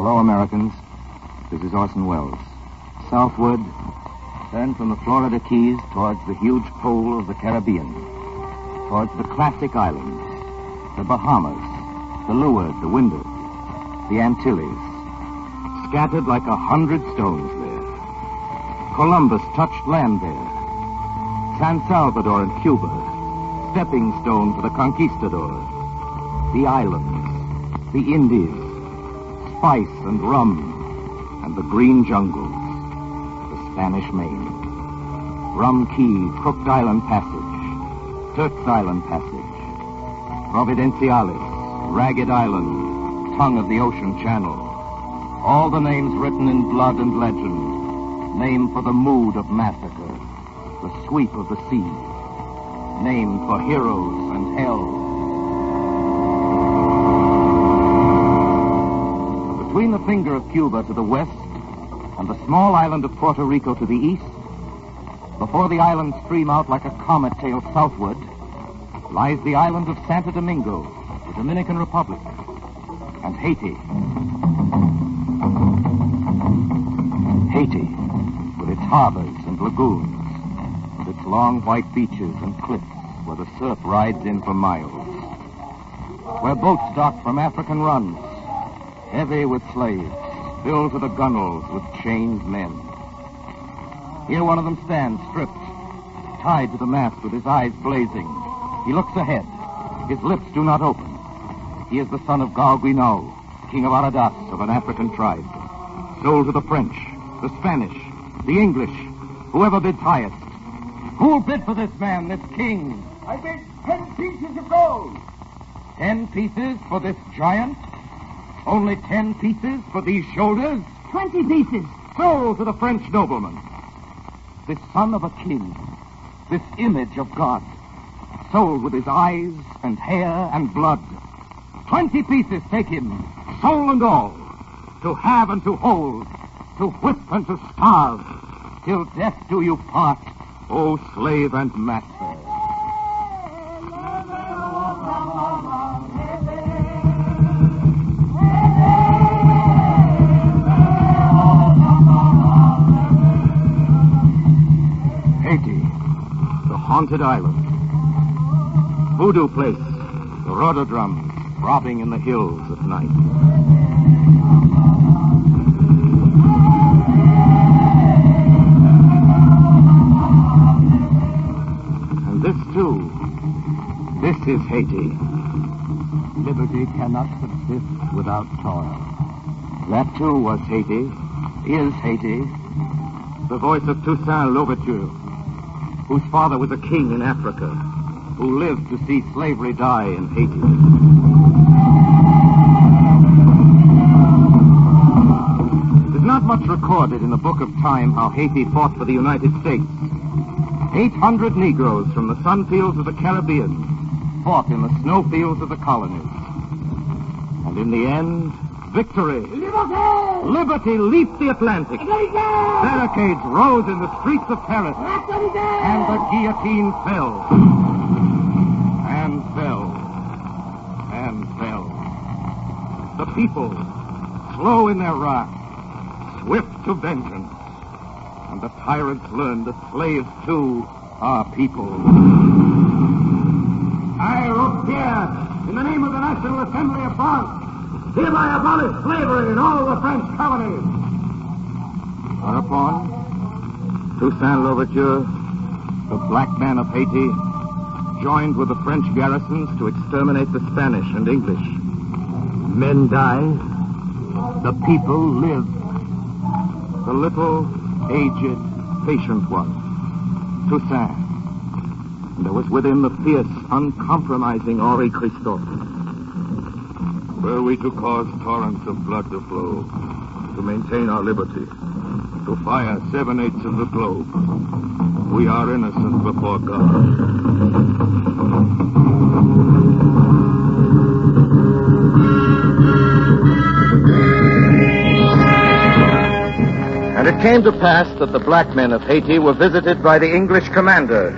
Hello, Americans. This is Orson Welles. Southward, turn from the Florida Keys towards the huge pole of the Caribbean, towards the classic islands, the Bahamas, the Leeward, the Windward, the Antilles, scattered like 100 stones there. Columbus touched land there. San Salvador and Cuba, stepping stone for the conquistadors. The islands, the Indies, spice and rum, and the green jungles, the Spanish Main. Rum Key, Crooked Island Passage, Turk's Island Passage, Providenciales, Ragged Island, tongue of the ocean channel. All the names written in blood and legend, named for the mood of massacre, the sweep of the sea, named for heroes and hell. Between the finger of Cuba to the west and the small island of Puerto Rico to the east, before the islands stream out like a comet tail southward, lies the island of Santo Domingo, the Dominican Republic, and Haiti. Haiti, with its harbors and lagoons, and its long white beaches and cliffs where the surf rides in for miles, where boats dock from African runs, heavy with slaves, filled to the gunwales with chained men. Here one of them stands, stripped, tied to the mast with his eyes blazing. He looks ahead. His lips do not open. He is the son of Galguinao, king of Aradas, of an African tribe, sold to the French, the Spanish, the English, whoever bids highest. Who'll bid for this man, this king? I bid 10 pieces of gold. 10 pieces for this giant? Only 10 pieces for these shoulders? 20 pieces. Sold to the French nobleman. This son of a king, this image of God, sold with his eyes and hair and blood. 20 pieces take him, soul and all, to have and to hold, to whip and to starve, till death do you part, O slave and master. Haiti, the haunted island. Voodoo place, the rhododrums throbbing in the hills at night. And this, too, this is Haiti. Liberty cannot subsist without toil. That, too, was Haiti, is Haiti. The voice of Toussaint Louverture, whose father was a king in Africa, who lived to see slavery die in Haiti. There's not much recorded in the book of time how Haiti fought for the United States. 800 Negroes from the sunfields of the Caribbean fought in the snowfields of the colonies. And in the end, victory. Liberty! Liberty leaped the Atlantic. Barricades rose in the streets of Paris. And the guillotine fell. And fell. And fell. The people, slow in their wrath, swift to vengeance. And the tyrants learned that slaves, too, are people. I, Robespierre, in the name of the National Assembly of France, hereby abolish slavery in all the French colonies. Whereupon, Toussaint Louverture, the black man of Haiti, joined with the French garrisons to exterminate the Spanish and English. Men died. The people lived. The little, aged, patient one, Toussaint. And there was with him the fierce, uncompromising Henri Christophe. Were we to cause torrents of blood to flow, to maintain our liberty, to fire 7/8 of the globe, we are innocent before God. And it came to pass that the black men of Haiti were visited by the English commander.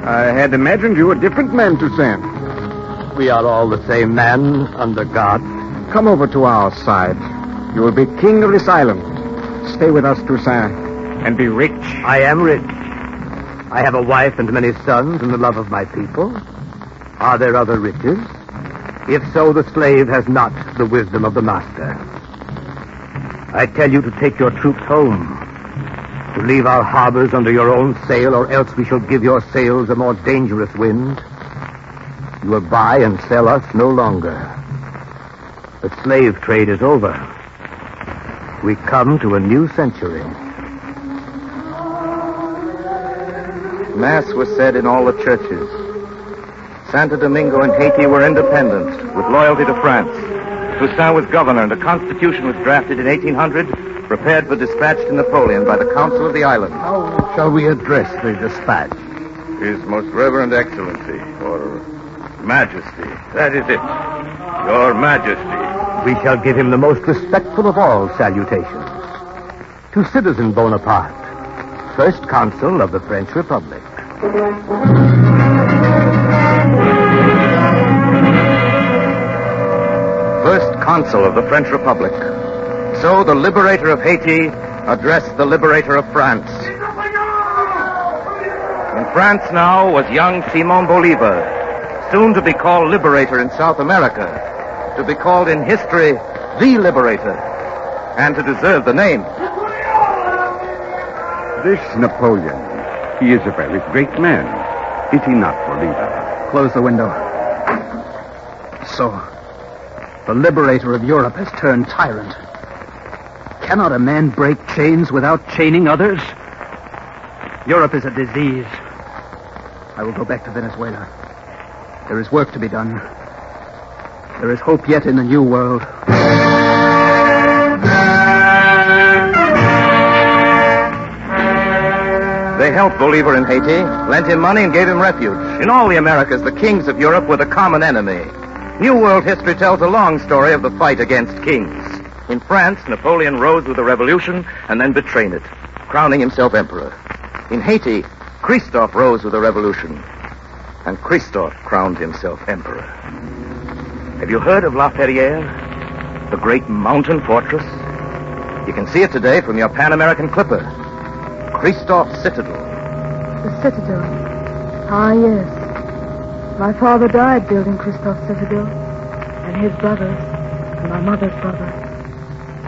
I had imagined you a different man, Toussaint. We are all the same man under God. Come over to our side. You will be king of this island. Stay with us, Toussaint, and be rich. I am rich. I have a wife and many sons and the love of my people. Are there other riches? If so, the slave has not the wisdom of the master. I tell you to take your troops home, to leave our harbors under your own sail, or else we shall give your sails a more dangerous wind. You will buy and sell us no longer. The slave trade is over. We come to a new century. Mass was said in all the churches. Santo Domingo and Haiti were independent, with loyalty to France. Toussaint was governor, and a constitution was drafted in 1800, prepared for dispatch to Napoleon by the Council of the Island. How shall we address the dispatch? His Most Reverend Excellency, or Majesty. That is it. Your Majesty. We shall give him the most respectful of all salutations. To Citizen Bonaparte, First Consul of the French Republic. First Consul of the French Republic. So the liberator of Haiti addressed the liberator of France. In France now was young Simon Bolivar, soon to be called liberator in South America, to be called in history the liberator, and to deserve the name. This Napoleon, he is a very great man. Is he not, Bolivar? Close the window. So, the liberator of Europe has turned tyrant. Cannot a man break chains without chaining others? Europe is a disease. I will go back to Venezuela. There is work to be done. There is hope yet in the New World. They helped Bolivar in Haiti, lent him money, and gave him refuge. In all the Americas, the kings of Europe were the common enemy. New World history tells a long story of the fight against kings. In France, Napoleon rose with a revolution and then betrayed it, crowning himself emperor. In Haiti, Christophe rose with a revolution, and Christophe crowned himself emperor. Have you heard of La Ferrière, the great mountain fortress? You can see it today from your Pan American clipper. Christophe's Citadel. The Citadel. Ah, yes. My father died building Christophe's Citadel, and his brothers, and my mother's brother.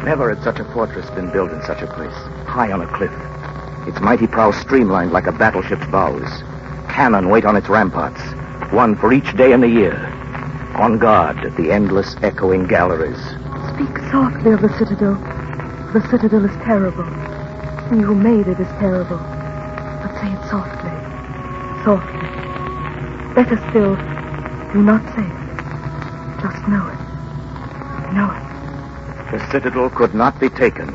Never had such a fortress been built in such a place, high on a cliff. Its mighty prow streamlined like a battleship's bows. Cannon wait on its ramparts, one for each day in the year, on guard at the endless echoing galleries. Speak softly of the Citadel. The Citadel is terrible. He who made it is terrible. But say it softly. Softly. Better still, do not say it. Just know it. Know it. The Citadel could not be taken.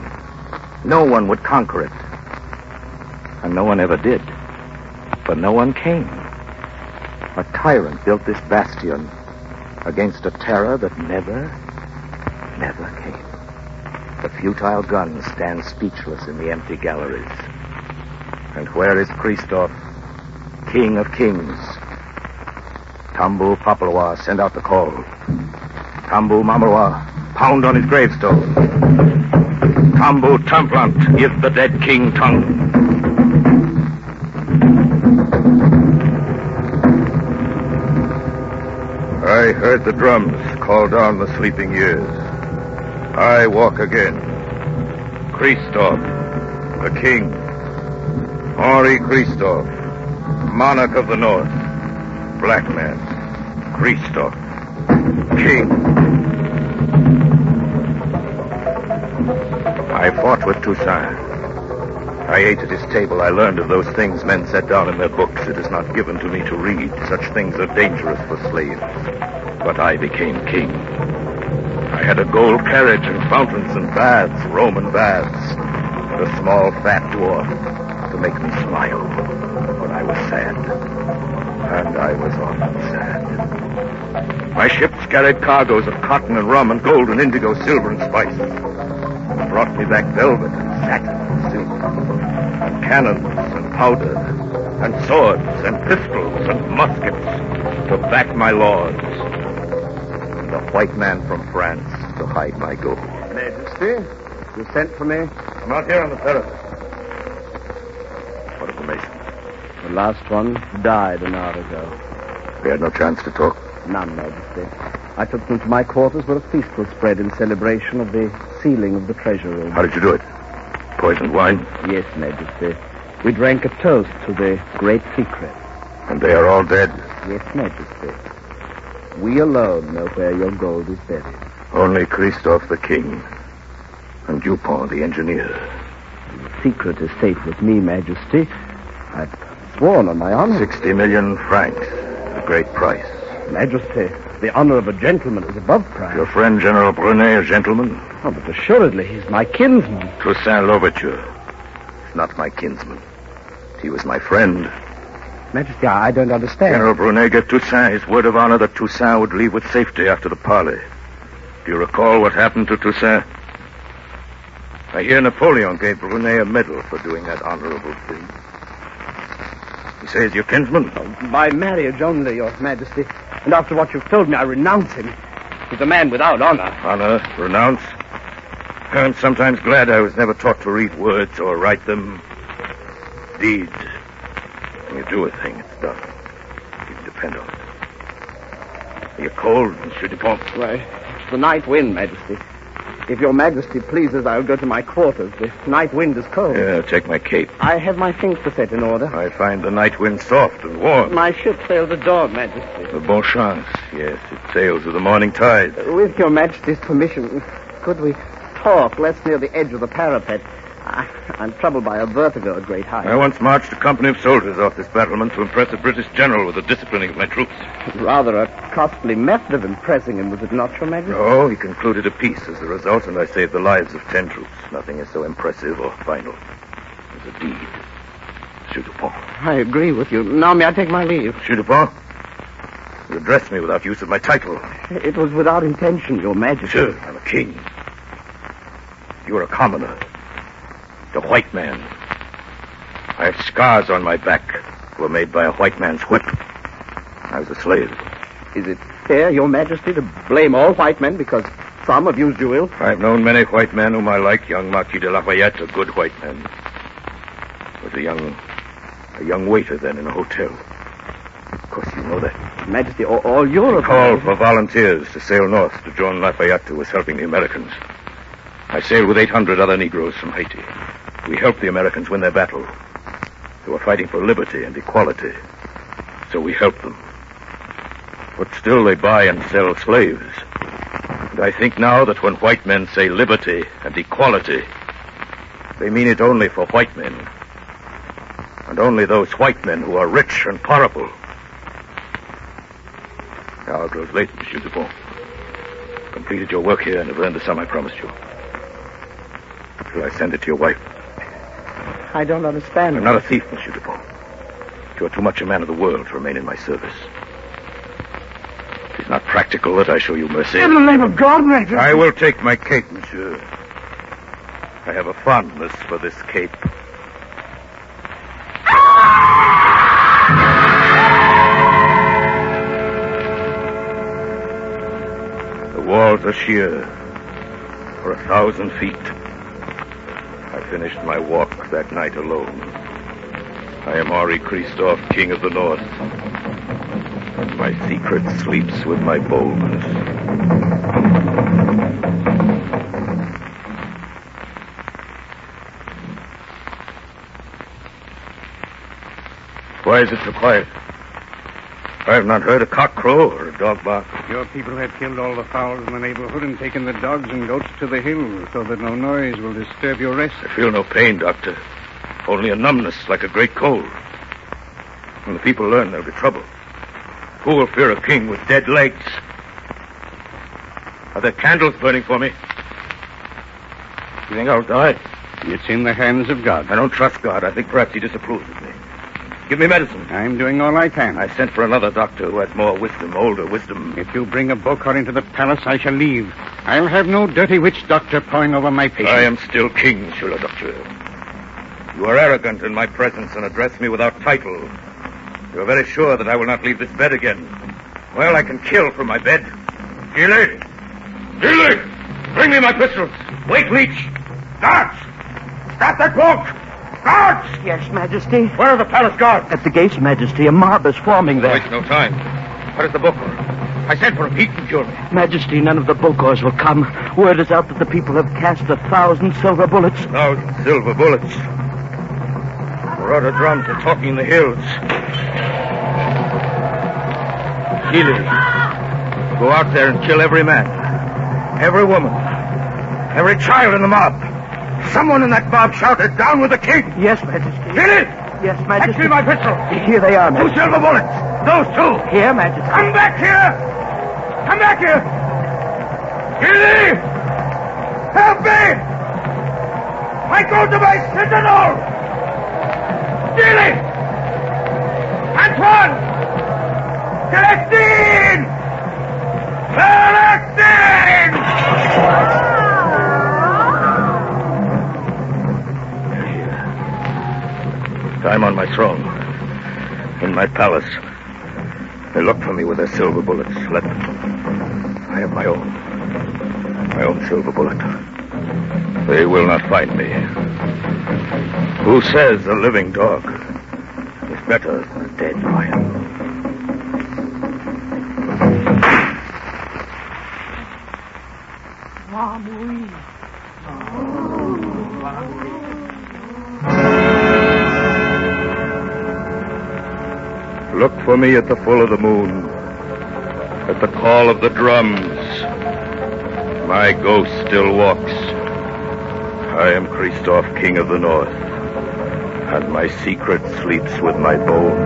No one would conquer it. And no one ever did. But no one came. A tyrant built this bastion against a terror that never came. The futile guns stand speechless in the empty galleries. And where is Christophe, King of Kings? Tambu Papaloa, send out the call. Tambu Mamaloa, pound on his gravestone. Tambu Tamplant, give the dead king tongue. I heard the drums call down the sleeping years. I walk again. Christophe, the king. Henri Christophe, monarch of the north. Black man. Christophe, king. I fought with Toussaint. I ate at his table. I learned of those things men set down in their books. It is not given to me to read. Such things are dangerous for slaves. But I became king. I had a gold carriage and fountains and baths, Roman baths. A small fat dwarf to make me smile when I was sad. And I was often sad. My ships carried cargoes of cotton and rum and gold and indigo, silver and spice. It brought me back velvet and satin and silk, and cannons and powder, and swords and pistols and muskets to back my lords. And a white man from France to hide my gold. Majesty. Majesty. You sent for me? I'm out here on the terrace. What information? The last one died an hour ago. We had no chance to talk. None, Majesty. I took them to my quarters where a feast was spread in celebration of the sealing of the treasure room. How did you do it? Poisoned wine? Yes, Majesty. We drank a toast to the great secret. And they are all dead? Yes, Majesty. We alone know where your gold is buried. Only Christophe the king and Dupont the engineer. The secret is safe with me, Majesty. I've sworn on my honor. 60 million francs. A great price. Majesty, the honor of a gentleman is above price. Your friend General Brunet, a gentleman? Oh, but assuredly, he's my kinsman. Toussaint Louverture. He's not my kinsman. He was my friend. Majesty, I don't understand. General Brunet gave Toussaint his word of honor that Toussaint would leave with safety after the parley. Do you recall what happened to Toussaint? I hear Napoleon gave Brunet a medal for doing that honorable thing. He says your kinsman? Oh, by marriage only, Your Majesty. And after what you've told me, I renounce him. He's a man without honor. Honor? Renounce? I'm sometimes glad I was never taught to read words or write them. Deeds. When you do a thing, it's done. You can depend on it. Are you cold, Monsieur Dupont? Why, it's the night wind, Majesty. If Your Majesty pleases, I'll go to my quarters. The night wind is cold. Yeah, take my cape. I have my things to set in order. I find the night wind soft and warm. My ship sails at dawn, Majesty. The bon chance. Yes, it sails with the morning tide. With Your Majesty's permission, could we talk less near the edge of the parapet? I'm troubled by a vertigo at great height. I once marched a company of soldiers off this battlement to impress a British general with the disciplining of my troops. Rather a costly method of impressing him, was it not, Your Majesty? No, he concluded a peace as a result, and I saved the lives of 10 troops. Nothing is so impressive or final as a deed. Monsieur Dupont. I agree with you. Now may I take my leave? Monsieur Dupont, you addressed me without use of my title. It was without intention, Your Majesty. Sir, I'm a king. You are a commoner. A white man. I have scars on my back that were made by a white man's whip. I was a slave. Is it fair, Your Majesty, to blame all white men because some have used you ill? I've known many white men whom I like. Young Marquis de Lafayette, a good white man. Was a young waiter then in a hotel. Of course, you know that. Majesty, all Europe... Called for volunteers to sail north to join Lafayette, who was helping the Americans. I sailed with 800 other Negroes from Haiti. We helped the Americans win their battle. They were fighting for liberty and equality. So we helped them. But still they buy and sell slaves. And I think now that when white men say liberty and equality, they mean it only for white men. And only those white men who are rich and powerful. Now it grows late, Monsieur Dupont. Completed your work here and have earned the sum I promised you. Shall I send it to your wife? I don't understand. I'm not a thief, Monsieur Dupont. You are too much a man of the world to remain in my service. It is not practical that I show you mercy. In the name of God, Major. I will take my cape, Monsieur. I have a fondness for this cape. The walls are sheer for 1,000 feet. I finished my walk that night alone. I am Henri Christophe, King of the North. And my secret sleeps with my boldness. Why is it so quiet? I have not heard a cock crow or a dog bark. Your people have killed all the fowls in the neighborhood and taken the dogs and goats to the hills so that no noise will disturb your rest. I feel no pain, Doctor. Only a numbness like a great cold. When the people learn, there'll be trouble. Who will fear a king with dead legs? Are there candles burning for me? You think I'll die? It's in the hands of God. I don't trust God. I think perhaps he disapproves of me. Give me medicine. I'm doing all I can. I sent for another doctor who has more wisdom, older wisdom. If you bring a Bokor into the palace, I shall leave. I'll have no dirty witch doctor pawing over my patients. I am still king, Monsieur le Docteur. You are arrogant in my presence and address me without title. You are very sure that I will not leave this bed again. Well, I can kill from my bed. Gilly! Gilly! Bring me my pistols. Wait, Leech. Guards! Stop that walk! Guards! Yes, Majesty. Where are the palace guards? At the gates, Majesty. A mob is forming there. Waste no time. What is the Bokor? I sent for a beaten jury. Majesty, none of the Bokors will come. Word is out that the people have cast 1,000 silver bullets. 1,000 silver bullets. Rudder drums are talking in the hills. Keely, go out there and kill every man, every woman, every child in the mob. Someone in that mob shouted, "Down with the king!" Yes, Majesty. Keely! Yes, Majesty. Fetch me my pistol. Here they are, 2 Majesty. silver bullets. Those 2. Here, Majesty. Come back here! Come back here! Keely! Help me! I go to my citadel! Keely! Antoine! Celestine! Celestine! I'm on my throne, in my palace. They look for me with their silver bullets. Let them. I have my own silver bullet. They will not find me. Who says a living dog is better than a dead lion? Look for me at the full of the moon, at the call of the drums. My ghost still walks. I am Christoph, King of the North, and my secret sleeps with my bones.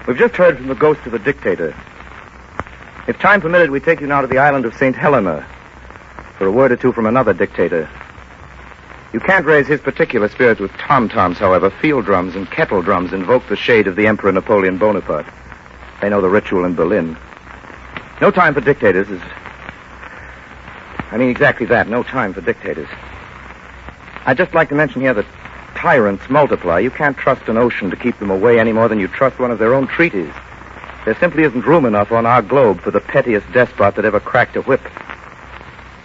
We've just heard from the ghost of the dictator. If time permitted, we'd take you now to the island of St. Helena for a word or two from another dictator. You can't raise his particular spirits with tom-toms, however. Field drums and kettle drums invoke the shade of the Emperor Napoleon Bonaparte. They know the ritual in Berlin. No time for dictators is... I mean exactly that, no time for dictators. I'd just like to mention here that tyrants multiply. You can't trust an ocean to keep them away any more than you trust one of their own treaties. There simply isn't room enough on our globe for the pettiest despot that ever cracked a whip.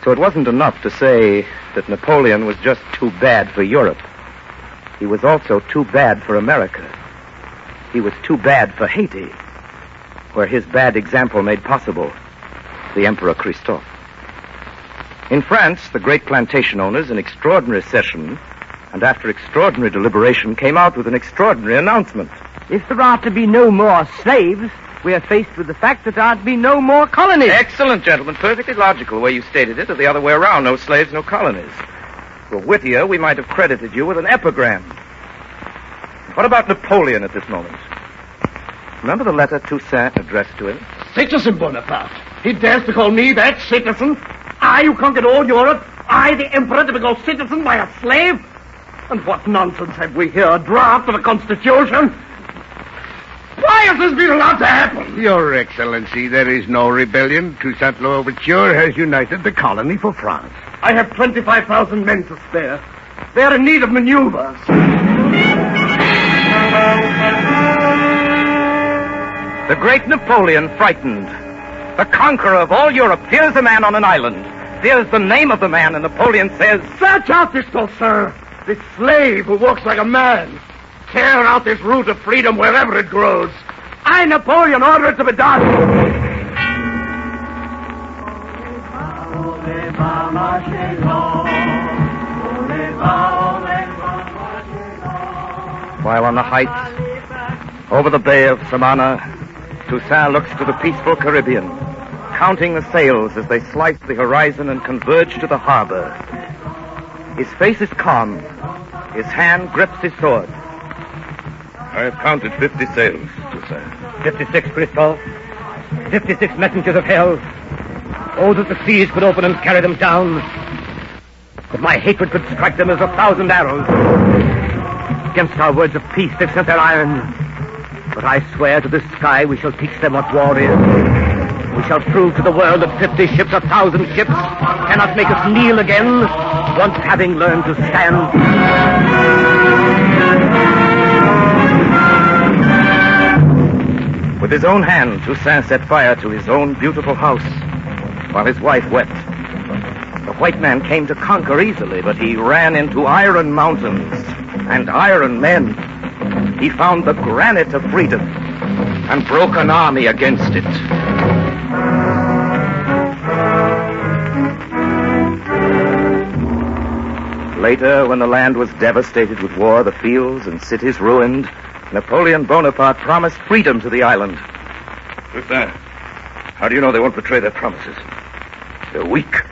So it wasn't enough to say that Napoleon was just too bad for Europe. He was also too bad for America. He was too bad for Haiti, where his bad example made possible the Emperor Christophe. In France, the great plantation owners, in extraordinary session, and after extraordinary deliberation, came out with an extraordinary announcement. If there are to be no more slaves, we are faced with the fact that there are to be no more colonies. Excellent, gentlemen. Perfectly logical the way you stated it, or the other way around. No slaves, no colonies. For wittier, we might have credited you with an epigram. What about Napoleon at this moment? Remember the letter Toussaint addressed to him? Citizen Bonaparte. He dares to call me that, citizen? I, who conquered all Europe? I, the emperor, to be called citizen by a slave? And what nonsense have we here? A draft of a constitution? Why has this been allowed to happen? Your Excellency, there is no rebellion. Toussaint Louverture has united the colony for France. I have 25,000 men to spare. They are in need of maneuvers. The great Napoleon, frightened. The conqueror of all Europe, fears a man on an island. Fears the name of the man, and Napoleon says, Search out this boat, sir. This slave who walks like a man. Tear out this root of freedom wherever it grows. I, Napoleon, order it to be done. While on the heights, over the bay of Samana, Toussaint looks to the peaceful Caribbean, counting the sails as they slice the horizon and converge to the harbor. His face is calm. His hand grips his sword. I have counted 50 sails, Toussaint. 56, Christophe. 56 messengers of hell. Oh, that the seas could open and carry them down. That my hatred could strike them as 1,000 arrows. Against our words of peace, they've sent their iron. But I swear to the sky we shall teach them what war is. We shall prove to the world that 50 ships, 1,000 ships, cannot make us kneel again, once having learned to stand. With his own hand, Toussaint set fire to his own beautiful house, while his wife wept. The white man came to conquer easily, but he ran into iron mountains and iron men. He found the granite of freedom and broke an army against it. Later, when the land was devastated with war, the fields and cities ruined, Napoleon Bonaparte promised freedom to the island. Toussaint, how do you know they won't betray their promises? They're weak.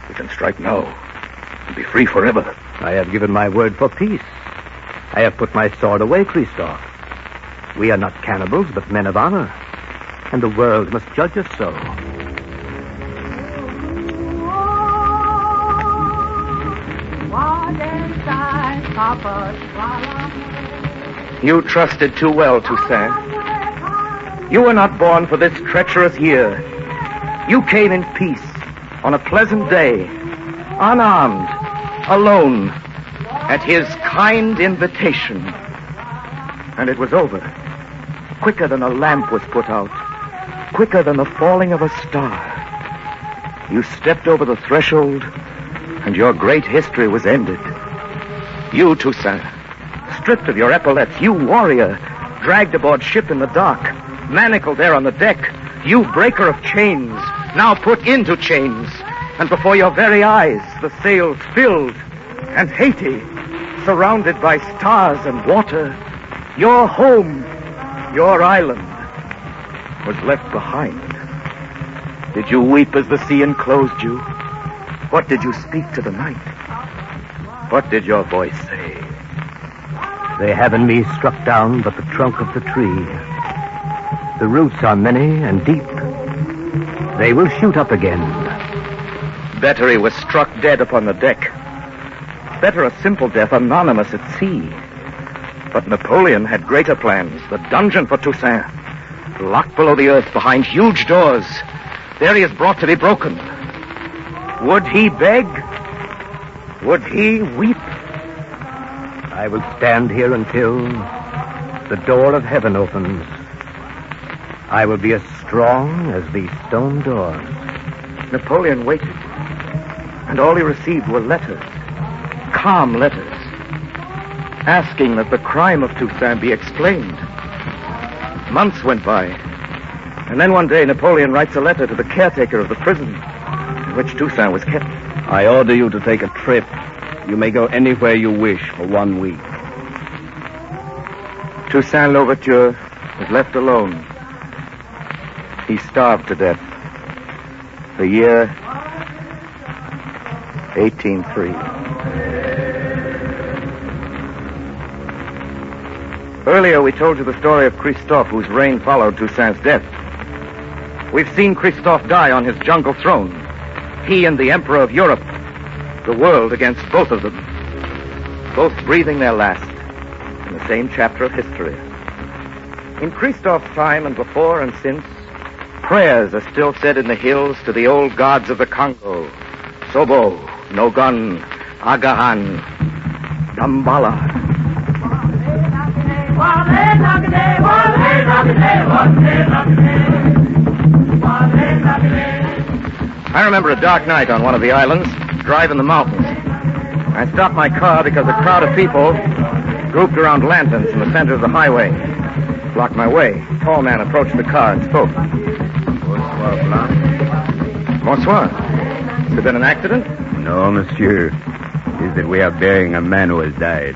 We can strike now and be free forever. I have given my word for peace. I have put my sword away, Christophe. We are not cannibals, but men of honor. And the world must judge us so. You trusted too well, Toussaint. You were not born for this treacherous year. You came in peace, on a pleasant day, unarmed, alone, at his kind invitation. And it was over, quicker than a lamp was put out, quicker than the falling of a star. You stepped over the threshold, and your great history was ended. You, Toussaint, stripped of your epaulets, you warrior, dragged aboard ship in the dark, manacled there on the deck, you breaker of chains, now put into chains, and before your very eyes the sails filled, and Haiti, surrounded by stars and water, your home, your island, was left behind. Did you weep as the sea enclosed you? What did you speak to the night? What did your voice say? They have in me struck down but the trunk of the tree. The roots are many and deep. They will shoot up again. Better he was struck dead upon the deck. Better a simple death, anonymous at sea. But Napoleon had greater plans. The dungeon for Toussaint, locked below the earth behind huge doors. There he is brought to be broken. Would he beg? Would he weep? I will stand here until the door of heaven opens. I will be as strong as these stone doors. Napoleon waited, and all he received were letters, calm letters, asking that the crime of Toussaint be explained. Months went by, and then one day Napoleon writes a letter to the caretaker of the prison in which Toussaint was kept. I order you to take a trip. You may go anywhere you wish for 1 week. Toussaint Louverture was left alone. He starved to death. The year 1803. Earlier we told you the story of Christophe, whose reign followed Toussaint's death. We've seen Christophe die on his jungle throne. He and the Emperor of Europe. The world against both of them. Both breathing their last in the same chapter of history. In Christophe's time and before and since, prayers are still said in the hills to the old gods of the Congo. Sobo, Nogon, Agahan, Dambala. I remember a dark night on one of the islands, driving the mountains. I stopped my car because a crowd of people grouped around lanterns in the center of the highway blocked my way. A tall man approached the car and spoke. Bonsoir, Blanc. Bonsoir. Has there been an accident? No, monsieur. It is that we are burying a man who has died.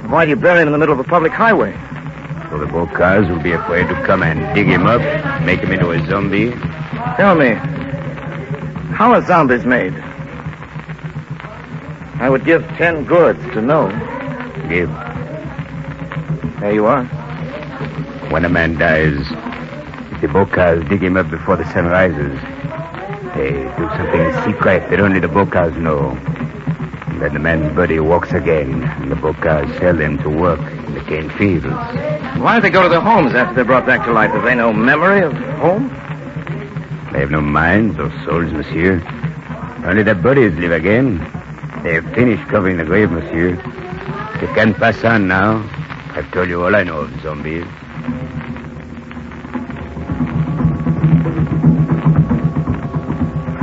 Why do you bury him in the middle of a public highway? So the Bocas will be afraid to come and dig him up, make him into a zombie. Tell me, how are zombies made? I would give 10 goods to know. Give. There you are. When a man dies, if the Bocas dig him up before the sun rises, they do something secret that only the Bocas know. And then the man's body walks again, and the Bocas sell them to work in the cane fields. Why do they go to their homes after they're brought back to life? Have they no memory of home? They have no minds or souls, monsieur. Only their bodies live again. They have finished covering the grave, monsieur. You can pass on now. I've told you all I know of zombies.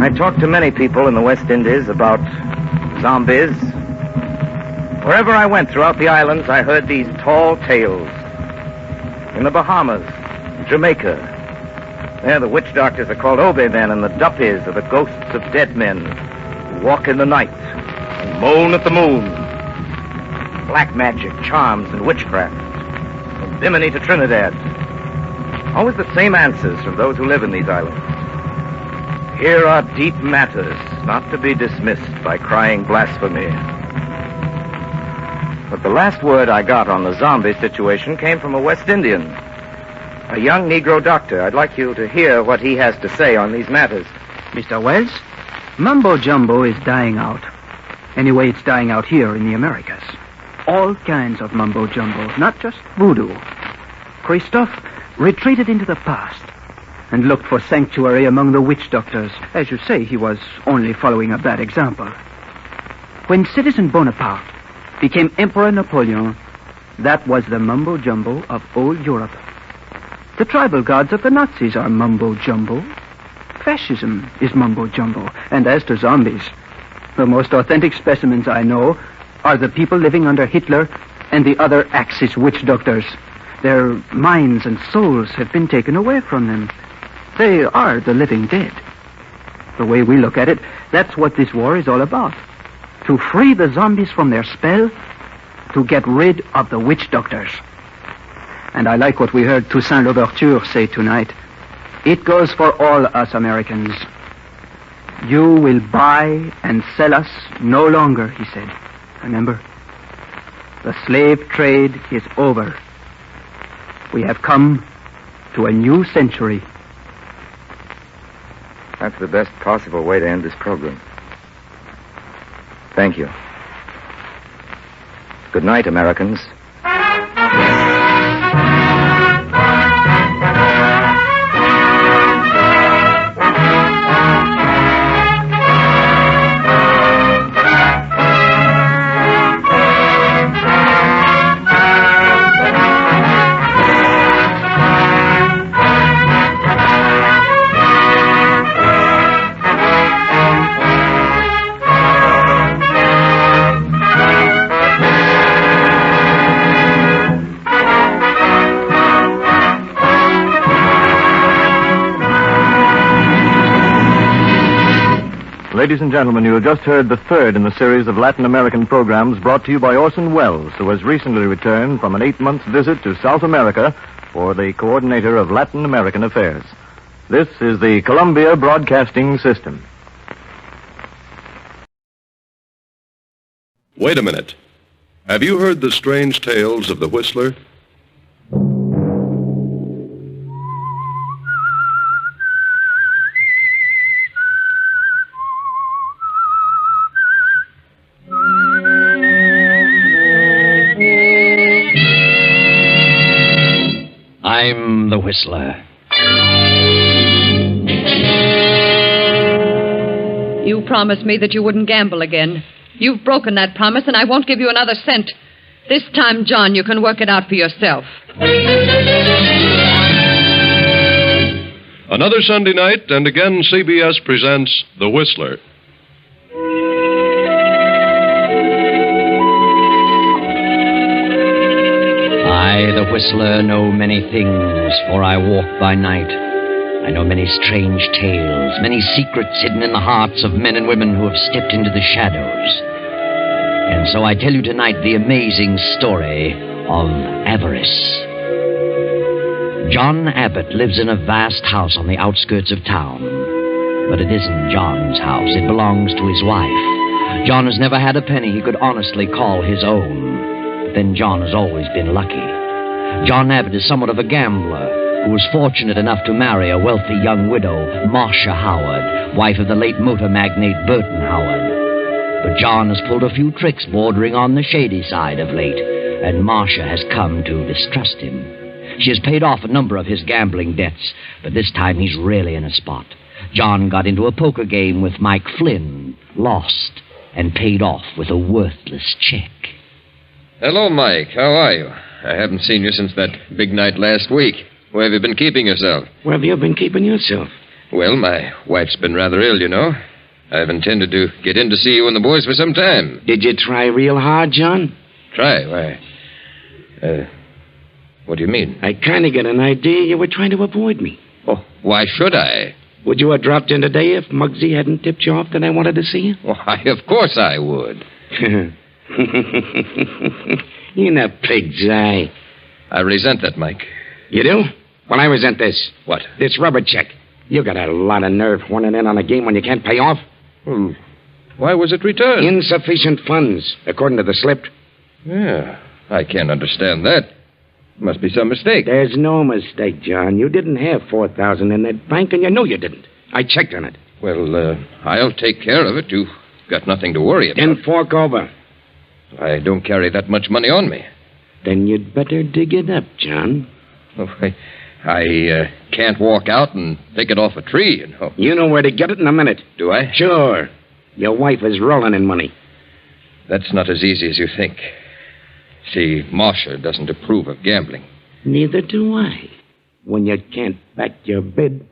I talked to many people in the West Indies about zombies. Wherever I went throughout the islands, I heard these tall tales. In the Bahamas, Jamaica, there the witch doctors are called Obe men, and the Duppies are the ghosts of dead men who walk in the night and moan at the moon. Black magic, charms, and witchcraft. From Bimini to Trinidad. Always the same answers from those who live in these islands. Here are deep matters, not to be dismissed by crying blasphemy. But the last word I got on the zombie situation came from a West Indian, a young Negro doctor. I'd like you to hear what he has to say on these matters. Mr. Wells, mumbo-jumbo is dying out. Anyway, it's dying out here in the Americas. All kinds of mumbo-jumbo, not just voodoo. Christophe retreated into the past and looked for sanctuary among the witch doctors. As you say, he was only following a bad example. When Citizen Bonaparte became Emperor Napoleon, that was the mumbo-jumbo of old Europe. The tribal gods of the Nazis are mumbo-jumbo. Fascism is mumbo-jumbo. And as to zombies, the most authentic specimens I know are the people living under Hitler and the other Axis witch doctors. Their minds and souls have been taken away from them. They are the living dead. The way we look at it, that's what this war is all about. To free the zombies from their spell, to get rid of the witch doctors. And I like what we heard Toussaint Louverture say tonight. It goes for all us Americans. You will buy and sell us no longer, he said. Remember? The slave trade is over. We have come to a new century. That's the best possible way to end this program. Thank you. Good night, Americans. Ladies and gentlemen, you have just heard the third in the series of Latin American programs brought to you by Orson Welles, who has recently returned from an 8-month visit to South America for the coordinator of Latin American affairs. This is the Columbia Broadcasting System. Wait a minute. Have you heard the strange tales of the Whistler? I'm the Whistler. You promised me that you wouldn't gamble again. You've broken that promise, and I won't give you another cent. This time, John, you can work it out for yourself. Another Sunday night, and again CBS presents The Whistler. I, the Whistler, know many things, for I walk by night. I know many strange tales, many secrets hidden in the hearts of men and women who have stepped into the shadows. And so I tell you tonight the amazing story of avarice. John Abbott lives in a vast house on the outskirts of town. But it isn't John's house. It belongs to his wife. John has never had a penny he could honestly call his own. But then John has always been lucky. John Abbott is somewhat of a gambler who was fortunate enough to marry a wealthy young widow, Marcia Howard, wife of the late motor magnate Burton Howard. But John has pulled a few tricks bordering on the shady side of late, and Marcia has come to distrust him. She has paid off a number of his gambling debts, but this time he's really in a spot. John got into a poker game with Mike Flynn, lost, and paid off with a worthless check. Hello, Mike. How are you? I haven't seen you since that big night last week. Where have you been keeping yourself? Where have you been keeping yourself? Well, my wife's been rather ill, you know. I've intended to get in to see you and the boys for some time. Did you try real hard, John? Try? Why? What do you mean? I kind of get an idea you were trying to avoid me. Oh, why should I? Would you have dropped in today if Muggsy hadn't tipped you off that I wanted to see you? Why, of course I would. In a pig's eye. I resent that, Mike. You do? Well, I resent this. What? This rubber check. You got a lot of nerve horning in on a game when you can't pay off. Why was it returned? Insufficient funds, according to the slip. Yeah, I can't understand that. Must be some mistake. There's no mistake, John. You didn't have $4,000 in that bank, and you know you didn't. I checked on it. Well, I'll take care of it. You've got nothing to worry about. Then fork over. I don't carry that much money on me. Then you'd better dig it up, John. Oh, I can't walk out and pick it off a tree, you know. You know where to get it in a minute. Do I? Sure. Your wife is rolling in money. That's not as easy as you think. See, Marcia doesn't approve of gambling. Neither do I. When you can't back your bid.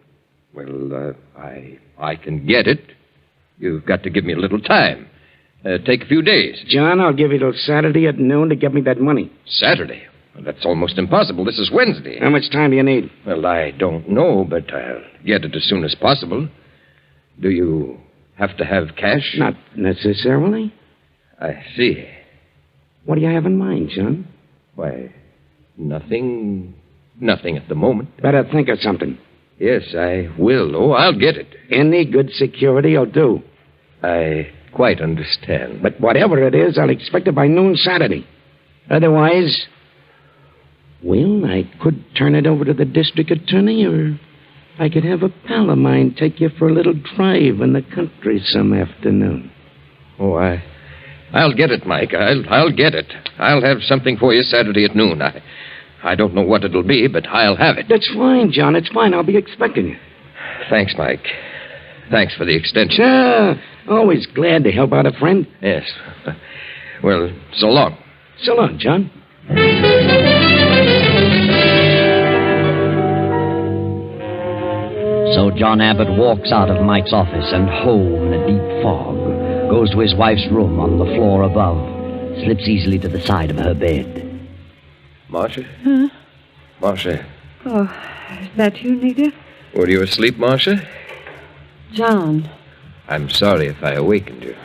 Well, I can get it. You've got to give me a little time. Take a few days. John, I'll give you till Saturday at noon to get me that money. Saturday? Well, that's almost impossible. This is Wednesday. How much time do you need? Well, I don't know, but I'll get it as soon as possible. Do you have to have cash? Not necessarily. I see. What do you have in mind, John? Why, nothing at the moment. Better think of something. Yes, I will. Oh, I'll get it. Any good security will do. I quite understand. But whatever it is, I'll expect it by noon Saturday. Otherwise, well, I could turn it over to the district attorney, or I could have a pal of mine take you for a little drive in the country some afternoon. Oh, I'll get it, Mike. I'll get it. I'll have something for you Saturday at noon. I don't know what it'll be, but I'll have it. That's fine, John. It's fine. I'll be expecting you. Thanks, Mike. Thanks for the extension. Sure. Always glad to help out a friend. Yes. Well, so long. So long, John. So John Abbott walks out of Mike's office and home in a deep fog, goes to his wife's room on the floor above, slips easily to the side of her bed. Marcia? Huh? Marcia. Oh, is that you, Nita? Were you asleep, Marcia? John. I'm sorry if I awakened you.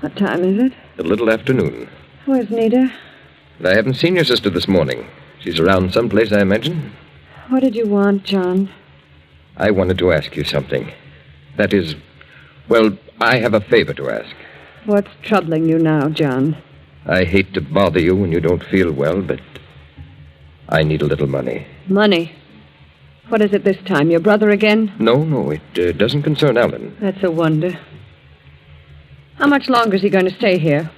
What time is it? A little after noon. Where's Nita? I haven't seen your sister this morning. She's around someplace, I imagine. What did you want, John? I wanted to ask you something. That is, well, I have a favor to ask. What's troubling you now, John? I hate to bother you when you don't feel well, but I need a little money. Money? What is it this time? Your brother again? No, it doesn't concern Alan. That's a wonder. How much longer is he going to stay here?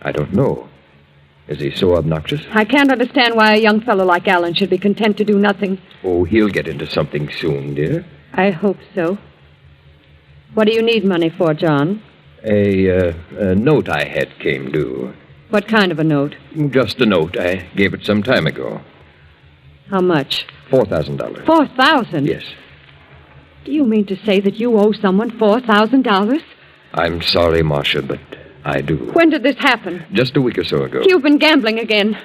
I don't know. Is he so obnoxious? I can't understand why a young fellow like Alan should be content to do nothing. Oh, he'll get into something soon, dear. I hope so. What do you need money for, John? A note I had came due. What kind of a note? Just a note. I gave it some time ago. How much? $4,000. $4,000? Yes. Do you mean to say that you owe someone $4,000? I'm sorry, Marcia, but I do. When did this happen? Just a week or so ago. You've been gambling again.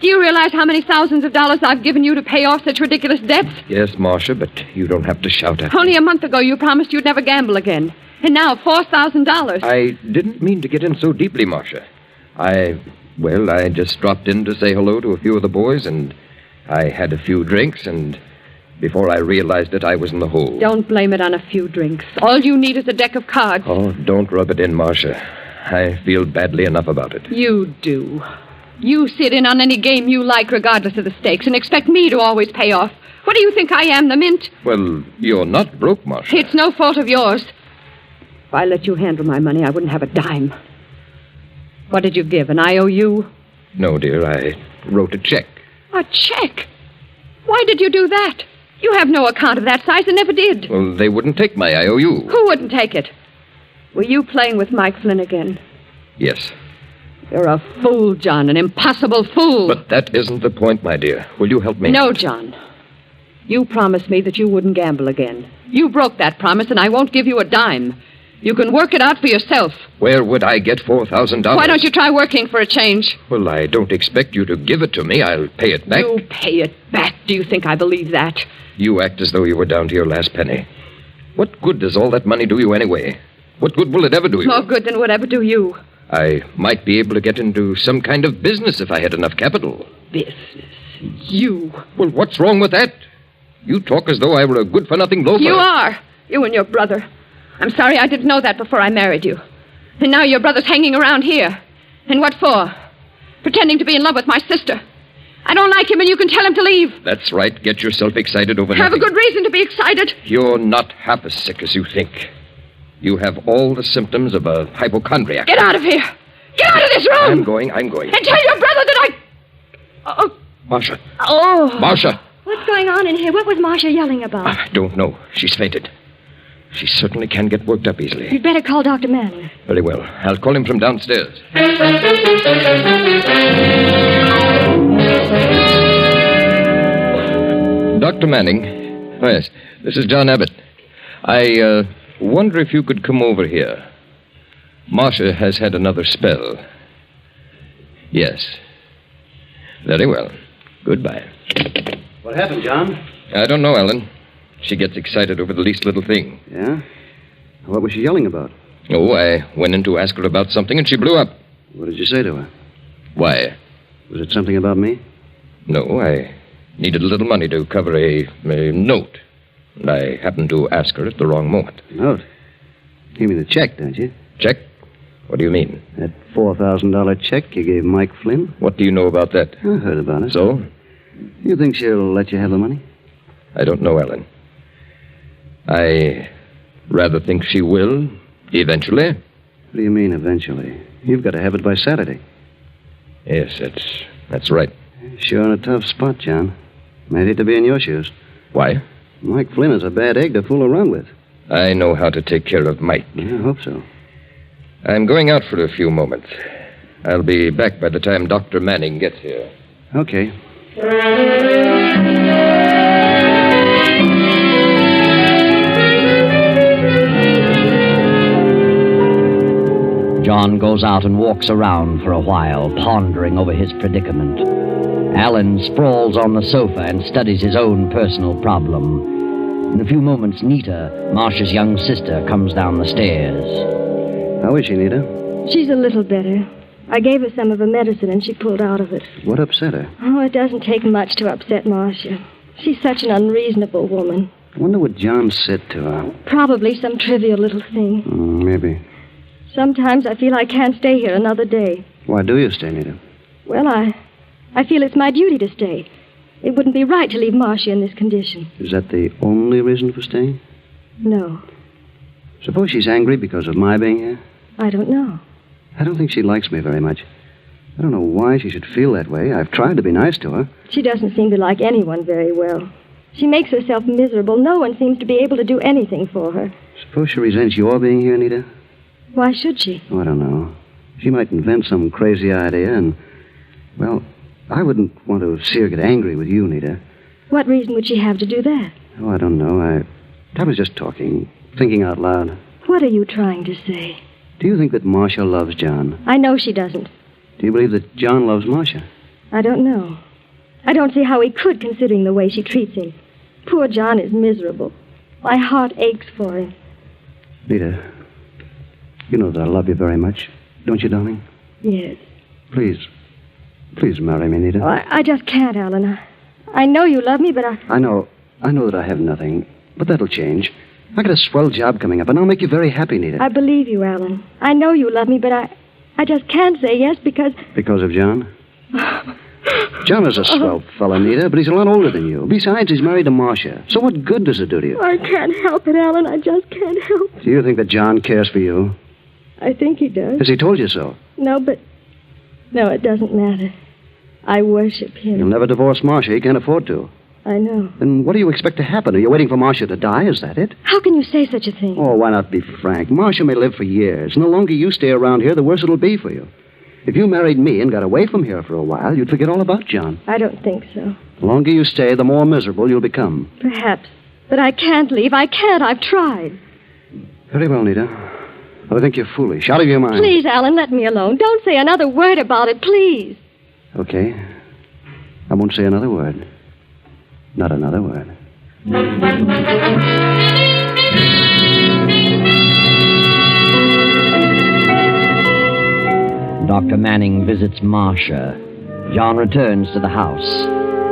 Do you realize how many thousands of dollars I've given you to pay off such ridiculous debts? Yes, Marcia, but you don't have to shout at me. Only a month ago you promised you'd never gamble again. And now $4,000. I didn't mean to get in so deeply, Marcia. I just dropped in to say hello to a few of the boys, and I had a few drinks, and before I realized it, I was in the hole. Don't blame it on a few drinks. All you need is a deck of cards. Oh, don't rub it in, Marcia. I feel badly enough about it. You do. You sit in on any game you like, regardless of the stakes, and expect me to always pay off. What do you think I am, the mint? Well, you're not broke, Marcia. It's no fault of yours. If I let you handle my money, I wouldn't have a dime. What did you give, an IOU? No, dear, I wrote a check. A check? Why did you do that? You have no account of that size and never did. Well, they wouldn't take my IOU. Who wouldn't take it? Were you playing with Mike Flynn again? Yes. You're a fool, John, an impossible fool. But that isn't the point, my dear. Will you help me? No, John. You promised me that you wouldn't gamble again. You broke that promise, and I won't give you a dime. You can work it out for yourself. Where would I get $4,000? Why don't you try working for a change? Well, I don't expect you to give it to me. I'll pay it back. You pay it back? Do you think I believe that? You act as though you were down to your last penny. What good does all that money do you anyway? What good will it ever do you? More good than would ever do you. I might be able to get into some kind of business if I had enough capital. Business? You? Well, what's wrong with that? You talk as though I were a good-for-nothing loafer. You are. You and your brother. I'm sorry I didn't know that before I married you. And now your brother's hanging around here. And what for? Pretending to be in love with my sister. I don't like him, and you can tell him to leave. That's right. Get yourself excited over Have nothing. a good reason to be excited. You're not half as sick as you think. You have all the symptoms of a hypochondriac. Get out of here. Get out of this room. I'm going. And tell your brother that I... Oh. Marcia. Oh. Marcia. What's going on in here? What was Marcia yelling about? I don't know. She's fainted. She certainly can get worked up easily. You'd better call Dr. Manning. Very well. I'll call him from downstairs. Dr. Manning. Oh, yes. This is John Abbott. I wonder if you could come over here. Marcia has had another spell. Yes. Very well. Goodbye. What happened, John? I don't know, Ellen. She gets excited over the least little thing. Yeah? What was she yelling about? Oh, I went in to ask her about something, and she blew up. What did you say to her? Why? Was it something about me? No, I needed a little money to cover a note. And I happened to ask her at the wrong moment. Note? You mean a check, don't you? Check? What do you mean? That $4,000 check you gave Mike Flynn? What do you know about that? I heard about it. So? You think she'll let you have the money? I don't know, Ellen. I rather think she will, eventually. What do you mean, eventually? You've got to have it by Saturday. Yes, that's right. Sure in a tough spot, John. I'd hate to be in your shoes. Why? Mike Flynn is a bad egg to fool around with. I know how to take care of Mike. Yeah, I hope so. I'm going out for a few moments. I'll be back by the time Dr. Manning gets here. Okay. John goes out and walks around for a while, pondering over his predicament. Alan sprawls on the sofa and studies his own personal problem. In a few moments, Nita, Marcia's young sister, comes down the stairs. How is she, Nita? She's a little better. I gave her some of her medicine and she pulled out of it. What upset her? Oh, it doesn't take much to upset Marcia. She's such an unreasonable woman. I wonder what John said to her. Probably some trivial little thing. Maybe. Sometimes I feel I can't stay here another day. Why do you stay, Nita? Well, I feel it's my duty to stay. It wouldn't be right to leave Marcia in this condition. Is that the only reason for staying? No. Suppose she's angry because of my being here? I don't know. I don't think she likes me very much. I don't know why she should feel that way. I've tried to be nice to her. She doesn't seem to like anyone very well. She makes herself miserable. No one seems to be able to do anything for her. Suppose she resents your being here, Nita? Why should she? Oh, I don't know. She might invent some crazy idea and, well, I wouldn't want to see her get angry with you, Nita. What reason would she have to do that? Oh, I don't know. I was just talking, thinking out loud. What are you trying to say? Do you think that Marcia loves John? I know she doesn't. Do you believe that John loves Marcia? I don't know. I don't see how he could, considering the way she treats him. Poor John is miserable. My heart aches for him. Nita, you know that I love you very much, don't you, darling? Yes. Please marry me, Nita. Oh, I just can't, Alan. I know you love me, but I know that I have nothing, but that'll change. I got a swell job coming up, and I'll make you very happy, Nita. I believe you, Alan. I know you love me, but I just can't say yes because... Because of John? John is a swell fella, Nita, but he's a lot older than you. Besides, he's married to Marcia. So what good does it do to you? I can't help it, Alan. I just can't help it. Do you think that John cares for you? I think he does. Has he told you so? No, it doesn't matter. I worship him. He'll never divorce Marcia. He can't afford to. I know. Then what do you expect to happen? Are you waiting for Marcia to die? Is that it? How can you say such a thing? Oh, why not be frank? Marcia may live for years, and the longer you stay around here, the worse it'll be for you. If you married me and got away from here for a while, you'd forget all about John. I don't think so. The longer you stay, the more miserable you'll become. Perhaps. But I can't leave. I can't. I've tried. Very well, Nita. But I think you're foolish. Out of your mind. Please, Alan, let me alone. Don't say another word about it, please. Okay. I won't say another word. Not another word. Dr. Manning visits Marcia. John returns to the house.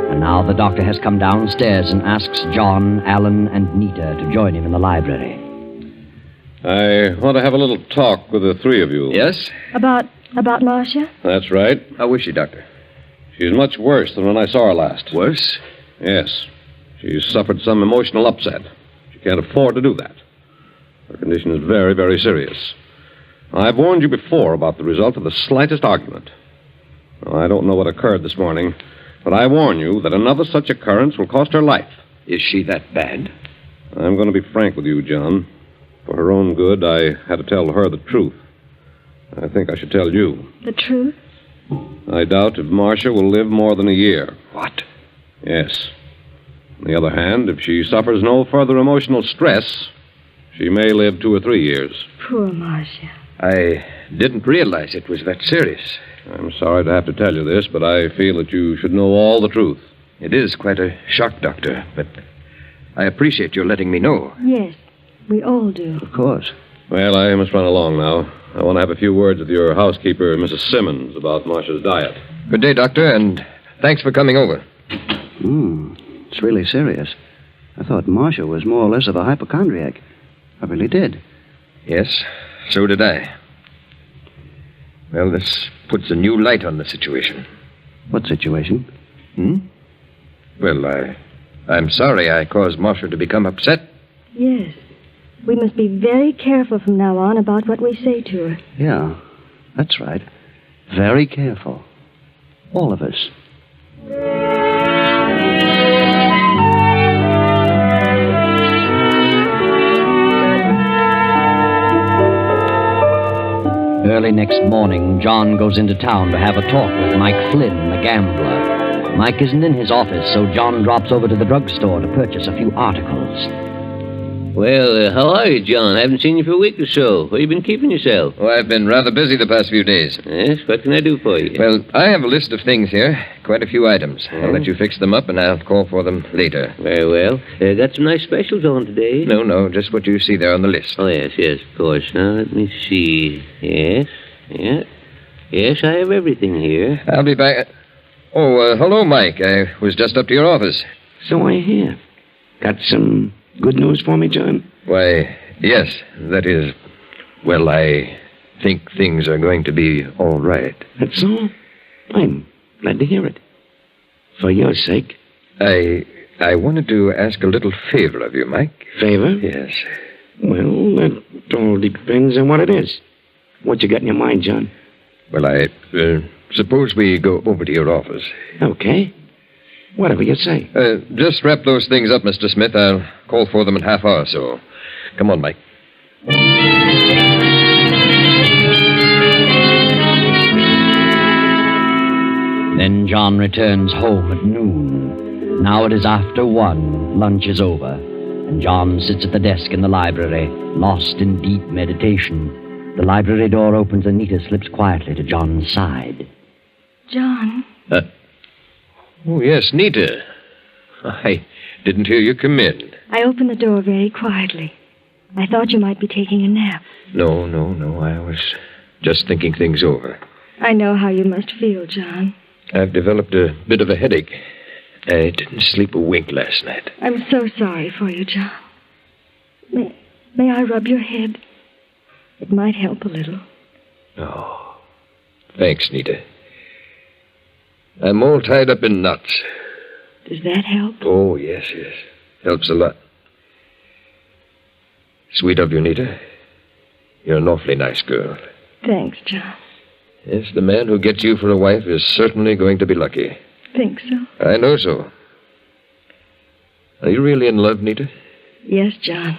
And now the doctor has come downstairs and asks John, Alan, and Nita to join him in the library. I want to have a little talk with the three of you. Yes? About Marcia? That's right. How is she, Doctor? She's much worse than when I saw her last. Worse? Yes. She's suffered some emotional upset. She can't afford to do that. Her condition is very, very serious. I've warned you before about the result of the slightest argument. Well, I don't know what occurred this morning, but I warn you that another such occurrence will cost her life. Is she that bad? I'm going to be frank with you, John. For her own good, I had to tell her the truth. I think I should tell you. The truth? I doubt if Marcia will live more than a year. What? Yes. On the other hand, if she suffers no further emotional stress, she may live 2 or 3 years. Poor Marcia. I didn't realize it was that serious. I'm sorry to have to tell you this, but I feel that you should know all the truth. It is quite a shock, Doctor, but I appreciate your letting me know. Yes, we all do. Of course. Well, I must run along now. I want to have a few words with your housekeeper, Mrs. Simmons, about Marcia's diet. Good day, Doctor, and thanks for coming over. It's really serious. I thought Marcia was more or less of a hypochondriac. I really did. Yes, so did I. Well, this puts a new light on the situation. What situation? Well, I'm sorry I caused Marcia to become upset. Yes. We must be very careful from now on about what we say to her. Yeah, that's right. Very careful. All of us. Early next morning, John goes into town to have a talk with Mike Flynn, the gambler. Mike isn't in his office, so John drops over to the drugstore to purchase a few articles. Well, how are you, John? I haven't seen you for a week or so. Where you been keeping yourself? Oh, I've been rather busy the past few days. Yes? What can I do for you? Well, I have a list of things here. Quite a few items. I'll let you fix them up, and I'll call for them later. Very well. Got some nice specials on today. No, just what you see there on the list. Oh, yes, of course. Now, let me see. Yes, I have everything here. I'll be back. Oh, hello, Mike. I was just up to your office. So I hear. Got some good news for me, John? Why, yes. That is, well, I think things are going to be all right. That's all? I'm glad to hear it. For your sake. I wanted to ask a little favor of you, Mike. Favor? Yes. Well, that all depends on what it is. What you got in your mind, John? Well, I suppose we go over to your office. Okay. Whatever you say. Just wrap those things up, Mr. Smith. I'll call for them in half hour or so. Come on, Mike. Then John returns home at noon. Now it is after 1. Lunch is over. And John sits at the desk in the library, lost in deep meditation. The library door opens and Nita slips quietly to John's side. John? Oh, yes, Nita. I didn't hear you come in. I opened the door very quietly. I thought you might be taking a nap. No. I was just thinking things over. I know how you must feel, John. I've developed a bit of a headache. I didn't sleep a wink last night. I'm so sorry for you, John. May I rub your head? It might help a little. Oh, thanks, Nita. I'm all tied up in knots. Does that help? Oh, yes. Helps a lot. Sweet of you, Nita. You're an awfully nice girl. Thanks, John. Yes, the man who gets you for a wife is certainly going to be lucky. Think so? I know so. Are you really in love, Nita? Yes, John.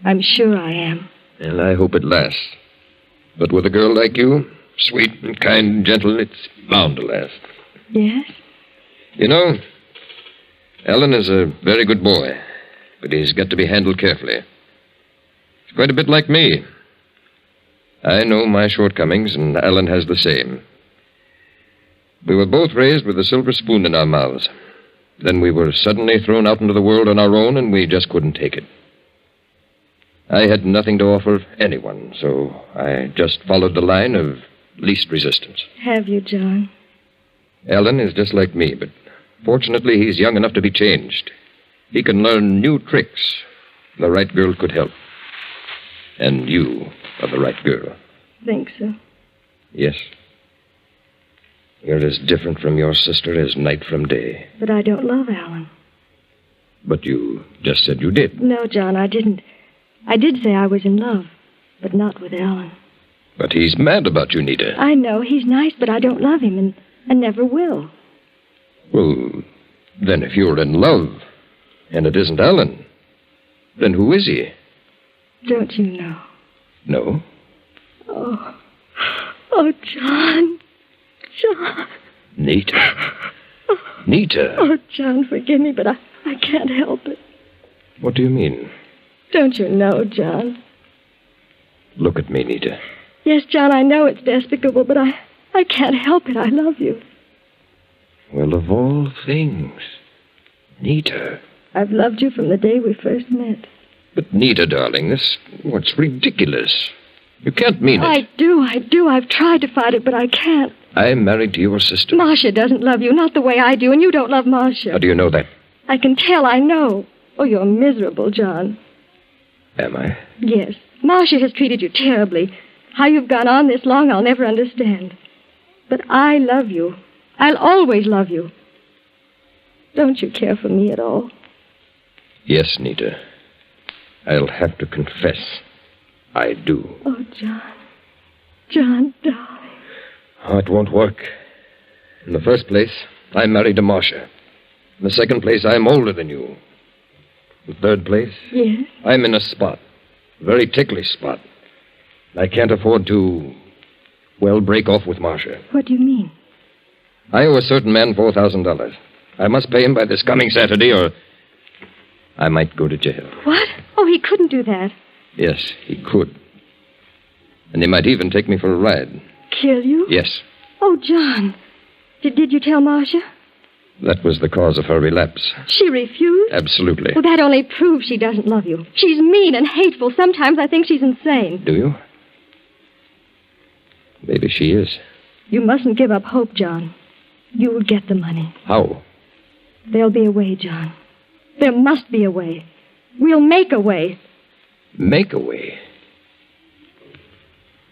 I'm sure I am. And I hope it lasts. But with a girl like you, sweet and kind and gentle, it's bound to last. Yes? You know, Alan is a very good boy, but he's got to be handled carefully. He's quite a bit like me. I know my shortcomings, and Alan has the same. We were both raised with a silver spoon in our mouths. Then we were suddenly thrown out into the world on our own, and we just couldn't take it. I had nothing to offer anyone, so I just followed the line of least resistance. Have you, John? Alan is just like me, but fortunately he's young enough to be changed. He can learn new tricks. The right girl could help. And you are the right girl. Think so? Yes. You're as different from your sister as night from day. But I don't love Alan. But you just said you did. No, John, I didn't. I did say I was in love, but not with Alan. But he's mad about you, Nita. I know. He's nice, but I don't love him, and never will. Well, then if you're in love, and it isn't Alan, then who is he? Don't you know? No. Oh, John. John. Nita. Nita. Oh, John, forgive me, but I can't help it. What do you mean? Don't you know, John? Look at me, Nita. Yes, John, I know it's despicable, but I can't help it. I love you. Well, of all things. Nita. I've loved you from the day we first met. But, Nita, darling, what's ridiculous. You can't mean it. I do. I've tried to fight it, but I can't. I'm married to your sister. Marcia doesn't love you, not the way I do, and you don't love Marcia. How do you know that? I can tell, I know. Oh, you're miserable, John. Am I? Yes. Marcia has treated you terribly. How you've gone on this long, I'll never understand. But I love you. I'll always love you. Don't you care for me at all? Yes, Nita. I'll have to confess. I do. Oh, John. John, darling. Oh, it won't work. In the first place, I'm married to Marcia. In the second place, I'm older than you. In the third place? Yes? I'm in a spot. A very ticklish spot. I can't afford to, well, break off with Marcia. What do you mean? I owe a certain man $4,000. I must pay him by this coming Saturday, or I might go to jail. What? Oh, he couldn't do that. Yes, he could. And he might even take me for a ride. Kill you? Yes. Oh, John. Did you tell Marcia? That was the cause of her relapse. She refused? Absolutely. Well, that only proves she doesn't love you. She's mean and hateful. Sometimes I think she's insane. Do you? Maybe she is. You mustn't give up hope, John. You'll get the money. How? There'll be a way, John. There must be a way. We'll make a way. Make a way?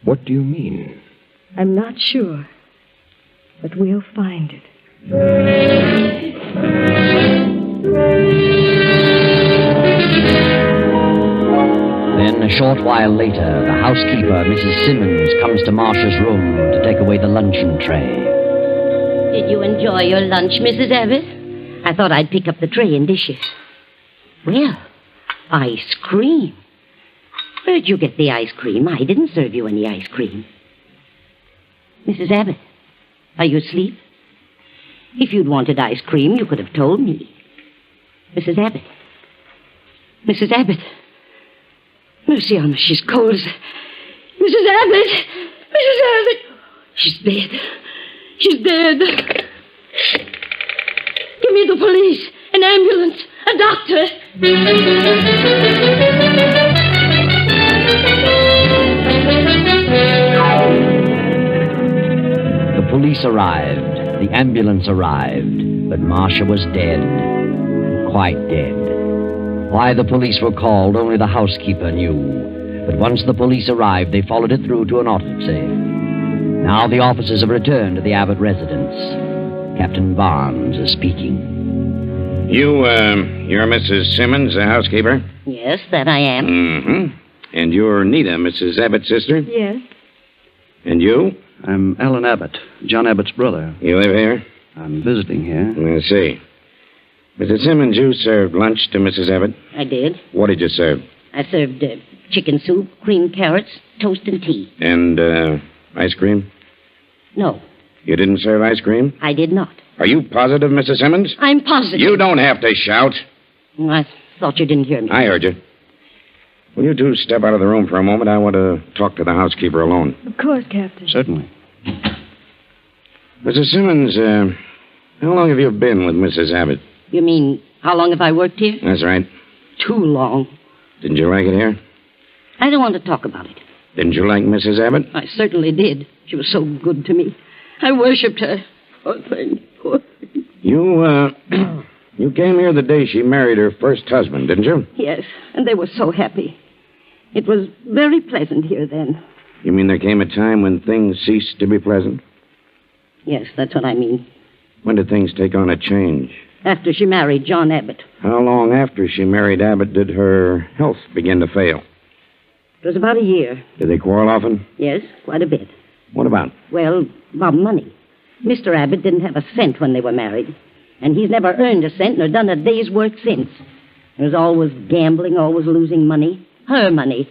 What do you mean? I'm not sure, but we'll find it. Then, a short while later, the housekeeper, Mrs. Simmons, comes to Marcia's room to take away the luncheon tray. Did you enjoy your lunch, Mrs. Abbott? I thought I'd pick up the tray and dishes. Well, ice cream. Where'd you get the ice cream? I didn't serve you any ice cream. Mrs. Abbott, are you asleep? If you'd wanted ice cream, you could have told me. Mrs. Abbott. Mrs. Abbott. Mercy on me, she's cold as... Mrs. Abbott! Mrs. Abbott! She's dead. She's dead. Give me the police, an ambulance, a doctor. The police arrived, the ambulance arrived, but Marcia was dead. Quite dead. Why the police were called, only the housekeeper knew. But once the police arrived, they followed it through to an autopsy. Now the officers have returned to the Abbott residence. Captain Barnes is speaking. You're Mrs. Simmons, the housekeeper? Yes, that I am. Mm-hmm. And you're Nita, Mrs. Abbott's sister? Yes. And you? I'm Alan Abbott, John Abbott's brother. You live here? I'm visiting here. I see. Mrs. Simmons, you served lunch to Mrs. Abbott? I did. What did you serve? I served chicken soup, creamed carrots, toast, and tea. And, ice cream? No, You didn't serve ice cream? I did not. Are you positive, Mrs. Simmons? I'm positive. You don't have to shout. I thought you didn't hear me. I heard you. Will you two step out of the room for a moment? I want to talk to the housekeeper alone. Of course, Captain. Certainly. Mrs. Simmons, how long have you been with Mrs. Abbott? You mean, how long have I worked here? That's right. Too long. Didn't you like it here? I don't want to talk about it. Didn't you like Mrs. Abbott? I certainly did. She was so good to me. I worshipped her. Poor thing. Poor thing. You came here the day she married her first husband, didn't you? Yes, and they were so happy. It was very pleasant here then. You mean there came a time when things ceased to be pleasant? Yes, that's what I mean. When did things take on a change? After she married John Abbott. How long after she married Abbott did her health begin to fail? It was about a year. Did they quarrel often? Yes, quite a bit. What about? Well, about money. Mr. Abbott didn't have a cent when they were married. And he's never earned a cent nor done a day's work since. He was always gambling, always losing money. Her money.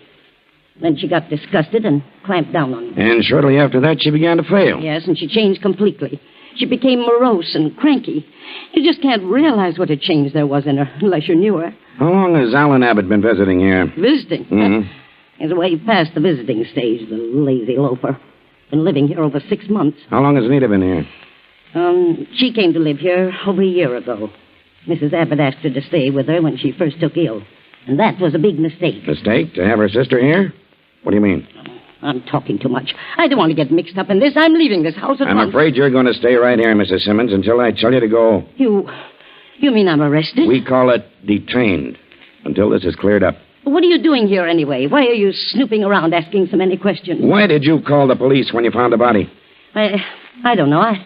Then she got disgusted and clamped down on him. And shortly after that, she began to fail. Yes, and she changed completely. She became morose and cranky. You just can't realize what a change there was in her unless you knew her. How long has Alan Abbott been visiting here? Visiting? Mm-hmm. He's way past the visiting stage, the lazy loafer. Been living here over 6 months. How long has Nita been here? She came to live here over a year ago. Mrs. Abbott asked her to stay with her when she first took ill. And that was a big mistake. Mistake? To have her sister here? What do you mean? I'm talking too much. I don't want to get mixed up in this. I'm leaving this house at once. I'm afraid you're going to stay right here, Mrs. Simmons, until I tell you to go. You mean I'm arrested? We call it detained, until this is cleared up. What are you doing here anyway? Why are you snooping around asking so many questions? Why did you call the police when you found the body? I don't know. I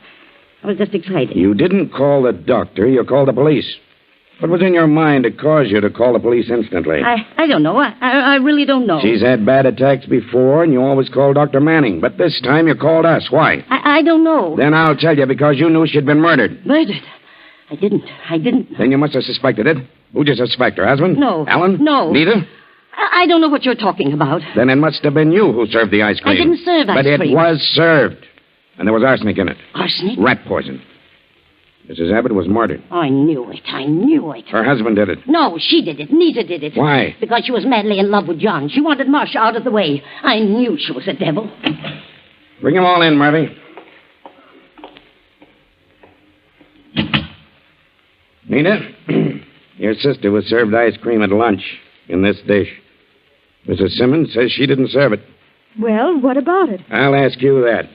was just excited. You didn't call the doctor. You called the police. What was in your mind to cause you to call the police instantly? I don't know. I really don't know. She's had bad attacks before, and you always call Dr. Manning. But this time you called us. Why? I don't know. Then I'll tell you, because you knew she'd been murdered. Murdered? I didn't. Then you must have suspected it. Who'd you suspect, her husband? No. Alan? No. Nita? I don't know what you're talking about. Then it must have been you who served the ice cream. I didn't serve ice cream. But it was served. And there was arsenic in it. Arsenic? Rat poison. Mrs. Abbott was murdered. I knew it. Her husband did it. No, she did it. Nita did it. Why? Because she was madly in love with John. She wanted Marcia out of the way. I knew she was a devil. Bring them all in, Murphy. Nina, your sister was served ice cream at lunch in this dish. Mrs. Simmons says she didn't serve it. Well, what about it? I'll ask you that.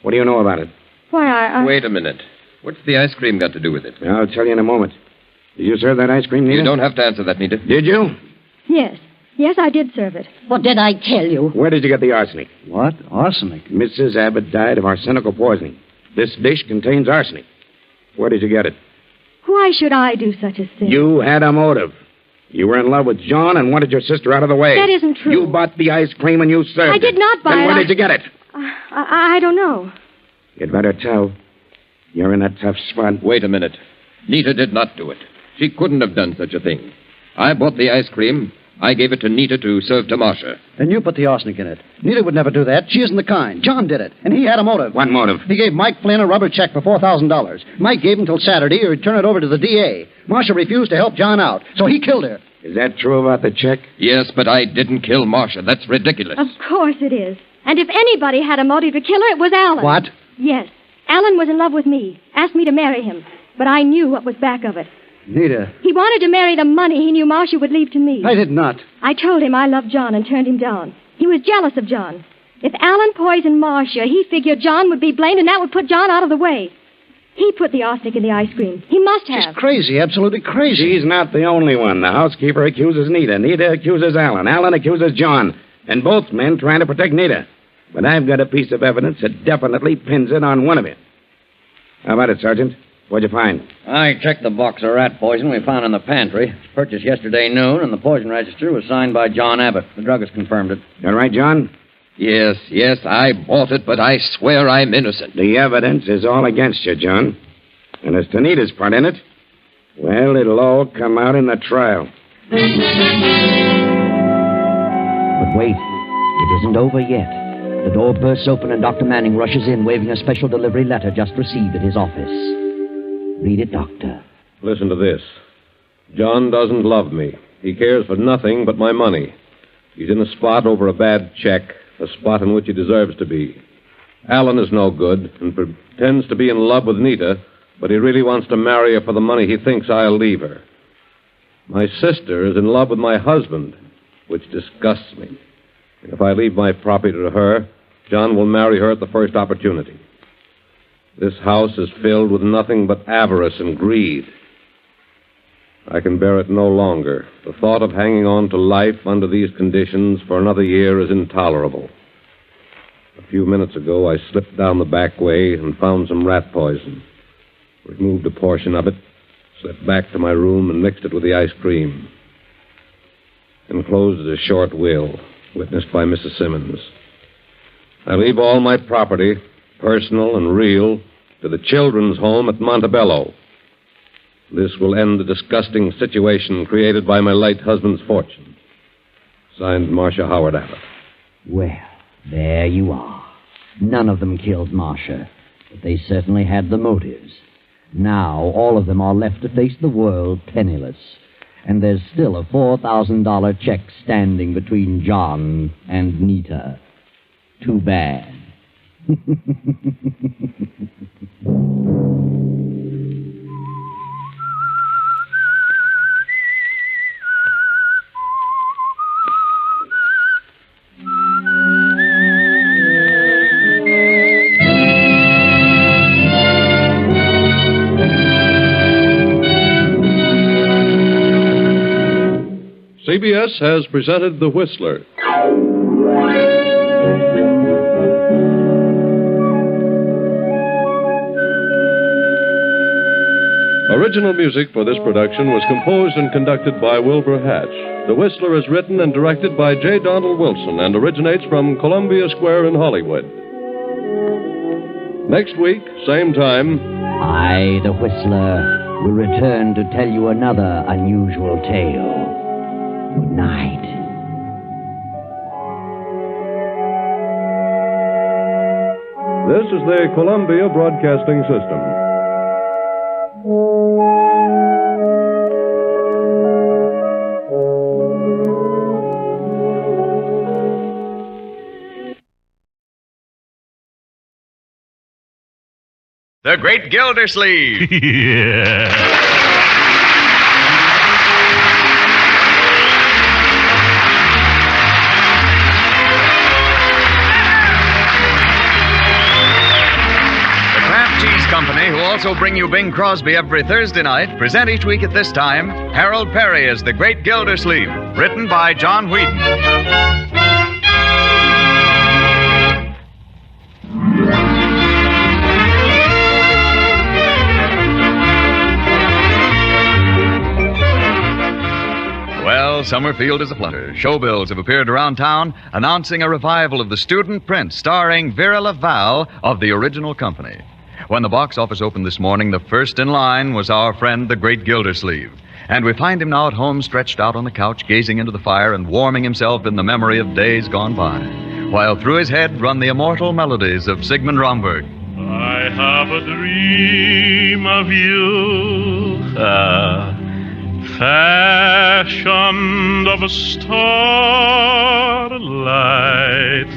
What do you know about it? Why, I... Wait a minute. What's the ice cream got to do with it? I'll tell you in a moment. Did you serve that ice cream, Nita? You don't have to answer that, Nita. Did you? Yes. Yes, I did serve it. What did I tell you? Where did you get the arsenic? What? Arsenic? Mrs. Abbott died of arsenical poisoning. This dish contains arsenic. Where did you get it? Why should I do such a thing? You had a motive. You were in love with John and wanted your sister out of the way. That isn't true. You bought the ice cream and you served it. I did not buy it. Then where did you get it? I don't know. You'd better tell. You're in a tough spot. Wait a minute. Nita did not do it. She couldn't have done such a thing. I bought the ice cream. I gave it to Nita to serve to Marcia. Then you put the arsenic in it. Nita would never do that. She isn't the kind. John did it, and he had a motive. What motive? He gave Mike Flynn a rubber check for $4,000. Mike gave him till Saturday or he'd turn it over to the DA. Marcia refused to help John out, so he killed her. Is that true about the check? Yes, but I didn't kill Marcia. That's ridiculous. Of course it is. And if anybody had a motive to kill her, it was Alan. What? Yes. Alan was in love with me, asked me to marry him. But I knew what was back of it. Nita. He wanted to marry the money he knew Marcia would leave to me. I did not. I told him I loved John and turned him down. He was jealous of John. If Alan poisoned Marcia, he figured John would be blamed and that would put John out of the way. He put the arsenic in the ice cream. He must have. She's crazy, absolutely crazy. She's not the only one. The housekeeper accuses Nita. Nita accuses Alan. Alan accuses John. And both men trying to protect Nita. But I've got a piece of evidence that definitely pins it on one of you. How about it, Sergeant? What'd you find? I checked the box of rat poison we found in the pantry. Purchased yesterday noon, and the poison register was signed by John Abbott. The druggist confirmed it. All right, John? Yes, I bought it, but I swear I'm innocent. The evidence is all against you, John. And as to Nita's part in it, well, it'll all come out in the trial. But wait, it isn't over yet. The door bursts open and Dr. Manning rushes in, waving a special delivery letter just received at his office. Read it, Doctor. Listen to this. John doesn't love me. He cares for nothing but my money. He's in a spot over a bad check, a spot in which he deserves to be. Alan is no good and pretends to be in love with Nita, but he really wants to marry her for the money he thinks I'll leave her. My sister is in love with my husband, which disgusts me. And if I leave my property to her, John will marry her at the first opportunity. This house is filled with nothing but avarice and greed. I can bear it no longer. The thought of hanging on to life under these conditions for another year is intolerable. A few minutes ago, I slipped down the back way and found some rat poison. Removed a portion of it, slipped back to my room, and mixed it with the ice cream. Enclosed is a short will, witnessed by Mrs. Simmons. I leave all my property, personal and real, to the children's home at Montebello. This will end the disgusting situation created by my late husband's fortune. Signed, Marcia Howard Abbott. Well, there you are. None of them killed Marcia, but they certainly had the motives. Now, all of them are left to face the world penniless. And there's still a $4,000 check standing between John and Nita. Too bad. CBS has presented The Whistler. Original music for this production was composed and conducted by Wilbur Hatch. The Whistler is written and directed by J. Donald Wilson and originates from Columbia Square in Hollywood. Next week, same time, I, the Whistler, will return to tell you another unusual tale. Good night. This is the Columbia Broadcasting System. The Great Gildersleeve. Yeah. Company, who also bring you Bing Crosby every Thursday night, present each week at this time Harold Perry as the Great Gildersleeve, written by John Whedon. Well, Summerfield is a flutter. Showbills have appeared around town announcing a revival of the student print starring Vera Laval of the original company. When the box office opened this morning, the first in line was our friend, the Great Gildersleeve. And we find him now at home, stretched out on the couch, gazing into the fire and warming himself in the memory of days gone by, while through his head run the immortal melodies of Sigmund Romberg. I have a dream of you, fashioned of a starlight,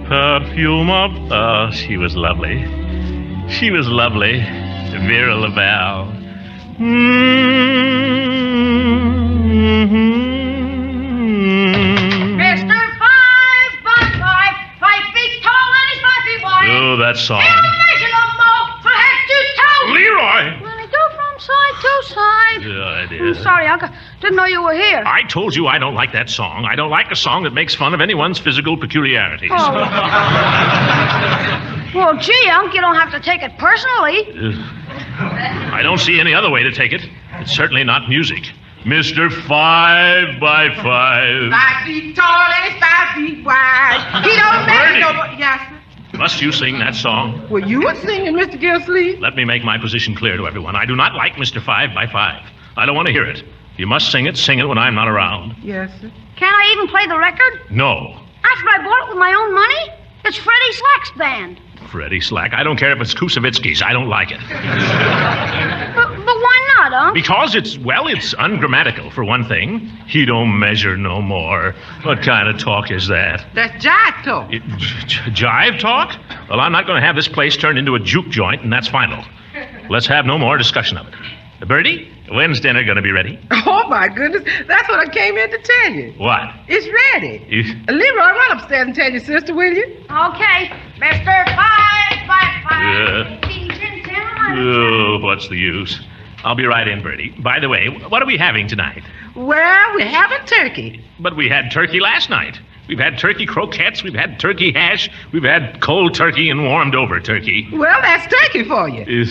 perfume of... she was lovely. She was lovely, Vera Laval. Mr. 5 feet tall and he's 5 feet wide. Oh, that song. Measure no more from head to toe. Leroy! Well, I go from side to side. Yeah, I did. I'm sorry, Uncle. Didn't know you were here. I told you I don't like that song. I don't like a song that makes fun of anyone's physical peculiarities. Oh. Well, gee, Unc, you don't have to take it personally. I don't see any other way to take it. It's certainly not music. Mr. 5 by 5. 5 feet tall and 5 feet wide. He don't make no... Yes, sir. Must you sing that song? Well, you were singing, Mr. Gildersleeve. Let me make my position clear to everyone. I do not like Mr. 5 by 5. I don't want to hear it. If you must sing it when I'm not around. Yes, sir. Can't I even play the record? No. After I bought it with my own money? It's Freddie Slack's band. Freddie Slack. I don't care if it's Kusavitsky's. I don't like it. But why not, Unc? Because it's ungrammatical, for one thing. He don't measure no more. What kind of talk is that? That's jive talk. Jive talk? Well, I'm not going to have this place turned into a juke joint, and that's final. Let's have no more discussion of it. Bertie, when's dinner going to be ready? Oh, my goodness. That's what I came in to tell you. What? It's ready. Leroy, run upstairs and tell your sister, will you? Okay. Mr. 555. Oh, what's the use? I'll be right in, Bertie. By the way, what are we having tonight? Well, we're having turkey. But we had turkey last night. We've had turkey croquettes, we've had turkey hash, we've had cold turkey and warmed over turkey. Well, that's turkey for you. Leroy, give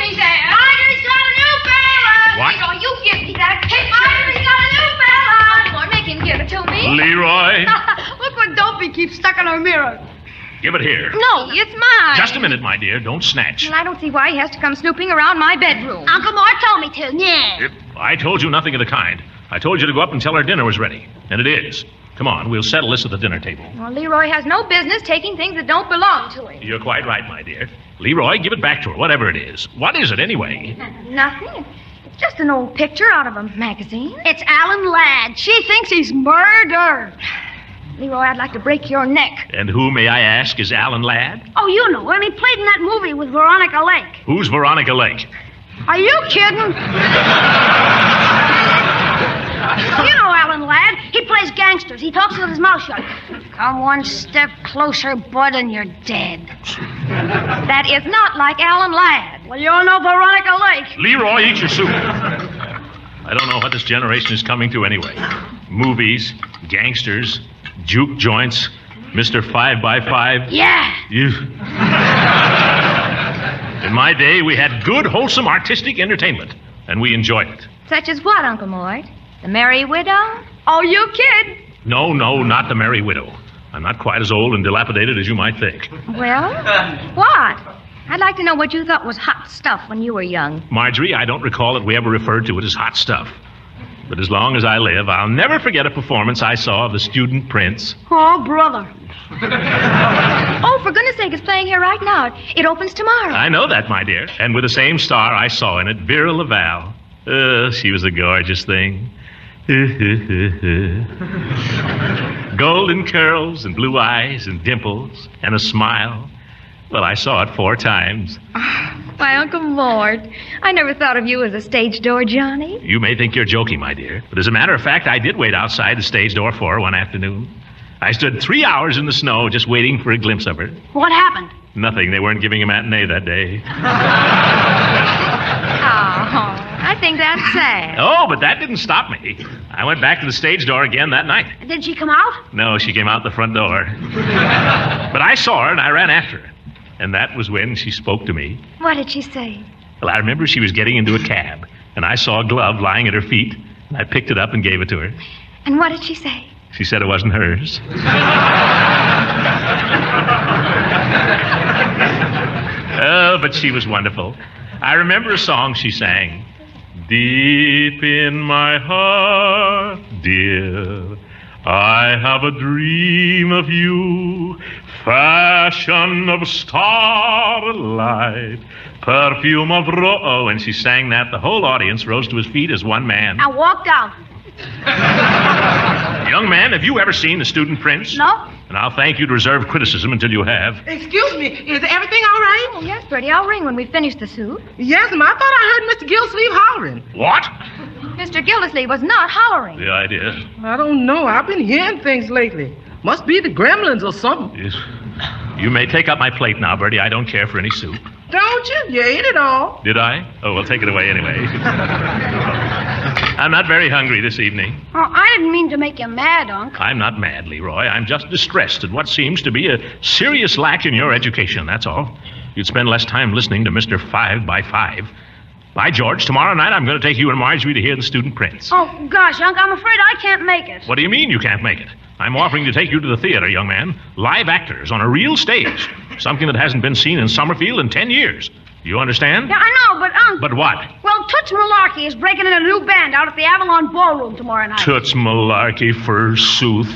me that. Marjorie's got a new fella. What? Leroy, you give me that. Hey, Marjorie's got a new fella. Come on, make him give it to me. Leroy. Look what Dopey keeps stuck in her mirror. Give it here. No, it's mine. Just a minute, my dear. Don't snatch. Well, I don't see why he has to come snooping around my bedroom. Uncle Mort told me to. Yeah. I told you nothing of the kind. I told you to go up and tell her dinner was ready. And it is. Come on, we'll settle this at the dinner table. Well, Leroy has no business taking things that don't belong to him. You're quite right, my dear. Leroy, give it back to her, whatever it is. What is it, anyway? Nothing. It's just an old picture out of a magazine. It's Alan Ladd. She thinks he's murdered. Leroy, I'd like to break your neck. And who, may I ask, is Alan Ladd? Oh, you know him. He played in that movie with Veronica Lake. Who's Veronica Lake? Are you kidding? You know Alan Ladd. He plays gangsters. He talks with his mouth shut. Come one step closer, bud, and you're dead. That is not like Alan Ladd. Well, you all know Veronica Lake. Leroy, eat your soup. I don't know what this generation is coming to anyway. Movies, gangsters, juke joints, Mr. 5x5. Yeah. In my day, we had good, wholesome, artistic entertainment, and we enjoyed it. Such as what, Uncle Mort? The Merry Widow? Oh, you kid. No, not the Merry Widow. I'm not quite as old and dilapidated as you might think. Well, what? I'd like to know what you thought was hot stuff when you were young. Marjorie, I don't recall that we ever referred to it as hot stuff. But as long as I live, I'll never forget a performance I saw of the Student Prince. Oh, brother. Oh, for goodness sake, it's playing here right now. It opens tomorrow. I know that, my dear. And with the same star I saw in it, Vera Laval. She was a gorgeous thing. Golden curls and blue eyes and dimples and a smile. Well, I saw it 4 times. Why, Uncle Mort, I never thought of you as a stage door Johnny. You may think you're joking, my dear, but as a matter of fact, I did wait outside the stage door for her one afternoon. I stood 3 hours in the snow just waiting for a glimpse of her. What happened? Nothing. They weren't giving a matinee that day. Oh, I think that's sad. Oh, but that didn't stop me. I went back to the stage door again that night. Did she come out? No, she came out the front door. But I saw her and I ran after her. And that was when she spoke to me. What did she say? Well, I remember she was getting into a cab, and I saw a glove lying at her feet, and I picked it up and gave it to her. And what did she say? She said it wasn't hers. Oh, but she was wonderful. I remember a song she sang. Deep in my heart, dear, I have a dream of you, fashion of starlight, perfume of Oh, and she sang that. The whole audience rose to his feet as one man. I walked out. Young man, have you ever seen The Student Prince? No. And I'll thank you to reserve criticism until you have. Excuse me, is everything all right? Oh, yes, Bertie, I'll ring when we finish the soup. Yes, ma'am. I thought I heard Mr. Gildersleeve hollering. What? Mr. Gildersleeve was not hollering. The idea. I don't know. I've been hearing things lately. Must be the gremlins or something. Yes. You may take up my plate now, Bertie. I don't care for any soup. Don't you? You ate it all. Did I? Oh, well, take it away anyway. I'm not very hungry this evening. Oh, I didn't mean to make you mad, Unc. I'm not mad, Leroy. I'm just distressed at what seems to be a serious lack in your education, that's all. You'd spend less time listening to Mr. 5x5. By George, tomorrow night I'm going to take you and Marjorie to hear The Student Prince. Oh, gosh, Unc, I'm afraid I can't make it. What do you mean you can't make it? I'm offering to take you to the theater, young man. Live actors on a real stage. Something that hasn't been seen in Summerfield in 10 years. You understand? Yeah, I know, but, Unc... But what? Well, Toots Malarkey is breaking in a new band out at the Avalon Ballroom tomorrow night. Toots Malarkey, forsooth.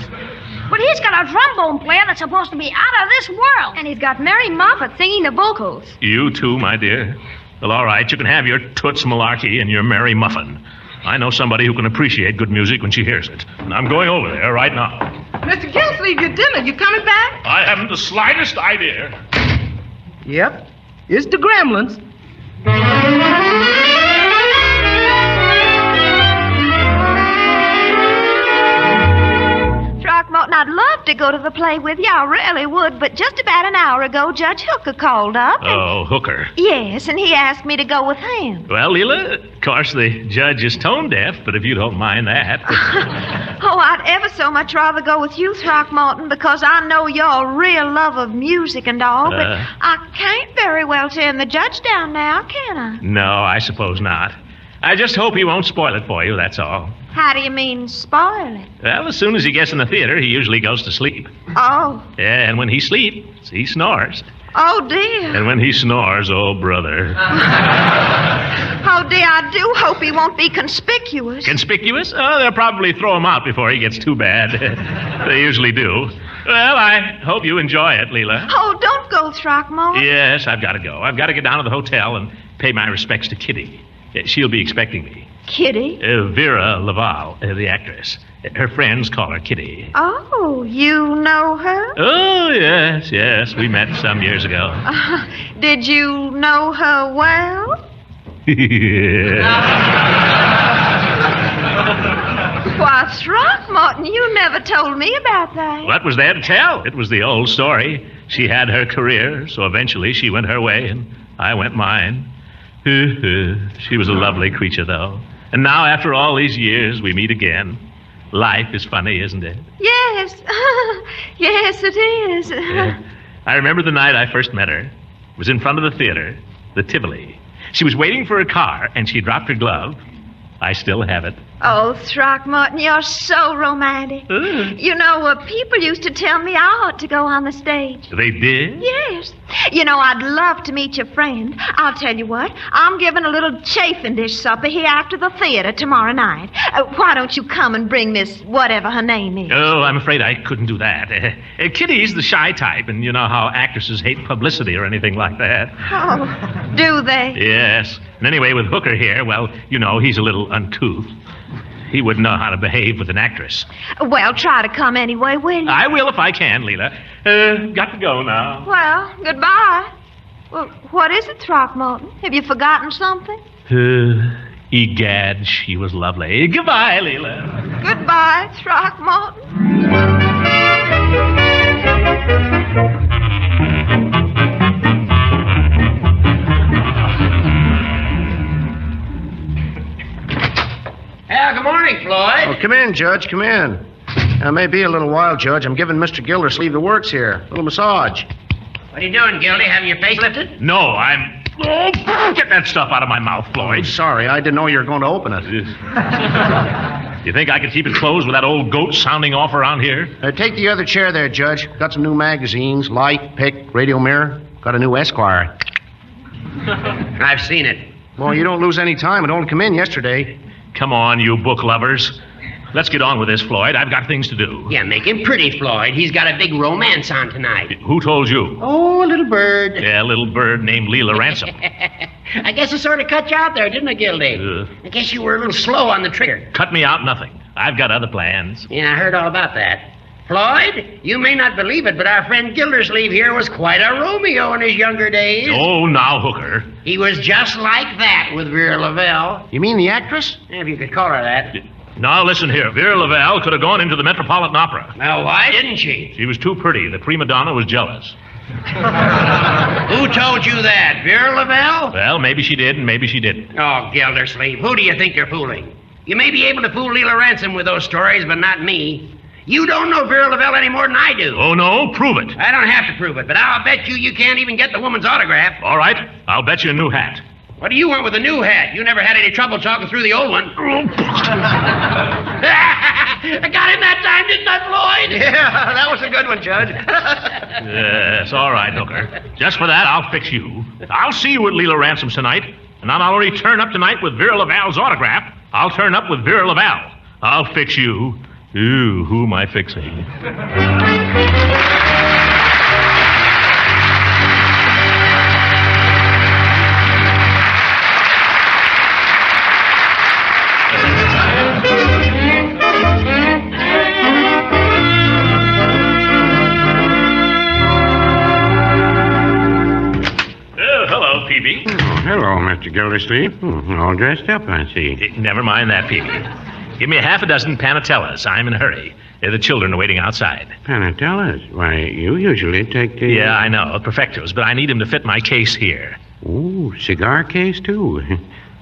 But he's got a trombone player that's supposed to be out of this world. And he's got Mary Moffat singing the vocals. You too, my dear. Well, all right, you can have your Toots Malarkey and your Mary Muffin. I know somebody who can appreciate good music when she hears it. And I'm going over there right now. Mr. Gildersleeve, your dinner. You coming back? I haven't the slightest idea. Yep. It's the Gremlins. Throckmorton, I'd love to go to the play with you. I really would. But just about an hour ago, Judge Hooker called up. Oh, Hooker. Yes, and he asked me to go with him. Well, Leela, of course, the judge is tone deaf, but if you don't mind that. Oh, I'd ever so much rather go with you, Throckmorton, because I know you're a real love of music and all, but I can't very well turn the judge down now, can I? No, I suppose not. I just hope he won't spoil it for you, that's all. How do you mean, spoil it? Well, as soon as he gets in the theater, he usually goes to sleep. Oh. Yeah, and when he sleeps, he snores. Oh, dear. And when he snores, oh, brother. Oh, dear, I do hope he won't be conspicuous. Conspicuous? Oh, they'll probably throw him out before he gets too bad. They usually do. Well, I hope you enjoy it, Leela. Oh, don't go, Throckmorton. Yes, I've got to go. I've got to get down to the hotel and pay my respects to Kitty. She'll be expecting me. Kitty? Vera Laval, the actress. Her friends call her Kitty. Oh, you know her? Oh, yes. We met some years ago. Did you know her well? Why, Throckmorton, you never told me about that. What was there to tell? It was the old story. She had her career, so eventually she went her way, and I went mine. She was a lovely creature, though. And now, after all these years, we meet again. Life is funny, isn't it? Yes. Yes, it is. Yeah. I remember the night I first met her. It was in front of the theater, the Tivoli. She was waiting for her car, and she dropped her glove. I still have it. Oh, Throckmorton, you're so romantic. You know, people used to tell me I ought to go on the stage. They did? Yes. You know, I'd love to meet your friend. I'll tell you what, I'm giving a little chafing dish supper here after the theater tomorrow night. Why don't you come and bring Miss whatever her name is? Oh, I'm afraid I couldn't do that. Kitty's the shy type, and you know how actresses hate publicity or anything like that. Oh, do they? Yes. And anyway, with Hooker here, well, you know, he's a little uncouth. He wouldn't know how to behave with an actress. Well, try to come anyway, will you? I will if I can, Leela. Got to go now. Well, goodbye. Well, what is it, Throckmorton? Have you forgotten something? Egad, she was lovely. Goodbye, Leela. Goodbye, Throckmorton. Good morning, Floyd. Oh, come in, Judge, come in. Now, may be a little while, Judge. I'm giving Mr. Gildersleeve the works here. A little massage. What are you doing, Gildy? Having your face lifted? No, I'm... Oh, get that stuff out of my mouth, Floyd. Oh, sorry, I didn't know you were going to open it. You think I can keep it closed with that old goat sounding off around here? Take the other chair there, Judge. Got some new magazines, Life, Pick, Radio Mirror. Got a new Esquire. I've seen it. Well, you don't lose any time. It only come in yesterday. Come on, you book lovers. Let's get on with this, Floyd. I've got things to do. Yeah, make him pretty, Floyd. He's got a big romance on tonight. Who told you? Oh, a little bird. Yeah, a little bird named Leela Ransom. I guess it sort of cut you out there, didn't it, Gildy? I guess you were a little slow on the trigger. Cut me out nothing. I've got other plans. Yeah, I heard all about that. Floyd, you may not believe it, but our friend Gildersleeve here was quite a Romeo in his younger days. Oh, now, Hooker. He was just like that with Vera Lavelle. You mean the actress? If you could call her that. Now, listen here. Vera Lavelle could have gone into the Metropolitan Opera. Now, why didn't she? She was too pretty. The prima donna was jealous. Who told you that? Vera Lavelle? Well, maybe she did and maybe she didn't. Oh, Gildersleeve, who do you think you're fooling? You may be able to fool Leela Ransom with those stories, but not me. You don't know Vera Lavelle any more than I do. Oh, no? Prove it. I don't have to prove it, but I'll bet you can't even get the woman's autograph. All right. I'll bet you a new hat. What do you want with a new hat? You never had any trouble talking through the old one. I got him that time, didn't I, Floyd? Yeah, that was a good one, Judge. Yes, all right, Hooker. Just for that, I'll fix you. I'll see you at Leela Ransom's tonight, and I'll already turn up tonight with Vera Lavalle's autograph. I'll turn up with Vera Laval. I'll fix you. Ooh, who am I fixing? Peavy. Oh, hello, Mr. Gildersleeve. All dressed up, I see. Never mind that, Peavy. Give me a half a dozen panatellas. I'm in a hurry. The children are waiting outside. Panatellas? Why, you usually take the... Yeah, I know. Perfectos, but I need them to fit my case here. Ooh, cigar case, too.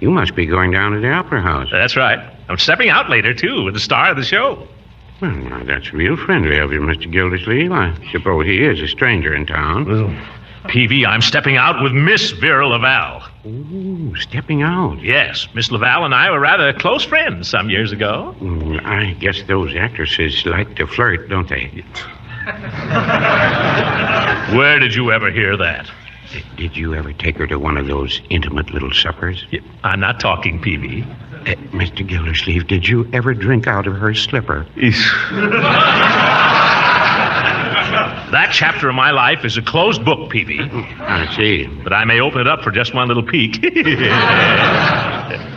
You must be going down to the Opera House. That's right. I'm stepping out later, too, with the star of the show. Well, now, that's real friendly of you, Mr. Gildersleeve. I suppose he is a stranger in town. Well, Peavy, I'm stepping out with Miss Vera Laval. Ooh, stepping out? Yes, Miss Laval and I were rather close friends some years ago. I guess those actresses like to flirt, don't they? Where did you ever hear that? Did you ever take her to one of those intimate little suppers? I'm not talking, Peavy. Mr. Gildersleeve, did you ever drink out of her slipper? That chapter of my life is a closed book, Peavy. I see. But I may open it up for just one little peek.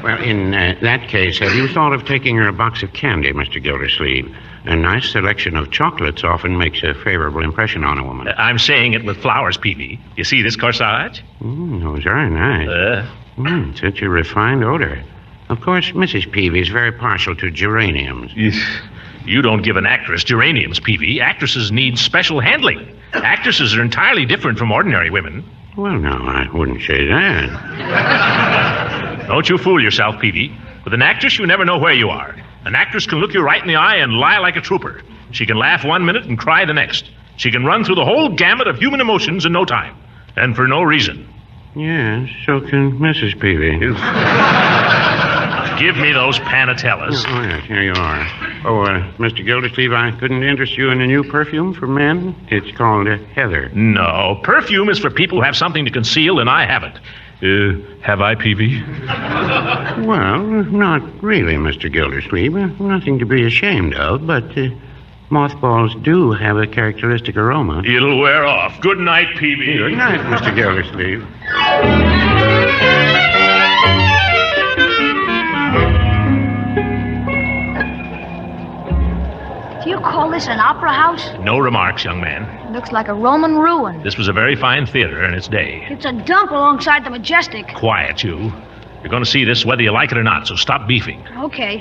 Well, in that case, have you thought of taking her a box of candy, Mr. Gildersleeve? A nice selection of chocolates often makes a favorable impression on a woman. I'm saying it with flowers, Peavy. You see this corsage? Those are nice. Such a refined odor. Of course, Mrs. Peavy is very partial to geraniums. You don't give an actress geraniums, Peavy. Actresses need special handling. Actresses are entirely different from ordinary women. Well, no, I wouldn't say that. Don't you fool yourself, Peavy. With an actress, you never know where you are. An actress can look you right in the eye and lie like a trooper. She can laugh 1 minute and cry the next. She can run through the whole gamut of human emotions in no time. And for no reason. Yes, so can Mrs. Peavy. Give me those panatellas. Oh, yes, here you are. Oh, Mr. Gildersleeve, I couldn't interest you in a new perfume for men? It's called Heather. No, perfume is for people who have something to conceal, and I haven't. Have I, Peavy? Well, not really, Mr. Gildersleeve. Nothing to be ashamed of, but mothballs do have a characteristic aroma. It'll wear off. Good night, Peavy. Good night, Mr. Gildersleeve. Do you call this an opera house? No remarks, young man. It looks like a Roman ruin. This was a very fine theater in its day. It's a dump alongside the Majestic. Quiet, you. You're going to see this whether you like it or not, so stop beefing. Okay.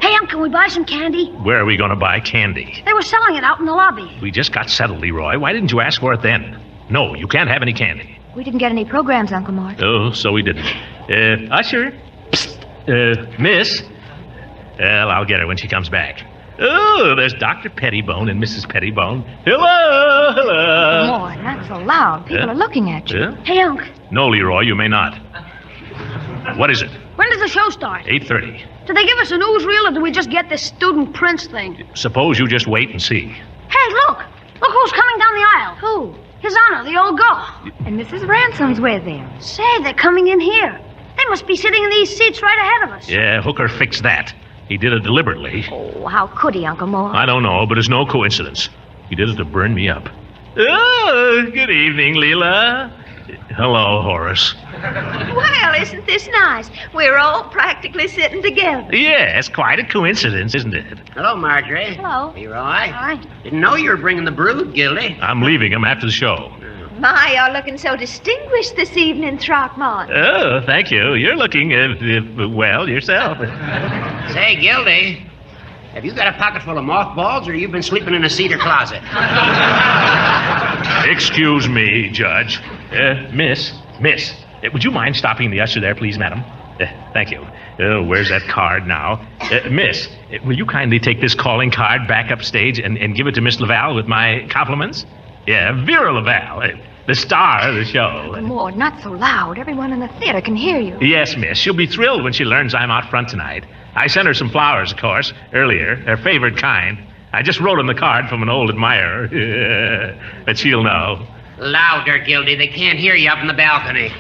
Hey, can we buy some candy? Where are we going to buy candy? They were selling it out in the lobby. We just got settled, Leroy. Why didn't you ask for it then? No, you can't have any candy. We didn't get any programs, Uncle Mort. Oh, so we didn't. Usher. Miss. Well, I'll get her when she comes back. Oh, there's Dr. Pettibone and Mrs. Pettibone. Hello, hello. Mort, not so loud. People are looking at you. Hey, Unc. No, Leroy, you may not. What is it? When does the show start? 8:30. Did they give us a newsreel, or did we just get this student prince thing? Suppose you just wait and see. Hey, look. Look who's coming down the aisle. Who? His Honor, the old gull. And Mrs. Ransom's with him. Say, they're coming in here. They must be sitting in these seats right ahead of us. Yeah, Hooker fixed that. He did it deliberately. Oh, how could he, Uncle Mort? I don't know, but it's no coincidence. He did it to burn me up. Oh, good evening, Leela. Hello, Horace. Well, isn't this nice? We're all practically sitting together. Yes, quite a coincidence, isn't it? Hello, Marjorie. Hello. Leroy. Hi. Didn't know you were bringing the brood, Gildy. I'm leaving him after the show. My, you're looking so distinguished this evening, Throckmorton. Oh, thank you. You're looking, well, yourself. Say, Gildy, have you got a pocket full of mothballs, or you've been sleeping in a cedar closet? Excuse me, Judge. Miss, would you mind stopping the usher there, please, madam? Thank you. Where's that card now? Miss, will you kindly take this calling card back upstage and give it to Miss Laval with my compliments? Yeah, Vera Laval, the star of the show. Mort, not so loud. Everyone in the theater can hear you. Yes, miss. She'll be thrilled when she learns I'm out front tonight. I sent her some flowers, of course, earlier, her favorite kind. I just wrote on the card from an old admirer. But she'll know. Louder, Gildy. They can't hear you up in the balcony.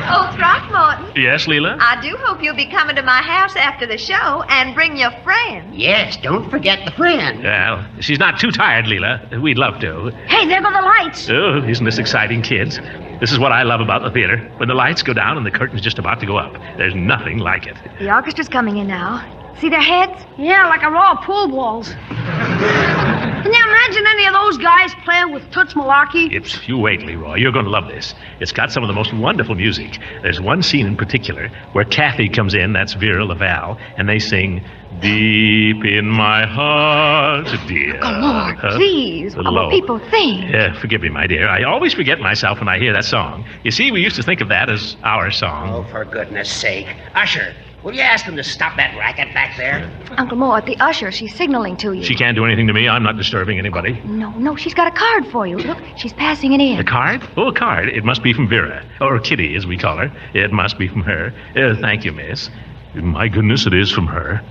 Oh, Throckmorton, Yes, Leela? I do hope you'll be coming to my house after the show and bring your friend. Yes, don't forget the friend. Well, she's not too tired, Leela. We'd love to. Hey, there go the lights. Oh, isn't this exciting, kids? This is what I love about the theater. When the lights go down and the curtain's just about to go up, there's nothing like it. The orchestra's coming in now. See their heads? Yeah, like a row of pool balls. Can you imagine any of those guys playing with Toots Malarkey? You wait, Leroy. You're going to love this. It's got some of the most wonderful music. There's one scene in particular where Kathy comes in, that's Vera Laval, and they sing, "Deep in my heart, dear." Oh, Lord, please. What will people think? Forgive me, my dear. I always forget myself when I hear that song. You see, we used to think of that as our song. Oh, for goodness sake. Usher, will you ask him to stop that racket back there? Uncle Mort, the usher, she's signaling to you. She can't do anything to me. I'm not disturbing anybody. No, she's got a card for you. Look, she's passing it in. A card? Oh, a card. It must be from Vera. Or Kitty, as we call her. It must be from her. Thank you, miss. My goodness, it is from her.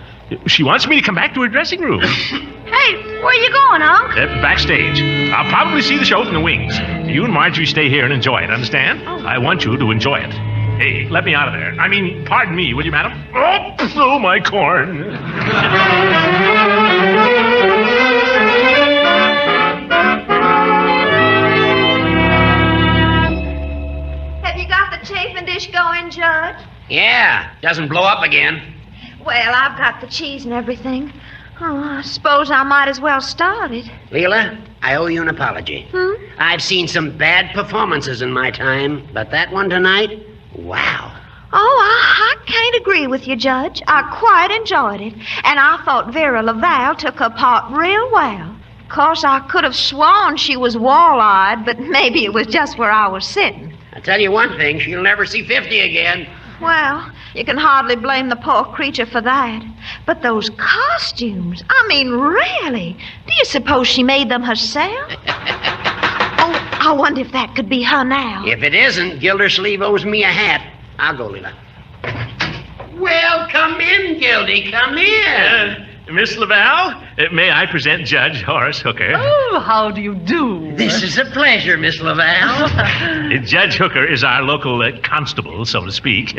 She wants me to come back to her dressing room. Hey, where are you going, Unc? Backstage. I'll probably see the show from the wings. You and Marjorie stay here and enjoy it, understand? I want you to enjoy it. Hey, let me out of there. I mean, pardon me, will you, madam? Oh, my corn. Have you got the chafing dish going, Judge? Yeah, doesn't blow up again. Well, I've got the cheese and everything. Oh, I suppose I might as well start it. Leela, I owe you an apology. I've seen some bad performances in my time, but that one tonight, wow. Oh, I can't agree with you, Judge. I quite enjoyed it. And I thought Vera Laval took her part real well. Of course, I could have sworn she was wall-eyed, but maybe it was just where I was sitting. I'll tell you one thing, she'll never see 50 again. Well, you can hardly blame the poor creature for that. But those costumes, I mean, really? Do you suppose she made them herself? Oh, I wonder if that could be her now. If it isn't, Gildersleeve owes me a hat. I'll go, Leela. Well, come in, Gildy, come in. Miss Laval, may I present Judge Horace Hooker? Oh, how do you do? This is a pleasure, Miss Laval. Judge Hooker is our local constable, so to speak.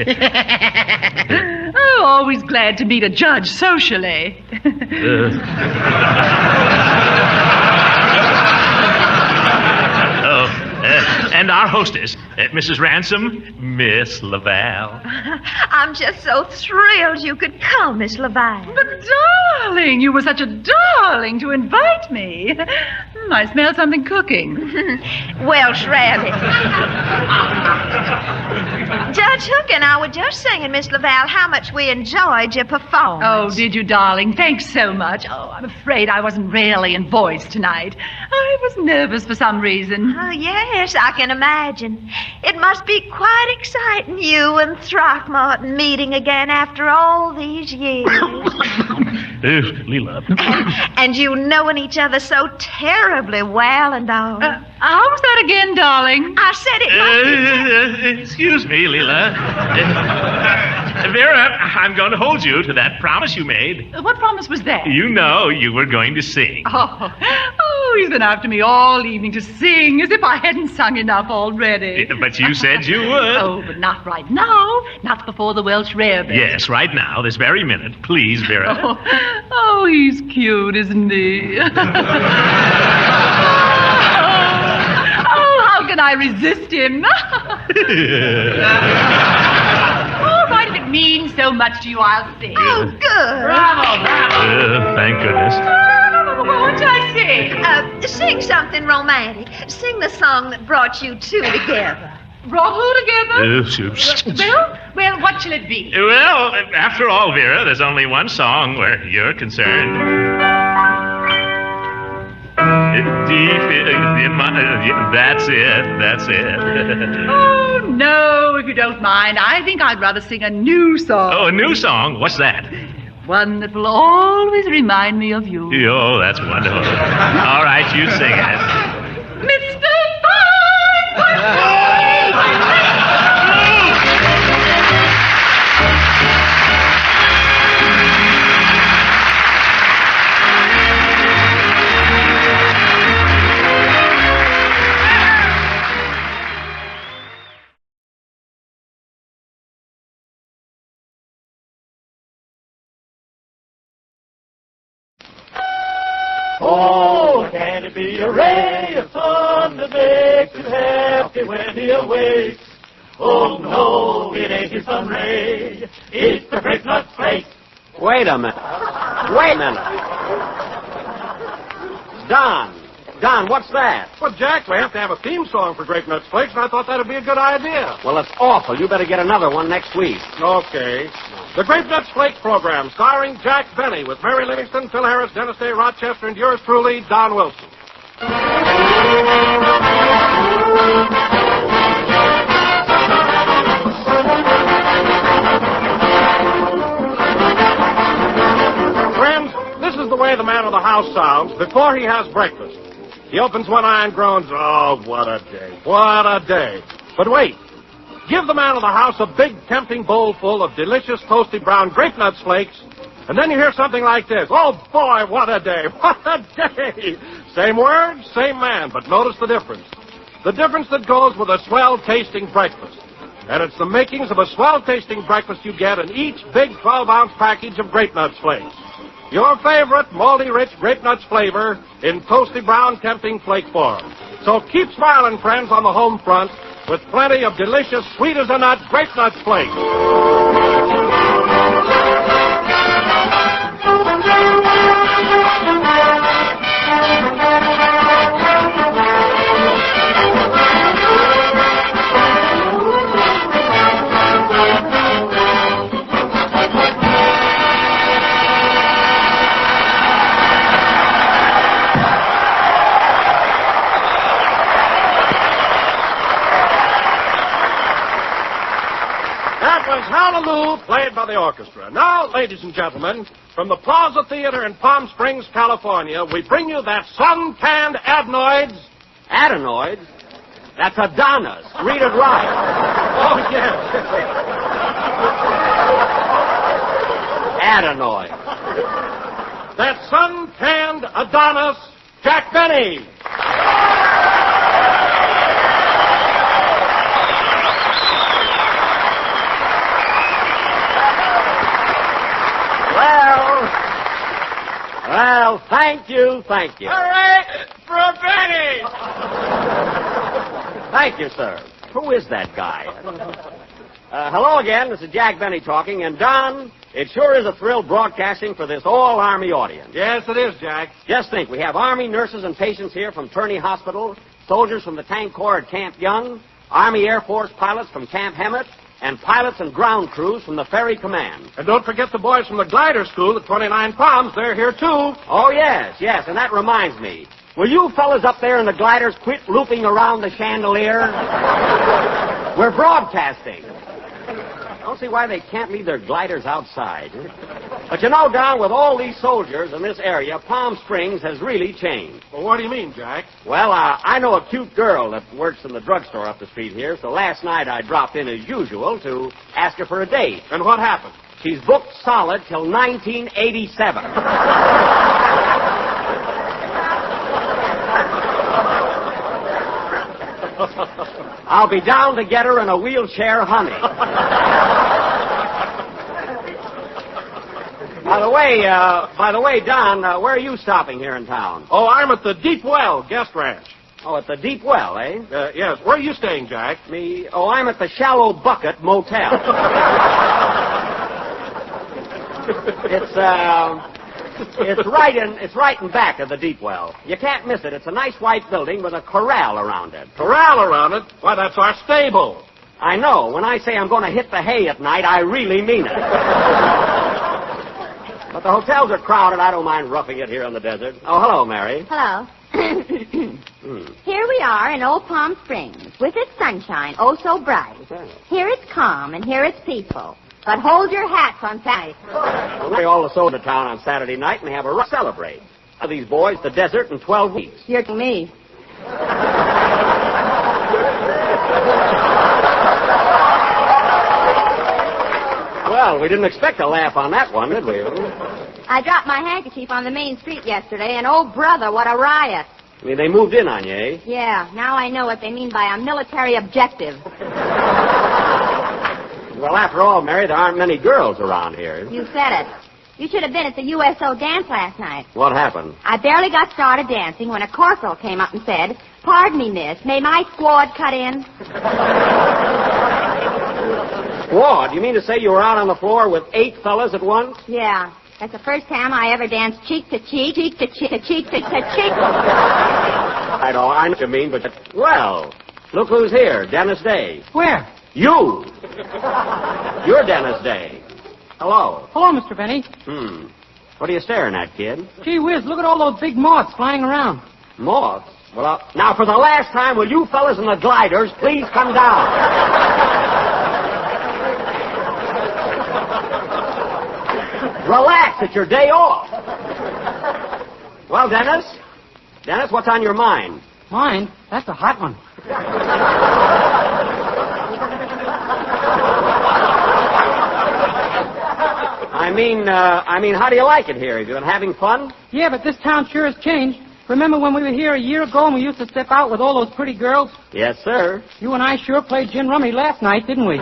Oh, always glad to meet a judge socially. And our hostess, Mrs. Ransom, Miss Laval. I'm just so thrilled you could come, Miss Laval. But, darling, you were such a darling to invite me. I smell something cooking. Welsh rabbit. Judge Hook and I were just singing, Miss Laval, how much we enjoyed your performance. Oh, did you, darling? Thanks so much. Oh, I'm afraid I wasn't really in voice tonight. I was nervous for some reason. Oh, yes, I can imagine. It must be quite exciting, you and Throckmorton meeting again after all these years. Leela. And you knowing each other so terribly well and all. How was that again, darling? I said it must be... Excuse me, Leela. Vera, I'm going to hold you to that promise you made. What promise was that? You know you were going to sing. Oh, he's been after me all evening to sing, as if I hadn't sung enough already. But you said you would. Oh, but not right now. Not before the Welsh rarebit. Yes, right now, this very minute. Please, Vera. Oh, he's cute, isn't he? Oh, how can I resist him? Oh, why does it mean so much to you? I'll sing. Oh, good. Bravo. Thank goodness. What should I sing? Sing something romantic. Sing the song that brought you two together. Brought who together? Shoot. Well, what shall it be? Well, after all, Vera, there's only one song where you're concerned. Deep in my... That's it. Oh, no, if you don't mind. I think I'd rather sing a new song. Oh, a new song? What's that? One that will always remind me of you. Oh, that's wonderful. All right, you sing it. Mr. Oh, can it be a ray of sun that makes you happy when he awakes? Oh, no, it ain't his sun ray. It's the Grape Nut Flake. Wait a minute. Wait a minute. Don, what's that? Well, Jack, we have to have a theme song for Grape Nuts Flakes, and I thought that would be a good idea. Well, it's awful. You better get another one next week. Okay. The Grape Nuts Flake program, starring Jack Benny, with Mary Livingston, Phil Harris, Dennis Day, Rochester, and yours truly, Don Wilson. Friends, this is the way the man of the house sounds before he has breakfast. He opens one eye and groans, oh, what a day, what a day. But wait, give the man of the house a big, tempting bowl full of delicious, toasty brown Grape Nuts Flakes, and then you hear something like this. Oh, boy, what a day, what a day. Same word, same man, but notice the difference. The difference that goes with a swell-tasting breakfast. And it's the makings of a swell-tasting breakfast you get in each big 12-ounce package of Grape Nuts Flakes. Your favorite malty-rich Grape Nuts flavor in toasty brown, tempting flake form. So keep smiling, friends, on the home front with plenty of delicious, sweet-as-a-nut Grape Nuts Flakes. Hallelujah, played by the orchestra. Now, ladies and gentlemen, from the Plaza Theater in Palm Springs, California, we bring you that sun-tanned adenoids. Adenoids? That's Adonis. Read it right. Oh, yes. Adenoid. That sun-tanned Adonis, Jack Benny. Well, thank you. Hooray for a Benny! Thank you, sir. Who is that guy? Hello again. This is Jack Benny talking. And, Don, it sure is a thrill broadcasting for this all-Army audience. Yes, it is, Jack. Just think, we have Army nurses and patients here from Turney Hospital, soldiers from the Tank Corps at Camp Young, Army Air Force pilots from Camp Hemet, and pilots and ground crews from the Ferry Command. And don't forget the boys from the glider school at 29 Palms. They're here, too. Oh, yes, and that reminds me. Will you fellas up there in the gliders quit looping around the chandelier? We're broadcasting. I don't see why they can't leave their gliders outside. But you know, Don, with all these soldiers in this area, Palm Springs has really changed. Well, what do you mean, Jack? Well, I know a cute girl that works in the drugstore up the street here, so last night I dropped in as usual to ask her for a date. And what happened? She's booked solid till 1987. I'll be down to get her in a wheelchair, honey. By the way, Don, where are you stopping here in town? Oh, I'm at the Deep Well Guest Ranch. Oh, at the Deep Well, eh? Yes. Where are you staying, Jack? Me? Oh, I'm at the Shallow Bucket Motel. It's right in back of the Deep Well. You can't miss it. It's a nice white building with a corral around it. Corral around it? Why, that's our stable. I know. When I say I'm going to hit the hay at night, I really mean it. But the hotels are crowded. I don't mind roughing it here in the desert. Oh, hello, Mary. Hello. Here we are in Old Palm Springs, with its sunshine oh so bright. Here it's calm and here it's peaceful. But hold your hats on Saturday. We all sold to town on Saturday night and have a celebrate. These boys, the desert in 12 weeks. You're to me. Well, we didn't expect a laugh on that one, did we? I dropped my handkerchief on the main street yesterday, and oh, brother, what a riot. I mean, they moved in on you, eh? Yeah, now I know what they mean by a military objective. Well, after all, Mary, there aren't many girls around here. You said it. You should have been at the USO dance last night. What happened? I barely got started dancing when a corporal came up and said, "Pardon me, miss, may my squad cut in?" Squad? You mean to say you were out on the floor with 8 fellas at once? Yeah. That's the first time I ever danced cheek to cheek, cheek to cheek, cheek to cheek. I know what you mean, but... Well, look who's here, Dennis Day. Where? You! You're Dennis Day. Hello. Hello, Mr. Benny. What are you staring at, kid? Gee whiz, look at all those big moths flying around. Moths? Well, now, for the last time, will you fellas in the gliders please come down? Relax, it's your day off. Well, Dennis, what's on your mind? Mine? That's a hot one. I mean, how do you like it here? Have you been having fun? Yeah, but this town sure has changed. Remember when we were here a year ago and we used to step out with all those pretty girls? Yes, sir. You and I sure played gin rummy last night, didn't we?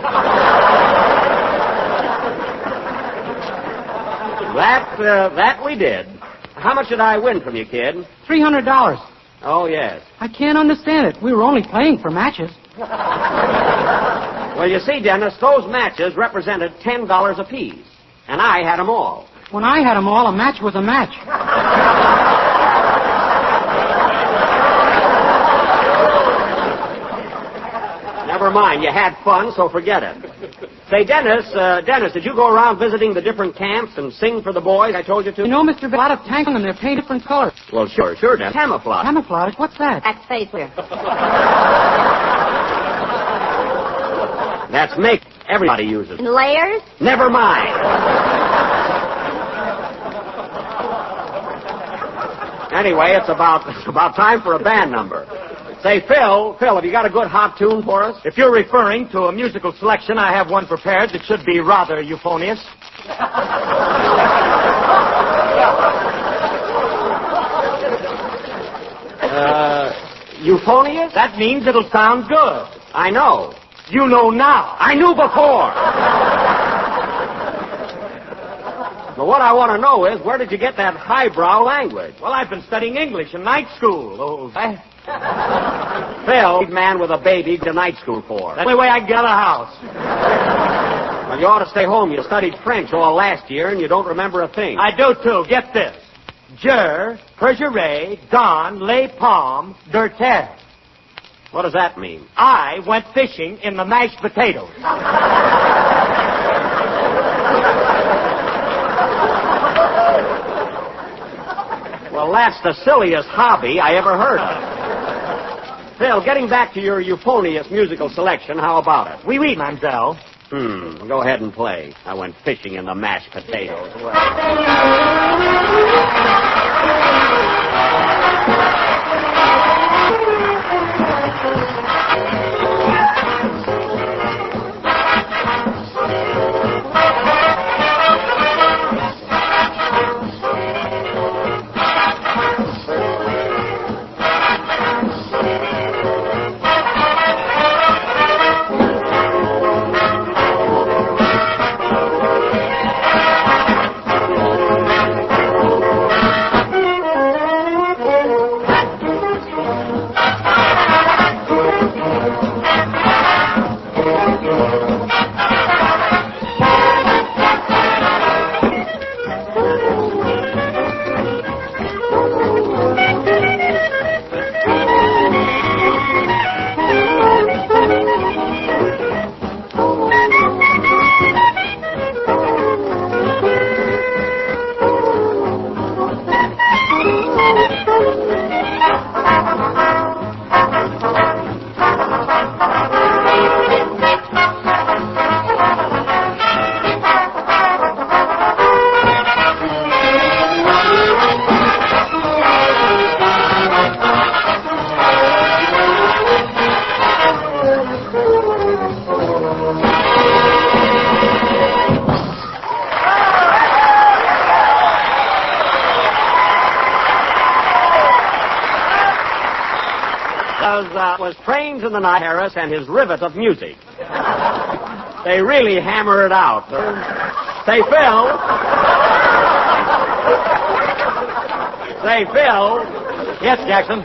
That we did. How much did I win from you, kid? $300. Oh, yes. I can't understand it. We were only playing for matches. Well, you see, Dennis, those matches represented $10 apiece. And I had them all. When I had them all, a match was a match. Never mind. You had fun, so forget it. Say, Dennis, did you go around visiting the different camps and sing for the boys I told you to? You know, Mr. A lot of tanks on them. They're painted different colors. Well, sure, Dennis. Camouflage. Camouflage? What's that? That's facewear. That's make. Everybody uses. And layers? Never mind. Anyway, it's about time for a band number. Say, Phil, have you got a good hot tune for us? If you're referring to a musical selection, I have one prepared that should be rather euphonious. Euphonious? That means it'll sound good. I know. You know now. I knew before. But what I want to know is, where did you get that highbrow language? Well, I've been studying English in night school. Phil, man with a baby, to night school for. That's the only way I can get a house. Well, you ought to stay home. You studied French all last year, and you don't remember a thing. I do, too. Get this. Je, perjurer, don, les pommes, de terre. What does that mean? I went fishing in the mashed potatoes. Well, that's the silliest hobby I ever heard of. Phil, getting back to your euphonious musical selection, how about it? Oui, oui, mademoiselle. Go ahead and play. I went fishing in the mashed potatoes. Well. Was Trains in the Night, Harris, and his rivet of music. They really hammer it out. Say, Phil. Say, Phil. Yes, Jackson.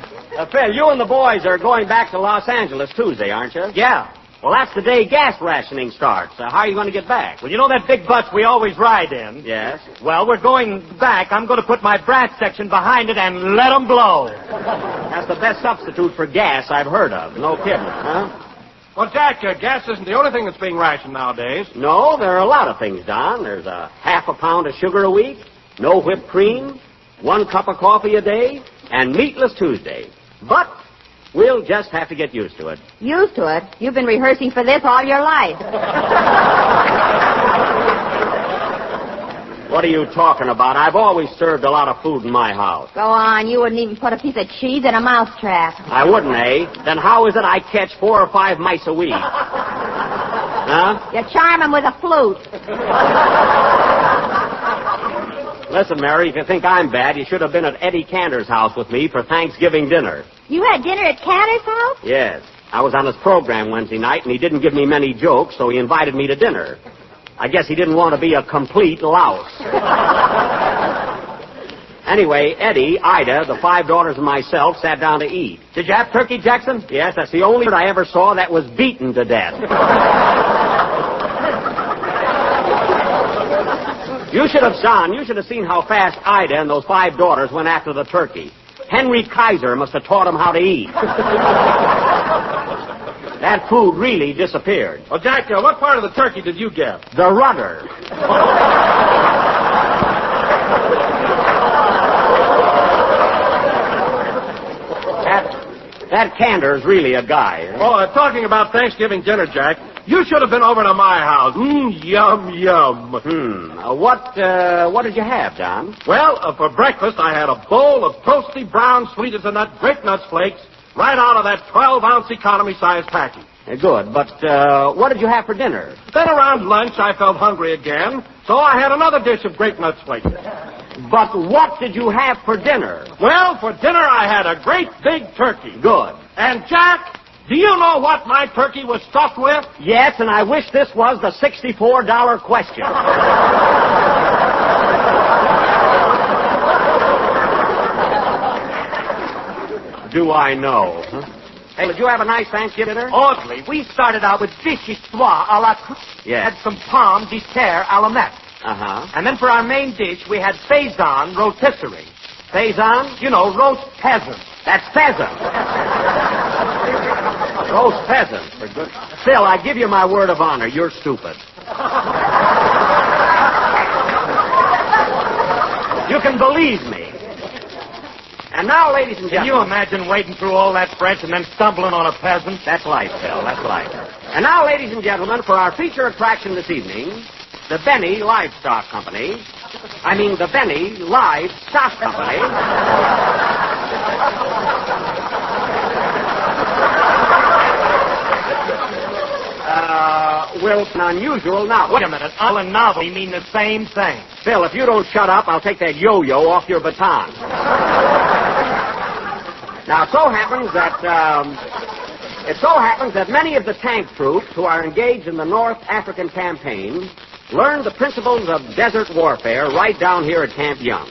Phil, you and the boys are going back to Los Angeles Tuesday, aren't you? Yeah. Well, that's the day gas rationing starts. How are you going to get back? Well, you know that big bus we always ride in? Yes. Well, we're going back. I'm going to put my brass section behind it and let 'em blow. That's the best substitute for gas I've heard of. No kidding, huh? Well, Jack, gas isn't the only thing that's being rationed nowadays. No, there are a lot of things, Don. There's a half a pound of sugar a week, no whipped cream, 1 cup of coffee a day, and meatless Tuesday. But we'll just have to get used to it. Used to it? You've been rehearsing for this all your life. What are you talking about? I've always served a lot of food in my house. Go on, you wouldn't even put a piece of cheese in a mousetrap. I wouldn't, eh? Then how is it I catch 4 or 5 mice a week? Huh? You charm 'em with a flute. Listen, Mary, if you think I'm bad, you should have been at Eddie Cantor's house with me for Thanksgiving dinner. You had dinner at Cantor's house? Yes. I was on his program Wednesday night, and he didn't give me many jokes, so he invited me to dinner. I guess he didn't want to be a complete louse. Anyway, Eddie, Ida, the 5 daughters, and myself sat down to eat. Did you have turkey, Jackson? Yes, that's the only bird I ever saw that was beaten to death. You should have seen how fast Ida and those 5 daughters went after the turkey. Henry Kaiser must have taught them how to eat. That food really disappeared. Well, Jack, what part of the turkey did you get? The rudder. That Cantor's really a guy. Oh, talking about Thanksgiving dinner, Jack, you should have been over to my house. Yum, yum. What did you have, Don? Well, for breakfast, I had a bowl of toasty brown sweet as a nut grape nuts flakes right out of that 12-ounce economy-sized package. Good, but what did you have for dinner? Then around lunch, I felt hungry again, so I had another dish of grape nuts flakes. But what did you have for dinner? Well, for dinner, I had a great big turkey. Good. And, Jack, do you know what my turkey was stuffed with? Yes, and I wish this was the $64 question. Do I know? Huh? Hey, did you have a nice Thanksgiving dinner? Oddly, we started out with vichyssoise à la Chruchill. Yes. Had some pommes de terre à la Metz. Uh-huh. And then for our main dish, we had faisan rotisserie. Faisan? You know, roast peasant. That's pheasant. Roast pheasant, for good. Phil, I give you my word of honor. You're stupid. You can believe me. And now, ladies and Can gentlemen... you imagine wading through all that French and then stumbling on a peasant? That's life, Phil. That's life. And now, ladies and gentlemen, for our feature attraction this evening, the Benny Livestock Company. The Benny Livestock Company. Will an unusual novel. Wait a minute. All and novel mean the same thing. Phil, if you don't shut up, I'll take that yo-yo off your baton. Now, it so happens that many of the tank troops who are engaged in the North African campaign learned the principles of desert warfare right down here at Camp Young.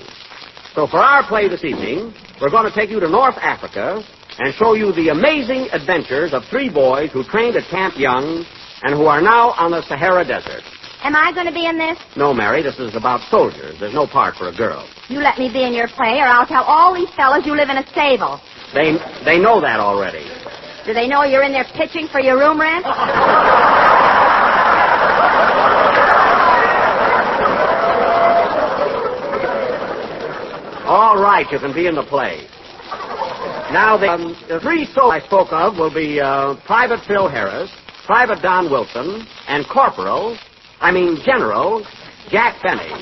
So for our play this evening, we're going to take you to North Africa and show you the amazing adventures of 3 boys who trained at Camp Young and who are now on the Sahara Desert. Am I going to be in this? No, Mary, this is about soldiers. There's no part for a girl. You let me be in your play, or I'll tell all these fellas you live in a stable. They know that already. Do they know you're in there pitching for your room rent? All right, you can be in the play. Now, the 3 soldiers I spoke of will be Private Phil Harris, Private Don Wilson, and General Jack Benny.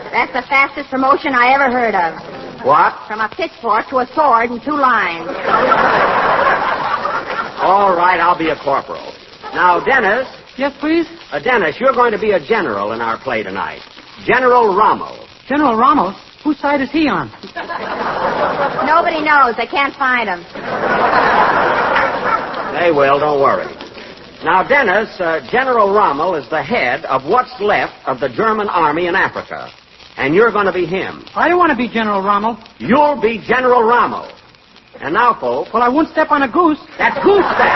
That's the fastest promotion I ever heard of. What? From a pitchfork to a sword in 2 lines. All right, I'll be a corporal. Now, Dennis. Yes, please? Dennis, you're going to be a general in our play tonight. General Ramos. General Ramos? Whose side is he on? Nobody knows. They can't find him. They will, don't worry. Now, Dennis, General Rommel is the head of what's left of the German army in Africa. And you're going to be him. I don't want to be General Rommel. You'll be General Rommel. And now, folks... Well, I won't step on a goose. That's goose step.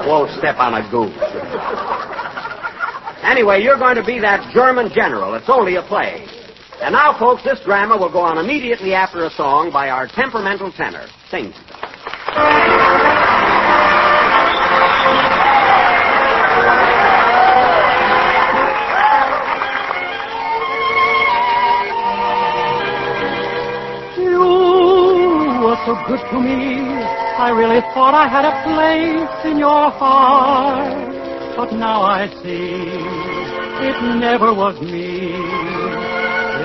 Won't step on a goose. Anyway, you're going to be that German general. It's only a play. And now, folks, this drama will go on immediately after a song by our temperamental tenor. Sing. You were so good to me. I really thought I had a place in your heart. But now I see it never was me.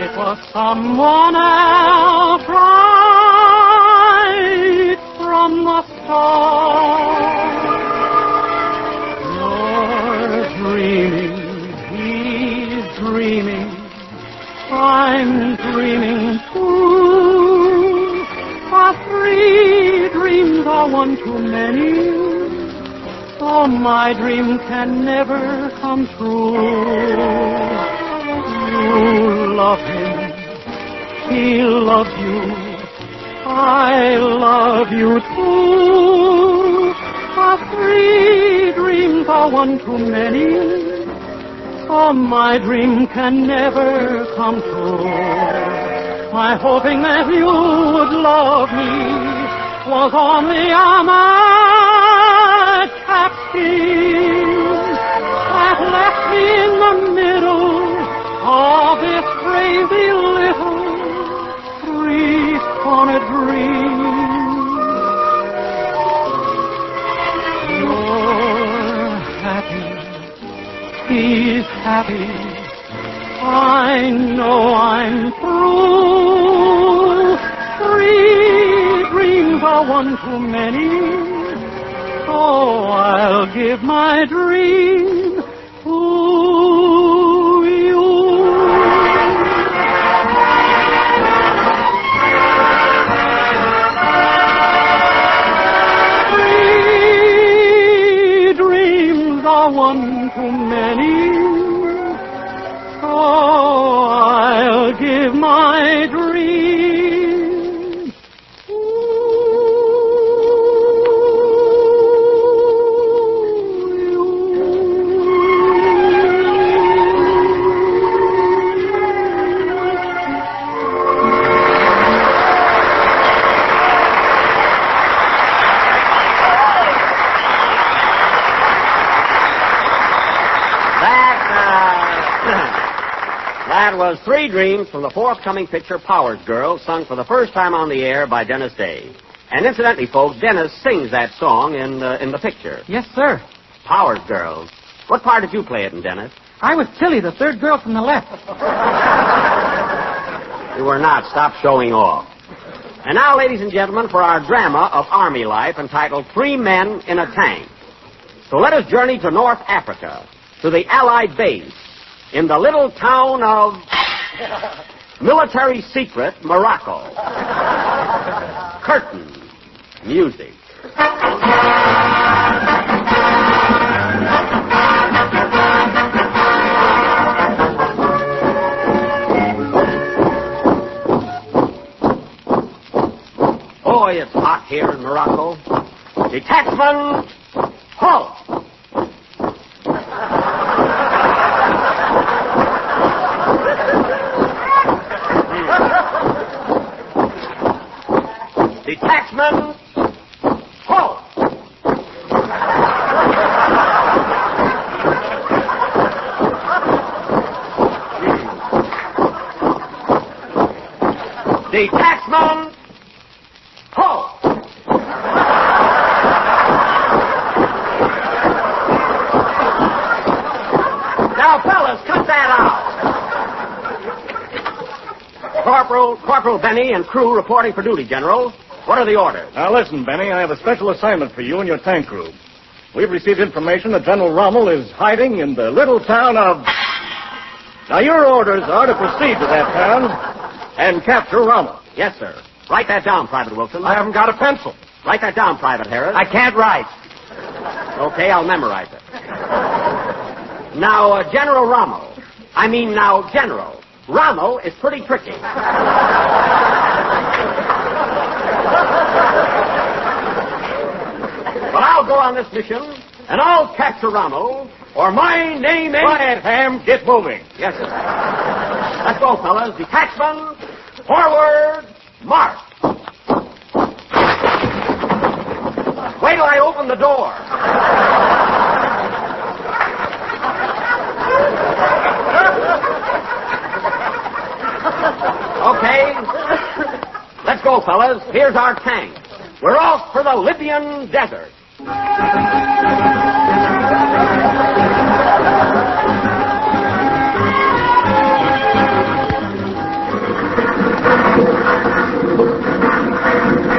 It was someone else right from the start. You're dreaming, he's dreaming, I'm dreaming too. Our three dreams are one too many, so my dream can never come true. You love him, he loves you, I love you too. Our three dreams are one too many, so my dream can never come true. My hoping that you would love me was on the armored captive that left me in the middle of this crazy little three-cornered dream. You're happy, he's happy, I know I'm through. Three dreams are one too many, so I'll give my dream to you. Three dreams are one too many, so I'll give my dream. That was Three Dreams from the forthcoming picture Powers Girl, sung for the first time on the air by Dennis Day. And incidentally, folks, Dennis sings that song in the picture. Yes, sir. Powers Girl. What part did you play it in, Dennis? I was Tilly, the third girl from the left. You were not. Stop showing off. And now, ladies and gentlemen, for our drama of Army life entitled Three Men in a Tank. So let us journey to North Africa, to the Allied base, in the little town of military secret Morocco. Curtain music. Boy, it's hot here in Morocco. Detachment, halt! Detachment, halt! Detachment, halt! Now, fellas, cut that out. Corporal Benny and crew reporting for duty, General. What are the orders? Now, listen, Benny, I have a special assignment for you and your tank crew. We've received information that General Rommel is hiding in the little town of... Now, your orders are to proceed to that town and capture Rommel. Yes, sir. Write that down, Private Wilson. I haven't got a pencil. Write that down, Private Harris. I can't write. Okay, I'll memorize it. Now, General Rommel. General. Rommel is pretty tricky. But I'll go on this mission, and I'll capture Rommel, or my name ain't... Quiet, Ham. Get moving. Yes, sir. Let's go, fellas. Detachment, forward, march. Wait till I open the door. Okay. Let's go, fellas. Here's our tank. We're off for the Libyan desert.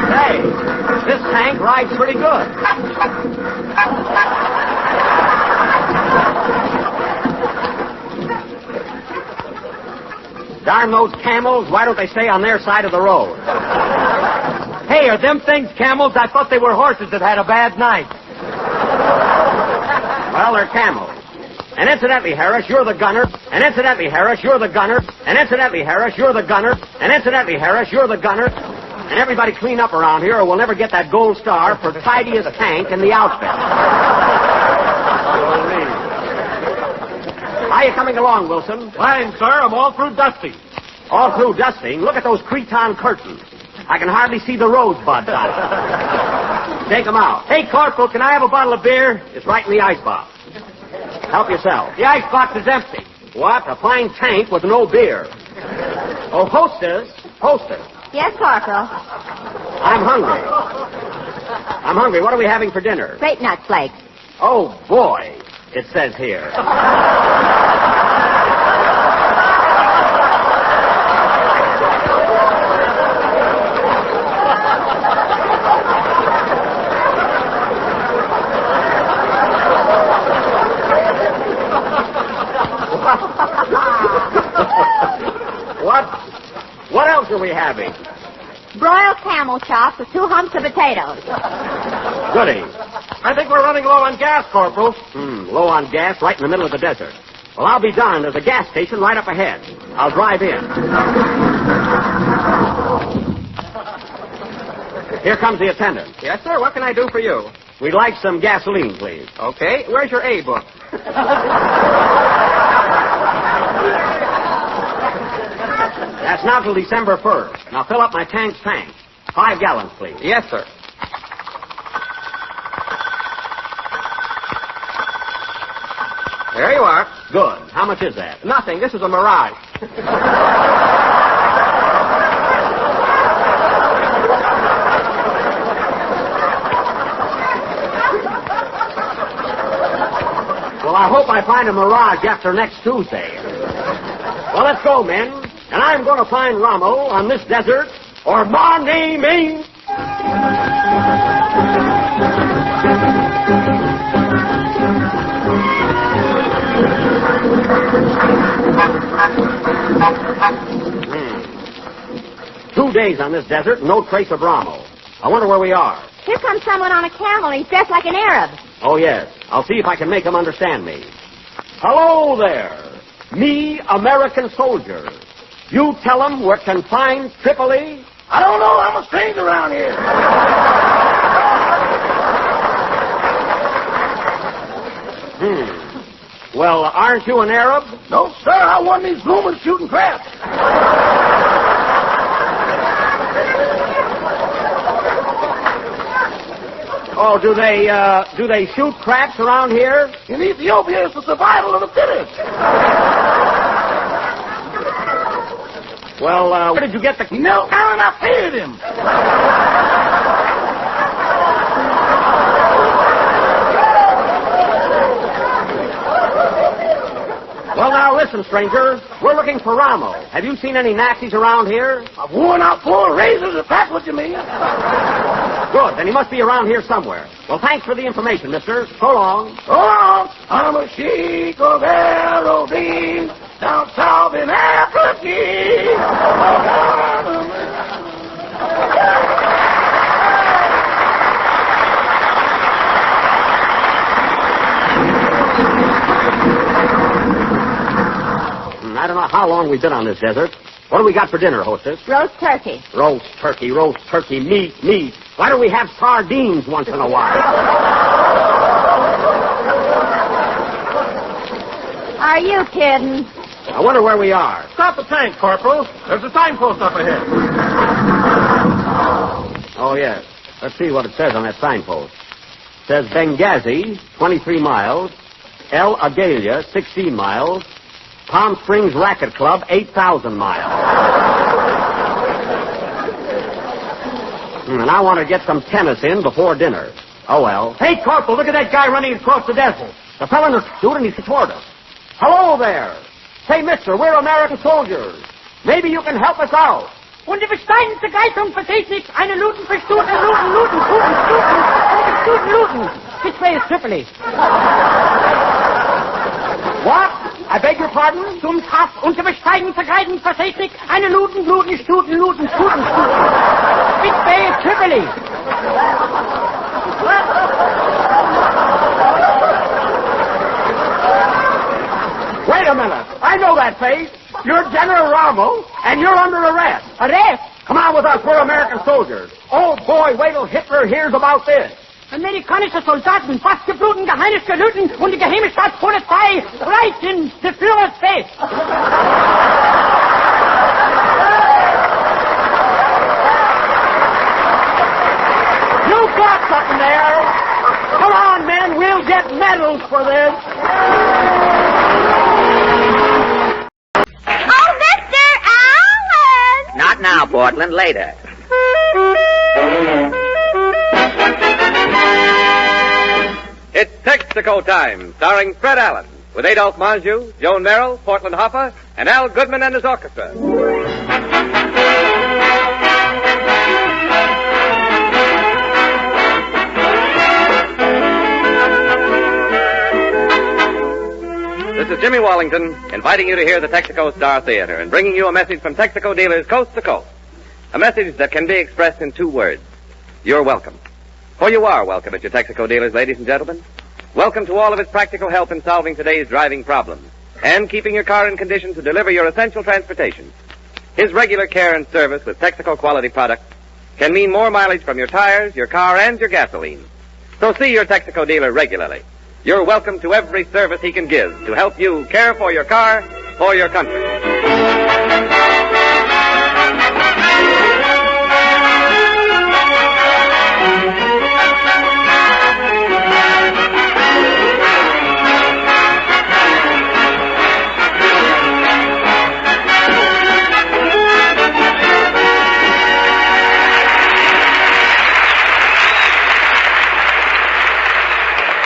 Hey, this tank rides pretty good. Darn those camels, why don't they stay on their side of the road? Hey, are them things camels? I thought they were horses that had a bad night. Well, they're camels. And incidentally, Harris, you're the gunner. And incidentally, Harris, you're the gunner. And incidentally, Harris, you're the gunner. And incidentally, Harris, you're the gunner. And everybody clean up around here or we'll never get that gold star for tidiest tank in the outfit. How are you coming along, Wilson? Fine, sir. I'm all through dusting. All through dusting? Look at those cretonne curtains. I can hardly see the rosebuds on it. Take them out. Hey, Corporal, can I have a bottle of beer? It's right in the icebox. Help yourself. The icebox is empty. What? A fine tank with no beer. Oh, hostess. Yes, Corporal. I'm hungry. What are we having for dinner? Grape nut flakes. Oh, boy, it says here. What else are we having? Broiled camel chops with 2 humps of potatoes. Goody. I think we're running low on gas, Corporal. Low on gas right in the middle of the desert. Well, I'll be darned. There's a gas station right up ahead. I'll drive in. Here comes the attendant. Yes, sir. What can I do for you? We'd like some gasoline, please. Okay. Where's your A book? That's not till December 1st. Now fill up my tank. 5 gallons, please. Yes, sir. There you are. Good. How much is that? Nothing. This is a mirage. Well, I hope I find a mirage after next Tuesday. Well, let's go, men. And I'm going to find Rommel on this desert, or my name ain't... Two days on this desert, no trace of Rommel. I wonder where we are. Here comes someone on a camel. He's dressed like an Arab. Oh, yes. I'll see if I can make him understand me. Hello there. Me, American soldier. You tell him we're confined Tripoli? I don't know. I'm a stranger around here. Well, aren't you an Arab? No, sir. I won these bloomers shooting craps. Oh, do they shoot craps around here? In Ethiopia, it's the survival of the fittest. Well, where did you get the... No, Alan, I paid him. Well, now, listen, stranger. We're looking for Rommel. Have you seen any Nazis around here? I've worn out 4 razors, if that's what you mean. Good. Then he must be around here somewhere. Well, thanks for the information, mister. So long. So long. I'm a sheik of Aerodine down south in Africa. how long we've been on this desert. What do we got for dinner, hostess? Roast turkey. Roast turkey, meat. Why don't we have sardines once in a while? Are you kidding? I wonder where we are. Stop the tank, Corporal. There's a signpost up ahead. Oh, yes. Let's see what it says on that signpost. It says Benghazi, 23 miles. El Agalia, 16 miles. Palm Springs Racket Club, 8,000 miles. And I want to get some tennis in before dinner. Oh, well. Hey, Corporal, look at that guy running across the desert. The fellow in the suit, and he's toward us. Hello there. Say, mister, we're American soldiers. Maybe you can help us out. Und wir steigen zur Geißung für Technik, eine Luten für Stuten. Which way is Tripoli? What? I beg your pardon? Zum Kaff und wir steigen zur Geißung für Technik, eine Luten, Stuten. Which way is Tripoli? Wait a minute. I know that face. You're General Rommel, and you're under arrest. Arrest? Come on with us. We're American soldiers. Oh, boy, wait till Hitler hears about this. Amerikanische Soldaten, fast gebluten, geheimes Gelüten und die geheime Staatspolizei reichen des Führers fest. You got something there. Come on, men. We'll get medals for this. Not now, Portland. Later. It's Texaco Time, starring Fred Allen, with Adolphe Manjou, Joan Merrill, Portland Hoffa, and Al Goodman and his orchestra. This is Jimmy Wallington, inviting you to hear the Texaco Star Theater and bringing you a message from Texaco dealers coast to coast. A message that can be expressed in 2 words. You're welcome. For you are welcome at your Texaco dealers, ladies and gentlemen. Welcome to all of its practical help in solving today's driving problems and keeping your car in condition to deliver your essential transportation. His regular care and service with Texaco quality products can mean more mileage from your tires, your car, and your gasoline. So see your Texaco dealer regularly. You're welcome to every service he can give to help you care for your car, for your country.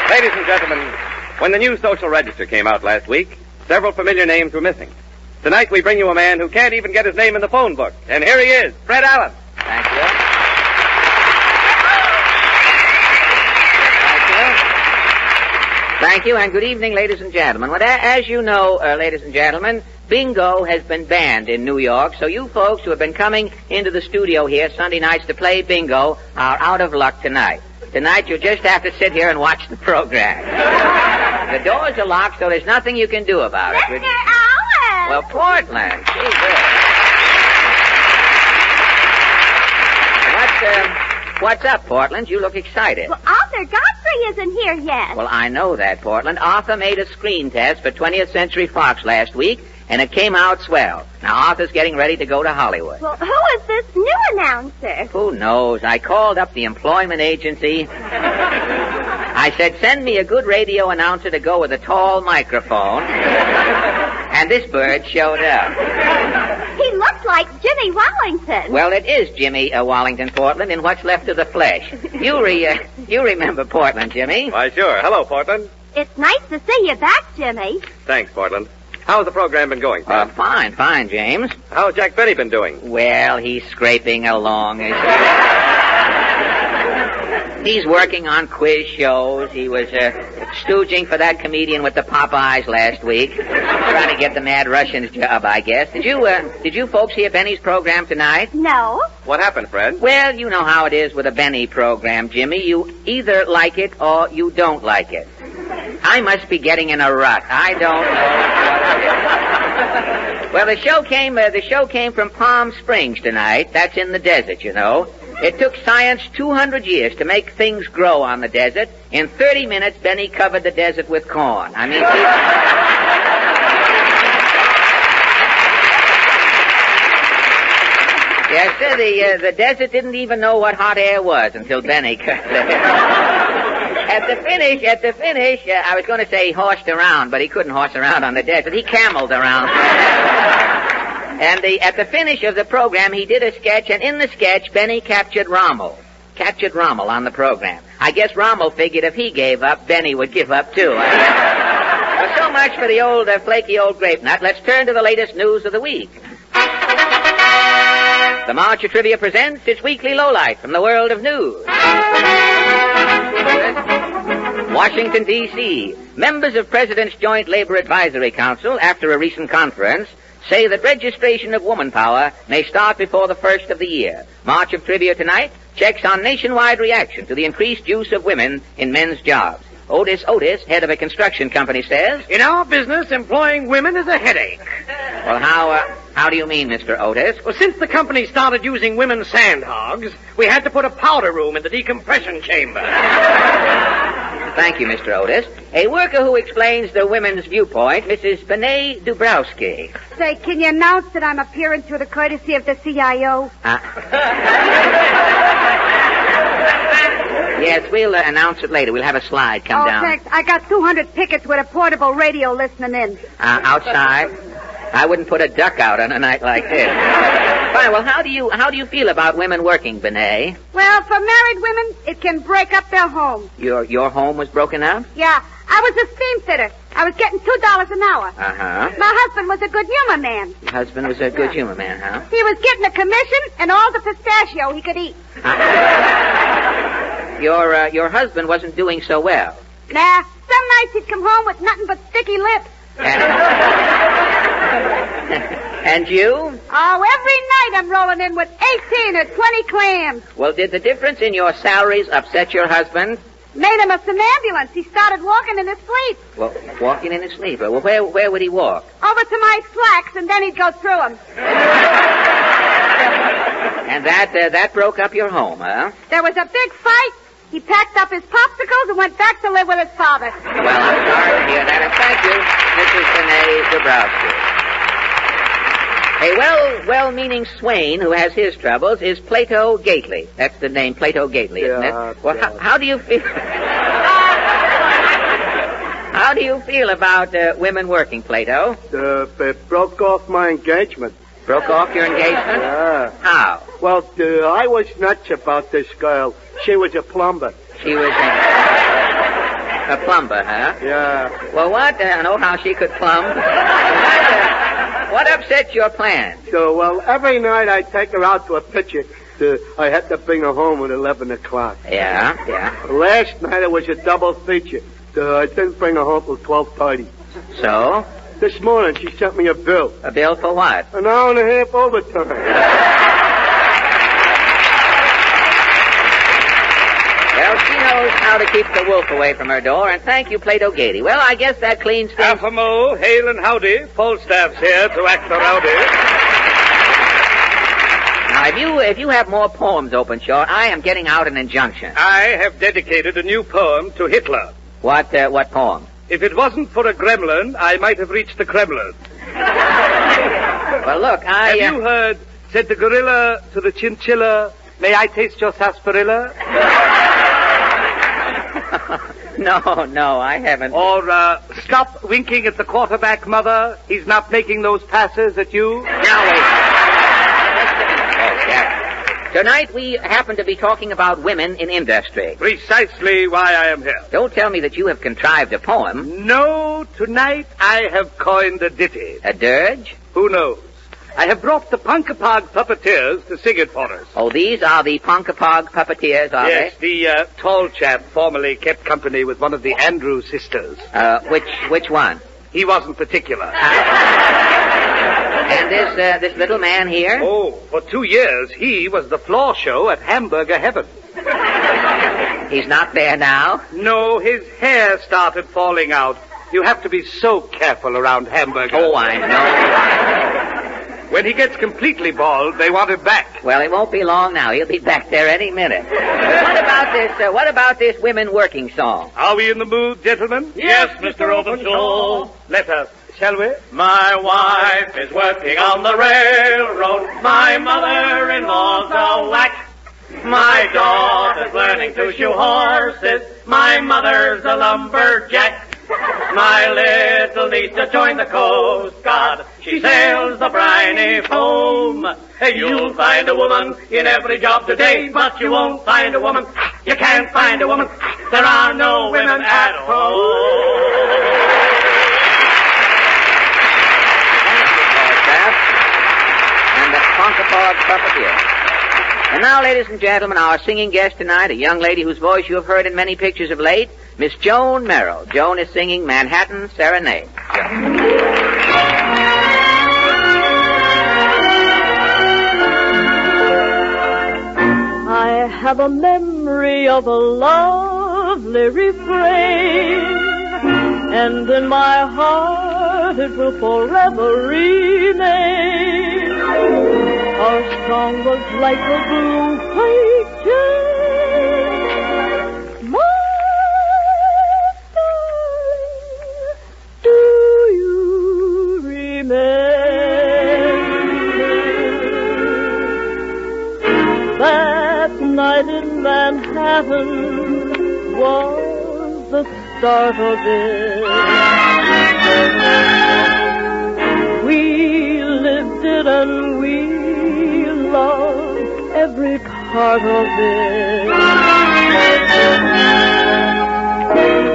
Ladies and gentlemen, when the new social register came out last week, several familiar names were missing. Tonight we bring you a man who can't even get his name in the phone book. And here he is, Fred Allen. Thank you. Thank you, and good evening, ladies and gentlemen. Well, as you know, ladies and gentlemen, bingo has been banned in New York, so you folks who have been coming into the studio here Sunday nights to play bingo are out of luck tonight. Tonight, you'll just have to sit here and watch the program. The doors are locked, so there's nothing you can do about it. Mr. Allen! Well, Portland. Gee, what's up, Portland? You look excited. Well, Arthur Godfrey isn't here yet. Well, I know that, Portland. Arthur made a screen test for 20th Century Fox last week, and it came out swell. Now, Arthur's getting ready to go to Hollywood. Well, who is this new announcer? Who knows? I called up the employment agency. I said, send me a good radio announcer to go with a tall microphone. And this bird showed up. He looks like Jimmy Wallington. Well, it is Jimmy Wallington, Portland, in what's left of the flesh. You remember Portland, Jimmy? Why, sure. Hello, Portland. It's nice to see you back, Jimmy. Thanks, Portland. How's the program been going, Fred? Fine, James. How's Jack Benny been doing? Well, he's scraping along. He's working on quiz shows. He was stooging for that comedian with the pop eyes last week. Trying to get the Mad Russian's job, I guess. Did you folks hear Benny's program tonight? No. What happened, Fred? Well, you know how it is with a Benny program, Jimmy. You either like it or you don't like it. I must be getting in a rut. I don't know what it is. Well, the show came from Palm Springs tonight. That's in the desert, you know. It took science 200 years to make things grow on the desert. In 30 minutes, Benny covered the desert with corn. I mean, yes, sir, the desert didn't even know what hot air was until Benny covered it. At the finish, I was going to say he horsed around, but he couldn't horse around on the desert. He cameled around. And at the finish of the program, he did a sketch, and in the sketch, Benny captured Rommel on the program. I guess Rommel figured if he gave up, Benny would give up too. Well, so much for the old, flaky old grape nut. Let's turn to the latest news of the week. The March of Trivia presents its weekly lowlight from the world of news. Washington, D.C. Members of President's Joint Labor Advisory Council, after a recent conference, say that registration of woman power may start before the first of the year. March of Trivia tonight checks on nationwide reaction to the increased use of women in men's jobs. Otis, head of a construction company, says, in our business, employing women is a headache. Well, how do you mean, Mr. Otis? Well, since the company started using women sand hogs, we had to put a powder room in the decompression chamber. Thank you, Mr. Otis. A worker who explains the women's viewpoint, Mrs. Benet Dubrowski. Say, can you announce that I'm appearing through the courtesy of the CIO? Yes, we'll announce it later. We'll have a slide come down. Thanks. I got 200 pickets with a portable radio listening in. Outside? I wouldn't put a duck out on a night like this. Fine. Well, how do you feel about women working, Benet? Well, for married women, it can break up their home. Your home was broken up? Yeah. I was a steam fitter. I was getting $2 an hour. Uh-huh. My husband was a good humor man. Your husband was a good humor man, huh? He was getting a commission and all the pistachio he could eat. Your husband wasn't doing so well. Nah. Some nights he'd come home with nothing but sticky lips. And you? Oh, every night I'm rolling in with 18 or 20 clams. Well, did the difference in your salaries upset your husband? Made him a somnambulance. He started walking in his sleep. Well, walking in his sleep? Well, where would he walk? Over to my slacks, and then he'd go through them. And that broke up your home, huh? There was a big fight. He packed up his popsicles and went back to live with his father. Well, I'm sorry to hear that, and thank you, Mrs. Benet Dubrowski. A well-meaning swain who has his troubles is Plato Gately. That's the name, Plato Gately, isn't it? Well, how do you feel? How do you feel about women working, Plato? Broke off my engagement. Broke off your engagement? Yeah. How? Well, I was nuts about this girl. She was a plumber. She was a plumber, huh? Yeah. Well, what? I know how she could plumb. What upset your plans? Well, every night I take her out to a picture. I had to bring her home at 11 o'clock. Yeah. Last night it was a double feature. I didn't bring her home till 12:30. So? This morning she sent me a bill. A bill for what? An hour and a half overtime. Well, she knows how to keep the wolf away from her door, and thank you, Plato Gately. Well, I guess that cleans things. Half a mo, hail and howdy. Falstaff's here to act the rowdy. Now, if you have more poems open short, I am getting out an injunction. I have dedicated a new poem to Hitler. What poem? If it wasn't for a gremlin, I might have reached the Kremlin. Well, look, Have you heard, said the gorilla to the chinchilla, may I taste your sarsaparilla? No, I haven't. Or, stop winking at the quarterback, mother. He's not making those passes at you. Now, wait. Tonight we happen to be talking about women in industry. Precisely why I am here. Don't tell me that you have contrived a poem. No, tonight I have coined a ditty. A dirge? Who knows? I have brought the Punkapog puppeteers to sing it for us. Oh, these are the Punkapog puppeteers, are they? Yes, the tall chap formerly kept company with one of the Andrews sisters. Which one? He wasn't particular. And this little man here? Oh, for 2 years, he was the floor show at Hamburger Heaven. He's not there now? No, his hair started falling out. You have to be so careful around hamburgers. Oh, I know. When he gets completely bald, they want him back. Well, it won't be long now. He'll be back there any minute. What about this women working song? Are we in the mood, gentlemen? Yes, Mr. Openshaw. Let us, shall we? My wife is working on the railroad. My mother-in-law's a whack. My daughter's learning to shoe horses. My mother's a lumberjack. My little niece just joined the Coast Guard. She sails the briny foam. Hey, you'll find a woman in every job today, but you won't find a woman. You can't find a woman. There are no women at home. And the Ponkapog Puppeteer. And now, ladies and gentlemen, our singing guest tonight, a young lady whose voice you have heard in many pictures of late, Miss Joan Merrill. Joan is singing Manhattan Serenade. I have a memory of a lovely refrain, and in my heart it will forever remain. Our song was like a blue white chain. My darling, do you remember that night in Manhattan was the start of it? We lived it and we loved every part of it.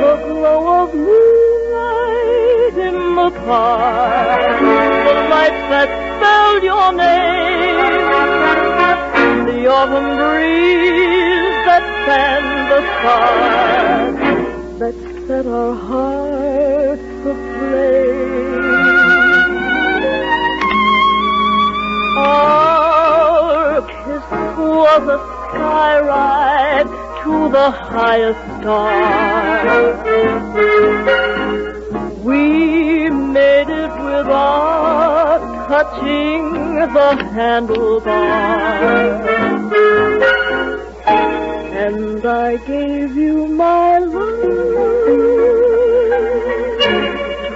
The glow of moonlight in the park, the lights that spelled your name, the autumn breeze that fanned the spark, that set our hearts aflame. Our kiss was a sky ride to the highest star. We made it without touching the handlebar. And I gave you my love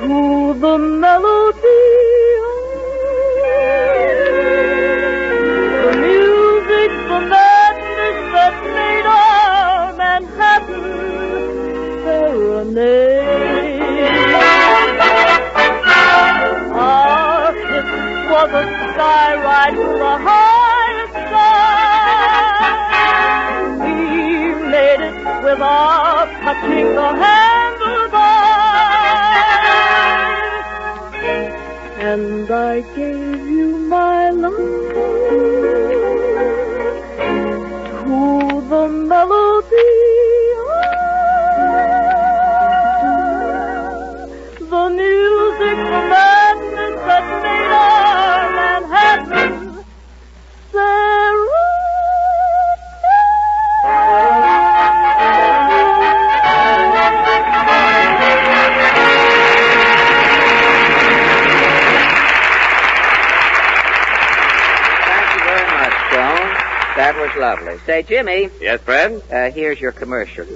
to the melody. The madness that made our Manhattan serenade. Our kiss was a sky ride to the highest star. We made it without touching the handlebars. And I gave you my love to the melody of the music, the madness that made our Manhattan That was lovely. Say, Jimmy. Yes, Fred? Here's your commercial.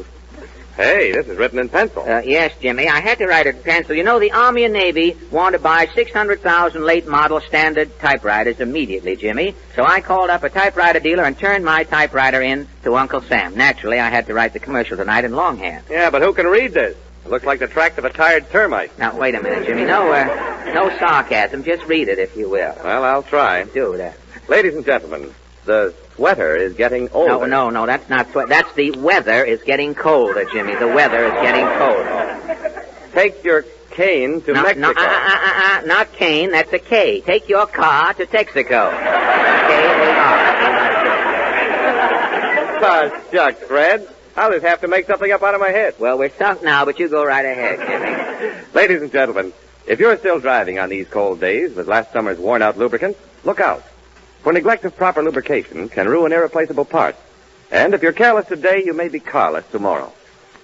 Hey, this is written in pencil. Yes, Jimmy. I had to write it in pencil. You know, the Army and Navy want to buy 600,000 late model standard typewriters immediately, Jimmy. So I called up a typewriter dealer and turned my typewriter in to Uncle Sam. Naturally, I had to write the commercial tonight in longhand. Yeah, but who can read this? It looks like the tract of a tired termite. Now, wait a minute, Jimmy. No sarcasm. Just read it, if you will. Well, I'll try. Do that. Ladies and gentlemen, the sweater is getting older. No, that's not sweater. That's the weather is getting colder, Jimmy. The weather is getting colder. Take your cane to Mexico. Not cane. That's a K. Take your car to Texaco. Ah, shucks, Fred. I'll just have to make something up out of my head. Well, we're sunk now, but you go right ahead, Jimmy. Ladies and gentlemen, if you're still driving on these cold days with last summer's worn-out lubricant, look out. For neglect of proper lubrication can ruin irreplaceable parts. And if you're careless today, you may be carless tomorrow.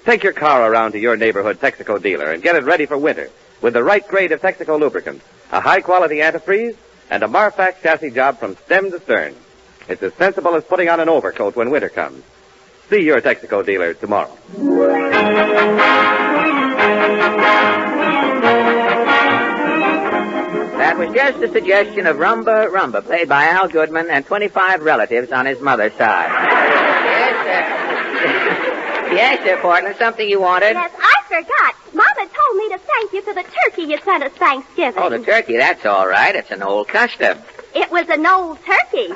Take your car around to your neighborhood Texaco dealer and get it ready for winter with the right grade of Texaco lubricant, a high-quality antifreeze, and a Marfax chassis job from stem to stern. It's as sensible as putting on an overcoat when winter comes. See your Texaco dealer tomorrow. That was just a suggestion of Rumba Rumba, played by Al Goodman and 25 relatives on his mother's side. Yes, sir, Portland, something you wanted? Yes, I forgot. Mama told me to thank you for the turkey you sent us Thanksgiving. Oh, the turkey, that's all right. It's an old custom. It was an old turkey.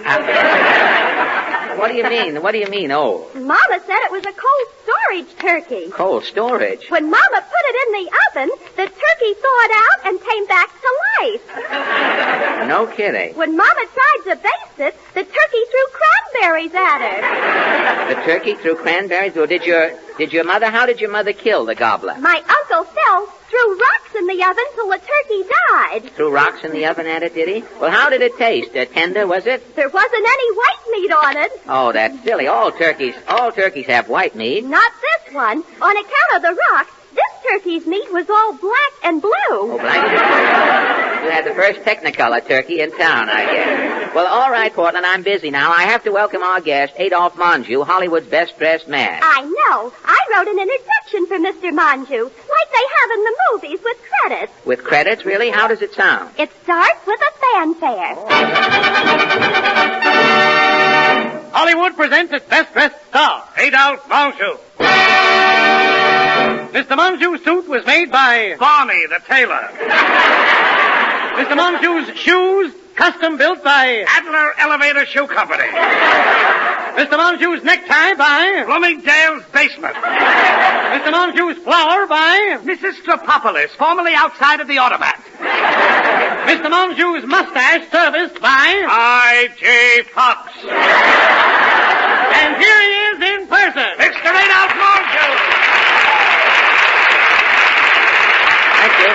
What do you mean? What do you mean, old? Mama said it was a cold storage turkey. Cold storage? When Mama put it in the oven, the turkey thawed out and came back to life. No kidding. When Mama tried to baste it, the turkey threw cranberries at her. The turkey threw cranberries? Well, how did your mother kill the gobbler? My uncle Phil threw rocks in the oven till the turkey died. Threw rocks in the oven at it, did he? Well, how did it taste? Tender, was it? There wasn't any white meat on it. Oh, that's silly. All turkeys have white meat. Not this one. On account of the rocks, this turkey's meat was all black and blue. Oh, black and blue. You had the first Technicolor turkey in town, I guess. Well, all right, Portland, I'm busy now. I have to welcome our guest, Adolphe Monjou, Hollywood's best-dressed man. I know. I wrote an introduction for Mr. Monjou, like they have in the movies with credits. With credits, really? How does it sound? It starts with a fanfare. Hollywood presents its best-dressed star, Adolphe Monjou. Mr. Monjou's suit was made by Barney the tailor. Mr. Monjou's shoes, custom built by Adler Elevator Shoe Company. Mr. Monjou's necktie by Bloomingdale's Basement. Mr. Monjou's flower by Mrs. Stropopolis, formerly outside of the automat. Mr. Monjou's mustache serviced by I.J. Fox. And here he is in person, Mr. Adolphe Monjou. Thank you.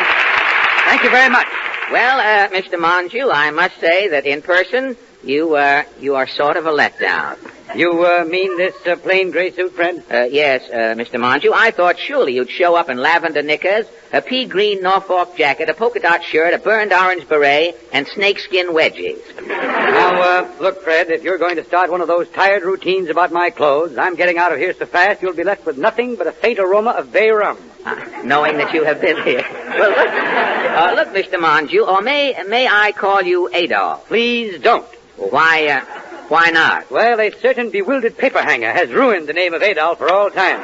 Thank you very much. Well, Mr. Monjou, I must say that in person, you are sort of a letdown. You mean this plain gray suit, friend? Yes, Mr. Monjou. I thought surely you'd show up in lavender knickers, a pea green Norfolk jacket, a polka dot shirt, a burned orange beret, and snakeskin wedgies. Now, look, Fred, if you're going to start one of those tired routines about my clothes, I'm getting out of here so fast you'll be left with nothing but a faint aroma of bay rum. Knowing that you have been here. Well, look, Mr. Monjou, or may I call you Adolphe? Please don't. Well, why not? Well, a certain bewildered paper hanger has ruined the name of Adolphe for all time.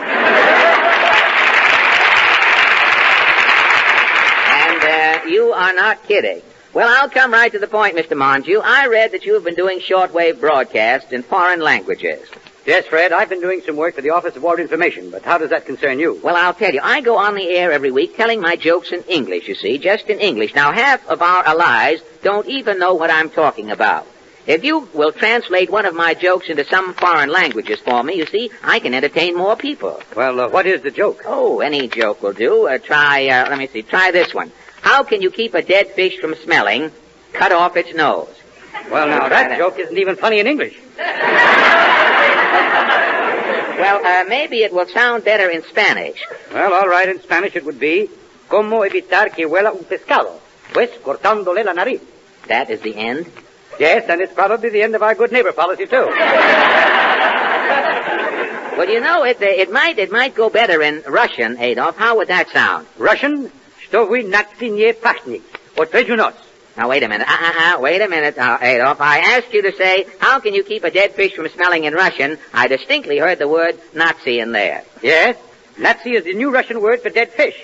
And you are not kidding. Well, I'll come right to the point, Mr. Monjou. I read that you have been doing shortwave broadcasts in foreign languages. Yes, Fred, I've been doing some work for the Office of War Information, but how does that concern you? Well, I'll tell you. I go on the air every week telling my jokes in English, you see, just in English. Now, half of our allies don't even know what I'm talking about. If you will translate one of my jokes into some foreign languages for me, you see, I can entertain more people. Well, what is the joke? Oh, any joke will do. Try this one. How can you keep a dead fish from smelling? Cut off its nose. Well, now, that joke isn't even funny in English. Well, maybe it will sound better in Spanish. Well, all right, in Spanish it would be, ¿Cómo evitar que huela un pescado? Pues cortándole la nariz. That is the end? Yes, and it's probably the end of our good neighbor policy, too. Well, you know, it might go better in Russian, Adolphe. How would that sound? Russian? Что вы не пахнет? Отвечу нос. Now, wait a minute. Wait a minute, Adolphe. I asked you to say, how can you keep a dead fish from smelling in Russian? I distinctly heard the word Nazi in there. Yes? Nazi is the new Russian word for dead fish.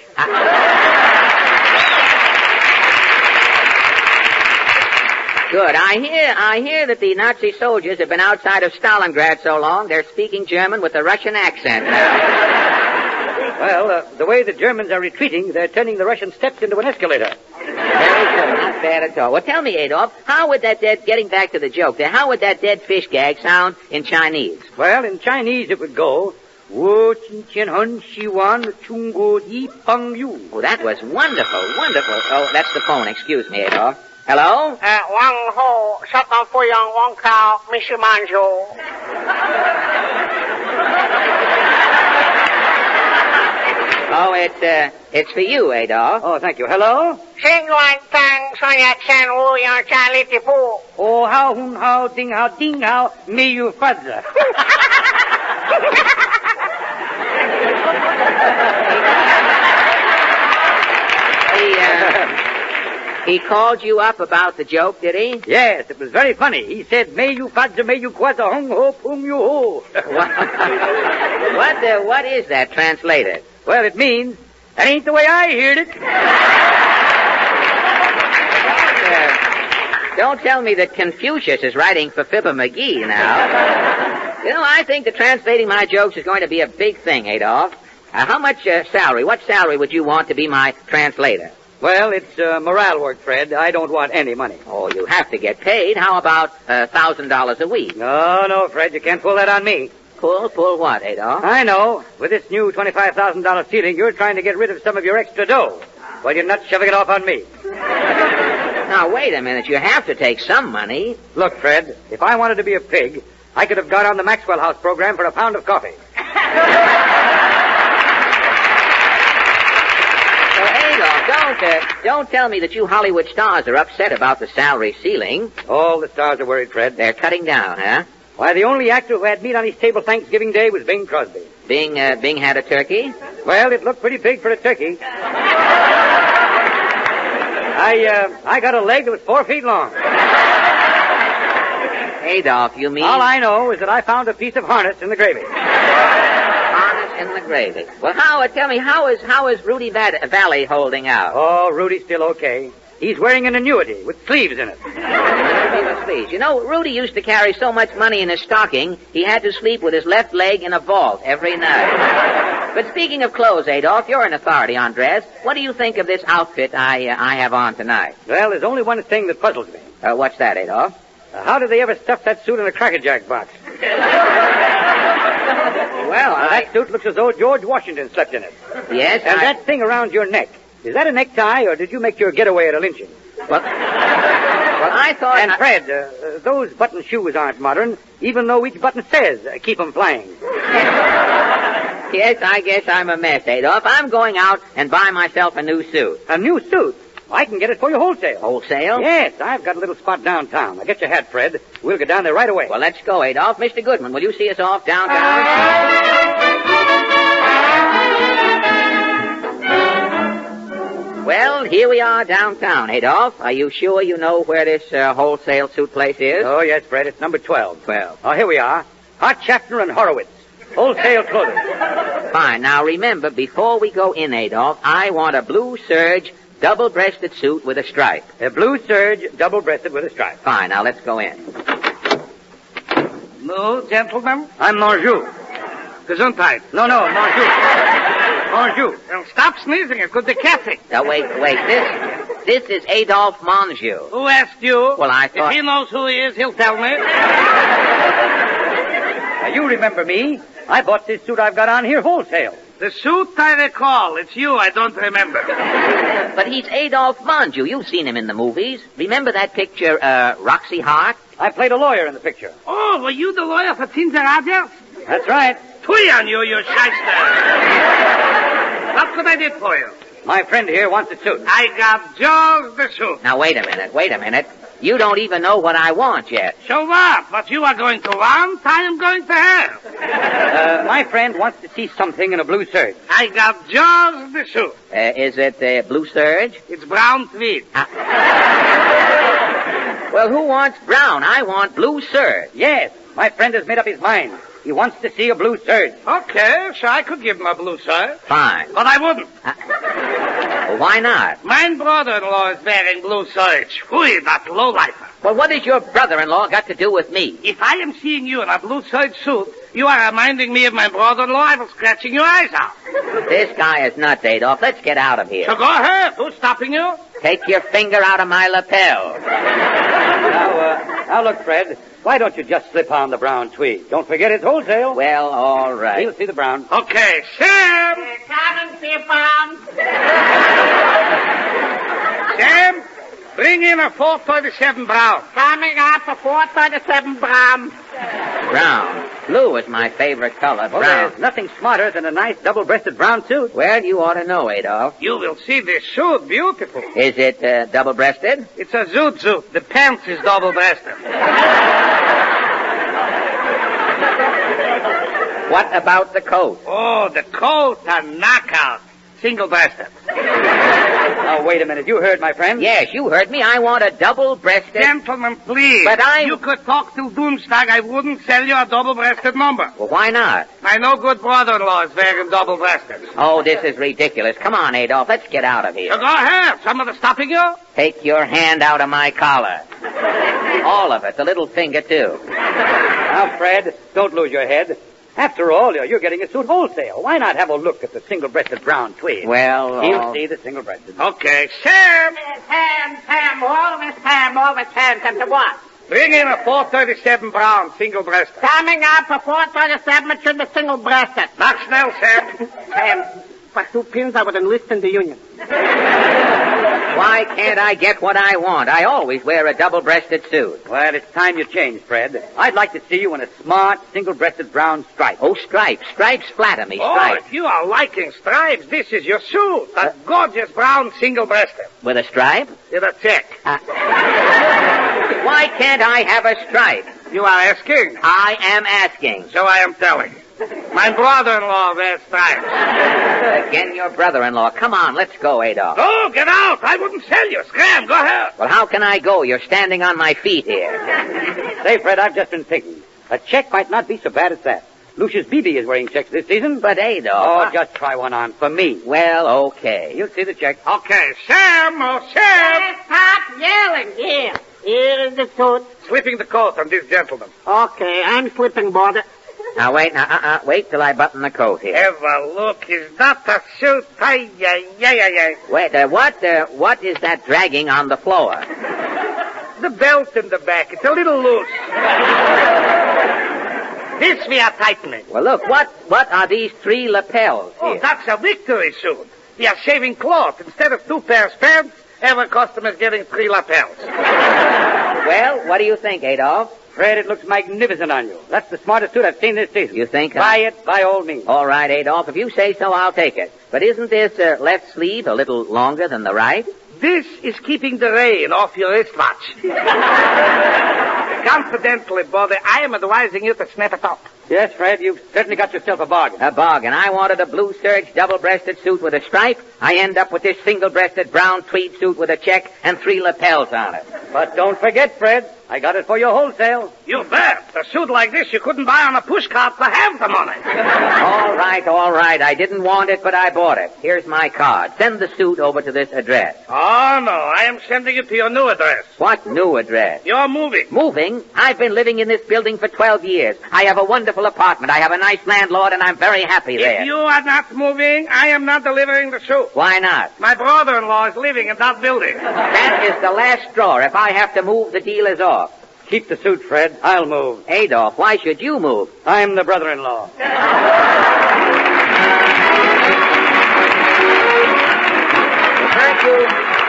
Good. I hear that the Nazi soldiers have been outside of Stalingrad so long, they're speaking German with a Russian accent now. Well, the way the Germans are retreating, they're turning the Russian steps into an escalator. Very good. Not bad at all. Well, tell me, Adolphe, getting back to the joke there, how would that dead fish gag sound in Chinese? Well, in Chinese it would go, Oh, that was wonderful, wonderful. Oh, that's the phone. Excuse me, Adolphe. Hello? Wang Ho, Shatan Fuyang Wang Kao, Mr. Monjou. Oh, it's for you, Adolf. Oh, thank you. Hello? Sing one tang, soya chan wu yang cha li ti fu. Oh, how, hun, how, ding, how, me you fudger. He called you up about the joke, did he? Yes, it was very funny. He said, may you fudger, may you quadza, hung ho, pum you ho. What is that translated? Well, it means, that ain't the way I heard it. Don't tell me that Confucius is writing for Fibber McGee now. You know, I think that translating my jokes is going to be a big thing, Adolf. How much salary? What salary would you want to be my translator? Well, it's morale work, Fred. I don't want any money. Oh, you have to get paid. How about $1,000 a week? No, Fred, you can't pull that on me. Pull what, Adolf? I know. With this new $25,000 ceiling, you're trying to get rid of some of your extra dough. Well, you're not shoving it off on me. Now, wait a minute. You have to take some money. Look, Fred, if I wanted to be a pig, I could have got on the Maxwell House program for a pound of coffee. Don't tell me that you Hollywood stars are upset about the salary ceiling. All the stars are worried, Fred. They're cutting down, huh? Why, the only actor who had meat on his table Thanksgiving Day was Bing Crosby. Bing had a turkey? Well, it looked pretty big for a turkey. I got a leg that was 4 feet long. Adolf, you mean? All I know is that I found a piece of harness in the gravy. In the gravy. Well, tell me, how is Rudy Valley holding out? Oh, Rudy's still okay. He's wearing an annuity with sleeves in it. Sleeves. You know, Rudy used to carry so much money in his stocking, he had to sleep with his left leg in a vault every night. But speaking of clothes, Adolf, you're an authority on dress. What do you think of this outfit I have on tonight? Well, there's only one thing that puzzles me. What's that, Adolf? How did they ever stuff that suit in a Cracker Jack box? Well, that suit looks as though George Washington slept in it. Yes, And that thing around your neck, is that a necktie, or did you make your getaway at a lynching? Well, I thought... And Fred, those button shoes aren't modern, even though each button says, keep 'em flying. Yes, I guess I'm a mess, Adolf. I'm going out and buy myself a new suit. A new suit? I can get it for you wholesale. Wholesale? Yes, I've got a little spot downtown. Now get your hat, Fred. We'll get down there right away. Well, let's go, Adolf. Mr. Goodman, will you see us off downtown? Well, here we are downtown, Adolf. Are you sure you know where this wholesale suit place is? Oh, yes, Fred. It's number 12. 12. Oh, here we are. Hart, Schaffner, and Horowitz. Wholesale clothing. Fine. Now, remember, before we go in, Adolf, I want a blue serge, double-breasted suit with a stripe. A blue serge, double-breasted with a stripe. Fine. Now, let's go in. No, gentlemen. I'm Monjou. Gesundheit. No, Monjou. Monjou. Well, stop sneezing. It could be catching. Now, wait. This is Adolphe Monjou. Who asked you? Well, I thought... If he knows who he is, he'll tell me. Now, you remember me. I bought this suit I've got on here wholesale. The suit I recall. It's you I don't remember. But he's Adolphe Monjou. You've seen him in the movies. Remember that picture, Roxy Hart? I played a lawyer in the picture. Oh, were you the lawyer for Tinzer Rogers? That's right. Twee on you, you shyster. What could I do for you? My friend here wants a suit. I got George the suit. Now, wait a minute. You don't even know what I want yet. So what? What you are going to want, I am going to have. My friend wants to see something in a blue serge. I got George the suit. Is it blue serge? It's brown tweed. Well, who wants brown? I want blue serge. Yes, my friend has made up his mind. He wants to see a blue serge. Okay, so I could give him a blue serge. Fine. But I wouldn't. Well, why not? My brother-in-law is wearing blue serge. Whee, that lowlifer. Well, what has your brother-in-law got to do with me? If I am seeing you in a blue serge suit, you are reminding me of my brother-in-law. I was scratching your eyes out. This guy is nuts, Adolf. Let's get out of here. So go ahead. Who's stopping you? Take your finger out of my lapel. Now look, Fred. Why don't you just slip on the brown tweed? Don't forget it's wholesale. Well, all right. He'll see the brown. Okay, Sam. Come and see brown. Sam, bring in a 437 brown. Coming up, a 437 brown. Brown. Blue is my favorite color. Well, Brown. there's nothing smarter than a nice double-breasted brown suit. Well, you ought to know, Adolf. You will see this suit. Beautiful. Is it double-breasted? It's a zoot suit. The pants is double-breasted. What about the coat? Oh, the coat, a knockout. Single-breasted. Oh, wait a minute. You heard, my friend? Yes, you heard me. I want a double-breasted... Gentlemen, please. But You could talk to Doomstag. I wouldn't sell you a double-breasted number. Well, why not? My no good brother-in-law is wearing double-breasted. Oh, this is ridiculous. Come on, Adolf. Let's get out of here. So go ahead. Somebody stopping you? Take your hand out of my collar. All of it. The little finger, too. Now, Fred, don't lose your head. After all, you're getting a suit wholesale. Why not have a look at the single-breasted brown tweed? Well, He'll see the single-breasted. Okay, Sam. Sam, always Sam. Come to what? Bring in a 437 brown single-breasted. Coming up for 437, it should be single-breasted. Not Snell, Sam. Sam, for 2 pins, I would enlist in the Union. Why can't I get what I want? I always wear a double-breasted suit. Well, it's time you changed, Fred. I'd like to see you in a smart, single-breasted brown stripe. Oh, stripes. Stripes flatter me. Oh, Stripes. if you are liking stripes, this is your suit. A gorgeous brown single-breasted. With a stripe? With a check. Why can't I have a stripe? You are asking? I am asking. So I am telling. My brother-in-law wears stripes. Again, your brother-in-law. Come on, let's go, Adolf. Oh, get out. I wouldn't sell you. Scram, go ahead. Well, how can I go? You're standing on my feet here. Say, Fred, I've just been thinking. A check might not be so bad as that. Lucius Beebe is wearing checks this season. But, Adolf... Oh, just try one on for me. Well, okay. You'll see the check. Okay, Sam, Sam. Stop yelling. Here is the suit. Slipping the coat on this gentleman. Okay, I'm slipping, border. Now, wait till I button the coat here. Have a look. Is that a suit? Ay. Wait, what is that dragging on the floor? The belt in the back. It's a little loose. This we are tightening. Well, look, what are these 3 lapels here? Oh, that's a victory suit. We are shaving cloth. Instead of 2 pairs of pants, every customer is getting 3 lapels. Well, what do you think, Adolf? Fred, it looks magnificent on you. That's the smartest suit I've seen this season. You think? Buy it by all means. All right, Adolf. If you say so, I'll take it. But isn't this left sleeve a little longer than the right? This is keeping the rain off your wristwatch. Confidently, brother, I am advising you to snap it up. Yes, Fred, you've certainly got yourself a bargain. A bargain. I wanted a blue serge double-breasted suit with a stripe. I end up with this single-breasted brown tweed suit with a check and 3 lapels on it. But don't forget, Fred, I got it for you wholesale. You bet. A suit like this you couldn't buy on a pushcart for half the money. All right. I didn't want it, but I bought it. Here's my card. Send the suit over to this address. Oh, no. I am sending it to your new address. What new address? You're moving. Moving? I've been living in this building for 12 years. I have a wonderful apartment. I have a nice landlord, and I'm very happy there. If you are not moving, I am not delivering the suit. Why not? My brother-in-law is living in that building. That is the last straw. If I have to move, the deal is off. Keep the suit, Fred. I'll move. Adolf, why should you move? I'm the brother-in-law.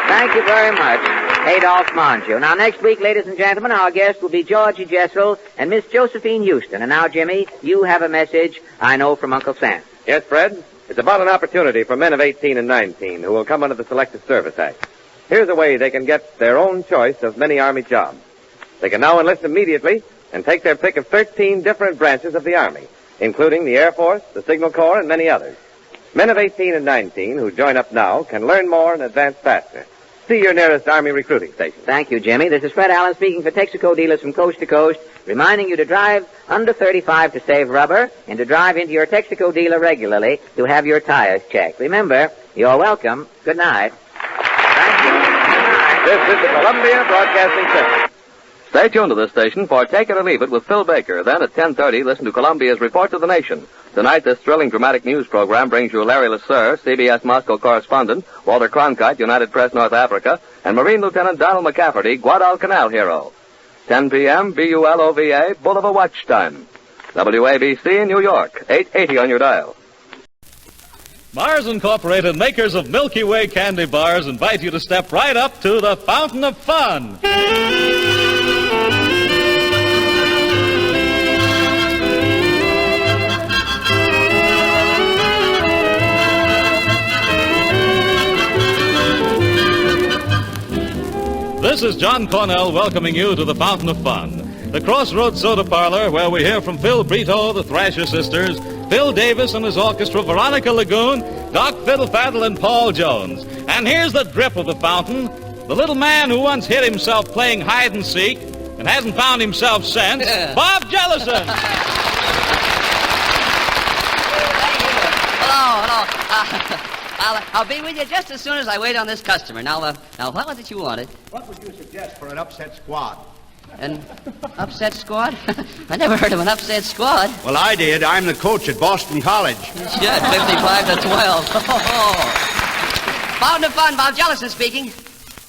Thank you very much, Adolf Monju. Now, next week, ladies and gentlemen, our guest will be Georgie Jessel and Miss Josephine Houston. And now, Jimmy, you have a message, I know, from Uncle Sam. Yes, Fred? It's about an opportunity for men of 18 and 19 who will come under the Selective Service Act. Here's a way they can get their own choice of many Army jobs. They can now enlist immediately and take their pick of 13 different branches of the Army, including the Air Force, the Signal Corps, and many others. Men of 18 and 19 who join up now can learn more and advance faster. See your nearest Army recruiting station. Thank you, Jimmy. This is Fred Allen speaking for Texaco dealers from coast to coast, reminding you to drive under 35 to save rubber and to drive into your Texaco dealer regularly to have your tires checked. Remember, you're welcome. Good night. Thank you. This is the Columbia Broadcasting System. Stay tuned to this station for Take It or Leave It with Phil Baker. Then at 10:30, listen to Columbia's Report to the Nation. Tonight, this thrilling dramatic news program brings you Larry Lasser, CBS Moscow correspondent, Walter Cronkite, United Press North Africa, and Marine Lieutenant Donald McCafferty, Guadalcanal hero. 10 p.m., BULOVA, Bulova Watch Time. WABC in New York, 880 on your dial. Mars Incorporated, makers of Milky Way candy bars, invite you to step right up to the Fountain of Fun. this is John Cornell welcoming you to the Fountain of Fun, the Crossroads Soda Parlor, where we hear from Phil Brito, the Thrasher Sisters, Phil Davis and his orchestra, Veronica Lagoon, Doc Fiddlefaddle, and Paul Jones. And here's the drip of the fountain, the little man who once hit himself playing hide and seek and hasn't found himself since, Bob Jellison. Hello. I'll be with you just as soon as I wait on this customer. Now, what was it you wanted? What would you suggest for an upset squad? An upset squad? I never heard of an upset squad. Well, I did. I'm the coach at Boston College. You should. 55-12. Fountain of Fun, Bob Jellison speaking.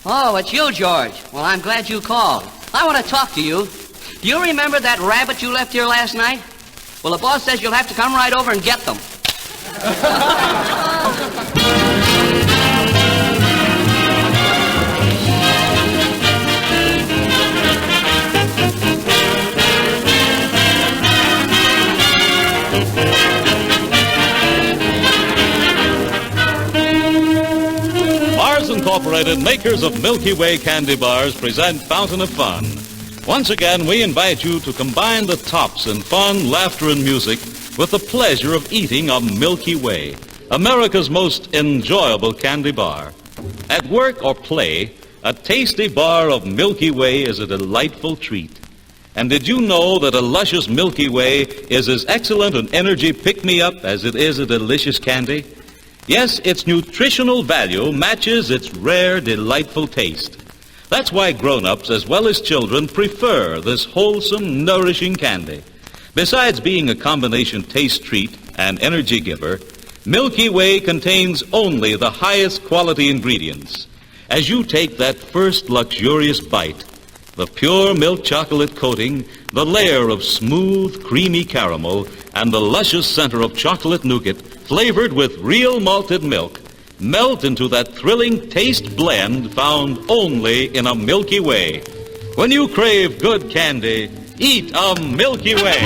Oh, it's you, George. Well, I'm glad you called. I want to talk to you. Do you remember that rabbit you left here last night? Well, the boss says you'll have to come right over and get them. Mars Incorporated, makers of Milky Way candy bars, present Fountain of Fun. Once again, we invite you to combine the tops in fun, laughter, and music with the pleasure of eating a Milky Way, America's most enjoyable candy bar. At work or play, a tasty bar of Milky Way is a delightful treat. And did you know that a luscious Milky Way is as excellent an energy pick-me-up as it is a delicious candy? Yes, its nutritional value matches its rare, delightful taste. That's why grown-ups as well as children prefer this wholesome, nourishing candy. Besides being a combination taste treat and energy giver, Milky Way contains only the highest quality ingredients. As you take that first luxurious bite, the pure milk chocolate coating, the layer of smooth, creamy caramel, and the luscious center of chocolate nougat flavored with real malted milk melt into that thrilling taste blend found only in a Milky Way. When you crave good candy, eat a Milky Way.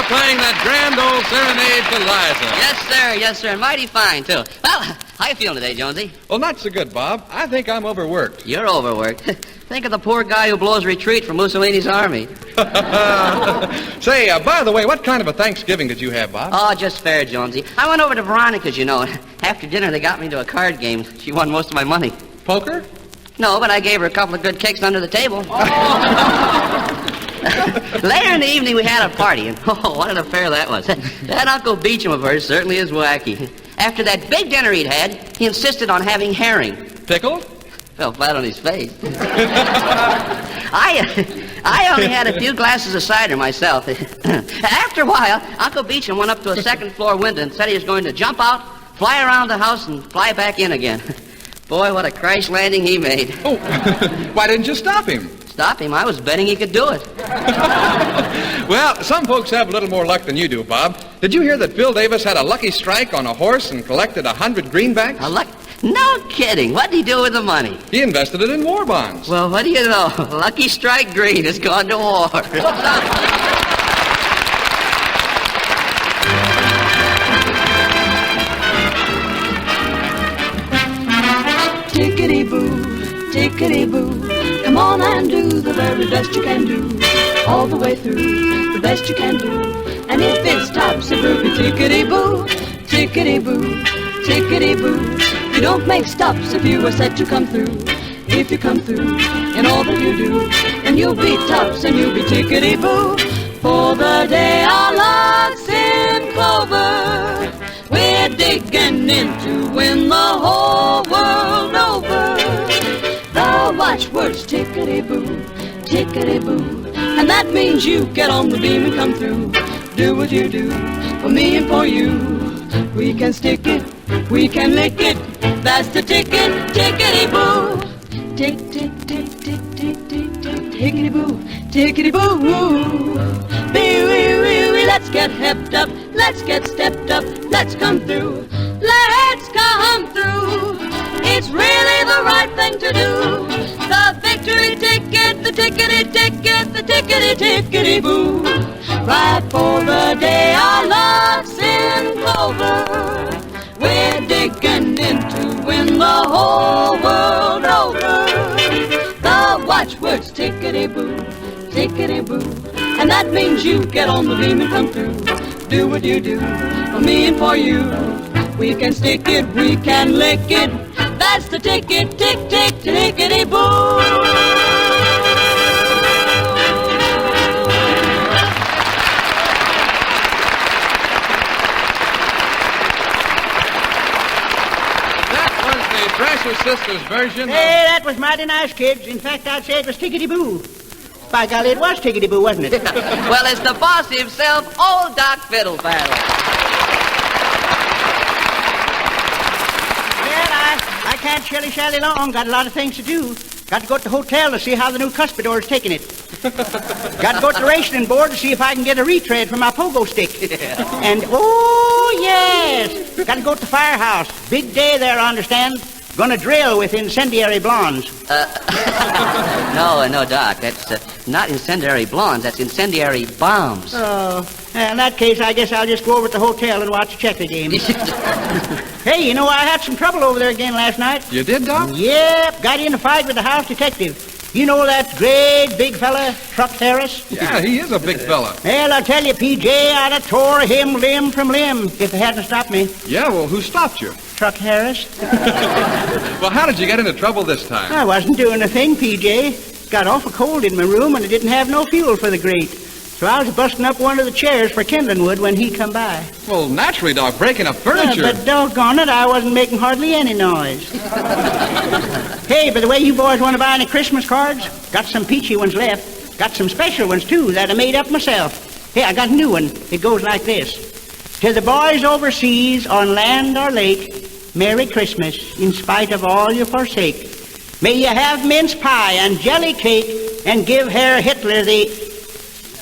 Playing that grand old serenade to Liza. Yes, sir, and mighty fine, too. Well, how you feeling today, Jonesy? Well, not so good, Bob. I think I'm overworked. You're overworked. Think of the poor guy who blows retreat from Mussolini's army. Say, by the way, what kind of a Thanksgiving did you have, Bob? Oh, just fair, Jonesy. I went over to Veronica's, you know, and after dinner they got me into a card game. She won most of my money. Poker? No, but I gave her a couple of good kicks under the table. Later in the evening, we had a party, and what an affair that was. That Uncle Beecham of hers certainly is wacky. After that big dinner he'd had, he insisted on having herring. Pickled? Fell flat on his face. I only had a few glasses of cider myself. After a while, Uncle Beecham went up to a second-floor window and said he was going to jump out, fly around the house, and fly back in again. Boy, what a crash landing he made. Oh, why didn't you stop him? Stop him? I was betting he could do it. Well, some folks have a little more luck than you do, Bob. Did you hear that Phil Davis had a lucky strike on a horse and collected 100 greenbacks? No kidding. What did he do with the money? He invested it in war bonds. Well, what do you know? Lucky Strike Green has gone to war. Tickety-boo, tickety-boo. Come on and do the very best you can do. All the way through, the best you can do. And if it's topsy-turvy, tickety-boo, tickety-boo, tickety-boo. You don't make stops if you are set to come through. If you come through in all that you do, then you'll be tops and you'll be tickety-boo. For the day our luck's in clover, we're digging in to win the whole world over. The watchword's tickety-boo, tickety-boo. And that means you get on the beam and come through. Do what you do, for me and for you. We can stick it, we can lick it. That's the ticket, tickety-boo. Tick, tick, tick, tick, tick, tick, tick, tickety-boo, tickety-boo. Wee-wee-wee-wee, let's get hepped up, let's get stepped up, let's come through. Let's come through. It's really the right thing to do. The victory ticket, the tickety ticket, the tickety tickety boo. Right for the day our luck's in clover. We're digging in to win the whole world over. The watchword's tickety boo, tickety boo. And that means you get on the beam and come through. Do what you do for me and for you. We can stick it, we can lick it. That's the ticket, tick, tick, tickety boo. That was the Thrasher Sisters version. Hey, that was mighty nice, kids. In fact, I'd say it was tickety boo. By golly, it was tickety boo, wasn't it? Well, it's the boss himself, old Doc Fiddlefaddle. I can't shilly-shally long. Got a lot of things to do. Got to go to the hotel to see how the new cuspidor's taking it. Got to go to the racing board to see if I can get a retread for my pogo stick. Yeah. And, oh, yes, got to go to the firehouse. Big day there, I understand. Gonna drill with incendiary blondes. No, Doc. That's not incendiary blondes. That's incendiary bombs. Oh, in that case, I guess I'll just go over to the hotel and watch the checker game. Hey, you know, I had some trouble over there again last night. You did, Doc? Yep, got in a fight with the house detective. You know that great big fella, Truck Harris? Yeah, he is a big fella. Well, I'll tell you, P.J., I'd have tore him limb from limb if they hadn't stopped me. Yeah, well, who stopped you? Truck Harris. Well, how did you get into trouble this time? I wasn't doing a thing, P.J. Got awful cold in my room, and I didn't have no fuel for the grate. So I was busting up one of the chairs for kindling wood when he come by. Well, naturally, Doc, breaking up furniture. But doggone it, I wasn't making hardly any noise. Hey, by the way, you boys want to buy any Christmas cards? Got some peachy ones left. Got some special ones, too, that I made up myself. Hey, I got a new one. It goes like this. To the boys overseas, on land or lake, Merry Christmas, in spite of all you forsake. May you have mince pie and jelly cake, and give Herr Hitler the...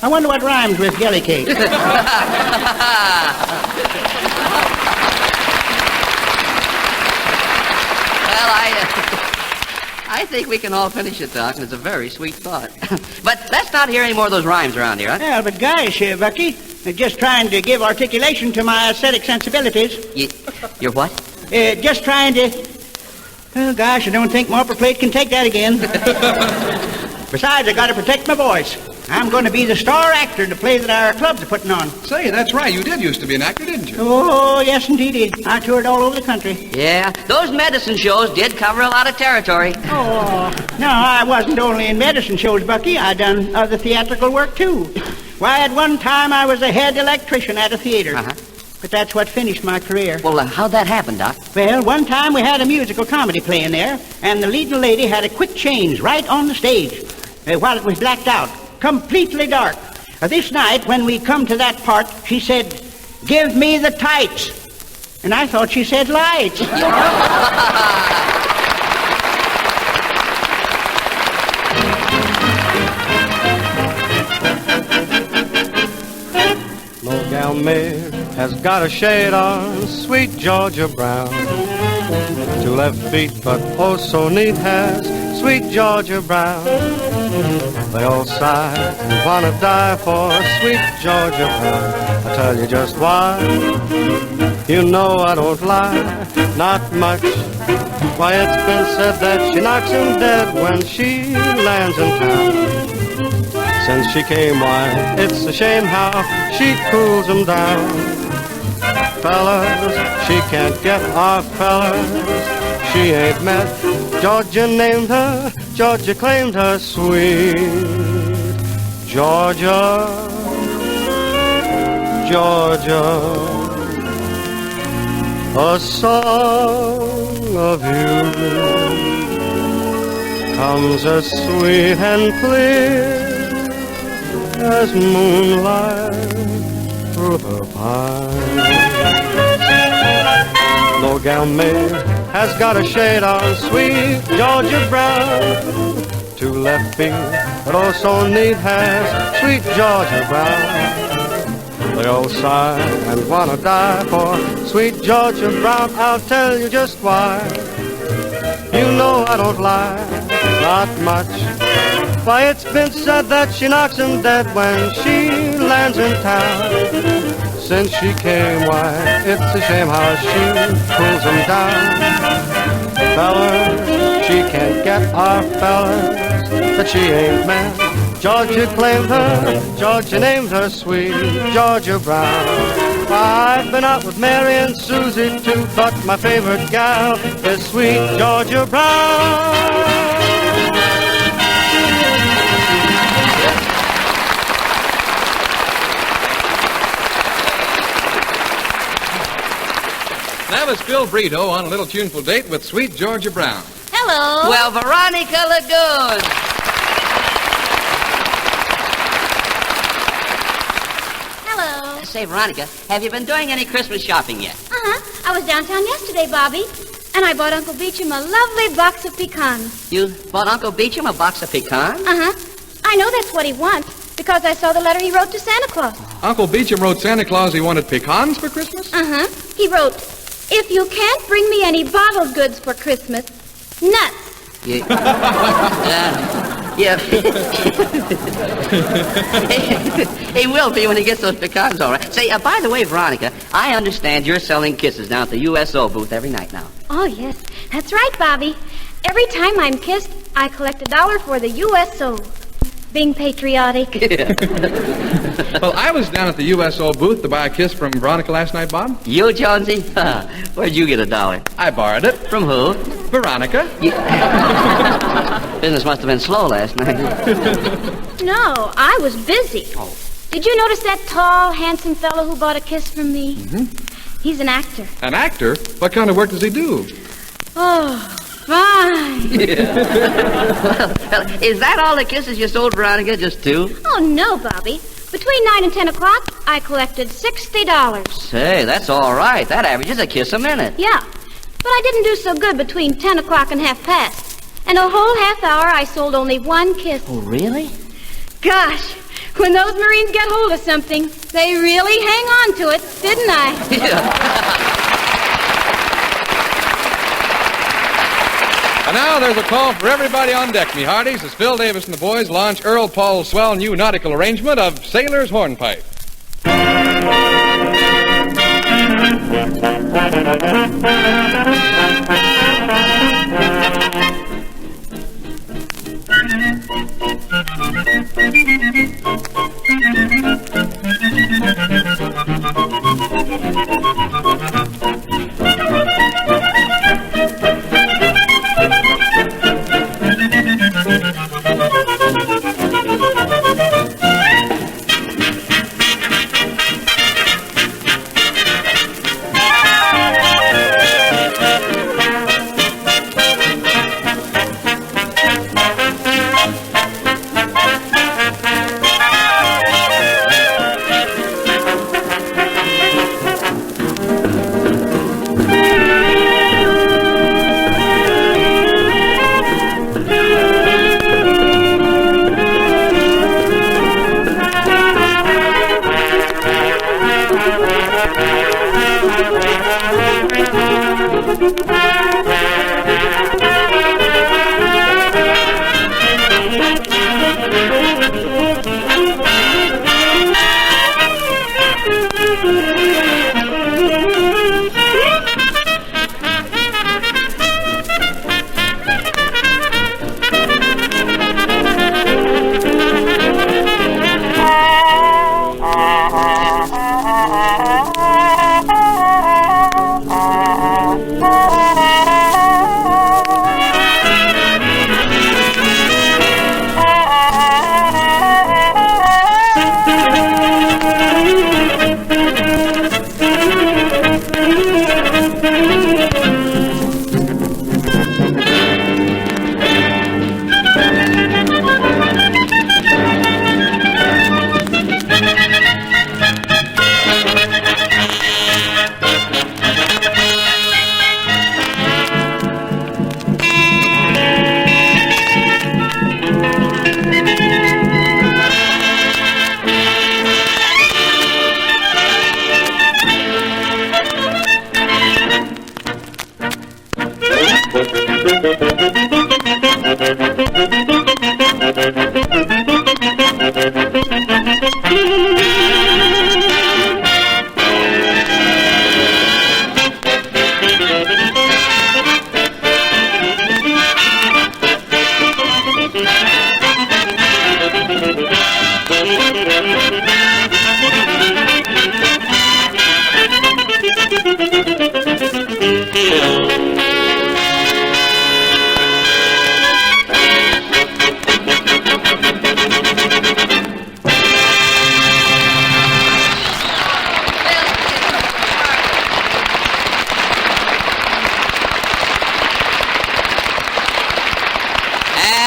I wonder what rhymes with jelly cake. Well, I think we can all finish it, Doc, and it's a very sweet thought. But let's not hear any more of those rhymes around here, huh? Yeah, but gosh, Bucky, just trying to give articulation to my aesthetic sensibilities. You're what? Just trying to... Oh, gosh, I don't think my upper plate can take that again. Besides, I got to protect my voice. I'm going to be the star actor in the play that our clubs are putting on. Say, that's right. You did used to be an actor, didn't you? Oh, yes, indeed. I toured all over the country. Yeah, those medicine shows did cover a lot of territory. Oh, no, I wasn't only in medicine shows, Bucky. I done other theatrical work, too. Why, at one time, I was a head electrician at a theater. Uh-huh. But that's what finished my career. Well, how'd that happen, Doc? Well, one time we had a musical comedy playing there, and the leading lady had a quick change right on the stage while it was blacked out. Completely dark. This night, when we come to that part, she said, "Give me the tights." And I thought she said lights. Low gal mare has got a shade on, sweet Georgia Brown. 2 left feet, but oh so neat has sweet Georgia Brown. They all sigh and wanna die for sweet Georgia Brown. I tell you just why. You know I don't lie, not much. Why, it's been said that she knocks him dead when she lands in town. Since she came, why, it's a shame how she cools him down. Fellas, she can't get off, fellas. She ain't met. Georgia named her, Georgia claimed her, sweet Georgia, Georgia. A song of you comes as sweet and clear as moonlight through the pines. Low gal May has got a shade on sweet Georgia Brown. Two left feet, but oh so neat has sweet Georgia Brown. They all sigh and wanna die for sweet Georgia Brown. I'll tell you just why. You know I don't lie, not much. Why, it's been said that she knocks 'em dead when she lands in town. Since she came, why, it's a shame how she pulls 'em down. Fellers, she can't get our fellers that she ain't met. Georgia claimed her, Georgia named her sweet Georgia Brown. I've been out with Mary and Susie too, but my favorite gal is sweet Georgia Brown. That was Phil Brito on a little tuneful date with sweet Georgia Brown. Hello. Well, Veronica Lagoon. Hello. Say, Veronica, have you been doing any Christmas shopping yet? I was downtown yesterday, Bobby, and I bought Uncle Beecham a lovely box of pecans. You bought Uncle Beecham a box of pecans? I know that's what he wants, because I saw the letter he wrote to Santa Claus. Uncle Beecham wrote Santa Claus he wanted pecans for Christmas? He wrote, "If you can't bring me any bottled goods for Christmas, nuts." Yeah. He will be when he gets those pecans, all right. Say, by the way, Veronica, I understand you're selling kisses down at the USO booth every night now. Oh, yes, that's right, Bobby. Every time I'm kissed, I collect $1 for the USO. Being patriotic. Well, I was down at the USO booth to buy a kiss from Veronica last night, Bob. You, Jonesy? Where'd you get $1? I borrowed it. From who? Veronica. Business must have been slow last night. No, I was busy. Oh. Did you notice that tall, handsome fellow who bought a kiss from me? He's an actor. An actor? What kind of work does he do? Oh, fine. Well, is that all the kisses you sold, Veronica? Just 2? Oh, no, Bobby. Between 9 and 10 o'clock, I collected $60. Say, that's all right. That averages a kiss a minute. Yeah, but I didn't do so good between 10 o'clock and 1/2 past. And a whole half hour, I sold only 1 kiss. Oh, really? Gosh, when those Marines get hold of something, they really hang on to it, didn't I? And now there's a call for everybody on deck, me hearties, as Phil Davis and the boys launch Earl Paul's swell new nautical arrangement of Sailor's Hornpipe.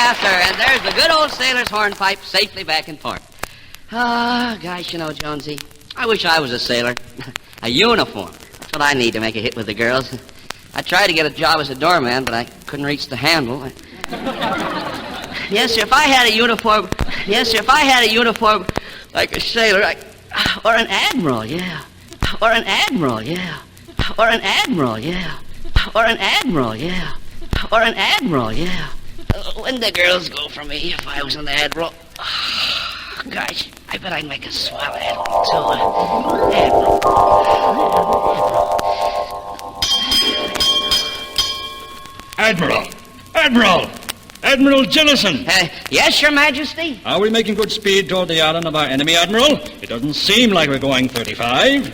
Yeah, sir, and there's the good old sailor's hornpipe safely back in port. Ah, gosh, you know, Jonesy, I wish I was a sailor. A uniform. That's what I need to make a hit with the girls. I tried to get a job as a doorman, but I couldn't reach the handle. Yes, sir, if I had a uniform... Yes, sir, if I had a uniform like a sailor, or an admiral, yeah. Or an admiral, yeah. Or an admiral, yeah. Or an admiral, yeah. Or an admiral, yeah. When the girls go for me, if I was an admiral... gosh, I bet I'd make a swell admiral, too. Admiral! Admiral Jellison! Yes, Your Majesty? Are we making good speed toward the island of our enemy, Admiral? It doesn't seem like we're going 35.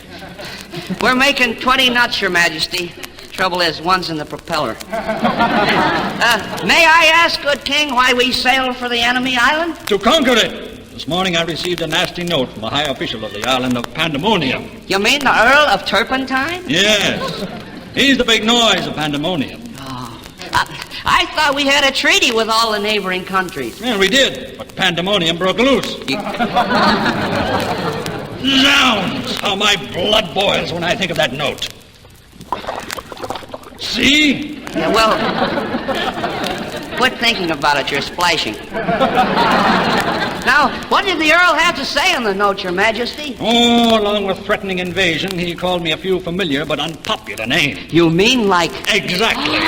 We're making 20 knots, Your Majesty. Trouble is, one's in the propeller. May I ask, good king, why we sail for the enemy island? To conquer it! This morning I received a nasty note from a high official of the island of Pandemonium. You mean the Earl of Turpentine? Yes. He's the big noise of Pandemonium. I thought we had a treaty with all the neighboring countries. Yeah, we did, but Pandemonium broke loose. Zounds! How my blood boils when I think of that note. See? Yeah, well, quit thinking about it. You're splashing. Now, what did the Earl have to say on the note, Your Majesty? Oh, along with threatening invasion, he called me a few familiar but unpopular names. You mean like... Exactly.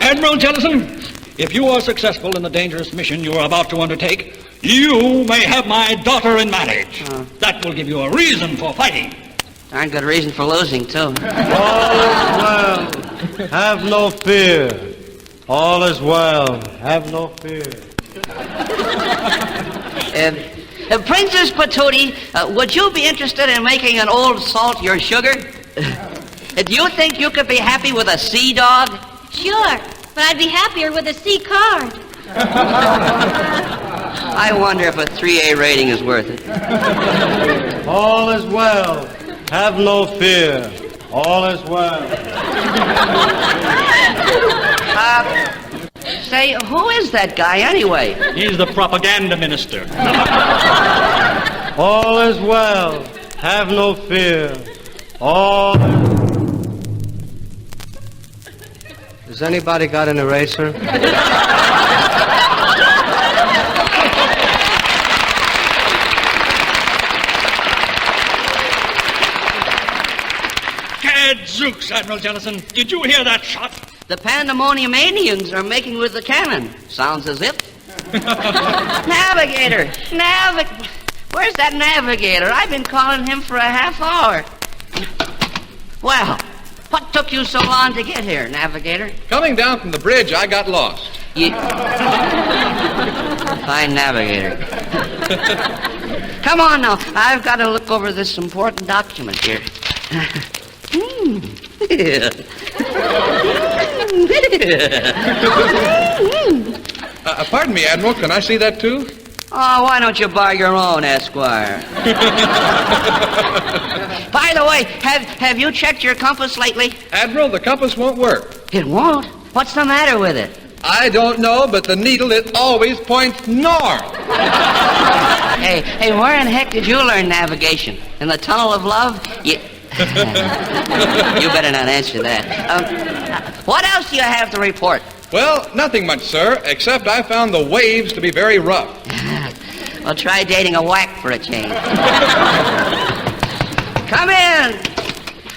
Admiral Jellison, if you are successful in the dangerous mission you are about to undertake, you may have my daughter in marriage. That will give you a reason for fighting. Darn good reason for losing, too. All is well. Have no fear. All is well. Have no fear. Princess Patootie, would you be interested in making an old salt your sugar? Do you think you could be happy with a sea dog? Sure, but I'd be happier with a sea card. I wonder if a 3A rating is worth it. All is well. Have no fear. All is well. Say, who is that guy anyway? He's the propaganda minister. All is well. Have no fear. All is... Has anybody got an eraser? Gadzooks, Admiral Jellison. Did you hear that shot? The Pandemoniumanians are making with the cannon. Sounds as if. Navigator! Where's that navigator? I've been calling him for a half hour. Well, what took you so long to get here, navigator? Coming down from the bridge, I got lost. Fine navigator. Come on now. I've got to look over this important document here. Pardon me, Admiral. Can I see that, too? Oh, why don't you buy your own, Esquire? By the way, have you checked your compass lately? Admiral, the compass won't work. It won't? What's the matter with it? I don't know, but the needle, it always points north. Hey, where in heck did you learn navigation? In the tunnel of love? You better not answer that. What else do you have to report? Well, nothing much, sir, except I found the waves to be very rough. Well, try dating a whack for a change. Come in.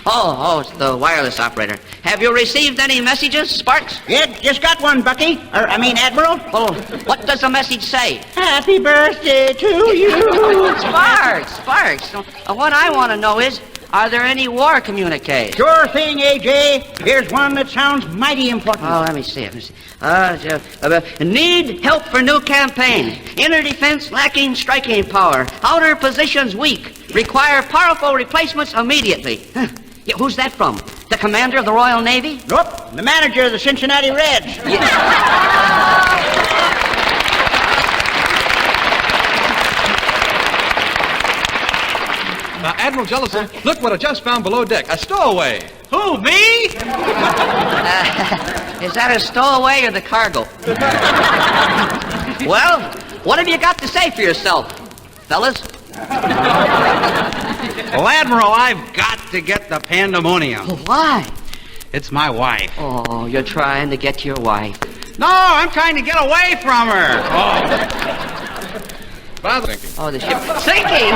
Oh, it's the wireless operator. Have you received any messages, Sparks? Yeah, just got one, Bucky. Admiral. Well, what does the message say? Happy birthday to you. Sparks. What I want to know is, are there any war communiques? Sure thing, A.J. Here's one that sounds mighty important. Oh, let me see. Need help for new campaign. Inner defense lacking striking power. Outer positions weak. Require powerful replacements immediately. Yeah, who's that from? The commander of the Royal Navy? Nope, the manager of the Cincinnati Reds. Admiral Jellison, look what I just found below deck. A stowaway. Who, me? Is that a stowaway or the cargo? Well, what have you got to say for yourself, fellas? Well, Admiral, I've got to get the pandemonium. Oh, why? It's my wife. Oh, you're trying to get your wife. No, I'm trying to get away from her. Oh, the ship sinking.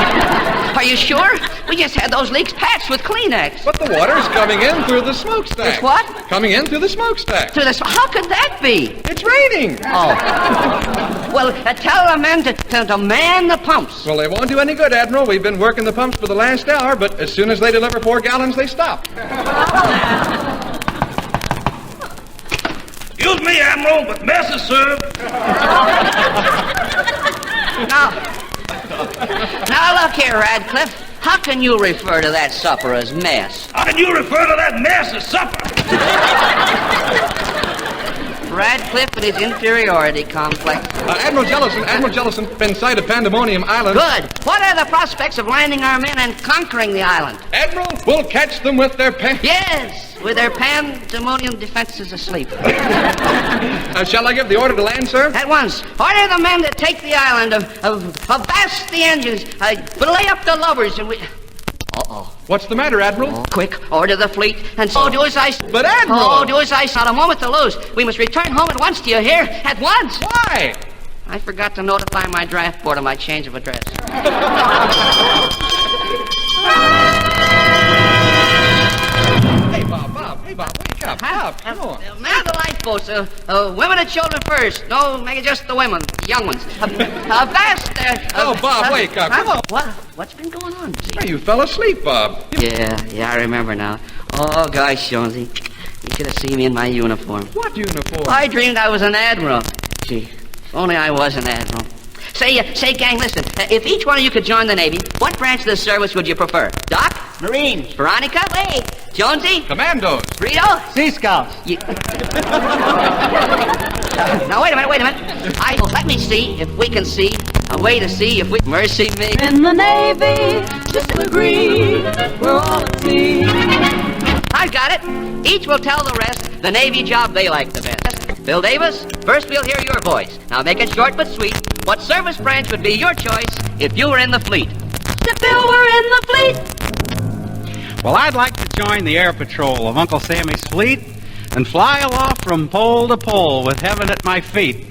Are you sure? We just had those leaks patched with Kleenex. But the water's coming in through the smokestack. It's what? Coming in through the smokestack. How could that be? It's raining. Oh. Well, tell the men to man the pumps. Well, they won't do any good, Admiral. We've been working the pumps for the last hour, but as soon as they deliver 4 gallons, they stop. Excuse me, Admiral, but mess is served. Now look here, Radcliffe. How can you refer to that supper as mess? How can you refer to that mess as supper? Radcliffe and his inferiority complex. Admiral Jellison, been sight of Pandemonium Island. Good. What are the prospects of landing our men and conquering the island? Admiral, we'll catch them with their Yes, with their pandemonium defenses asleep. Shall I give the order to land, sir? At once. Order the men to take the island, avast the engines, lay up the lubbers, and we... Uh-oh. What's the matter, Admiral? Oh, quick, order the fleet, and so do as I... But, Admiral! Oh, do as I... Not a moment to lose. We must return home at once, do you hear? At once! Why? I forgot to notify my draft board of my change of address. Hey, Bob, wake up. Come on. Man the lifeboats, women and children first. No, make it just the women, the young ones. Fast! Oh, Bob, wake up. Come on. What's been going on? Hey, you fell asleep, Bob. Yeah, I remember now. Oh, gosh, Jonesy. You should have seen me in my uniform. What uniform? I dreamed I was an admiral. Gee, if only I was an admiral. Say, gang, listen. If each one of you could join the Navy, what branch of the service would you prefer? Doc? Marines. Veronica? Wait. Jonesy? Commandos. Rito? Sea Scouts. Now, wait a minute. Let me see if we can see a way to see if we... Mercy me. In the Navy, just agree, we're all at sea. I've got it. Each will tell the rest the Navy job they like the best. Bill Davis, first we'll hear your voice. Now make it short but sweet. What service branch would be your choice if you were in the fleet? If Bill were in the fleet. Well, I'd like to join the air patrol of Uncle Sammy's fleet and fly aloft from pole to pole with heaven at my feet.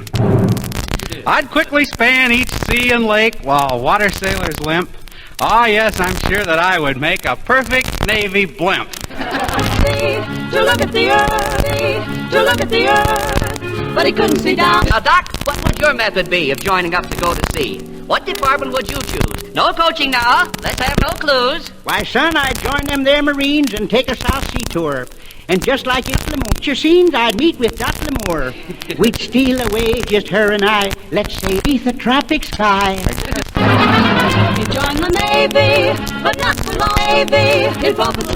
I'd quickly span each sea and lake while water sailors limp. Ah, yes, I'm sure that I would make a perfect Navy blimp. To look at the earth, but he couldn't see down. Now, Doc, what would your method be of joining up to go to sea? What department would you choose? No coaching now. Let's have no clues. Why, son, I'd join them there Marines and take a South Sea tour. And just like in the picture scenes, I'd meet with Doc L'Amour. We'd steal away, just her and I, let's say, beneath the tropic sky. He joined the Navy, but not for long. Navy, he'll fall for the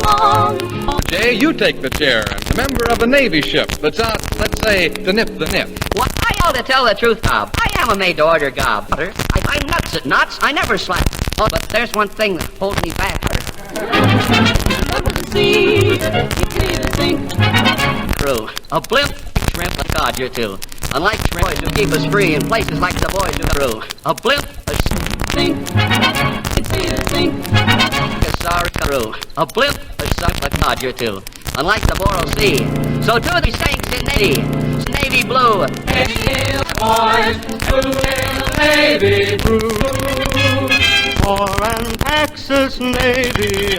long. Jay, you take the chair and a member of a Navy ship that's out, let's say, to nip the nip. Well, I ought to tell the truth, Bob. I am a made-to-order gob. I'm nuts at knots. I never slack. Oh, but there's one thing that holds me back. True. A blimp, shrimp, a codger, too. Unlike boys who keep us free in places like the boys who go through. A blimp, a sink. Sorry, crew. A blimp, a suck, a codger, too. Unlike the Boral Sea. So to the saints in Navy blue. Boys, Navy blue. For an Texas Navy.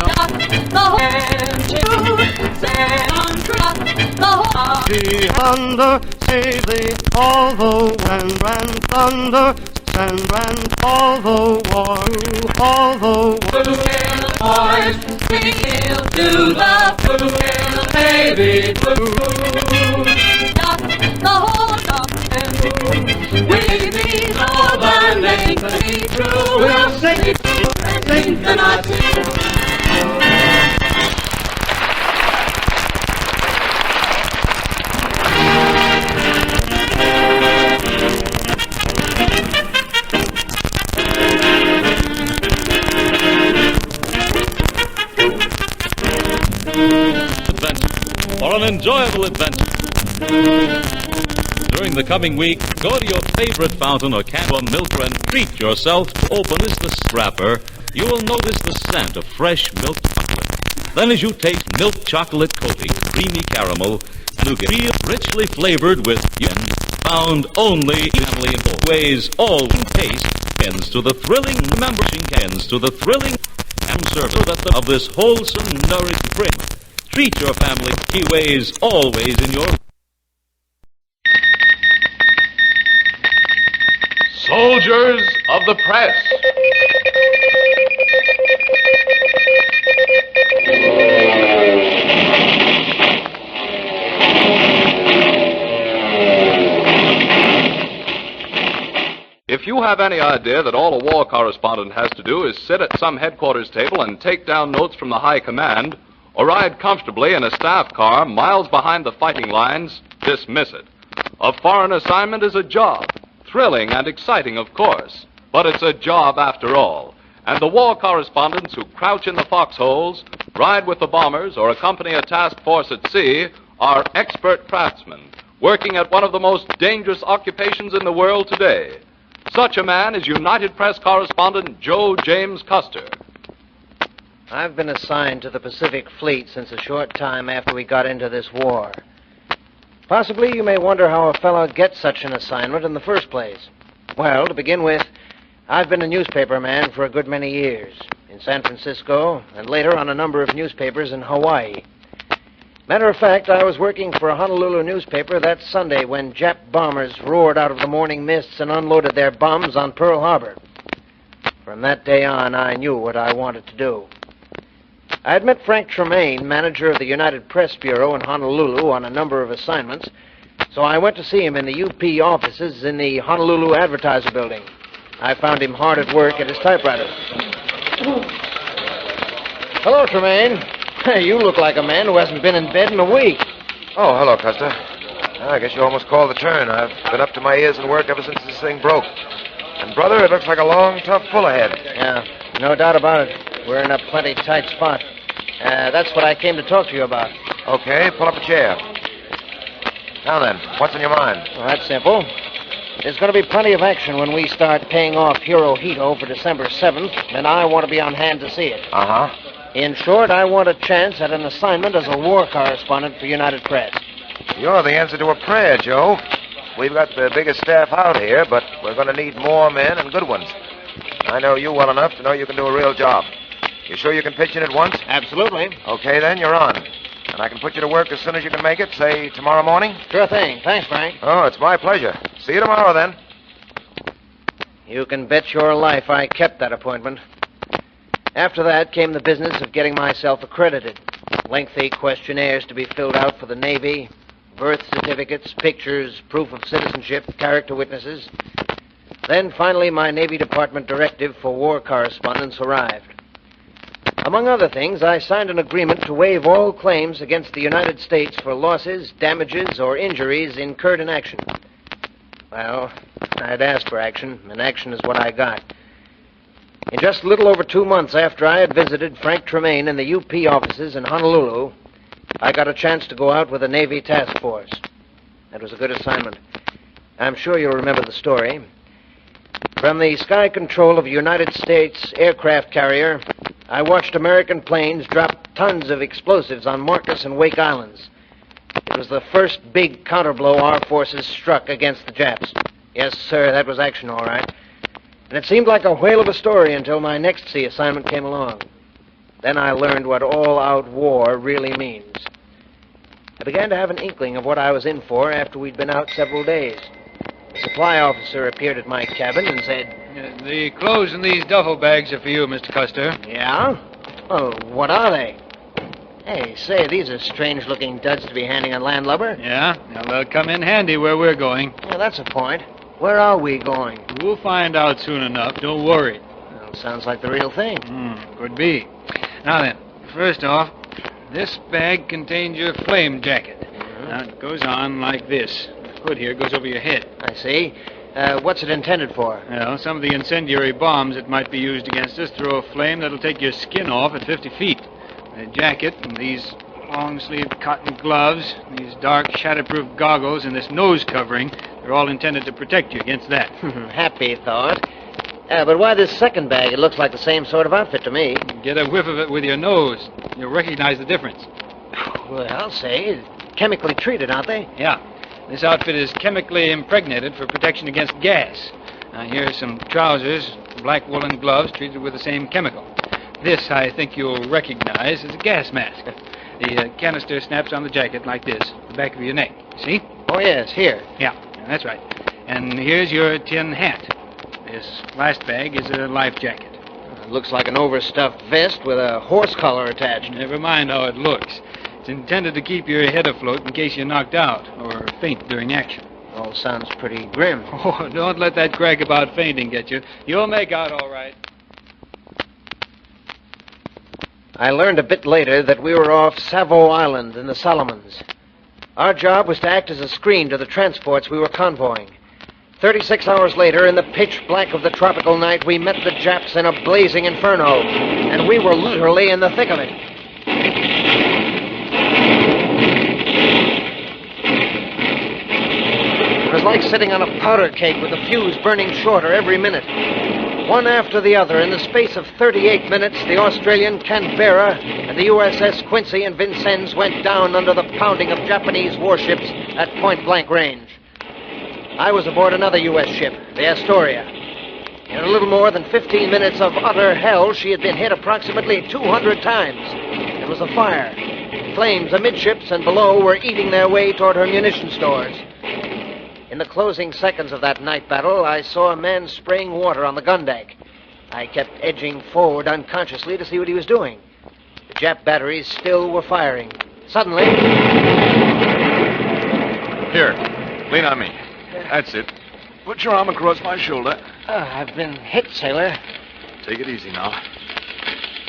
Sea under, say they all the wind and thunder, send and all the war, all the Blue Hill boys, bring Hill to the Blue Hill Navy blue. Not the whole top and we be over make me true. We'll sing the night. an enjoyable adventure. During the coming week, go to your favorite fountain or can of milk and treat yourself to open the wrapper. You will notice the scent of fresh milk chocolate. Then as you taste milk chocolate coating, creamy caramel, and you get richly flavored with yen, found only in family and ways all taste ends to the thrilling ends to the thrilling and serve so that of this wholesome nourishing drink. Treat your family ways always in your Soldiers of the press. If you have any idea that all a war correspondent has to do is sit at some headquarters table and take down notes from the high command, or ride comfortably in a staff car miles behind the fighting lines, dismiss it. A foreign assignment is a job. Thrilling and exciting, of course, but it's a job after all. And the war correspondents who crouch in the foxholes, ride with the bombers, or accompany a task force at sea are expert craftsmen, working at one of the most dangerous occupations in the world today. Such a man is United Press correspondent Joe James Custer. I've been assigned to the Pacific Fleet since a short time after we got into this war. Possibly you may wonder how a fellow gets such an assignment in the first place. Well, to begin with, I've been a newspaper man for a good many years, in San Francisco, and later on a number of newspapers in Hawaii. Matter of fact, I was working for a Honolulu newspaper that Sunday when Jap bombers roared out of the morning mists and unloaded their bombs on Pearl Harbor. From that day on, I knew what I wanted to do. I had met Frank Tremaine, manager of the United Press Bureau in Honolulu, on a number of assignments, so I went to see him in the UP offices in the Honolulu Advertiser building. I found him hard at work at his typewriter. Hello, Tremaine. You look like a man who hasn't been in bed in a week. Oh, hello, Custer. I guess you almost called the turn. I've been up to my ears in work ever since this thing broke. And, brother, it looks like a long, tough pull ahead. Yeah, no doubt about it. We're in a plenty tight spot. That's what I came to talk to you about. Okay, pull up a chair. Now then, what's in your mind? Well, that's simple. There's going to be plenty of action when we start paying off Hirohito for December 7th, and I want to be on hand to see it. Uh-huh. In short, I want a chance at an assignment as a war correspondent for United Press. You're the answer to a prayer, Joe. We've got the biggest staff out here, but we're going to need more men and good ones. I know you well enough to know you can do a real job. You sure you can pitch in at once? Absolutely. Okay, then, you're on. And I can put you to work as soon as you can make it, say tomorrow morning? Sure thing. Thanks, Frank. Oh, it's my pleasure. See you tomorrow, then. You can bet your life I kept that appointment. After that came the business of getting myself accredited. Lengthy questionnaires to be filled out for the Navy, birth certificates, pictures, proof of citizenship, character witnesses. Then finally my Navy Department directive for war correspondence arrived. Among other things, I signed an agreement to waive all claims against the United States for losses, damages, or injuries incurred in action. Well, I'd asked for action, and action is what I got. In just a little over 2 months after I had visited Frank Tremaine in the UP offices in Honolulu, I got a chance to go out with a Navy task force. That was a good assignment. I'm sure you'll remember the story. From the sky control of a United States aircraft carrier, I watched American planes drop tons of explosives on Marcus and Wake Islands. It was the first big counterblow our forces struck against the Japs. Yes, sir, that was action, all right. And it seemed like a whale of a story until my next sea assignment came along. Then I learned what all-out war really means. I began to have an inkling of what I was in for after we'd been out several days. The supply officer appeared at my cabin and said, The clothes in these duffel bags are for you, Mr. Custer. Yeah? Oh, what are they? Hey, say, these are strange-looking duds to be handing on landlubber. Yeah? Now, they'll come in handy where we're going. Well, that's a point. Where are we going? We'll find out soon enough. Don't worry. Well, sounds like the real thing. Could be. Now then, first off, this bag contains your flame jacket. Now, it goes on like this. The hood here goes over your head. I see. What's it intended for? Well, some of the incendiary bombs that might be used against us throw a flame that'll take your skin off at 50 feet. The jacket and these long-sleeved cotton gloves, these dark shatterproof goggles, and this nose covering. They're all intended to protect you against that. Happy thought. But why this second bag? It looks like the same sort of outfit to me. Get a whiff of it with your nose. You'll recognize the difference. Well, I'll say. Chemically treated, aren't they? Yeah. This outfit is chemically impregnated for protection against gas. Now, here are some trousers, black woolen gloves treated with the same chemical. This, I think you'll recognize as a gas mask. The canister snaps on the jacket like this, the back of your neck. See? Oh, yes, here. Yeah, that's right. And here's your tin hat. This last bag is a life jacket. It looks like an overstuffed vest with a horse collar attached. Never mind how it looks. It's intended to keep your head afloat in case you're knocked out or faint during action. All sounds pretty grim. Oh, don't let that crack about fainting get you. You'll make out all right. I learned a bit later that we were off Savo Island in the Solomons. Our job was to act as a screen to the transports we were convoying. 36 hours later, in the pitch black of the tropical night, we met the Japs in a blazing inferno, and we were literally in the thick of it. It was like sitting on a powder keg with the fuse burning shorter every minute. One after the other, in the space of 38 minutes, the Australian Canberra and the USS Quincy and Vincennes went down under the pounding of Japanese warships at point-blank range. I was aboard another U.S. ship, the Astoria. In a little more than 15 minutes of utter hell, she had been hit approximately 200 times. It was a fire. Flames amidships and below were eating their way toward her munition stores. In the closing seconds of that night battle, I saw a man spraying water on the gun deck. I kept edging forward unconsciously to see what he was doing. The Jap batteries still were firing. Suddenly... Here, lean on me. That's it. Put your arm across my shoulder. I've been hit, sailor. Take it easy now.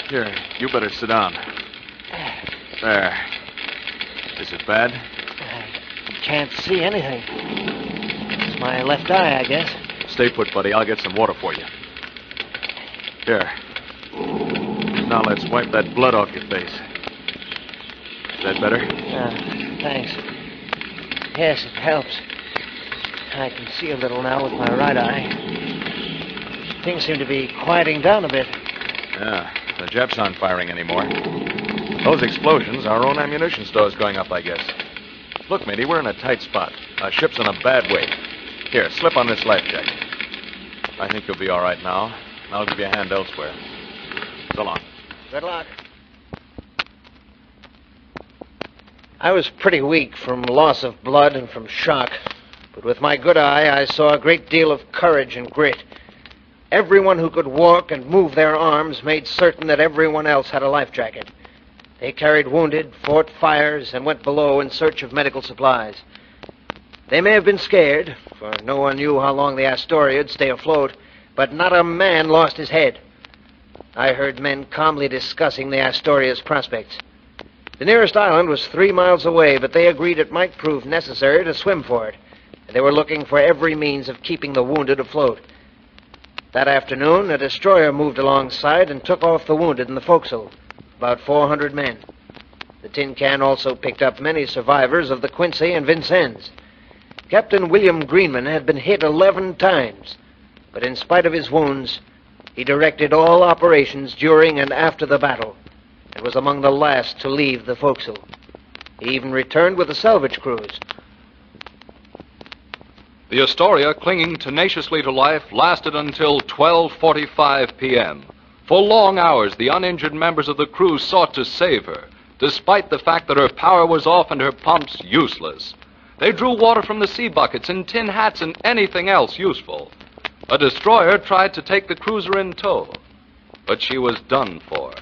Here, you better sit down. There. Is it bad? I can't see anything. It's my left eye, I guess. Stay put, buddy. I'll get some water for you. Here. Now let's wipe that blood off your face. Is that better? Thanks. Yes, it helps. I can see a little now with my right eye. Things seem to be quieting down a bit. Yeah, the Japs aren't firing anymore. Those explosions, our own ammunition store's going up, I guess. Look, matey, we're in a tight spot. Our ship's in a bad way. Here, slip on this life jacket. I think you'll be all right now. I'll give you a hand elsewhere. So long. Good luck. I was pretty weak from loss of blood and from shock. But with my good eye, I saw a great deal of courage and grit. Everyone who could walk and move their arms made certain that everyone else had a life jacket. They carried wounded, fought fires, and went below in search of medical supplies. They may have been scared, for no one knew how long the Astoria'd stay afloat, but not a man lost his head. I heard men calmly discussing the Astoria's prospects. The nearest island was 3 miles away, but they agreed it might prove necessary to swim for it. They were looking for every means of keeping the wounded afloat. That afternoon, a destroyer moved alongside and took off the wounded in the forecastle, about 400 men. The tin can also picked up many survivors of the Quincy and Vincennes. Captain William Greenman had been hit 11 times, but in spite of his wounds, he directed all operations during and after the battle, and was among the last to leave the forecastle. He even returned with the salvage crews. The Astoria, clinging tenaciously to life, lasted until 12:45 p.m. For long hours, the uninjured members of the crew sought to save her, despite the fact that her power was off and her pumps useless. They drew water from the sea buckets and tin hats and anything else useful. A destroyer tried to take the cruiser in tow, but she was done for.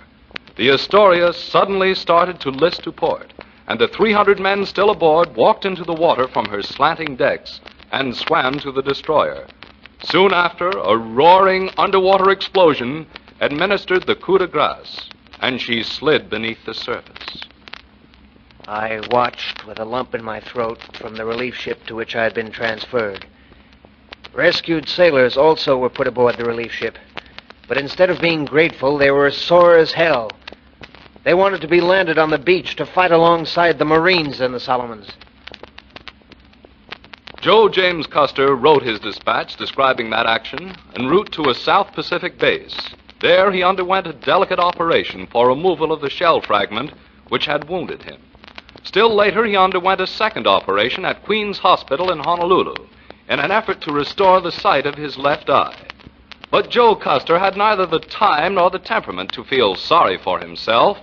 The Astoria suddenly started to list to port, and the 300 men still aboard walked into the water from her slanting decks and swam to the destroyer. Soon after, a roaring underwater explosion administered the coup de grace, and she slid beneath the surface. I watched with a lump in my throat from the relief ship to which I had been transferred. Rescued sailors also were put aboard the relief ship, but instead of being grateful, they were sore as hell. They wanted to be landed on the beach to fight alongside the Marines in the Solomons. Joe James Custer wrote his dispatch describing that action en route to a South Pacific base. There he underwent a delicate operation for removal of the shell fragment which had wounded him. Still later, he underwent a second operation at Queen's Hospital in Honolulu in an effort to restore the sight of his left eye. But Joe Custer had neither the time nor the temperament to feel sorry for himself.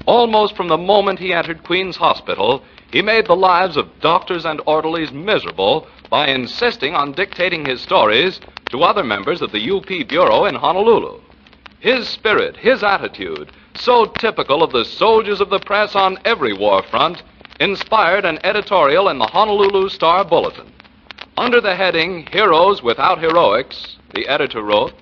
Almost from the moment he entered Queen's Hospital, he made the lives of doctors and orderlies miserable by insisting on dictating his stories to other members of the UP Bureau in Honolulu. His spirit, his attitude, so typical of the soldiers of the press on every war front, inspired an editorial in the Honolulu Star-Bulletin. Under the heading, Heroes Without Heroics, the editor wrote,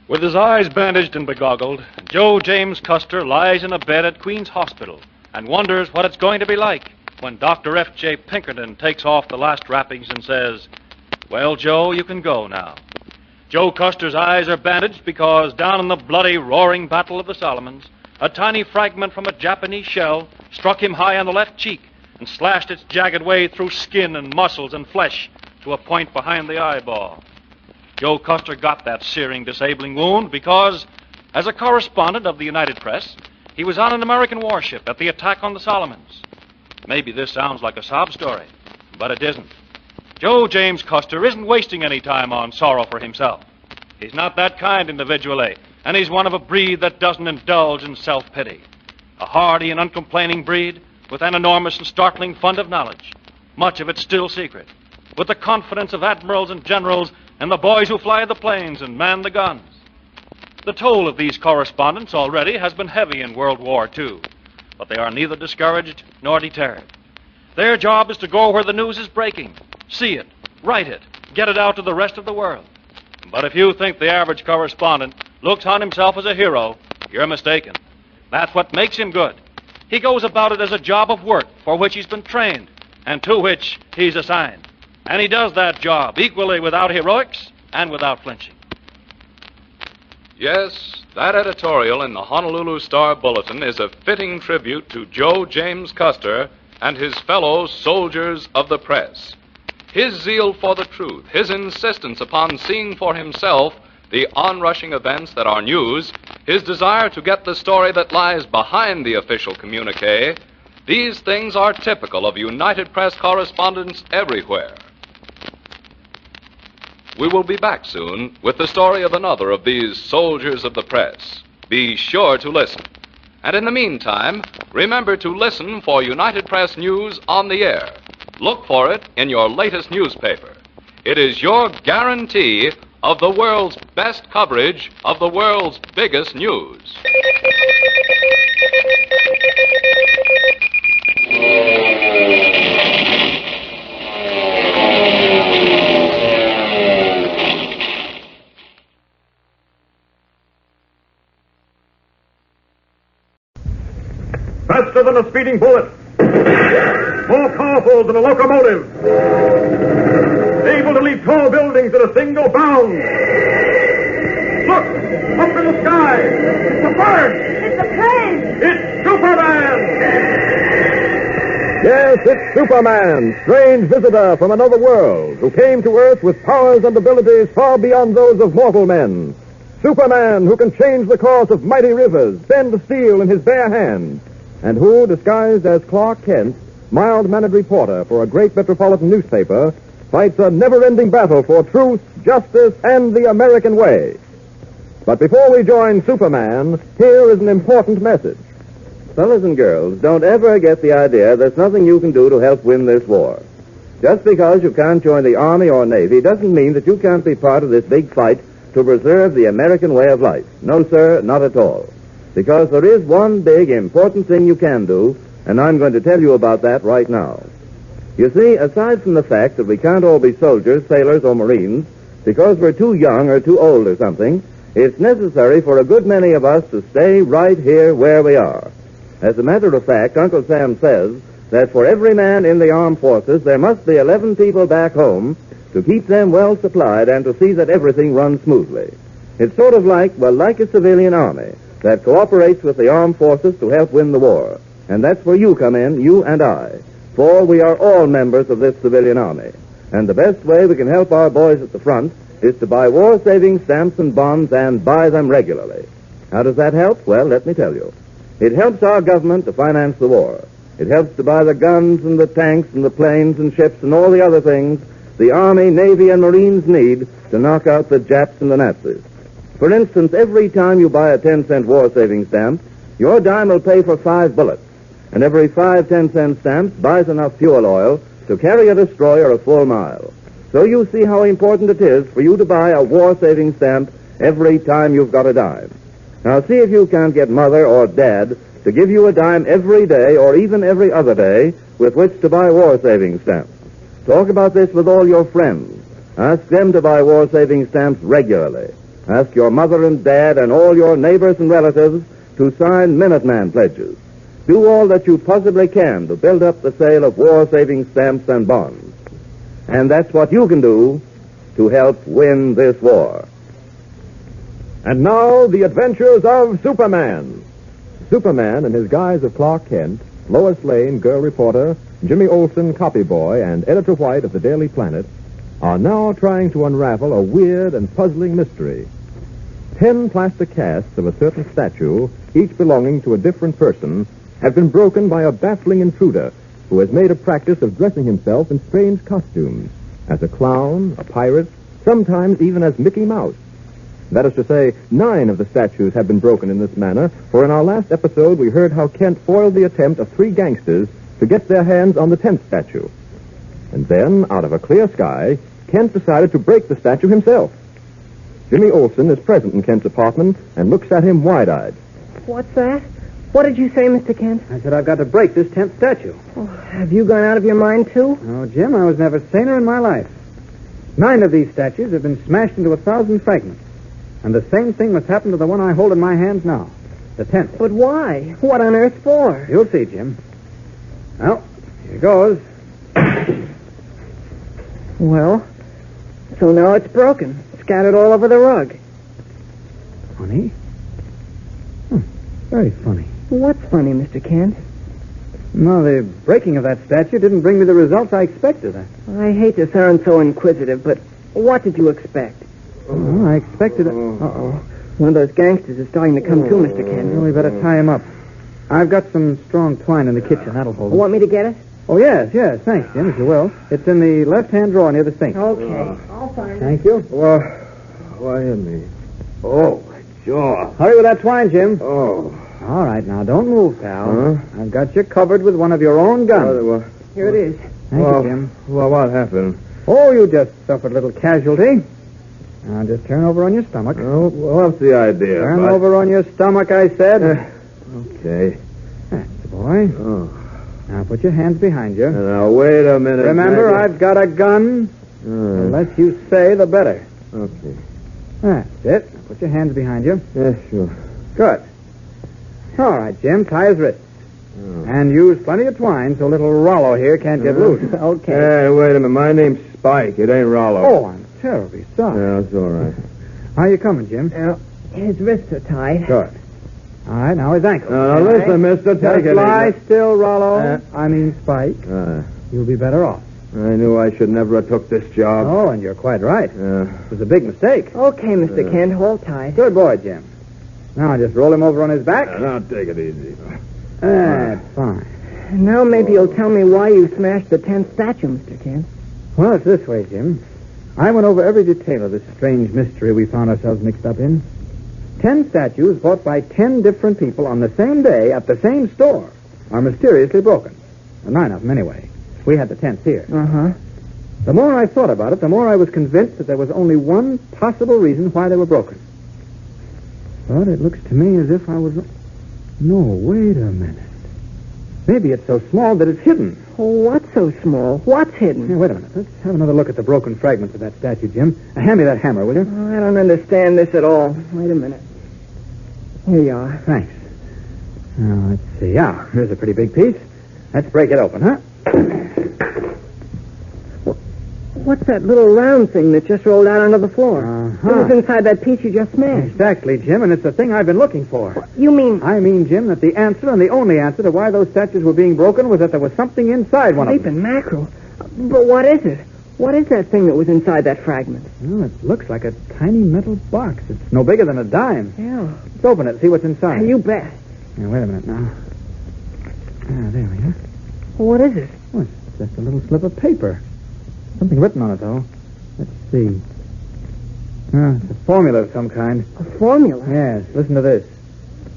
With his eyes bandaged and begoggled, Joe James Custer lies in a bed at Queen's Hospital and wonders what it's going to be like when Dr. F.J. Pinkerton takes off the last wrappings and says, Well, Joe, you can go now. Joe Custer's eyes are bandaged because down in the bloody, roaring Battle of the Solomons, a tiny fragment from a Japanese shell struck him high on the left cheek and slashed its jagged way through skin and muscles and flesh to a point behind the eyeball. Joe Custer got that searing, disabling wound because, as a correspondent of the United Press, he was on an American warship at the attack on the Solomons. Maybe this sounds like a sob story, but it isn't. Joe James Custer isn't wasting any time on sorrow for himself. He's not that kind individually, and he's one of a breed that doesn't indulge in self-pity. A hardy and uncomplaining breed with an enormous and startling fund of knowledge, much of it still secret, with the confidence of admirals and generals and the boys who fly the planes and man the guns. The toll of these correspondents already has been heavy in World War II, but they are neither discouraged nor deterred. Their job is to go where the news is breaking, see it, write it, get it out to the rest of the world. But if you think the average correspondent looks on himself as a hero, you're mistaken. That's what makes him good. He goes about it as a job of work for which he's been trained and to which he's assigned. And he does that job equally without heroics and without flinching. Yes, that editorial in the Honolulu Star-Bulletin is a fitting tribute to Joe James Custer and his fellow soldiers of the press. His zeal for the truth, his insistence upon seeing for himself the onrushing events that are news, his desire to get the story that lies behind the official communique, these things are typical of United Press correspondents everywhere. We will be back soon with the story of another of these soldiers of the press. Be sure to listen. And in the meantime, remember to listen for United Press news on the air. Look for it in your latest newspaper. It is your guarantee of the world's best coverage of the world's biggest news. Faster than a speeding bullet. More powerful than a locomotive. Able to leap tall buildings at a single bound. Look! Up in the sky! It's a bird! It's a plane! It's Superman! Yes, it's Superman, strange visitor from another world, who came to Earth with powers and abilities far beyond those of mortal men. Superman, who can change the course of mighty rivers, bend steel in his bare hands, and who, disguised as Clark Kent, mild-mannered reporter for a great metropolitan newspaper, fights a never-ending battle for truth, justice, and the American way. But before we join Superman, here is an important message. Fellas and girls, don't ever get the idea there's nothing you can do to help win this war. Just because you can't join the Army or Navy doesn't mean that you can't be part of this big fight to preserve the American way of life. No, sir, not at all. Because there is one big, important thing you can do, and I'm going to tell you about that right now. You see, aside from the fact that we can't all be soldiers, sailors, or Marines, because we're too young or too old or something, it's necessary for a good many of us to stay right here where we are. As a matter of fact, Uncle Sam says that for every man in the armed forces, there must be 11 people back home to keep them well supplied and to see that everything runs smoothly. It's sort of like a civilian army. that cooperates with the armed forces to help win the war. And that's where you come in, you and I. For we are all members of this civilian army. And the best way we can help our boys at the front is to buy war-saving stamps and bonds and buy them regularly. How does that help? Well, let me tell you. It helps our government to finance the war. It helps to buy the guns and the tanks and the planes and ships and all the other things the Army, Navy, and Marines need to knock out the Japs and the Nazis. For instance, every time you buy a 10-cent war-saving stamp, your dime will pay for 5 bullets. And every 5 10-cent stamps buys enough fuel oil to carry a destroyer a full mile. So you see how important it is for you to buy a war-saving stamp every time you've got a dime. Now see if you can't get Mother or Dad to give you a dime every day or even every other day with which to buy war-saving stamps. Talk about this with all your friends. Ask them to buy war-saving stamps regularly. Ask your mother and dad and all your neighbors and relatives to sign Minuteman pledges. Do all that you possibly can to build up the sale of war-saving stamps and bonds. And that's what you can do to help win this war. And now, the adventures of Superman. Superman, in his guise of Clark Kent, Lois Lane, girl reporter, Jimmy Olsen, copy boy, and Editor White of the Daily Planet, are now trying to unravel a weird and puzzling mystery. 10 plaster casts of a certain statue, each belonging to a different person, have been broken by a baffling intruder who has made a practice of dressing himself in strange costumes, as a clown, a pirate, sometimes even as Mickey Mouse. That is to say, 9 of the statues have been broken in this manner, for in our last episode we heard how Kent foiled the attempt of 3 gangsters to get their hands on the 10th statue. And then, out of a clear sky, Kent decided to break the statue himself. Jimmy Olsen is present in Kent's apartment and looks at him wide-eyed. What's that? What did you say, Mr. Kent? I said I've got to break this 10th statue. Oh, have you gone out of your mind, too? Oh, Jim, I was never saner in my life. 9 of these statues have been smashed into 1,000 fragments. And the same thing must happen to the one I hold in my hands now. The 10th. But why? What on earth for? You'll see, Jim. Well, here goes. Well, so now it's broken. Scattered all over the rug. Funny. Very funny. What's funny, Mr. Kent? No, the breaking of that statue didn't bring me the results I expected. I hate to sound so inquisitive, but what did you expect? Well, I expected it. Uh-oh. One of those gangsters is starting to come too, Mr. Kent. Well, we better tie him up. I've got some strong twine in the kitchen. That'll hold him. Want me to get it? Oh, yes. Thanks, Jim, if you will. It's in the left-hand drawer near the sink. Okay. I'll find it. Thank you. Well, why me? Oh, my jaw. Hurry with that twine, Jim. Oh. All right, now, don't move, pal. I've got you covered with one of your own guns. Here it is. Thank you, Jim. Well, what happened? Oh, you just suffered a little casualty. Now, just turn over on your stomach. Oh, what's the idea? Turn over on your stomach, I said. Okay. That's the boy. Oh. Now, put your hands behind you. Now, wait a minute. Remember, I've got a gun. The less you say, the better. Okay. That's it. Now, put your hands behind you. Yeah, sure. Good. All right, Jim, tie his wrists. And use plenty of twine so little Rollo here can't get loose. Okay. Hey, wait a minute. My name's Spike. It ain't Rollo. Oh, I'm terribly sorry. Yeah, that's all right. How you coming, Jim? His wrists are tied. Good. All right, now his ankles. Now, listen, mister, take it lie easy. still, Rollo. I mean, Spike. You'll be better off. I knew I should never have took this job. Oh, and you're quite right. It was a big mistake. Okay, Mr. Kent, hold tight. Good boy, Jim. Now just roll him over on his back. Now, take it easy. That's fine. Now maybe you'll tell me why you smashed the 10th statue, Mr. Kent. Well, it's this way, Jim. I went over every detail of this strange mystery we found ourselves mixed up in. 10 statues bought by 10 different people on the same day at the same store are mysteriously broken. 9 of them, anyway. We had the 10th here. Uh-huh. The more I thought about it, the more I was convinced that there was only one possible reason why they were broken. But it looks to me as if I was... No, wait a minute. Maybe it's so small that it's hidden. Oh, what's so small? What's hidden? Here, wait a minute. Let's have another look at the broken fragments of that statue, Jim. Hand me that hammer, will you? Oh, I don't understand this at all. Wait a minute. Here you are. Thanks. Now, let's see. Yeah, here's a pretty big piece. Let's break it open, huh? What's that little round thing that just rolled out onto the floor? It was inside that peach you just smashed. Exactly, Jim, and it's the thing I've been looking for. You mean... I mean, Jim, that the answer and the only answer to why those statues were being broken was that there was something inside one of them. Sleeping mackerel. But what is it? What is that thing that was inside that fragment? Well, it looks like a tiny metal box. It's no bigger than a dime. Yeah. Let's open it, see what's inside. You bet. Now, wait a minute now. There we are. What is it? Oh, it's just a little slip of paper. Something written on it, though. Let's see. It's a formula of some kind. A formula? Yes, listen to this.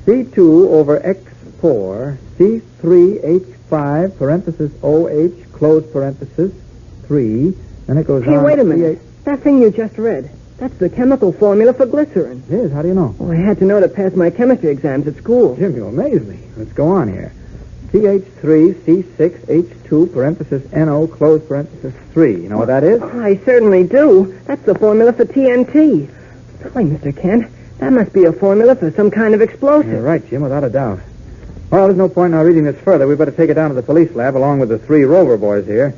C2 over X4, C3H5, parenthesis OH, close parenthesis, 3. Then it goes on... Hey, wait a minute. That thing you just read, that's the chemical formula for glycerin. It is? How do you know? Oh, I had to know to pass my chemistry exams at school. Jim, you amaze me. Let's go on here. CH3C6H2, parenthesis NO, close parenthesis 3. You know what that is? I certainly do. That's the formula for TNT. Golly, Mr. Kent, that must be a formula for some kind of explosive. You're right, Jim, without a doubt. Well, there's no point in our reading this further. We better take it down to the police lab along with the 3 Rover boys here.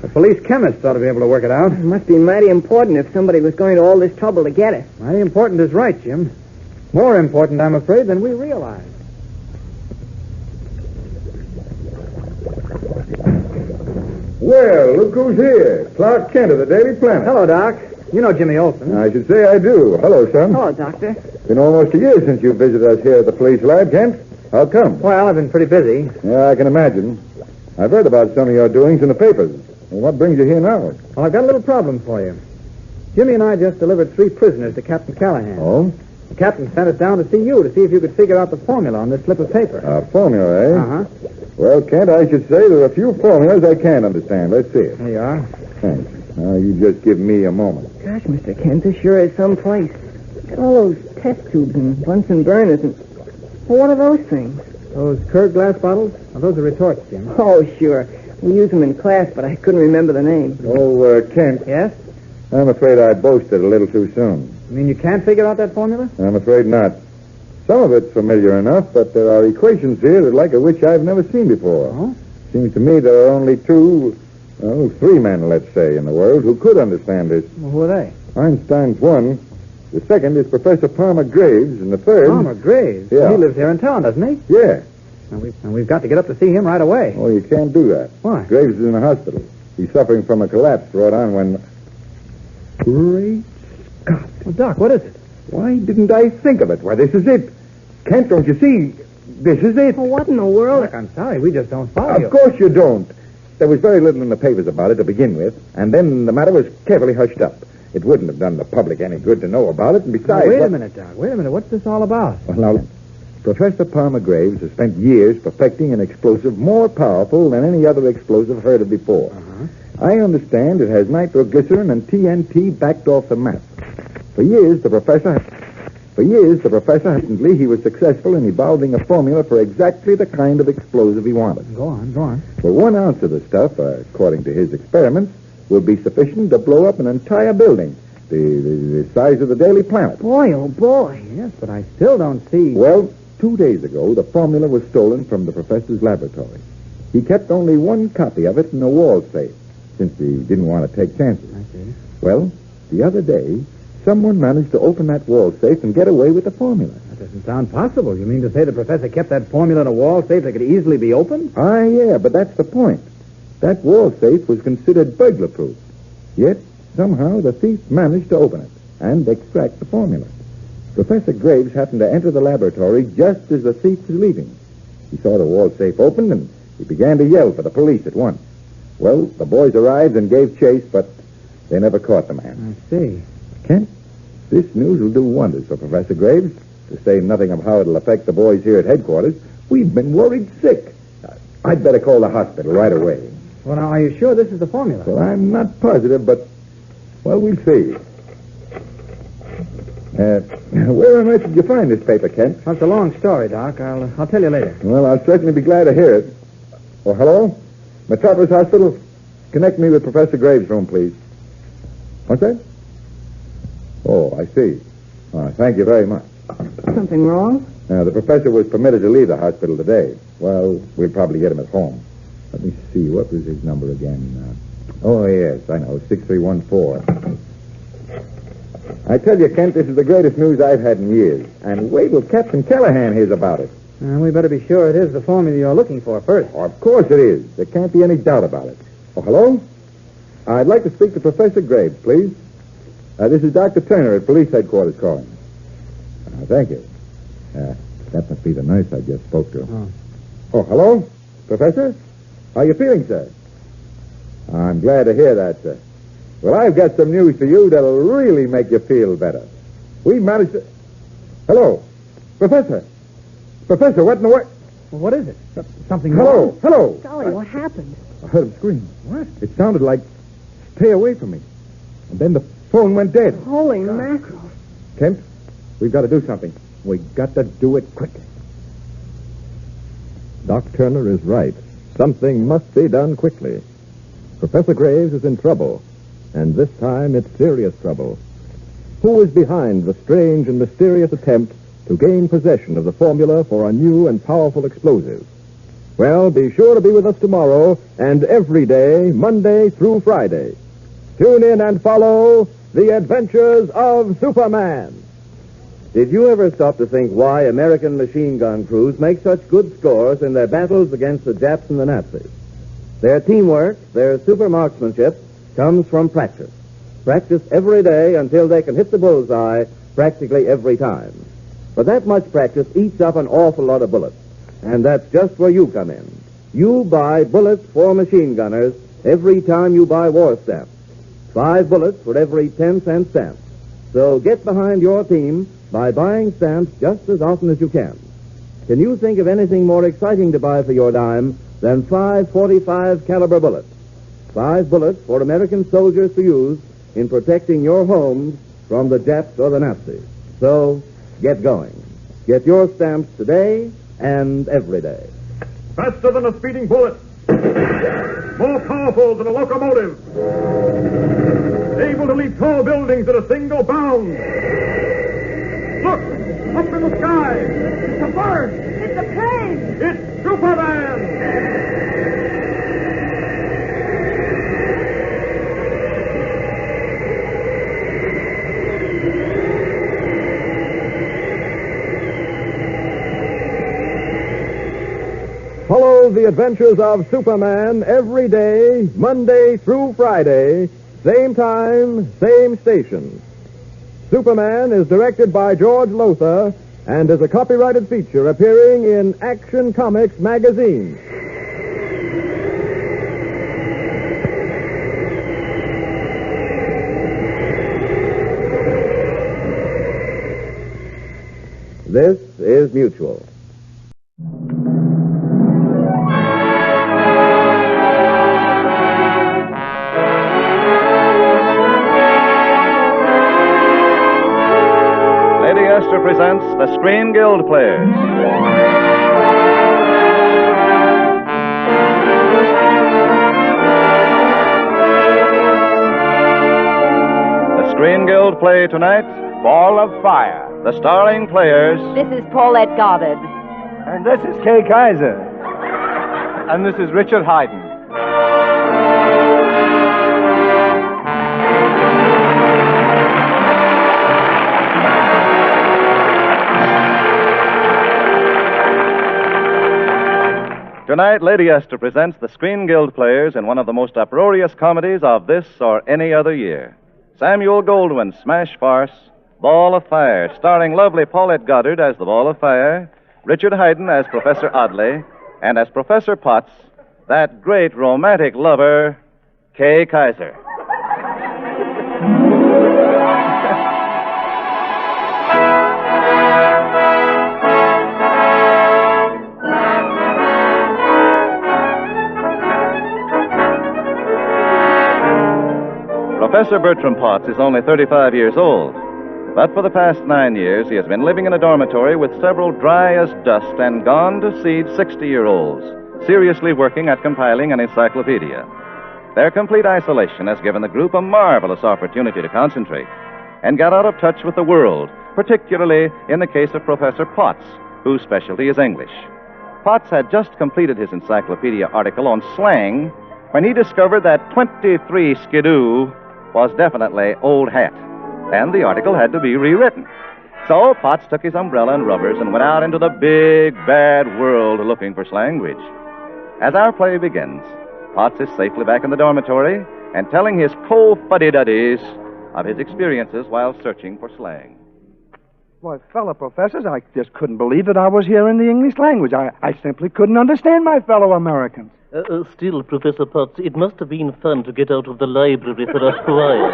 The police chemists ought to be able to work it out. It must be mighty important if somebody was going to all this trouble to get it. Mighty important is right, Jim. More important, I'm afraid, than we realize. Well, look who's here. Clark Kent of the Daily Planet. Hello, Doc. You know Jimmy Olsen. I should say I do. Hello, son. Hello, Doctor. Been almost a year since you visited us here at the police lab, Kent. How come? Well, I've been pretty busy. Yeah, I can imagine. I've heard about some of your doings in the papers. Well, what brings you here now? Well, I've got a little problem for you. Jimmy and I just delivered 3 prisoners to Captain Callahan. Oh? The captain sent us down to see you to see if you could figure out the formula on this slip of paper. Formula, eh? Uh-huh. Well, Kent, I should say there are a few formulas I can't understand. Let's see it. There you are. Thanks. Now, you just give me a moment. Gosh, Mr. Kent, this sure is some place. Got all those test tubes and Bunsen burners and... Well, what are those things? Those curved glass bottles? Well, those are retorts, Jim. Oh, sure. We use them in class, but I couldn't remember the name. Oh, Kent. Yes? I'm afraid I boasted a little too soon. You mean you can't figure out that formula? I'm afraid not. Some of it's familiar enough, but there are equations here that like which I've never seen before. Oh? Seems to me there are only 3 men, let's say, in the world who could understand this. Well, who are they? Einstein's one. The second is Professor Palmer Graves, and the third... Palmer Graves? Yeah. He lives here in town, doesn't he? Yeah. And we've got to get up to see him right away. Oh, you can't do that. Why? Graves is in the hospital. He's suffering from a collapse brought on when... Great Scott. Well, Doc, what is it? Why didn't I think of it? Why, this is it. Kent, don't you see? This is it. Well, what in the world? Look, I'm sorry. We just don't follow you. Of course you don't. There was very little in the papers about it to begin with, and then the matter was carefully hushed up. It wouldn't have done the public any good to know about it, and besides... Now, wait a minute, Doc. Wait a minute. What's this all about? Well, now, Professor Palmer Graves has spent years perfecting an explosive more powerful than any other explosive heard of before. Uh-huh. I understand it has nitroglycerin and TNT backed off the map. For years, the professor recently, he was successful in evolving a formula for exactly the kind of explosive he wanted. Go on. Well, 1 ounce of the stuff, according to his experiments, will be sufficient to blow up an entire building, the size of the Daily Planet. Boy, oh boy. Yes, but I still don't see... Well, 2 days ago, the formula was stolen from the professor's laboratory. He kept only 1 copy of it in a wall safe, since he didn't want to take chances. I see. Well, the other day, someone managed to open that wall safe and get away with the formula. That doesn't sound possible. You mean to say the professor kept that formula in a wall safe that could easily be opened? Yeah, but that's the point. That wall safe was considered burglar-proof. Yet, somehow, the thief managed to open it and extract the formula. Professor Graves happened to enter the laboratory just as the thief was leaving. He saw the wall safe open, and he began to yell for the police at once. Well, the boys arrived and gave chase, but they never caught the man. I see. Kent, this news will do wonders for Professor Graves. To say nothing of how it'll affect the boys here at headquarters, we've been worried sick. I'd better call the hospital right away. Well, now, are you sure this is the formula? Well, I'm not positive, but, well, we'll see. Where on earth did you find this paper, Kent? Well, it's a long story, Doc. I'll tell you later. Well, I'll certainly be glad to hear it. Oh, hello? Metropolis Hospital? Connect me with Professor Graves' room, please. What's that? Oh, I see. Thank you very much. Something wrong? The professor was permitted to leave the hospital today. Well, we'll probably get him at home. Let me see. What was his number again? Oh, yes, I know. 6314. I tell you, Kent, this is the greatest news I've had in years. And wait till Captain Callahan hears about it. We better be sure it is the formula you're looking for first. Oh, of course it is. There can't be any doubt about it. Oh, hello? I'd like to speak to Professor Graves, please. This is Dr. Turner at police headquarters calling. Thank you. That must be the nurse I just spoke to. Oh, hello? Professor? How you feeling, sir? I'm glad to hear that, sir. Well, I've got some news for you that'll really make you feel better. We managed to... Hello? Professor? Professor, what in the world? Well, what is it? Something Hello? wrong? Hello? Golly, what happened? I heard him scream. What? It sounded like, stay away from me. And then the phone went dead. Holy mackerel. Kent, we've got to do something. We got to do it quickly. Doc Turner is right. Something must be done quickly. Professor Graves is in trouble, and this time it's serious trouble. Who is behind the strange and mysterious attempt to gain possession of the formula for a new and powerful explosive? Well, be sure to be with us tomorrow and every day, Monday through Friday. Tune in and follow The Adventures of Superman. Did you ever stop to think why American machine gun crews make such good scores in their battles against the Japs and the Nazis? Their teamwork, their super marksmanship, comes from practice. Practice every day until they can hit the bullseye practically every time. But that much practice eats up an awful lot of bullets. And that's just where you come in. You buy bullets for machine gunners every time you buy war stamps. 5 bullets for every 10-cent stamp. So get behind your team by buying stamps just as often as you can. Can you think of anything more exciting to buy for your dime than 5 .45 caliber bullets? 5 bullets for American soldiers to use in protecting your homes from the Japs or the Nazis. So, get going. Get your stamps today and every day. Faster than a speeding bullet. More powerful than a locomotive. Able to leap tall buildings at a single bound. Look! Up in the sky! It's a bird! It's a plane! It's Superman! Follow The Adventures of Superman every day, Monday through Friday, same time, same station. Superman is directed by George Lothar and is a copyrighted feature appearing in Action Comics magazine. This is Mutual. Presents the Screen Guild Players. The Screen Guild play tonight, Ball of Fire. The starring players. This is Paulette Goddard. And this is Kay Kaiser. And this is Richard Haydn. Tonight, Lady Esther presents the Screen Guild Players in one of the most uproarious comedies of this or any other year. Samuel Goldwyn's smash farce, Ball of Fire, starring lovely Paulette Goddard as the Ball of Fire, Richard Haydn as Professor Oddly, and as Professor Potts, that great romantic lover, Kay Kaiser. Professor Bertram Potts is only 35 years old, but for the past 9 years he has been living in a dormitory with several dry as dust and gone to seed 60-year-olds, seriously working at compiling an encyclopedia. Their complete isolation has given the group a marvelous opportunity to concentrate and get out of touch with the world, particularly in the case of Professor Potts, whose specialty is English. Potts had just completed his encyclopedia article on slang when he discovered that 23 skidoo was definitely old hat, and the article had to be rewritten. So Potts took his umbrella and rubbers and went out into the big, bad world looking for language. As our play begins, Potts is safely back in the dormitory and telling his cold fuddy-duddies of his experiences while searching for slang. Why, fellow professors, I just couldn't believe that I was here in the English language. I simply couldn't understand my fellow Americans. Still, Professor Potts, it must have been fun to get out of the library for a while.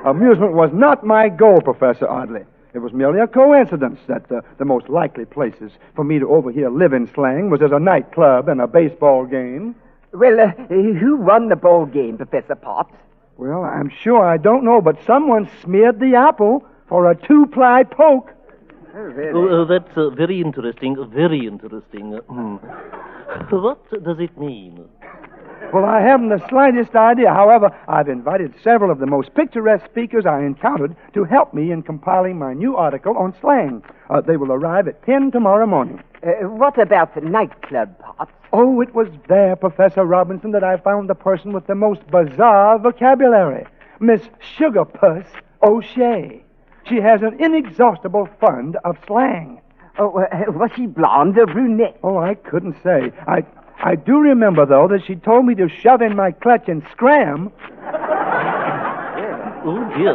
Amusement was not my goal, Professor Audley. It was merely a coincidence that the most likely places for me to overhear living slang was at a nightclub and a baseball game. Well, who won the ball game, Professor Potts? Well, I'm sure I don't know, but someone smeared the apple for a 2-ply poke. Oh, really? That's very interesting, very interesting. What does it mean? Well, I haven't the slightest idea. However, I've invited several of the most picturesque speakers I encountered to help me in compiling my new article on slang. They will arrive at 10 tomorrow morning. What about the nightclub, Potts? Oh, it was there, Professor Robinson, that I found the person with the most bizarre vocabulary, Miss Sugarpuss O'Shea. She has an inexhaustible fund of slang. Oh, was she blonde or brunette? Oh, I couldn't say. I do remember, though, that she told me to shove in my clutch and scram. Oh, dear.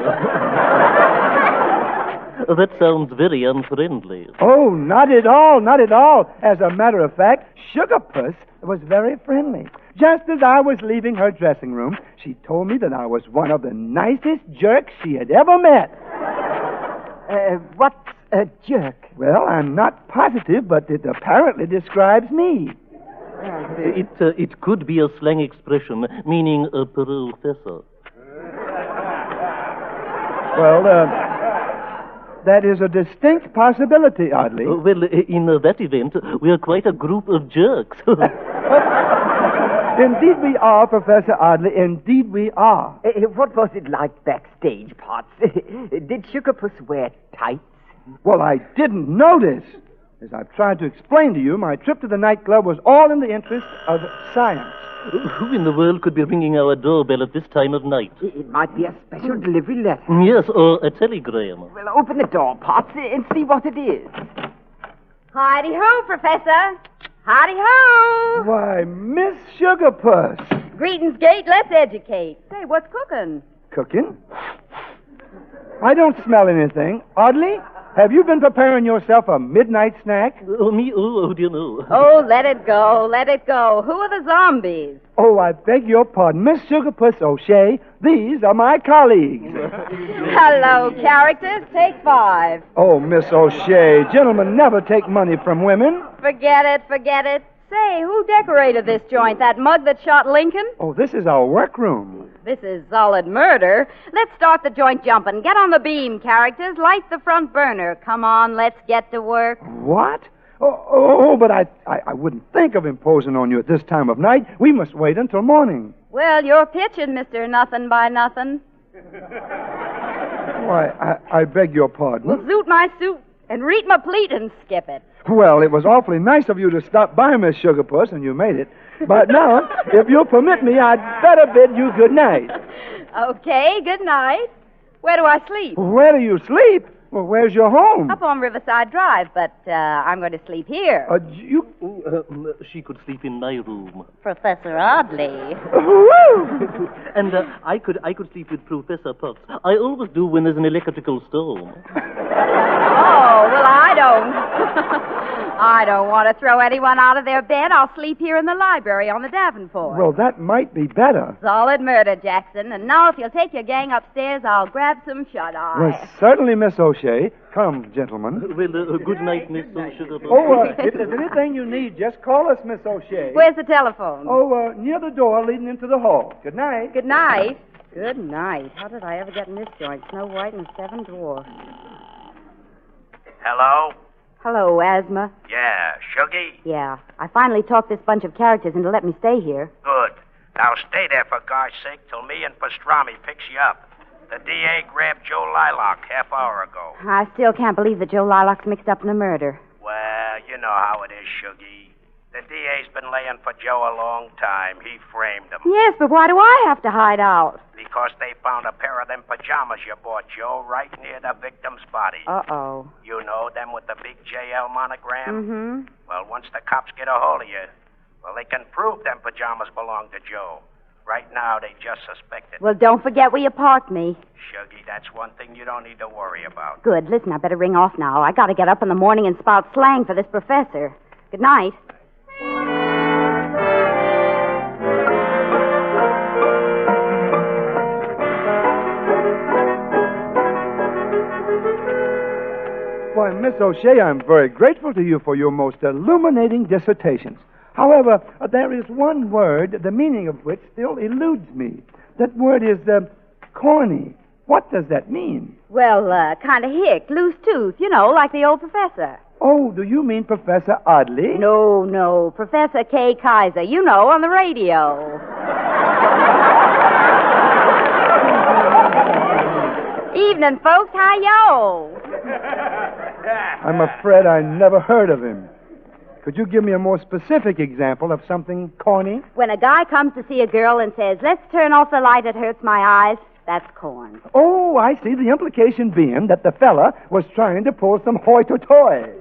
That sounds very unfriendly. Oh, not at all, not at all. As a matter of fact, Sugarpuss was very friendly. Just as I was leaving her dressing room, she told me that I was one of the nicest jerks she had ever met. What's a jerk? Well, I'm not positive, but it apparently describes me. It could be a slang expression meaning a professor. Well, that is a distinct possibility, Audley. Well, in that event, we are quite a group of jerks. Indeed we are, Professor Audley. Indeed we are. What was it like backstage, Potts? Did Sugarpuss wear tights? Well, I didn't notice. As I've tried to explain to you, my trip to the nightclub was all in the interest of science. Who in the world could be ringing our doorbell at this time of night? It might be a special delivery letter. Yes, or a telegram. Well, open the door, Potts, and see what it is. Hidey-ho, Professor. Hidey-ho. Why, Miss Sugarpuss. Greetings, Gate. Let's educate. Say, what's cooking? Cooking? I don't smell anything. Audley, have you been preparing yourself a midnight snack? Oh, me? Oh, do you know? Oh, let it go. Let it go. Who are the zombies? Oh, I beg your pardon. Miss Sugarpuss O'Shea, these are my colleagues. Hello, characters. Take 5. Oh, Miss O'Shea, gentlemen never take money from women. Forget it, forget it. Say, who decorated this joint? That mug that shot Lincoln? Oh, this is our workroom. This is solid murder. Let's start the joint jumping. Get on the beam, characters. Light the front burner. Come on, let's get to work. What? Oh, but I wouldn't think of imposing on you at this time of night. We must wait until morning. Well, you're pitching, Mr. Nothing by Nothing. Why, I beg your pardon. Well, zoot my suit and read my pleat and skip it. Well, it was awfully nice of you to stop by, Miss Sugarpuss, and you made it. But now, if you'll permit me, I'd better bid you good night. Okay, good night. Where do I sleep? Where do you sleep? Well, where's your home? Up on Riverside Drive, but I'm going to sleep here. She could sleep in my room. Professor Audley. And I could sleep with Professor Potts. I always do when there's an electrical storm. Oh, well, I don't. I don't want to throw anyone out of their bed. I'll sleep here in the library on the Davenport. Well, that might be better. Solid murder, Jackson. And now, if you'll take your gang upstairs, I'll grab some shut-eye. Well, certainly, Miss O'Shea. Come, gentlemen. Well, good night, Miss O'Shea. Oh, if there's anything you need, just call us, Miss O'Shea. Where's the telephone? Oh, near the door leading into the hall. Good night. Good night. Good night. How did I ever get in this joint? Snow White and the 7 Dwarfs. Hello? Hello, Asthma. Yeah, Shuggy? Yeah. I finally talked this bunch of characters into let me stay here. Good. Now stay there, for God's sake, till me and Pastrami picks you up. The D.A. grabbed Joe Lilac half hour ago. I still can't believe that Joe Lilacs mixed up in a murder. Well, you know how it is, Shuggy. The DA's been laying for Joe a long time. He framed him. Yes, but why do I have to hide out? Because they found a pair of them pajamas you bought, Joe, right near the victim's body. Uh-oh. You know, them with the big JL monogram? Mm-hmm. Well, once the cops get a hold of you, well, they can prove them pajamas belong to Joe. Right now, they just suspect it. Well, don't forget where you parked me. Shuggy, that's one thing you don't need to worry about. Good. Listen, I better ring off now. I got to get up in the morning and spout slang for this professor. Good night. Why, Miss O'Shea, I'm very grateful to you for your most illuminating dissertations. However, there is one word, the meaning of which still eludes me. That word is corny. What does that mean? Well, kind of hick, loose tooth, you know, like the old professor. Oh, do you mean Professor Oddly? No, Professor K. Kaiser, you know, on the radio. Evening, folks. Hi-yo. I'm afraid I never heard of him. Could you give me a more specific example of something corny? When a guy comes to see a girl and says, let's turn off the light, it hurts my eyes, that's corn. Oh, I see. The implication being that the fella was trying to pull some hoity-toity.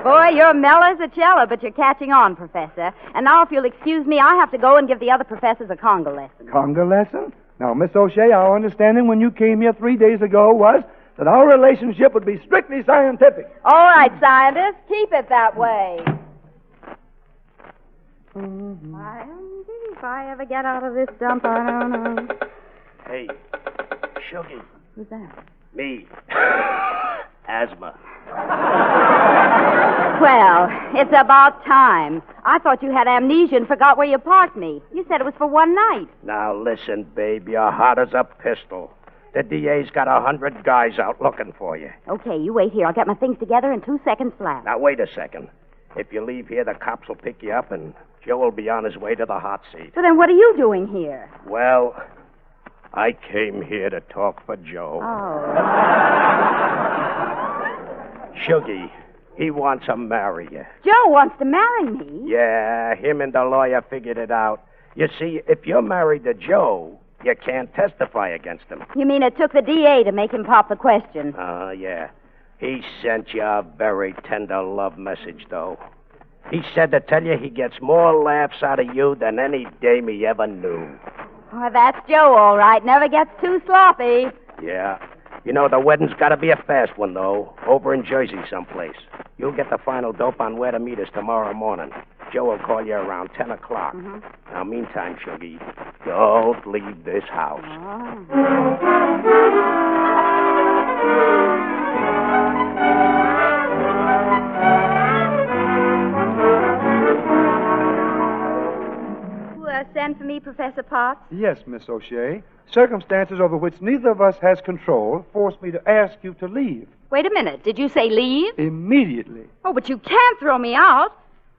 Boy, you're mellow as a cello, but you're catching on, Professor. And now, if you'll excuse me, I have to go and give the other professors a conga lesson. Conga lesson? Now, Miss O'Shea, our understanding when you came here 3 days ago was that our relationship would be strictly scientific. All right, scientists, keep it that way. If I ever get out of this dump, I don't know. Hey, Shuggy. Who's that? Me. Asthma. Well, it's about time. I thought you had amnesia and forgot where you parked me. You said it was for one night. Now, listen, babe, you're hot as a pistol. The DA's got 100 guys out looking for you. Okay, you wait here. I'll get my things together in 2 seconds flat. Now, wait a second. If you leave here, the cops will pick you up, and Joe will be on his way to the hot seat. So then what are you doing here? Well, I came here to talk for Joe. Oh. Shuggy, he wants to marry you. Joe wants to marry me? Yeah, him and the lawyer figured it out. You see, if you're married to Joe, you can't testify against him. You mean it took the DA to make him pop the question? Yeah. He sent you a very tender love message, though. He said to tell you he gets more laughs out of you than any dame he ever knew. Well, that's Joe, all right. Never gets too sloppy. Yeah. You know, the wedding's got to be a fast one, though. Over in Jersey someplace. You'll get the final dope on where to meet us tomorrow morning. Joe will call you around 10 o'clock. Mm-hmm. Now, meantime, Shuggy, don't leave this house. Send for me, Professor Potts? Yes, Miss O'Shea. Circumstances over which neither of us has control forced me to ask you to leave. Wait a minute. Did you say leave? Immediately. Oh, but you can't throw me out.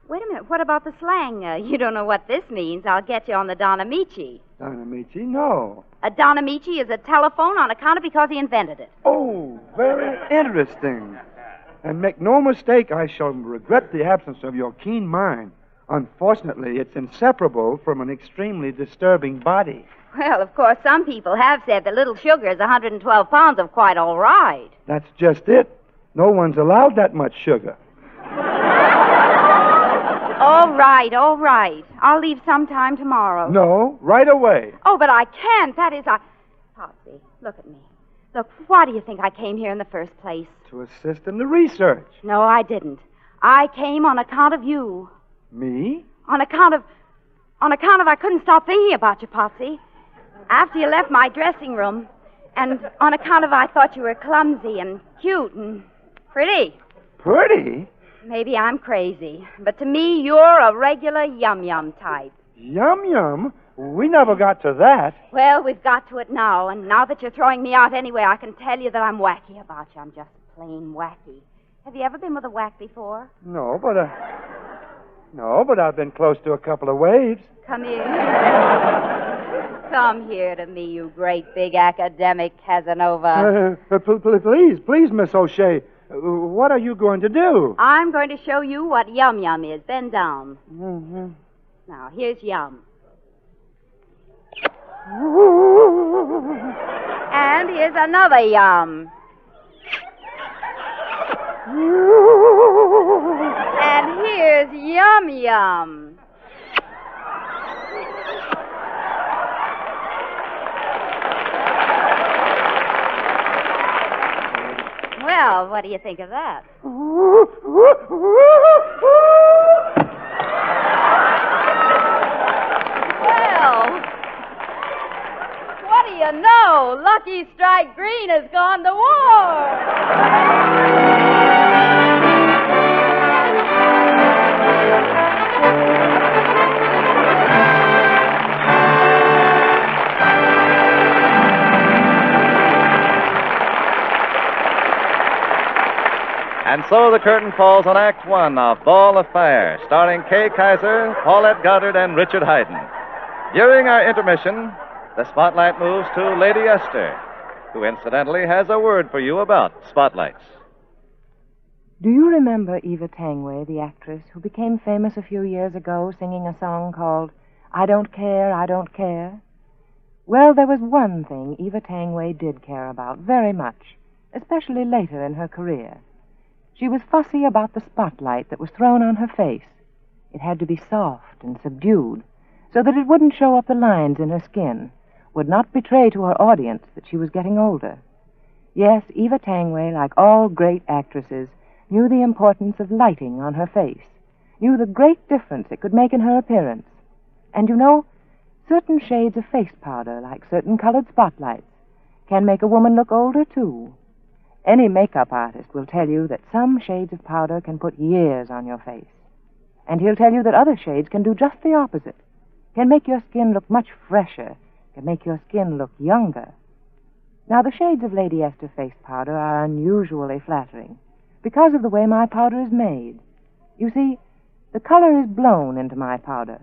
Wait a minute. What about the slang? You don't know what this means. I'll get you on the Don Amici. Don Amici? No. A Don Amici is a telephone on account of because he invented it. Oh, very interesting. And make no mistake, I shall regret the absence of your keen mind. Unfortunately, it's inseparable from an extremely disturbing body. Well, of course, some people have said that little sugar is 112 pounds of quite all right. That's just it. No one's allowed that much sugar. All right. I'll leave sometime tomorrow. No, right away. Oh, but I can't. That is, Potsy, look at me. Look, why do you think I came here in the first place? To assist in the research. No, I didn't. I came on account of you. Me? On account of I couldn't stop thinking about you, Potsy. After you left my dressing room, and on account of I thought you were clumsy and cute and pretty. Pretty? Maybe I'm crazy, but to me, you're a regular yum-yum type. Yum-yum? We never got to that. Well, we've got to it now, and now that you're throwing me out anyway, I can tell you that I'm wacky about you. I'm just plain wacky. Have you ever been with a whack before? No, but I've been close to a couple of waves. Come here. Come here to me, you great big academic Casanova. Please, Miss O'Shea. What are you going to do? I'm going to show you what Yum Yum is. Bend down. Mm-hmm. Now, here's Yum. And here's another Yum. And here's Yum Yum. Well, what do you think of that? Well, what do you know? Lucky Strike Green has gone to war. And so the curtain falls on Act One of Ball of Fire, starring Kay Kaiser, Paulette Goddard, and Richard Haydn. During our intermission, the spotlight moves to Lady Esther, who incidentally has a word for you about spotlights. Do you remember Eva Tangway, the actress, who became famous a few years ago singing a song called I Don't Care, I Don't Care? Well, there was one thing Eva Tangway did care about very much, especially later in her career. She was fussy about the spotlight that was thrown on her face. It had to be soft and subdued, so that it wouldn't show up the lines in her skin, would not betray to her audience that she was getting older. Yes, Eva Tangway, like all great actresses, knew the importance of lighting on her face, knew the great difference it could make in her appearance. And you know, certain shades of face powder, like certain colored spotlights, can make a woman look older, too. Any makeup artist will tell you that some shades of powder can put years on your face. And he'll tell you that other shades can do just the opposite, can make your skin look much fresher, can make your skin look younger. Now, the shades of Lady Esther face powder are unusually flattering because of the way my powder is made. You see, the color is blown into my powder,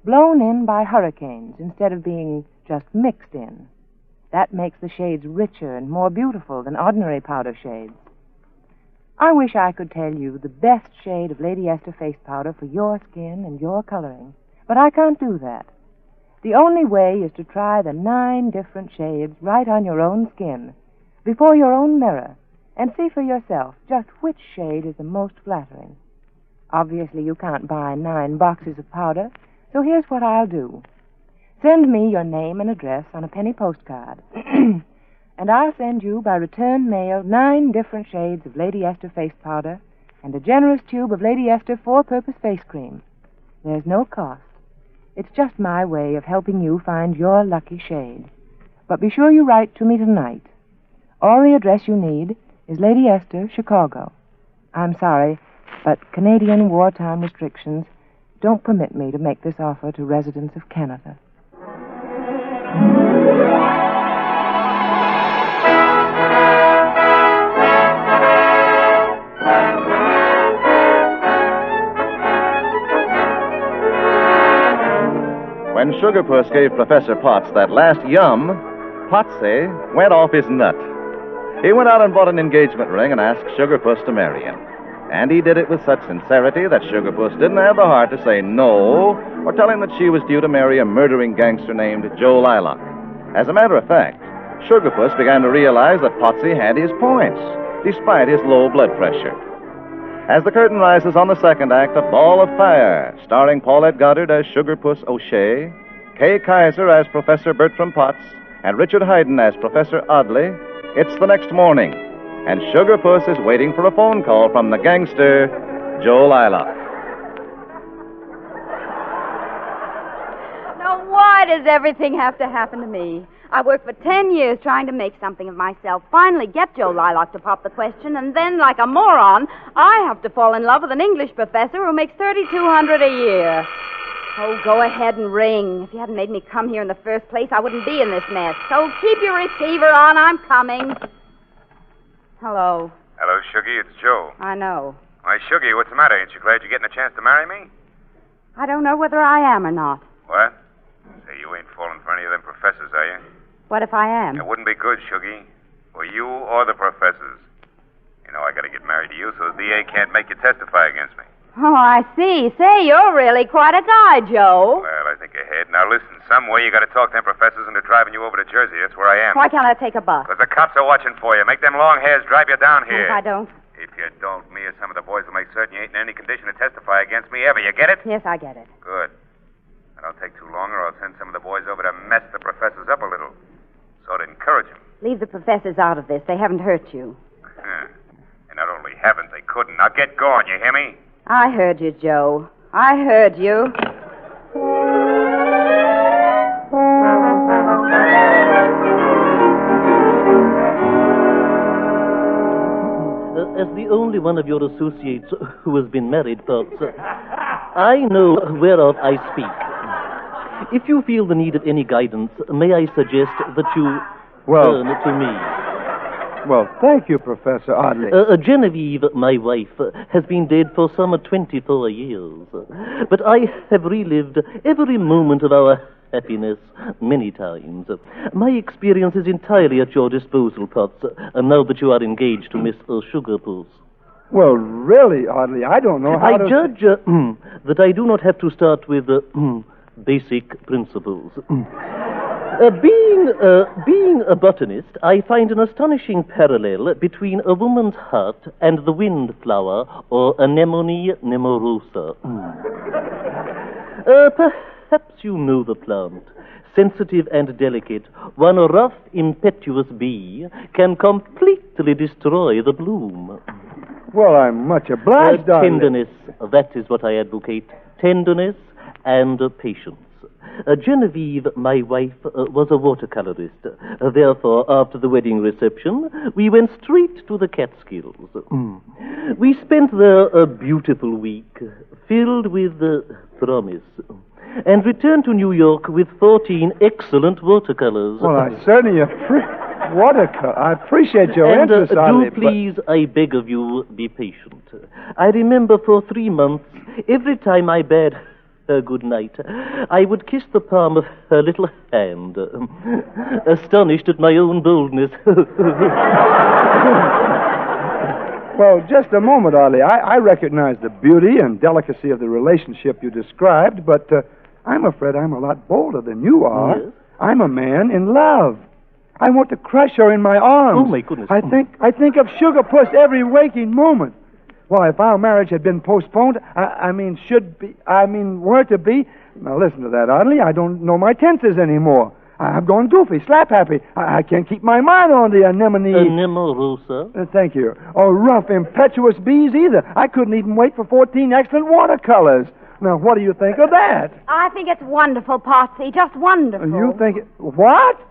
blown in by hurricanes instead of being just mixed in. That makes the shades richer and more beautiful than ordinary powder shades. I wish I could tell you the best shade of Lady Esther face powder for your skin and your coloring, but I can't do that. The only way is to try the 9 different shades right on your own skin, before your own mirror, and see for yourself just which shade is the most flattering. Obviously, you can't buy 9 boxes of powder, so here's what I'll do. Send me your name and address on a penny postcard, and I'll send you by return mail 9 different shades of Lady Esther face powder and a generous tube of Lady Esther four-purpose face cream. There's no cost. It's just my way of helping you find your lucky shade. But be sure you write to me tonight. All the address you need is Lady Esther, Chicago. I'm sorry, but Canadian wartime restrictions don't permit me to make this offer to residents of Canada. When Sugar Puss gave Professor Potts that last yum, Potsy went off his nut. He went out and bought an engagement ring and asked Sugar Puss to marry him. And he did it with such sincerity that Sugar Puss didn't have the heart to say no or tell him that she was due to marry a murdering gangster named Joe Lilac. As a matter of fact, Sugar Puss began to realize that Potsy had his points, despite his low blood pressure. As the curtain rises on the second act of Ball of Fire, starring Paulette Goddard as Sugar Puss O'Shea, Kay Kaiser as Professor Bertram Potts, and Richard Haydn as Professor Audley, it's the next morning, and Sugar Puss is waiting for a phone call from the gangster, Joe Lilac. Now, why does everything have to happen to me? I worked for 10 years trying to make something of myself, finally get Joe Lilac to pop the question, and then, like a moron, I have to fall in love with an English professor who makes $3,200 a year. Oh, go ahead and ring. If you hadn't made me come here in the first place, I wouldn't be in this mess. So keep your receiver on. I'm coming. Hello. Hello, Shuggy. It's Joe. I know. Why, Shuggy, what's the matter? Ain't you glad you're getting a chance to marry me? I don't know whether I am or not. What? Say, you ain't falling for any of them professors, are you? What if I am? It wouldn't be good, Shuggy, for you or the professors. You know I gotta get married to you, so the DA can't make you testify against me. Oh, I see. Say, you're really quite a guy, Joe. Well, I think ahead. Now listen, some way you gotta talk them professors into driving you over to Jersey. That's where I am. Why can't I take a bus? Because the cops are watching for you. Make them long hairs drive you down here. If I don't? If you don't, me or some of the boys will make certain you ain't in any condition to testify against me ever. You get it? Yes, I get it. Good. I don't take too long, or I'll send some of the boys over to mess the professors up a little. Sort of encourage them. Leave the professors out of this. They haven't hurt you. And not only haven't, they couldn't. Now get going, you hear me? I heard you, Joe. I heard you. As the only one of your associates who has been married, Pops, I know whereof I speak. If you feel the need of any guidance, may I suggest that you turn to me. Well, thank you, Professor Oddly. Genevieve, my wife, has been dead for some 24 years. But I have relived every moment of our happiness many times. My experience is entirely at your disposal, Potts, now that you are engaged to Miss Sugarpuss. Well, really, Oddly, I don't know how I judge that I do not have to start with basic principles. Being a botanist, I find an astonishing parallel between a woman's heart and the windflower, or anemone nemorosa. Perhaps you know the plant. Sensitive and delicate, one rough, impetuous bee can completely destroy the bloom. Well, I'm much obliged, darling. Tenderness, that is what I advocate. Tenderness and patience. Genevieve, my wife, was a watercolorist. Therefore, after the wedding reception, we went straight to the Catskills. We spent there a beautiful week, filled with promise, and returned to New York with 14 excellent watercolors. Well, I certainly I appreciate your interest, do please, I beg of you, be patient. I remember for 3 months, every time I bade her good night, I would kiss the palm of her little hand, astonished at my own boldness. Well, just a moment, Arlie. I recognize the beauty and delicacy of the relationship you described, but I'm afraid I'm a lot bolder than you are. Yes? I'm a man in love. I want to crush her in my arms. Oh, my goodness. I think of Sugarpuss every waking moment. Why, if our marriage had been postponed, were to be... Now, listen to that, Audley. I don't know my tenses anymore. I've gone goofy, slap-happy. I can't keep my mind on the anemone... Anemorusa. Thank you. Or rough, impetuous bees either. I couldn't even wait for 14 excellent watercolors. Now, what do you think of that? I think it's wonderful, Potsy. Just wonderful. You think... What?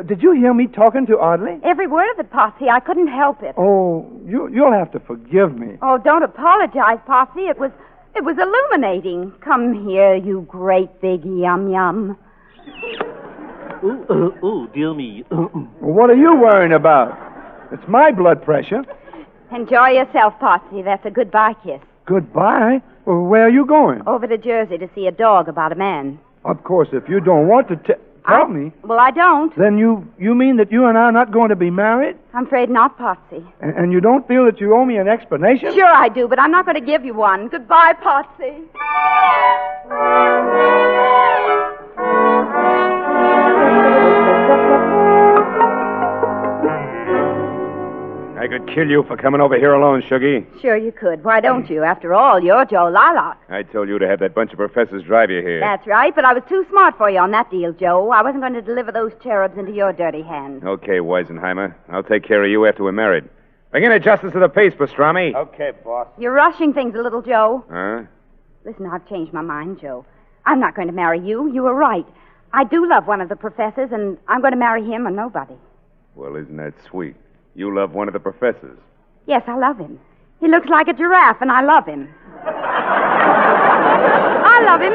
Did you hear me talking to Audley? Every word of it, Potsy. I couldn't help it. Oh, you'll have to forgive me. Oh, don't apologize, Potsy. It was illuminating. Come here, you great big yum-yum. Oh, dear me. What are you worrying about? It's my blood pressure. Enjoy yourself, Potsy. That's a goodbye kiss. Goodbye? Well, where are you going? Over to Jersey to see a dog about a man. Of course, if you don't want to tell me... Well, I don't. Then you mean that you and I are not going to be married? I'm afraid not, Potsy. And you don't feel that you owe me an explanation? Sure I do, but I'm not going to give you one. Goodbye, Potsy. I could kill you for coming over here alone, Shuggy. Sure you could. Why don't you? After all, you're Joe Lilac. I told you to have that bunch of professors drive you here. That's right, but I was too smart for you on that deal, Joe. I wasn't going to deliver those cherubs into your dirty hands. Okay, Weisenheimer. I'll take care of you after we're married. Begin a justice of the peace, Pastrami. Okay, boss. You're rushing things a little, Joe. Huh? Listen, I've changed my mind, Joe. I'm not going to marry you. You were right. I do love one of the professors, and I'm going to marry him or nobody. Well, isn't that sweet? You love one of the professors. Yes, I love him. He looks like a giraffe, and I love him. I love him.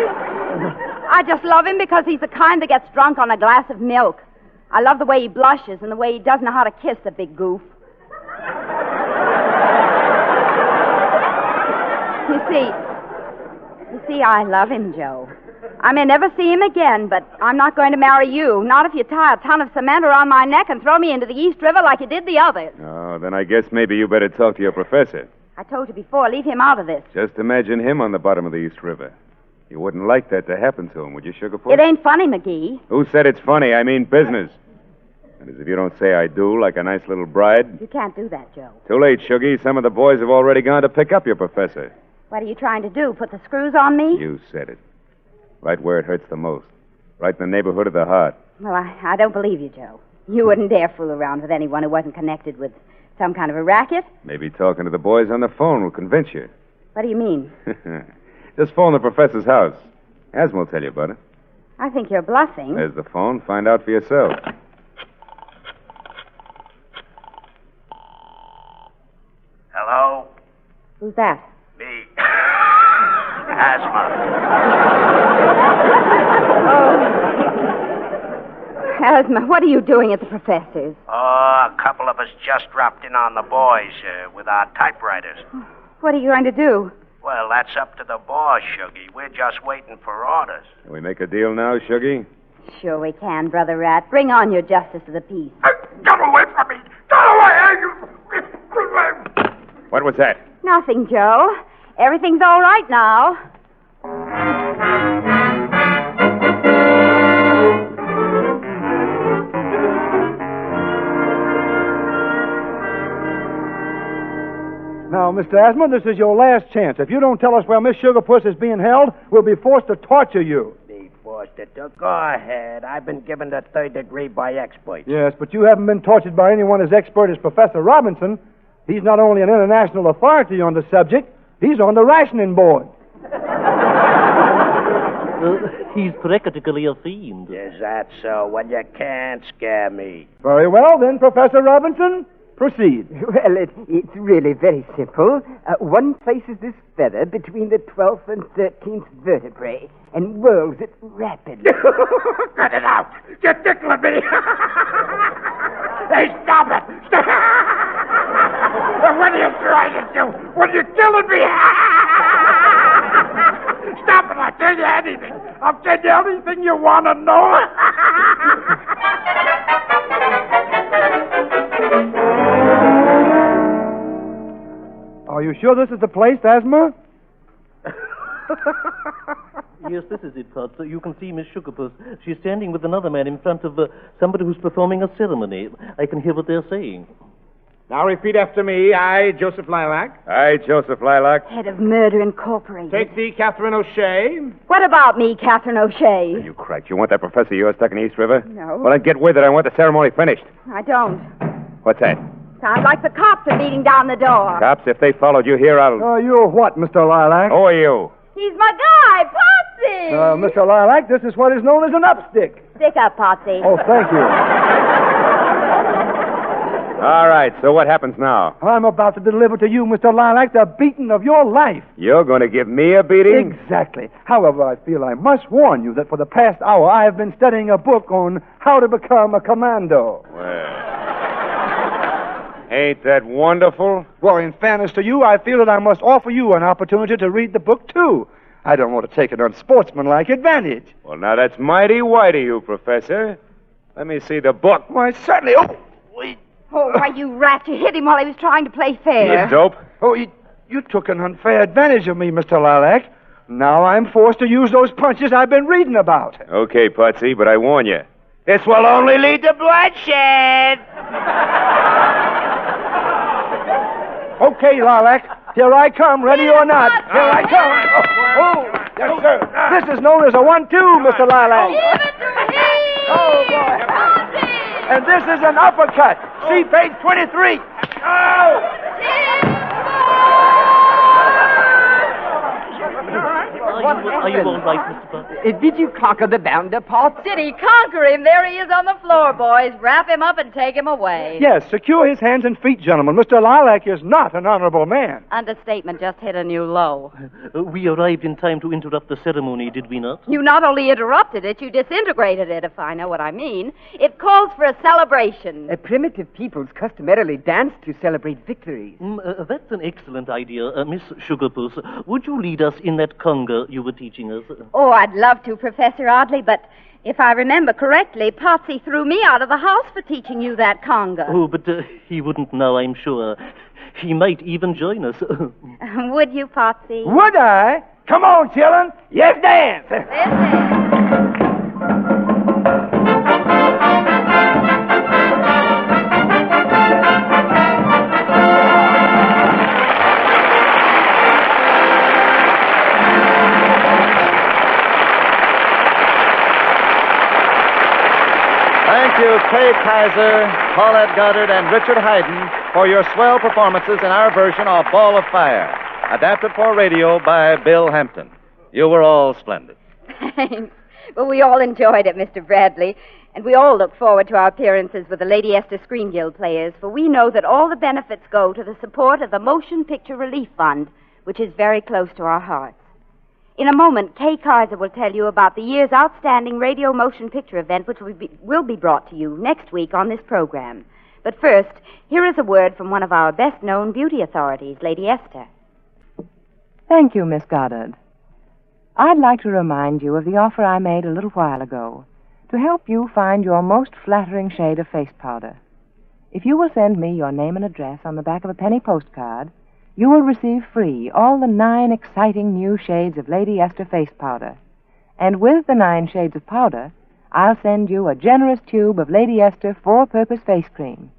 I just love him because he's the kind that gets drunk on a glass of milk. I love the way he blushes and the way he doesn't know how to kiss, the big goof. You see, I love him, Joe. I may never see him again, but I'm not going to marry you. Not if you tie a ton of cement around my neck and throw me into the East River like you did the others. Oh, then I guess maybe you better talk to your professor. I told you before, leave him out of this. Just imagine him on the bottom of the East River. You wouldn't like that to happen to him, would you, Sugarfoot? It ain't funny, McGee. Who said it's funny? I mean business. And as if you don't say I do, like a nice little bride. You can't do that, Joe. Too late, Shuggy. Some of the boys have already gone to pick up your professor. What are you trying to do, put the screws on me? You said it. Right where it hurts the most. Right in the neighborhood of the heart. Well, I don't believe you, Joe. You wouldn't dare fool around with anyone who wasn't connected with some kind of a racket. Maybe talking to the boys on the phone will convince you. What do you mean? Just phone the professor's house. Asma will tell you about it. I think you're bluffing. There's the phone. Find out for yourself. Hello? Who's that? Me. Asthma. Asma, what are you doing at the professor's? Oh, a couple of us just dropped in on the boys with our typewriters. What are you going to do? Well, that's up to the boss, Shuggy. We're just waiting for orders. Can we make a deal now, Shuggy? Sure we can, Brother Rat. Bring on your justice of the peace. Get away from me! Get away! What was that? Nothing, Joe. Everything's all right now. Now, Mr. Asma, this is your last chance. If you don't tell us where Miss Sugarpuss is being held, we'll be forced to torture you. Be forced to go ahead. I've been given the 3rd degree by experts. Yes, but you haven't been tortured by anyone as expert as Professor Robinson. He's not only an international authority on the subject, he's on the rationing board. He's practically a fiend. Is that so? Well, you can't scare me. Very well, then, Professor Robinson, proceed. Well, it's really very simple. One places this feather between the 12th and 13th vertebrae and whirls it rapidly. Cut it out! You're tickling me! Hey, stop it! Stop. What are you trying to do? What are you killing me? Stop it! I'll tell you anything. I'll tell you anything you want to know. Are you sure this is the place, Asma? Yes, this is it, Potts. You can see Miss Sugarpuss. She's standing with another man in front of somebody who's performing a ceremony. I can hear what they're saying. Now repeat after me. I, Joseph Lilac. I, Joseph Lilac. Head of Murder Incorporated. Take thee, Catherine O'Shea. What about me, Catherine O'Shea? You cracked. You want that professor of yours stuck in the East River? No. Well, then get with it. I want the ceremony finished. I don't. What's that? Sounds like the cops are beating down the door. Cops, if they followed you here, I'll... You're what, Mr. Lilac? Who are you? He's my guy, Potsy! Mr. Lilac, this is what is known as an upstick. Stick up, Potsy. Oh, thank you. All right, so what happens now? I'm about to deliver to you, Mr. Lilac, the beating of your life. You're going to give me a beating? Exactly. However, I feel I must warn you that for the past hour I have been studying a book on how to become a commando. Well, ain't that wonderful? Well, in fairness to you, I feel that I must offer you an opportunity to read the book, too. I don't want to take an unsportsmanlike advantage. Well, now that's mighty white of you, Professor. Let me see the book. Why, certainly. Oh, wait. Oh, why, you rat. You hit him while he was trying to play fair. You dope. Oh, you took an unfair advantage of me, Mr. Lilac. Now I'm forced to use those punches I've been reading about. Okay, Potsy, but I warn you. This will only lead to bloodshed. Okay, Lilac. Here I come, ready or not. Here I come. Oh, yes, sir. This is known as a 1-2, Mr. Lilac. Oh, boy. And this is an uppercut. See page 23. Oh! Are you all right, Mr. Potts? Did you conquer the bounder, Potts? Did he conquer him? There he is on the floor, boys. Wrap him up and take him away. Yes, secure his hands and feet, gentlemen. Mr. Lilac is not an honorable man. Understatement just hit a new low. We arrived in time to interrupt the ceremony, did we not? You not only interrupted it, you disintegrated it, if I know what I mean. It calls for a celebration. Primitive peoples customarily dance to celebrate victories. That's an excellent idea. Miss Sugarpuss, would you lead us in that conga you were teaching us? Oh, I'd love to, Professor Audley, but if I remember correctly, Potsy threw me out of the house for teaching you that conga. Oh, but he wouldn't know, I'm sure. He might even join us. Would you, Potsy? Would I? Come on, children. Yes, dance. Let's dance. Thank you, Kay Kaiser, Paulette Goddard, and Richard Haydn for your swell performances in our version of Ball of Fire, adapted for radio by Bill Hampton. You were all splendid. Thanks. Well, we all enjoyed it, Mr. Bradley, and we all look forward to our appearances with the Lady Esther Screen Guild players, for we know that all the benefits go to the support of the Motion Picture Relief Fund, which is very close to our hearts. In a moment, Kay Kaiser will tell you about the year's outstanding radio motion picture event, which will be brought to you next week on this program. But first, here is a word from one of our best-known beauty authorities, Lady Esther. Thank you, Miss Goddard. I'd like to remind you of the offer I made a little while ago to help you find your most flattering shade of face powder. If you will send me your name and address on the back of a penny postcard, you will receive free all the 9 exciting new shades of Lady Esther face powder. And with the 9 shades of powder, I'll send you a generous tube of Lady Esther four-purpose face cream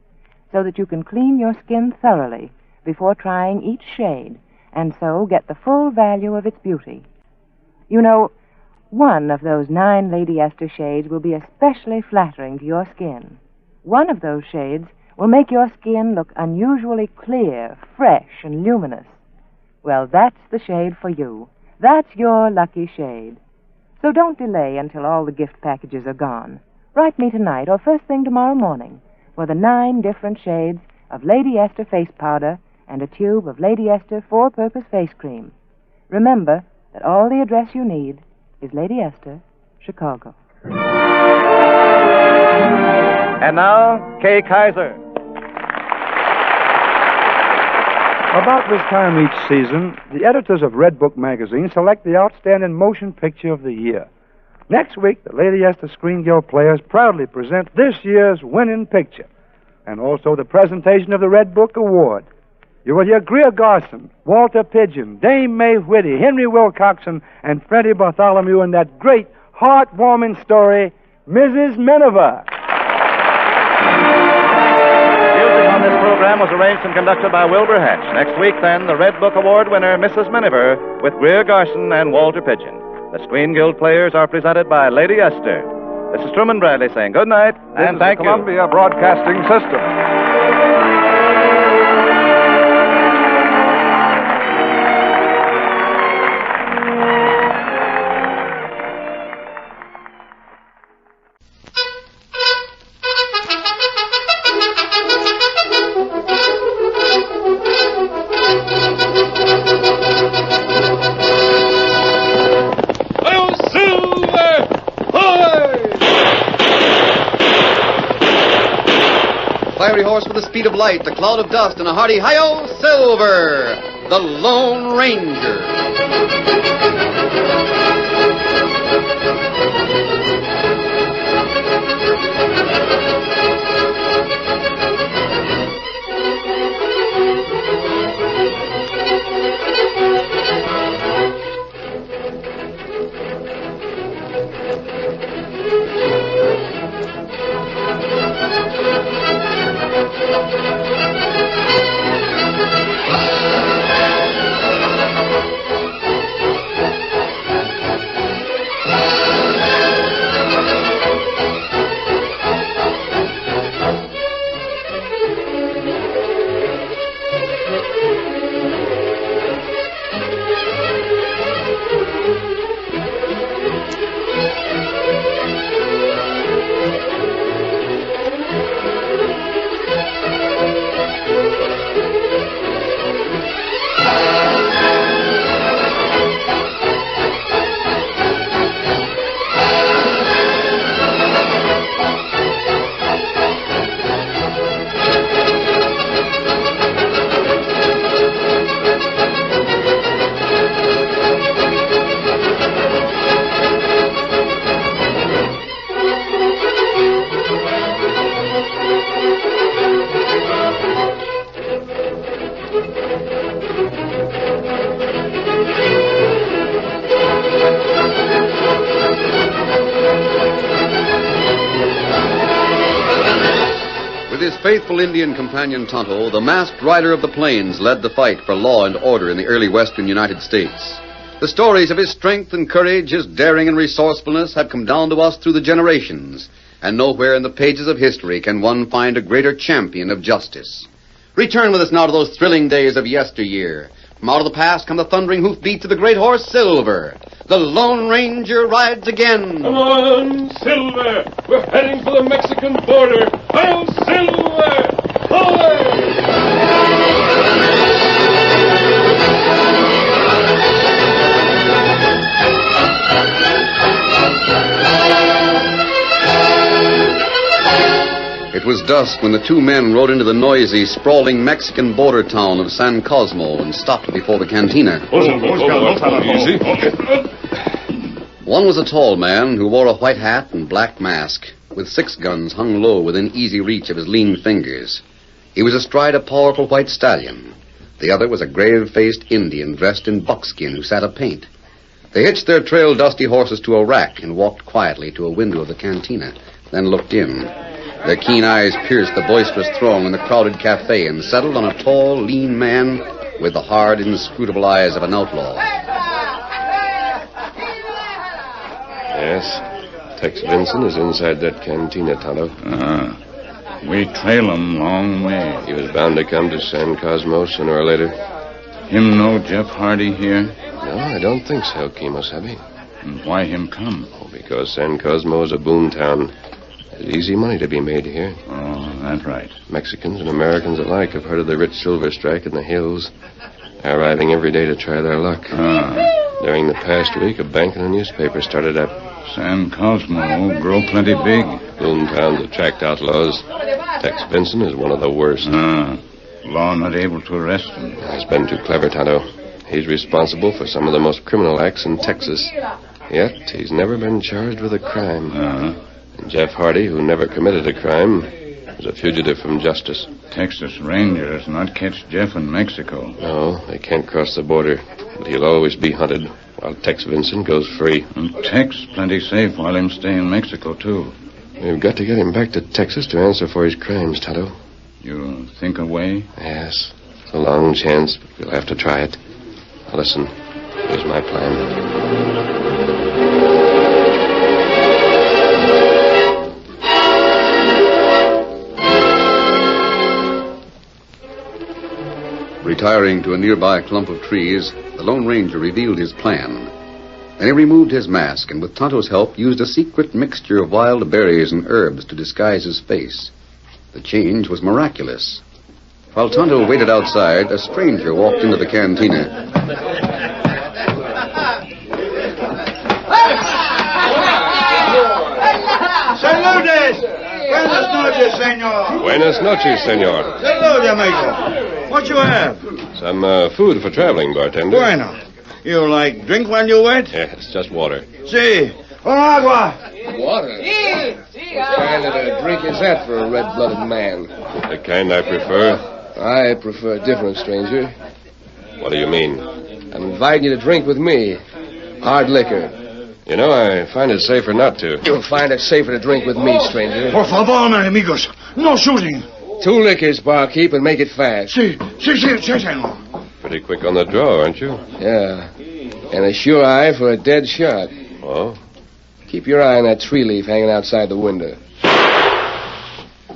so that you can clean your skin thoroughly before trying each shade and so get the full value of its beauty. You know, one of those 9 Lady Esther shades will be especially flattering to your skin. One of those shades will make your skin look unusually clear, fresh, and luminous. Well, that's the shade for you. That's your lucky shade. So don't delay until all the gift packages are gone. Write me tonight or first thing tomorrow morning for the 9 different shades of Lady Esther face powder and a tube of Lady Esther four-purpose face cream. Remember that all the address you need is Lady Esther, Chicago. And now, Kay Kaiser. About this time each season, the editors of Red Book magazine select the outstanding motion picture of the year. Next week, the Lady Esther Screen Guild players proudly present this year's winning picture, and also the presentation of the Red Book Award. You will hear Greer Garson, Walter Pidgeon, Dame Mae Whitty, Henry Wilcoxon, and Freddie Bartholomew in that great, heartwarming story, Mrs. Miniver. Music on this program was arranged and conducted by Wilbur Hatch. Next week, then, the Red Book Award winner, Mrs. Miniver, with Greer Garson and Walter Pidgeon. The Screen Guild players are presented by Lady Esther. This is Truman Bradley saying good night and thank you. Columbia Broadcasting System. Fiery horse with the speed of light, the cloud of dust, and a hearty hi-yo, Silver, the Lone Ranger. faithful Indian companion Tonto, the masked rider of the plains led the fight for law and order in the early western United States. The stories of his strength and courage, his daring and resourcefulness have come down to us through the generations, and nowhere in the pages of history can one find a greater champion of justice. Return with us now to those thrilling days of yesteryear. From out of the past come the thundering hoofbeats of the great horse Silver. The Lone Ranger rides again. Come on, Silver! We're heading for the Mexican border. Hail, Silver! It was dusk when the two men rode into the noisy, sprawling Mexican border town of San Cosmo and stopped before the cantina. Easy. One was a tall man who wore a white hat and black mask, with 6 guns hung low within easy reach of his lean fingers. He was astride a powerful white stallion. The other was a grave-faced Indian dressed in buckskin who sat a paint. They hitched their trail-dusty horses to a rack and walked quietly to a window of the cantina, then looked in. Their keen eyes pierced the boisterous throng in the crowded cafe and settled on a tall, lean man with the hard, inscrutable eyes of an outlaw. Yes, Tex Vincent is inside that cantina, Tonto. We trail him long way. He was bound to come to San Cosmo sooner or later. Him know Jeff Hardy here? No, I don't think so, Kimosabe. And why him come? Oh, because San Cosmo is a boom town. There's easy money to be made here. Oh, that's right. Mexicans and Americans alike have heard of the rich silver strike in the hills. They're arriving every day to try their luck. During the past week, a bank and a newspaper started up. San Cosmo grow plenty big. Boom towns attract outlaws. Tex Vincent is one of the worst. Law not able to arrest him. He's been too clever, Tonto. He's responsible for some of the most criminal acts in Texas. Yet, he's never been charged with a crime. And Jeff Hardy, who never committed a crime, is a fugitive from justice. Texas Rangers not catch Jeff in Mexico. No, they can't cross the border. But he'll always be hunted, while Tex Vincent goes free. And Tex plenty safe while him stay in Mexico, too. We've got to get him back to Texas to answer for his crimes, Tonto. You think a way? Yes. It's a long chance, but we'll have to try it. Now, listen, here's my plan. Retiring to a nearby clump of trees, the Lone Ranger revealed his plan. Then he removed his mask and, with Tonto's help, used a secret mixture of wild berries and herbs to disguise his face. The change was miraculous. While Tonto waited outside, a stranger walked into the cantina. Saludes! Buenas noches, senor. Buenas noches, senor. Salud, amigo. What you have? Some food for traveling, bartender. Bueno. You like drink while you wait? Yes, just water. Si. Un agua. Water? What kind of a drink is that for a red-blooded man? The kind I prefer. I prefer different, stranger. What do you mean? I'm inviting you to drink with me. Hard liquor. You know, I find it safer not to. You'll find it safer to drink with me, stranger. Por favor, my amigos. No shooting. 2 liquors, barkeep, and make it fast. Si, senor. Pretty quick on the draw, aren't you? Yeah. And a sure eye for a dead shot. Oh? Keep your eye on that tree leaf hanging outside the window.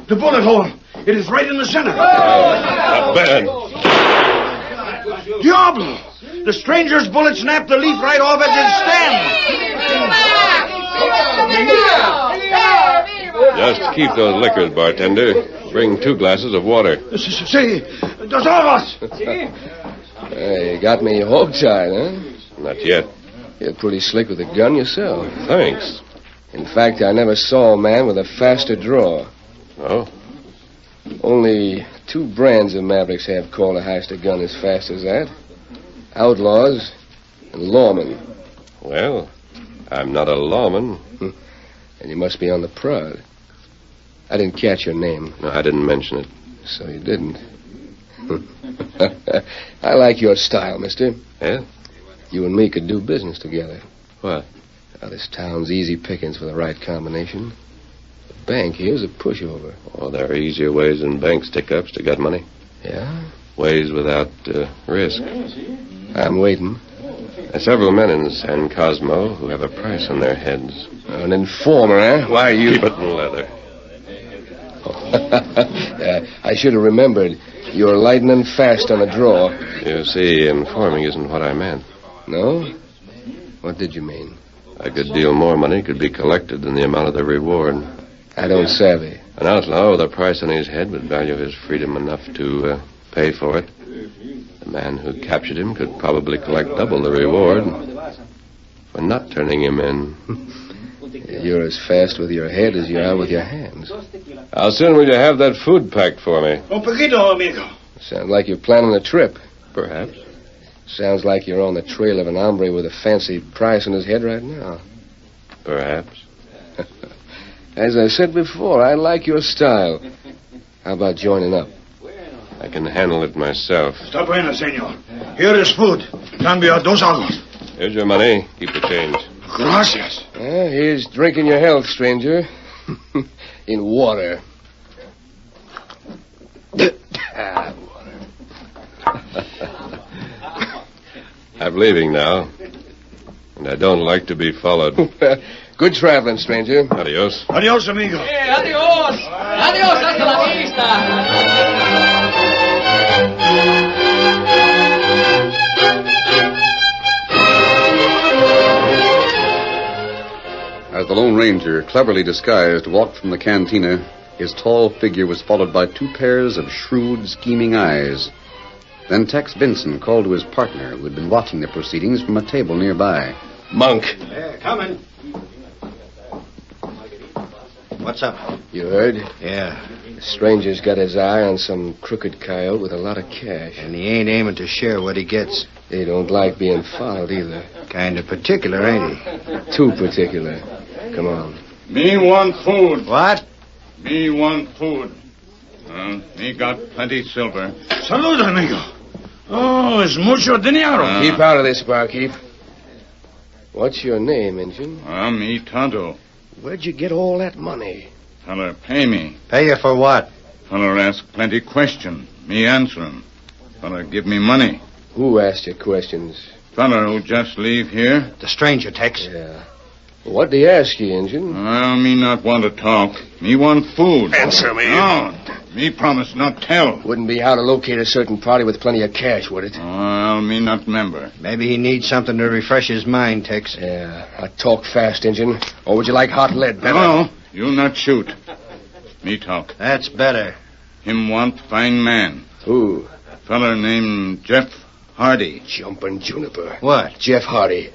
The bullet hole. It is right in the center. Not bad. Diablo! The stranger's bullet snapped the leaf right off at its stem. Just keep those liquors, bartender. Bring 2 glasses of water. Si, dos aguas. Hey, you got me hog-tied, huh? Not yet. You're pretty slick with a gun yourself. Thanks. In fact, I never saw a man with a faster draw. Oh? Only 2 brands of Mavericks have called a heist gun as fast as that. Outlaws and lawmen. Well, I'm not a lawman. And you must be on the prod. I didn't catch your name. No, I didn't mention it. So you didn't. I like your style, mister. Yeah? You and me could do business together. What? Now, this town's easy pickings for the right combination. bank here's a pushover. Oh, there are easier ways than bank stick-ups to get money. Yeah? Ways without risk. I'm waiting. There are several men in San Cosmo who have a price on their heads. An informer, eh? Why are you... Keep it in leather. I should have remembered. You're lightning fast on the draw. You see, informing isn't what I meant. No? What did you mean? A good deal more money could be collected than the amount of the reward. I don't savvy. An outlaw with a price on his head would value his freedom enough to pay for it. The man who captured him could probably collect double the reward for not turning him in. You're as fast with your head as you are with your hands. How soon will you have that food packed for me? Un poquito, amigo. Sounds like you're planning a trip. Perhaps. Sounds like you're on the trail of an hombre with a fancy price on his head right now. Perhaps. As I said before, I like your style. How about joining up? I can handle it myself. Está bueno, senor. Here is food. Cambio 2 algos. Here's your money. Keep the change. Gracias. Here's drinking your health, stranger. In water. I'm leaving now. And I don't like to be followed. Good traveling, stranger. Adios. Adios, amigo. Hey, adios. Adios, hasta la vista. As the Lone Ranger, cleverly disguised, walked from the cantina, his tall figure was followed by 2 pairs of shrewd, scheming eyes. Then Tex Benson called to his partner, who had been watching the proceedings from a table nearby. Monk. Yeah, coming. What's up? You heard? Yeah. The stranger's got his eye on some crooked coyote with a lot of cash. And he ain't aiming to share what he gets. He don't like being followed either. Kind of particular, ain't he? Too particular. Come on. Me want food. What? Me want food. Me got plenty silver. Salud, amigo. Oh, es mucho dinero. Keep out of this, barkeep. What's your name, Injun? Me Tonto. Where'd you get all that money? Feller pay me. Pay you for what? Feller ask plenty question. Me answer him. Feller give me money. Who asked you questions? Feller who just leave here. The stranger, Tex. Yeah. What do you ask you, Injun? Me not want to talk. Me want food. Answer me. No. Me promise not tell. Wouldn't be how to locate a certain party with plenty of cash, would it? Well, me not member. Maybe he needs something to refresh his mind, Tex. Yeah. I talk fast, Injun. Or would you like hot lead better? No. You not shoot. Me talk. That's better. Him want fine man. Who? Feller named Jeff Hardy. Jumpin' Juniper. What? Jeff Hardy.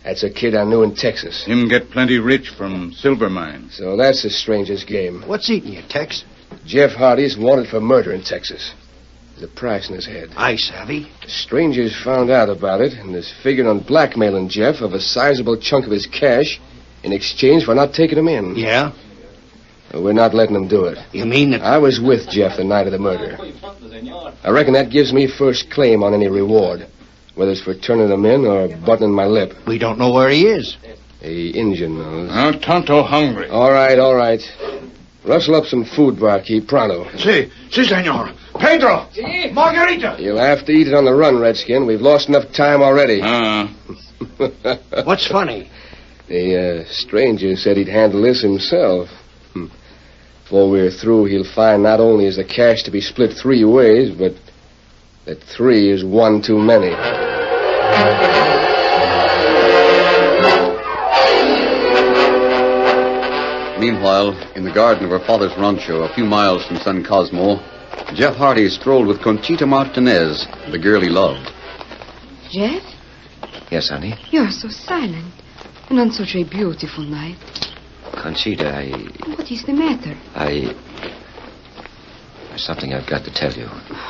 That's a kid I knew in Texas. Him get plenty rich from silver mines. So that's the stranger's game. What's eating you, Tex? Jeff Hardy's wanted for murder in Texas. There's a price in his head. I savvy. The stranger's found out about it and is figuring on blackmailing Jeff of a sizable chunk of his cash in exchange for not taking him in. Yeah? We're not letting him do it. You mean that... I was with Jeff the night of the murder. I reckon that gives me first claim on any reward, whether it's for turning him in or buttoning my lip. We don't know where he is. The Injun knows. Tonto hungry. All right. Rustle up some food, barkeep, pronto. Si, senor. Pedro! Si. Margarita! You'll have to eat it on the run, Redskin. We've lost enough time already. What's funny? The stranger said he'd handle this himself. Before we're through, he'll find not only is the cash to be split 3 ways, but that 3 is 1 too many. Meanwhile, in the garden of her father's rancho, a few miles from San Cosmo, Jeff Hardy strolled with Conchita Martinez, the girl he loved. Jeff? Yes, honey? You're so silent. And on such a beautiful night. Conchita, What is the matter? There's something I've got to tell you.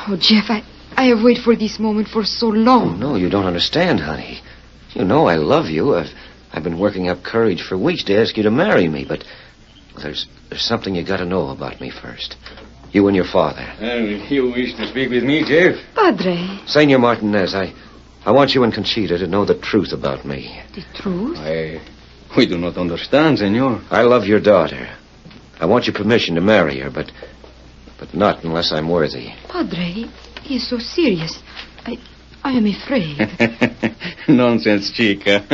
Oh, Jeff, I have waited for this moment for so long. No, you don't understand, honey. You know I love you. I've been working up courage for weeks to ask you to marry me, but there's something you got to know about me first. You and your father. You wish to speak with me, Jeff? Padre. Senor Martinez, I want you and Conchita to know the truth about me. The truth? We do not understand, senor. I love your daughter. I want your permission to marry her, but not unless I'm worthy. Padre, he is so serious. I am afraid. Nonsense, chica.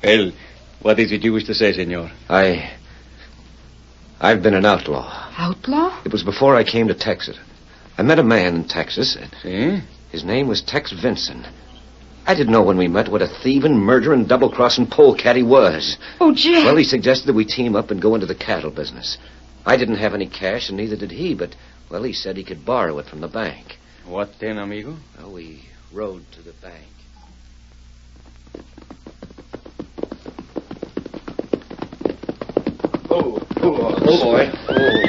Well, what is it you wish to say, senor? I've been an outlaw. Outlaw? It was before I came to Texas. I met a man in Texas. See? His name was Tex Vinson. I didn't know when we met what a thieving, murdering, double-crossing polecat he was. Oh, Jeff. Well, he suggested that we team up and go into the cattle business. I didn't have any cash, and neither did he, but, well, he said he could borrow it from the bank. What then, amigo? Well, we rode to the bank. Oh, boy. Oh.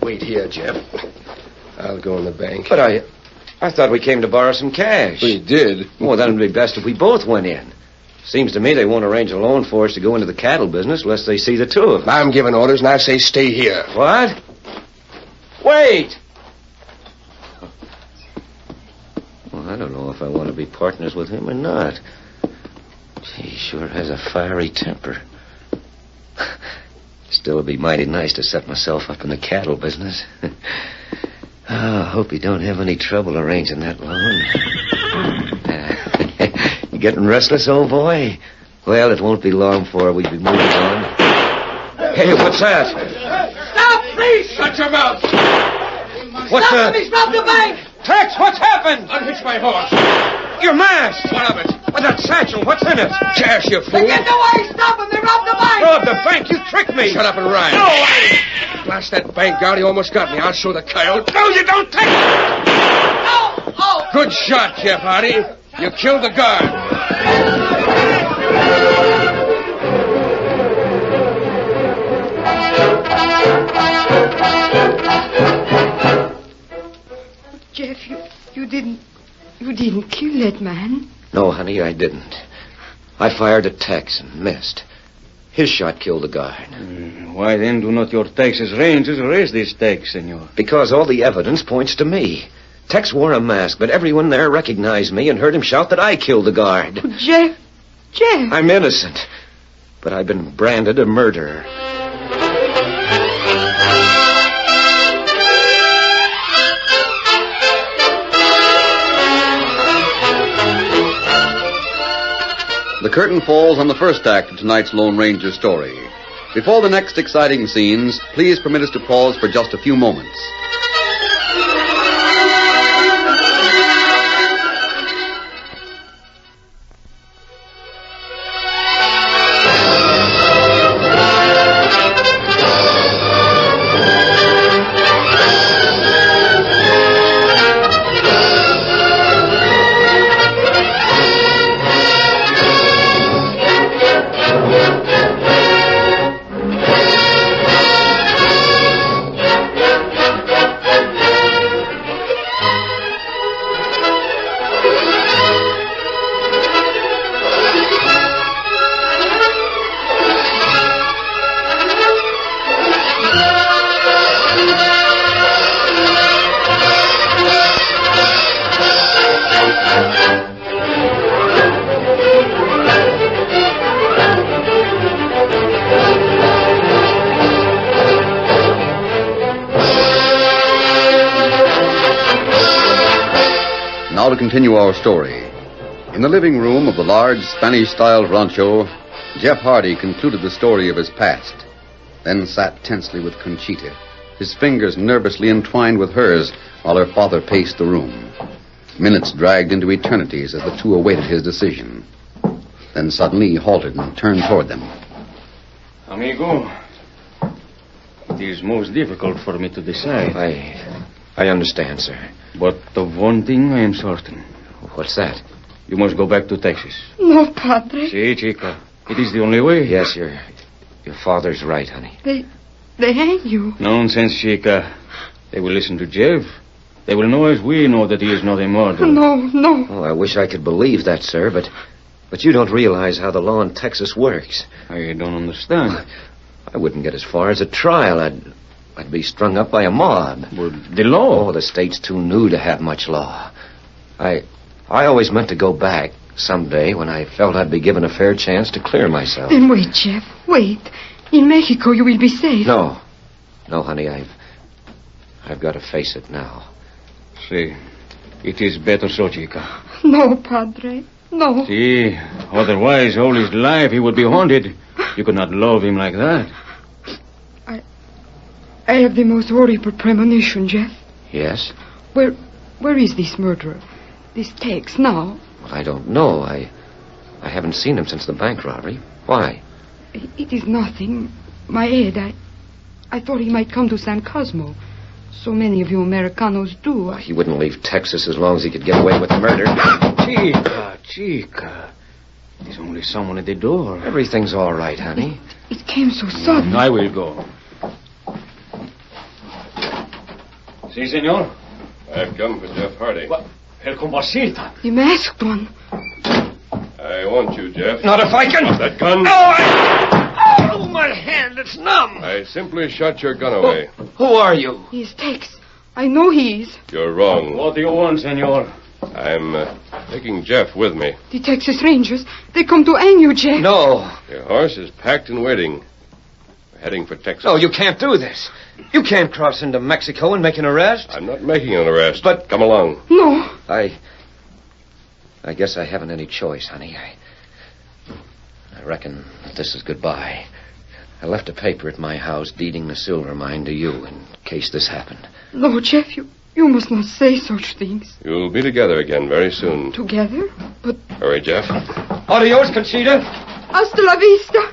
Wait here, Jeff. I'll go in the bank. But I thought we came to borrow some cash. We did. Well, then it'd be best if we both went in. Seems to me they won't arrange a loan for us to go into the cattle business unless they see the two of us. I'm giving orders, and I say stay here. What? Wait! Well, I don't know if I want to be partners with him or not. He sure has a fiery temper. Still, it'd be mighty nice to set myself up in the cattle business. I hope you don't have any trouble arranging that loan. You getting restless, old boy? Well, it won't be long before we'll be moving on. Hey, what's that? Stop, please! Shut your mouth! What's Stop, please, rob the bank! Tex, what's happened? Unhitch my horse. Your mask! What of it? What's that satchel? What's in it? Cash, you fool. They get away! Stop them! They robbed the bank! Robbed the bank? You tricked me! Shut up and ride. No, Blast that bank guard. He almost got me. I'll show the coyote. No, you don't take it! Oh! Oh! Good shot, Jeff Hardy. You killed the guard. Jeff, you didn't kill that man. No, honey, I didn't. I fired at Tex and missed. His shot killed the guard. Why then do not your Texas Rangers arrest this Tex, senor? Because all the evidence points to me. Tex wore a mask, but everyone there recognized me and heard him shout that I killed the guard. Oh, Jeff! I'm innocent, but I've been branded a murderer. The curtain falls on the first act of tonight's Lone Ranger story. Before the next exciting scenes, please permit us to pause for just a few moments. Now to continue our story. In the living room of the large Spanish-style rancho, Jeff Hardy concluded the story of his past, then sat tensely with Conchita, his fingers nervously entwined with hers while her father paced the room. Minutes dragged into eternities as the two awaited his decision. Then suddenly he halted and turned toward them. Amigo, it is most difficult for me to decide. I understand, sir. But of one thing I am certain. What's that? You must go back to Texas. No, Padre. Si, chica. It is the only way. Yes, your father's right, honey. They hang you. Nonsense, chica. They will listen to Jeff. They will know as we know that he is not a murderer. No. Oh, I wish I could believe that, sir, but you don't realize how the law in Texas works. I don't understand. I wouldn't get as far as a trial. I'd be strung up by a mob. Well, the law? Oh, the state's too new to have much law. I always meant to go back someday when I felt I'd be given a fair chance to clear myself. Then wait, Jeff. Wait. In Mexico, you will be safe. No. No, honey, I've got to face it now. See, it is better so, chica. No, Padre. No. See, otherwise all his life he would be haunted. You could not love him like that. I have the most horrible premonition, Jeff. Yes? Where is this murderer? This Tex now? Well, I don't know. I haven't seen him since the bank robbery. Why? It is nothing. My head, I thought he might come to San Cosmo. So many of you Americanos do. He wouldn't leave Texas as long as he could get away with murder. Chica. There's only someone at the door. Everything's all right, honey. It came so sudden. I will go. Si, senor. I've come for Jeff Hardy. El Combasita. The masked one. I want you, Jeff. Not if I can. Drop that gun. Oh, my hand, it's numb. I simply shot your gun away. Who are you? He's Tex. I know he is. You're wrong. What do you want, senor? I'm taking Jeff with me. The Texas Rangers, they come to hang you, Jeff. No. Your horse is packed and waiting. We're heading for Texas. No, you can't do this. You can't cross into Mexico and make an arrest. I'm not making an arrest. But... Come along. No. I guess I haven't any choice, honey. I reckon this is goodbye. I left a paper at my house deeding the silver mine to you in case this happened. No, Jeff, you must not say such things. You'll be together again very soon. Together? But... Hurry, Jeff. Adios, Conchita. Hasta la vista.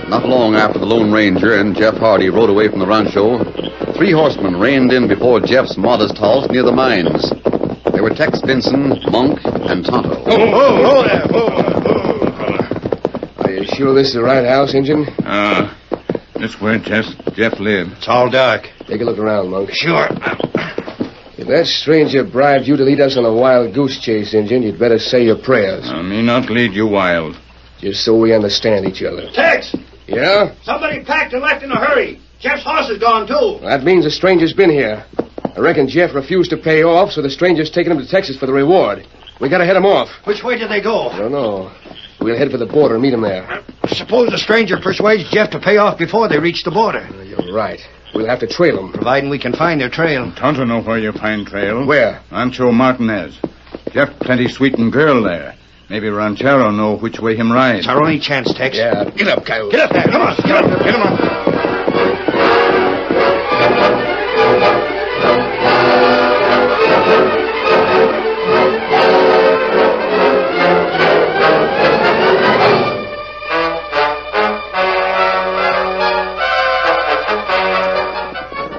Not long after the Lone Ranger and Jeff Hardy rode away from the rancho, 3 horsemen reined in before Jeff's modest house near the mines. They were Tex Vinson, Monk, and Tonto. Oh, there. Are you sure this is the right house, Injun? This where Jeff lived. It's all dark. Take a look around, Monk. Sure. If that stranger bribed you to lead us on a wild goose chase, Injun, you'd better say your prayers. Me not lead you wild. Just so we understand each other. Tex! Yeah? Somebody packed and left in a hurry. Jeff's horse is gone, too. That means the stranger's been here. I reckon Jeff refused to pay off, so the stranger's taking him to Texas for the reward. We gotta head him off. Which way did they go? I don't know. We'll head for the border and meet him there. Suppose the stranger persuades Jeff to pay off before they reach the border. You're right. We'll have to trail them. Providing we can find their trail. Tonto know where you find trail. Where? Rancho Martinez. Jeff plenty sweeten girl there. Maybe Ranchero know which way him ride. It's our only chance, Tex. Yeah. Get up, Coyote. Get up there. Come on. Get up there. Get him up.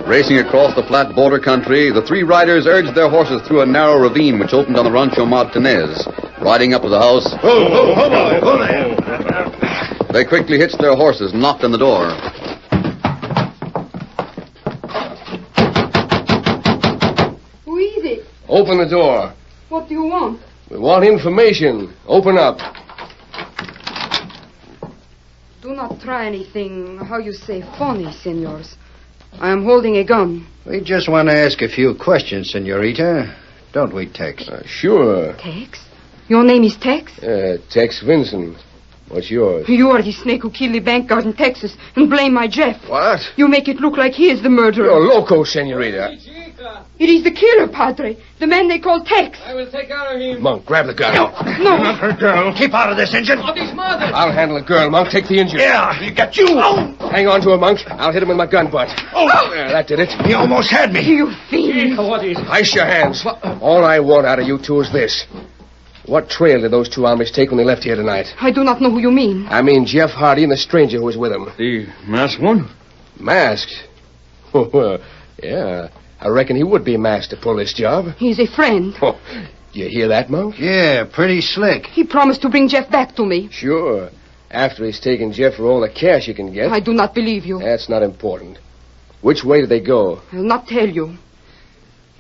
Racing across the flat border country, the 3 riders urged their horses through a narrow ravine which opened on the Rancho Martinez. Riding up to the house, they quickly hitched their horses and knocked on the door. Who is it? Open the door. What do you want? We want information. Open up. Do not try anything, how you say, funny, senors. I am holding a gun. We just want to ask a few questions, senorita. Don't we, Tex? Sure. Tex? Your name is Tex? Tex Vinson. What's yours? You are the snake who killed the bank guard in Texas and blame my Jeff. What? You make it look like he is the murderer. You're loco, senorita. It is the killer, Padre. The man they call Tex. I will take care of him. Monk, grab the gun. No. Not her girl. Keep out of this, engine. What is mother? I'll handle the girl, Monk. Take the injured. Yeah, he got you. Oh. Hang on to her, Monk. I'll hit him with my gun butt. Oh. That did it. He almost had me. You fiend. What is it? Ice your hands. All I want out of you two is this. What trail did those 2 Amish take when they left here tonight? I do not know who you mean. I mean Jeff Hardy and the stranger who was with him. The masked one? Masked? Yeah. I reckon he would be masked to pull this job. He's a friend. Oh, you hear that, Monk? Yeah, pretty slick. He promised to bring Jeff back to me. Sure. After he's taken Jeff for all the cash he can get. I do not believe you. That's not important. Which way did they go? I'll not tell you.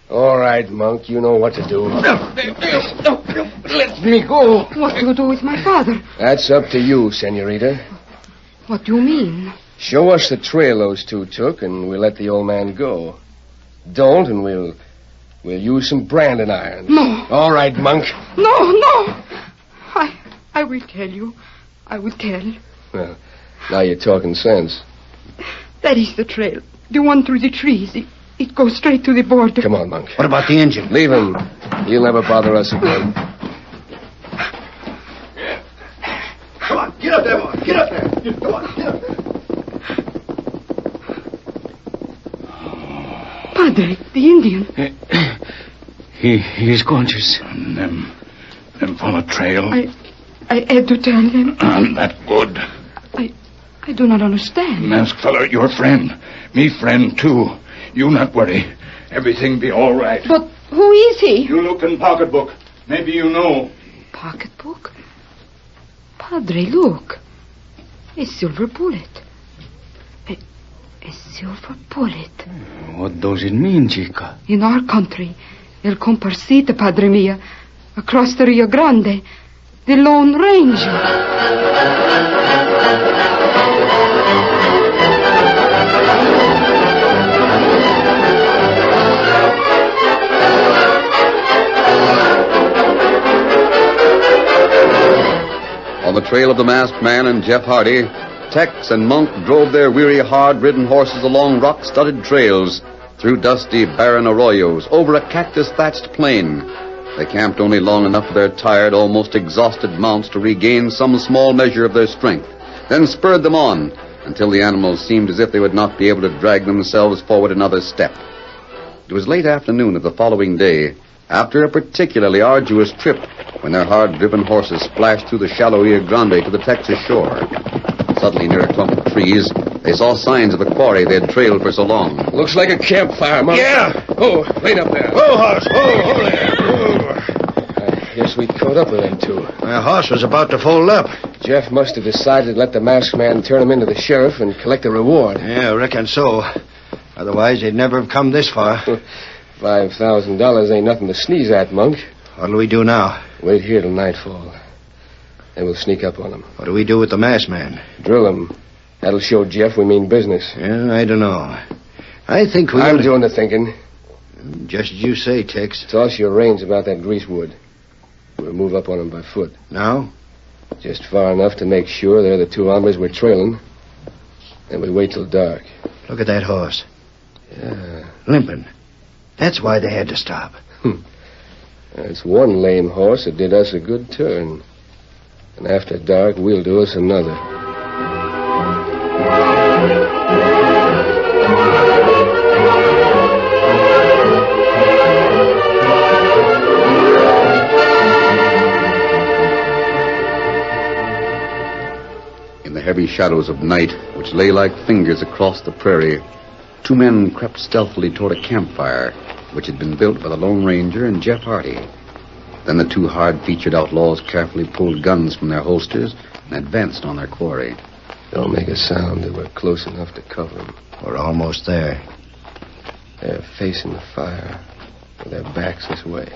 All right, Monk. You know what to do. Let me go. What do you do with my father? That's up to you, senorita. What do you mean? Show us the trail those two took, and we'll let the old man go. Don't, and we'll use some branding iron. No. All right, Monk. No. I will tell you. I will tell. Well, now you're talking sense. That is the trail. The one through the trees. It goes straight to the border. Come on, Monk. What about the engine? Leave him. He'll never bother us again. Come on, get up there, boy. Get up there. Come on, get up there. Padre, the Indian. He's conscious. And them follow trail. I had to tell them. That good. I do not understand. Masked feller, your friend. Me friend, too. You not worry. Everything be all right. But who is he? You look in pocketbook. Maybe you know. Pocketbook? Padre, look. A silver bullet. A silver bullet. What does it mean, Chica? In our country, El Comparsita, Padre mia, across the Rio Grande, the Lone Ranger. On the trail of the masked man and Jeff Hardy, Tex and Monk drove their weary, hard-ridden horses along rock-studded trails, through dusty, barren arroyos, over a cactus-thatched plain. They camped only long enough for their tired, almost exhausted mounts to regain some small measure of their strength, then spurred them on until the animals seemed as if they would not be able to drag themselves forward another step. It was late afternoon of the following day, after a particularly arduous trip, when their hard-driven horses splashed through the shallow Rio Grande to the Texas shore. Suddenly, near a clump of trees, they saw signs of the quarry they had trailed for so long. Looks like a campfire, Monk. Yeah. Oh, wait up there. Oh, horse. Oh, there. I guess we caught up with them two. My horse was about to fold up. Jeff must have decided to let the masked man turn him into the sheriff and collect a reward. Yeah, I reckon so. Otherwise, they'd never have come this far. $5,000 ain't nothing to sneeze at, Monk. What'll we do now? Wait here till nightfall. Then we'll sneak up on him. What do we do with the masked man? Drill him. That'll show Jeff we mean business. Yeah, I don't know. I think I'm doing the thinking. Just as you say, Tex. Toss your reins about that greasewood. We'll move up on him by foot. Now? Just far enough to make sure they're the two hombres we're trailing. Then we wait till dark. Look at that horse. Yeah. Limping. That's why they had to stop. That's one lame horse that did us a good turn. And after dark, we'll do us another. In the heavy shadows of night, which lay like fingers across the prairie, two men crept stealthily toward a campfire, which had been built by the Lone Ranger and Jeff Hardy. Then the two hard-featured outlaws carefully pulled guns from their holsters and advanced on their quarry. Don't make a sound till we're close enough to cover them. We're almost there. They're facing the fire, with their backs this way.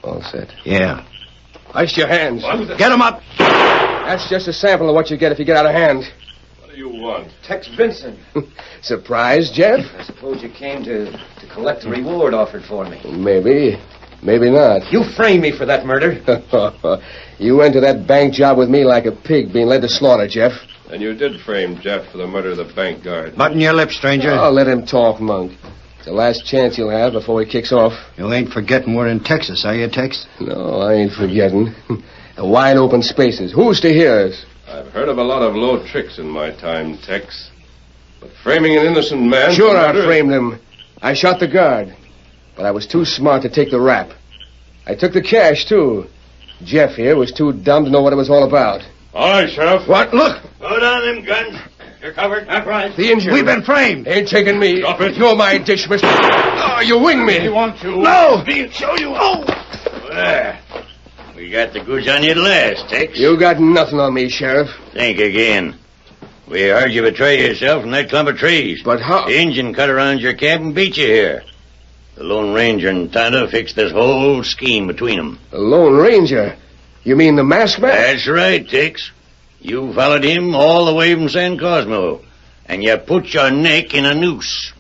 All set. Yeah. Ice your hands. Get them up! That's just a sample of what you get if you get out of hand. What do you want? Tex Vincent. Surprised, Jeff? I suppose you came to collect the reward offered for me. Maybe. Maybe not. You framed me for that murder. You went to that bank job with me like a pig being led to slaughter, Jeff. And you did frame Jeff for the murder of the bank guard. Button your lips, stranger. Oh, let him talk, Monk. It's the last chance he'll have before he kicks off. You ain't forgetting we're in Texas, are you, Tex? No, I ain't forgetting. The wide open spaces. Who's to hear us? I've heard of a lot of low tricks in my time, Tex. But framing an innocent man... Sure, I framed him. I shot the guard. But I was too smart to take the rap. I took the cash, too. Jeff here was too dumb to know what it was all about. All right, Sheriff. What? Look! Put on them guns. You're covered. That's right. The engine. We've been framed. Ain't taking me. Stop it. You're my dish, mister. Oh, you wing me. You want to? No! We'll show you. Oh! There. We got the goods on you at last, Tex. You got nothing on me, Sheriff. Think again. We heard you betray yourself in that clump of trees. But how? The Injun cut around your camp and beat you here. The Lone Ranger and Tonto fixed this whole scheme between them. The Lone Ranger? You mean the masked man? That's right, Tex. You followed him all the way from San Cosmo, and you put your neck in a noose.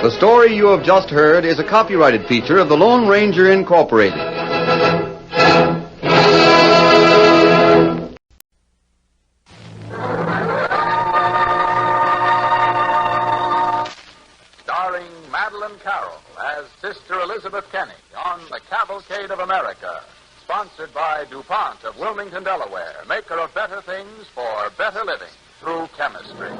The story you have just heard is a copyrighted feature of the Lone Ranger Incorporated. Starring Madeline Carroll as Sister Elizabeth Kenny on The Cavalcade of America. Sponsored by DuPont of Wilmington, Delaware, maker of better things for better living through chemistry.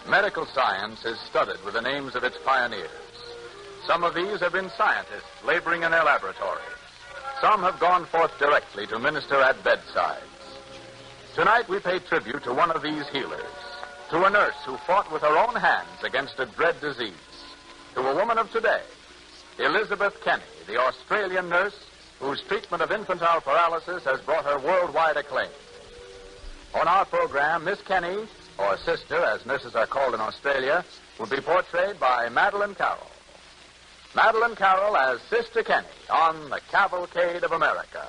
Medical science is studded with the names of its pioneers. Some of these have been scientists laboring in their laboratories. Some have gone forth directly to minister at bedsides. Tonight we pay tribute to one of these healers, to a nurse who fought with her own hands against a dread disease, to a woman of today, Elizabeth Kenny, the Australian nurse whose treatment of infantile paralysis has brought her worldwide acclaim. On our program, Miss Kenny, or Sister, as nurses are called in Australia, will be portrayed by Madeline Carroll. Madeline Carroll as Sister Kenny on The Cavalcade of America.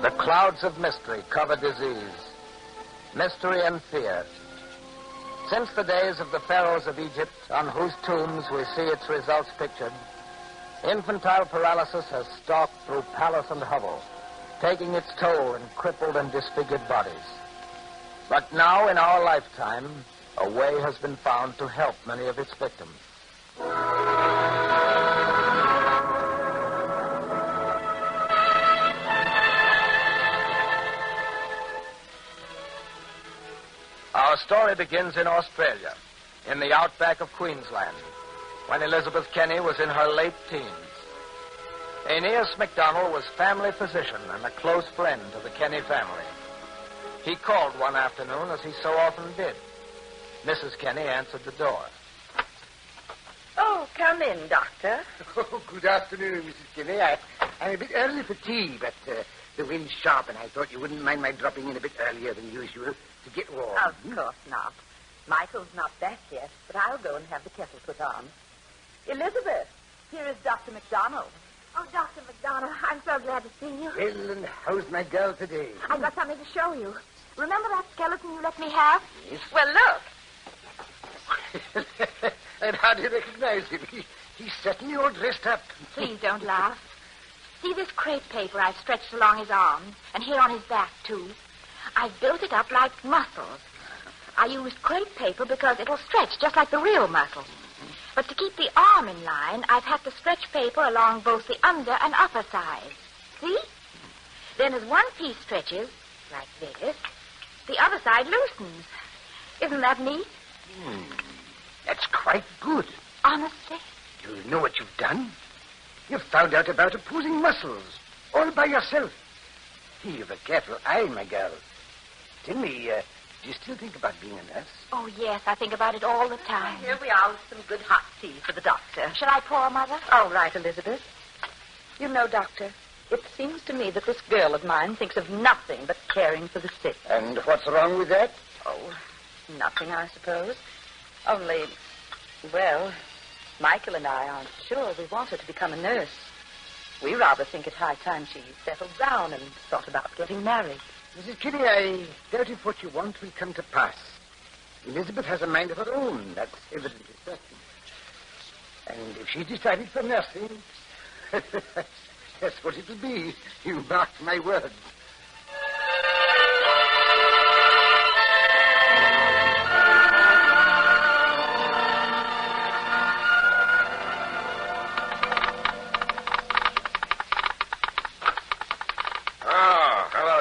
The clouds of mystery cover disease. Mystery and fear. Since the days of the pharaohs of Egypt, on whose tombs we see its results pictured, infantile paralysis has stalked through palace and hovel, taking its toll in crippled and disfigured bodies. But now, in our lifetime, a way has been found to help many of its victims. Our story begins in Australia, in the outback of Queensland, when Elizabeth Kenny was in her late teens. Aeneas MacDonald was family physician and a close friend to the Kenny family. He called one afternoon, as he so often did. Mrs. Kenny answered the door. Oh, come in, Doctor. Oh, good afternoon, Mrs. Kenny. I'm a bit early for tea, but the wind's sharp, and I thought you wouldn't mind my dropping in a bit earlier than usual to get warm. Of course not. Michael's not back yet, but I'll go and have the kettle put on. Elizabeth, here is Dr. MacDonald. Oh, Dr. McDonough, I'm so glad to see you. Well, and how's my girl today? I've got something to show you. Remember that skeleton you let me have? Yes. Well, look. And how do you recognize him? He's certainly all dressed up. Please don't laugh. See this crepe paper I've stretched along his arms, and here on his back, too? I've built it up like muscles. I used crepe paper because it'll stretch just like the real muscle. But to keep the arm in line, I've had to stretch paper along both the under and upper sides. See? Then as one piece stretches, like this, the other side loosens. Isn't that neat? That's quite good. Honestly? You know what you've done? You've found out about opposing muscles, all by yourself. You've a careful eye, my girl. Tell me, do you still think about being a nurse? Oh, yes, I think about it all the time. Here we are with some good hot tea for the doctor. Shall I pour, Mother? All right, Elizabeth. You know, Doctor, it seems to me that this girl of mine thinks of nothing but caring for the sick. And what's wrong with that? Oh, nothing, I suppose. Only, well, Michael and I aren't sure we want her to become a nurse. We rather think it high time she settled down and thought about getting married. Mrs. Kitty, I doubt if what you want will come to pass. Elizabeth has a mind of her own, that's evidently certain. And if she decided for nursing, that's what it'll be. You mark my words.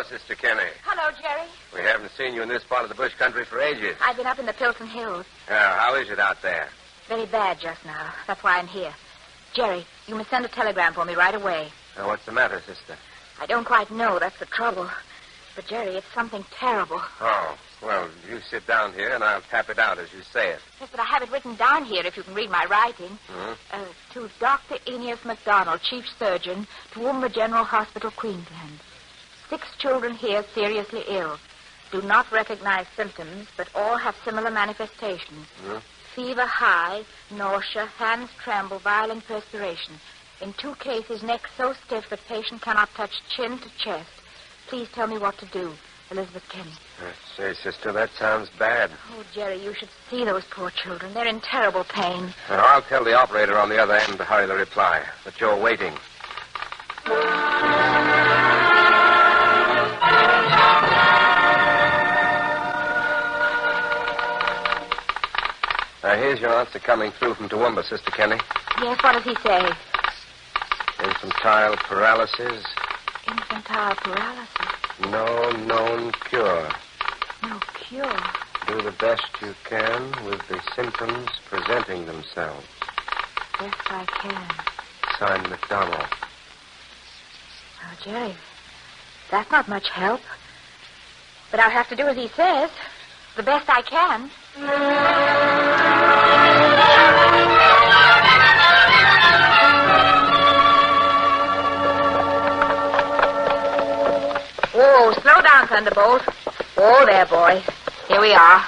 Sister Kenny. Hello, Jerry. We haven't seen you in this part of the bush country for ages. I've been up in the Pilsen Hills. How is it out there? Very bad just now. That's why I'm here. Jerry, you must send a telegram for me right away. What's the matter, sister? I don't quite know. That's the trouble. But, Jerry, it's something terrible. Oh, well, you sit down here and I'll tap it out as you say it. Yes, but I have it written down here if you can read my writing. Mm-hmm. To Dr. Aeneas MacDonald, Chief Surgeon, to Woomba General Hospital, Queensland. 6 children here seriously ill. Do not recognize symptoms, but all have similar manifestations. Mm-hmm. Fever high, nausea, hands tremble, violent perspiration. In 2 cases, neck so stiff that patient cannot touch chin to chest. Please tell me what to do. Elizabeth Kenny. Say, sister, that sounds bad. Oh, Jerry, you should see those poor children. They're in terrible pain. I'll tell the operator on the other end to hurry the reply, but you're waiting. Here's your answer coming through from Toowoomba, Sister Kenny. Yes, what does he say? Infantile paralysis. Infantile paralysis? No known cure. No cure? Do the best you can with the symptoms presenting themselves. Best I can. Signed, McDonald. Oh, Jerry, that's not much help. But I'll have to do as he says. The best I can. Whoa, slow down, Thunderbolt. Whoa there, boy. Here we are.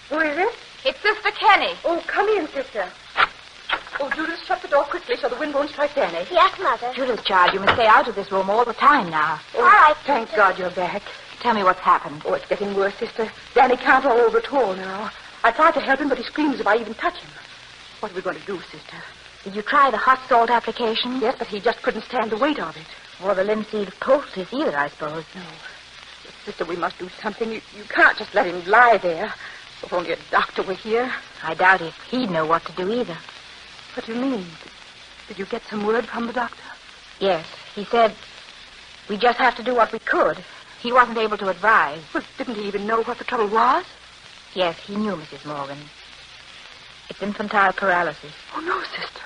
Who is it? It's Sister Kenny. Oh, come in, sister. Oh, Judith, shut the door quickly so the wind won't strike Danny. Yes, Mother. Judith, child, you must stay out of this room all the time now. Oh, all right. Thank God you're back. Tell me what's happened. Oh, it's getting worse, sister. Danny can't roll over at all now. I tried to help him, but he screams if I even touch him. What are we going to do, sister? Did you try the hot salt application? Yes, but he just couldn't stand the weight of it. Or the linseed poultice either, I suppose. No. Sister, we must do something. You can't just let him lie there. If only a doctor were here. I doubt if he'd know what to do either. What do you mean? Did you get some word from the doctor? Yes. He said we just have to do what we could. He wasn't able to advise. Well, didn't he even know what the trouble was? Yes, he knew, Mrs. Morgan. It's infantile paralysis. Oh, no, sister.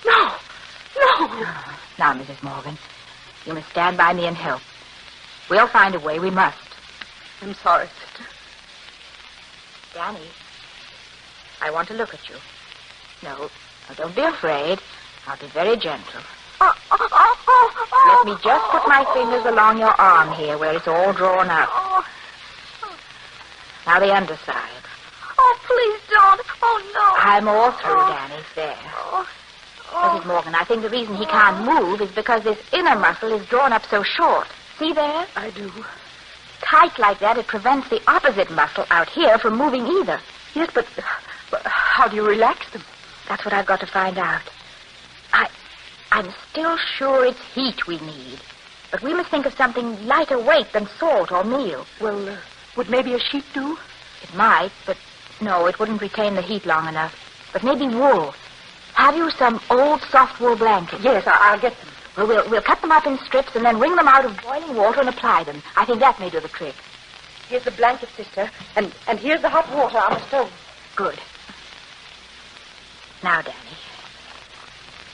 No. No. Now, Mrs. Morgan, you must stand by me and help. We'll find a way. We must. I'm sorry, sister. Danny, I want to look at you. No, don't be afraid. I'll be very gentle. Let me just put my fingers along your arm here where it's all drawn up. Now the underside. Oh, please don't. Oh, no. I'm all through, Danny. There. Mrs. Morgan, I think the reason he can't move is because this inner muscle is drawn up so short. See there? I do. Tight like that, it prevents the opposite muscle out here from moving either. Yes, but how do you relax them? That's what I've got to find out. I'm still sure it's heat we need. But we must think of something lighter weight than salt or meal. Well, would maybe a sheet do? It might, but no, it wouldn't retain the heat long enough. But maybe wool. Have you some old soft wool blankets? Yes, I'll get them. Well, we'll cut them up in strips and then wring them out of boiling water and apply them. I think that may do the trick. Here's the blanket, sister, and here's the hot water on the stove. Good. Now, Danny,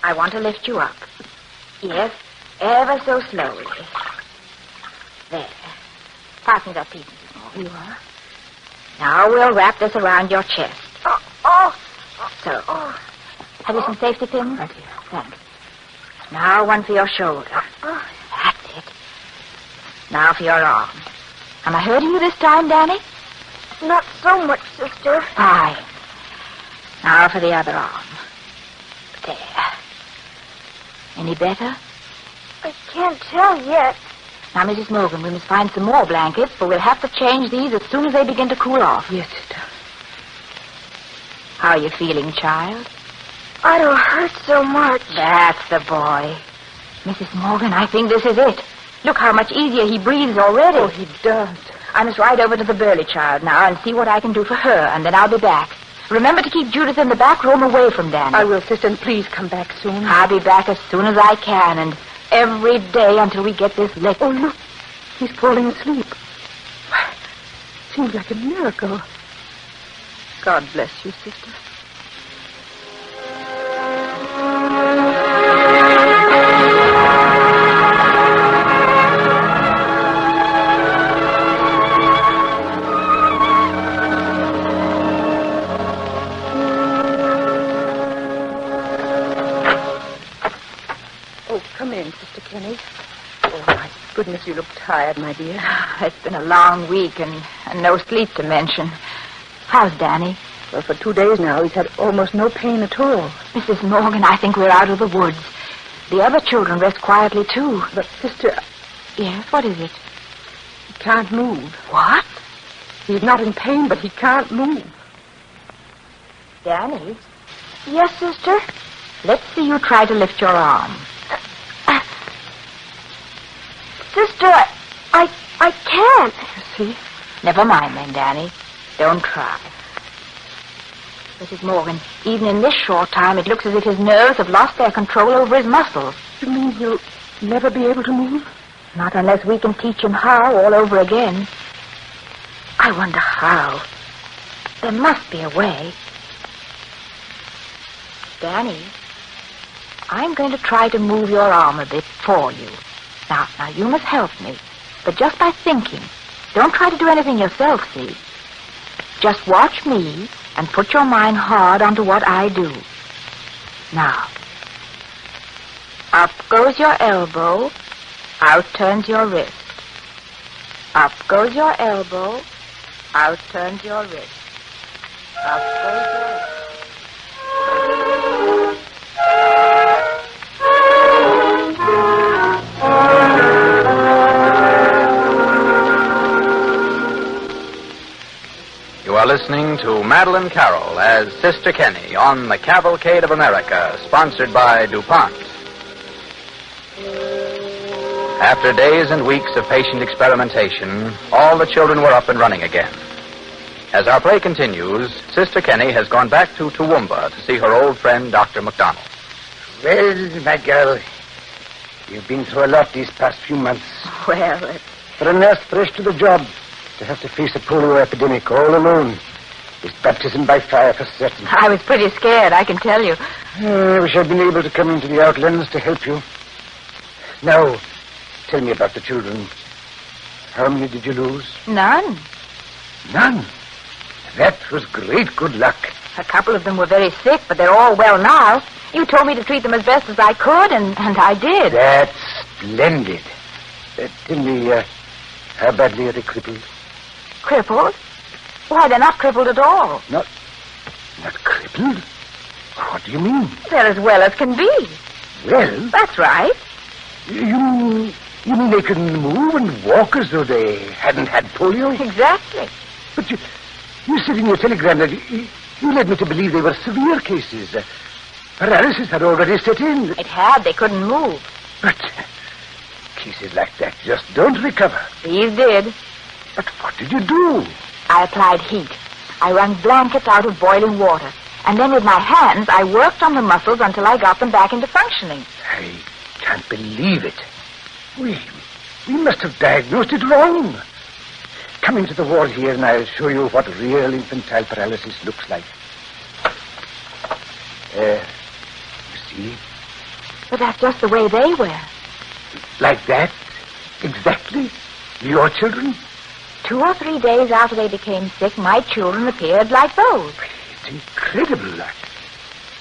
I want to lift you up. Yes, ever so slowly. There. Pass me that piece. You are? Now we'll wrap this around your chest. So. Have you some safety pins? Right here. Thanks. Now one for your shoulder. That's it. Now for your arm. Am I hurting you this time, Danny? Not so much, sister. Fine. Now for the other arm. There. Any better? I can't tell yet. Now, Mrs. Morgan, we must find some more blankets, but we'll have to change these as soon as they begin to cool off. Yes, sister. How are you feeling, child? I don't hurt so much. That's the boy. Mrs. Morgan, I think this is it. Look how much easier he breathes already. Oh, he does. I must ride over to the Burley child now and see what I can do for her, and then I'll be back. Remember to keep Judith in the back room away from Danny. I will, sister, and please come back soon. I'll be back as soon as I can, and every day until we get this licked. Oh, look. He's falling asleep. Seems like a miracle. God bless you, sister. Come in, Sister Kenny. Oh, my goodness, you look tired, my dear. It's been a long week and no sleep to mention. How's Danny? Well, for 2 days now, he's had almost no pain at all. Mrs. Morgan, I think we're out of the woods. The other children rest quietly, too. But, Sister... Yes, what is it? He can't move. What? He's not in pain, but he can't move. Danny? Yes, sister? Let's see you try to lift your arm. Sister, I can't. You see? Never mind then, Danny. Don't try. Mrs. Morgan, even in this short time, it looks as if his nerves have lost their control over his muscles. You mean he'll never be able to move? Not unless we can teach him how all over again. I wonder how. There must be a way. Danny, I'm going to try to move your arm a bit for you. Now, you must help me. But just by thinking. Don't try to do anything yourself, see? Just watch me and put your mind hard onto what I do. Now. Up goes your elbow. Out turns your wrist. Up goes your elbow. Out turns your wrist. Up goes your... You are listening to Madeline Carroll as Sister Kenny on the Cavalcade of America, sponsored by DuPont. After days and weeks of patient experimentation, all the children were up and running again. As our play continues, Sister Kenny has gone back to Toowoomba to see her old friend, Dr. McDonald. Well, my girl, you've been through a lot these past few months. Well, For a nurse fresh to the job, to have to face a polio epidemic all alone is baptism by fire for certain. I was pretty scared, I can tell you. I wish I'd been able to come into the outlands to help you. Now, tell me about the children. How many did you lose? None. None? That was great good luck. A couple of them were very sick, but they're all well now. You told me to treat them as best as I could, and I did. That's splendid. Tell me, how badly are they crippled? Crippled? Why, they're not crippled at all. Not crippled? What do you mean? They're as well as can be. Well? That's right. You mean they can move and walk as though they hadn't had polio? Exactly. But you said in your telegram that you led me to believe they were severe cases. Paralysis had already set in. It had. They couldn't move. But cases like that just don't recover. These did. But what did you do? I applied heat. I wrung blankets out of boiling water. And then with my hands, I worked on the muscles until I got them back into functioning. I can't believe it. We must have diagnosed it wrong. Come into the ward here and I'll show you what real infantile paralysis looks like. You see? But that's just the way they were. Like that? Exactly? Your children? 2 or 3 days after they became sick, my children appeared like those. It's incredible.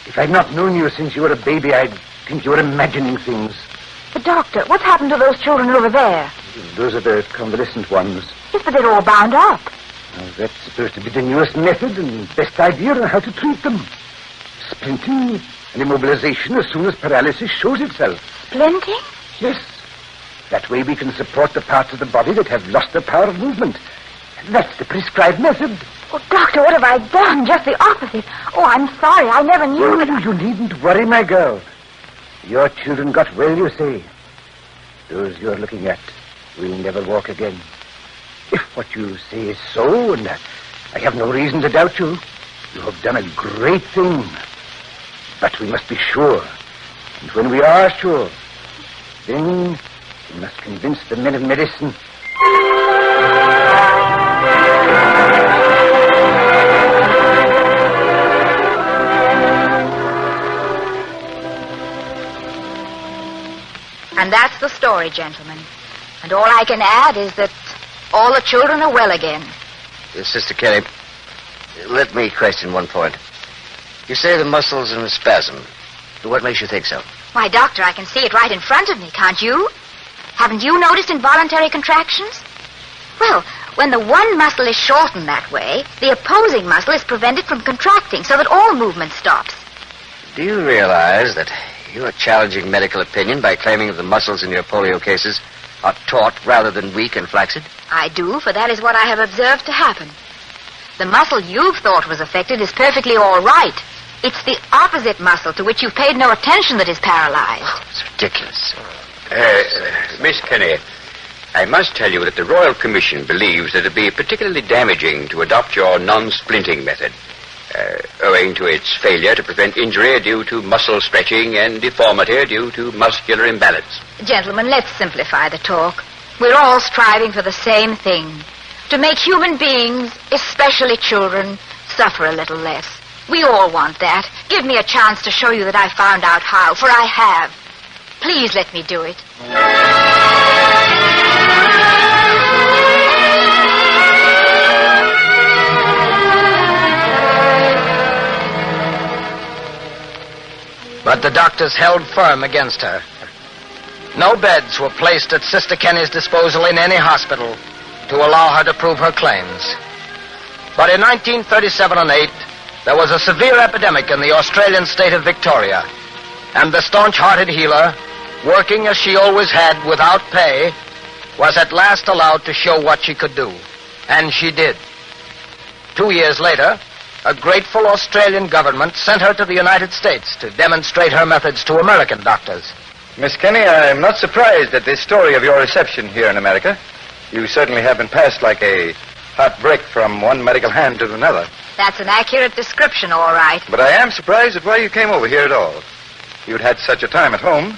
If I'd not known you since you were a baby, I'd think you were imagining things. But, Doctor, what's happened to those children over there? Those are the convalescent ones. Yes, but they're all bound up. Well, that's supposed to be the newest method and best idea on how to treat them. Splinting and immobilization as soon as paralysis shows itself. Splinting? Yes. That way we can support the parts of the body that have lost their power of movement. That's the prescribed method. Oh, Doctor, what have I done? Just the opposite. Oh, I'm sorry. I never knew. You needn't worry, my girl. Your children got well, you say. Those you're looking at will never walk again. If what you say is so, and I have no reason to doubt you, you have done a great thing. But we must be sure. And when we are sure, then we must convince the men of medicine. And that's the story, gentlemen. And all I can add is that all the children are well again. Sister Kelly, let me question one point. You say the muscles are in a spasm. What makes you think so? Why, Doctor, I can see it right in front of me, can't you? Haven't you noticed involuntary contractions? Well, when the one muscle is shortened that way, the opposing muscle is prevented from contracting so that all movement stops. Do you realize that you are challenging medical opinion by claiming that the muscles in your polio cases are taut rather than weak and flaccid? I do, for that is what I have observed to happen. The muscle you've thought was affected is perfectly all right. It's the opposite muscle to which you've paid no attention that is paralyzed. Oh, it's ridiculous. Miss Kenny, I must tell you that the Royal Commission believes that it would be particularly damaging to adopt your non-splinting method, owing to its failure to prevent injury due to muscle stretching and deformity due to muscular imbalance. Gentlemen, let's simplify the talk. We're all striving for the same thing, to make human beings, especially children, suffer a little less. We all want that. Give me a chance to show you that I found out how, for I have. Please let me do it. But the doctors held firm against her. No beds were placed at Sister Kenny's disposal in any hospital to allow her to prove her claims. But in 1937 and 8, there was a severe epidemic in the Australian state of Victoria, and the staunch-hearted healer, working as she always had without pay, was at last allowed to show what she could do. And she did. 2 years later, a grateful Australian government sent her to the United States to demonstrate her methods to American doctors. Miss Kenny, I'm not surprised at this story of your reception here in America. You certainly have been passed like a hot brick from one medical hand to another. That's an accurate description, all right. But I am surprised at why you came over here at all. You'd had such a time at home.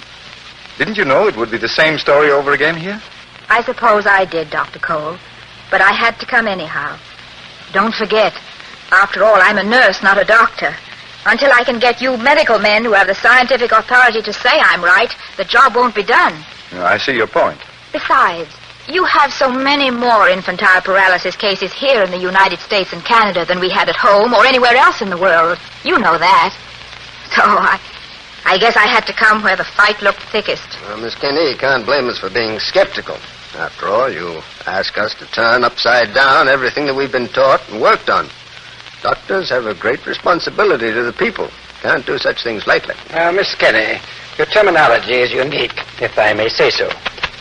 Didn't you know it would be the same story over again here? I suppose I did, Dr. Cole. But I had to come anyhow. Don't forget, after all, I'm a nurse, not a doctor. Until I can get you medical men who have the scientific authority to say I'm right, the job won't be done. I see your point. Besides, you have so many more infantile paralysis cases here in the United States and Canada than we had at home or anywhere else in the world. You know that. So I guess I had to come where the fight looked thickest. Well, Miss Kenny, you can't blame us for being skeptical. After all, you ask us to turn upside down everything that we've been taught and worked on. Doctors have a great responsibility to the people. Can't do such things lightly. Now, Miss Kenny, your terminology is unique, if I may say so.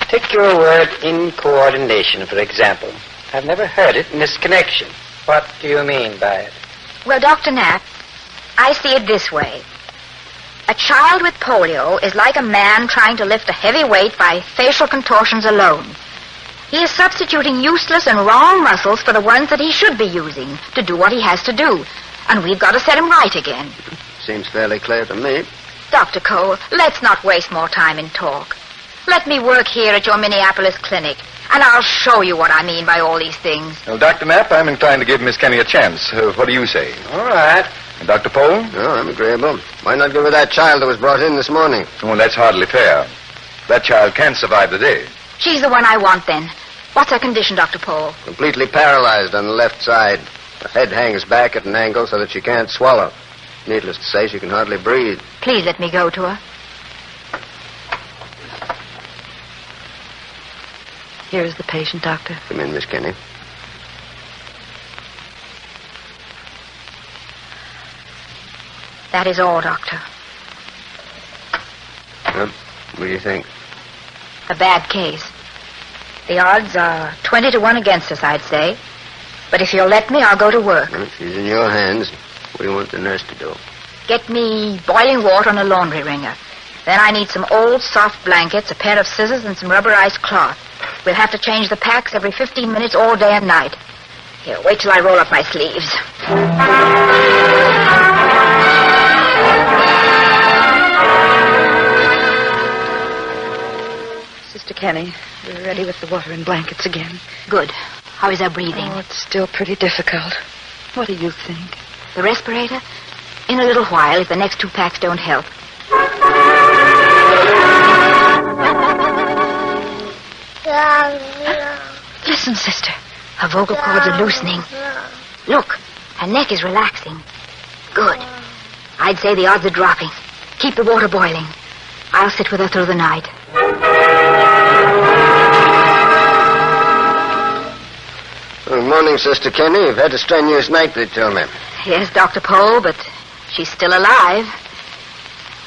Take your word incoordination, for example. I've never heard it in this connection. What do you mean by it? Well, Dr. Knapp, I see it this way. A child with polio is like a man trying to lift a heavy weight by facial contortions alone. He is substituting useless and wrong muscles for the ones that he should be using to do what he has to do. And we've got to set him right again. Seems fairly clear to me. Dr. Cole, let's not waste more time in talk. Let me work here at your Minneapolis clinic, and I'll show you what I mean by all these things. Well, Dr. Knapp, I'm inclined to give Miss Kenny a chance. What do you say? All right. And Dr. Poe? No, I'm agreeable. Why not give her that child that was brought in this morning? Well, that's hardly fair. That child can't survive the day. She's the one I want, then. What's her condition, Dr. Poe? Completely paralyzed on the left side. Her head hangs back at an angle so that she can't swallow. Needless to say, she can hardly breathe. Please let me go to her. Here is the patient, Doctor. Come in, Miss Kenny. That is all, Doctor. Well, what do you think? A bad case. The odds are 20 to 1 against us, I'd say. But if you'll let me, I'll go to work. Well, she's in your hands. What do you want the nurse to do? Get me boiling water and a laundry wringer. Then I need some old soft blankets, a pair of scissors, and some rubberized cloth. We'll have to change the packs every 15 minutes all day and night. Here, wait till I roll up my sleeves. Sister Kenny, we're ready with the water and blankets again. Good. How is her breathing? Oh, it's still pretty difficult. What do you think? The respirator? In a little while, if the next 2 packs don't help. Listen, sister. Her vocal cords are loosening. Look, her neck is relaxing. Good. I'd say the odds are dropping. Keep the water boiling. I'll sit with her through the night. Good morning, Sister Kenny. You've had a strenuous night, they tell me. Yes, Dr. Poe, but she's still alive.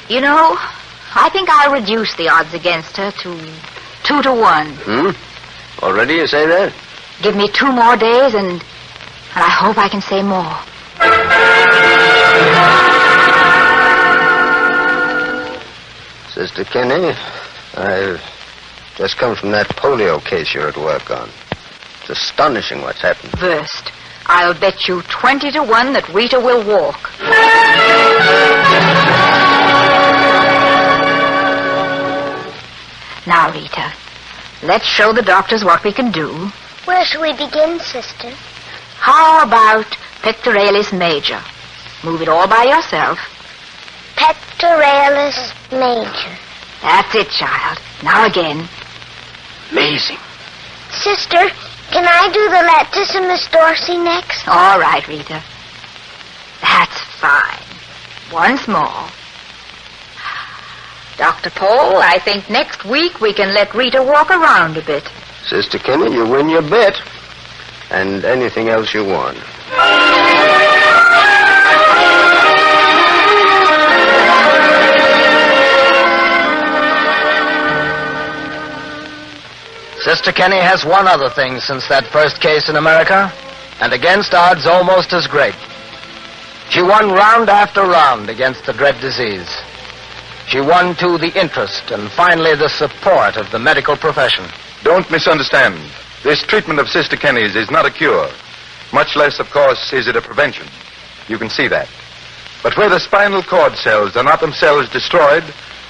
You know, I think I'll reduce the odds against her to 2 to 1. Already you say that? Give me 2 more days, and I hope I can say more. Sister Kenny, I've just come from that polio case you're at work on. It's astonishing what's happened. First, I'll bet you 20 to 1 that Rita will walk. Now, Rita, let's show the doctors what we can do. Where shall we begin, sister? How about pectoralis major? Move it all by yourself. Pectoralis major. That's it, child. Now again. Amazing. Sister, can I do the lettuce and Miss Dorsey next? All right, Rita. That's fine. Once more. Dr. Poe, I think next week we can let Rita walk around a bit. Sister Kenny, you win your bet. And anything else you want. Sister Kenny has one other thing since that first case in America, and against odds almost as great. She won round after round against the dread disease. She won, too, the interest and finally the support of the medical profession. Don't misunderstand. This treatment of Sister Kenny's is not a cure. Much less, of course, is it a prevention. You can see that. But where the spinal cord cells are not themselves destroyed,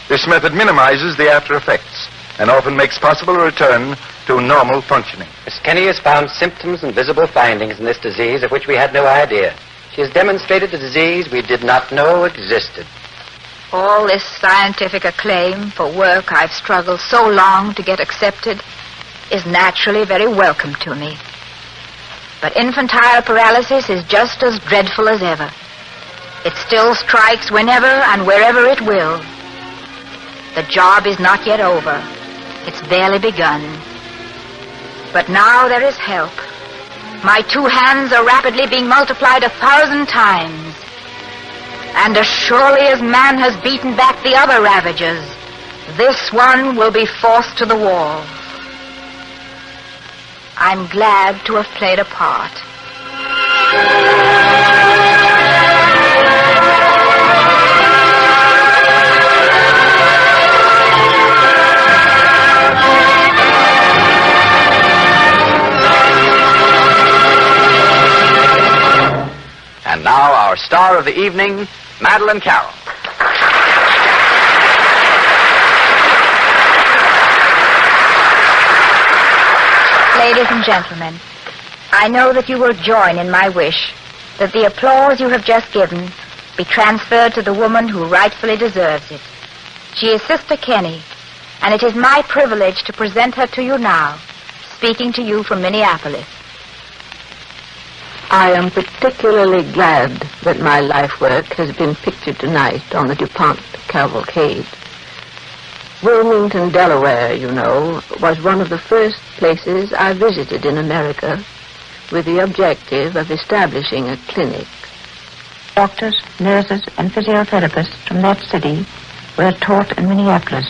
this method minimizes the after effects and often makes possible a return to normal functioning. Miss Kenny has found symptoms and visible findings in this disease of which we had no idea. She has demonstrated a disease we did not know existed. All this scientific acclaim for work I've struggled so long to get accepted is naturally very welcome to me. But infantile paralysis is just as dreadful as ever. It still strikes whenever and wherever it will. The job is not yet over. It's barely begun. But now there is help. My 2 hands are rapidly being multiplied 1,000 times. And as surely as man has beaten back the other ravagers, this one will be forced to the wall. I'm glad to have played a part. And now our star of the evening, Madeline Carroll. Ladies and gentlemen, I know that you will join in my wish that the applause you have just given be transferred to the woman who rightfully deserves it. She is Sister Kenny, and it is my privilege to present her to you now, speaking to you from Minneapolis. I am particularly glad that my life work has been pictured tonight on the DuPont Cavalcade. Wilmington, Delaware, you know, was one of the first places I visited in America with the objective of establishing a clinic. Doctors, nurses, and physiotherapists from that city were taught in Minneapolis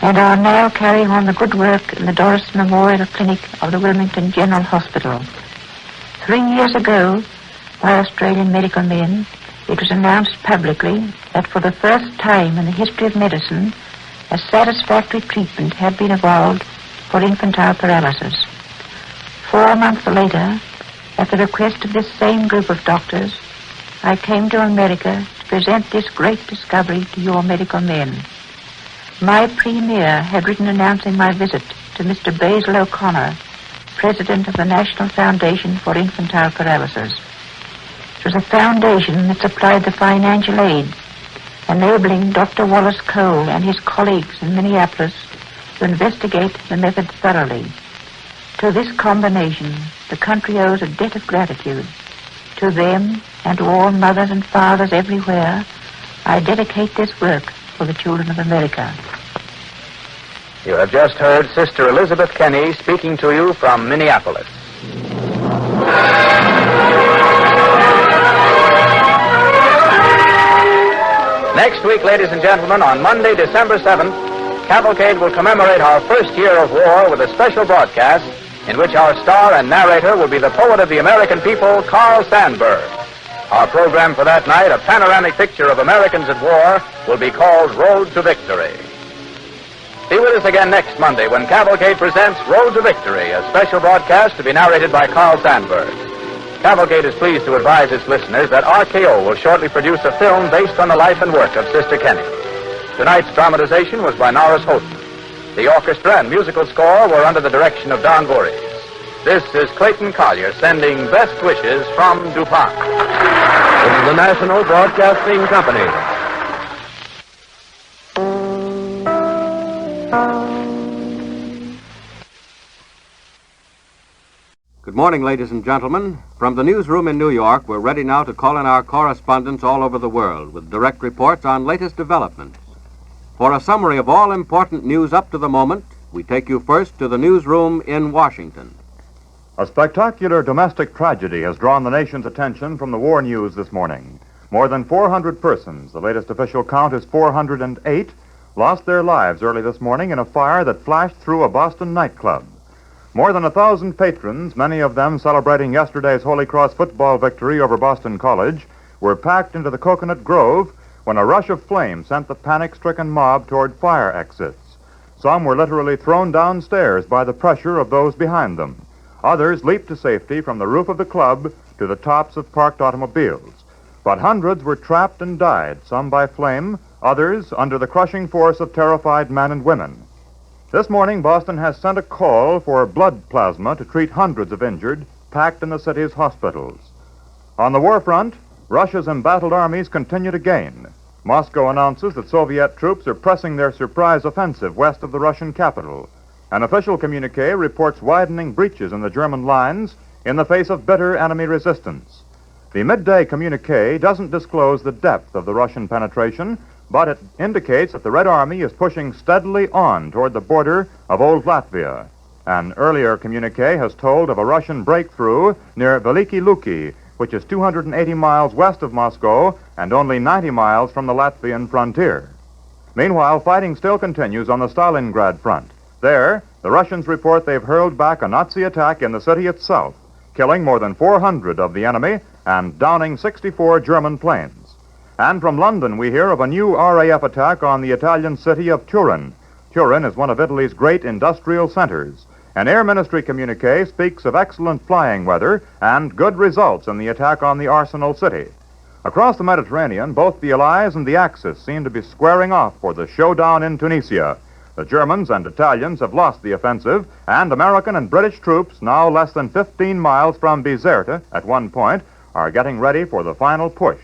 and are now carrying on the good work in the Doris Memorial Clinic of the Wilmington General Hospital. 3 years ago, by Australian medical men, it was announced publicly that for the first time in the history of medicine, a satisfactory treatment had been evolved for infantile paralysis. 4 months later, at the request of this same group of doctors, I came to America to present this great discovery to your medical men. My premier had written announcing my visit to Mr. Basil O'Connor, president of the National Foundation for Infantile Paralysis. It was a foundation that supplied the financial aid, enabling Dr. Wallace Cole and his colleagues in Minneapolis to investigate the method thoroughly. To this combination, the country owes a debt of gratitude. To them and to all mothers and fathers everywhere, I dedicate this work for the children of America. You have just heard Sister Elizabeth Kenny speaking to you from Minneapolis. Next week, ladies and gentlemen, on Monday, December 7th, Cavalcade will commemorate our first year of war with a special broadcast in which our star and narrator will be the poet of the American people, Carl Sandburg. Our program for that night, a panoramic picture of Americans at war, will be called Road to Victory. Be with us again next Monday when Cavalcade presents Road to Victory, a special broadcast to be narrated by Carl Sandburg. Cavalcade is pleased to advise its listeners that RKO will shortly produce a film based on the life and work of Sister Kenny. Tonight's dramatization was by Norris Houghton. The orchestra and musical score were under the direction of Don Voorhees. This is Clayton Collier sending best wishes from DuPont. This is the National Broadcasting Company. Good morning, ladies and gentlemen. From the newsroom in New York, we're ready now to call in our correspondents all over the world with direct reports on latest developments. For a summary of all important news up to the moment, we take you first to the newsroom in Washington. A spectacular domestic tragedy has drawn the nation's attention from the war news this morning. More than 400 persons, the latest official count is 408, lost their lives early this morning in a fire that flashed through a Boston nightclub. More than 1,000 patrons, many of them celebrating yesterday's Holy Cross football victory over Boston College, were packed into the Coconut Grove when a rush of flame sent the panic-stricken mob toward fire exits. Some were literally thrown downstairs by the pressure of those behind them. Others leaped to safety from the roof of the club to the tops of parked automobiles. But hundreds were trapped and died, some by flame, others under the crushing force of terrified men and women. This morning, Boston has sent a call for blood plasma to treat hundreds of injured packed in the city's hospitals. On the war front, Russia's embattled armies continue to gain. Moscow announces that Soviet troops are pressing their surprise offensive west of the Russian capital. An official communique reports widening breaches in the German lines in the face of bitter enemy resistance. The midday communique doesn't disclose the depth of the Russian penetration, but it indicates that the Red Army is pushing steadily on toward the border of old Latvia. An earlier communique has told of a Russian breakthrough near Veliki Luki, which is 280 miles west of Moscow and only 90 miles from the Latvian frontier. Meanwhile, fighting still continues on the Stalingrad front. There, the Russians report they've hurled back a Nazi attack in the city itself, killing more than 400 of the enemy and downing 64 German planes. And from London, we hear of a new RAF attack on the Italian city of Turin. Turin is one of Italy's great industrial centers. An Air Ministry communique speaks of excellent flying weather and good results in the attack on the Arsenal city. Across the Mediterranean, both the Allies and the Axis seem to be squaring off for the showdown in Tunisia. The Germans and Italians have lost the offensive, and American and British troops, now less than 15 miles from Bizerte at one point, are getting ready for the final push.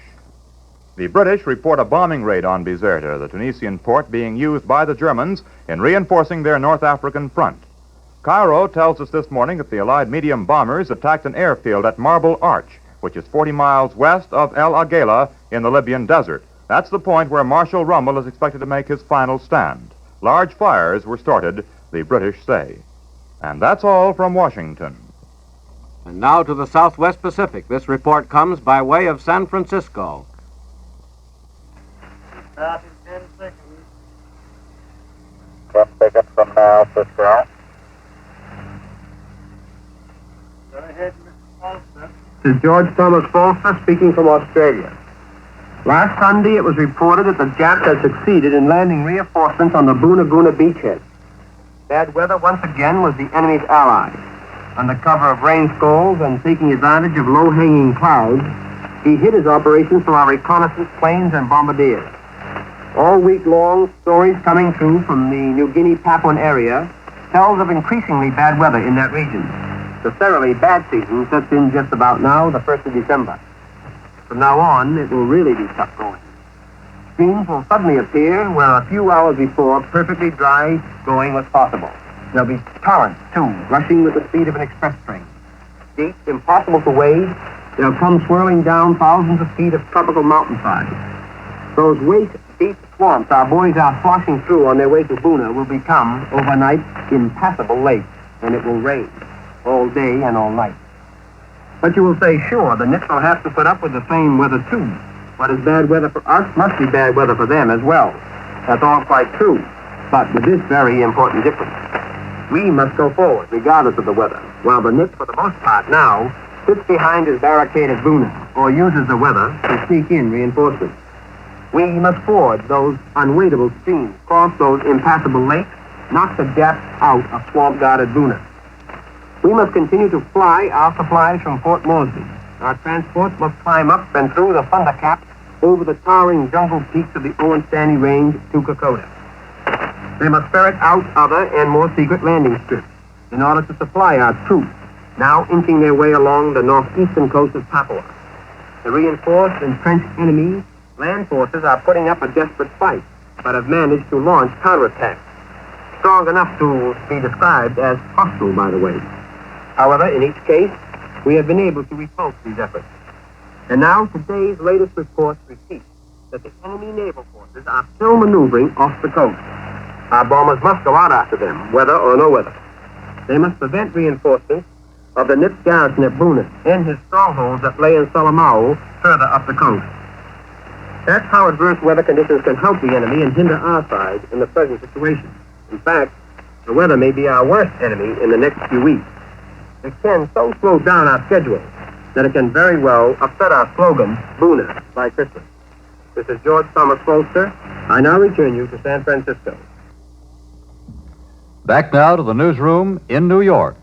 The British report a bombing raid on Bizerte, the Tunisian port being used by the Germans in reinforcing their North African front. Cairo tells us this morning that the Allied medium bombers attacked an airfield at Marble Arch, which is 40 miles west of El Agela in the Libyan desert. That's the point where Marshal Rommel is expected to make his final stand. Large fires were started, the British say. And that's all from Washington. And now to the Southwest Pacific. This report comes by way of San Francisco. Start in 10 seconds. 10 seconds from now, Cisco. Go ahead, Mr. Foster. This is George Thomas Foster speaking from Australia. Last Sunday, it was reported that the Japs had succeeded in landing reinforcements on the Boonaguna beachhead. Bad weather once again was the enemy's ally. Under cover of rain squalls and taking advantage of low-hanging clouds, he hid his operations from our reconnaissance planes and bombardiers. All week long, stories coming through from the New Guinea-Papuan area tells of increasingly bad weather in that region. The thoroughly bad season sets in just about now, the 1st of December. From now on, it will really be tough going. Streams will suddenly appear where a few hours before perfectly dry going was possible. There'll be torrents, too, rushing with the speed of an express train. Deep, impossible to wade, they'll come swirling down thousands of feet of tropical mountainsides. Those waist-deep swamps our boys are sloshing through on their way to Boona will become, overnight, impassable lakes, and it will rain all day and all night. But you will say, sure, the Nips will have to put up with the same weather, too. What is bad weather for us must be bad weather for them as well. That's all quite true, but with this very important difference. We must go forward, regardless of the weather, while the Nips, for the most part now, sits behind his barricade at Boona, or uses the weather to sneak in reinforcements. We must ford those unwadable streams, cross those impassable lakes, knock the Japs out of swamp-guarded Boona. We must continue to fly our supplies from Fort Moresby. Our transports must climb up and through the thunder caps over the towering jungle peaks of the Owenstanny Range to Kokoda. They must ferret out other and more secret landing strips in order to supply our troops, now inching their way along the northeastern coast of Papua. The reinforced, entrenched enemy land forces are putting up a desperate fight, but have managed to launch counterattacks, strong enough to be described as hostile, by the way. However, in each case, we have been able to repulse these efforts. And now today's latest reports repeat that the enemy naval forces are still maneuvering off the coast. Our bombers must go out after them, weather or no weather. They must prevent reinforcements of the Nips garrison at Boona and his strongholds at Leh and Salamau further up the coast. That's how adverse weather conditions can help the enemy and hinder our side in the present situation. In fact, the weather may be our worst enemy in the next few weeks. It can so slow down our schedule that it can very well upset our slogan, Boona, by Christmas. This is George Thomas Foster. I now return you to San Francisco. Back now to the newsroom in New York.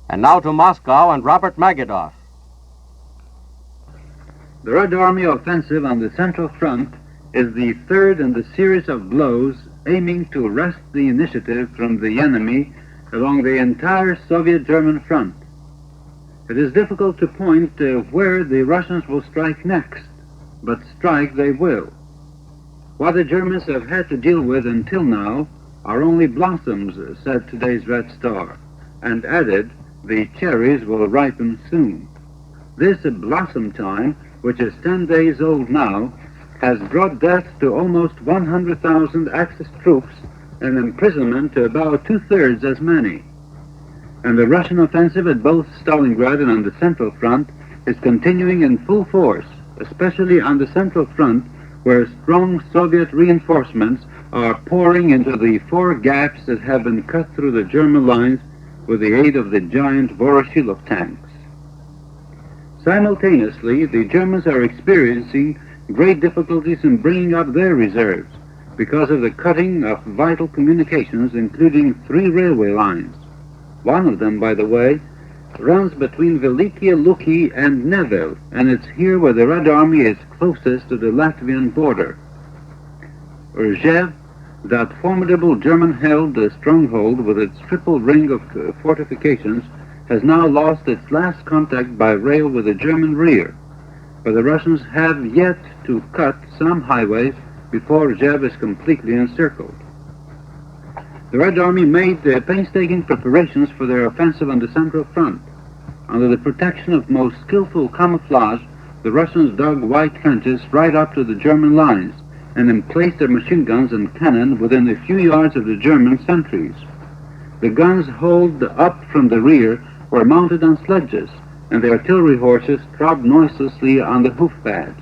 And now to Moscow and Robert Magadoff. The Red Army offensive on the Central Front is the third in the series of blows aiming to wrest the initiative from the enemy along the entire Soviet-German front. It is difficult to point where the Russians will strike next, but strike they will. What the Germans have had to deal with until now are only blossoms, said today's Red Star, and added, the cherries will ripen soon. This blossom time, which is 10 days old now, has brought death to almost 100,000 Axis troops and imprisonment to about two-thirds as many. And the Russian offensive at both Stalingrad and on the Central Front is continuing in full force, especially on the Central Front, where strong Soviet reinforcements are pouring into the 4 gaps that have been cut through the German lines with the aid of the giant Voroshilov tanks. Simultaneously, the Germans are experiencing great difficulties in bringing up their reserves because of the cutting of vital communications, including 3 railway lines. One of them, by the way, runs between Velikie Luki and Nevel, and it's here where the Red Army is closest to the Latvian border. Rzhev, that formidable German-held stronghold with its triple ring of fortifications, has now lost its last contact by rail with the German rear, but the Russians have yet to cut some highways before Rzhev is completely encircled. The Red Army made painstaking preparations for their offensive on the Central Front. Under the protection of most skillful camouflage, the Russians dug wide trenches right up to the German lines and emplaced their machine guns and cannon within a few yards of the German sentries. The guns hauled up from the rear were mounted on sledges, and the artillery horses trod noiselessly on the hoof pads.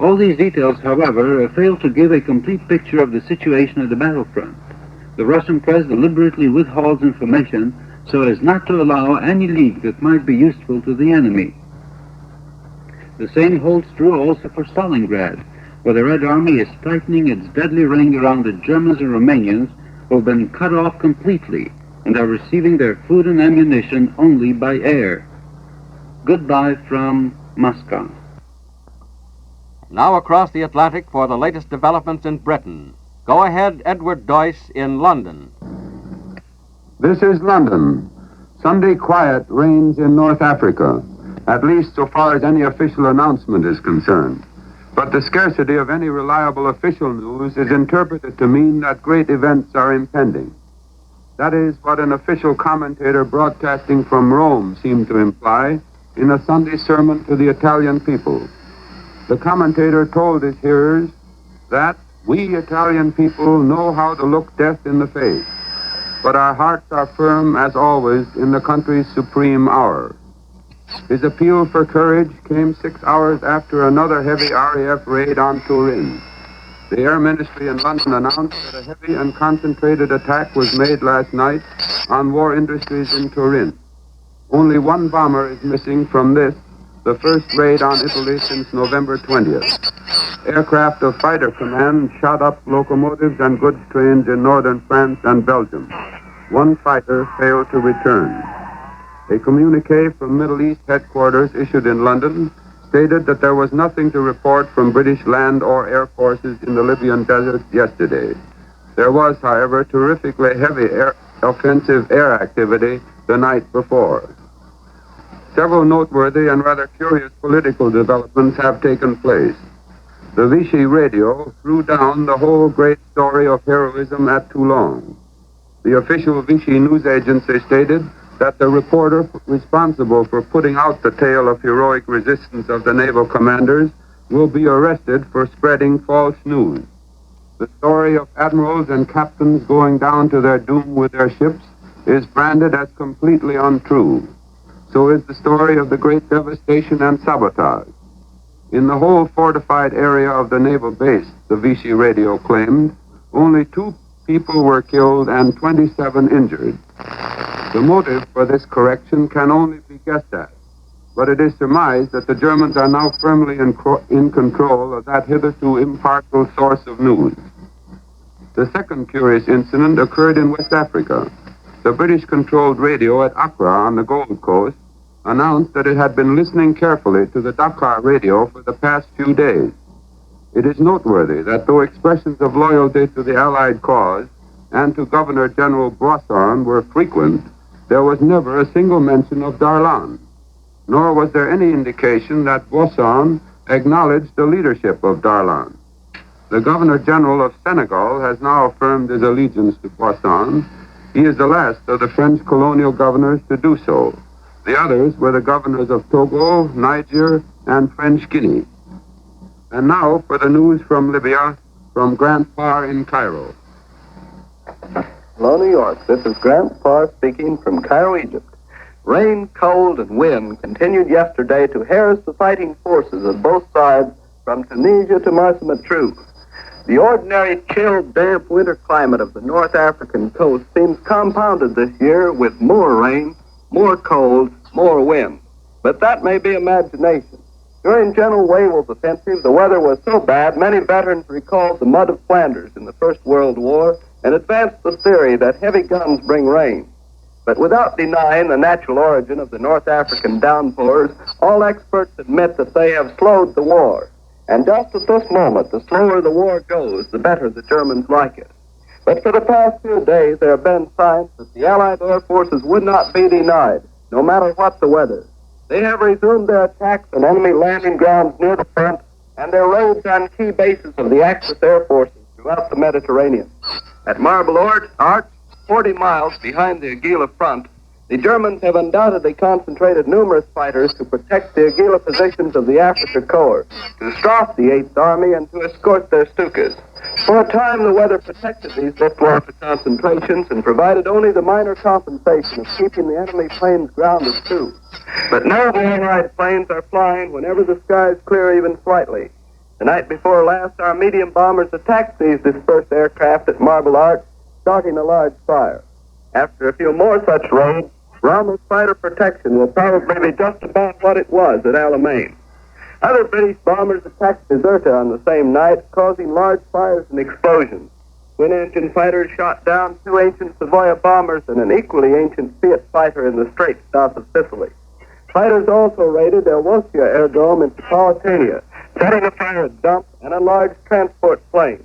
All these details, however, fail to give a complete picture of the situation at the battlefront. The Russian press deliberately withholds information so as not to allow any leak that might be useful to the enemy. The same holds true also for Stalingrad, where the Red Army is tightening its deadly ring around the Germans and Romanians who have been cut off completely and are receiving their food and ammunition only by air. Goodbye from Moscow. Now across the Atlantic for the latest developments in Britain. Go ahead, Edward Doyce in London. This is London. Sunday quiet reigns in North Africa, at least so far as any official announcement is concerned. But the scarcity of any reliable official news is interpreted to mean that great events are impending. That is what an official commentator broadcasting from Rome seemed to imply in a Sunday sermon to the Italian people. The commentator told his hearers that we Italian people know how to look death in the face, but our hearts are firm, as always, in the country's supreme hour. His appeal for courage came 6 hours after another heavy RAF raid on Turin. The Air Ministry in London announced that a heavy and concentrated attack was made last night on war industries in Turin. Only 1 bomber is missing from this, the first raid on Italy since November 20th. Aircraft of Fighter Command shot up locomotives and goods trains in northern France and Belgium. 1 fighter failed to return. A communiqué from Middle East headquarters issued in London stated that there was nothing to report from British land or air forces in the Libyan desert yesterday. There was, however, terrifically heavy offensive air activity the night before. Several noteworthy and rather curious political developments have taken place. The Vichy radio threw down the whole great story of heroism at Toulon. The official Vichy news agency stated that the reporter responsible for putting out the tale of heroic resistance of the naval commanders will be arrested for spreading false news. The story of admirals and captains going down to their doom with their ships is branded as completely untrue. So is the story of the great devastation and sabotage. In the whole fortified area of the naval base, the Vichy radio claimed, only 2 people were killed and 27 injured. The motive for this correction can only be guessed at, but it is surmised that the Germans are now firmly in control of that hitherto impartial source of news. The second curious incident occurred in West Africa. The British-controlled radio at Accra on the Gold Coast announced that it had been listening carefully to the Dakar radio for the past few days. It is noteworthy that though expressions of loyalty to the Allied cause and to Governor General Boisson were frequent, there was never a single mention of Darlan, nor was there any indication that Boisson acknowledged the leadership of Darlan. The Governor General of Senegal has now affirmed his allegiance to Boisson. He is the last of the French colonial governors to do so. The others were the governors of Togo, Niger, and French Guinea. And now for the news from Libya, from Grant Parr in Cairo. Hello, New York. This is Grant Parr speaking from Cairo, Egypt. Rain, cold, and wind continued yesterday to harass the fighting forces of both sides from Tunisia to Marsa Matruh. The ordinary chill, damp winter climate of the North African coast seems compounded this year with more rain, more cold, more wind. But that may be imagination. During General Wavell's offensive, the weather was so bad, many veterans recalled the mud of Flanders in the First World War and advanced the theory that heavy guns bring rain. But without denying the natural origin of the North African downpours, all experts admit that they have slowed the war. And just at this moment, the slower the war goes, the better the Germans like it. But for the past few days, there have been signs that the Allied air forces would not be denied, no matter what the weather. They have resumed their attacks on enemy landing grounds near the front and their raids on key bases of the Axis air forces throughout the Mediterranean. At Marble Arch, 40 miles behind the Aguila front, the Germans have undoubtedly concentrated numerous fighters to protect the Aguila positions of the Afrika Korps, to strafe the 8th Army, and to escort their Stukas. For a time, the weather protected these Luftwaffe concentrations and provided only the minor compensation of keeping the enemy planes grounded, too. But now the Allied planes are flying whenever the skies clear even slightly. The night before last, our medium bombers attacked these dispersed aircraft at Marble Arch, starting a large fire. After a few more such raids, Rommel's fighter protection will probably be just about what it was at Alamein. Other British bombers attacked Bizerta on the same night, causing large fires and explosions. Twin-engine fighters shot down 2 ancient Savoia bombers and an equally ancient Fiat fighter in the straits south of Sicily. Fighters also raided El Wosia Aerodrome in Tripolitania, setting afire a dump and a large transport plane.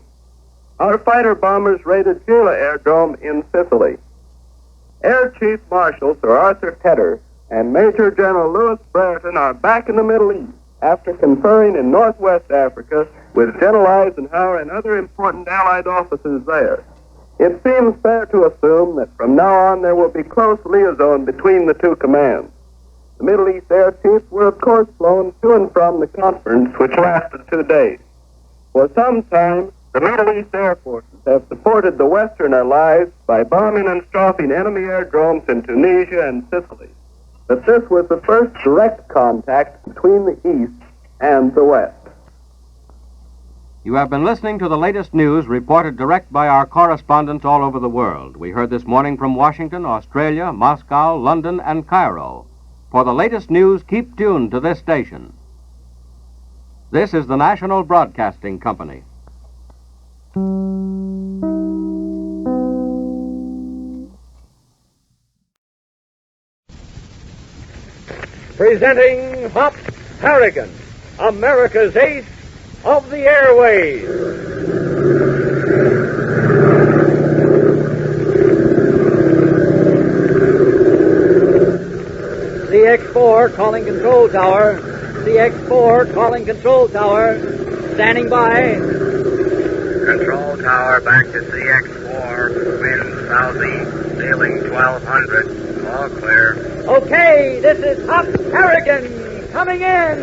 Our fighter bombers raided Gila Aerodrome in Sicily. Air Chief Marshal Sir Arthur Tedder and Major General Louis Brereton are back in the Middle East after conferring in Northwest Africa with General Eisenhower and other important Allied officers there. It seems fair to assume that from now on there will be close liaison between the two commands. The Middle East air chiefs were, of course, flown to and from the conference, which lasted 2 days. For some time, the Middle East air forces have supported the Western allies by bombing and strafing enemy aerodromes in Tunisia and Sicily. But this was the first direct contact between the East and the West. You have been listening to the latest news reported direct by our correspondents all over the world. We heard this morning from Washington, Australia, Moscow, London, and Cairo. For the latest news, keep tuned to this station. This is the National Broadcasting Company. Presenting Hop Harrigan, America's ace of the airways. CX-4 calling control tower. CX-4 calling control tower. Standing by. Control tower back to CX-4. Wind southeast, ceiling 1200. All clear. Okay, this is Hop Harrigan coming in.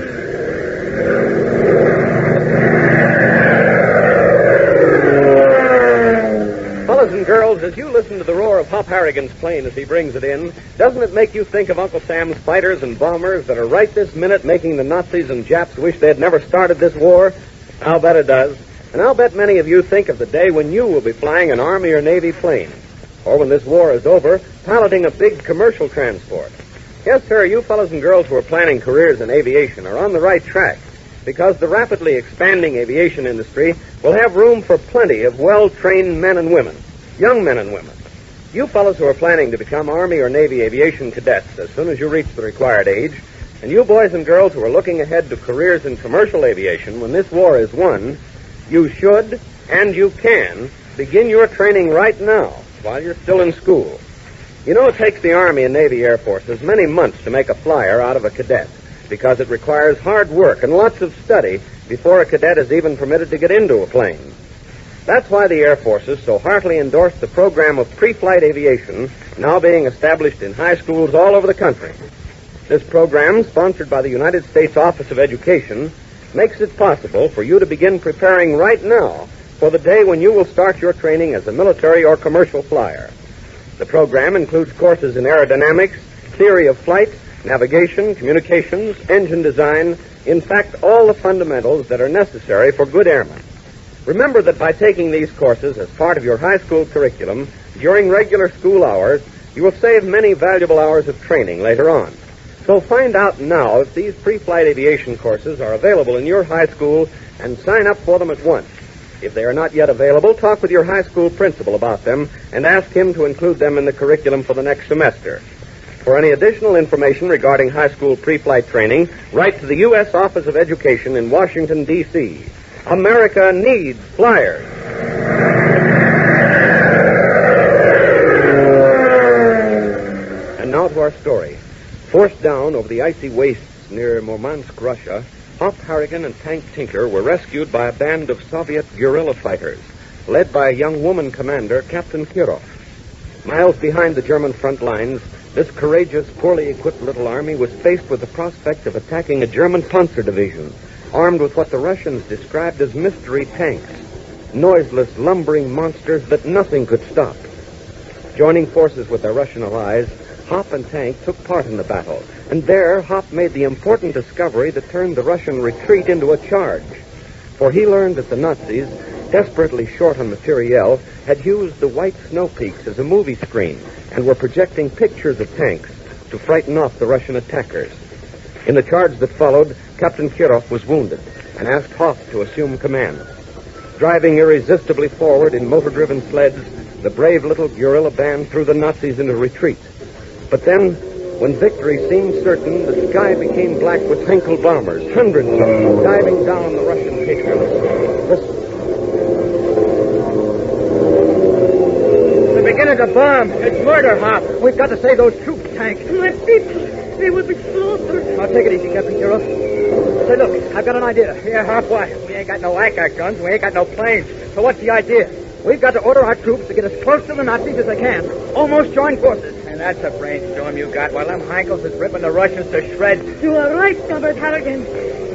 Fellas and girls, as you listen to the roar of Hop Harrigan's plane as he brings it in, doesn't it make you think of Uncle Sam's fighters and bombers that are right this minute making the Nazis and Japs wish they had never started this war? I'll bet it does. And I'll bet many of you think of the day when you will be flying an Army or Navy plane. Or when this war is over, piloting a big commercial transport. Yes, sir, you fellows and girls who are planning careers in aviation are on the right track, because the rapidly expanding aviation industry will have room for plenty of well-trained men and women, young men and women. You fellows who are planning to become Army or Navy aviation cadets as soon as you reach the required age, and you boys and girls who are looking ahead to careers in commercial aviation when this war is won, you should and you can begin your training right now while you're still in school. You know, it takes the Army and Navy Air Forces many months to make a flyer out of a cadet, because it requires hard work and lots of study before a cadet is even permitted to get into a plane. That's why the Air Forces so heartily endorsed the program of pre-flight aviation now being established in high schools all over the country. This program, sponsored by the United States Office of Education, makes it possible for you to begin preparing right now for the day when you will start your training as a military or commercial flyer. The program includes courses in aerodynamics, theory of flight, navigation, communications, engine design, in fact, all the fundamentals that are necessary for good airmen. Remember that by taking these courses as part of your high school curriculum during regular school hours, you will save many valuable hours of training later on. So find out now if these pre-flight aviation courses are available in your high school and sign up for them at once. If they are not yet available, talk with your high school principal about them and ask him to include them in the curriculum for the next semester. For any additional information regarding high school pre-flight training, write to the U.S. Office of Education in Washington, D.C. America needs flyers. And now to our story. Forced down over the icy wastes near Murmansk, Russia, Hop, Harrigan, and Tank Tinker were rescued by a band of Soviet guerrilla fighters, led by a young woman commander, Captain Kirov. Miles behind the German front lines, this courageous, poorly equipped little army was faced with the prospect of attacking a German panzer division, armed with what the Russians described as mystery tanks, noiseless, lumbering monsters that nothing could stop. Joining forces with their Russian allies, Hop and Tank took part in the battle, and there Hop made the important discovery that turned the Russian retreat into a charge. For he learned that the Nazis, desperately short on materiel, had used the white snow peaks as a movie screen and were projecting pictures of tanks to frighten off the Russian attackers. In the charge that followed, Captain Kirov was wounded and asked Hop to assume command. Driving irresistibly forward in motor-driven sleds, the brave little guerrilla band threw the Nazis into retreat. But then, when victory seemed certain, the sky became black with Heinkel bombers, hundreds of them, diving down on the Russian patriots. Listen. They're beginning to bomb. It's murder, Hop. We've got to save those troops, Tank. My people, they will be slaughtered. Now, take it easy, Captain Kirov. Say, look, I've got an idea. Yeah, Hop, what? We ain't got no Ack guns. We ain't got no planes. So what's the idea? We've got to order our troops to get as close to the Nazis as they can. Almost join forces. And that's a brainstorm you got, while them Heinkels is ripping the Russians to shreds. You are right, Comrade Harrigan.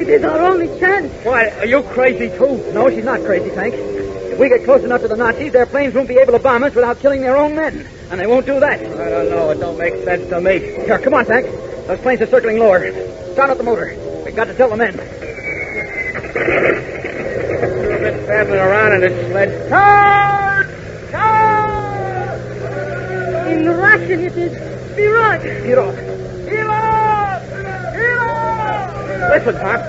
It is our only chance. What? Are you crazy, too? No, she's not crazy, Tank. If we get close enough to the Nazis, their planes won't be able to bomb us without killing their own men. And they won't do that. I don't know. It don't make sense to me. Here, come on, Tank. Those planes are circling lower. Start up the motor. We've got to tell the men. You're a bit babbling around in this sled. Charge! Charge! In Russian it is Pirot. Pirot. Pirot! Pirot! Listen, Hop.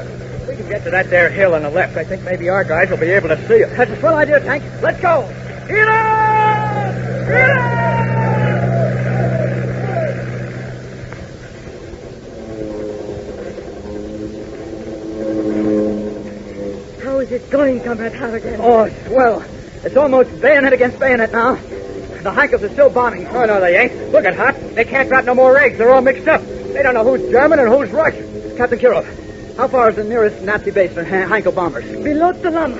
We can get to that there hill on the left. I think maybe our guys will be able to see us. That's a swell idea, Tank. Let's go. Pirot! Pirot! How is it going, Comrade Harrigan? Oh, swell. It's almost bayonet against bayonet now. The Heinkels are still bombing. Oh, no, they ain't. Look at Hop. They can't drop no more eggs. They're all mixed up. They don't know who's German and who's Russian. Captain Kirov, how far is the nearest Nazi base for Heinkel bombers? Below Talam,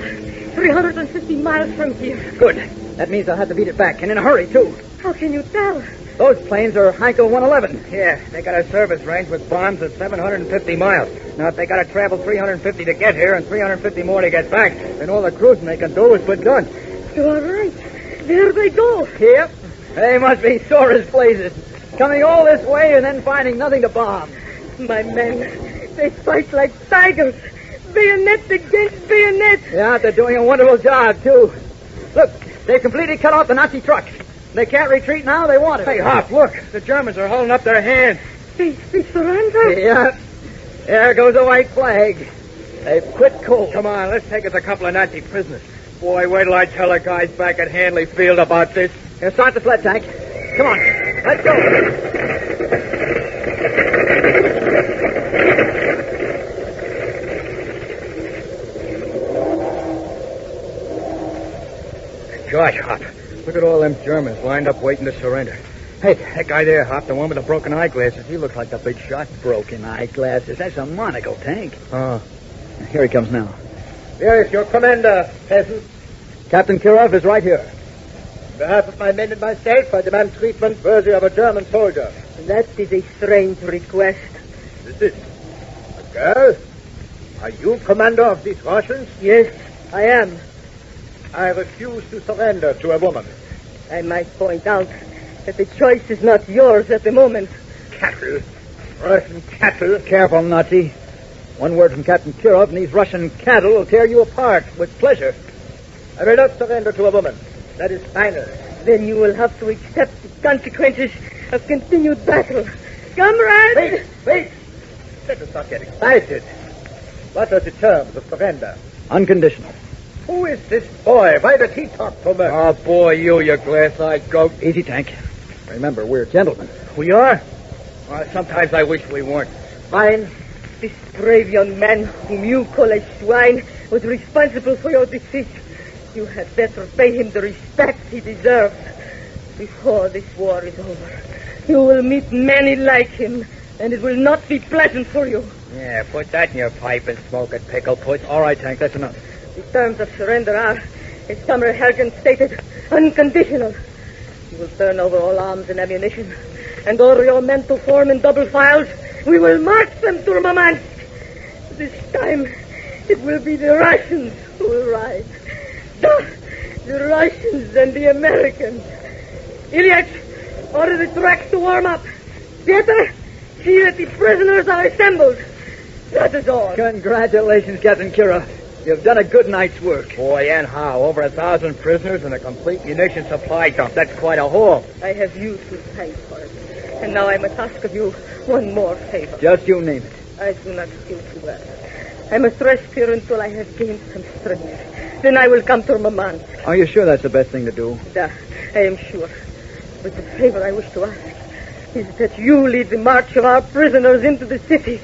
350 miles from here. Good. That means I'll have to beat it back, and in a hurry, too. How can you tell? Those planes are Heinkel 111. Yeah, they got a service range with bombs of 750 miles. Now, if they got to travel 350 to get here and 350 more to get back, then all the cruising they can do is put guns. You are right. There they go. Yep. They must be sore as blazes. Coming all this way and then finding nothing to bomb. My men, they fight like tigers. Bayonet against bayonet. Yeah, they're doing a wonderful job, too. Look, they've completely cut off the Nazi trucks. They can't retreat now. They want it. Hey, Hop, look. The Germans are holding up their hands. They surrender? Yeah. There goes a white flag. They've quit cold. Come on, let's take us a couple of Nazi prisoners. Boy, wait till I tell the guys back at Hanley Field about this. Here, start the sled, Tank. Come on. Let's go. Gosh, Hop. Look at all them Germans lined up waiting to surrender. Hey, that guy there, Hop, the one with the broken eyeglasses, he looks like the big shot. Broken eyeglasses? That's a monocle, Tank. Oh. Here he comes now. Here is your commander, peasant. Captain Kirov is right here. On behalf of my men and myself, I demand treatment worthy of a German soldier. That is a strange request. This is a girl? Are you commander of these Russians? Yes, I am. I refuse to surrender to a woman. I might point out that the choice is not yours at the moment. Cattle. Russian cattle. Careful, Nazi. One word from Captain Kirov, and these Russian cattle will tear you apart with pleasure. I will not surrender to a woman. That is final. Then you will have to accept the consequences of continued battle. Comrades! Wait! Let us not get excited. What are the terms of surrender? Unconditional. Who is this boy? Why does he talk so much? Oh, boy, you glass-eyed goat. Easy, Tank. Remember, we're gentlemen. We are? Well, sometimes I wish we weren't. Fine. This brave young man whom you call a swine was responsible for your defeat. You had better pay him the respect he deserves. Before this war is over, you will meet many like him, and it will not be pleasant for you. Yeah, put that in your pipe and smoke it, pickle puss. All right, Tank, that's enough. The terms of surrender are, as Comrade Harrigan stated, unconditional. You will turn over all arms and ammunition, and order your men to form in double files. We will march them to Murmansk. This time, it will be the Russians who will rise. The Russians and the Americans. Ilyich, order the tracks to warm up. Peter, see that the prisoners are assembled. That is all. Congratulations, Captain Kira. You've done a good night's work. Boy, and how? Over 1,000 prisoners and a complete munition supply dump. That's quite a haul. I have you to thank for it. And now I must ask of you one more favor. Just you name it. I do not feel too well. I must rest here until I have gained some strength. Then I will come to Murmansk. Are you sure that's the best thing to do? I am sure. But the favor I wish to ask is that you lead the march of our prisoners into the city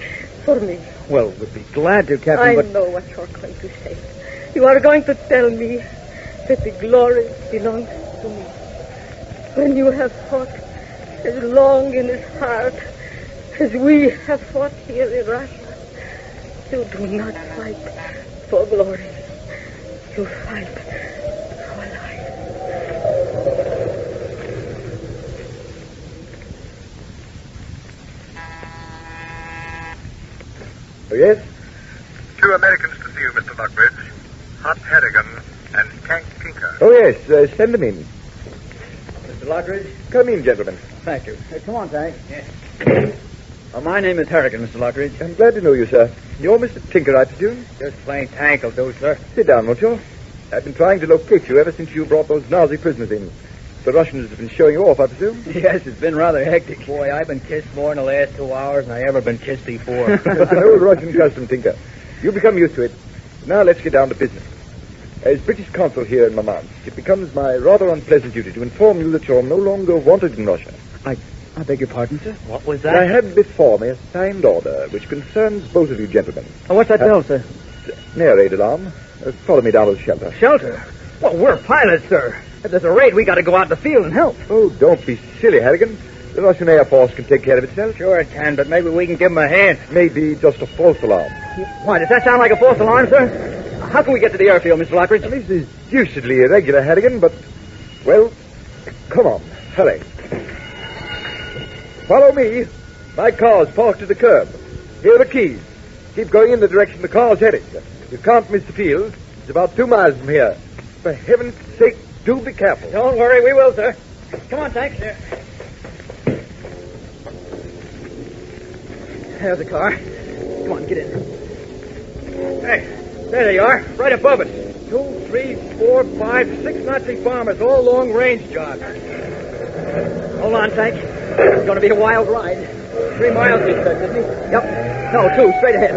for me. Well, we'd be glad to, Captain, I but... know what you're going to say. You are going to tell me that the glory belongs to me. When you have fought as long and as hard as we have fought here in Russia, you do not fight for glory. You fight for life. Oh, yes? 2 Americans to see you, Mr. Lockridge. Hot Harrigan and Tank Tinker. Oh, yes. Send them in. Mr. Lockridge? Come in, gentlemen. Thank you. Come on, Tank. Yes. My name is Harrigan, Mr. Lockridge. I'm glad to know you, sir. You're Mr. Tinker, I presume? Just plain Tank will do, sir. Sit down, won't you? I've been trying to locate you ever since you brought those Nazi prisoners in. The Russians have been showing you off, I presume? Yes, it's been rather hectic. Boy, I've been kissed more in the last 2 hours than I ever been kissed before. It's an old Russian custom, Tinker. You become used to it. Now let's get down to business. As British consul here in Murmansk, it becomes my rather unpleasant duty to inform you that you're no longer wanted in Russia. I beg your pardon, sir? What was that? I have before me a signed order which concerns both of you gentlemen. Oh, what's that bill, sir? Near aid alarm. Follow me down to the shelter. Shelter? Well, we're pilots, sir. If there's a raid, we got to go out in the field and help. Oh, don't be silly, Harrigan. The Russian Air Force can take care of itself. Sure it can, but maybe we can give them a hand. Maybe just a false alarm. Why, does that sound like a false alarm, sir? How can we get to the airfield, Mr. Lockridge? This is deucedly irregular, Harrigan, but, well, come on, hurry. Follow me. My car's parked to the curb. Here are the keys. Keep going in the direction the car's heading. You can't miss the field. It's about 2 miles from here. For heaven's sake, do be careful. Don't worry, we will, sir. Come on, Tank. There's the car. Come on, get in. Hey, there they are, right above us. 2, 3, 4, 5, 6 Nazi bombers, all long-range jobs. Hold on, Tank. It's going to be a wild ride. 3 miles, he said, didn't he? Yep. No, 2, straight ahead.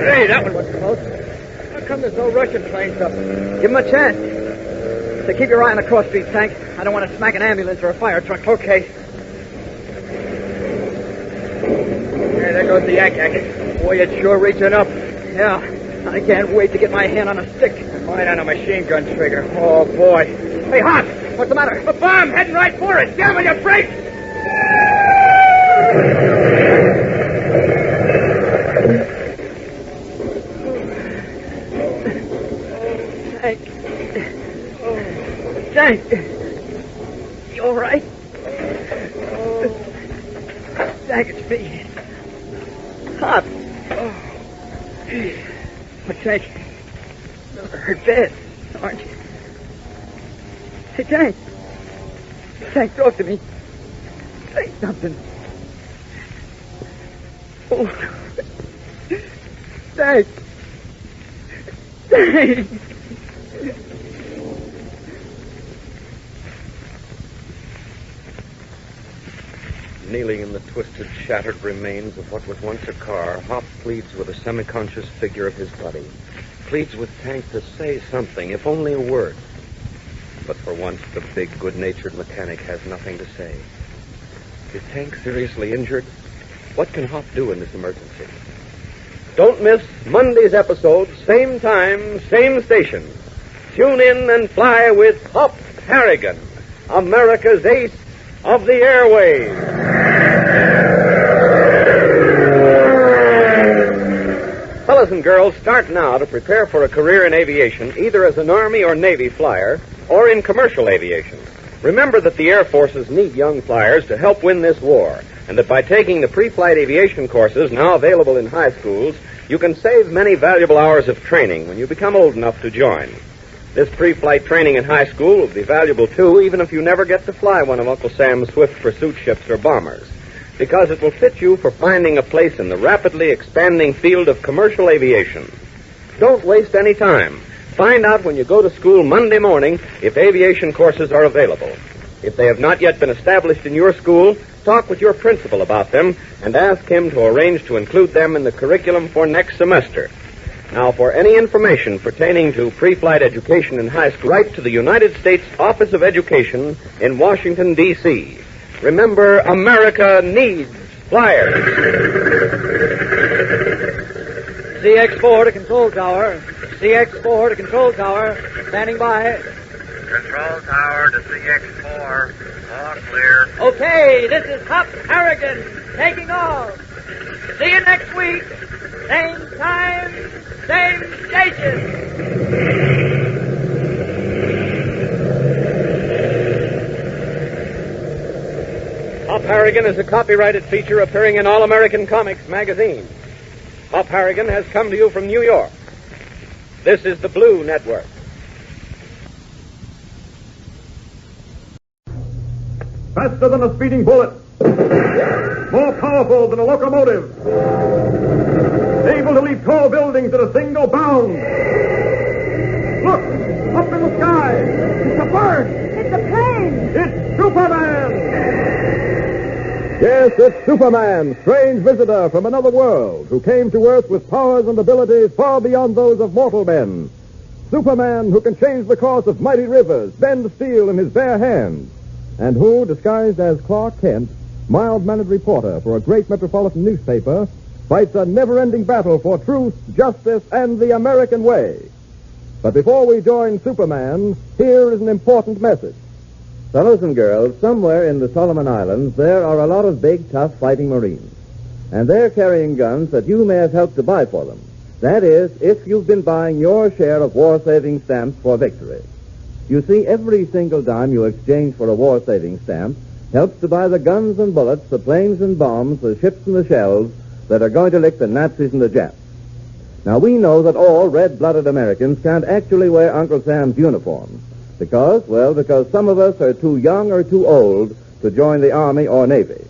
Hey, that one was close. How come there's no Russian trains up? Give him a chance. So keep your eye on the cross street, Tank. I don't want to smack an ambulance or a fire truck. Okay. Hey, there goes the yak-yak. Boy, it's sure reaching up. Yeah, I can't wait to get my hand on a stick. Mine on a machine gun trigger. Oh, boy. Hey, Hop, what's the matter? A bomb heading right for us. Damn it, you brakes! Tank. You all right? Tank, it's me. Hop. What's that? Her dead, aren't you? Hey, Tank. Tank, talk to me. Say something. Oh. Tank. Tank. Kneeling in the twisted, shattered remains of what was once a car, Hop pleads with the semi-conscious figure of his buddy. Pleads with Tank to say something, if only a word. But for once, the big, good-natured mechanic has nothing to say. Is Tank seriously injured? What can Hop do in this emergency? Don't miss Monday's episode, same time, same station. Tune in and fly with Hop Harrigan, America's ace of the airways. Fellas and girls, start now to prepare for a career in aviation, either as an Army or Navy flyer, or in commercial aviation. Remember that the Air Forces need young flyers to help win this war, and that by taking the pre-flight aviation courses now available in high schools, you can save many valuable hours of training when you become old enough to join. This pre-flight training in high school will be valuable, too, even if you never get to fly one of Uncle Sam's swift pursuit ships or bombers, because it will fit you for finding a place in the rapidly expanding field of commercial aviation. Don't waste any time. Find out when you go to school Monday morning if aviation courses are available. If they have not yet been established in your school, talk with your principal about them and ask him to arrange to include them in the curriculum for next semester. Now, for any information pertaining to pre-flight education in high school, write to the United States Office of Education in Washington, D.C. Remember, America needs flyers. CX-4 to control tower. CX-4 to control tower. Standing by. Control tower to CX-4. All clear. Okay, this is Hop Harrigan taking off. See you next week. Same time, same station. Hop Harrigan is a copyrighted feature appearing in All American Comics magazine. Hop Harrigan has come to you from New York. This is the Blue Network. Faster than a speeding bullet. More powerful than a locomotive. Able to leap tall buildings at a single bound. Look! Up in the sky! It's a bird! It's a plane! It's Superman! Yes, it's Superman, strange visitor from another world, who came to Earth with powers and abilities far beyond those of mortal men. Superman, who can change the course of mighty rivers, bend steel in his bare hands, and who, disguised as Clark Kent, mild-mannered reporter for a great metropolitan newspaper, fights a never-ending battle for truth, justice, and the American way. But before we join Superman, here is an important message. Fellows and girls, somewhere in the Solomon Islands, there are a lot of big, tough fighting Marines. And they're carrying guns that you may have helped to buy for them. That is, if you've been buying your share of war-saving stamps for victory. You see, every single dime you exchange for a war-saving stamp helps to buy the guns and bullets, the planes and bombs, the ships and the shells that are going to lick the Nazis and the Japs. Now, we know that all red-blooded Americans can't actually wear Uncle Sam's uniform. Because some of us are too young or too old to join the Army or Navy.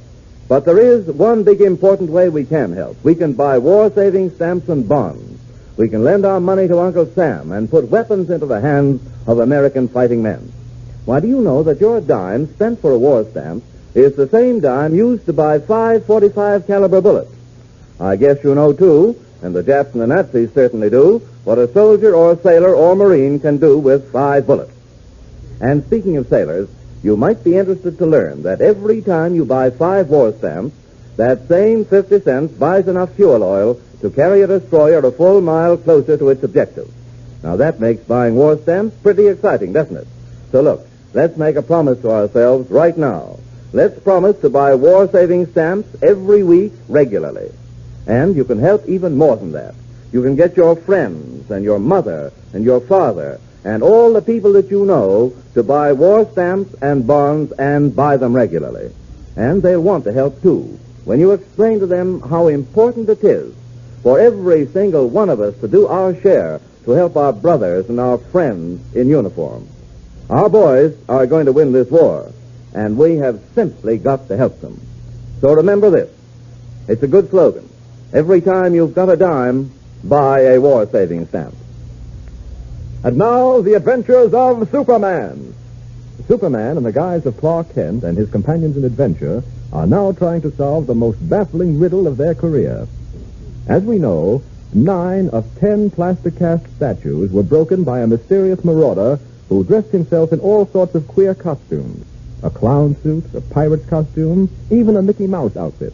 But there is one big important way we can help. We can buy war-saving stamps and bonds. We can lend our money to Uncle Sam and put weapons into the hands of American fighting men. Why, do you know that your dime spent for a war stamp is the same dime used to buy 5 .45 caliber bullets? I guess you know, too, and the Japs and the Nazis certainly do, what a soldier or sailor or Marine can do with 5 bullets. And speaking of sailors, you might be interested to learn that every time you buy 5 war stamps, that same 50 cents buys enough fuel oil to carry a destroyer a full mile closer to its objective. Now, that makes buying war stamps pretty exciting, doesn't it? So look, let's make a promise to ourselves right now. Let's promise to buy war-saving stamps every week regularly. And you can help even more than that. You can get your friends and your mother and your father and all the people that you know to buy war stamps and bonds and buy them regularly. And they'll want to help, too, when you explain to them how important it is for every single one of us to do our share to help our brothers and our friends in uniform. Our boys are going to win this war, and we have simply got to help them. So remember this. It's a good slogan. Every time you've got a dime, buy a war savings stamp. And now, the adventures of Superman. Superman, in the guise of Clark Kent and his companions in adventure, are now trying to solve the most baffling riddle of their career. As we know, 9 of 10 plaster cast statues were broken by a mysterious marauder who dressed himself in all sorts of queer costumes. A clown suit, a pirate's costume, even a Mickey Mouse outfit.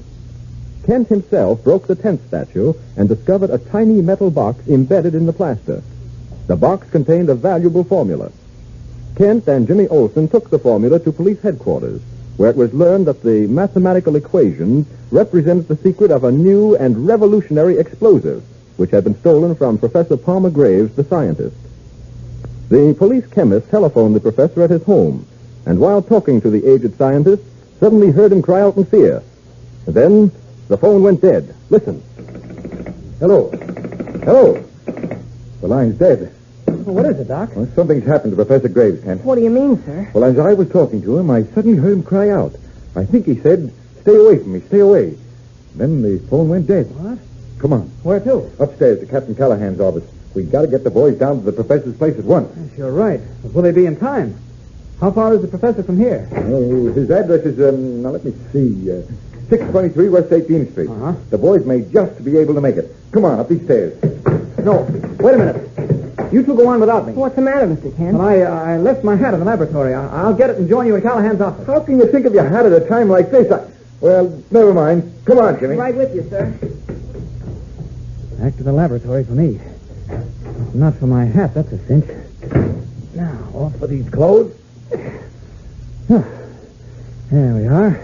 Kent himself broke the 10th statue and discovered a tiny metal box embedded in the plaster. The box contained a valuable formula. Kent and Jimmy Olsen took the formula to police headquarters, where it was learned that the mathematical equations represented the secret of a new and revolutionary explosive, which had been stolen from Professor Palmer Graves, the scientist. The police chemist telephoned the professor at his home, and while talking to the aged scientist, suddenly heard him cry out in fear. And then the phone went dead. Listen. Hello. Hello. The line's dead. What is it, Doc? Well, something's happened to Professor Graves, Kent. What do you mean, sir? Well, as I was talking to him, I suddenly heard him cry out. I think he said, "Stay away from me, stay away." Then the phone went dead. What? Come on. Where to? Upstairs to Captain Callahan's office. We've got to get the boys down to the professor's place at once. Yes, you're right. But will they be in time? How far is the professor from here? Oh, his address is, now let me see, 623 West 18th Street. Uh-huh. The boys may just be able to make it. Come on, up these stairs. No, wait a minute. You two go on without me. What's the matter, Mr. Kent? Well, I left my hat in the laboratory. I'll get it and join you in Callahan's office. How can you think of your hat at a time like this? Well, never mind. Come on, Jimmy. Right with you, sir. Back to the laboratory for me. Not for my hat, that's a cinch. Now, off for these clothes. There we are.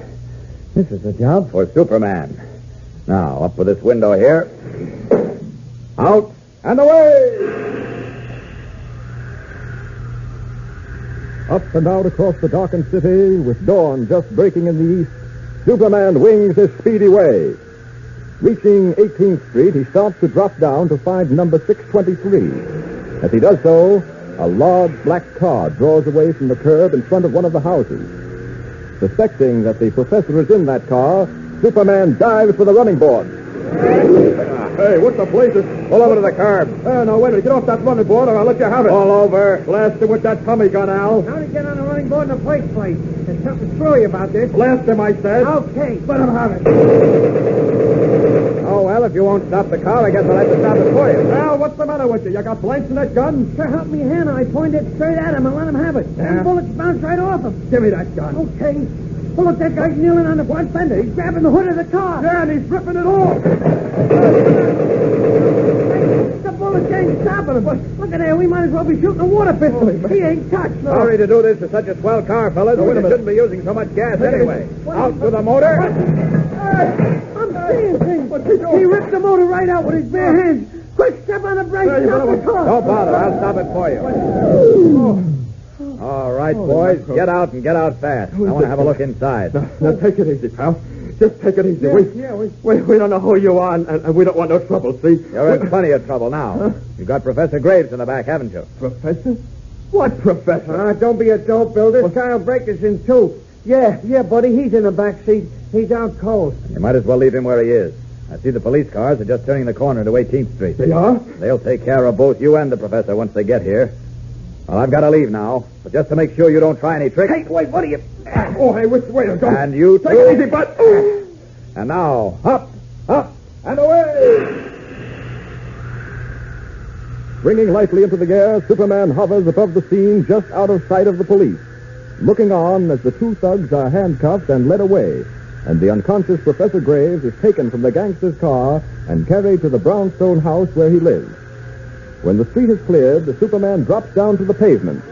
This is a job for Superman. Now, up with this window here. Out and away! Up and out across the darkened city, with dawn just breaking in the east, Superman wings his speedy way. Reaching 18th Street, he stops to drop down to find number 623. As he does so, a large black car draws away from the curb in front of one of the houses. Suspecting that the professor is in that car, Superman dives for the running board. Hey, what's the blazes? Pull over to the curb. No, wait a minute. Get off that running board or I'll let you have it. All over. Blast him with that Tommy gun, Al. How'd he get on the running board in the first place? There's something screwy about this. Blast him, I said. Okay, let him have it. Oh, well, if you won't stop the car, I guess I'll have to stop it for you. Al, what's the matter with you? You got blanks in that gun? Sure, help me, hand. I pointed straight at him and let him have it. Yeah? Them bullets bounced right off him. Give me that gun. Okay. Oh, look, that guy's kneeling on the front fender. He's grabbing the hood of the car. Yeah, and he's ripping it off. The bullets ain't stopping him. Look at there. We might as well be shooting a water pistol. He ain't touched. No. Sorry to do this to such a swell car, fellas. We shouldn't be using so much gas anyway. Out with the motor. I'm seeing things. He ripped the motor right out with his bare hands. Quick, step on the brakes. Stop the car. Don't bother. I'll stop it for you. All right, boys. Get out and get out fast. I want to have a look inside. Now, take it easy, pal. Just take it easy. We don't know who you are, and we don't want no trouble, see? You're in plenty of trouble now. You've got Professor Graves in the back, haven't you? Professor? What professor? Don't be a dope, Bill. This guy'll break us in two. Yeah, buddy. He's in the back seat. He's out cold. You might as well leave him where he is. I see the police cars are just turning the corner to 18th Street. They are? They'll take care of both you and the professor once they get here. Well, I've got to leave now, but just to make sure you don't try any tricks. Hey, wait, what are you... Oh, hey, wait, don't... And you too. Take it easy, bud. And now, up, and away! Springing lightly into the air, Superman hovers above the scene just out of sight of the police, looking on as the two thugs are handcuffed and led away, and the unconscious Professor Graves is taken from the gangster's car and carried to the brownstone house where he lives. When the street is cleared, the Superman drops down to the pavement,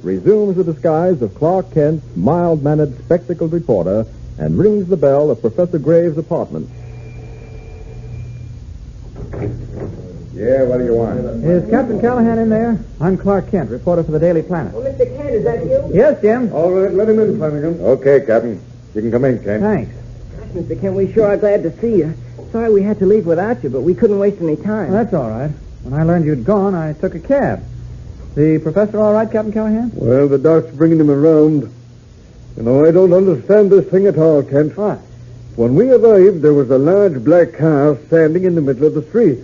resumes the disguise of Clark Kent's mild-mannered, spectacled reporter, and rings the bell of Professor Graves' apartment. Yeah, what do you want? Is Captain Callahan in there? I'm Clark Kent, reporter for the Daily Planet. Well, Mr. Kent, is that you? Yes, Jim. All right, let him in, Flanagan. Okay, Captain. You can come in, Kent. Thanks. Mr. Kent, we sure are glad to see you. sorry we had to leave without you, but we couldn't waste any time. Well, that's all right. When I learned you'd gone, I took a cab. The professor all right, Captain Callahan? Well, the doc's bringing him around. You know, I don't understand this thing at all, Kent. What? When we arrived, there was a large black car standing in the middle of the street.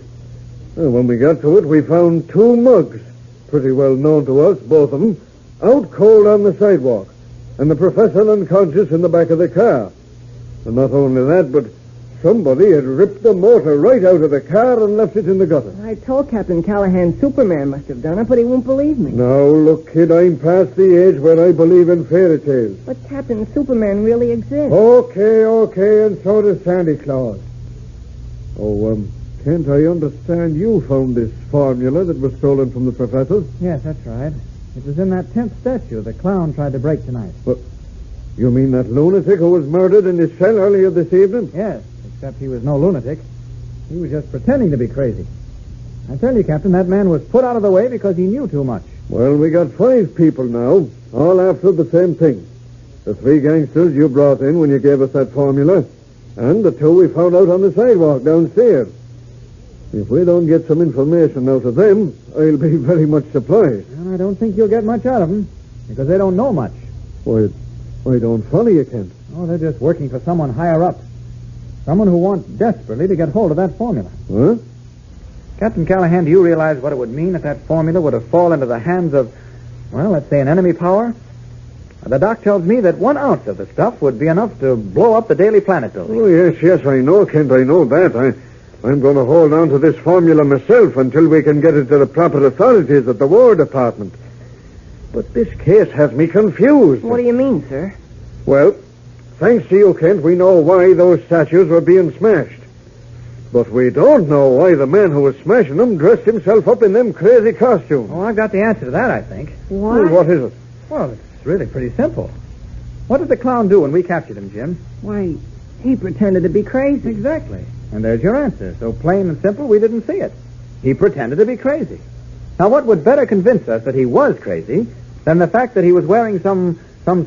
And when we got to it, we found two mugs, pretty well known to us, both of them, out cold on the sidewalk, and the professor unconscious in the back of the car. And not only that, but somebody had ripped the motor right out of the car and left it in the gutter. I told Captain Callahan Superman must have done it, but he won't believe me. Now, look, kid, I'm past the age where I believe in fairy tales. But Captain Superman really exists. Okay, and so does Santa Claus. Oh, Kent, I understand you found this formula that was stolen from the professor. Yes, that's right. It was in that 10th statue the clown tried to break tonight. What? You mean that lunatic who was murdered in his cell earlier this evening? Yes, except he was no lunatic. He was just pretending to be crazy. I tell you, Captain, that man was put out of the way because he knew too much. Well, we got 5 people now, all after the same thing. The 3 gangsters you brought in when you gave us that formula, and the 2 we found out on the sidewalk downstairs. If we don't get some information out of them, I'll be very much surprised. Well, I don't think you'll get much out of them, because they don't know much. Why don't follow you, Kent? Oh, they're just working for someone higher up. Someone who wants desperately to get hold of that formula. Huh? Captain Callahan, do you realize what it would mean if that formula were to fall into the hands of, well, let's say an enemy power? The doc tells me that 1 ounce of the stuff would be enough to blow up the Daily Planet building. Oh, yes, I know, Kent, I know that. I'm going to hold on to this formula myself until we can get it to the proper authorities at the War Department. But this case has me confused. What do you mean, sir? Well, thanks to you, Kent, we know why those statues were being smashed. But we don't know why the man who was smashing them dressed himself up in them crazy costumes. Oh, I've got the answer to that, I think. What? Well, what is it? Well, it's really pretty simple. What did the clown do when we captured him, Jim? Why, he pretended to be crazy. Exactly. And there's your answer. So plain and simple, we didn't see it. He pretended to be crazy. Now, what would better convince us that he was crazy than the fact that he was wearing some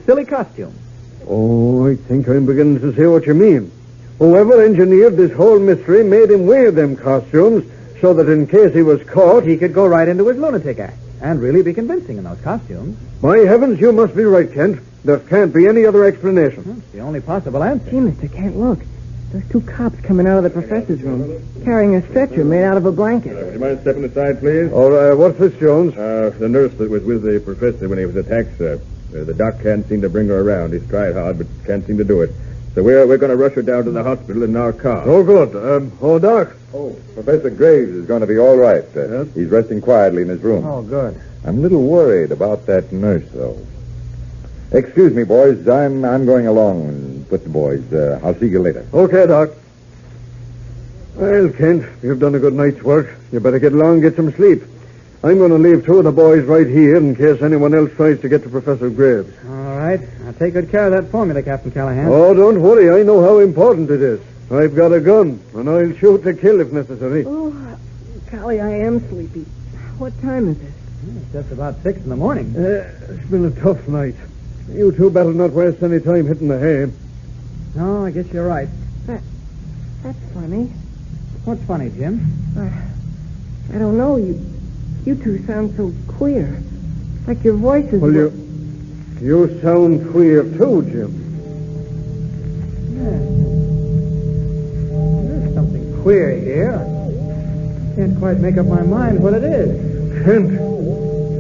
silly costume? Oh, I think I'm beginning to see what you mean. Whoever engineered this whole mystery made him wear them costumes so that in case he was caught, he could go right into his lunatic act and really be convincing in those costumes. My heavens, you must be right, Kent. There can't be any other explanation. It's the only possible answer. Gee, Mr. Kent, look. There's 2 cops coming out of the professor's room, carrying a stretcher made out of a blanket. Would you mind stepping aside, please? Oh, what's this, Jones? The nurse that was with the professor when he was attacked, sir. The doc can't seem to bring her around. He's tried hard, but can't seem to do it. So we're going to rush her down to the hospital in our car. Oh, good. Doc. Oh, Professor Graves is going to be all right. Yes? He's resting quietly in his room. Oh, good. I'm a little worried about that nurse, though. Excuse me, boys. I'm going along with the boys. I'll see you later. Okay, Doc. Well, Kent, you've done a good night's work. You better get along and get some sleep. I'm going to leave 2 of the boys right here in case anyone else tries to get to Professor Graves. All right. I'll take good care of that formula, Captain Callahan. Oh, don't worry. I know how important it is. I've got a gun, and I'll shoot to kill if necessary. Oh, golly, I am sleepy. What time is it? It's just about 6 in the morning. It's been a tough night. You 2 better not waste any time hitting the hay. No, I guess you're right. That's funny. What's funny, Jim? I don't know. You 2 sound so queer. Like your voices. Well, you sound queer too, Jim. Yeah. There's something queer here. I can't quite make up my mind what it is. Kent.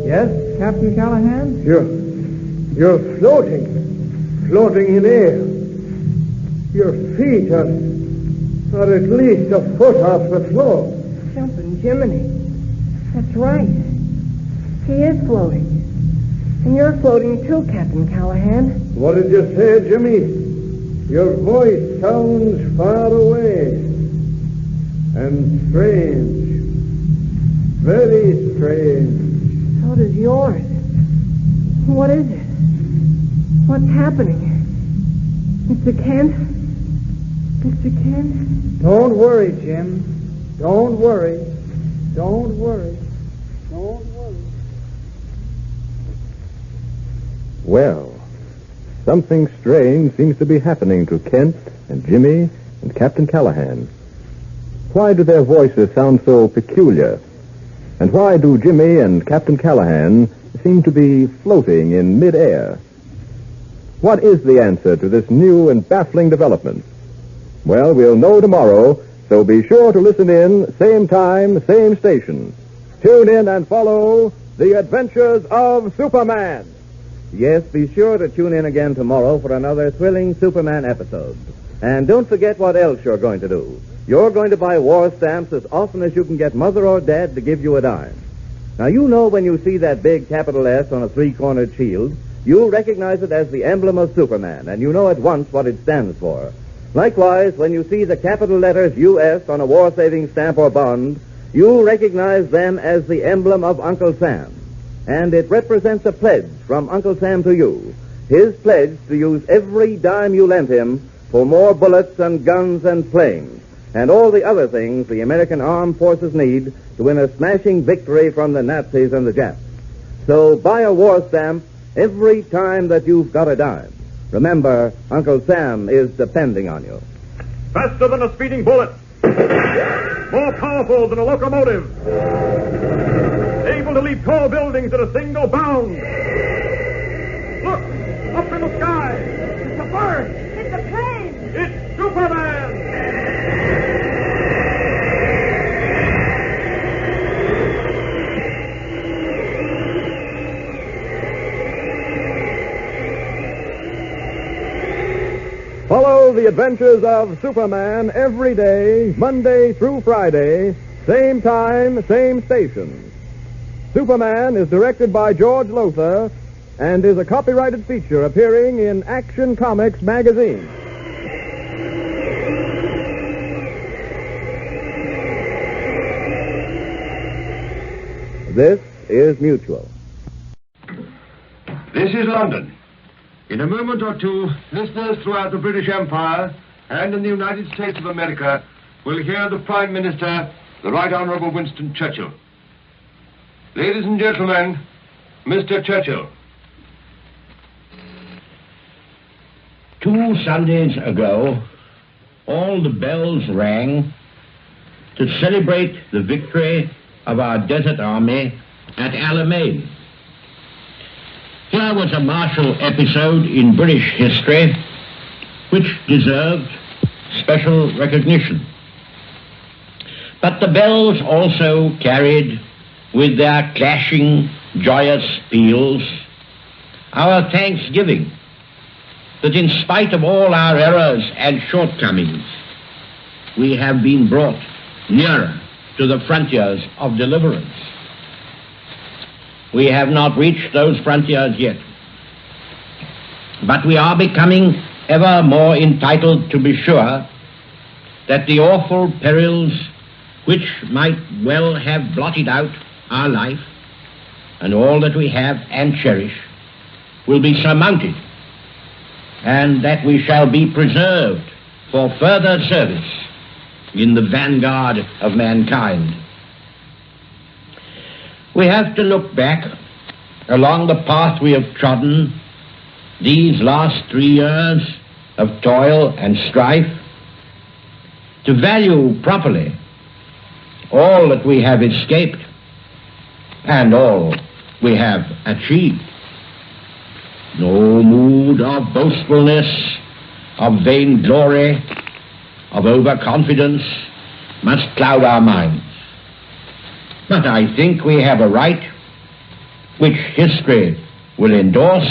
Yes, Captain Callahan? You're floating in air. Your feet are at least a foot off the floor. Jumping Jiminy. That's right. He is floating. And you're floating too, Captain Callahan. What did you say, Jimmy? Your voice sounds far away. And strange. Very strange. So does yours. What is it? What's happening? Mr. Kent? Mr. Kent? Don't worry, Jim. Don't worry. Don't worry. Don't worry. Well, something strange seems to be happening to Kent and Jimmy and Captain Callahan. Why do their voices sound so peculiar? And why do Jimmy and Captain Callahan seem to be floating in midair? What is the answer to this new and baffling development? Well, we'll know tomorrow, so be sure to listen in, same time, same station. Tune in and follow The Adventures of Superman. Yes, be sure to tune in again tomorrow for another thrilling Superman episode. And don't forget what else you're going to do. You're going to buy war stamps as often as you can get Mother or Dad to give you a dime. Now, you know when you see that big capital S on a three-cornered shield, you'll recognize it as the emblem of Superman, and you know at once what it stands for. Likewise, when you see the capital letters U.S. on a war-saving stamp or bond, you'll recognize them as the emblem of Uncle Sam. And it represents a pledge from Uncle Sam to you, his pledge to use every dime you lent him for more bullets and guns and planes, and all the other things the American armed forces need to win a smashing victory from the Nazis and the Japs. So buy a war stamp every time that you've got a dime. Remember, Uncle Sam is depending on you. Faster than a speeding bullet. More powerful than a locomotive. Able to leap tall buildings at a single bound. Look, up in the sky. It's a bird. It's a plane. It's Superman. Follow the adventures of Superman every day, Monday through Friday, same time, same station. Superman is directed by George Lothar and is a copyrighted feature appearing in Action Comics magazine. This is Mutual. This is London. In a moment or two, listeners throughout the British Empire and in the United States of America will hear the Prime Minister, the Right Honorable Winston Churchill. Ladies and gentlemen, Mr. Churchill. 2 Sundays ago, all the bells rang to celebrate the victory of our desert army at Alamein. Here was a martial episode in British history which deserved special recognition. But the bells also carried, with their clashing, joyous peals, our thanksgiving that in spite of all our errors and shortcomings, we have been brought nearer to the frontiers of deliverance. We have not reached those frontiers yet, but we are becoming ever more entitled to be sure that the awful perils which might well have blotted out our life and all that we have and cherish will be surmounted, and that we shall be preserved for further service in the vanguard of mankind. We have to look back along the path we have trodden these last 3 years of toil and strife to value properly all that we have escaped and all we have achieved. No mood of boastfulness, of vainglory, of overconfidence must cloud our minds. But I think we have a right, which history will endorse,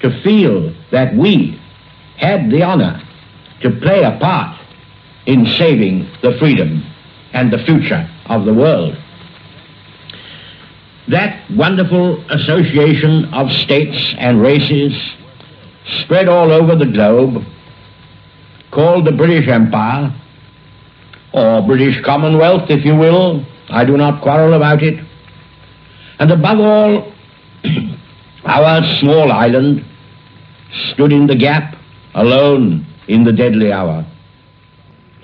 to feel that we had the honor to play a part in saving the freedom and the future of the world. That wonderful association of states and races spread all over the globe, called the British Empire, or British Commonwealth, if you will. I do not quarrel about it. And above all, our small island stood in the gap, alone in the deadly hour.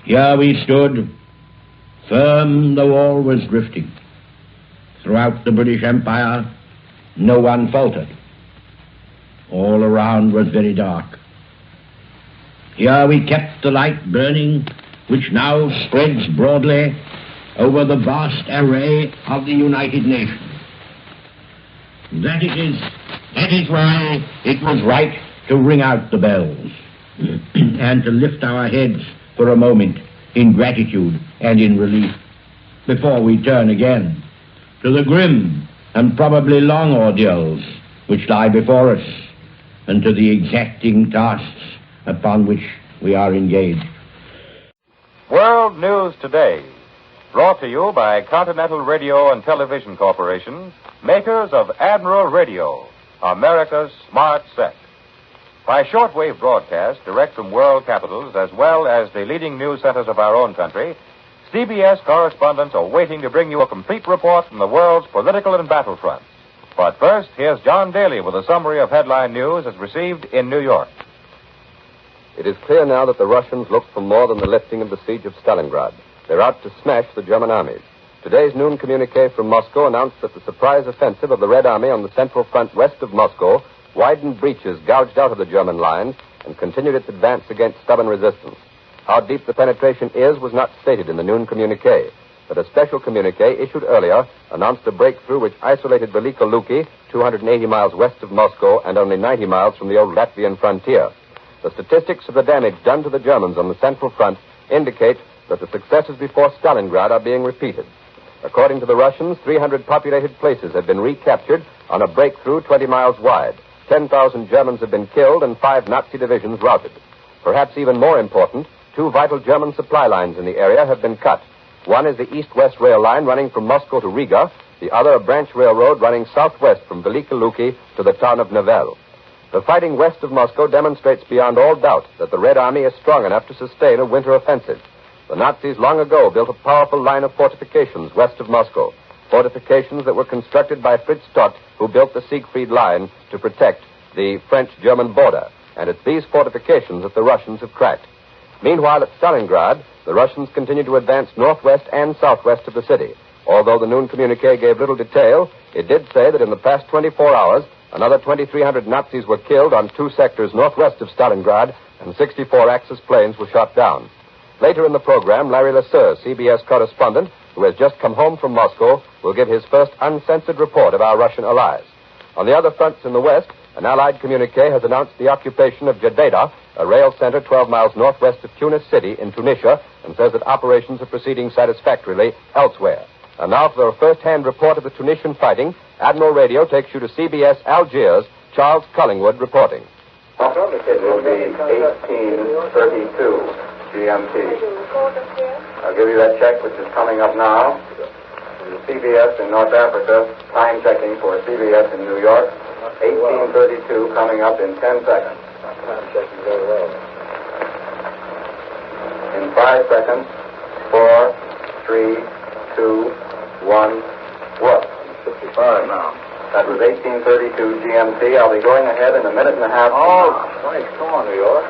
Here we stood, firm though all was drifting. Throughout the British Empire, no one faltered. All around was very dark. Here we kept the light burning which now spreads broadly over the vast array of the United Nations. That is why it was right to ring out the bells and to lift our heads for a moment in gratitude and in relief before we turn again to the grim and probably long ordeals which lie before us and to the exacting tasks upon which we are engaged. World News Today, brought to you by Continental Radio and Television Corporation, makers of Admiral Radio, America's smart set. By shortwave broadcast direct from world capitals as well as the leading news centers of our own country, CBS correspondents are waiting to bring you a complete report from the world's political and battlefront. But first, here's John Daly with a summary of headline news as received in New York. It is clear now that the Russians look for more than the lifting of the siege of Stalingrad. They're out to smash the German armies. Today's noon communique from Moscow announced that the surprise offensive of the Red Army on the Central Front west of Moscow widened breaches gouged out of the German lines and continued its advance against stubborn resistance. How deep the penetration is was not stated in the noon communique, but a special communique issued earlier announced a breakthrough which isolated Velika Luki, 280 miles west of Moscow and only 90 miles from the old Latvian frontier. The statistics of the damage done to the Germans on the Central Front indicate that the successes before Stalingrad are being repeated. According to the Russians, 300 populated places have been recaptured on a breakthrough 20 miles wide. 10,000 Germans have been killed and 5 Nazi divisions routed. Perhaps even more important, 2 vital German supply lines in the area have been cut. One is the east-west rail line running from Moscow to Riga, the other a branch railroad running southwest from Velika Luki to the town of Nevel. The fighting west of Moscow demonstrates beyond all doubt that the Red Army is strong enough to sustain a winter offensive. The Nazis long ago built a powerful line of fortifications west of Moscow, fortifications that were constructed by Fritz Stott, who built the Siegfried Line to protect the French-German border. And it's these fortifications that the Russians have cracked. Meanwhile, at Stalingrad, the Russians continue to advance northwest and southwest of the city. Although the noon communique gave little detail, it did say that in the past 24 hours, another 2,300 Nazis were killed on 2 sectors northwest of Stalingrad, and 64 Axis planes were shot down. Later in the program, Larry Lasser, CBS correspondent, who has just come home from Moscow, will give his first uncensored report of our Russian allies. On the other fronts in the west, an Allied communique has announced the occupation of Jadeda, a rail center 12 miles northwest of Tunis City in Tunisia, and says that operations are proceeding satisfactorily elsewhere. And now for a first-hand report of the Tunisian fighting, Admiral Radio takes you to CBS Algiers, Charles Collingwood reporting. It will be 1832 GMT. I'll give you that check, which is coming up now. This is CBS in North Africa, time checking for CBS in New York. 1832 coming up in 10 seconds. Time checking very well. In 5 seconds, 4, 3, 2, 1, what? 55 now. That was 1832 GMT. I'll be going ahead in a minute and a half. Oh, thanks. Come on, New York.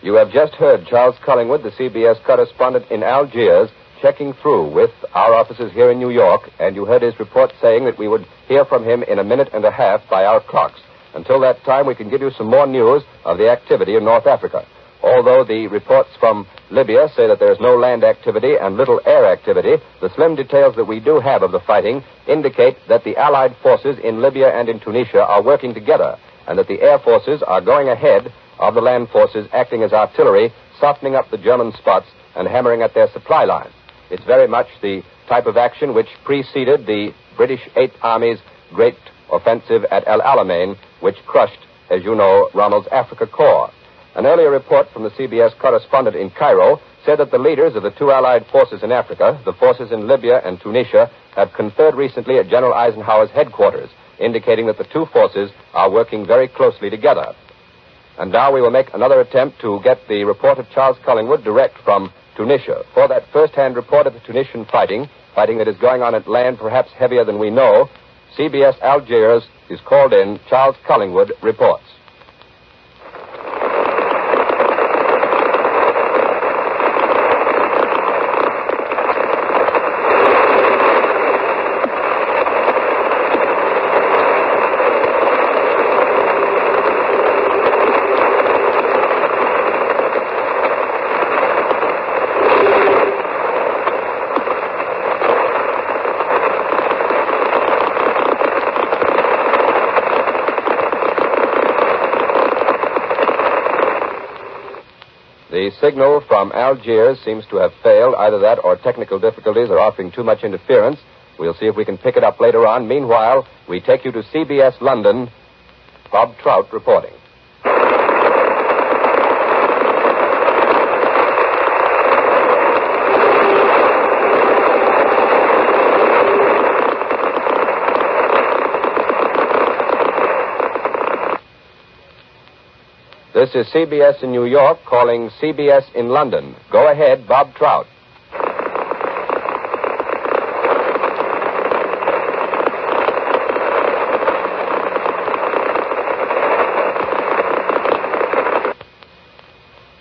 You have just heard Charles Collingwood, the CBS correspondent in Algiers, checking through with our offices here in New York, and you heard his report saying that we would hear from him in a minute and a half by our clocks. Until that time, we can give you some more news of the activity in North Africa. Although the reports from Libya say that there is no land activity and little air activity, the slim details that we do have of the fighting indicate that the Allied forces in Libya and in Tunisia are working together, and that the air forces are going ahead of the land forces acting as artillery, softening up the German spots and hammering at their supply lines. It's very much the type of action which preceded the British Eighth Army's great offensive at El Alamein, which crushed, as you know, Rommel's Africa Corps. An earlier report from the CBS correspondent in Cairo said that the leaders of the 2 Allied forces in Africa, the forces in Libya and Tunisia, have conferred recently at General Eisenhower's headquarters, indicating that the 2 forces are working very closely together. And now we will make another attempt to get the report of Charles Collingwood direct from Tunisia. For that first-hand report of the Tunisian fighting that is going on at land perhaps heavier than we know, CBS Algiers is called in. Charles Collingwood reports. signal from Algiers seems to have failed. Either that or technical difficulties are offering too much interference. We'll see if we can pick it up later on. Meanwhile, we take you to CBS London. Bob Trout reporting. This is CBS in New York calling CBS in London. Go ahead, Bob Trout.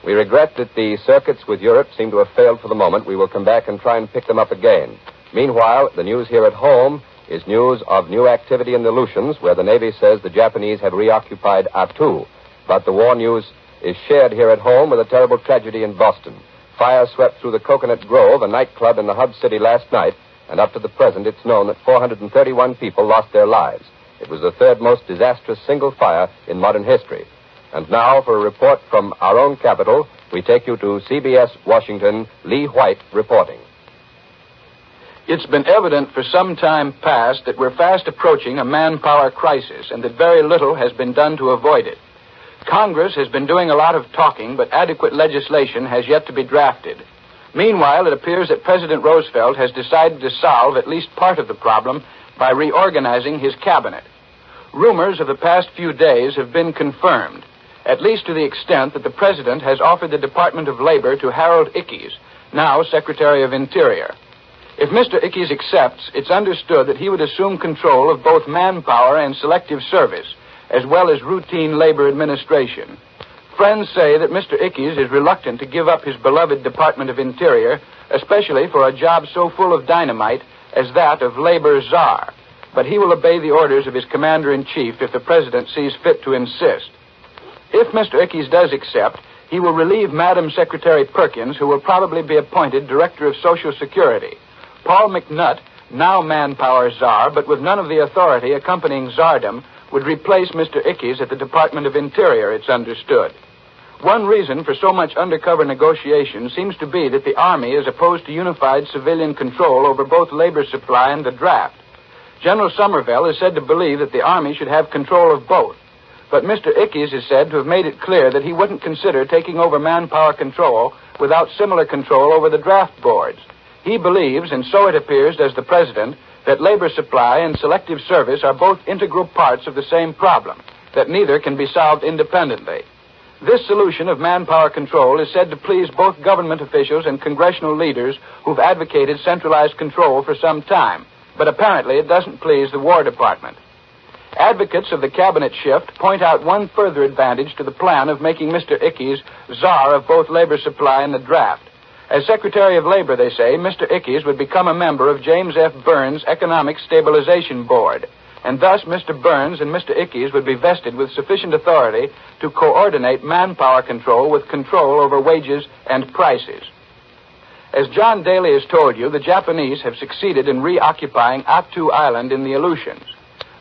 We regret that the circuits with Europe seem to have failed for the moment. We will come back and try and pick them up again. Meanwhile, the news here at home is news of new activity in the Aleutians, where the Navy says the Japanese have reoccupied Attu. But the war news is shared here at home with a terrible tragedy in Boston. Fire swept through the Coconut Grove, a nightclub in the hub city last night, and up to the present it's known that 431 people lost their lives. It was the third most disastrous single fire in modern history. And now, for a report from our own capital, we take you to CBS Washington, Lee White reporting. It's been evident for some time past that we're fast approaching a manpower crisis and that very little has been done to avoid it. Congress has been doing a lot of talking, but adequate legislation has yet to be drafted. Meanwhile, it appears that President Roosevelt has decided to solve at least part of the problem by reorganizing his cabinet. Rumors of the past few days have been confirmed, at least to the extent that the President has offered the Department of Labor to Harold Ickes, now Secretary of Interior. If Mr. Ickes accepts, it's understood that he would assume control of both manpower and selective service, as well as routine labor administration. Friends say that Mr. Ickes is reluctant to give up his beloved Department of Interior, especially for a job so full of dynamite as that of Labor Czar. But he will obey the orders of his Commander-in-Chief if the President sees fit to insist. If Mr. Ickes does accept, he will relieve Madam Secretary Perkins, who will probably be appointed Director of Social Security. Paul McNutt, now Manpower Czar, but with none of the authority accompanying czardom, would replace Mr. Ickes at the Department of Interior, it's understood. One reason for so much undercover negotiation seems to be that the Army is opposed to unified civilian control over both labor supply and the draft. General Somerville is said to believe that the Army should have control of both, but Mr. Ickes is said to have made it clear that he wouldn't consider taking over manpower control without similar control over the draft boards. He believes, and so it appears does the President, that labor supply and selective service are both integral parts of the same problem, that neither can be solved independently. This solution of manpower control is said to please both government officials and congressional leaders who've advocated centralized control for some time, but apparently it doesn't please the War Department. Advocates of the cabinet shift point out one further advantage to the plan of making Mr. Ickes czar of both labor supply and the draft. As Secretary of Labor, they say, Mr. Ickes would become a member of James F. Burns' Economic Stabilization Board, and thus Mr. Burns and Mr. Ickes would be vested with sufficient authority to coordinate manpower control with control over wages and prices. As John Daly has told you, the Japanese have succeeded in reoccupying Attu Island in the Aleutians.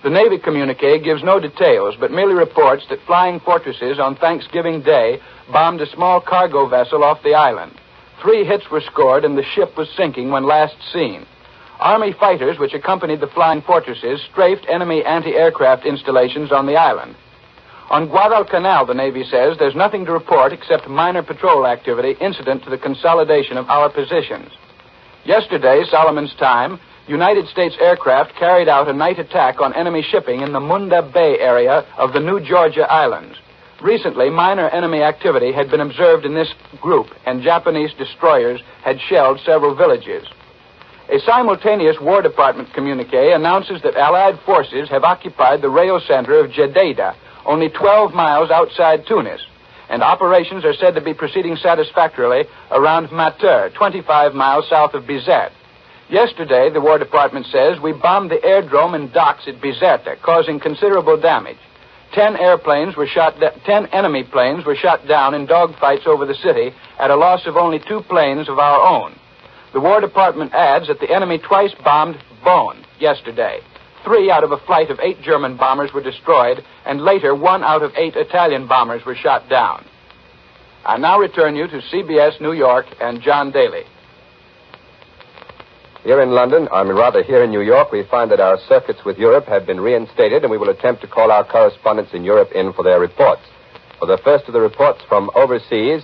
The Navy communique gives no details, but merely reports that flying fortresses on Thanksgiving Day bombed a small cargo vessel off the island. 3 hits were scored and the ship was sinking when last seen. Army fighters which accompanied the flying fortresses strafed enemy anti-aircraft installations on the island. On Guadalcanal, the Navy says, there's nothing to report except minor patrol activity incident to the consolidation of our positions. Yesterday, Solomon's time, United States aircraft carried out a night attack on enemy shipping in the Munda Bay area of the New Georgia Islands. Recently, minor enemy activity had been observed in this group, and Japanese destroyers had shelled several villages. A simultaneous War Department communique announces that Allied forces have occupied the rail center of Jadida, only 12 miles outside Tunis, and operations are said to be proceeding satisfactorily around Mater, 25 miles south of Bizerte. Yesterday, the War Department says, we bombed the airdrome and docks at Bizerte, causing considerable damage. 10 enemy planes were shot down in dogfights over the city at a loss of only 2 planes of our own. The War Department adds that the enemy twice bombed Bonn yesterday. 3 out of a flight of 8 German bombers were destroyed, and later 1 out of 8 Italian bombers were shot down. I now return you to CBS New York and John Daly. Here in London, here in New York, we find that our circuits with Europe have been reinstated, and we will attempt to call our correspondents in Europe in for their reports. For the first of the reports from overseas,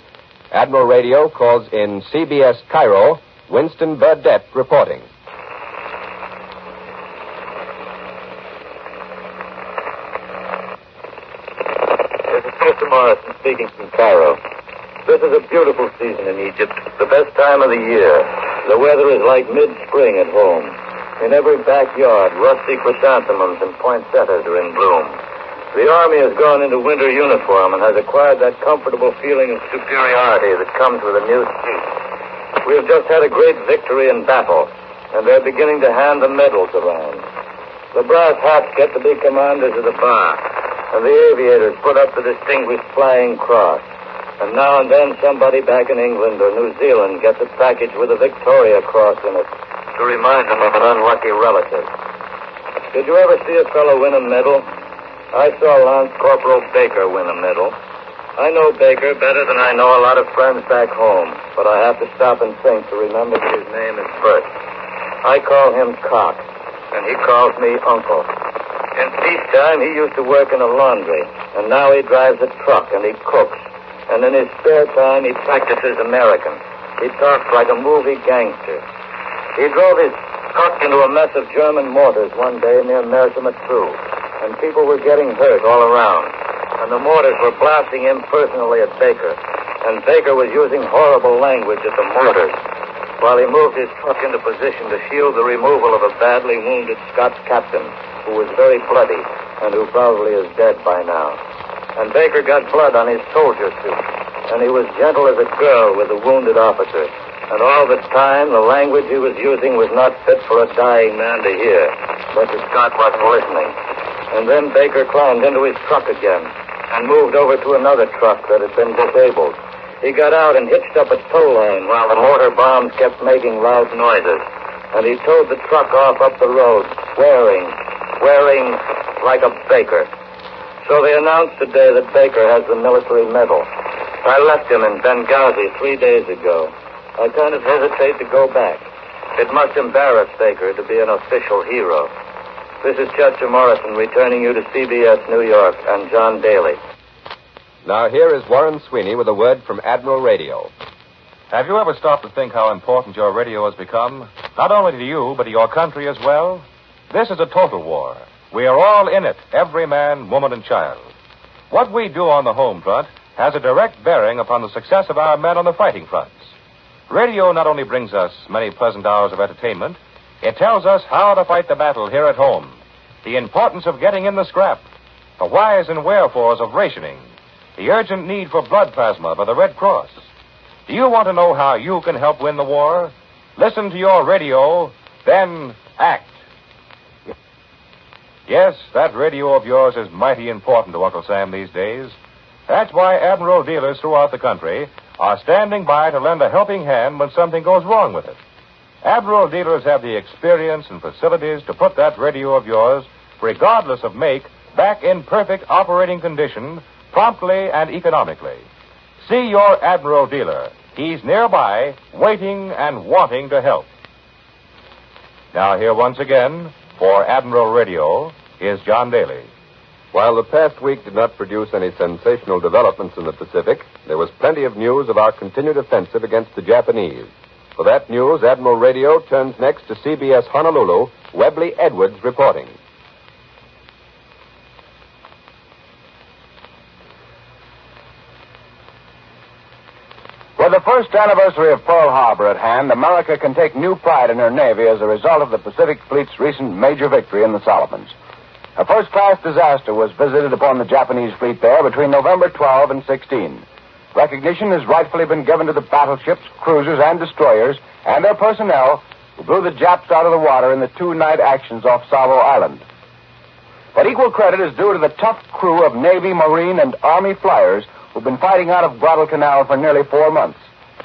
Admiral Radio calls in CBS Cairo, Winston Burdett reporting. This is Mr. Morrison speaking from Cairo. This is a beautiful season in Egypt, the best time of the year. The weather is like mid-spring at home. In every backyard, rusty chrysanthemums and poinsettias are in bloom. The Army has gone into winter uniform and has acquired that comfortable feeling of superiority that comes with a new suit. We have just had a great victory in battle, and they're beginning to hand the medals around. The brass hats get to be commanders of the bar, and the aviators put up the Distinguished Flying Cross. And now and then somebody back in England or New Zealand gets a package with a Victoria Cross in it to remind them of an unlucky relative. Did you ever see a fellow win a medal? I saw Lance Corporal Baker win a medal. I know Baker better than I know a lot of friends back home, but I have to stop and think to remember that his name is Bert. I call him Cock, and he calls me Uncle. In peacetime, he used to work in a laundry, and now he drives a truck and he cooks. And in his spare time, he practices American. He talks like a movie gangster. He drove his truck into a mess of German mortars one day near Mercier-Matru, and people were getting hurt all around. And the mortars were blasting impersonally at Baker, and Baker was using horrible language at the mortars, while he moved his truck into position to shield the removal of a badly wounded Scots captain, who was very bloody, and who probably is dead by now. And Baker got blood on his soldier suit, and he was gentle as a girl with the wounded officer. And all the time, the language he was using was not fit for a dying man to hear. But the Scot wasn't listening. And then Baker climbed into his truck again and moved over to another truck that had been disabled. He got out and hitched up a tow line while the mortar bombs kept making loud noises. And he towed the truck off up the road, swearing like a Baker. So they announced today that Baker has the military medal. I left him in Benghazi 3 days ago. I kind of hesitate to go back. It must embarrass Baker to be an official hero. This is Chester Morrison returning you to CBS New York and John Daly. Now here is Warren Sweeney with a word from Admiral Radio. Have you ever stopped to think how important your radio has become? Not only to you, but to your country as well? This is a total war. We are all in it, every man, woman, and child. What we do on the home front has a direct bearing upon the success of our men on the fighting fronts. Radio not only brings us many pleasant hours of entertainment, it tells us how to fight the battle here at home, the importance of getting in the scrap, the whys and wherefores of rationing, the urgent need for blood plasma by the Red Cross. Do you want to know how you can help win the war? Listen to your radio, then act. Yes, that radio of yours is mighty important to Uncle Sam these days. That's why Admiral dealers throughout the country are standing by to lend a helping hand when something goes wrong with it. Admiral dealers have the experience and facilities to put that radio of yours, regardless of make, back in perfect operating condition, promptly and economically. See your Admiral dealer. He's nearby, waiting and wanting to help. Now here once again, for Admiral Radio, is John Daly. While the past week did not produce any sensational developments in the Pacific, there was plenty of news of our continued offensive against the Japanese. For that news, Admiral Radio turns next to CBS Honolulu, Webley Edwards reporting. With the first anniversary of Pearl Harbor at hand, America can take new pride in her Navy as a result of the Pacific Fleet's recent major victory in the Solomons. A first-class disaster was visited upon the Japanese fleet there between November 12 and 16. Recognition has rightfully been given to the battleships, cruisers, and destroyers, and their personnel who blew the Japs out of the water in the two-night actions off Savo Island. But equal credit is due to the tough crew of Navy, Marine, and Army flyers who've been fighting out of Guadalcanal for nearly 4 months.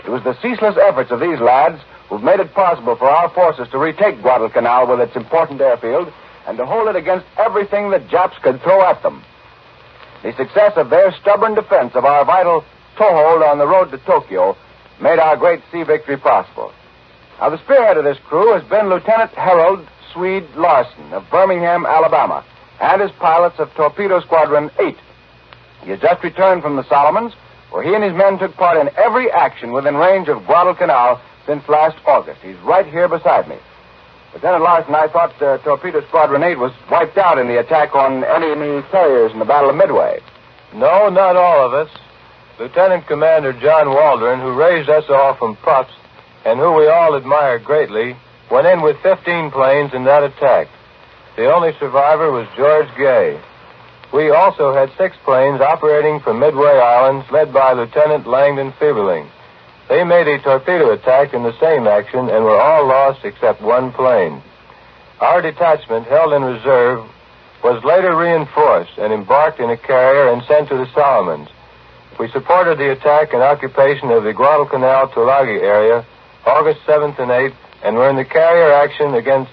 It was the ceaseless efforts of these lads who've made it possible for our forces to retake Guadalcanal with its important airfield and to hold it against everything the Japs could throw at them. The success of their stubborn defense of our vital toehold on the road to Tokyo made our great sea victory possible. Now, the spearhead of this crew has been Lieutenant Harold Swede Larson of Birmingham, Alabama, and his pilots of Torpedo Squadron 8. He has just returned from the Solomons, where he and his men took part in every action within range of Guadalcanal since last August. He's right here beside me. Lieutenant Larson, I thought Torpedo Squadron 8 was wiped out in the attack on enemy carriers in the Battle of Midway. No, not all of us. Lieutenant Commander John Waldron, who raised us all from pups, and who we all admire greatly, went in with 15 planes in that attack. The only survivor was George Gay. We also had 6 planes operating from Midway Islands, led by Lieutenant Langdon Fieberling. They made a torpedo attack in the same action and were all lost except one plane. Our detachment, held in reserve, was later reinforced and embarked in a carrier and sent to the Solomons. We supported the attack and occupation of the Guadalcanal-Tulagi area August 7th and 8th, and were in the carrier action against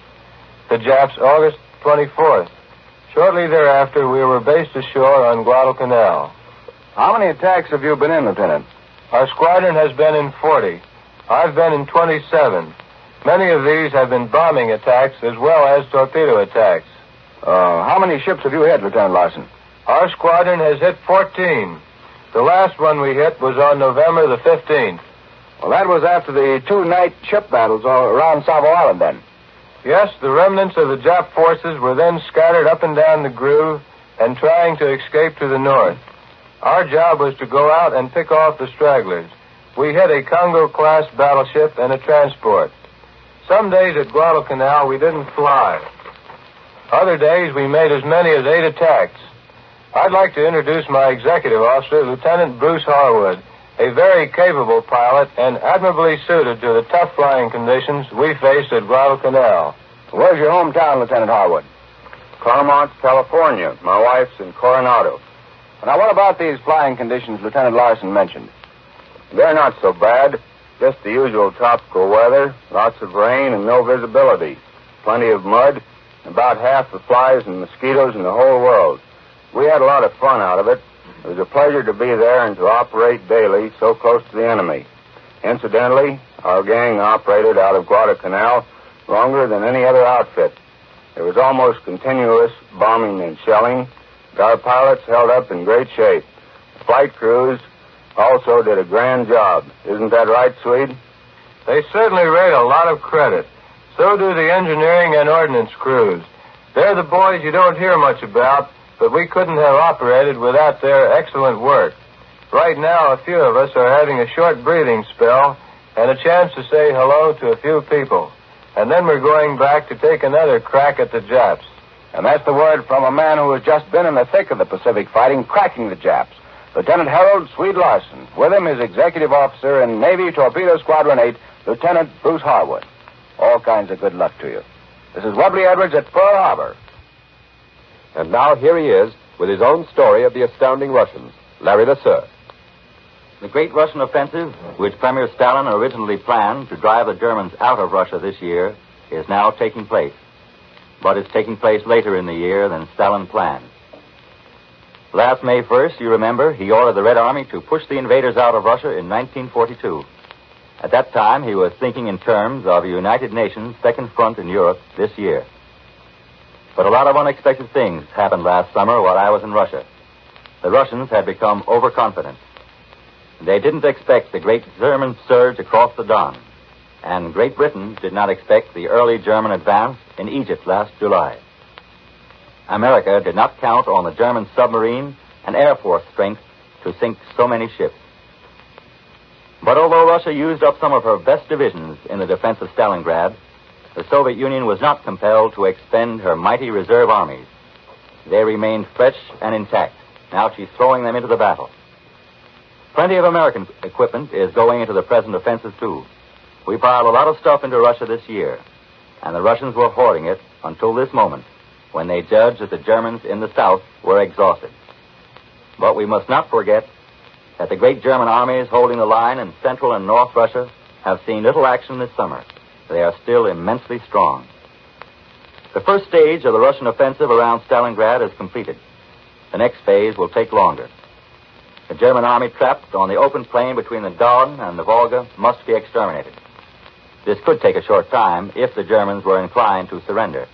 the Japs August 24th. Shortly thereafter, we were based ashore on Guadalcanal. How many attacks have you been in, Lieutenant? Our squadron has been in 40. I've been in 27. Many of these have been bombing attacks as well as torpedo attacks. How many ships have you hit, Lieutenant Larson? Our squadron has hit 14. The last one we hit was on November the 15th. Well, that was after the 2 night ship battles all around Savo Island, then. Yes, the remnants of the Jap forces were then scattered up and down the groove and trying to escape to the north. Our job was to go out and pick off the stragglers. We hit a Congo-class battleship and a transport. Some days at Guadalcanal, we didn't fly. Other days, we made as many as 8 attacks. I'd like to introduce my executive officer, Lieutenant Bruce Harwood, a very capable pilot and admirably suited to the tough flying conditions we faced at Guadalcanal. Where's your hometown, Lieutenant Harwood? Claremont, California. My wife's in Coronado. Now, what about these flying conditions Lieutenant Larson mentioned? They're not so bad. Just the usual tropical weather, lots of rain and no visibility. Plenty of mud, about half the flies and mosquitoes in the whole world. We had a lot of fun out of it. It was a pleasure to be there and to operate daily so close to the enemy. Incidentally, our gang operated out of Guadalcanal longer than any other outfit. There was almost continuous bombing and shelling, but our pilots held up in great shape. The flight crews also did a grand job. Isn't that right, Swede? They certainly rate a lot of credit. So do the engineering and ordnance crews. They're the boys you don't hear much about, but we couldn't have operated without their excellent work. Right now, a few of us are having a short breathing spell and a chance to say hello to a few people. And then we're going back to take another crack at the Japs. And that's the word from a man who has just been in the thick of the Pacific fighting, cracking the Japs. Lieutenant Harold Swede Larson. With him, his executive officer in Navy Torpedo Squadron 8, Lieutenant Bruce Harwood. All kinds of good luck to you. This is Webley Edwards at Pearl Harbor. And now here he is with his own story of the astounding Russians, Larry LeSueur. The great Russian offensive, which Premier Stalin originally planned to drive the Germans out of Russia this year, is now taking place. But it's taking place later in the year than Stalin planned. Last May 1st, you remember, he ordered the Red Army to push the invaders out of Russia in 1942. At that time, he was thinking in terms of a United Nations second front in Europe this year. But a lot of unexpected things happened last summer while I was in Russia. The Russians had become overconfident. They didn't expect the great German surge across the Don. And Great Britain did not expect the early German advance in Egypt last July. America did not count on the German submarine and air force strength to sink so many ships. But although Russia used up some of her best divisions in the defense of Stalingrad, the Soviet Union was not compelled to expend her mighty reserve armies. They remained fresh and intact. Now she's throwing them into the battle. Plenty of American equipment is going into the present offensive, too. We piled a lot of stuff into Russia this year, and the Russians were hoarding it until this moment, when they judged that the Germans in the south were exhausted. But we must not forget that the great German armies holding the line in Central and North Russia have seen little action this summer. They are still immensely strong. The first stage of the Russian offensive around Stalingrad is completed. The next phase will take longer. The German army trapped on the open plain between the Don and the Volga must be exterminated. This could take a short time if the Germans were inclined to surrender.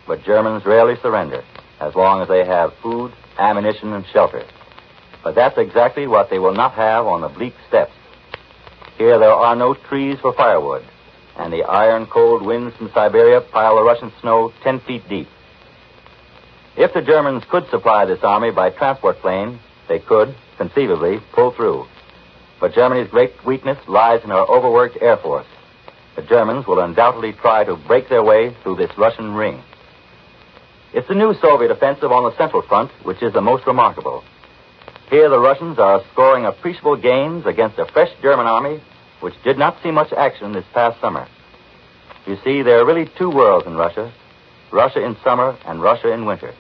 But Germans rarely surrender as long as they have food, ammunition, and shelter. But that's exactly what they will not have on the bleak steppes. Here there are no trees for firewood, and the iron-cold winds from Siberia pile the Russian snow 10 feet deep. If the Germans could supply this army by transport plane, they could, conceivably, pull through. But Germany's great weakness lies in her overworked air force. The Germans will undoubtedly try to break their way through this Russian ring. It's the new Soviet offensive on the Central Front which is the most remarkable. Here the Russians are scoring appreciable gains against a fresh German army which did not see much action this past summer. You see, there are really two worlds in Russia, Russia in summer and Russia in winter.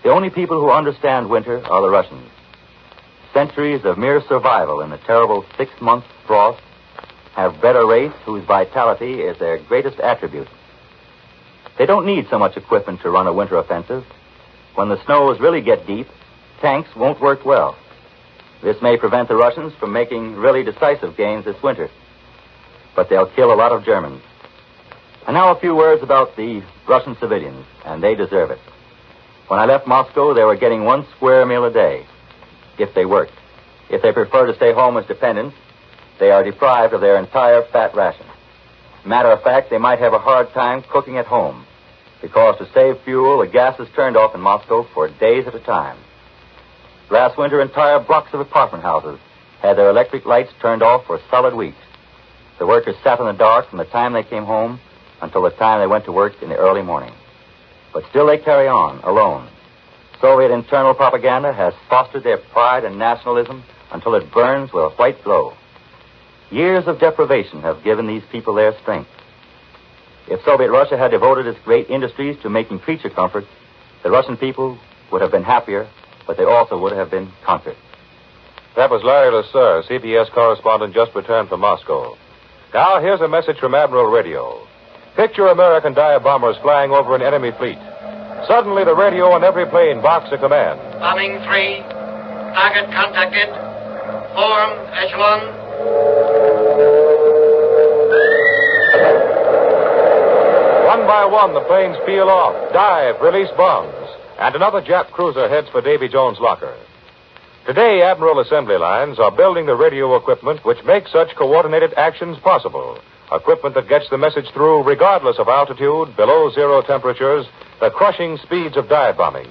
The only people who understand winter are the Russians. Centuries of mere survival in the terrible 6-month frost have bred a race whose vitality is their greatest attribute. They don't need so much equipment to run a winter offensive. When the snows really get deep, tanks won't work well. This may prevent the Russians from making really decisive gains this winter. But they'll kill a lot of Germans. And now a few words about the Russian civilians, and they deserve it. When I left Moscow, they were getting 1 square meal a day, if they worked. If they prefer to stay home as dependents, they are deprived of their entire fat ration. Matter of fact, they might have a hard time cooking at home, because to save fuel, the gas is turned off in Moscow for days at a time. Last winter, entire blocks of apartment houses had their electric lights turned off for solid weeks. The workers sat in the dark from the time they came home until the time they went to work in the early morning. But still they carry on, alone. Soviet internal propaganda has fostered their pride and nationalism until it burns with a white glow. Years of deprivation have given these people their strength. If Soviet Russia had devoted its great industries to making creature comforts, the Russian people would have been happier, but they also would have been conquered. That was Larry Lasser, CBS correspondent just returned from Moscow. Now, here's a message from Admiral Radio. Picture American dive bombers flying over an enemy fleet. Suddenly, the radio on every plane barks a command. Bombing 3. Target contacted. Form echelon. One by one, the planes peel off, dive, release bombs, and another Jap cruiser heads for Davy Jones' locker. Today, Admiral Assembly Lines are building the radio equipment which makes such coordinated actions possible. Equipment that gets the message through regardless of altitude, below zero temperatures, the crushing speeds of dive bombings.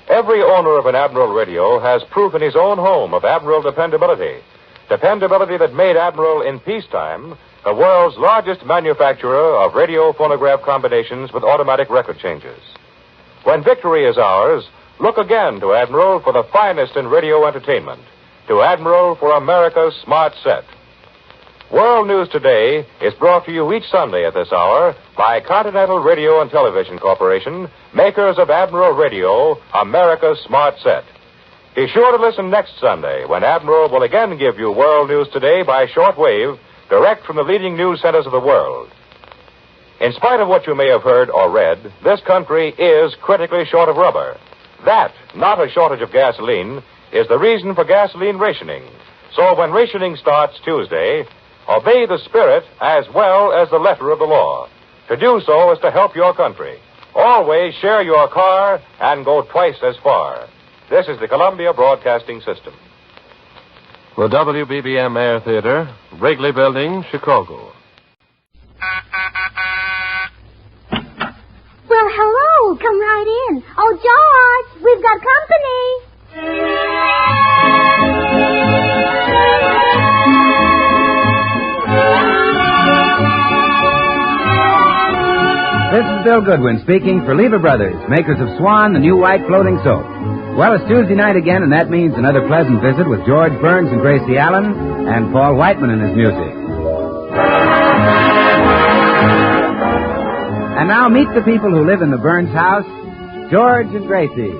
Every owner of an Admiral radio has proof in his own home of Admiral dependability. Dependability that made Admiral in peacetime the world's largest manufacturer of radio phonograph combinations with automatic record changes. When victory is ours, look again to Admiral for the finest in radio entertainment. To Admiral for America's smart set. World News Today is brought to you each Sunday at this hour by Continental Radio and Television Corporation, makers of Admiral Radio, America's smart set. Be sure to listen next Sunday when Admiral will again give you World News Today by shortwave, direct from the leading news centers of the world. In spite of what you may have heard or read, this country is critically short of rubber. That, not a shortage of gasoline, is the reason for gasoline rationing. So when rationing starts Tuesday, obey the spirit as well as the letter of the law. To do so is to help your country. Always share your car and go twice as far. This is the Columbia Broadcasting System. The WBBM Air Theater, Wrigley Building, Chicago. Well, hello. Come right in. Oh, George, we've got company. This is Bill Goodwin speaking for Lever Brothers, makers of Swan, the new white floating soap. Well, it's Tuesday night again, and that means another pleasant visit with George Burns and Gracie Allen and Paul Whiteman and his music. And now meet the people who live in the Burns house, George and Gracie.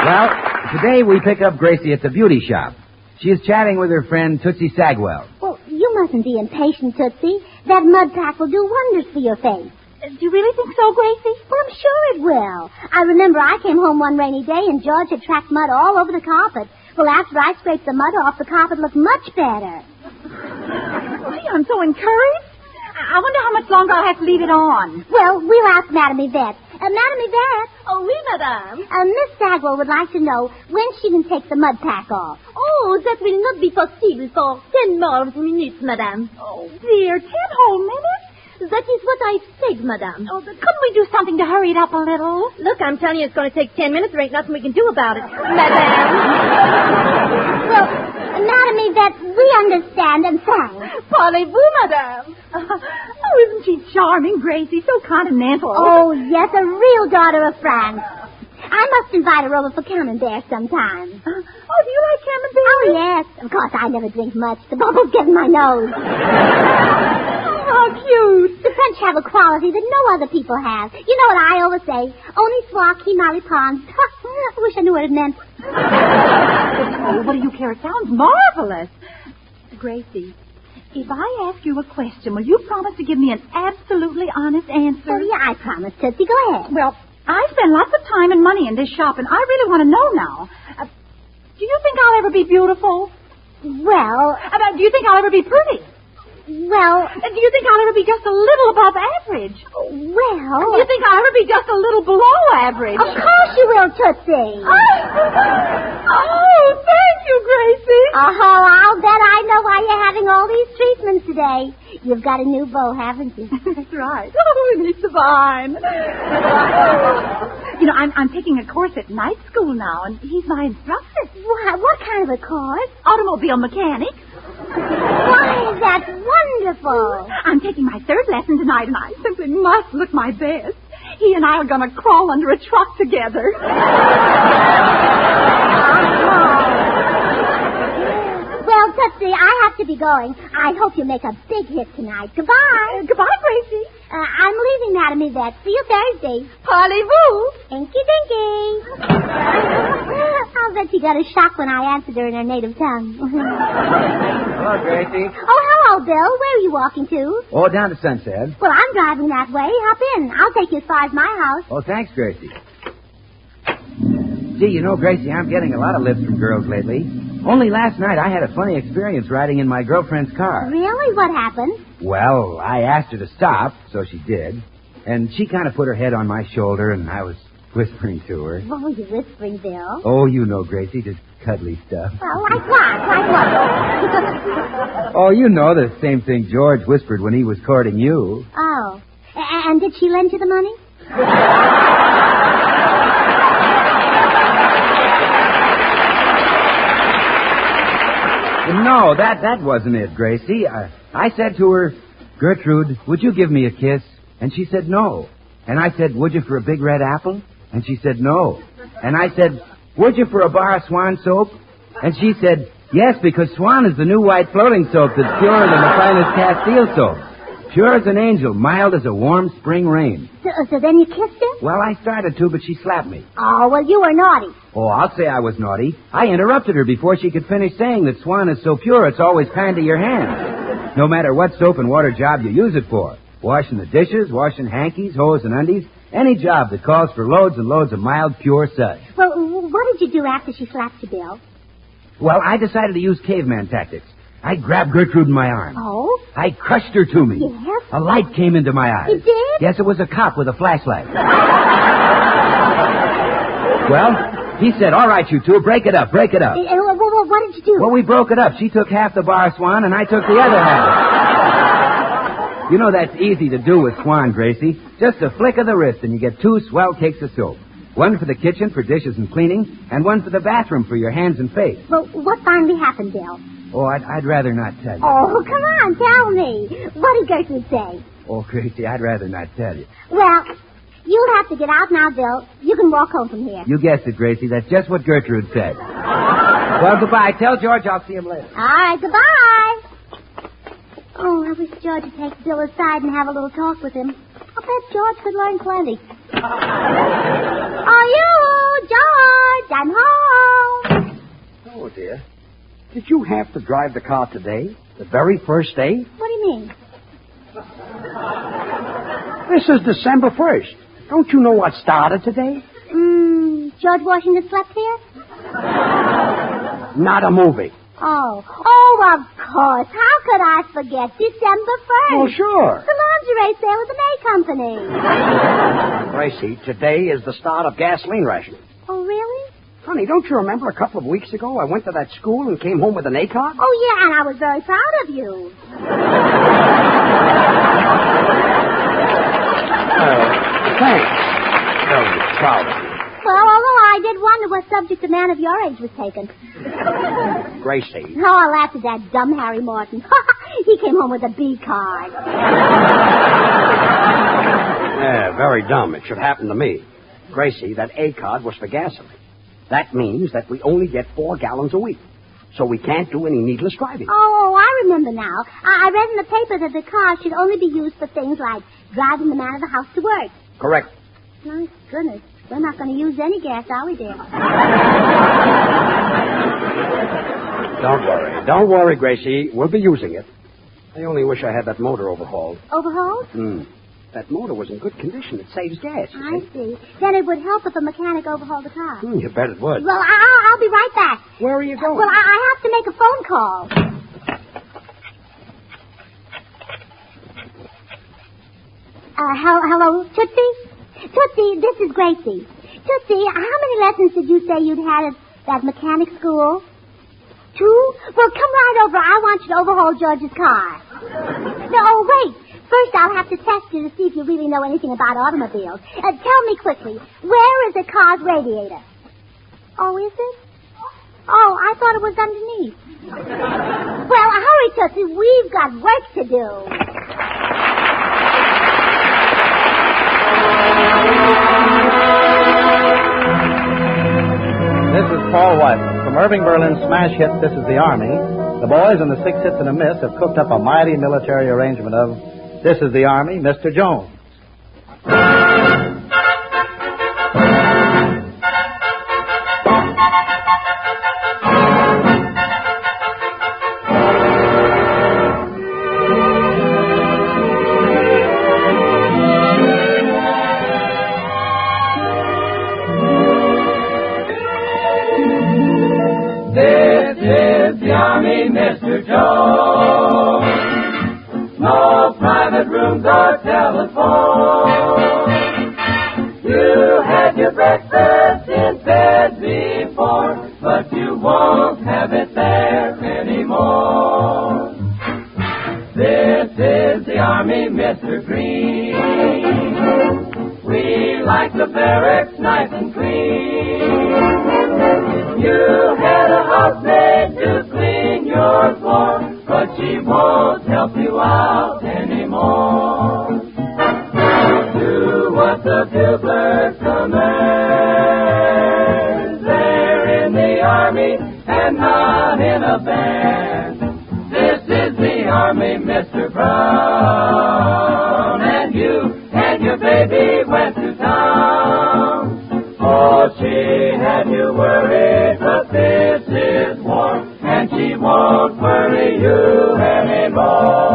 Well, today we pick up Gracie at the beauty shop. She is chatting with her friend Tootsie Sagwell. Well, you mustn't be impatient, Tootsie. That mud pack will do wonders for your face. Do you really think so, Gracie? Well, I'm sure it will. I remember I came home one rainy day and George had tracked mud all over the carpet. Well, after I scraped the mud off, the carpet looked much better. Gee, I'm so encouraged. I wonder how much longer I'll have to leave it on. Well, we'll ask Madame Yvette. Madame Yvette? Oh, oui, madame. Miss Stagwell would like to know when she can take the mud pack off. Oh, that will not be possible for 10 more minutes, madame. Oh, dear, 10 whole minutes? That is what I said, madame. Oh, but couldn't we do something to hurry it up a little? Look, I'm telling you it's going to take 10 minutes. There ain't nothing we can do about it, madame. Well, Madame Yvette, we understand and thanks. Parlez-vous, madame? Oh, isn't she charming, Gracie? So continental. Oh, yes, a real daughter of France. I must invite her over for camembert sometime. Oh, do you like camembert? Oh, yes. Of course, I never drink much. The bubbles get in my nose. How cute. The French have a quality that no other people have. You know what I always say? Only soir qui malipens. I wish I knew what it meant. Oh, what do you care? It sounds marvelous. Gracie, if I ask you a question, will you promise to give me an absolutely honest answer? Oh, yeah, I promise, Tootsie. Go ahead. Well, I spend lots of time and money in this shop, and I really want to know now. Do you think I'll ever be beautiful? Well... do you think I'll ever be pretty? Well... do you think I'll ever be just a little above average? Well... Do you think I'll ever be just a little below average? Of course you will, Tootsie. Oh, thank you, Gracie. Oh, I'll bet I know why you're having all these treatments today. You've got a new beau, haven't you? That's right. Oh, he's divine. You know, I'm taking a course at night school now, and he's my instructor. What kind of a course? Automobile mechanic. Why, that's wonderful. I'm taking my third lesson tonight, and I simply must look my best. He and I are going to crawl under a truck together. Well, Tootsie, I have to be going. I hope you make a big hit tonight. Goodbye. Goodbye, Gracie. I'm leaving, Madame Yvette. See you Thursday. Parlez-vous. Inky dinky. I'll bet you got a shock when I answered her in her native tongue. Hello, Gracie. Oh, hello, Bill. Where are you walking to? Oh, down to Sunset. Well, I'm driving that way. Hop in. I'll take you as far as my house. Oh, thanks, Gracie. Gee, you know, Gracie, I'm getting a lot of lips from girls lately. Only last night I had a funny experience riding in my girlfriend's car. Really? What happened? Well, I asked her to stop, so she did. And she kind of put her head on my shoulder, and I was whispering to her. What were you whispering, Bill? Oh, you know, Gracie, just cuddly stuff. Well, like what? Like what? Oh, you know, the same thing George whispered when he was courting you. Oh. And did she lend you the money? No, that wasn't it, Gracie. I said to her, Gertrude, would you give me a kiss? And she said no. And I said, would you for a big red apple? And she said no. And I said, would you for a bar of Swan soap? And she said, yes, because Swan is the new white floating soap that's purer than the finest Castile soap. Pure as an angel, mild as a warm spring rain. So then you kissed her? Well, I started to, but she slapped me. Oh, well, you were naughty. Oh, I'll say I was naughty. I interrupted her before she could finish saying that Swan is so pure it's always kind to your hands. No matter what soap and water job you use it for. Washing the dishes, washing hankies, hose, and undies. Any job that calls for loads and loads of mild, pure suds. Well, what did you do after she slapped you, Bill? Well, I decided to use caveman tactics. I grabbed Gertrude in my arms. Oh? I crushed her to me. Yes? A light came into my eyes. You did? Yes, it was a cop with a flashlight. Well, he said, all right, you two, break it up, break it up. What did you do? Well, we broke it up. She took half the bar, Swan, and I took the other half. You know that's easy to do with Swan, Gracie. Just a flick of the wrist, and you get 2 swell cakes of soap. One for the kitchen for dishes and cleaning, and one for the bathroom for your hands and face. Well, what finally happened, Bill? Oh, I'd rather not tell you. Oh, come on, tell me. What did Gertrude say? Oh, Gracie, I'd rather not tell you. Well, you'll have to get out now, Bill. You can walk home from here. You guessed it, Gracie. That's just what Gertrude said. Well, goodbye. Tell George I'll see him later. All right, goodbye. Oh, I wish George would take Bill aside and have a little talk with him. I bet George could learn plenty. Oh, you, George, I'm home. Oh, dear. Did you have to drive the car today? The very first day? What do you mean? This is December 1st. Don't you know what started today? George Washington slept here? Not a movie. Oh, of course. How could I forget December 1st? Oh, sure. The lingerie sale of the May Company. Gracie, today is the start of gasoline rationing. Oh, really? Honey, don't you remember a couple of weeks ago I went to that school and came home with an A card? Oh, yeah, and I was very proud of you. Thanks. Very proud of you. Well, although I did wonder what subject a man of your age was taking. Gracie. Oh, I laughed at that dumb Harry Morton. He came home with a B card. Yeah, very dumb. It should happen to me. Gracie, that A card was for gasoline. That means that we only get 4 gallons a week. So we can't do any needless driving. Oh, I remember now. I read in the paper that the car should only be used for things like driving the man of the house to work. Correct. My goodness. We're not going to use any gas, are we, dear? Don't worry, Gracie. We'll be using it. I only wish I had that motor overhauled. Overhauled? That motor was in good condition. It saves gas. I see. Then it would help if a mechanic overhauled the car. You bet it would. Well, I'll be right back. Where are you going? Well, I have to make a phone call. Hello, Tootsie? Tootsie, this is Gracie. Tootsie, how many lessons did you say you'd had at that mechanic school? 2? Well, come right over. I want you to overhaul George's car. No, wait. First, I'll have to test you to see if you really know anything about automobiles. Tell me quickly, where is a car's radiator? Oh, is it? Oh, I thought it was underneath. Well, hurry, Tootsie. We've got work to do. This is Paul Whiteman. From Irving Berlin's smash hit, This Is the Army, the boys in the 6 Hits and a Miss have cooked up a mighty military arrangement of This Is the Army, Mr. Jones. Mr. Jones. No private rooms or telephone. You had your breakfast in bed before, but you won't have it there anymore. This is the Army, Mr. Green. We like the barracks nice and clean. You had a housemaid to clean your floor, but she won't help you out anymore. Do what the bugler commands. They're in the Army and not in a band. This is the Army, Mr. Brown. And you and your baby went to town. Oh, she had you worried, but this is war, and she won't worry you anymore.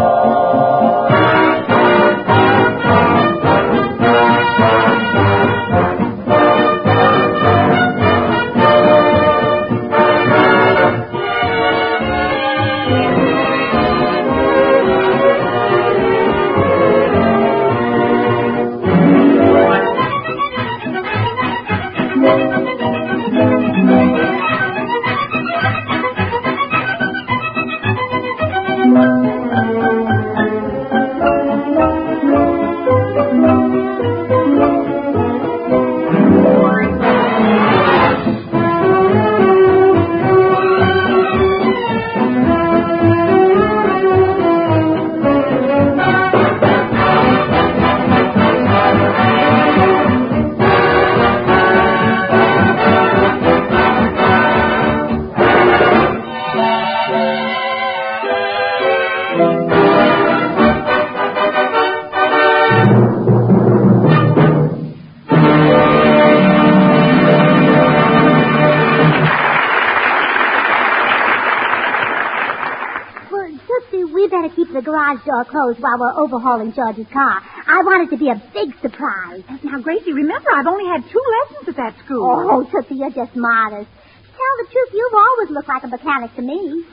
The garage door closed while we're overhauling George's car. I want it to be a big surprise. Now, Gracie, remember, I've only had 2 lessons at that school. Oh, Tootsie, you're just modest. Tell the truth, you've always looked like a mechanic to me.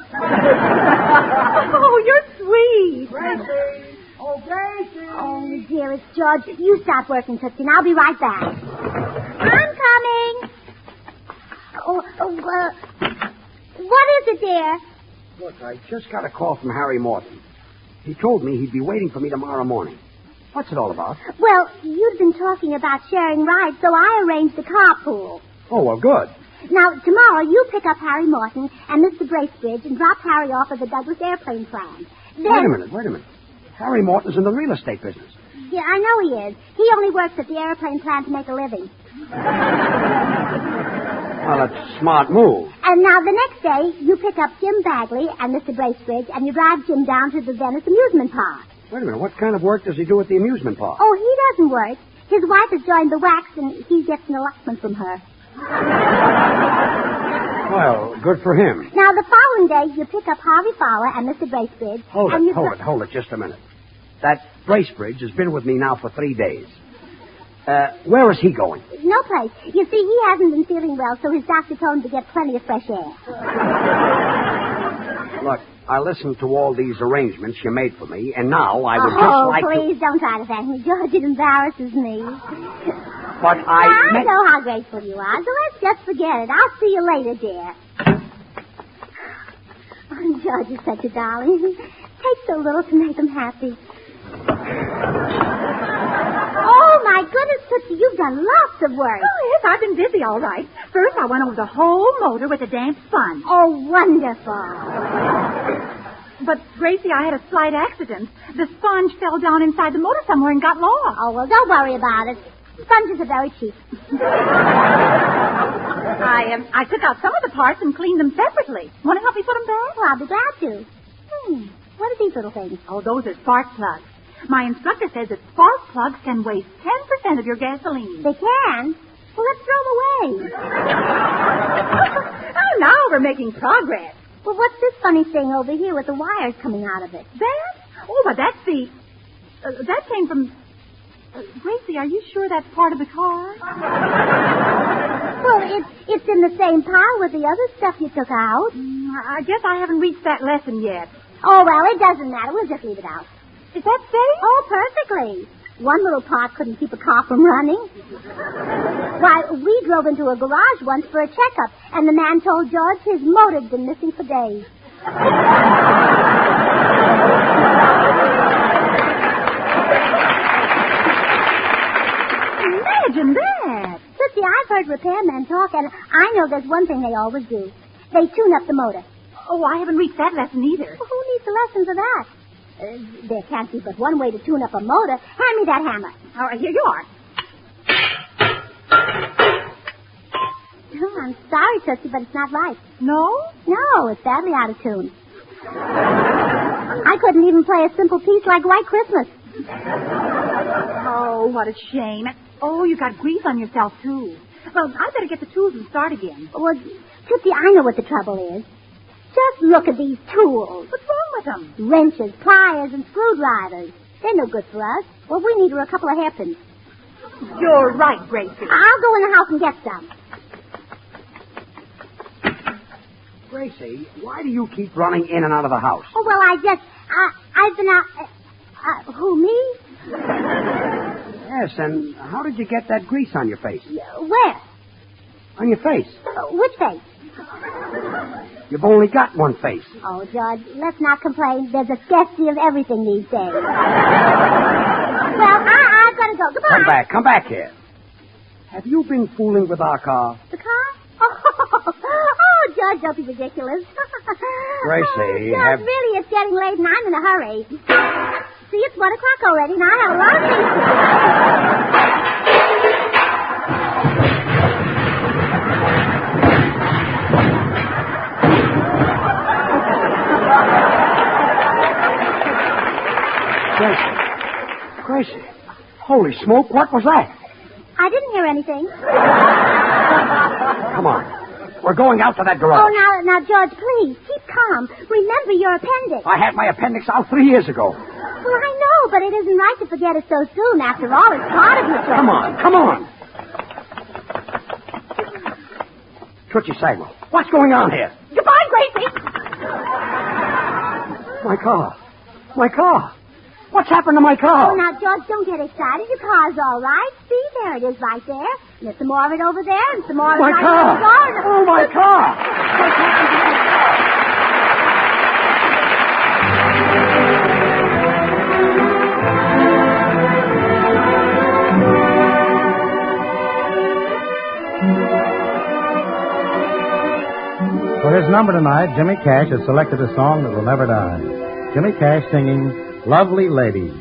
Oh, you're sweet. Gracie! Oh, Gracie! Oh, dearest George, you stop working, Tootsie, and I'll be right back. I'm coming. What is it, dear? Look, I just got a call from Harry Morton. He told me he'd be waiting for me tomorrow morning. What's it all about? Well, you've been talking about sharing rides, so I arranged a carpool. Oh, well, good. Now, tomorrow you pick up Harry Morton and Mr. Bracebridge and drop Harry off at the Douglas airplane plant. Then... Wait a minute. Harry Morton's in the real estate business. Yeah, I know he is. He only works at the airplane plant to make a living. Well, that's a smart move. And now the next day, you pick up Jim Bagley and Mr. Bracebridge, and you drive Jim down to the Venice amusement park. Wait a minute. What kind of work does he do at the amusement park? Oh, he doesn't work. His wife has joined the wax, and he gets an allotment from her. Well, good for him. Now, the following day, you pick up Harvey Fowler and Mr. Bracebridge. Hold it just a minute. That Bracebridge has been with me now for 3 days. Where is he going? No place. You see, he hasn't been feeling well, so his doctor told him to get plenty of fresh air. Look, I listened to all these arrangements you made for me, and now I would just like to... Oh, please, don't try to thank me, George. It embarrasses me. But I know how grateful you are, so let's just forget it. I'll see you later, dear. Oh, George is such a darling. He takes so little to make him happy. Oh, my goodness, Tootsie, you've done lots of work. Oh, yes, I've been busy, all right. First, I went over the whole motor with a damp sponge. Oh, wonderful. But, Gracie, I had a slight accident. The sponge fell down inside the motor somewhere and got lost. Oh, well, don't worry about it. Sponges are very cheap. I took out some of the parts and cleaned them separately. Want to help me put them back? Well, I'll be glad to. What are these little things? Oh, those are spark plugs. My instructor says that spark plugs can waste 10% of your gasoline. They can? Well, let's throw them away. Oh, now we're making progress. Well, what's this funny thing over here with the wires coming out of it? That? Oh, but that's the... that came from... Gracie, are you sure that's part of the car? Well, it's in the same pile with the other stuff you took out. I guess I haven't reached that lesson yet. Oh, well, it doesn't matter. We'll just leave it out. Is that safe? Oh, perfectly. One little part couldn't keep a car from running. Why, we drove into a garage once for a checkup, and the man told George his motor'd been missing for days. Imagine that. Tootsie, I've heard repairmen talk, and I know there's one thing they always do. They tune up the motor. Oh, I haven't reached that lesson either. Well, who needs the lessons of that? There can't be but one way to tune up a motor. Hand me that hammer. All right, here you are. Oh, I'm sorry, Tootsie, but it's not right. No? No, it's badly out of tune. I couldn't even play a simple piece like White Christmas. Oh, what a shame. Oh, you got grease on yourself, too. Well, I'd better get the tools and start again. Well, Tootsie, I know what the trouble is. Just look at these tools. What's wrong with them? Wrenches, pliers, and screwdrivers. They're no good for us. What we need are a couple of hairpins. You're right, Gracie. I'll go in the house and get some. Gracie, why do you keep running in and out of the house? Oh, well, I've been out... who, me? Yes, and how did you get that grease on your face? Where? On your face. Which face? You've only got one face. Oh, George, let's not complain. There's a scarcity of everything these days. Well, I've got to go. Goodbye. Come back here. Have you been fooling with our car? The car? Oh, George, don't be ridiculous. Gracie, George, really, it's getting late and I'm in a hurry. See, it's 1 o'clock already, and I have a lot of things Gracie, holy smoke, what was that? I didn't hear anything. Come on. We're going out to that garage. Oh, now, George, please, keep calm. Remember your appendix. I had my appendix out 3 years ago. Well, I know, but it isn't right to forget it so soon. After all, it's part of the Come on. Chruchill Sagwell, what's going on here? Goodbye, Gracie. My car. What's happened to my car? Oh, now, George, don't get excited. Your car's all right. See, there it is right there. And there's some more of it over there, and some more of it My right car. there. Oh, my car. For his number tonight, Jimmy Cash has selected a song that will never die. Jimmy Cash singing Lovely Lady.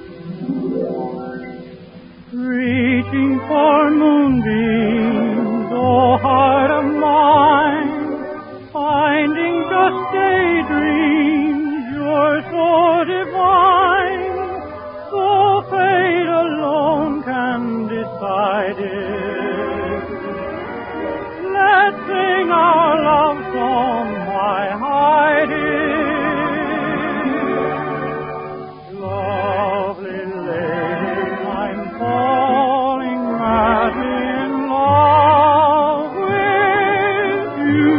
Reaching for moonbeams, oh heart of mine, finding just daydreams, you're so divine, so fate alone can decide it. Let's sing our love song, my Heidi. Lovely lady, I'm falling madly in love with you.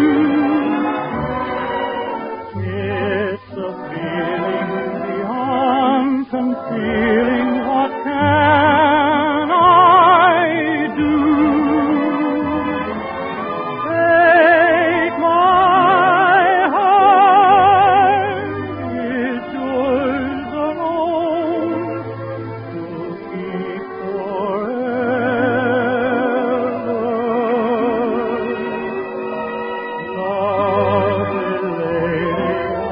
It's a feeling beyond concealing. What can I do? Take my heart, it's yours alone to keep forever. Lovely lady,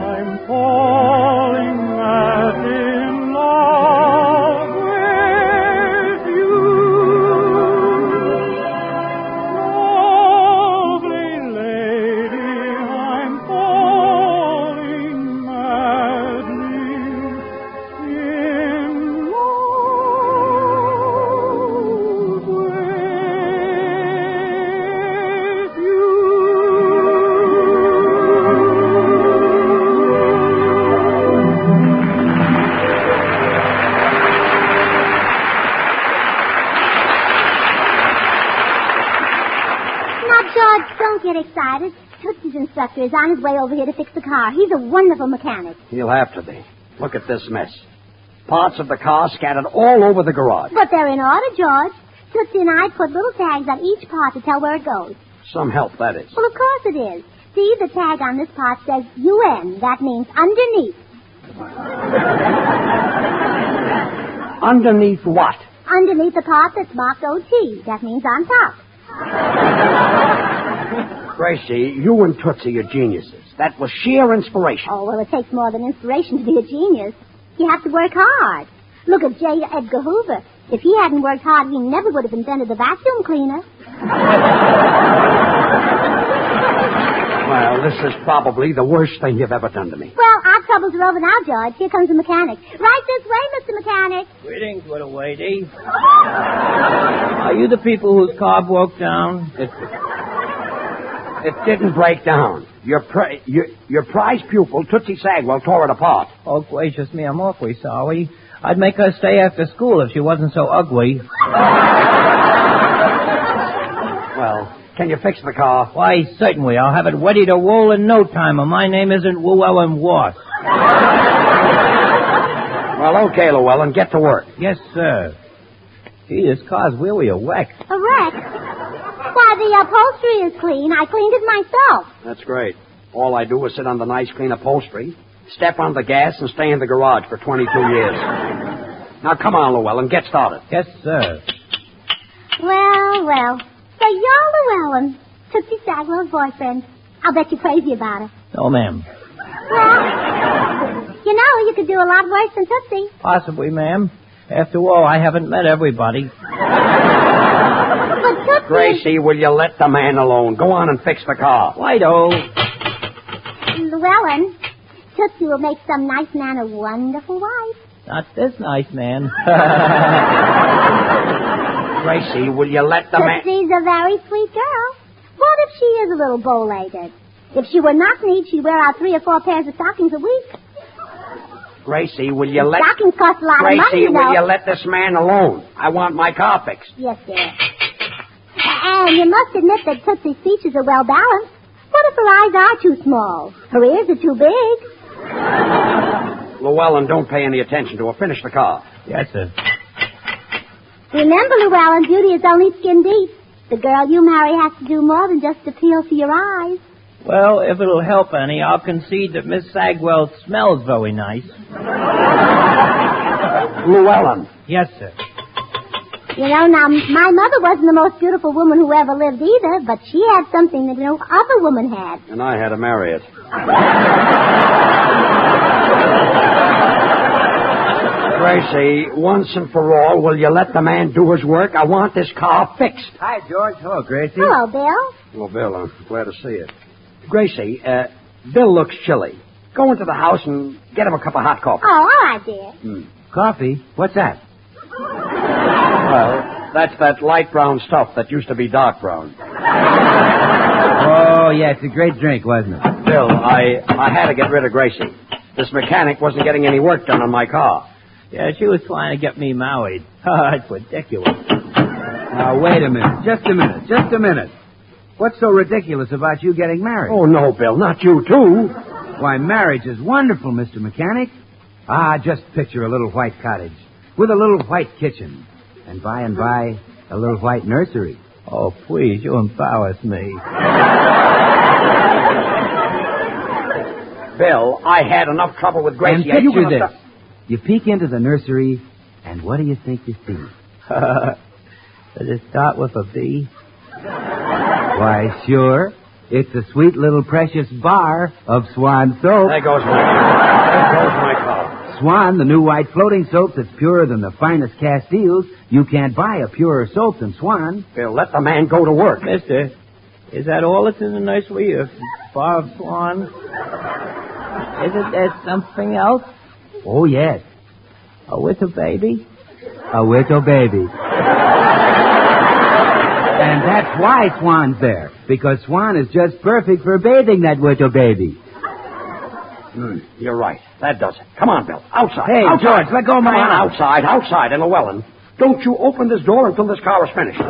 I'm falling madly in love with you. Lovely lady, I'm falling madly in love with you. Now, George, don't get excited. Tootsie's instructor is on his way over here to fix the car. He's a wonderful mechanic. He'll have to be. Look at this mess. Parts of the car scattered all over the garage. But they're in order, George. Tootsie and I put little tags on each part to tell where it goes. Some help, that is. Well, of course it is. See, the tag on this part says UN. That means underneath. Underneath what? Underneath the part that's marked OT. That means on top. Gracie, you and Tootsie are geniuses. That was sheer inspiration. Oh, well, it takes more than inspiration to be a genius. You have to work hard. Look at J. Edgar Hoover. If he hadn't worked hard, he never would have invented the vacuum cleaner. Well, this is probably the worst thing you've ever done to me. Well, our troubles are over now, George. Here comes the mechanic. Right this way, Mr. Mechanic. Greetings, little lady. Are you the people whose car broke down? It didn't break down. Your prize pupil, Tootsie Sagwell, tore it apart. Oh, gracious me, I'm awfully sorry. I'd make her stay after school if she wasn't so ugly. Well, can you fix the car? Why, certainly. I'll have it ready to roll in no time, and my name isn't Llewellyn Ross. Well, okay, Llewellyn, get to work. Yes, sir. Gee, this car's really a wreck. A wreck? Why, the upholstery is clean. I cleaned it myself. That's great. All I do is sit on the nice, clean upholstery, step on the gas, and stay in the garage for 22 years. Now, come on, Llewellyn, get started. Yes, sir. Well. So you're Llewellyn, Tootsie Sagwell's boyfriend. I'll bet you're crazy about it. No, ma'am. Well, you know, you could do a lot worse than Tootsie. Possibly, ma'am. After all, I haven't met everybody. But Tootsie... Gracie, will you let the man alone? Go on and fix the car. Righto. Llewellyn, Tootsie will make some nice man a wonderful wife. Not this nice man. Gracie, will you let the man... Tootsie's a very sweet girl. What if she is a little bow-legged? If she were not neat, she'd wear out 3 or 4 pairs of stockings a week. Gracie, will you let... Stockings cost a lot of money, Gracie, you know. will you let this man alone? I want my car fixed. Yes, sir. And you must admit that Tootsie's features are well balanced. What if her eyes are too small? Her ears are too big. Llewellyn, don't pay any attention to her. Finish the car. Yes, sir. Remember, Llewellyn, beauty is only skin deep. The girl you marry has to do more than just appeal to your eyes. Well, if it'll help any, I'll concede that Miss Sagwell smells very nice. Llewellyn. Yes, sir. You know, now, my mother wasn't the most beautiful woman who ever lived either, but she had something that no other woman had. And I had to marry it. Gracie, once and for all, will you let the man do his work? I want this car fixed. Hi, George. Hello, Gracie. Hello, Bill. Well, Bill, I'm glad to see it. Gracie, Bill looks chilly. Go into the house and get him a cup of hot coffee. Oh, all right, dear. Coffee? What's that? Well, that's that light brown stuff that used to be dark brown. Oh, yeah, it's a great drink, wasn't it? Bill, I had to get rid of Gracie. This mechanic wasn't getting any work done on my car. Yeah, she was trying to get me married. It's ridiculous. Now, wait a minute. Just a minute. What's so ridiculous about you getting married? Oh, no, Bill, not you, too. Why, marriage is wonderful, Mr. Mechanic. Just picture a little white cottage with a little white kitchen. And by, a little white nursery. Oh, please, you embarrass me. Bill, I had enough trouble with Gracie. And picture this. You peek into the nursery, and what do you think you see? Does it start with a B? Why, sure. It's a sweet little precious bar of Swan soap. There goes my car. Swan, the new white floating soap that's purer than the finest Castiles. You can't buy a purer soap than Swan. Bill, let the man go to work. Mister, is that all that's in the nursery? A bar of Swan? Isn't there something else? Oh, yes. A little baby? A little baby. And that's why Swan's there. Because Swan is just perfect for bathing that little baby. You're right. That does it. Come on, Bill. Outside. Hey, outside. George, let go of my arm. Outside. And Llewellyn, don't you open this door until this car is finished.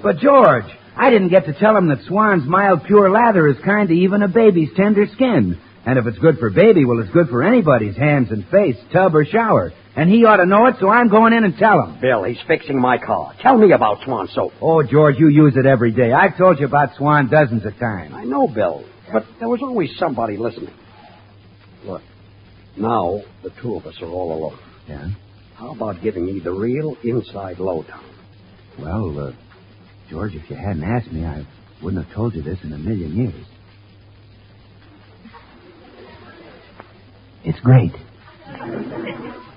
But, George, I didn't get to tell him that Swan's mild, pure lather is kind to even a baby's tender skin. And if it's good for baby, well, it's good for anybody's hands and face, tub or shower. And he ought to know it, so I'm going in and tell him. Bill, he's fixing my car. Tell me about Swan soap. Oh, George, you use it every day. I've told you about Swan dozens of times. I know, Bill, but there was always somebody listening. Look, now the two of us are all alone. Yeah? How about giving me the real inside lowdown? Well, George, if you hadn't asked me, I wouldn't have told you this in a million years. It's great.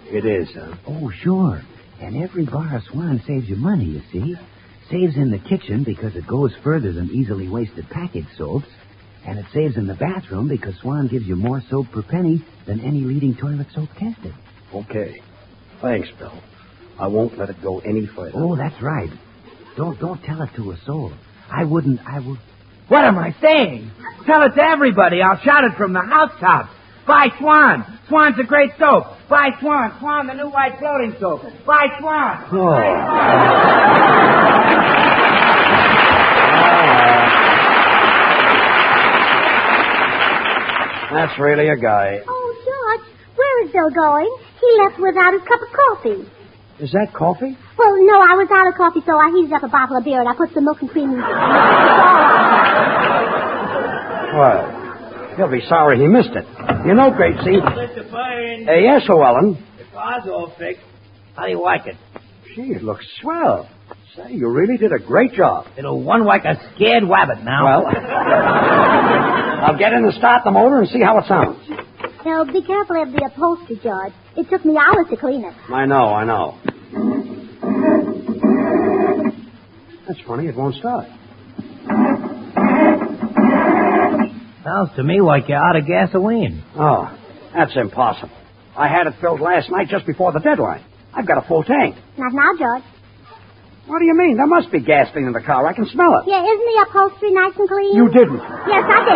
It is, huh? Oh, sure. And every bar of Swan saves you money, you see. Saves in the kitchen because it goes further than easily wasted package soaps. And it saves in the bathroom because Swan gives you more soap per penny than any leading toilet soap tested. Okay. Thanks, Bill. I won't let it go any further. Oh, that's right. Don't tell it to a soul. I would... What am I saying? Tell it to everybody. I'll shout it from the housetops. Buy Swan. Swan's a great soap. Buy Swan. Swan, the new white floating soap. Buy Swan. Oh. That's really a guy. Oh, George, where is Bill going? He left without his cup of coffee. Is that coffee? Well, no, I was out of coffee, so I heated up a bottle of beer and I put some milk and cream in it. Well, he'll be sorry he missed it. You know, Gracie. Mr. Burns. Yes, Llewellyn. The car's all fixed. How do you like it? Gee, it looks swell. Say, you really did a great job. It'll run like a scared rabbit now. Well, I'll get in and start the motor and see how it sounds. Now, be careful of the upholstery, George. It took me hours to clean it. I know. That's funny, it won't start. Sounds to me like you're out of gasoline. Oh, that's impossible. I had it filled last night just before the deadline. I've got a full tank. Not now, George. What do you mean? There must be gasoline in the car. I can smell it. Yeah, isn't the upholstery nice and clean? You didn't. Yes, I did.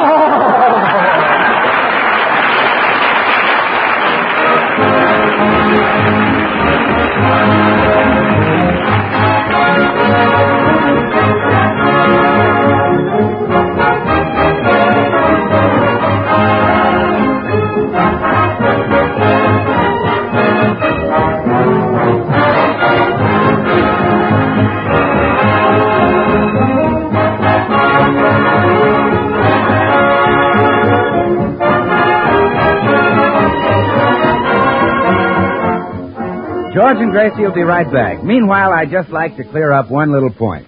George and Gracie will be right back. Meanwhile, I'd just like to clear up one little point.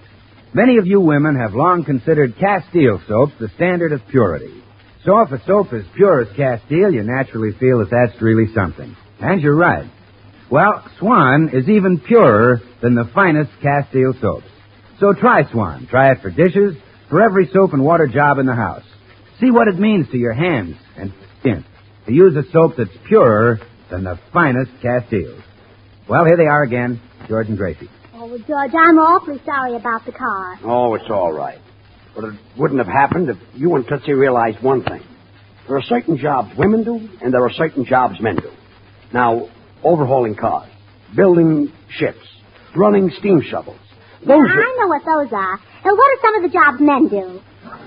Many of you women have long considered Castile soaps the standard of purity. So if a soap is pure as Castile, you naturally feel that that's really something. And you're right. Well, Swan is even purer than the finest Castile soaps. So try Swan. Try it for dishes, for every soap and water job in the house. See what it means to your hands and skin to use a soap that's purer than the finest Castiles. Well, here they are again, George and Gracie. Oh, well, George, I'm awfully sorry about the car. Oh, it's all right. But it wouldn't have happened if you and Tootsie realized one thing. There are certain jobs women do, and there are certain jobs men do. Now, overhauling cars, building ships, running steam shovels. I know what those are. Now, what are some of the jobs men do?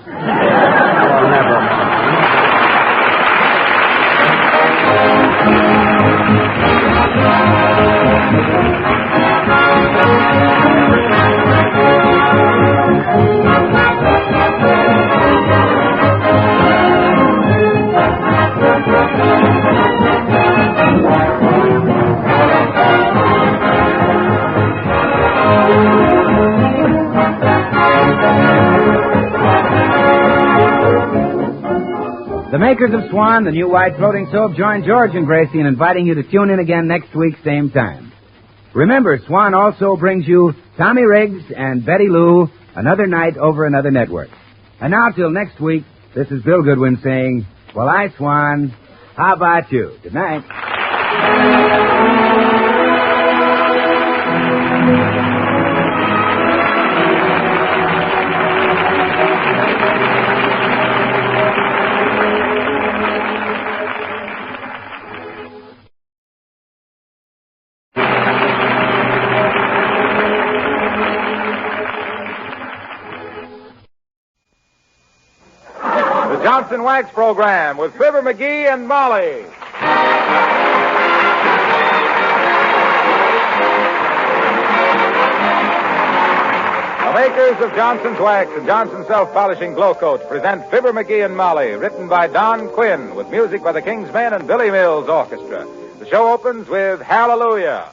Oh, never mind. The makers of Swan, the new white floating soap, join George and Gracie in inviting you to tune in again next week, same time. Remember, Swan also brings you Tommy Riggs and Betty Lou, Another Night Over Another Network. And now, till next week, this is Bill Goodwin saying, well, I, Swan, how about you? Good night. Johnson Wax Program with Fibber, McGee, and Molly. The makers of Johnson's Wax and Johnson's Self-Polishing Glow Coat present Fibber, McGee, and Molly, written by Don Quinn, with music by the King's Men and Billy Mills Orchestra. The show opens with Hallelujah.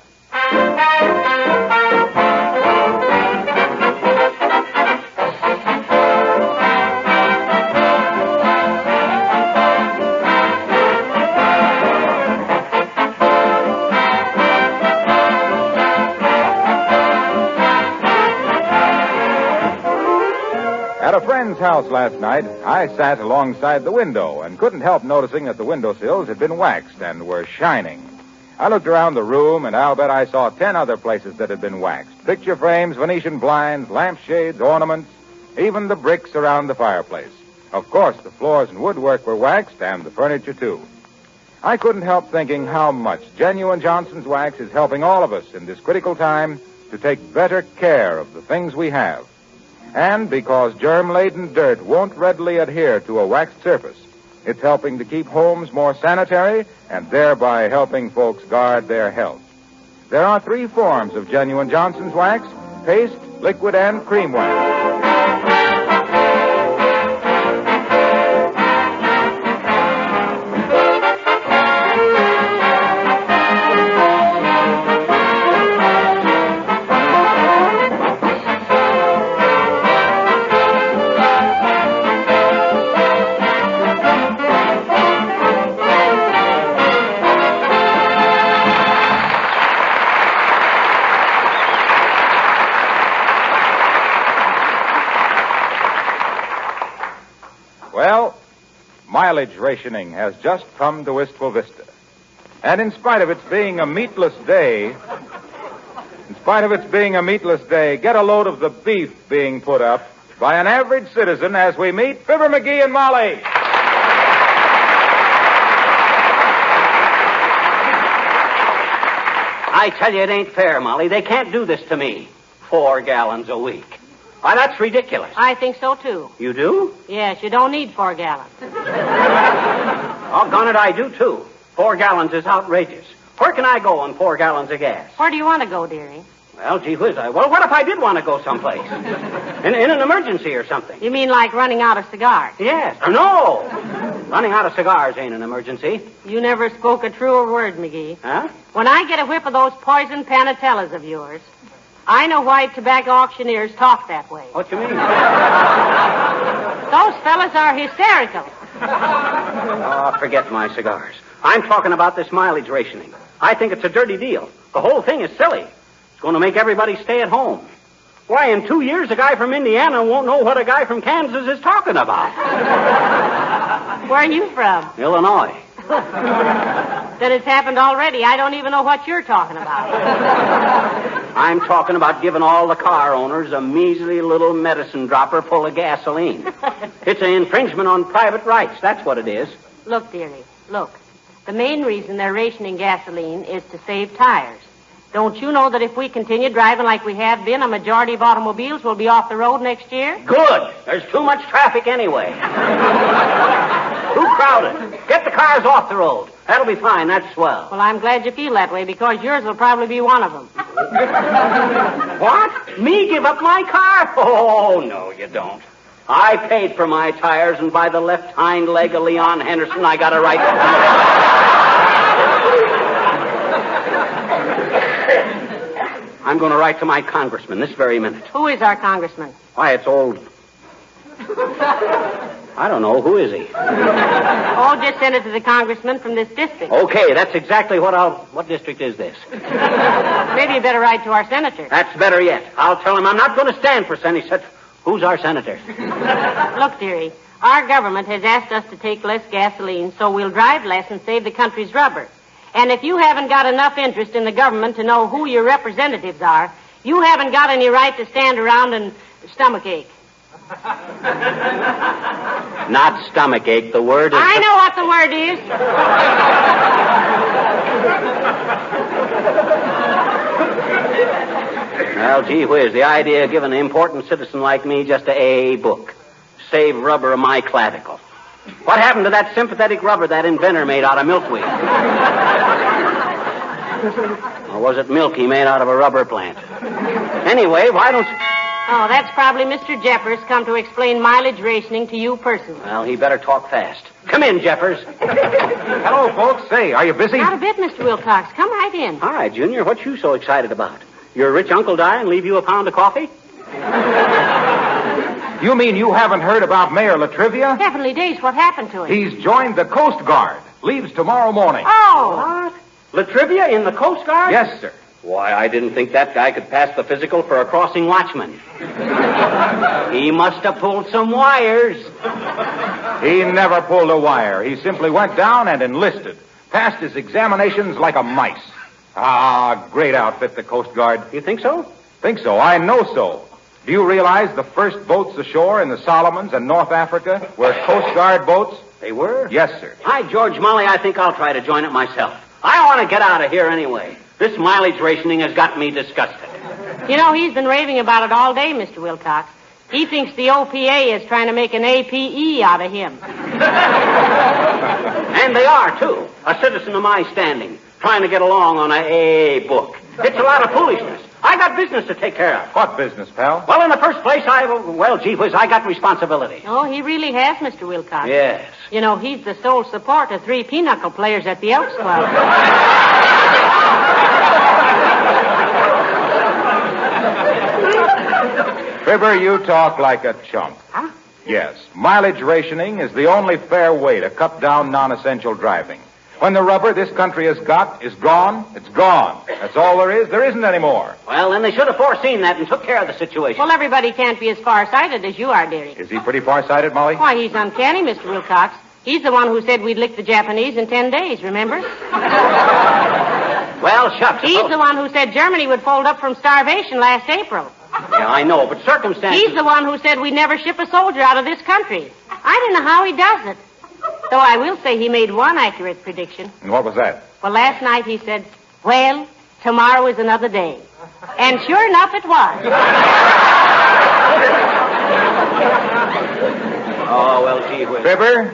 At a friend's house last night, I sat alongside the window and couldn't help noticing that the windowsills had been waxed and were shining. I looked around the room, and I'll bet I saw 10 other places that had been waxed. Picture frames, Venetian blinds, lampshades, ornaments, even the bricks around the fireplace. Of course, the floors and woodwork were waxed, and the furniture, too. I couldn't help thinking how much genuine Johnson's Wax is helping all of us in this critical time to take better care of the things we have. And because germ-laden dirt won't readily adhere to a waxed surface, it's helping to keep homes more sanitary and thereby helping folks guard their health. There are 3 forms of genuine Johnson's Wax: paste, liquid, and cream wax. Well, mileage rationing has just come to Wistful Vista. And in spite of its being a meatless day, get a load of the beef being put up by an average citizen as we meet Fibber, McGee, and Molly. I tell you, it ain't fair, Molly. They can't do this to me. 4 gallons a week. Why, that's ridiculous. I think so, too. You do? Yes, you don't need 4 gallons. Doggone it, I do, too. 4 gallons is outrageous. Where can I go on 4 gallons of gas? Where do you want to go, dearie? Well, gee whiz, well, what if I did want to go someplace? in an emergency or something? You mean like running out of cigars? Yes. No. Running out of cigars ain't an emergency. You never spoke a truer word, McGee. Huh? When I get a whiff of those poison panatellas of yours, I know why tobacco auctioneers talk that way. What you mean? Those fellas are hysterical. Oh, forget my cigars. I'm talking about this mileage rationing. I think it's a dirty deal. The whole thing is silly. It's going to make everybody stay at home. Why, in 2 years, a guy from Indiana won't know what a guy from Kansas is talking about. Where are you from? Illinois. That it's happened already. I don't even know what you're talking about. I'm talking about giving all the car owners a measly little medicine dropper full of gasoline. It's an infringement on private rights. That's what it is. Look, dearie, look. The main reason they're rationing gasoline is to save tires. Don't you know that if we continue driving like we have been, a majority of automobiles will be off the road next year? Good. There's too much traffic anyway. Too crowded. Get the cars off the road. That'll be fine. That's swell. Well, I'm glad you feel that way, because yours will probably be one of them. What? Me give up my car? Oh, no, you don't. I paid for my tires, and by the left hind leg of Leon Henderson, I got a right to... I'm going to write to my congressman this very minute. Who is our congressman? Why, it's old... I don't know. Who is he? Oh, just send it to the congressman from this district. Okay, that's exactly what What district is this? Maybe you better write to our senator. That's better yet. I'll tell him I'm not going to stand for any such... Who's our senator? Look, dearie, our government has asked us to take less gasoline, so we'll drive less and save the country's rubber. And if you haven't got enough interest in the government to know who your representatives are, you haven't got any right to stand around and stomachache. Not stomachache. The word is... I know what the word is. Well, gee whiz, the idea of giving an important citizen like me just a AA book. Save rubber of my clavicle. What happened to that sympathetic rubber that inventor made out of milkweed? Or was it milk he made out of a rubber plant? Anyway, why don't you... Oh, that's probably Mr. Jeffers come to explain mileage rationing to you personally. Well, he better talk fast. Come in, Jeffers. Hello, folks. Say, are you busy? Not a bit, Mr. Wilcox. Come right in. Hi, Junior. What you so excited about? Your rich uncle die and leave you a pound of coffee? You mean you haven't heard about Mayor Latrivia? Heavenly days, what happened to him? He's joined the Coast Guard. Leaves tomorrow morning. Oh! What? Latrivia in the Coast Guard? Yes, sir. Why, I didn't think that guy could pass the physical for a crossing watchman. He must have pulled some wires. He never pulled a wire. He simply went down and enlisted. Passed his examinations like a mice. Ah, great outfit, the Coast Guard. You think so? Think so. I know so. Do you realize the first boats ashore in the Solomons and North Africa were Coast Guard boats? They were? Yes, sir. Hi, George Molly. I think I'll try to join it myself. I want to get out of here anyway. This mileage rationing has got me disgusted. You know, he's been raving about it all day, Mr. Wilcox. He thinks the OPA is trying to make an APE out of him. And they are, too. A citizen of my standing, trying to get along on a AA book. It's a lot of foolishness. I got business to take care of. What business, pal? Well, in the first place, gee whiz, I got responsibility. Oh, he really has, Mr. Wilcox. Yes. You know, he's the sole support of 3 pinochle players at the Elks Club. Fibber, you talk like a chump. Huh? Yes. Mileage rationing is the only fair way to cut down non-essential driving. When the rubber this country has got is gone, it's gone. That's all there is. There isn't any more. Well, then they should have foreseen that and took care of the situation. Well, everybody can't be as far-sighted as you are, dearie. Is he pretty far-sighted, Molly? Why, he's uncanny, Mr. Wilcox. He's the one who said we'd lick the Japanese in 10 days, remember? Well, shucks. He's the one who said Germany would fold up from starvation last April. Yeah, I know, but circumstances... He's the one who said we'd never ship a soldier out of this country. I don't know how he does it. Though I will say he made one accurate prediction. And what was that? Well, last night he said, well, tomorrow is another day. And sure enough, it was. Oh, well, gee whiz. Fibber,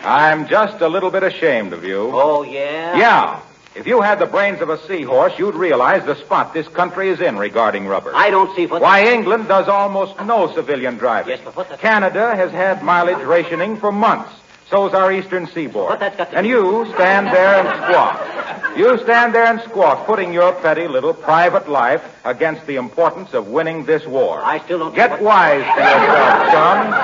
I'm just a little bit ashamed of you. Oh, yeah? Yeah. If you had the brains of a seahorse, you'd realize the spot this country is in regarding rubber. I don't see what... Why, England does almost no civilian driving. Yes, but what the... Canada has had mileage rationing for months. So's our eastern seaboard. What that's got to And do- you stand there and squawk. You stand there and squawk, putting your petty little private life against the importance of winning this war. I still don't... Get wise to yourself, chum.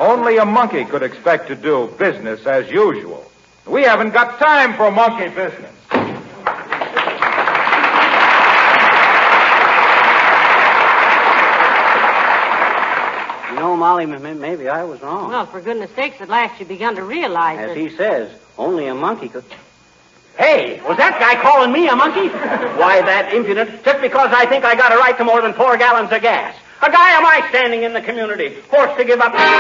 Only a monkey could expect to do business as usual. We haven't got time for monkey business. You know, Molly, maybe I was wrong. Well, for goodness sakes, at last you begun to realize As that... he says, only a monkey could... Hey, was that guy calling me a monkey? Why, that impudent, just because I think I got a right to more than 4 gallons of gas. A guy am I standing in the community, forced to give up 4 gallons.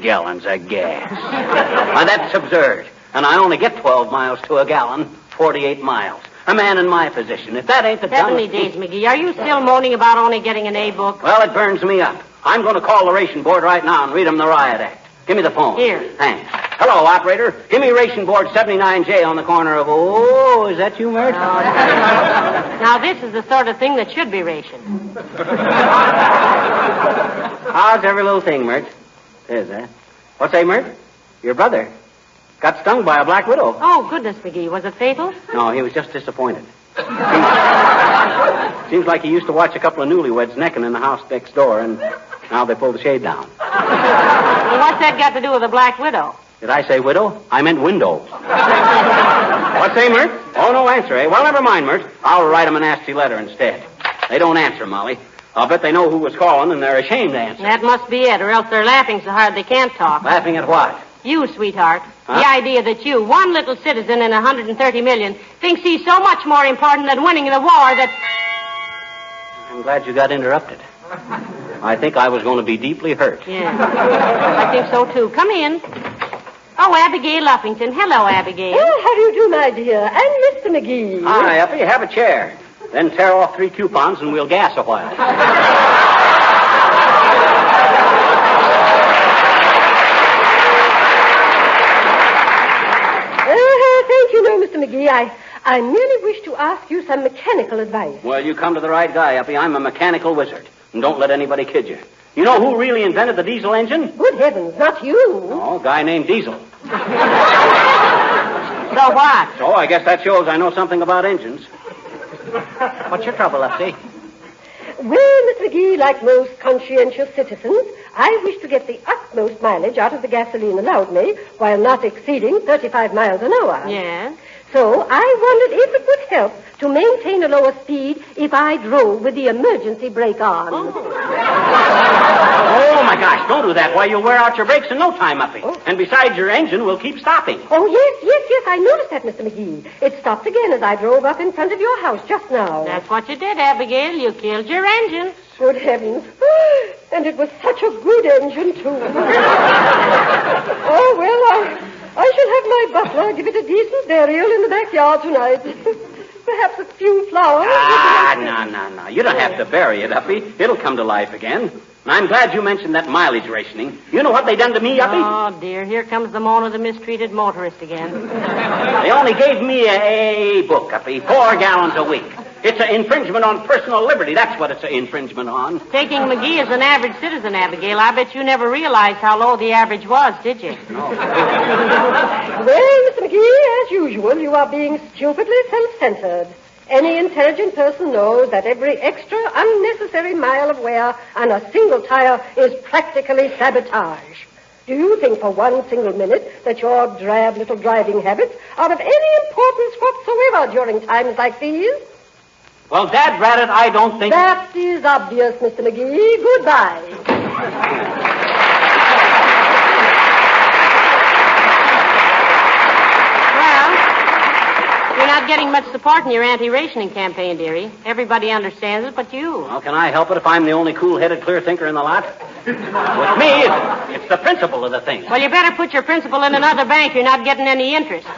Gallons of gas. Why, that's absurd. And I only get 12 miles to a gallon, 48 miles. A man in my position. If that ain't the 70 days, McGee. Are you still moaning about only getting an A book? Well, it burns me up. I'm going to call the ration board right now and read them the riot act. Give me the phone. Here. Thanks. Hello, operator. Give me ration board 79J on the corner of... Oh, is that you, Mert? Now, this is the sort of thing that should be rationed. How's every little thing, Mert? Is that? What's that, Mert? Your brother got stung by a black widow. Oh, goodness, McGee. Was it fatal? No, he was just disappointed. Seems like he used to watch a couple of newlyweds necking in the house next door, and now they pulled the shade down. Well, what's that got to do with a black widow? Did I say widow? I meant window. What's that, Mert? Oh, no answer, eh? Well, never mind, Mert. I'll write them a nasty letter instead. They don't answer, Molly. I'll bet they know who was calling, and they're ashamed to answer. That must be it, or else they're laughing so hard they can't talk. Laughing at what? You, sweetheart. Huh? The idea that you, one little citizen in 130 million, thinks he's so much more important than winning the war that... I'm glad you got interrupted. I think I was going to be deeply hurt. Yeah. I think so, too. Come in. Oh, Abigail Uppington. Hello, Abigail. Oh, how do you do, my dear? And Mr. McGee. Hi, Uppy. Have a chair. Then tear off 3 coupons and we'll gas a while. Thank you, no, Mr. McGee. I merely wish to ask you some mechanical advice. Well, you come to the right guy, Uppy. I'm a mechanical wizard. And don't let anybody kid you. You know who really invented the diesel engine? Good heavens, not you. Oh, a guy named Diesel. So what? So I guess that shows I know something about engines. What's your trouble, Uppy? Well, Mr. McGee, like most conscientious citizens, I wish to get the utmost mileage out of the gasoline allowed me while not exceeding 35 miles an hour. Yeah? So I wondered if it would help to maintain a lower speed if I drove with the emergency brake on. Oh. Oh, my gosh, don't do that. Why, you'll wear out your brakes in no time, Uppy. Oh. And besides, your engine will keep stopping. Oh, yes. I noticed that, Mr. McGee. It stopped again as I drove up in front of your house just now. That's what you did, Abigail. You killed your engine. Good heavens. And it was such a good engine, too. Oh, well, I shall have my butler give it a decent burial in the backyard tonight. Perhaps a few flowers. No. You don't have to bury it, Uppy. It'll come to life again. And I'm glad you mentioned that mileage rationing. You know what they done to me, Uppy? Oh, dear. Here comes the moan of the mistreated motorist again. They only gave me a book, Uppy. 4 gallons a week. It's an infringement on personal liberty. That's what it's an infringement on. Taking McGee as an average citizen, Abigail, I bet you never realized how low the average was, did you? No. Well, Mr. McGee, as usual, you are being stupidly self-centered. Any intelligent person knows that every extra unnecessary mile of wear on a single tire is practically sabotage. Do you think for one single minute that your drab little driving habits are of any importance whatsoever during times like these? Well, Dad Rabbit, I don't think... That is obvious, Mr. McGee. Goodbye. You're not getting much support in your anti-rationing campaign, dearie. Everybody understands it but you. Well, can I help it if I'm the only cool-headed, clear thinker in the lot? With me, it's the principle of the thing. Well, you better put your principal in another bank. You're not getting any interest. 4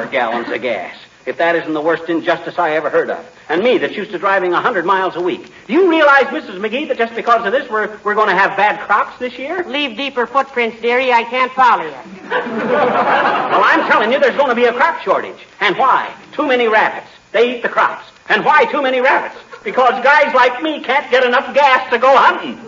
gallons of gas. If that isn't the worst injustice I ever heard of. And me that's used to driving 100 miles a week. Do you realize, Mrs. McGee, that just because of this, we're going to have bad crops this year? Leave deeper footprints, dearie. I can't follow you. Well, I'm telling you, there's going to be a crop shortage. And why? Too many rabbits. They eat the crops. And why too many rabbits? Because guys like me can't get enough gas to go hunting. It's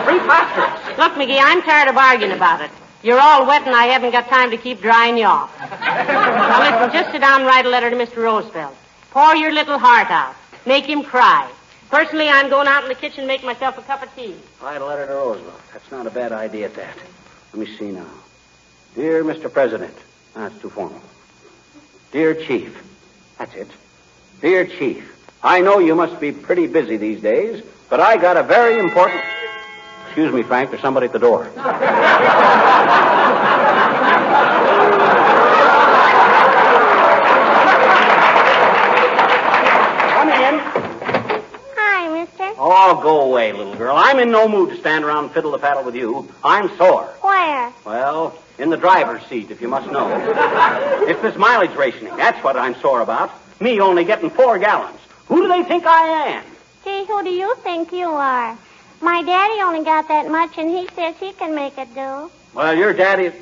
preposterous. Look, McGee, I'm tired of arguing about it. You're all wet, and I haven't got time to keep drying you off. Now, listen, just sit down and write a letter to Mr. Roosevelt. Pour your little heart out. Make him cry. Personally, I'm going out in the kitchen and make myself a cup of tea. Write a letter to Roosevelt. That's not a bad idea at that. Let me see now. Dear Mr. President. That's too formal. Dear Chief. That's it. Dear Chief, I know you must be pretty busy these days, but I got a very important... Excuse me, Frank, there's somebody at the door. Come in. Hi, mister. Oh, go away, little girl. I'm in no mood to stand around and fiddle-the-paddle with you. I'm sore. Where? Well, in the driver's seat, if you must know. It's this mileage rationing. That's what I'm sore about. Me only getting 4 gallons. Who do they think I am? Gee, who do you think you are? My daddy only got that much, and he says he can make it do. Well, your daddy...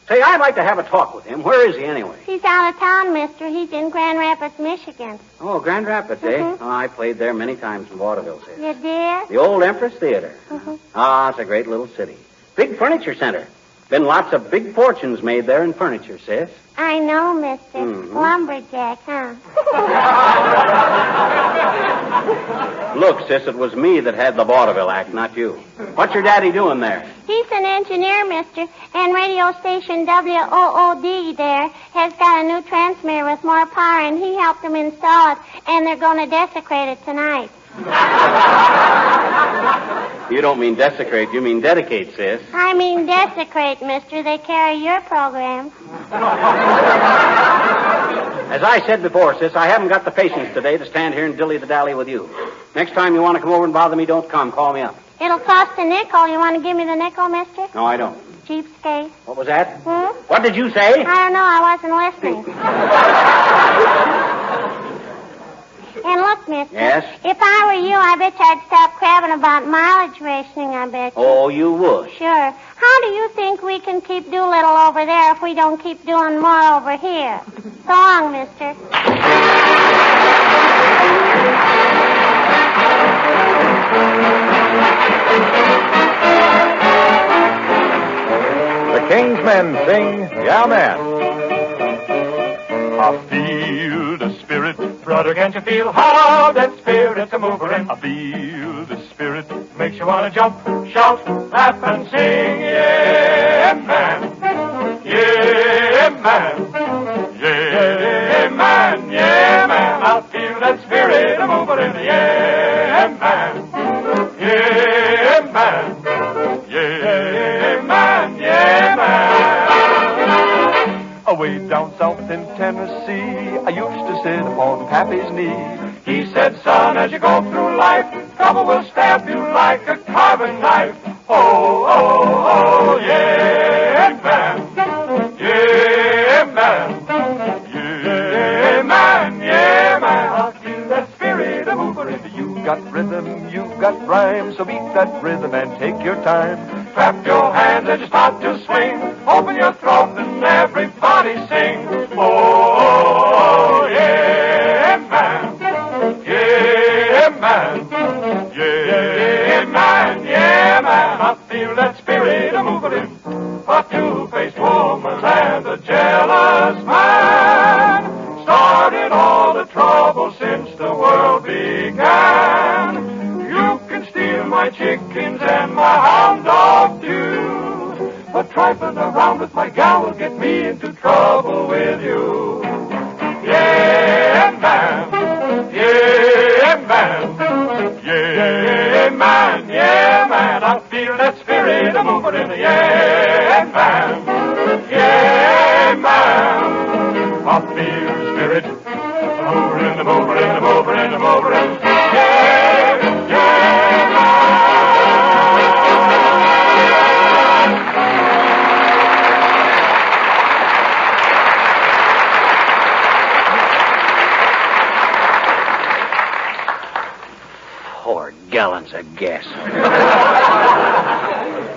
Say, I'd like to have a talk with him. Where is he, anyway? He's out of town, mister. He's in Grand Rapids, Michigan. Oh, Grand Rapids, eh? Oh, I played there many times in vaudeville, sis. You did? The old Empress Theater. Ah, it's a great little city. Big furniture center. Been lots of big fortunes made there in furniture, sis. I know, mister. Lumberjack, huh? Look, sis, it was me that had the vaudeville act, not you. What's your daddy doing there? He's an engineer, mister, and radio station WOOD there has got a new transmitter with more power, and he helped them install it, and they're going to desecrate it tonight. You don't mean desecrate, you mean dedicate, sis. I mean desecrate, mister. They carry your program. As I said before, sis, I haven't got the patience today to stand here and dilly-the-dally with you. Next time you want to come over and bother me, don't come. Call me up. It'll cost a nickel. You want to give me the nickel, mister? No, I don't. Cheapskate. What was that? Hmm? What did you say? I don't know. I wasn't listening. And look, mister. Yes? If I were you, I bet you I'd stop crabbing about mileage rationing, I bet you. Oh, you would? Sure. How do you think we can keep Doolittle over there if we don't keep doing more over here? So long, mister. The King's Men sing, Yeah Man. I feel the spirit, brother, can't you feel how that spirit's a moving? I feel the spirit, makes you wanna jump, shout, laugh, and sing. Yeah, man. Yeah, man. Yeah, man. Yeah, man. I feel that spirit a moving. Yeah, man. south in Tennessee, I used to sit upon Pappy's knee. He said, son, as you go through life, trouble will stab you like a carving knife. Oh, oh, oh, yeah, man. Yeah, man. Yeah, man, yeah, man. I feel that spirit a moving into you. Got rhythm, you've got rhyme, so beat that rhythm and take your time. Clap your hands as you start to swing. Open your throat and everybody sing. Oh, yeah, man. Yeah, man. Yeah, man, yeah, man. I feel that spirit a moving in a two-faced woman and a jealous man. Started all the trouble since the world began. You can steal my chickens and my hound dog too, but trifling around with my gal will get me into trouble with you. Yeah, man. Yeah, man. Yeah, man. Yeah, man. I feel that spirit a moving in the yeah, man. Yeah, man. I feel the spirit moving in the moving in the moving in the moving in. Yeah, yeah, Gallons of gas.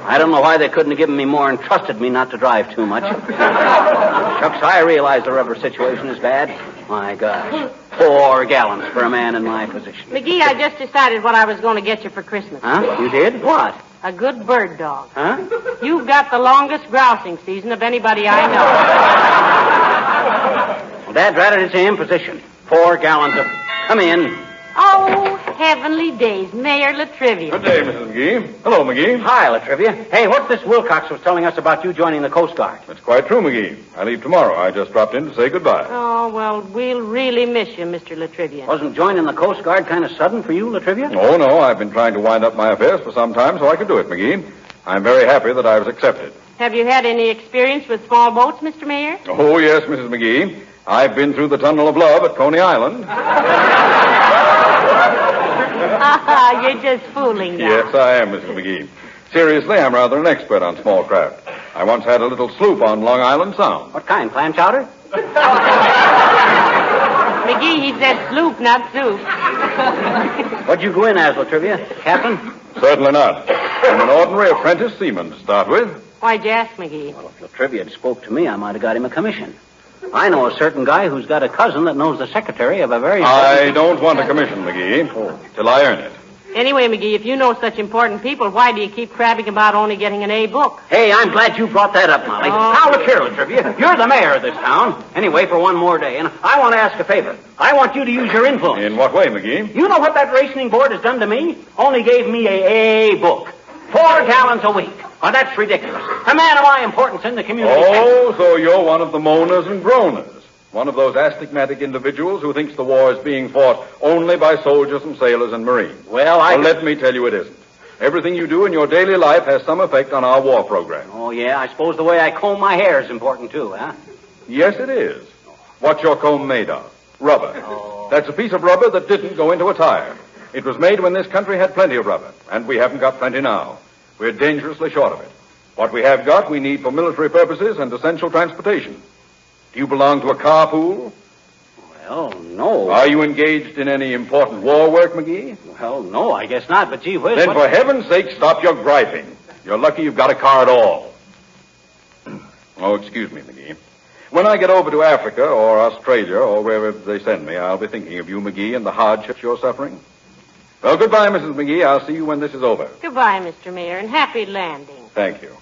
I don't know why they couldn't have given me more and trusted me not to drive too much. Shucks, I realize the rubber situation is bad. My gosh. 4 gallons for a man in my position. McGee, I just decided what I was going to get you for Christmas. Huh? You did? What? A good bird dog. Huh? You've got the longest grousing season of anybody I know. Well, Dad, rather it's an imposition. 4 gallons of... Come in. Oh, heavenly days, Mayor Latrivia. Good day, Mrs. McGee. Hello, McGee. Hi, Latrivia. Hey, what's this Wilcox was telling us about you joining the Coast Guard? It's quite true, McGee. I leave tomorrow. I just dropped in to say goodbye. Oh, well, we'll really miss you, Mr. Latrivia. Wasn't joining the Coast Guard kind of sudden for you, Latrivia? Oh, no. I've been trying to wind up my affairs for some time so I could do it, McGee. I'm very happy that I was accepted. Have you had any experience with small boats, Mr. Mayor? Oh, yes, Mrs. McGee. I've been through the Tunnel of Love at Coney Island. You're just fooling now. Yes, I am, Mrs. McGee. Seriously, I'm rather an expert on small craft. I once had a little sloop on Long Island Sound. What kind, clam chowder? McGee, he said sloop, not soup. What'd you go in as, Latrivia? Captain? Certainly not. I'm an ordinary apprentice seaman to start with. Why'd you ask, McGee? Well, if Latrivia had spoke to me, I might have got him a commission. I know a certain guy who's got a cousin that knows the secretary of a very... I don't want a commission, McGee, till I earn it. Anyway, McGee, if you know such important people, why do you keep crabbing about only getting an A book? Hey, I'm glad you brought that up, Molly. Now, look here, Latrivia. You're the mayor of this town. Anyway, for one more day, and I want to ask a favor. I want you to use your influence. In what way, McGee? You know what that rationing board has done to me? Only gave me a book. 4 gallons a week. Oh, that's ridiculous. A man of my importance in the community... Oh, so you're one of the moaners and groaners. One of those astigmatic individuals who thinks the war is being fought only by soldiers and sailors and Marines. Well, let me tell you it isn't. Everything you do in your daily life has some effect on our war program. Oh, yeah, I suppose the way I comb my hair is important, too, huh? Yes, it is. What's your comb made of? Rubber. Oh. That's a piece of rubber that didn't go into a tire. It was made when this country had plenty of rubber, and we haven't got plenty now. We're dangerously short of it. What we have got, we need for military purposes and essential transportation. Do you belong to a carpool? Well, no. Are you engaged in any important war work, McGee? Well, no, I guess not, but gee whiz... Then for heaven's sake, stop your griping. You're lucky you've got a car at all. Oh, excuse me, McGee. When I get over to Africa or Australia or wherever they send me, I'll be thinking of you, McGee, and the hardships you're suffering. Well, goodbye, Mrs. McGee. I'll see you when this is over. Goodbye, Mr. Mayor, and happy landing. Thank you.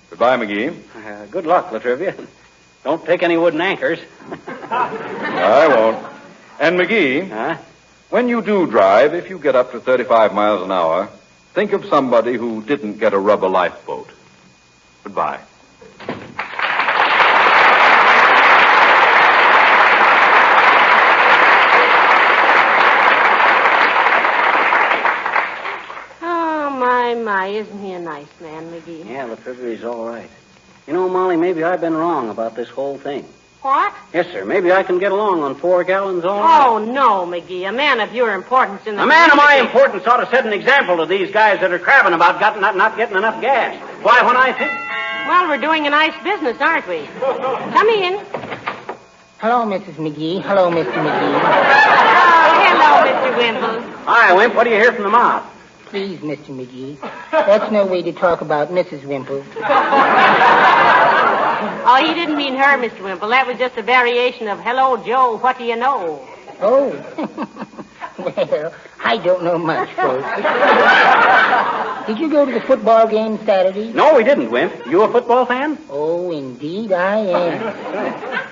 Goodbye, McGee. Good luck, Latrivia. Don't take any wooden anchors. I won't. And, McGee, when you do drive, if you get up to 35 miles an hour, think of somebody who didn't get a rubber lifeboat. Goodbye. My, isn't he a nice man, McGee? Yeah, Latrivia's all right. You know, Molly, maybe I've been wrong about this whole thing. What? Yes, sir. Maybe I can get along on 4 gallons all Oh, no, McGee. A man of your importance in the A man of my community- importance ought to set an example to these guys that are crabbing about not getting enough gas. Why, when I think... Well, we're doing a nice business, aren't we? Come in. Hello, Mrs. McGee. Hello, Mr. McGee. Oh, hello, Mr. Wimple. Hi, Wimp. What do you hear from the mob? Please, Mr. McGee. That's no way to talk about Mrs. Wimple. Oh, he didn't mean her, Mr. Wimple. That was just a variation of, hello, Joe, what do you know? Oh. Well, I don't know much, folks. Did you go to the football game Saturday? No, we didn't, Wimp. You a football fan? Oh, indeed I am.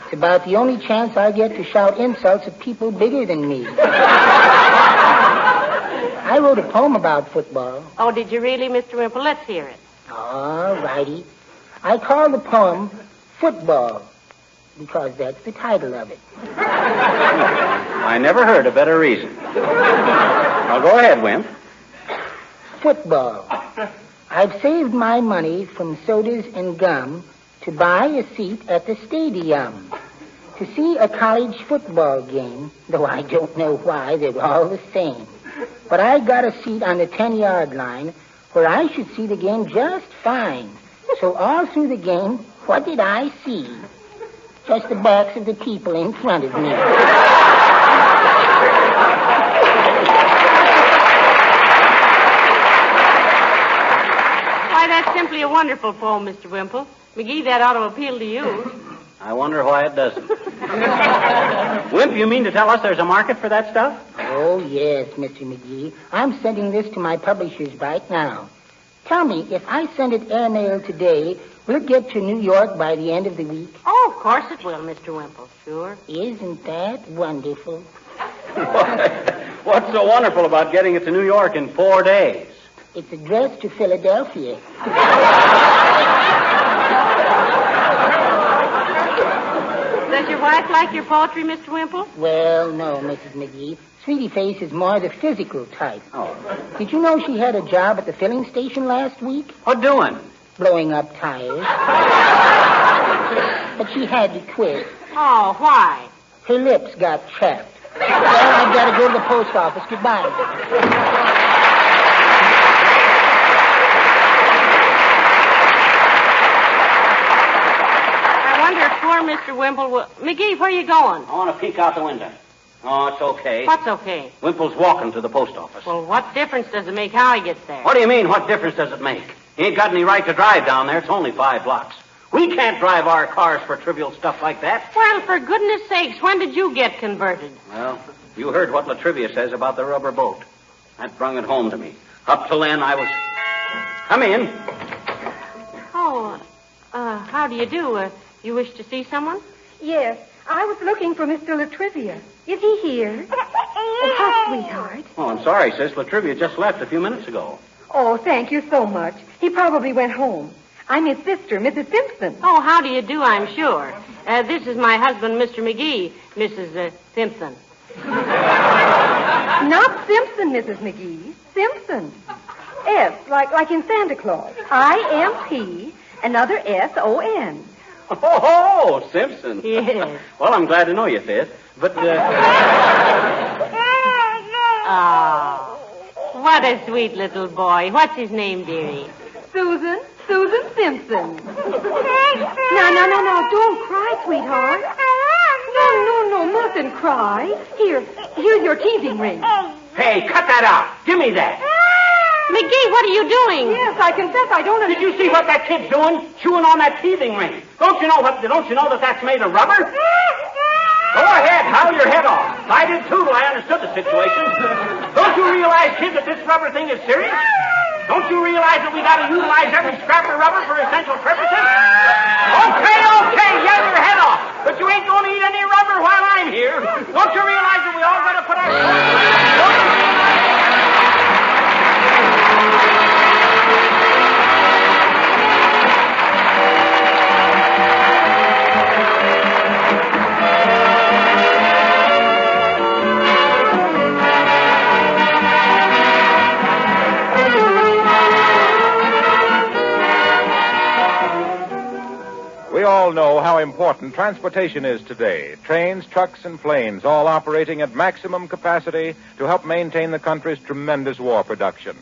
It's about the only chance I get to shout insults at people bigger than me. I wrote a poem about football. Oh, did you really, Mr. Wimple? Let's hear it. All righty. I call the poem Football because that's the title of it. I never heard a better reason. Now, go ahead, Wimp. Football. I've saved my money from sodas and gum to buy a seat at the stadium to see a college football game, though I don't know why, they're all the same. But I got a seat on the 10-yard line where I should see the game just fine. So all through the game, what did I see? Just the backs of the people in front of me. Why, that's simply a wonderful poem, Mr. Wimple. McGee, that ought to appeal to you. I wonder why it doesn't. Wimp, you mean to tell us there's a market for that stuff? Oh, yes, Mr. McGee. I'm sending this to my publishers right now. Tell me, if I send it airmail today, will it get to New York by the end of the week? Oh, of course it will, Mr. Wimple. Sure. Isn't that wonderful? What's so wonderful about getting it to New York in 4 days? It's addressed to Philadelphia. Does your wife like your poetry, Mr. Wimple? Well, no, Mrs. McGee. Sweetie Face is more the physical type. Oh. Did you know she had a job at the filling station last week? What doing? Blowing up tires. But she had to quit. Oh, why? Her lips got chapped. Well, I've got to go to the post office. Goodbye. Poor Mr. Wimple will... McGee, where are you going? I want to peek out the window. Oh, it's okay. What's okay? Wimple's walking to the post office. Well, what difference does it make how he gets there? What do you mean, what difference does it make? He ain't got any right to drive down there. It's only 5 blocks. We can't drive our cars for trivial stuff like that. Well, for goodness sakes, when did you get converted? Well, you heard what Latrivia says about the rubber boat. That brung it home to me. Up till then, I was... Come in. Oh, how do you do? You wish to see someone? Yes, I was looking for Mr. Latrivia. Is he here? Oh, how sweetheart. Oh, I'm sorry, sis. Latrivia just left a few minutes ago. Oh, thank you so much. He probably went home. I'm his sister, Mrs. Simpson. Oh, how do you do, I'm sure. This is my husband, Mr. McGee, Mrs. Simpson. Not Simpson, Mrs. McGee. Simpson. S, like in Santa Claus. I-M-P, another S-O-N. Oh, Simpson. Yes. Well, I'm glad to know you, Sis. But, Oh, what a sweet little boy. What's his name, dearie? Susan Simpson. No, don't cry, sweetheart. No, mustn't cry. Here's your teething ring. Hey, cut that out. Give me that. McGee, what are you doing? Yes, I confess I don't Did you see what that kid's doing? Chewing on that teething ring. Don't you know that that's made of rubber? Go ahead, howl your head off. If I did too, I understood the situation. Don't you realize, kid, that this rubber thing is serious? Don't you realize that we got to utilize every scrap of rubber for essential purposes? Okay, yell your head off. But you ain't going to eat any rubber while I'm here. Don't you realize that we all got to put our... all know how important transportation is today. Trains, trucks, and planes all operating at maximum capacity to help maintain the country's tremendous war production.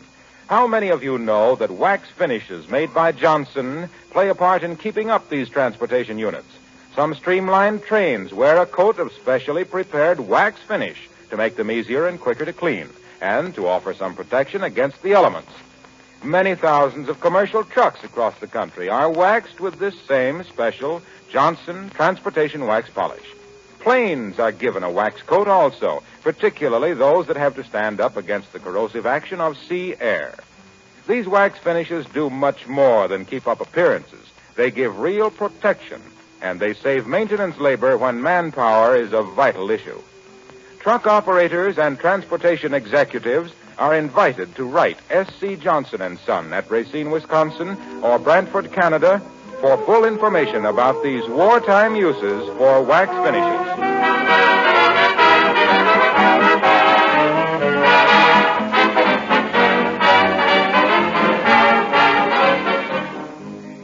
How many of you know that wax finishes made by Johnson play a part in keeping up these transportation units? Some streamlined trains wear a coat of specially prepared wax finish to make them easier and quicker to clean and to offer some protection against the elements. Many thousands of commercial trucks across the country are waxed with this same special Johnson transportation wax polish. Planes are given a wax coat also, particularly those that have to stand up against the corrosive action of sea air. These wax finishes do much more than keep up appearances. They give real protection, and they save maintenance labor when manpower is a vital issue. Truck operators and transportation executives are invited to write S.C. Johnson & Son at Racine, Wisconsin, or Brantford, Canada, for full information about these wartime uses for wax finishes.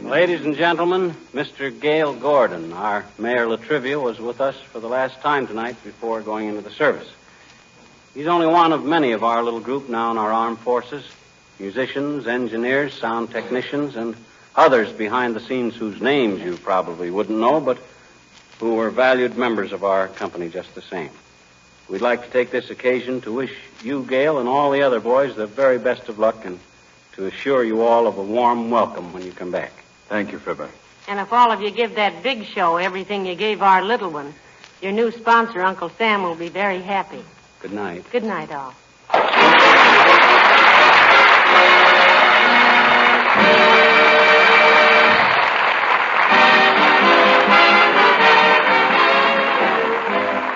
Ladies and gentlemen, Mr. Gale Gordon, our Mayor Latrivia, was with us for the last time tonight before going into the service. He's only one of many of our little group now in our armed forces, musicians, engineers, sound technicians, and others behind the scenes whose names you probably wouldn't know, but who are valued members of our company just the same. We'd like to take this occasion to wish you, Gale, and all the other boys the very best of luck and to assure you all of a warm welcome when you come back. Thank you, Fibber. And if all of you give that big show everything you gave our little one, your new sponsor, Uncle Sam, will be very happy. Good night. Good night, all.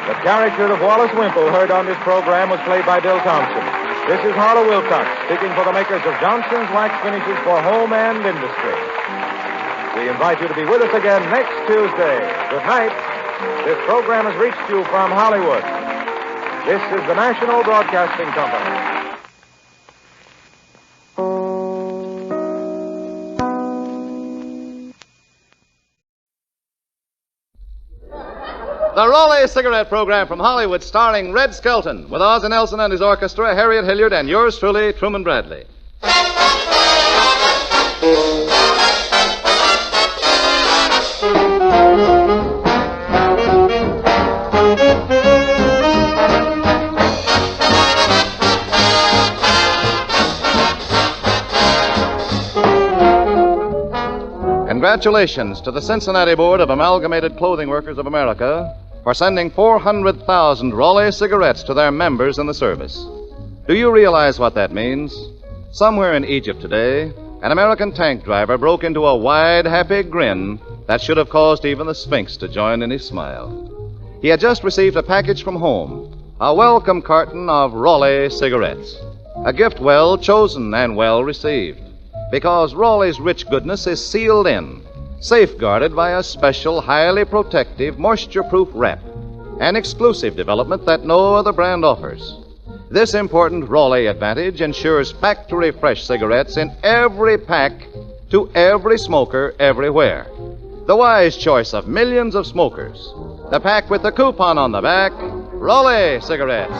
The character of Wallace Wimple heard on this program was played by Bill Thompson. This is Harlow Wilcox, speaking for the makers of Johnson's Wax Finishes for Home and Industry. We invite you to be with us again next Tuesday. Good night. This program has reached you from Hollywood. This is the National Broadcasting Company. The Raleigh Cigarette Program from Hollywood, starring Red Skelton, with Ozzie Nelson and his orchestra, Harriet Hilliard, and yours truly, Truman Bradley. Congratulations to the Cincinnati Board of Amalgamated Clothing Workers of America for sending 400,000 Raleigh cigarettes to their members in the service. Do you realize what that means? Somewhere in Egypt today, an American tank driver broke into a wide, happy grin that should have caused even the Sphinx to join in his smile. He had just received a package from home, a welcome carton of Raleigh cigarettes, a gift well chosen and well received, because Raleigh's rich goodness is sealed in, safeguarded by a special, highly protective, moisture-proof wrap, an exclusive development that no other brand offers. This important Raleigh advantage ensures factory-fresh cigarettes in every pack to every smoker everywhere. The wise choice of millions of smokers. The pack with the coupon on the back, Raleigh cigarettes.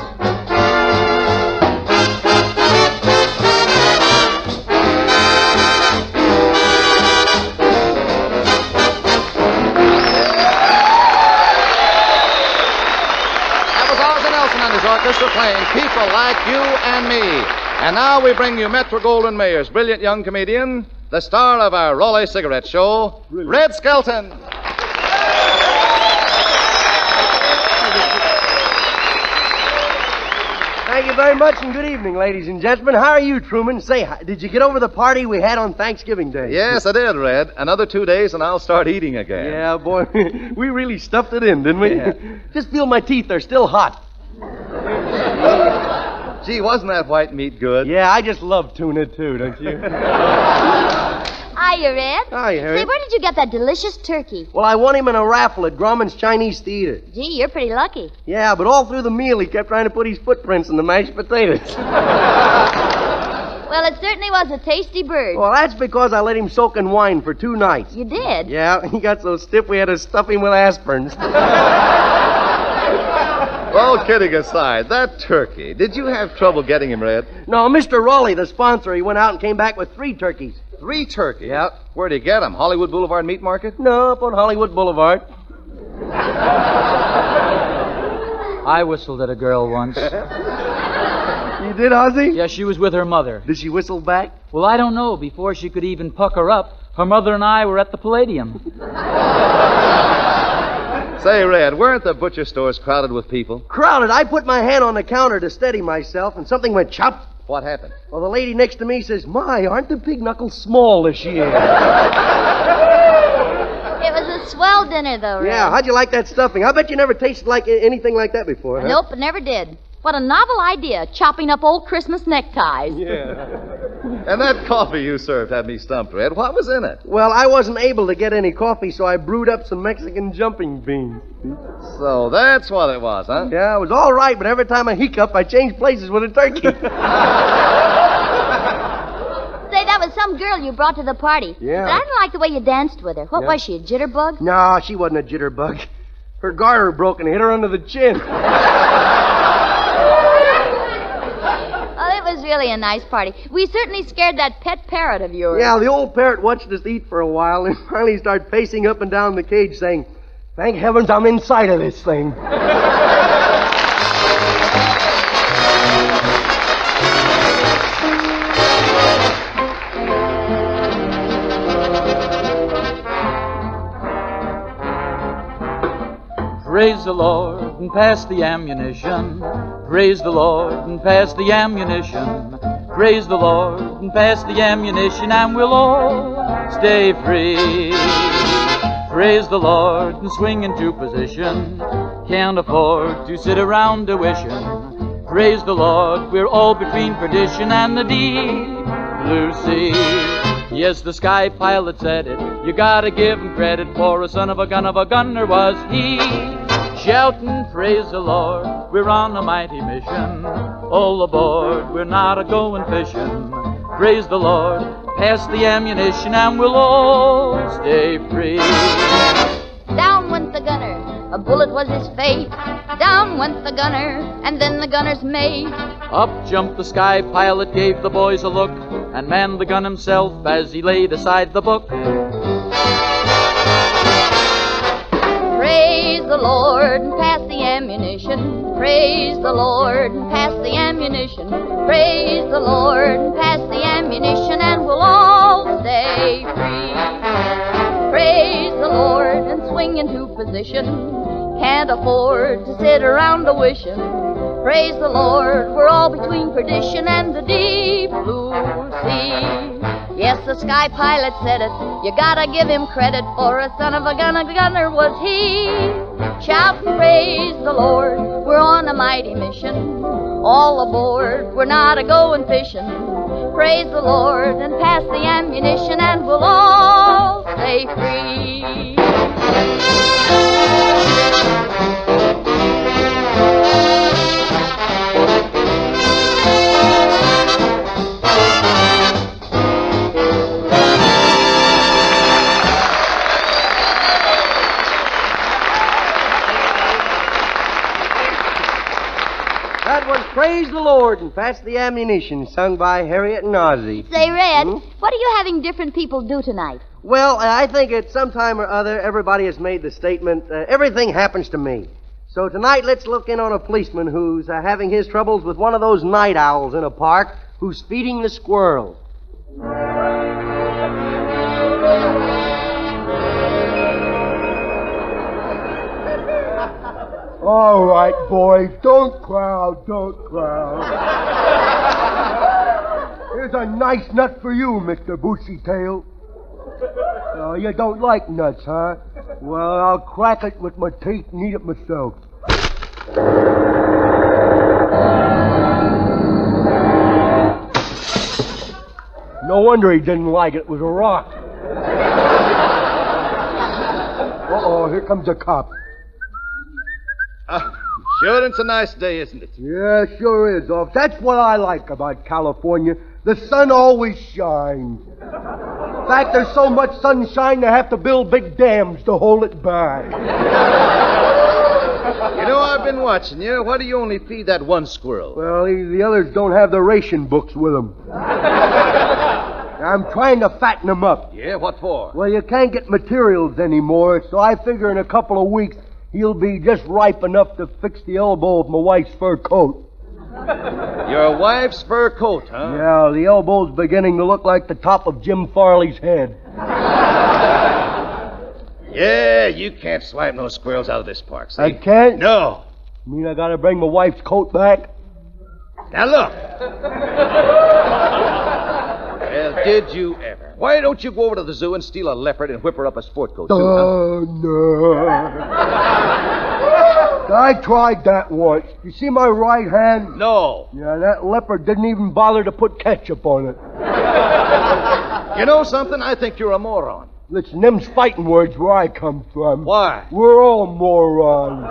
Orchestra playing People Like You and Me. And now we bring you Metro-Goldwyn-Mayer's brilliant young comedian, the star of our Raleigh cigarette show, Red Skelton. Thank you very much, and good evening, ladies and gentlemen. How are you, Truman? Say, did you get over the party we had on Thanksgiving Day? Yes, I did, Red. Another 2 days and I'll start eating again. Yeah, boy, we really stuffed it in, didn't we? Yeah. Just feel my teeth, they're still hot. Gee, wasn't that white meat good? Yeah, I just love tuna, too, don't you? Hiya, Red. Hi, Harry. Say, where did you get that delicious turkey? Well, I won him in a raffle at Grauman's Chinese Theater. Gee, you're pretty lucky. Yeah, but all through the meal, he kept trying to put his footprints in the mashed potatoes. Well, it certainly was a tasty bird. Well, that's because I let him soak in wine for 2 nights. You did? Yeah, he got so stiff we had to stuff him with aspirins. Well, kidding aside, that turkey, did you have trouble getting him, Red? No, Mr. Raleigh, the sponsor, he went out and came back with 3 turkeys. 3 turkeys? Yep. Where'd he get them? Hollywood Boulevard Meat Market? No, up on Hollywood Boulevard. I whistled at a girl once. You did, Ozzy? Yeah, she was with her mother. Did she whistle back? Well, I don't know. Before she could even pucker up, her mother and I were at the Palladium. Say, Red, weren't the butcher stores crowded with people? Crowded. I put my hand on the counter to steady myself, and something went chop. What happened? Well, the lady next to me says, "My, aren't the pig knuckles small this year?" It was a swell dinner, though, Red. Yeah, how'd you like that stuffing? I bet you never tasted like anything like that before, huh? Nope, never did. What a novel idea, chopping up old Christmas neckties. Yeah. And that coffee you served had me stumped, Red. What was in it? Well, I wasn't able to get any coffee, so I brewed up some Mexican jumping beans. So that's what it was, huh? Yeah, it was all right, but every time I hiccup, I change places with a turkey. Say, that was some girl you brought to the party. Yeah. But I didn't like the way you danced with her. What was she, a jitterbug? No, she wasn't a jitterbug. Her garter broke and hit her under the chin. Oh, it was really a nice party. We certainly scared that pet parrot of yours. Yeah, the old parrot watched us eat for a while and finally started pacing up and down the cage saying, "Thank heavens I'm inside of this thing." Praise the Lord and pass the ammunition. Praise the Lord and pass the ammunition. Praise the Lord and pass the ammunition, and we'll all stay free. Praise the Lord and swing into position. Can't afford to sit around a-wishing. Praise the Lord, we're all between perdition and the deep blue sea. Yes, the sky pilot said it. You gotta give him credit, for a son of a gunner was he. Shouting, praise the Lord, we're on a mighty mission. All aboard, we're not a-going fishing. Praise the Lord, pass the ammunition, and we'll all stay free. Down went the gunner, a bullet was his fate. Down went the gunner, and then the gunner's mate. Up jumped the sky pilot, gave the boys a look, and manned the gun himself as he laid aside the book. Praise the Lord and pass the ammunition. Praise the Lord and pass the ammunition. Praise the Lord and pass the ammunition, and we'll all stay free. Praise the Lord and swing into position. Can't afford to sit around a-wishing. Praise the Lord, we're all between perdition and the deep blue sea. Yes, the sky pilot said it. You gotta give him credit, for a son of a gunner was he. Shout and praise the Lord, we're on a mighty mission. All aboard, we're not a-going fishing. Praise the Lord and pass the ammunition, and we'll all stay free. That was Praise the Lord and Pass the Ammunition, sung by Harriet and Ozzy. Say, Red, what are you having different people do tonight? Well, I think at some time or other, everybody has made the statement, everything happens to me. So tonight, let's look in on a policeman who's having his troubles with one of those night owls in a park who's feeding the squirrels. All right, boys, don't crowd. Here's a nice nut for you, Mr. Bushy-tail. Oh, you don't like nuts, huh? Well, I'll crack it with my teeth and eat it myself. No wonder he didn't like it. It was a rock. Uh-oh, here comes a cop. Sure, it's a nice day, isn't it? Yeah, sure is, Off. That's what I like about California. The sun always shines. In fact, there's so much sunshine they have to build big dams to hold it back. You know, I've been watching you. Why do you only feed that one squirrel? Well, the others don't have their ration books with them. I'm trying to fatten them up. Yeah, what for? Well, you can't get materials anymore, so I figure in a couple of weeks he'll be just ripe enough to fix the elbow of my wife's fur coat. Your wife's fur coat, huh? Yeah, the elbow's beginning to look like the top of Jim Farley's head. Yeah, you can't swipe no squirrels out of this park, see? I can't? No. You mean I gotta bring my wife's coat back? Now look. Well, did you ever? Why don't you go over to the zoo and steal a leopard and whip her up a sport coat, too, huh? No. I tried that once. You see my right hand? No. Yeah, that leopard didn't even bother to put ketchup on it. You know something? I think you're a moron. Listen, them's fighting words where I come from. Why? We're all morons.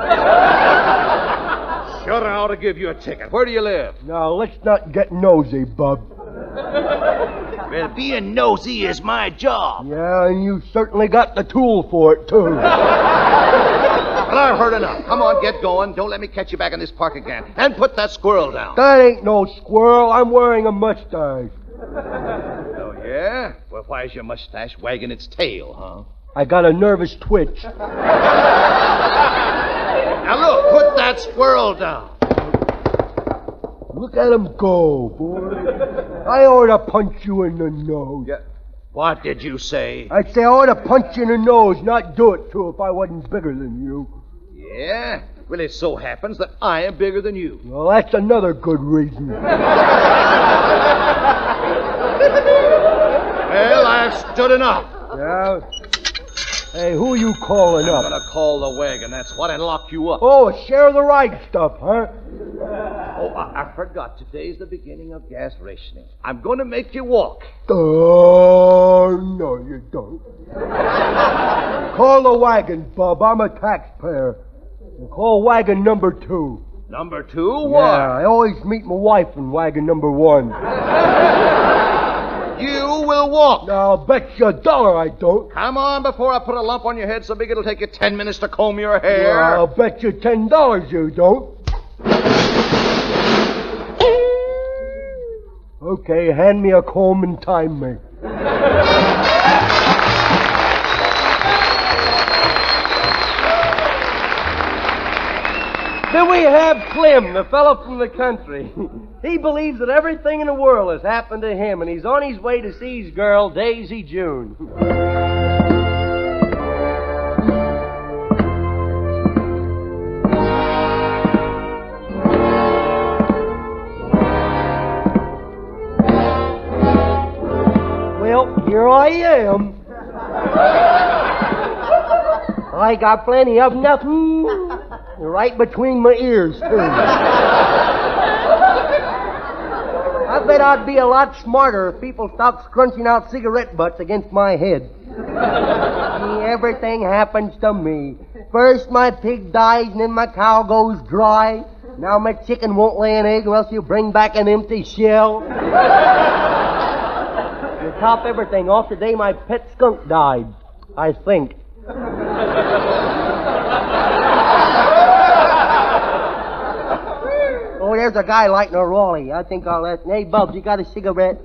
Sure, I ought to give you a ticket. Where do you live? Now, let's not get nosy, bub. Well, being nosy is my job. Yeah, and you certainly got the tool for it, too. Well, I've heard enough. Come on, get going. Don't let me catch you back in this park again. And put that squirrel down. That ain't no squirrel. I'm wearing a mustache. Oh, yeah? Well, why's your mustache wagging its tail, huh? I got a nervous twitch. Now, look, put that squirrel down. Look at him go, boy. I ought to punch you in the nose. Yeah. What did you say? I say I ought to punch you in the nose, not do it, too, if I wasn't bigger than you. Yeah? Well, it so happens that I am bigger than you. Well, that's another good reason. Well, I've stood enough. Yeah? Hey, who you calling up? I'm gonna call the wagon, that's what, and lock you up. Oh, share the ride stuff, huh? Oh, I forgot. Today's the beginning of gas rationing. I'm going to make you walk. Oh, no, you don't. Call the wagon, Bub. I'm a taxpayer. And call wagon number 2. Number 2? Yeah, I always meet my wife in wagon number 1. You will walk. Now, I'll bet you $1 I don't. Come on before I put a lump on your head so big it'll take you 10 minutes to comb your hair. Well, I'll bet you $10 you don't. Okay, hand me a comb and time me. Then we have Clem, the fellow from the country. He believes that everything in the world has happened to him, and he's on his way to see his girl, Daisy June. Well, here I am. I got plenty of nothing right between my ears, too. I bet I'd be a lot smarter if people stopped scrunching out cigarette butts against my head. See, everything happens to me. First my pig dies and then my cow goes dry. Now my chicken won't lay an egg or else you bring back an empty shell. To top everything off, today my pet skunk died, I think. Oh, there's a guy lighting a Raleigh. I think I'll let... Hey, Bubs, you got a cigarette?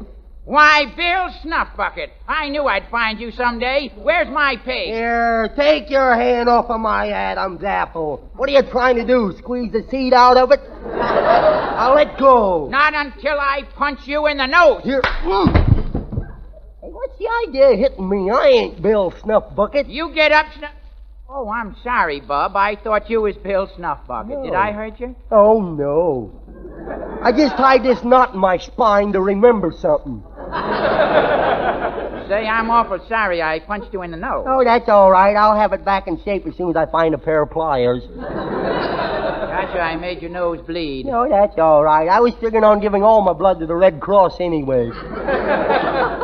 Why, Bill Snuffbucket, I knew I'd find you someday. Where's my pig? Here, take your hand off of my Adam's apple. What are you trying to do, squeeze the seed out of it? I'll let go. Not until I punch you in the nose. Here. Hey, what's the idea of hitting me? I ain't Bill Snuffbucket. You get up, Oh, I'm sorry, Bub. I thought you was Bill Snuffbucket. No. Did I hurt you? Oh, no. I just tied this knot in my spine to remember something. Say, I'm awful sorry I punched you in the nose. Oh, that's all right. I'll have it back in shape as soon as I find a pair of pliers. Gotcha, I made your nose bleed. No, that's all right. I was figuring on giving all my blood to the Red Cross anyways.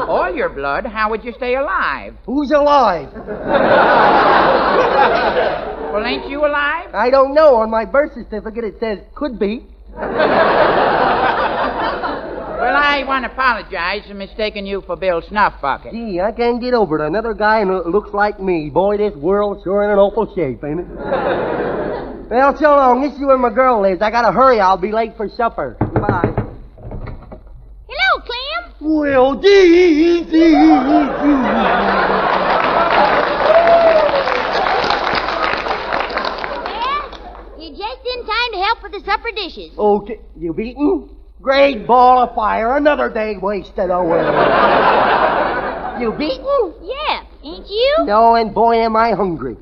All your blood? How would you stay alive? Who's alive? Well, ain't you alive? I don't know. On my birth certificate it says could be. Well, Well, I want to apologize for mistaking you for Bill Snuff Bucket. Gee, I can't get over it. Another guy who looks like me. Boy, this world's sure in an awful shape, ain't it? Well, so long. This is where my girl lives. I gotta hurry. I'll be late for supper. Bye. Hello, Clem. Well, dee. You're just in time to help with the supper dishes. Okay, you beaten? Great ball of fire. Another day wasted away. You beaten? Yeah, ain't you? No, and boy, am I hungry.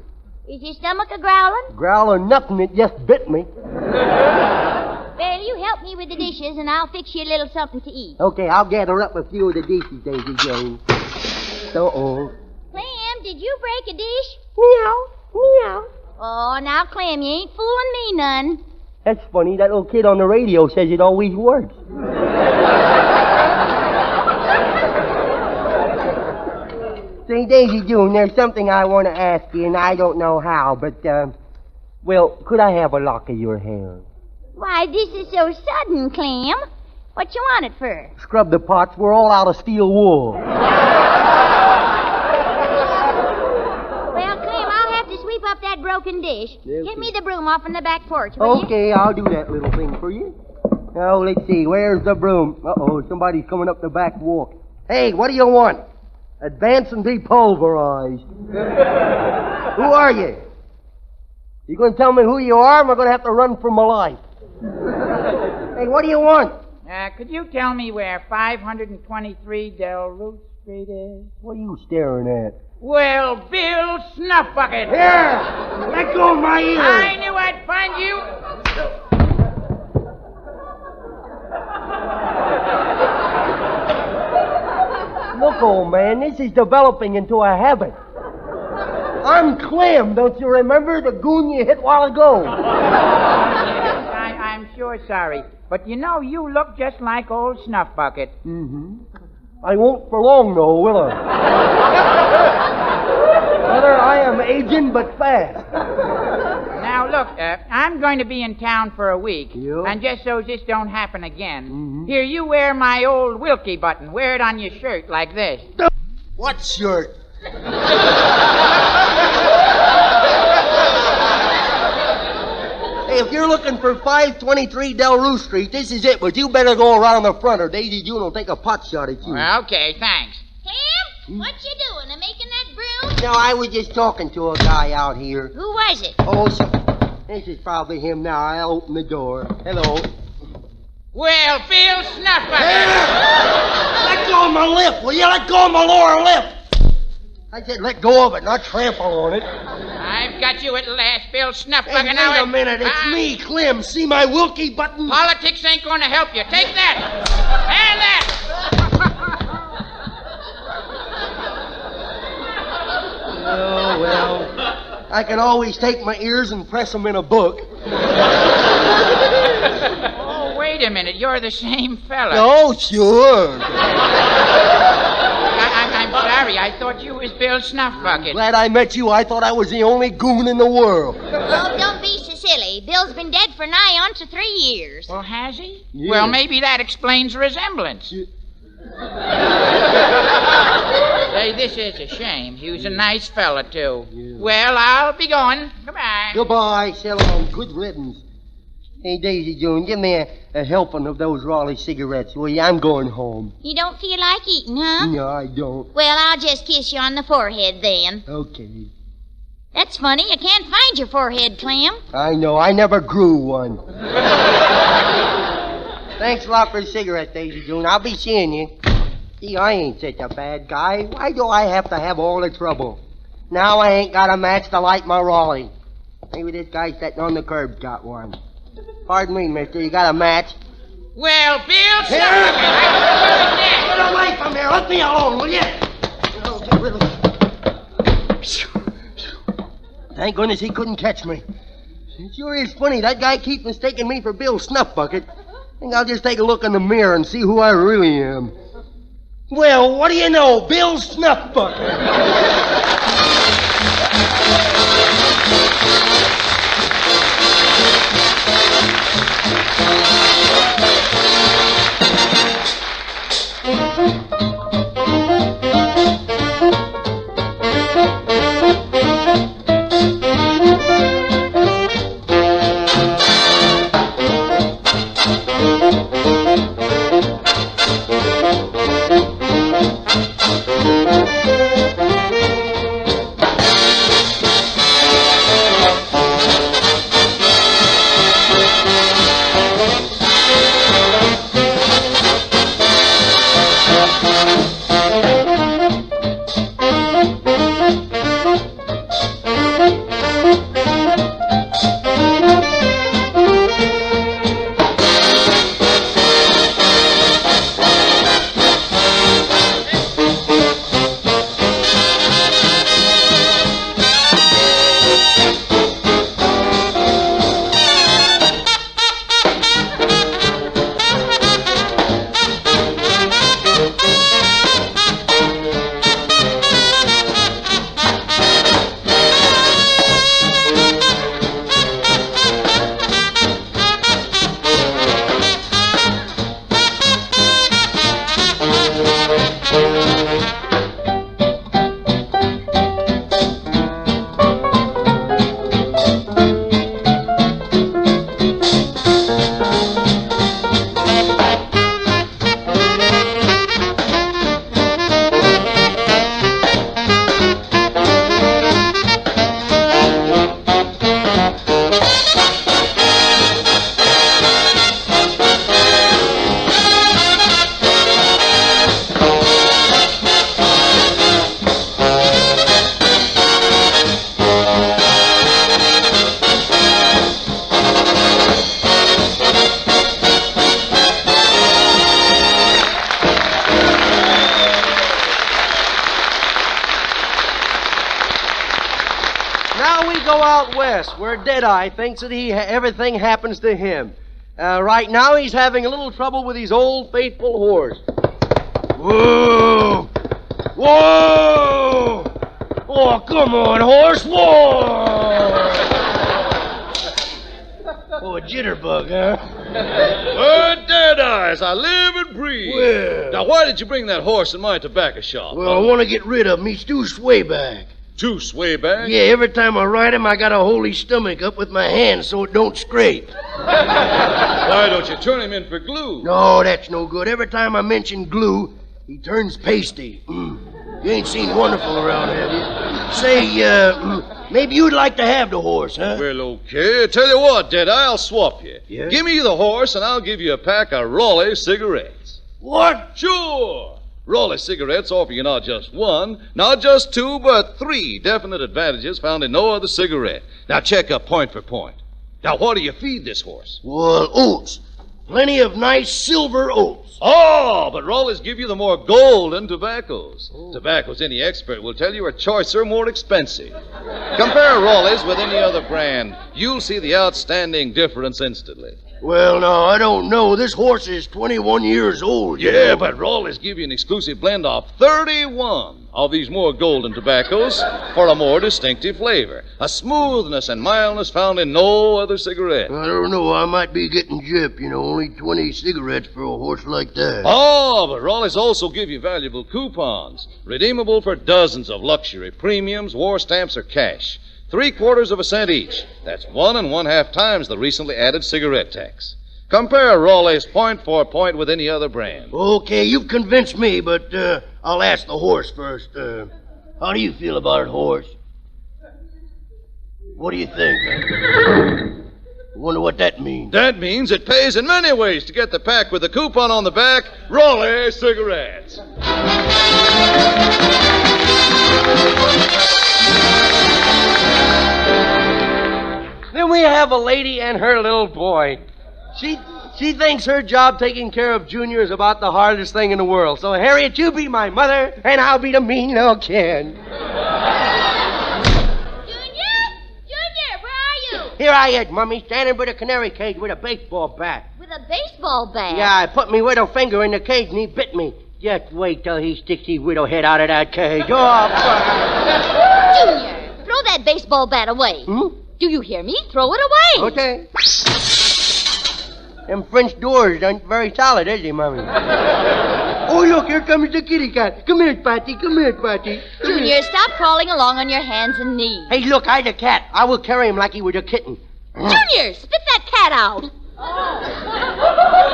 Is your stomach a-growling? Growling nothing, it just bit me. Well, you help me with the dishes, and I'll fix you a little something to eat. Okay, I'll gather up a few of the dishes, Daisy Jane. Uh-oh. Clem, did you break a dish? Meow, meow. Oh, now, Clem, you ain't fooling me none. That's funny. That little kid on the radio says it always works. Say, Daisy June, there's something I want to ask you, and I don't know how, but, well, could I have a lock of your hair? Why, this is so sudden, Clem. What you want it for? Scrub the pots. We're all out of steel wool. Well, Clem, I'll have to sweep up that broken dish. Okay. Get me the broom off on the back porch, will you? Okay, I'll do that little thing for you. Now, let's see. Where's the broom? Uh-oh, somebody's coming up the back walk. Hey, what do you want? Advance and be pulverized. Who are you? You going to tell me who you are, or am I going to have to run for my life? Hey, what do you want? Could you tell me where 523 Del Root Street is? What are you staring at? Well, Bill Snuff Bucket. Here! Let go of my ear! I knew I'd find you. Look, old man, this is developing into a habit. I'm Clem, don't you remember? The goon you hit a while ago. Yes, I'm sure sorry. But you know, you look just like old Snuff Bucket. Mm-hmm. I won't for long, though, will I? Brother, I am aging but fast. Now, look, I'm going to be in town for a week. Yeah? And just so this don't happen again, here, you wear my old Wilkie button. Wear it on your shirt like this. What shirt? Hey, if you're looking for 523 Del Rue Street, this is it, but you better go around the front or Daisy June will take a pot shot at you. Well, okay, thanks. Clem, what you doing? Making that broom? No, I was just talking to a guy out here. Who was it? Oh, this is probably him now. I'll open the door. Hello. Well, Bill Snuff Bucket. Let go of my lip, will you? Let go of my lower lip. I said let go of it, not trample on it. I've got you at last, Bill Snuff Bucket. Hey, wait a minute. It's me, Clem. See my Wilkie button? Politics ain't going to help you. Take that. And that. Oh, well, I can always take my ears and press them in a book. Oh, wait a minute. You're the same fella. Oh, sure. I'm sorry. I thought you was Bill Snuff Bucket. Glad I met you. I thought I was the only goon in the world. Oh, don't be so silly. Bill's been dead for nigh on to 3 years. Well, has he? Yeah. Well, maybe that explains the resemblance. Yeah. Say, this is a shame. He was a nice fella, too. Yeah. Well, I'll be going. Goodbye. Goodbye. So long. Good riddance. Hey, Daisy June, give me a helping of those Raleigh cigarettes, will you? I'm going home. You don't feel like eating, huh? No, I don't. Well, I'll just kiss you on the forehead then. Okay. That's funny. I can't find your forehead, Clem. I know. I never grew one. Thanks a lot for the cigarette, Daisy June. I'll be seeing you. See, I ain't such a bad guy. Why do I have to have all the trouble? Now I ain't got a match to light my Raleigh. Maybe this guy sitting on the curb's got one. Pardon me, mister. You got a match? Well, Bill, Here! Get away from here. Let me alone, will you? Oh, get rid of it. Thank goodness he couldn't catch me. It sure is funny. That guy keeps mistaking me for Bill Snuff Bucket. I think I'll just take a look in the mirror and see who I really am. Well, what do you know? Bill Snuff Bucket. Now we go out west, where Deadeye thinks that everything happens to him. Right now he's having a little trouble with his old faithful horse. Whoa! Whoa! Oh, come on, horse! Whoa! Oh, a jitterbug, huh? Deadeyes, I live and breathe. Well. Now, why did you bring that horse in my tobacco shop? Well, I want to get rid of him. He's too swayback. Too swayback? Yeah, every time I ride him, I gotta hold his stomach up with my hands so it don't scrape. Why don't you turn him in for glue? No, that's no good. Every time I mention glue, he turns pasty. You ain't seen Wonderful around, have you? Say, maybe you'd like to have the horse, huh? Well, okay. Tell you what, Deadeye, I'll swap you. Yeah? Give me the horse, and I'll give you a pack of Raleigh cigarettes. What? Sure. Raleigh cigarettes offer you not just one, not just two, but three definite advantages found in no other cigarette. Now, check up point for point. Now, what do you feed this horse? Well, oats. Plenty of nice silver oats. Oh, but Raleigh's give you the more golden tobaccos. Tobaccos any expert will tell you are choicer, more expensive. Compare Raleigh's with any other brand. You'll see the outstanding difference instantly. Well, now, I don't know. This horse is 21 years old. Yeah, but Raleigh's give you an exclusive blend of 31 of these more golden tobaccos for a more distinctive flavor. A smoothness and mildness found in no other cigarette. I don't know. I might be getting gypped. Only 20 cigarettes for a horse like that. Oh, but Raleigh's also give you valuable coupons, redeemable for dozens of luxury premiums, war stamps, or cash. 3/4 of a cent each. That's 1 1/2 times the recently added cigarette tax. Compare Raleigh's point for point with any other brand. Okay, you've convinced me, but I'll ask the horse first. How do you feel about it, horse? What do you think? I wonder what that means. That means it pays in many ways to get the pack with the coupon on the back, Raleigh cigarettes. Then we have a lady and her little boy. She thinks her job taking care of Junior is about the hardest thing in the world. So, Harriet, you be my mother, and I'll be the mean little kid. Junior, where are you? Here I am, Mummy, standing by the canary cage with a baseball bat. With a baseball bat? Yeah, I put me widow finger in the cage and he bit me. Just wait till he sticks his widow head out of that cage. Oh, Junior, throw that baseball bat away. Do you hear me? Throw it away. Okay. Them French doors aren't very solid, is they, Mummy? Oh, look, here comes the kitty cat. Come here, Patty. Come here, Patty. Junior, stop crawling along on your hands and knees. Hey, look, I'm the cat. I will carry him like he was a kitten. Junior, spit that cat out.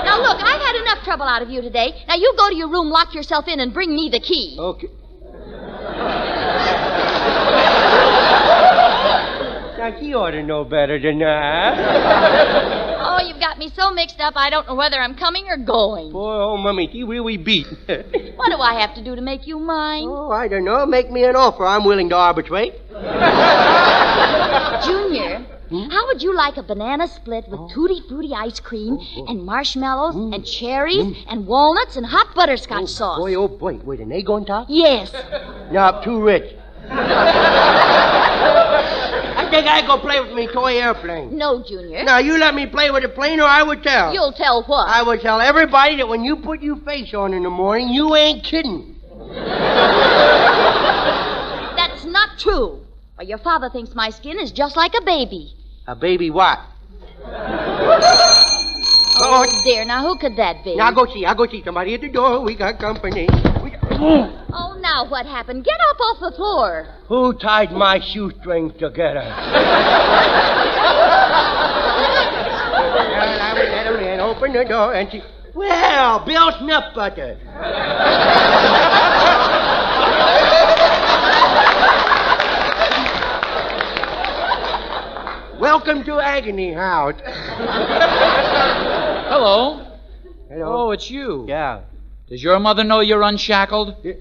Now, look, I've had enough trouble out of you today. Now, you go to your room, lock yourself in, and bring me the key. Okay. Now, she ought to know better than that. Oh, you've got me so mixed up, I don't know whether I'm coming or going. Poor old Mummy, she really beat. What do I have to do to make you mine? Oh, I don't know. Make me an offer. I'm willing to arbitrate. Junior, how would you like a banana split with tutti frutti ice cream and marshmallows and cherries and walnuts and hot butterscotch sauce? Boy, oh boy, with an egg on top? Yes. No, too rich. I think I go play with me toy airplane. No, Junior. Now, you let me play with a plane or I would tell. You'll tell what? I would tell everybody that when you put your face on in the morning, you ain't kidding. That's not true. Well, your father thinks my skin is just like a baby. A baby what? Oh, dear. Now, who could that be? Now, I'll go see somebody at the door. We got company. Oh, now what happened? Get up off the floor. Who tied my shoestrings together? Well, I would let him in, open the door, and she... Well, Bill Snuff Butter. Welcome to Agony House. Hello. Hello. Oh, it's you. Yeah. Does your mother know you're unshackled? Yes,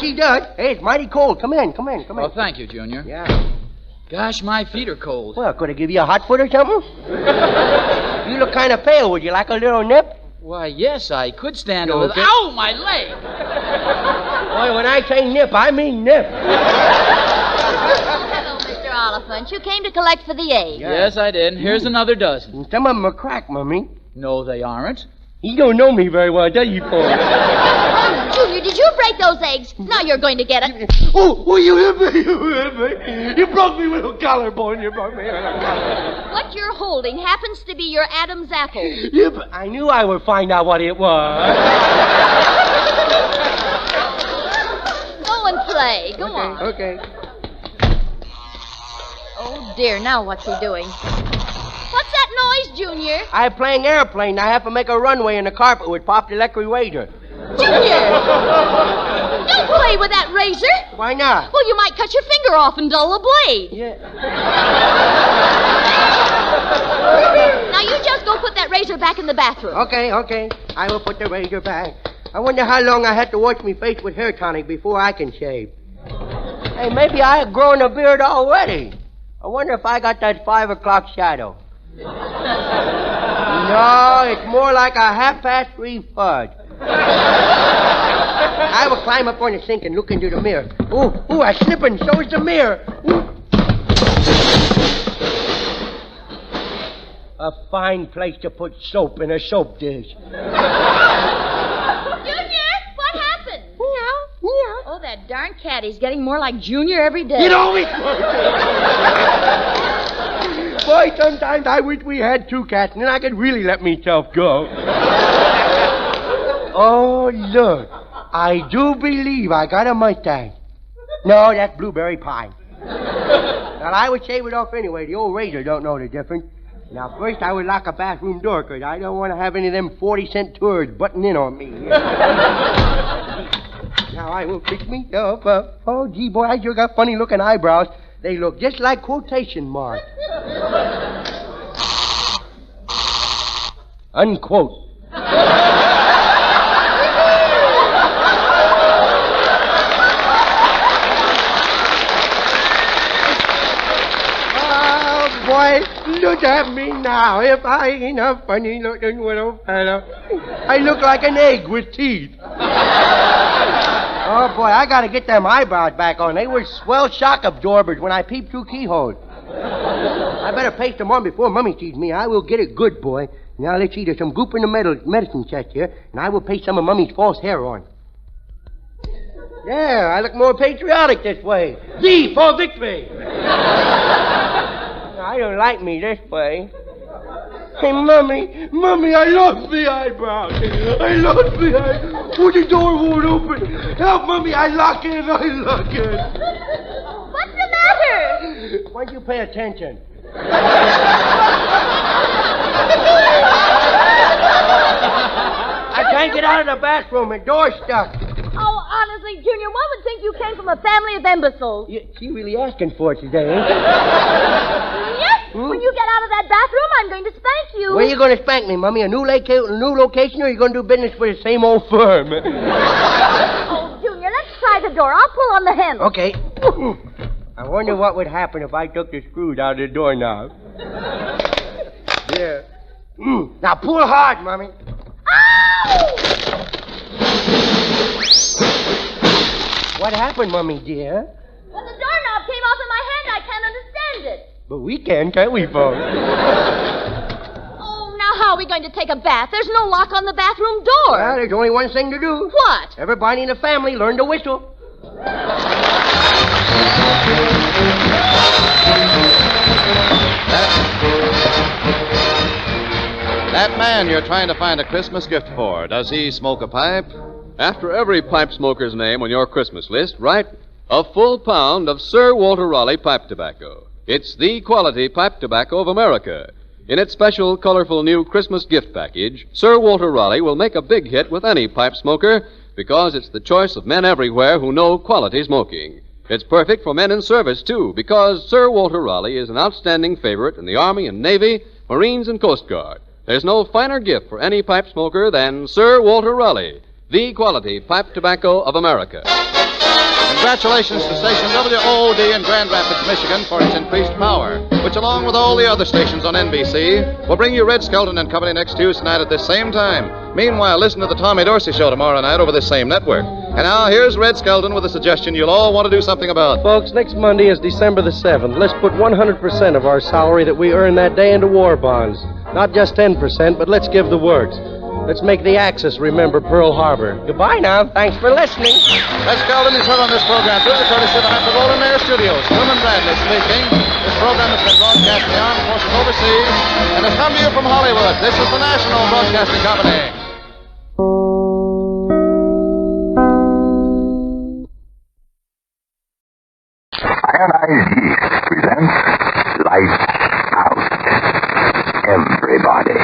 she does. Hey, it's mighty cold. Come in. Oh, thank you, Junior. Yeah. Gosh, my feet are cold. Well, could I give you a hot foot or something? You look kind of pale. Would you like a little nip? Why, yes, I could stand a Okay. little. Ow, my leg! Boy, when I say nip, I mean nip. Elephant. You came to collect for the eggs. Yes, I did. Here's another dozen. Some of them are cracked, Mummy. No, they aren't. You don't know me very well, does you, Paul? Junior, did you break those eggs? Now you're going to get it. Oh, you hit me. You broke me with a collarbone. You broke me with a collarbone. What you're holding happens to be your Adam's apple. Yeah, but I knew I would find out what it was. Go and play. Go on. Okay. Oh, dear. Now what's he doing? What's that noise, Junior? I'm playing airplane. I have to make a runway in the carpet with popped electric razor. Junior! Don't play with that razor. Why not? Well, you might cut your finger off and dull the blade. Yeah. Now you just go put that razor back in the bathroom. Okay. I will put the razor back. I wonder how long I have to wash my face with hair tonic before I can shave. Hey, maybe I have grown a beard already. I wonder if I got that 5 o'clock shadow. No, it's more like a 3:30 fudge. I will climb up on the sink and look into the mirror. Ooh, I'm slipping. So is the mirror. Ooh. A fine place to put soap in a soap dish. Junior, what happened? Meow. Oh, that darn cat. He's getting more like Junior every day. Get over it! Boy, sometimes I wish we had 2 cats, and then I could really let myself go. Oh, look. I do believe I got a mustache. No, that's blueberry pie. Well, I would shave it off anyway. The old razor don't know the difference. Now, first I would lock a bathroom door, because I don't want to have any of them 40-cent tourists butting in on me. Now I will fix myself up. Oh, gee, boy, I sure got funny-looking eyebrows. They look just like quotation marks. Unquote. Oh, boy, look at me now. If I ain't a funny-looking little fellow, I look like an egg with teeth. Oh, boy, I gotta get them eyebrows back on. They were swell shock absorbers when I peeped through keyholes. I better paste them on before Mummy sees me. I will get it good, boy. Now, let's see. There's some goop in the medicine chest here, and I will paste some of Mummy's false hair on. Yeah, I look more patriotic this way. V for victory! I don't like me this way. Hey, Mummy, I lost the eyebrows. Oh, the door won't open. Help, Mummy, I lock it. What's the matter? Why don't you pay attention? I can't get out of the bathroom. The door's stuck. Oh, honestly, Junior, one would think you came from a family of imbeciles. Yeah, she really asking for it today, ain't she? Yes. When you get out of that bathroom, I'm going to spank you. Where are you going to spank me, Mummy? A new location, or are you going to do business with the same old firm? Oh, Junior, let's try the door. I'll pull on the handle. Okay. I wonder what would happen if I took the screws out of the doorknob. Yeah. Now pull hard, Mummy. Ow! What happened, Mummy, dear? Well, the doorknob came off in my hand. I can't understand it. But we can, can't we, folks? Oh, now how are we going to take a bath? There's no lock on the bathroom door. Well, there's only one thing to do. What? Everybody in the family learn to whistle. That man you're trying to find a Christmas gift for, does he smoke a pipe? After every pipe smoker's name on your Christmas list, write a full pound of Sir Walter Raleigh pipe tobacco. It's the quality pipe tobacco of America. In its special, colorful new Christmas gift package, Sir Walter Raleigh will make a big hit with any pipe smoker because it's the choice of men everywhere who know quality smoking. It's perfect for men in service, too, because Sir Walter Raleigh is an outstanding favorite in the Army and Navy, Marines, and Coast Guard. There's no finer gift for any pipe smoker than Sir Walter Raleigh, the quality pipe tobacco of America. Congratulations to station WOD in Grand Rapids, Michigan for its increased power, which along with all the other stations on NBC will bring you Red Skelton and Company next Tuesday night at this same time. Meanwhile, listen to the Tommy Dorsey Show tomorrow night over this same network. And now here's Red Skelton with a suggestion you'll all want to do something about. Folks, next Monday is December the 7th. Let's put 100% of our salary that we earn that day into war bonds. Not just 10%, but let's give the works. Let's make the Axis remember Pearl Harbor. Goodbye now. Thanks for listening. Red Skelton is heard on this program through the courtesy of the Metro Golden Mayer Studios. Truman Bradley speaking. This program has been broadcast in the armed forces overseas and has come to you from Hollywood. This is the National Broadcasting Company. Ionized Yeast presents Lights Out. Everybody.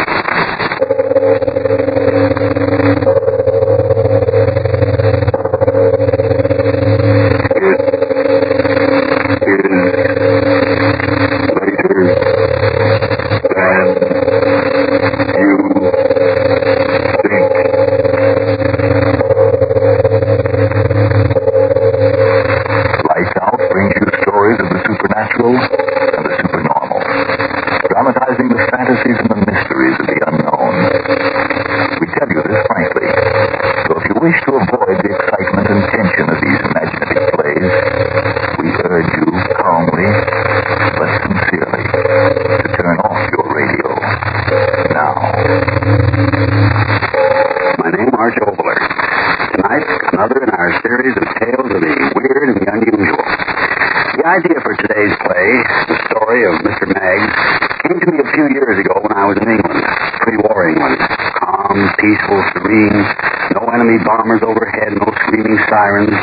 Bombers overhead, no screaming sirens,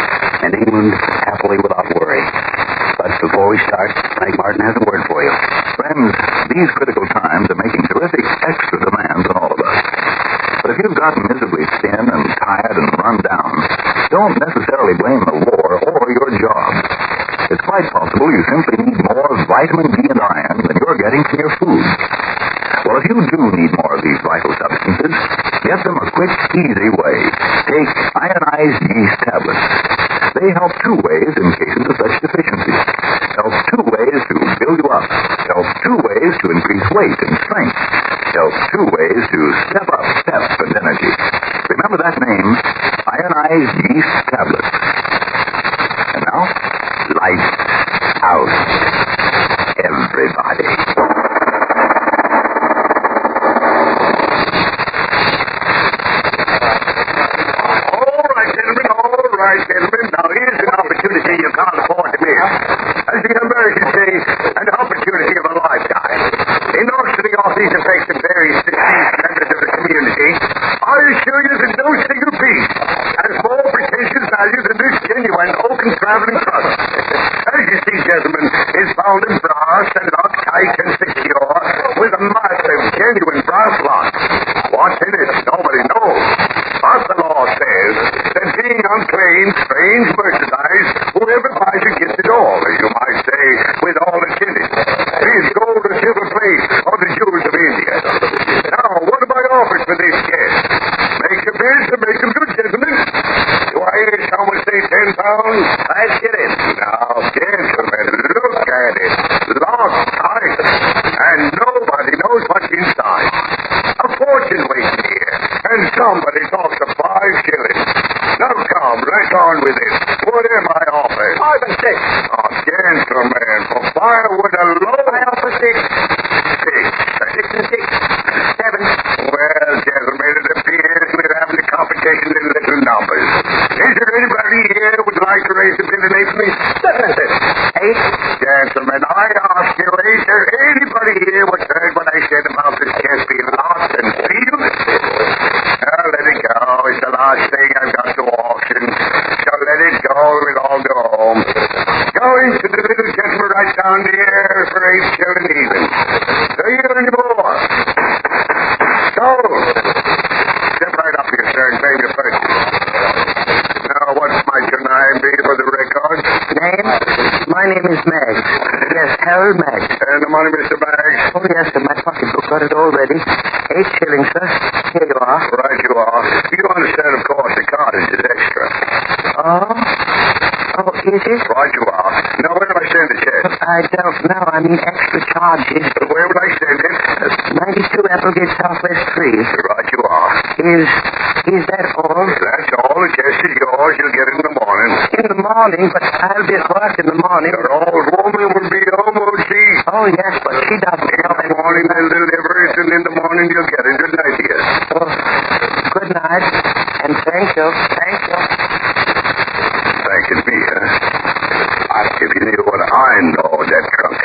and England happily without worry. But before we start, Frank Martin has a word for you. Friends, these critical times are making terrific extra demands on all of us. But if you've gotten miserably thin and tired and run down, don't necessarily blame the war or your job. It's quite possible you simply need more vitamin D and iron than you're getting from your food. Well, if you do need more of these vital substances, get them a quick, easy way. Take ionized yeast tablets. They help two ways in cases of such deficiency. Help two ways to build you up. Help two ways to increase weight and strength. Help two ways to step up pep and energy. Remember that name, ionized yeast tablets. And now, lights out. Everybody. Gentlemen, now here's an opportunity you can't afford to miss. As the Americans say, an opportunity of a lifetime. In auctioning off these effects of various distinct members of the community, I assure you that no single piece has more pretentious value than this genuine oaken traveling trust. As you see, gentlemen, it's bound in brass and locked tight and secure with a massive, genuine brass lock. What's in it? Nobody knows. But the law says that being unclaimed, strange merchandise, whoever buys it gets it all, as you might say, with all that's in it. Be it gold or silver plate or the jewels of India. Now, what are my offers for this guest? Make your bids and make them good, gentlemen. Do I hear someone say 10 pounds? Let's get it. Now, gentlemen, look at it. Locked tight. And nobody knows what's inside. A fortune waiting here. And somebody talks of 5 shillings. Now come, right on with it. What am I offering? 5 and 6. Oh, gentlemen, for firewood alone. I offer 6. 6 and 6. 7. Well, gentlemen, it appears we're having a competition in little numbers. Is there anybody here who would like to raise a bid and 8 for me? 7 and 6. 8. Gentlemen, I ask you, is there anybody here who heard what I said about this guest being lost and sealed? Now, let it go. It's the last thing I've got to auction. So let it go. We'll all go home. Go into the little gentleman right down the air for 8 shillings even. Do you hear any more? Go. Step right up here, sir, and pay your purchase. Now, what might your name be for the record? Name? My name is Maggs. Yes, Harold Maggs. And the money, Mr. Maggs? Oh, yes, sir. My pocketbook got it all ready. 8 shillings, sir. Here you are. Right you are. You understand, of course, the cottage is extra. Oh? Oh, is it? Right you are. Now, where will I send the check? I don't know. I mean, extra charges. Where will I send it? 92 Applegate Southwest 3. Right you are. Is that all? That's all. The guest is yours. course, you'll get it in the morning. In the morning? But I'll be at work in the morning. Your old woman will be home, won't she? Oh, yes, but she doesn't know. In the morning they'll deliver it, and in the morning you'll get it. Good night, dear. Oh, good night, and thank you. Thank you. Thanking me, huh? If you knew what I know of that trunk,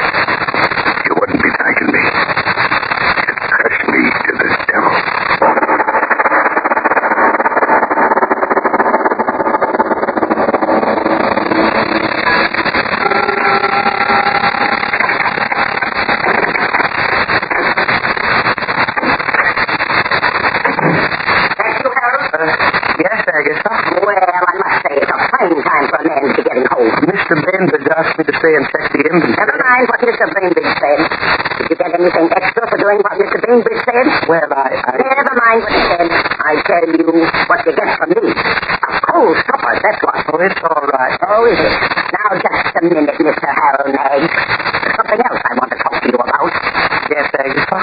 you wouldn't be thanking me. Curse me to the devil. Mr. Bainbridge asked me to stay and check the inventory. Never mind what Mr. Bainbridge said. Did you get anything extra for doing what Mr. Bainbridge said? Well, Never mind what he said. I tell you what you get from me. A cold supper, that's what. Oh, it's all right. Oh, is it? Now, just a minute, Mr. Harold Maggs. There's something else I want to talk to you about. Yes, Agatha.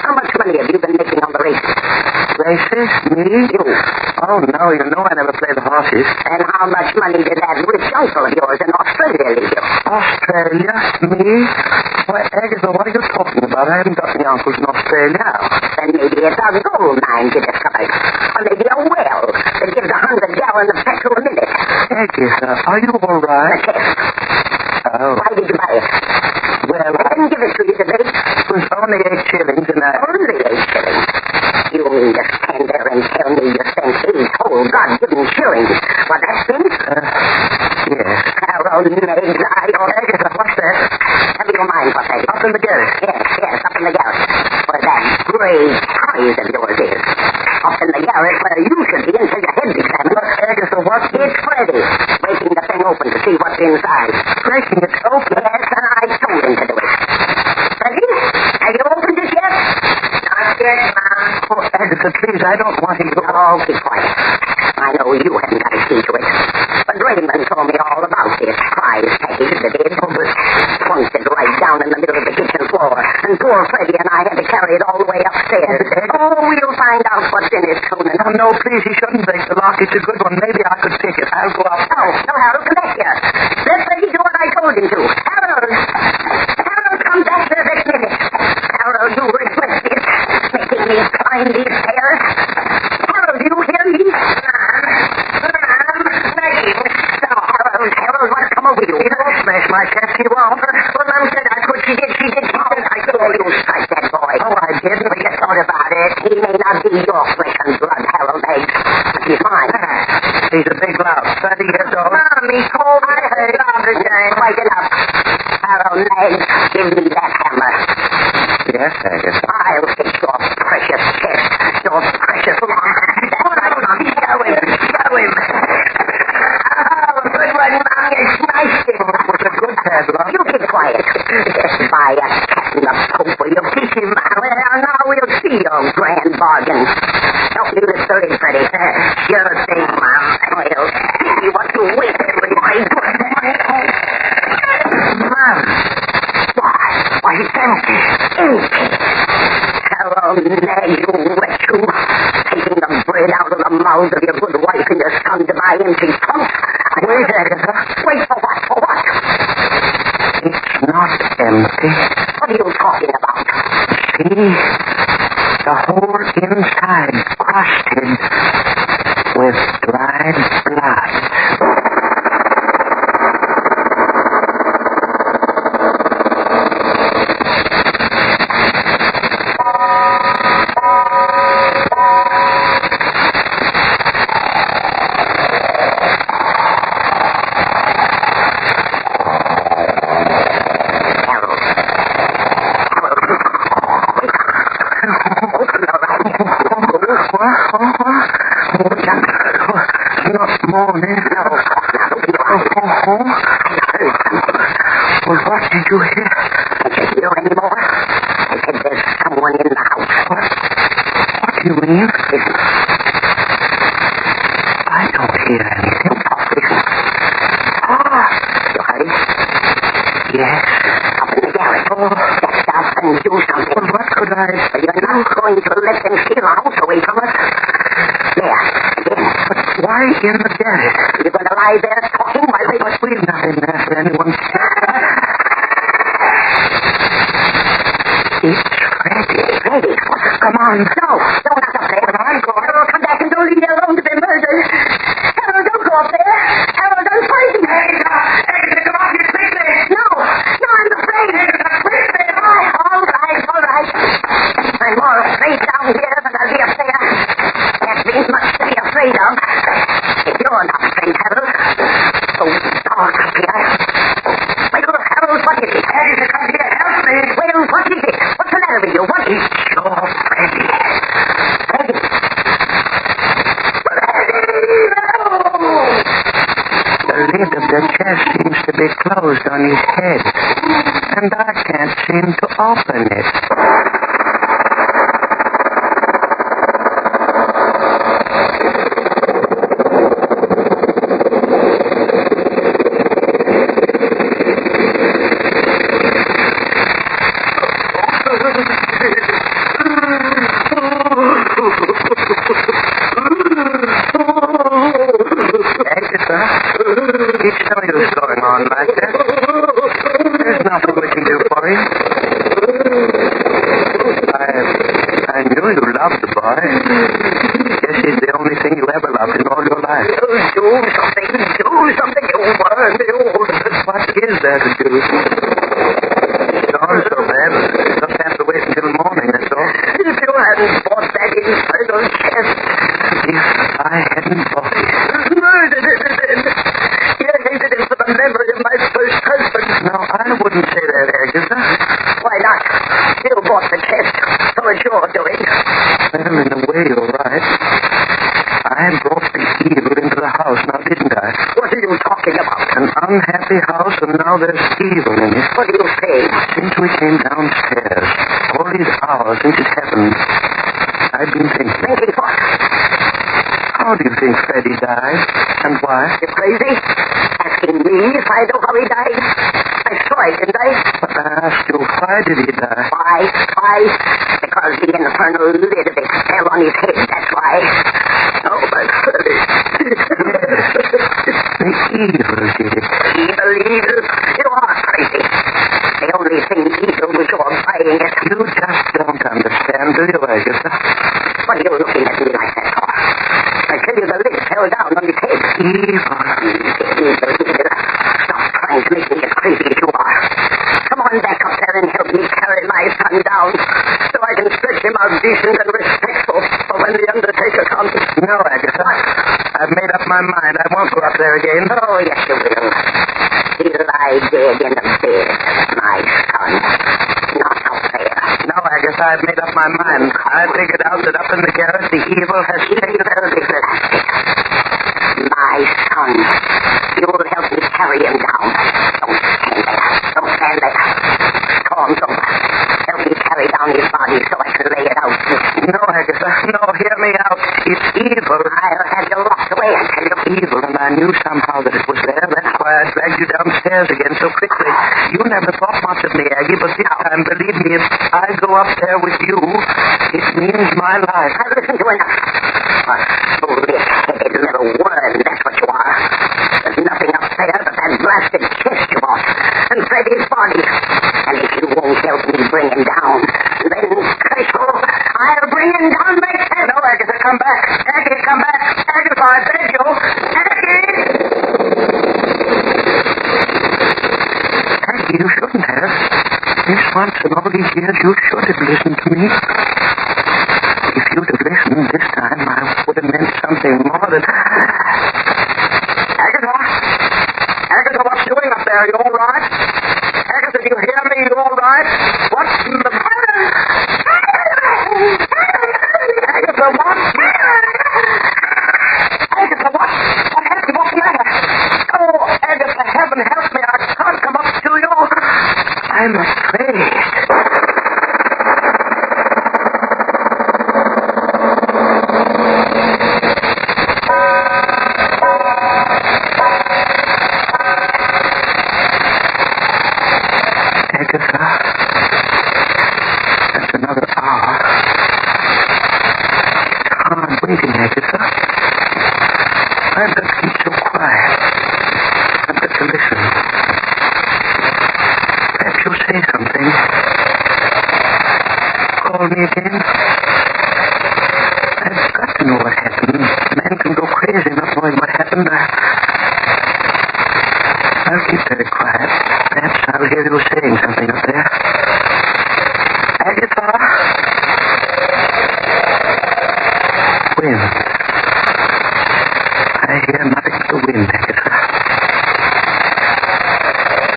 How much money have you been making on the races? Races? Me? You. Oh, no, you know I never play the horses. And how much money did that rich uncle of yours in Australia leave you? Australia? Me? Why, Agatha, what are you talking about? I haven't got any uncles in Australia. Then maybe it's a gold mine you discovered. Or maybe a well that gives 100 gallons of petrol a minute. Agatha, are you all right? The test. Oh. Why did you buy it? Well, I didn't give it to you today. It was only 8 shillings, and I... Only 8 shillings? You mean to stand there and tell me you spent 8 whole God-given shillings for that thing? Yes. Harold Meggs, I don't... Agatha, what's that? Never you mind what that is. Up in the garret. Yes, up in the garret. Where that great prize of yours is. Up in the garret where you should be until your head's examined. But, Agatha, what... It's Freddy, breaking the thing open to see what's inside. Breaking it open? Yes, and I told him to do it. Freddy, have you opened it yet? Not yet, Mom. Oh, Agatha, please, I don't want to go. Oh, keep quiet. I know you haven't got a key to it. But Raymond told me all about this prize package that is pointed right down in the middle of the kitchen floor. And poor Freddy and I had to carry it all the way upstairs. Oh, we'll find out what's in it soon enough. Oh, no, please, you shouldn't break the lock. It's a good one. Maybe I could take it. I'll go up. No, Harold, come back here. Let Freddy do what I told him to. Harold! Harold, come back here this minute. Harold, you regret this. Making me climb these stairs. Harold, you hear me? Harold, what's come over you? You won't smash my chest, you won't. Well, Mom said I could. She did. I told you strike that boy. Oh, I didn't. But you thought about it. He may not be your flesh and blood, Harold Meggs. But he's mine. He's a big lout. 30 years old. Mom, he told me to stop again. Quite enough. Harold Meggs, give me that hammer. Yes, Agatha. I'll fix your precious chest. Your precious lump. That's right, Mom. Show him. Oh, good one, Mom. You smashed it. That was a good padlock. You keep quiet. By a cat in the pope, will you kiss him? Well, now we'll see your grand bargain. Help me with 30, Freddy. Sure thing, Mom. We'll see what you win with my good money. Mom. Why, it's empty. Empty. Hello, Ned, you wretch, you. Taking the bread out of the mouths of your good wife and your son to buy empty trunks. Wait, Agatha. Wait for what? For what? It's not empty. What are you talking about? See? The whole inside crusted with dried blood. Well, what did you hear? I can't hear anymore. I said there's someone in the house. What do you mean? Listen. I don't hear anything. Listen. You heard it? Yes. Up in the garret. Get up and do something. Well, what could I... You're not going to let them steal the house away from us? There. Again. But Why in the garret? You're going to lie there talking while they... But we've not been after anyone. It's Freddy. Freddy? Come on. No, not up there. I'm going. Harold, come back and don't leave me alone to be murdered. Harold, don't go up there. Harold, don't fight me. Agatha, come on, you quickly. No, I'm afraid. All right. I'm more afraid down here than I'll be up there. That means much to be afraid of. If you're not afraid, Harold. So dark up here. Well, Harold, what is it? Agatha, come here, help me. Well, what is it? What's the matter with you? What is it? Oh, Freddy. Freddy. The lid of the chest seems to be closed on his head, and I can't seem to open it. It's no use going on like that. There's nothing we can do for you. I knew you loved the boy. Guess he's the only thing you ever loved in all your life. Do something, you worm, you. What is there to do? It's all so bad. Just have to wait until morning, that's all. If you hadn't bought that infernal chest. If I hadn't bought it. Murdered it. You hated him for the memory of my first husband. No, I wouldn't say that, Agatha. Why not? You bought the chest, so it's your doing. Well, in a way, you're right. I brought the evil into the house, now didn't I? What are you talking about? An unhappy house, and now there's evil in it. What do you say? Since we came downstairs, all these hours since it happened, I've been thinking. Thinking what? How do you think Freddy died? And why? You crazy? Asking me if I know how he died? I saw it, didn't I? But I asked you, why did he die? Why? Because the infernal lid of it fell on his head, that's why. Oh, but... The evil did it. Evil. You are crazy. The only thing evil was your buying it. You just don't understand, do you, Agatha? What are you looking at me like that for? I tell you the lid fell down on his head. Evil. Stop trying to make me as crazy as you are. Come on back up there and help me carry my son down so I can stretch him out decent and respectful for when the undertaker comes. No, Agatha. I've made up my mind. I won't go up there again. Oh, yes, you will. He'll lie dead in the bed, my son. Not up there. No, Agatha, I've made up my mind. I figured out that up in the garret the evil has taken... My son. You'll help me carry him down. Don't stand there. Storm's over. Help me carry down his body so I can lay it out. No, Agatha. No, hear me out. It's evil. I'll have you locked away until you... Evil, and I knew somehow that it was there. That's why I dragged you downstairs again so quickly. You never thought much of me, Aggie, but this time, believe me, if I go up there with you, it means my life. I'll listen to enough. Bull-headed little worm, that's what you are. There's nothing up there but that blasted chest you bought, and Freddy's body. And if you won't help me bring him down, then, Chruchill, I'll bring him down myself. No, Agatha, come back. Aggie, come back. Agatha, I beg you. Aggie, you shouldn't have. This once in all these years, you should have listened to me. If you'd have listened this time, I would have meant something more than... Agatha? Agatha, what's doing up there? Are you all right? Agatha, do you hear me? You all right? What's the matter? Agatha, what? Agatha, what? What happened? What's the matter? Oh, Agatha, heaven help me. I can't come up to you. I'm afraid. That's another hour. It's hard waiting, Agatha. me again? I've got to know what happened. A man can go crazy not knowing what happened. I'll keep very quiet. Perhaps I'll hear you saying something up there. Agatha? Wind. I hear nothing but the wind, Agatha.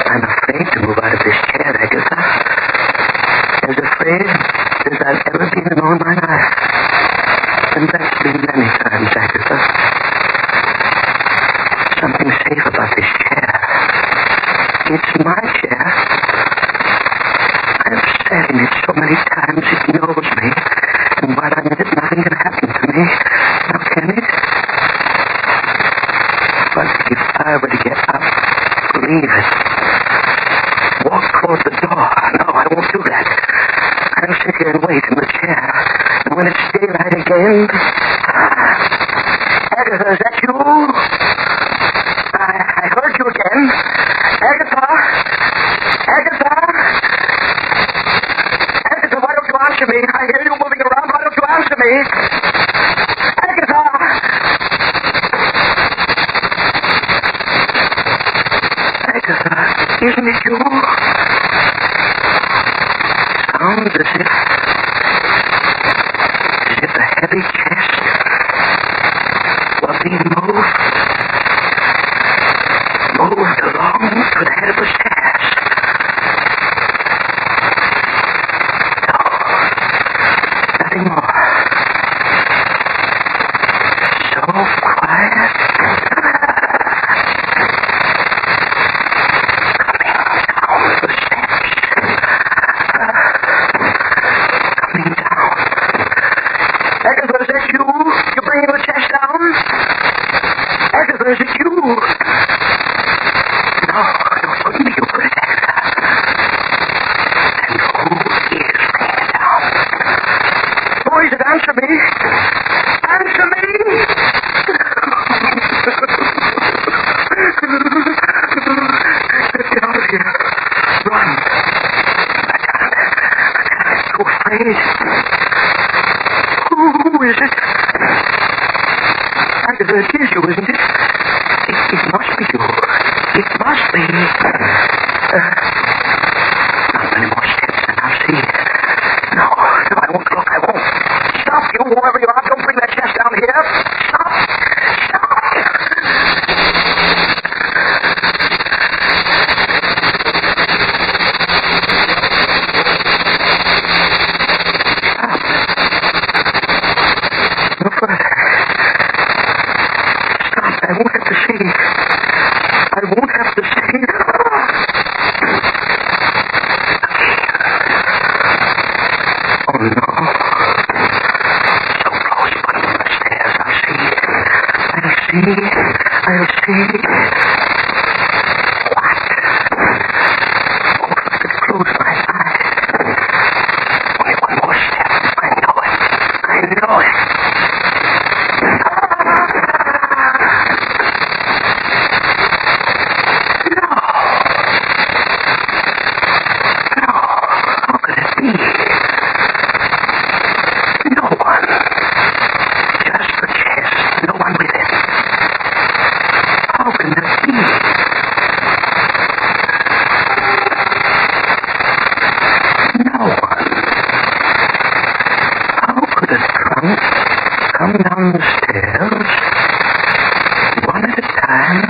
I'm afraid to move out of this chair, Agatha. As afraid as I've ever been in all my life. And that's been many times, Agatha. Something safe about this chair. It's my chair. I've sat in it so many times it knows me. And while I'm in it, nothing can happen to me. Now, can it? But if I were to get up, leave it, walk toward the door. No, I won't do that. I'll sit here and wait in the chair. And when it's daylight again... Agatha, is that you? I heard you again. Agatha? Agatha? Agatha, why don't you answer me? I hear you moving around. Why don't you answer me? Agatha! Agatha, isn't it you? Sounds as if the heavy chest were being moved along to the head of the stairs. No, nothing more. So quiet. Agatha, is that you? You're bringing the chest down? Agatha, is it you? No, it couldn't be you, could it, Agatha? And who is bringing it down? Who is it? Answer me. Answer me! Get out of here. Run. I can't. I'm too afraid. Who is it? Agatha, it is you, isn't it? It must be you. It must be. Not many more steps and I'll see. No, I won't look. I won't. Stop, you, whoever you are. Don't bring that chest down here. Stop. Stop. No further. Stop. I won't have to see. I won't have to see. Oh, no. So close, but on the stairs. I'll see. I'll see. What? Oh, if I could close my eyes. Only one more step. I know it. I know it. How could it be? No one. Just the chest. No one with it. How can that be? No one. How could a trunk come down the stairs, one at a time,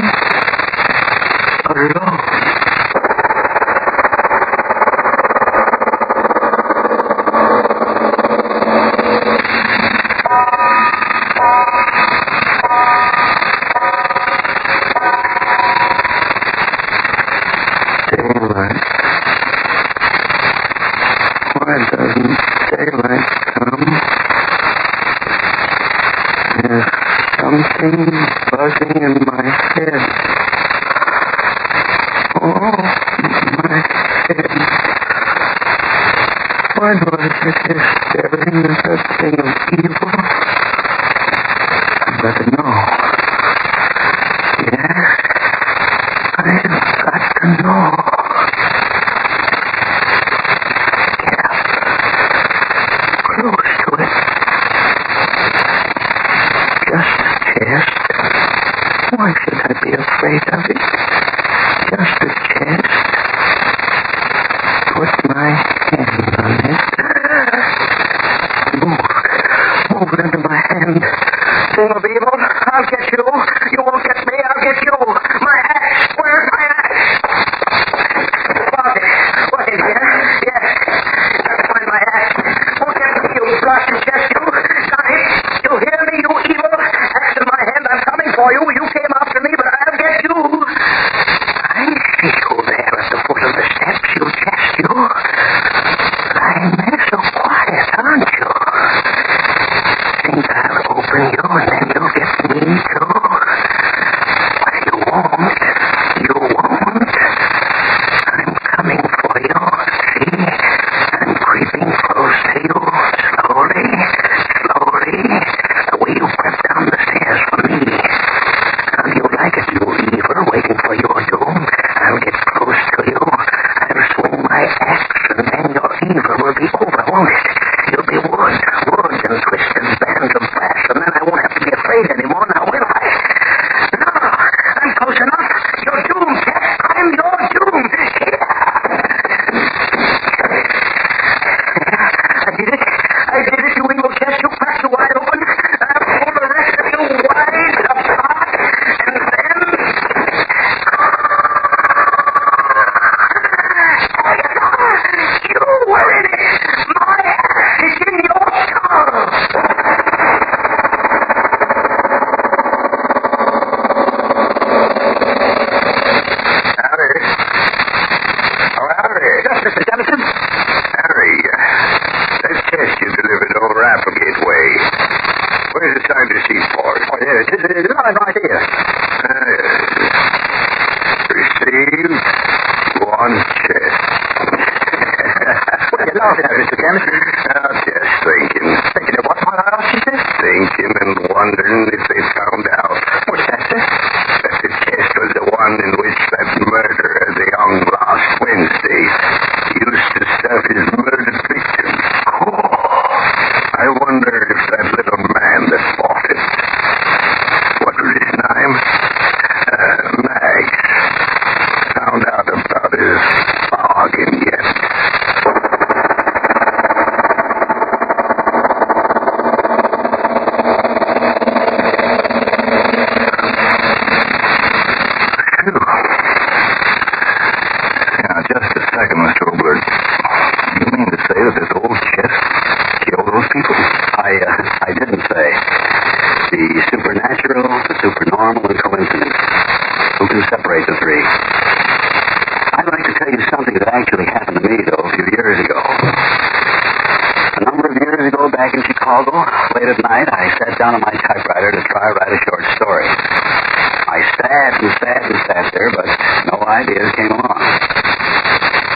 alone? Daylight. Why doesn't daylight come? There's something buzzing in my head. Oh, my head. Why do I sit here staring at that thing of evil? I've got to know. Yes, I've got to know. Get up. Hello there, Mr. Chemist. Just thinking. Thinking of what else, she said? Thinking and wondering if they found out. What's that, sir? That the chest was the one in which that murderer, the young last Wednesday, used to stuff his murdered victims. I wonder if that little man that bought it, what was his name? Max, found out about his bargain yet. Now, just a second, Mr. Obler. You mean to say that this old chest killed those people? I didn't say. The supernatural, the supernormal, and coincidence. Who can separate the three? I'd like to tell you something that actually happened to me, though, a few years ago. A number of years ago, back in Chicago, late at night, I sat down on my typewriter to try to write a short story. I sat and sat and sat there, but no ideas came along.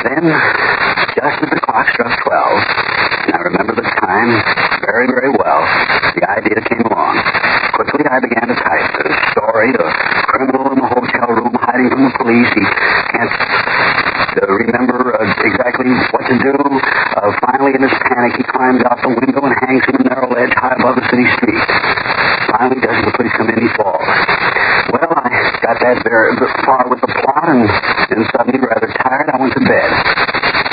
Then, just as the clock struck 12, and I remember the time very, very well, the idea came along. Quickly, I began to type the story, the criminal in the hotel room hiding from the police. He can't remember exactly what to do. Finally, in his panic, he climbs out the window and hangs from the narrow ledge high above the city street. Finally, doesn't the police come in, he falls. Well, I got that very far with the plot, and then suddenly, rather tired, I went to bed.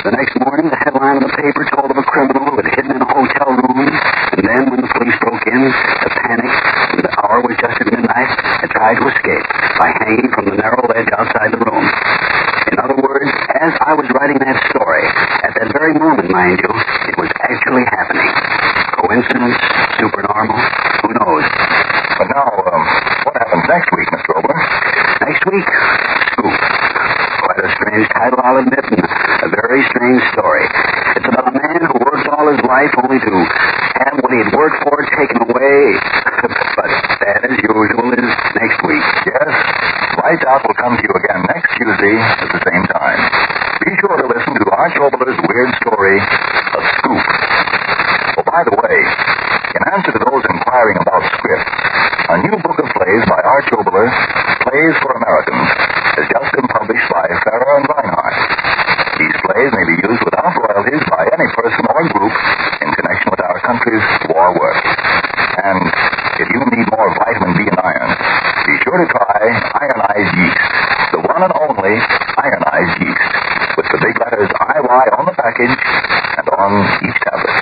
The next morning, the headline of the paper told of a criminal who had hidden in a hotel room, and then when the police broke in, the panic, and the hour was just at midnight, had tried to escape by hanging from the narrow ledge outside the room. In other words, as I was writing that story, at that very moment, mind you, it was actually happening. Coincidence? Supernormal? Who knows? But now, what happens next week, Mr. Obler? Next week? Scoop. Quite a strange title, I'll admit, and a very strange story. It's about a man who worked all his life only to have what he had worked for taken away. But that, as usual, is next week. Yes. Lights Out will come to you again next Tuesday at the same time. Be sure to listen to Arch Obler's weird story, A Scoop. Oh, by the way, in answer to those inquiring about script, a new book of plays by Arch Obler, Plays for Americans, has just been published by Farrer and Reinhardt. These plays may be used without royalties by any person or group in connection with our country's war work. And if you need more vitamin B and iron, be sure to try ironized yeast, the one and only ironized yeast, with the big letters IY on the package and on each tablet.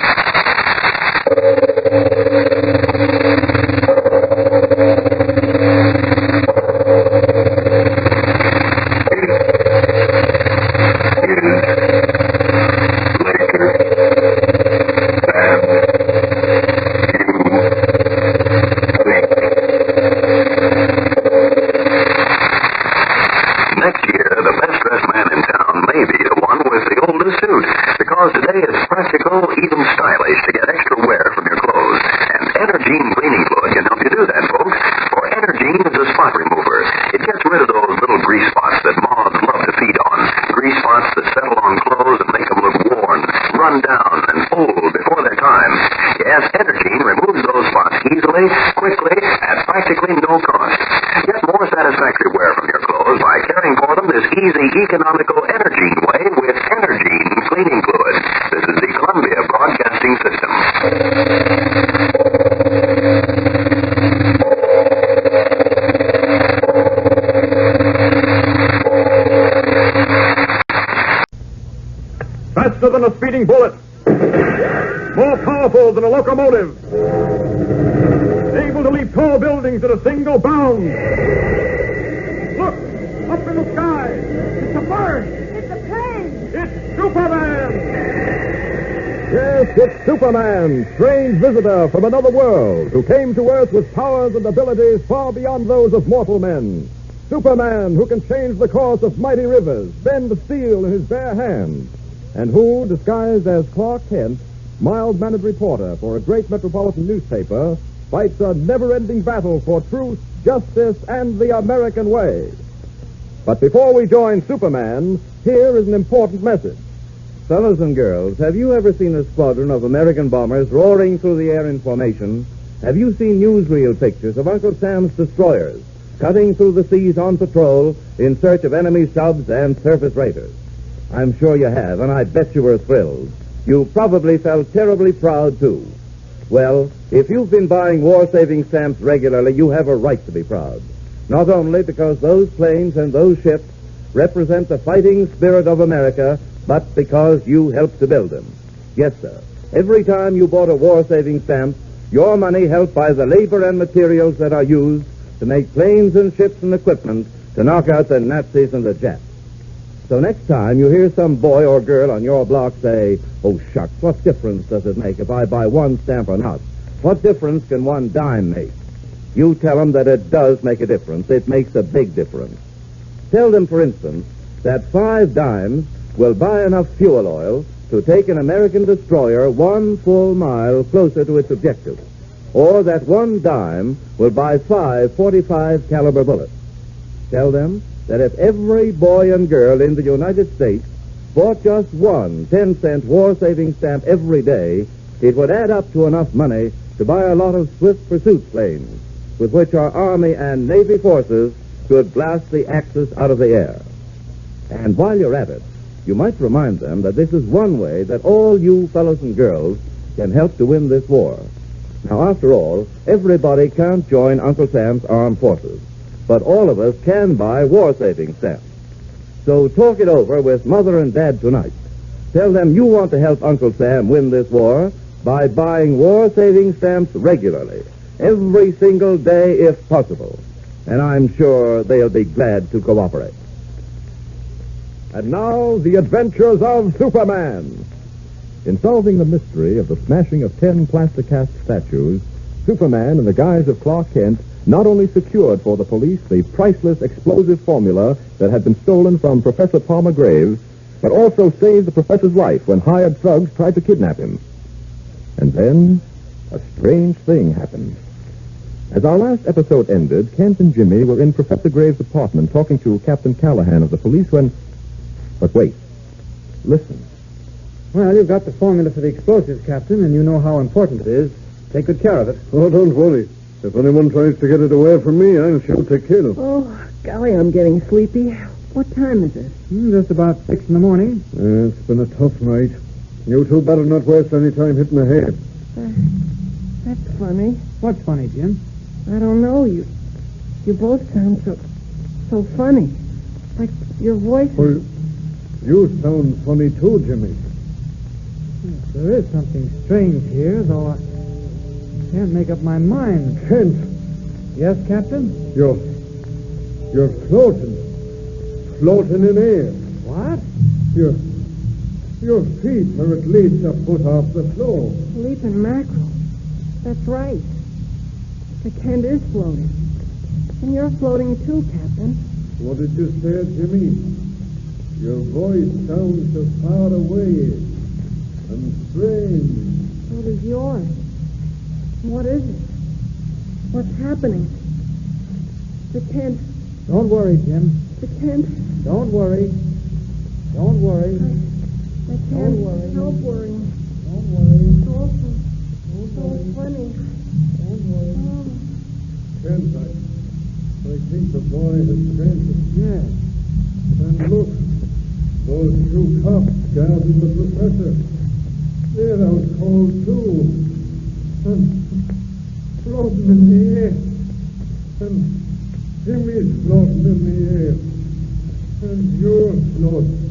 Even stylish to get extra wear from your clothes. And Energine cleaning fluid can help you do that, folks. For Energine is a spot remover. It gets rid of those little grease spots that moths love to feed on. Grease spots that settle on clothes and make them look worn, run down, and old before their time. Yes, Energine removes those spots easily, quickly, at practically no cost. Get more satisfactory wear from your clothes by caring for them this easy, economical Energine way with Energine cleaning fluid. This is the Columbia Broadcasting System. Faster than a speeding bullet. More powerful than a locomotive. Able to leap tall buildings at a single bound. Look! Up in the sky! It's a bird! It's a plane! It's Superman! Yes, it's Superman, strange visitor from another world, who came to Earth with powers and abilities far beyond those of mortal men. Superman, who can change the course of mighty rivers, bend steel in his bare hands, and who, disguised as Clark Kent, mild-mannered reporter for a great metropolitan newspaper, fights a never-ending battle for truth, justice, and the American way. But before we join Superman, here is an important message. Fellows and girls, have you ever seen a squadron of American bombers roaring through the air in formation? Have you seen newsreel pictures of Uncle Sam's destroyers cutting through the seas on patrol in search of enemy subs and surface raiders? I'm sure you have, and I bet you were thrilled. You probably felt terribly proud, too. Well, if you've been buying war-saving stamps regularly, you have a right to be proud. Not only because those planes and those ships represent the fighting spirit of America, but because you helped to build them. Yes, sir. Every time you bought a war-saving stamp, your money helped buy the labor and materials that are used to make planes and ships and equipment to knock out the Nazis and the Japs. So next time you hear some boy or girl on your block say, "Oh, shucks, what difference does it make if I buy one stamp or not? What difference can one dime make?" You tell them that it does make a difference. It makes a big difference. Tell them, for instance, that 5 dimes will buy enough fuel oil to take an American destroyer 1 full mile closer to its objective, or that 1 dime will buy 5 .45 caliber bullets. Tell them that if every boy and girl in the United States bought just one 10-cent war-saving stamp every day, it would add up to enough money to buy a lot of swift pursuit planes with which our Army and Navy forces could blast the Axis out of the air. And while you're at it, you might remind them that this is one way that all you fellows and girls can help to win this war. Now, after all, everybody can't join Uncle Sam's armed forces, but all of us can buy war-saving stamps. So talk it over with Mother and Dad tonight. Tell them you want to help Uncle Sam win this war by buying war-saving stamps regularly, every single day if possible. And I'm sure they'll be glad to cooperate. And now, the adventures of Superman. In solving the mystery of the smashing of 10 plastic cast statues, Superman, in the guise of Clark Kent, not only secured for the police the priceless explosive formula that had been stolen from Professor Palmer Graves, but also saved the professor's life when hired thugs tried to kidnap him. And then, a strange thing happened. As our last episode ended, Kent and Jimmy were in Professor Graves' apartment talking to Captain Callahan of the police when... But wait. Listen. Well, you've got the formula for the explosives, Captain, and you know how important it is. Take good care of it. Oh, don't worry. If anyone tries to get it away from me, I'll shoot to kill. Oh, golly, I'm getting sleepy. What time is it? Just about 6 in the morning. It's been a tough night. You two better not waste any time hitting the head. That's funny. What's funny, Jim? I don't know. You both sound so funny. Like your voice. Well, you sound funny too, Jimmy. Yes, there is something strange here, though I can't make up my mind. Kent. Yes, Captain? You're floating. Floating in air. What? Your feet are at least a foot off the floor. Leaping mackerel. That's right. The Kent is floating. And you're floating too, Captain. What did you say, Jimmy? Your voice sounds so far away and strange. So does yours. What is it? What's happening? The Kent. Don't worry, Jim. The Kent. Don't worry. Don't worry. I can't help worrying. Don't worry. It's awful. So funny. Don't worry. Oh. Kent, I think the boy has fainted. Yes. And look, those 2 cops guarding the professor. They're out cold too. And floating in the air. And Jimmy's floating in the air. And you're floating.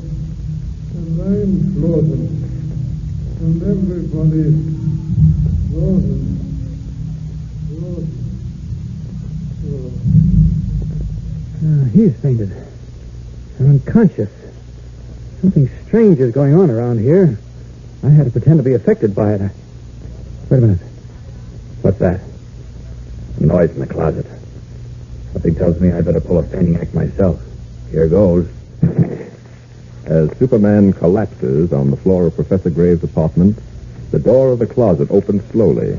And I'm floating. And everybody's floating. He's fainted. I'm unconscious. Something strange is going on around here. I had to pretend to be affected by it. Wait a minute. What's that? A noise in the closet. Something tells me I better pull a fainting act myself. Here goes. As Superman collapses on the floor of Professor Graves' apartment, the door of the closet opens slowly,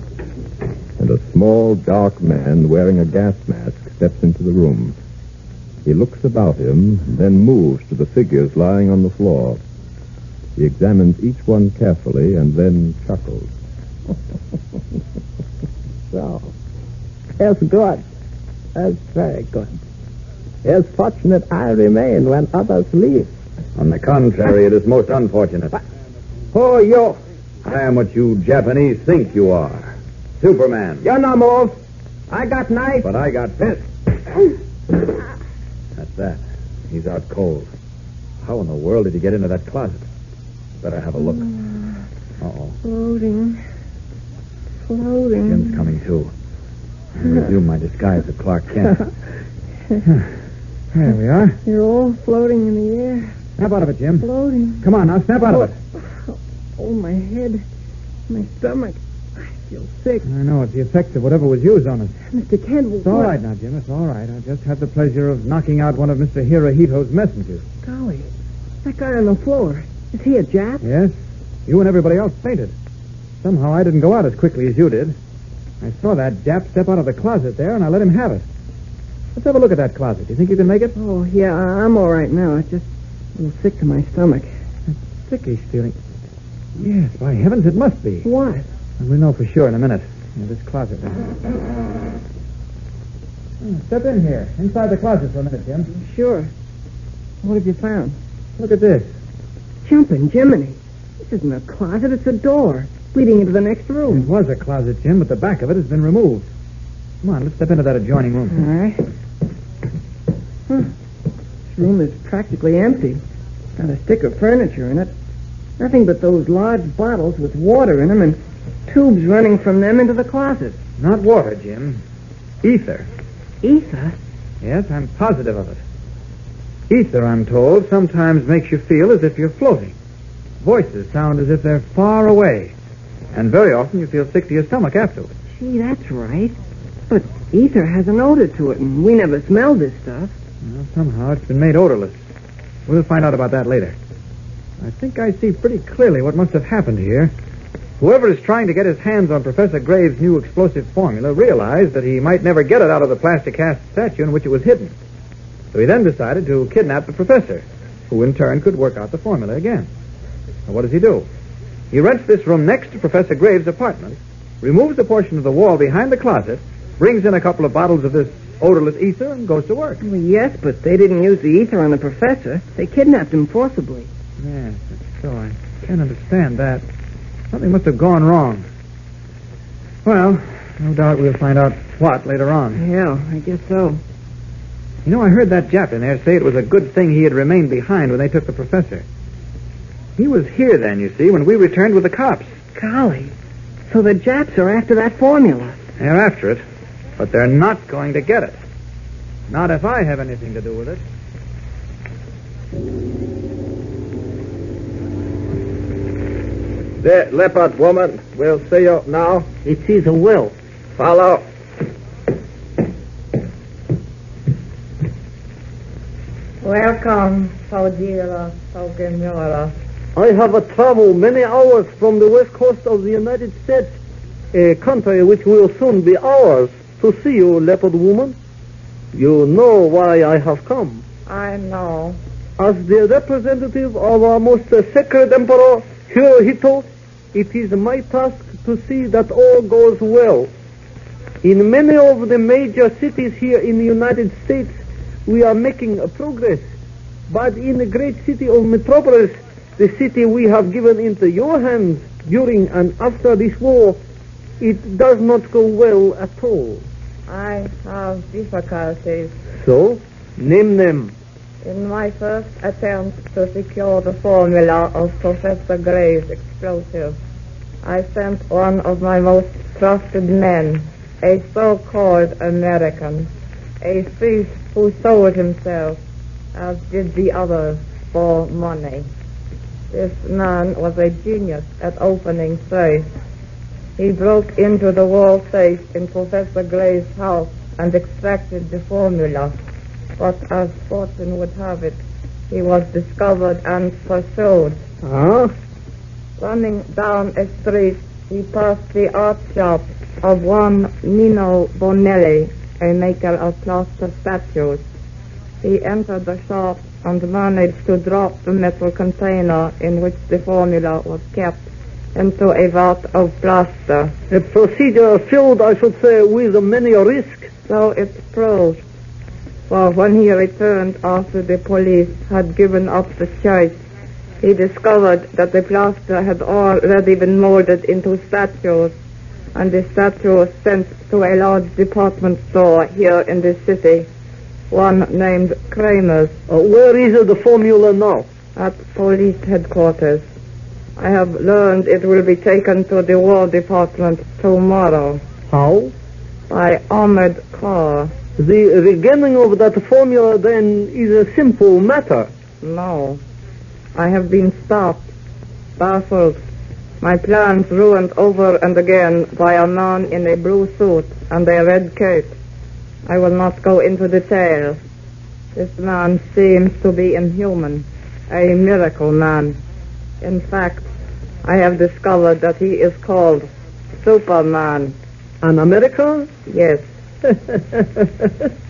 and a small, dark man wearing a gas mask steps into the room. He looks about him, then moves to the figures lying on the floor. He examines each one carefully and then chuckles. So, that's good. That's very good. It's fortunate I remain when others leave. On the contrary, it is most unfortunate. Who are you? I am what you Japanese think you are. Superman. You no move. I got knife. But I got fist. That's that. He's out cold. How in the world did he get into that closet? Better have a look. Uh-oh. Floating. Jim's coming too. I'll resume my disguise of Clark Kent. There we are. You're all floating in the air. Snap out of it, Jim. Floating. Come on, now, snap out of it. Oh, my head. My stomach. I feel sick. I know, it's the effects of whatever was used on us. Mr. Kent, It's all right now, Jim. It's all right. I just had the pleasure of knocking out one of Mr. Hirohito's messengers. Golly. That guy on the floor. Is he a Jap? Yes. You and everybody else fainted. Somehow I didn't go out as quickly as you did. I saw that Jap step out of the closet there, and I let him have it. Let's have a look at that closet. Do you think you can make it? Oh, yeah, I'm all right now. It's just a little sick to my stomach. Sickish feeling. Yes, by heavens, it must be. What? And we'll know for sure in a minute. This closet now. Step in here. Inside the closet for a minute, Jim. Sure. What have you found? Look at this. Jumping Jiminy. This isn't a closet, it's a door leading into the next room. It was a closet, Jim, but the back of it has been removed. Come on, let's step into that adjoining room. All right. This room is practically empty. Not a stick of furniture in it. Nothing but those large bottles with water in them and tubes running from them into the closet. Not water, Jim. Ether. Ether? Yes, I'm positive of it. Ether, I'm told, sometimes makes you feel as if you're floating. Voices sound as if they're far away. And very often you feel sick to your stomach afterwards. Gee, that's right. But ether has an odor to it, and we never smelled this stuff. Well, somehow it's been made odorless. We'll find out about that later. I think I see pretty clearly what must have happened here. Whoever is trying to get his hands on Professor Graves' new explosive formula realized that he might never get it out of the plastic cast statue in which it was hidden. So he then decided to kidnap the professor, who in turn could work out the formula again. Now, what does he do? He rents this room next to Professor Graves' apartment, removes a portion of the wall behind the closet, brings in a couple of bottles of this odorless ether, and goes to work. Well, yes, but they didn't use the ether on the professor. They kidnapped him forcibly. Yes, that's so. I can't understand that. Something must have gone wrong. Well, no doubt we'll find out what later on. Yeah, I guess so. You know, I heard that Jap in there say it was a good thing he had remained behind when they took the professor. He was here then, you see, when we returned with the cops. Golly. So the Japs are after that formula. They're after it, but they're not going to get it. Not if I have anything to do with it. The leopard woman will see you now. It is a will. Follow. Welcome, Saudira, Saugemura. I have traveled many hours from the west coast of the United States, a country which will soon be ours, to see you, leopard woman. You know why I have come. I know. As the representative of our most sacred emperor, Hirohito, it is my task to see that all goes well. In many of the major cities here in the United States, we are making progress. But in the great city of Metropolis, the city we have given into your hands during and after this war, it does not go well at all. I have difficulties. So, name them. In my first attempt to secure the formula of Professor Gray's explosive, I sent one of my most trusted men, a so-called American, a thief who sold himself, as did the others, for money. This man was a genius at opening safes. He broke into the wall safe in Professor Gray's house and extracted the formula. But as fortune would have it, he was discovered and pursued. Huh? Running down a street, he passed the art shop of one Nino Bonelli, a maker of plaster statues. He entered the shop and managed to drop the metal container in which the formula was kept into a vat of plaster. A procedure filled, I should say, with many risks. So it proved. For when he returned after the police had given up the church, he discovered that the plaster had already been molded into statues, and the statues sent to a large department store here in the city, one named Kramer's. Where is the formula now? At police headquarters. I have learned it will be taken to the War Department tomorrow. How? By armored car. The regaining of that formula, then, is a simple matter. No. I have been stopped, baffled, my plans ruined over and again by a man in a blue suit and a red cape. I will not go into detail. This man seems to be inhuman, a miracle man. In fact, I have discovered that he is called Superman. An American? Yes.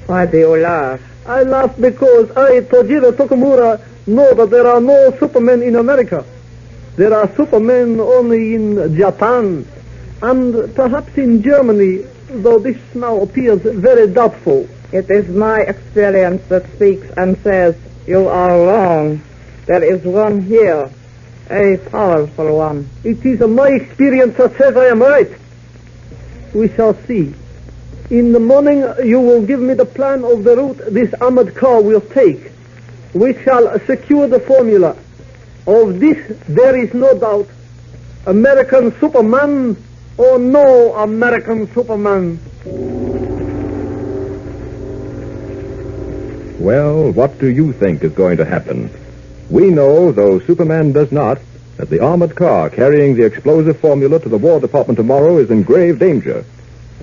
Why do you laugh? I laugh because I, Tojiro Tokumura, know that there are no Supermen in America. There are Supermen only in Japan and perhaps in Germany, though this now appears very doubtful. It is my experience that speaks and says, you are wrong. There is one here, a powerful one. It is my experience that says I am right. We shall see. In the morning, you will give me the plan of the route this armored car will take. We shall secure the formula. Of this, there is no doubt. American Superman or no American Superman. Well, what do you think is going to happen? We know, though Superman does not, that the armored car carrying the explosive formula to the War Department tomorrow is in grave danger.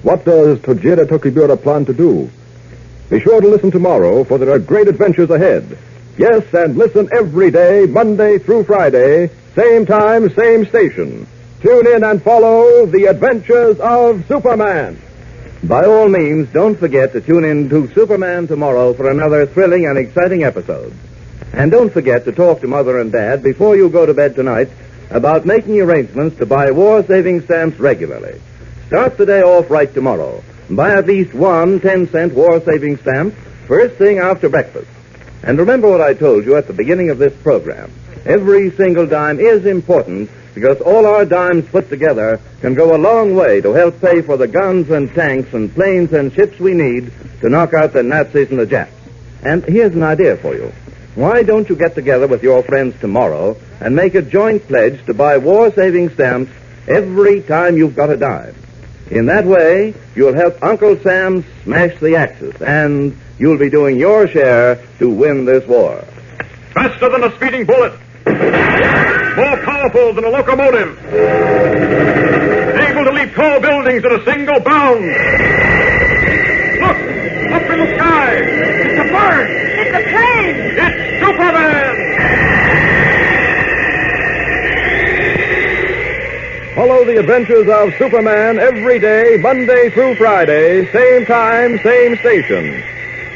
What does Tojiro Tokibura plan to do? Be sure to listen tomorrow, for there are great adventures ahead. Yes, and listen every day, Monday through Friday, same time, same station. Tune in and follow the adventures of Superman. By all means, don't forget to tune in to Superman tomorrow for another thrilling and exciting episode. And don't forget to talk to Mother and Dad before you go to bed tonight about making arrangements to buy war-saving stamps regularly. Start the day off right tomorrow. Buy at least one 10-cent war-saving stamp first thing after breakfast. And remember what I told you at the beginning of this program. Every single dime is important because all our dimes put together can go a long way to help pay for the guns and tanks and planes and ships we need to knock out the Nazis and the Japs. And here's an idea for you. Why don't you get together with your friends tomorrow and make a joint pledge to buy war-saving stamps every time you've got a dime? In that way, you'll help Uncle Sam smash the Axis, and you'll be doing your share to win this war. Faster than a speeding bullet. More powerful than a locomotive. Able to leap tall buildings at a single bound. Look! Up in the sky! It's a bird! It's a plane! It's Superman! Follow the adventures of Superman every day, Monday through Friday, same time, same station.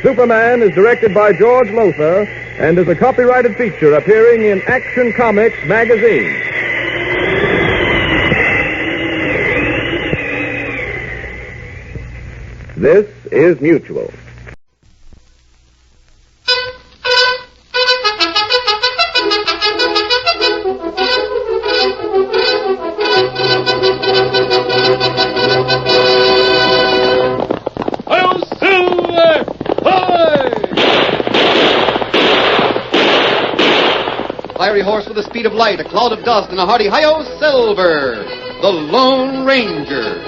Superman is directed by George Lothar and is a copyrighted feature appearing in Action Comics magazine. This is Mutual. Fiery horse with the speed of light, a cloud of dust, and a hearty hi-yo, Silver, the Lone Ranger.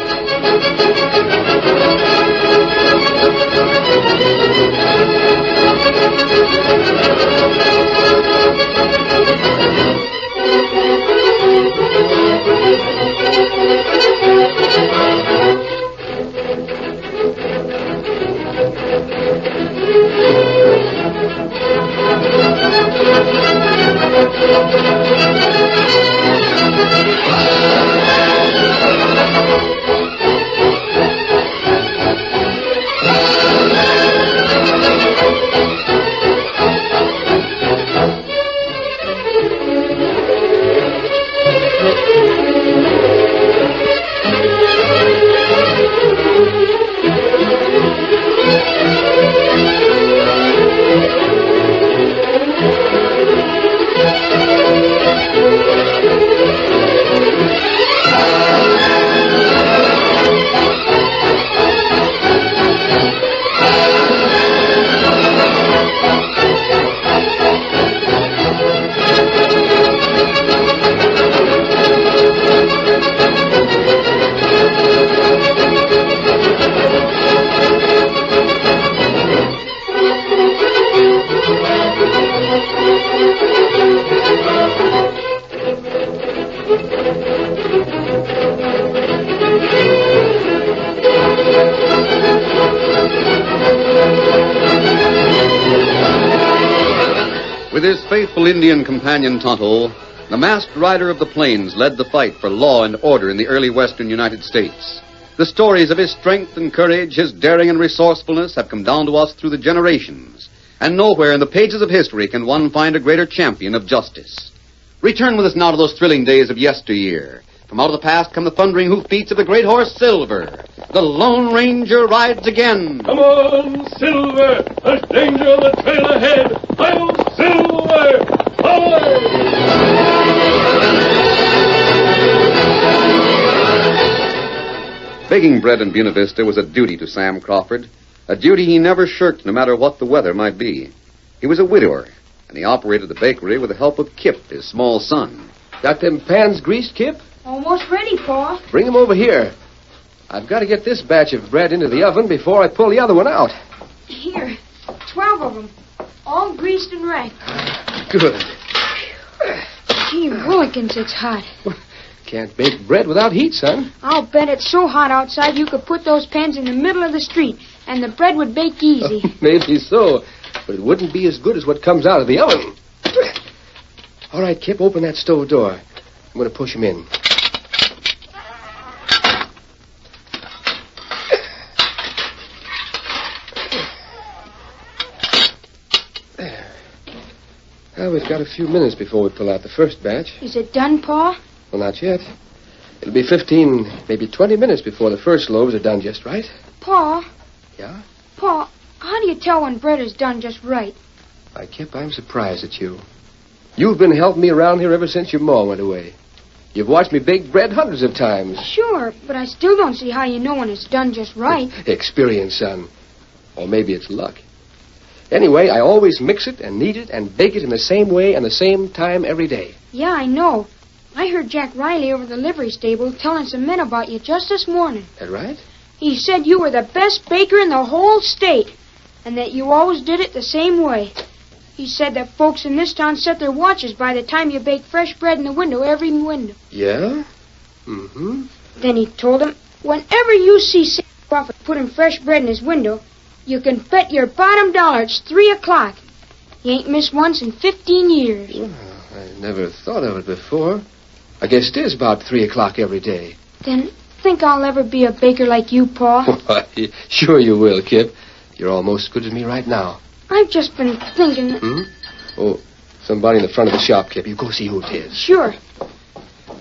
With his faithful Indian companion Tonto, the masked rider of the plains led the fight for law and order in the early western United States. The stories of his strength and courage, his daring and resourcefulness have come down to us through the generations. And nowhere in the pages of history can one find a greater champion of justice. Return with us now to those thrilling days of yesteryear. From out of the past come the thundering hoofbeats of the great horse Silver. The Lone Ranger rides again. Come on, Silver! There's danger on the trail ahead! Hi-yo, Silver! Hi! Baking bread in Buena Vista was a duty to Sam Crawford, a duty he never shirked no matter what the weather might be. He was a widower, and he operated the bakery with the help of Kip, his small son. Got them pans greased, Kip? Almost ready, Pa. Bring them over here. I've got to get this batch of bread into the oven before I pull the other one out. Here, 12 of them, all greased and racked. Good. Gee willikins, it's hot. Can't bake bread without heat, son. I'll bet it's so hot outside you could put those pans in the middle of the street, and the bread would bake easy. Maybe so, but it wouldn't be as good as what comes out of the oven. All right, Kip, open that stove door. I'm going to push him in. There. Well, we've got a few minutes before we pull out the first batch. Is it done, Pa? Well, not yet. It'll be 15, maybe 20 minutes before the first loaves are done just right. Pa? Yeah? Pa, how do you tell when bread is done just right? Why, Kip, I'm surprised at you. You've been helping me around here ever since your ma went away. You've watched me bake bread hundreds of times. Sure, but I still don't see how you know when it's done just right. Experience, son. Or maybe it's luck. Anyway, I always mix it and knead it and bake it in the same way and the same time every day. Yeah, I know. I heard Jack Riley over the livery stable telling some men about you just this morning. That right? He said you were the best baker in the whole state, and that you always did it the same way. He said that folks in this town set their watches by the time you bake fresh bread in the window, every window. Yeah? Mm-hmm. Then he told them, whenever you see Sam Crawford putting fresh bread in his window, you can bet your bottom dollar it's 3 o'clock. He ain't missed once in 15 years. Well, I never thought of it before. I guess it is about 3 o'clock every day. Then think I'll ever be a baker like you, Pa? Why, sure you will, Kip. You're almost as good as me right now. I've just been thinking... Hmm? Oh, somebody in the front of the shop, Kip. You go see who it is. Sure.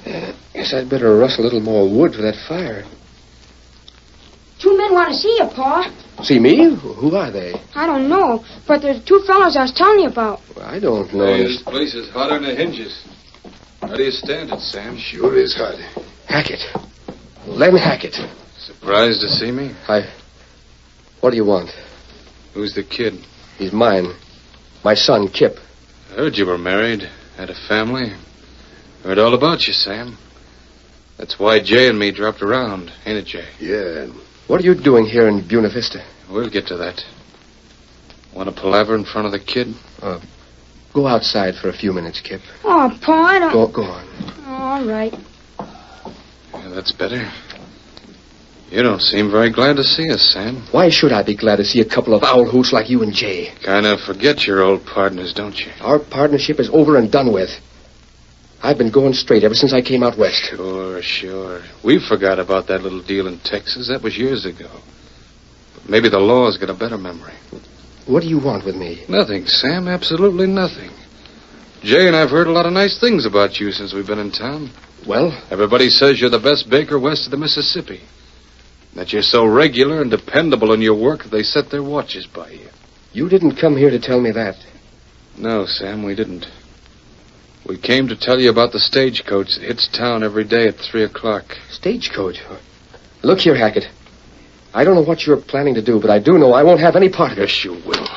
Guess I'd better rustle a little more wood for that fire. 2 men want to see you, Pa. See me? Who are they? I don't know, but they're the 2 fellows I was telling you about. Well, I don't know. This place is hotter than the hinges. How do you stand it, Sam? Sure is hot. Hackett. Len Hackett. Surprised to see me? What do you want? Who's the kid? He's mine. My son, Kip. I heard you were married, had a family. Heard all about you, Sam. That's why Jay and me dropped around, ain't it, Jay? Yeah. What are you doing here in Buena Vista? We'll get to that. Want to palaver in front of the kid? Go outside for a few minutes, Kip. Oh, Pa, I don't... Go on. All right. Yeah, that's better. You don't seem very glad to see us, Sam. Why should I be glad to see a couple of owl hoots like you and Jay? Kind of forget your old partners, don't you? Our partnership is over and done with. I've been going straight ever since I came out west. Sure. We forgot about that little deal in Texas. That was years ago. But maybe the law's got a better memory. What do you want with me? Nothing, Sam. Absolutely nothing. Jay and I've heard a lot of nice things about you since we've been in town. Well? Everybody says you're the best baker west of the Mississippi. That you're so regular and dependable in your work that they set their watches by you. You didn't come here to tell me that. No, Sam, we didn't. We came to tell you about the stagecoach that hits town every day at 3 o'clock. Stagecoach? Look here, Hackett. I don't know what you're planning to do, but I do know I won't have any part of it. Yes, you will.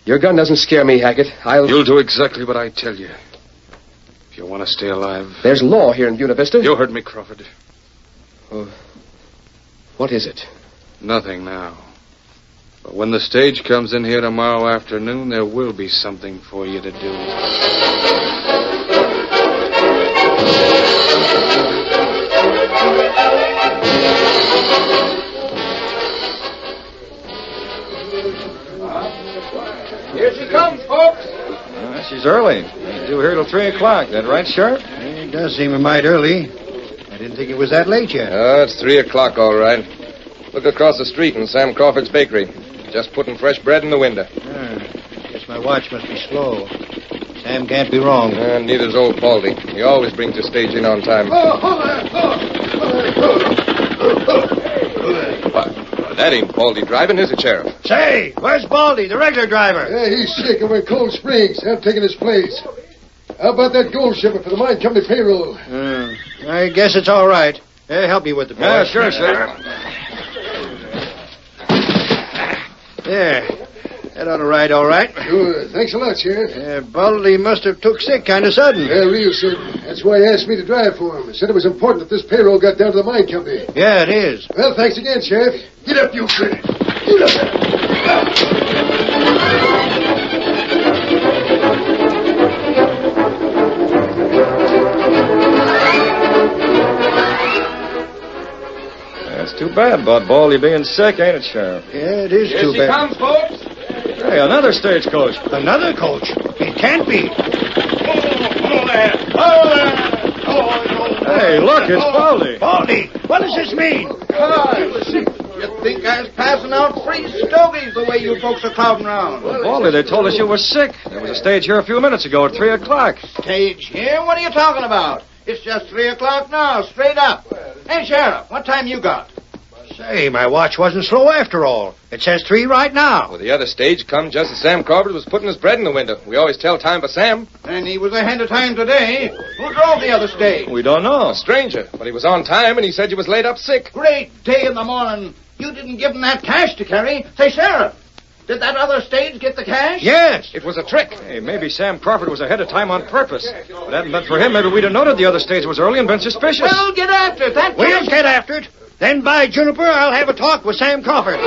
Your gun doesn't scare me, Hackett. You'll do exactly what I tell you. If you want to stay alive. There's law here in Buena Vista. You heard me, Crawford. Oh, what is it? Nothing now. But when the stage comes in here tomorrow afternoon, there will be something for you to do. Here she comes, folks. She's early. Ain't due here till 3 o'clock. That right, Sheriff? It does seem a mite early. I didn't think it was that late yet. Oh, it's 3 o'clock, all right. Look across the street in Sam Crawford's bakery. Just putting fresh bread in the window. Guess my watch must be slow. Sam can't be wrong. Neither's old Baldy. He always brings the stage in on time. That ain't Baldy driving, is it, Sheriff? Say, where's Baldy, the regular driver? Yeah, he's sick over in Cold Springs. I'm taking his place. How about that gold shipment for the mine company payroll? I guess it's all right. Help me with the boy. Yeah, sure, Sheriff. There. That ought to ride all right. Sure. Thanks a lot, Sheriff. Baldy must have took sick kind of sudden. Yeah, real sudden. That's why he asked me to drive for him. He said it was important that this payroll got down to the mine company. Yeah, it is. Well, thanks again, Sheriff. Get up, you critter. Get up there. That's too bad about Baldy being sick, ain't it, Sheriff? Yeah, it is too bad. Here she comes, folks. Hey, another stagecoach. Another coach? It can't be. Hey, look, it's Baldy. Baldy, what does this mean? You think I was passing out free stogies the way you folks are crowding around? Baldy, they told us you were sick. There was a stage here a few minutes ago at 3 o'clock. Stage here? What are you talking about? It's just 3 o'clock now, straight up. Hey, Sheriff, what time you got? Say, my watch wasn't slow after all. It says 3 right now. Well, the other stage come just as Sam Crawford was putting his bread in the window. We always tell time by Sam. And he was ahead of time today. Who drove the other stage? We don't know. A stranger. But he was on time, and he said you was laid up sick. Great day in the morning. You didn't give him that cash to carry. Say, Sheriff, did that other stage get the cash? Yes. It was a trick. Hey, maybe Sam Crawford was ahead of time on purpose. If it hadn't been for him, maybe we'd have noted the other stage was early and been suspicious. Well, get after it. We'll get after it. Then, by Juniper, I'll have a talk with Sam Crawford.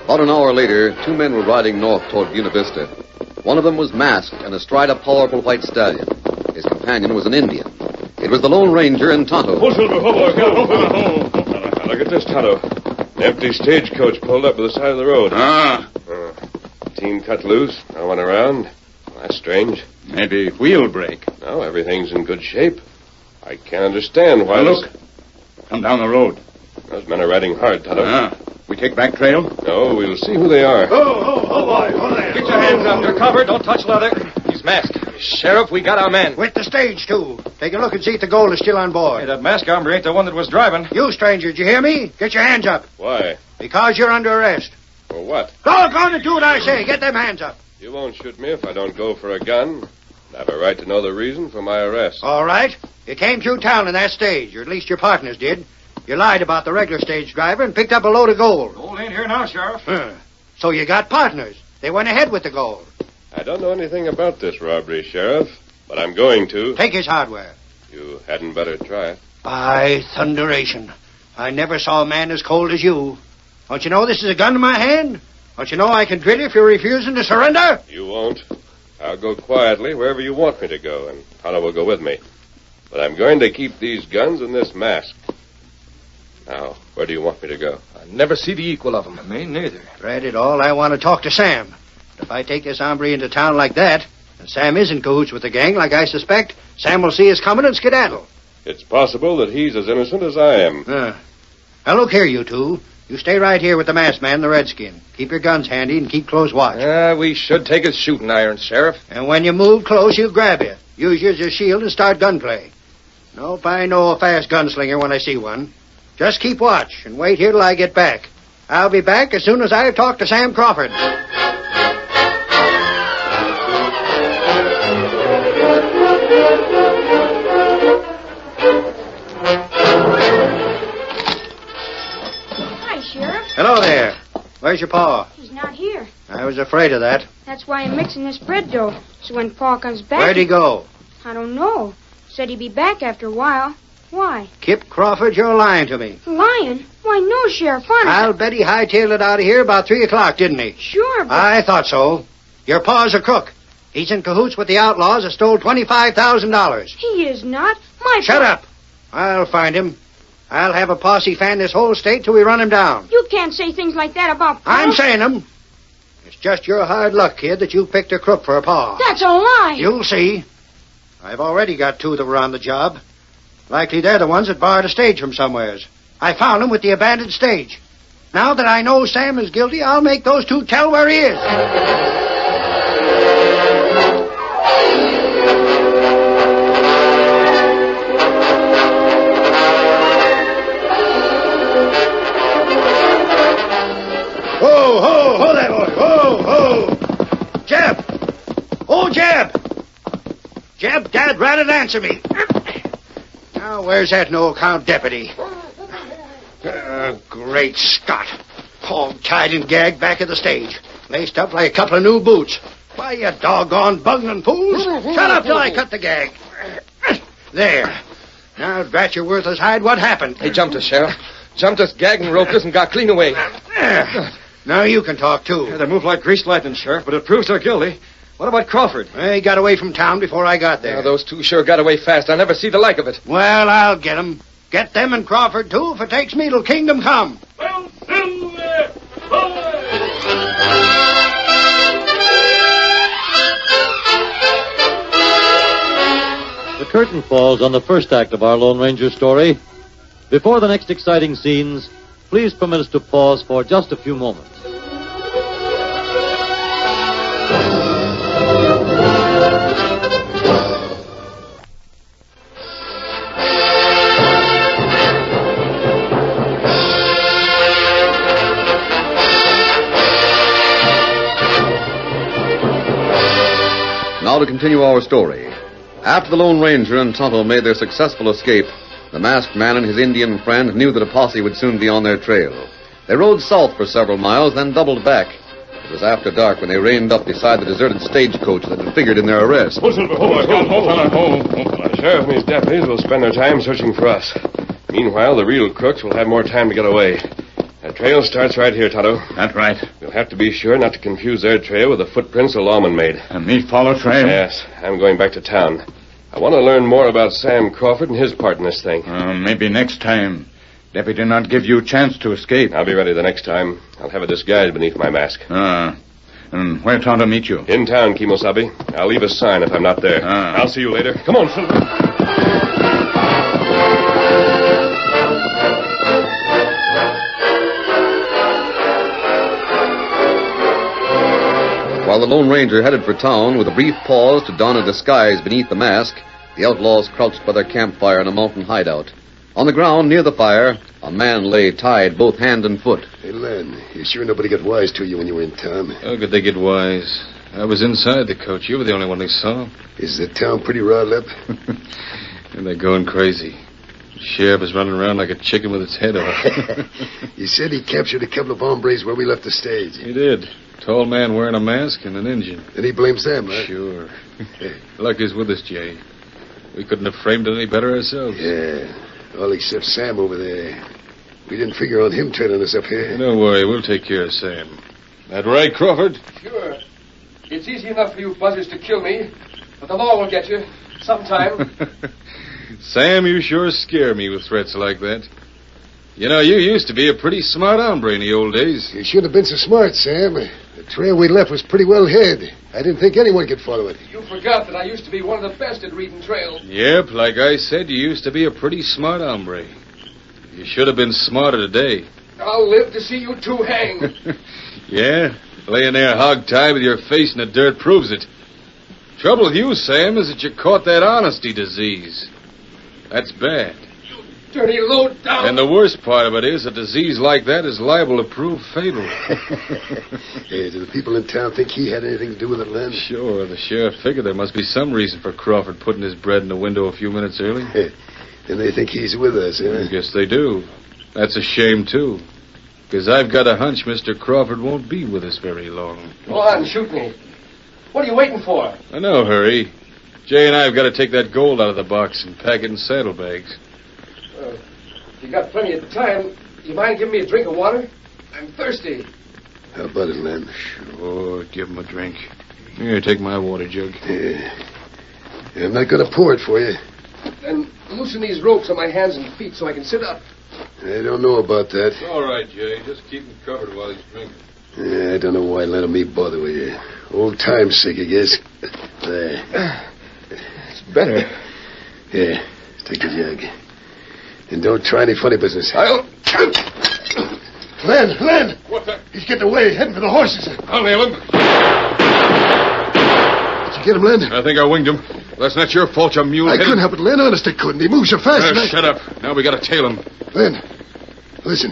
About an hour later, two men were riding north toward Buena Vista. One of them was masked and astride a powerful white stallion. His companion was an Indian. It was the Lone Ranger and Tonto. Look at this, Tonto. Empty stagecoach pulled up by the side of the road. Team cut loose. No one around. Well, that's strange. Maybe wheel break. No, everything's in good shape. I can't understand why... Now look. Come down the road. Those men are riding hard, Tonto. We take back trail? No, we'll see who they are. Oh, boy. Oh, there. Get your hands up. You're covered. Don't touch leather. He's masked. Sheriff, we got our man. With the stage, too. Take a look and see if the gold is still on board. Hey, that mask hombre ain't the one that was driving. You, stranger, did you hear me? Get your hands up. Why? Because you're under arrest. For what? Go on and do what I say. Get them hands up. You won't shoot me if I don't go for a gun. I have a right to know the reason for my arrest. All right. You came through town in that stage, or at least your partners did. You lied about the regular stage driver and picked up a load of gold. Gold ain't here now, Sheriff. So you got partners. They went ahead with the gold. I don't know anything about this robbery, Sheriff, but I'm going to. Take his hardware. You hadn't better try it. By thunderation. I never saw a man as cold as you. Don't you know this is a gun in my hand? Don't you know I can drill you if you're refusing to surrender? You won't. I'll go quietly wherever you want me to go, and Tonto will go with me. But I'm going to keep these guns and this mask. Now, where do you want me to go? I never see the equal of him. Me neither. Drat it all, I want to talk to Sam. If I take this hombre into town like that, and Sam is in cahoots with the gang like I suspect, Sam will see us coming and skedaddle. It's possible that he's as innocent as I am. Now, look here, you two. You stay right here with the masked man and the redskin. Keep your guns handy and keep close watch. We should take his shooting irons, Sheriff. And when you move close, he'll grab you. Use you as a shield and start gunplay. Nope, I know a fast gunslinger when I see one. Just keep watch and wait here till I get back. I'll be back as soon as I talk to Sam Crawford. Hi, Sheriff. Hello there. Where's your pa? He's not here. I was afraid of that. That's why I'm mixing this bread dough. So when Pa comes back... Where'd he go? I don't know. Said he'd be back after a while. Why? Kip Crawford, you're lying to me. Lying? Why, no, Sheriff. Honest. I'll bet he hightailed it out of here about 3 o'clock, didn't he? Sure, but... I thought so. Your pa's a crook. He's in cahoots with the outlaws that stole $25,000. He is not. My Shut up. I'll find him. I'll have a posse fan this whole state till we run him down. You can't say things like that about Pa. I'm saying them. It's just your hard luck, kid, that you picked a crook for a pa. That's a lie. You'll see. I've already got 2 that were on the job. Likely they're the ones that borrowed a stage from somewheres. I found them with the abandoned stage. Now that I know Sam is guilty, I'll make those 2 tell where he is. Ho, ho, ho there, boy. Ho, ho. Jeb. Oh, Jeb. Jeb, Dad, rather answer me. Now, where's that no-account deputy? Great Scott. Hog tied and gagged back of the stage. Laced up like a couple of new boots. Why, you doggone bungling fools. Shut up till I cut the gag. There. Now, drat your worthless hide, what happened? He jumped us, Sheriff. Jumped us, gagged and roped us, and got clean away. Now you can talk, too. Yeah, they move like greased lightning, Sheriff, but it proves they're guilty. What about Crawford? He got away from town before I got there. Yeah, those 2 sure got away fast. I'll never see the like of it. Well, I'll get 'em. Get them and Crawford, too. If it takes me till kingdom come. The curtain falls on the first act of our Lone Ranger story. Before the next exciting scenes, please permit us to pause for just a few moments. Now to continue our story. After the Lone Ranger and Tonto made their successful escape, the masked man and his Indian friend knew that a posse would soon be on their trail. They rode south for several miles, then doubled back. It was after dark when they reined up beside the deserted stagecoach that had figured in their arrest. The sheriff and his deputies will spend their time searching for us. Meanwhile, the real crooks will have more time to get away. That trail starts right here, Tonto. That's right. We'll have to be sure not to confuse their trail with the footprints the lawman made. And me follow trail? Yes, I'm going back to town. I want to learn more about Sam Crawford and his part in this thing. Maybe next time. Deputy not give you a chance to escape. I'll be ready the next time. I'll have a disguise beneath my mask. And where Tonto meet you? In town, Kimosabe. I'll leave a sign if I'm not there. I'll see you later. Come on, Silver. While the Lone Ranger headed for town with a brief pause to don a disguise beneath the mask, the outlaws crouched by their campfire in a mountain hideout. On the ground near the fire, a man lay tied both hand and foot. Hey, Len, you sure nobody got wise to you when you were in town? How could they get wise? I was inside the coach. You were the only one they saw. Is the town pretty riled up? And they're going crazy. The sheriff is running around like a chicken with its head off. You said he captured a couple of hombres where we left the stage. He did. Tall man wearing a mask and an Indian. And he blames them, right? Sure. Luck is with us, Jay. We couldn't have framed it any better ourselves. Yeah. All except Sam over there. We didn't figure on him trailing us up here. Don't worry. We'll take care of Sam. That right, Crawford? Sure. It's easy enough for you buzzers to kill me, but the law will get you sometime. Sam, you sure scare me with threats like that. You know, you used to be a pretty smart hombre in the old days. You shouldn't have been so smart, Sam. The trail we left was pretty well hid. I didn't think anyone could follow it. You forgot that I used to be one of the best at reading trails. Yep, like I said, you used to be a pretty smart hombre. You should have been smarter today. I'll live to see you two hang. Yeah? Laying there hog-tied with your face in the dirt proves it. Trouble with you, Sam, is that you caught that honesty disease. That's bad. Dirty low down. And the worst part of it is a disease like that is liable to prove fatal. Hey, do the people in town think he had anything to do with it, Len? Sure, the sheriff figured there must be some reason for Crawford putting his bread in the window a few minutes early. And they think he's with us, huh? I guess they do. That's a shame, too. Because I've got a hunch Mr. Crawford won't be with us very long. Go on, shoot me. What are you waiting for? No hurry. Jay and I have got to take that gold out of the box and pack it in saddlebags. If you got plenty of time, you mind giving me a drink of water? I'm thirsty. How about it, Len? Sure, give him a drink. Here, take my water jug. Yeah, I'm not going to pour it for you. Then loosen these ropes on my hands and feet so I can sit up. I don't know about that. It's all right, Jay. Just keep him covered while he's drinking. Yeah, I don't know why letting me bother with you. Old time's sake, I guess. There. It's better. Yeah, take the jug. And don't try any funny business. Len! What the? He's getting away, heading for the horses. I'll nail him. Did you get him, Len? I think I winged him. That's not your fault, you mule. I couldn't help it, Len. Honest, I couldn't. He moves so fast. Shut up. Now we got to tail him. Len, listen.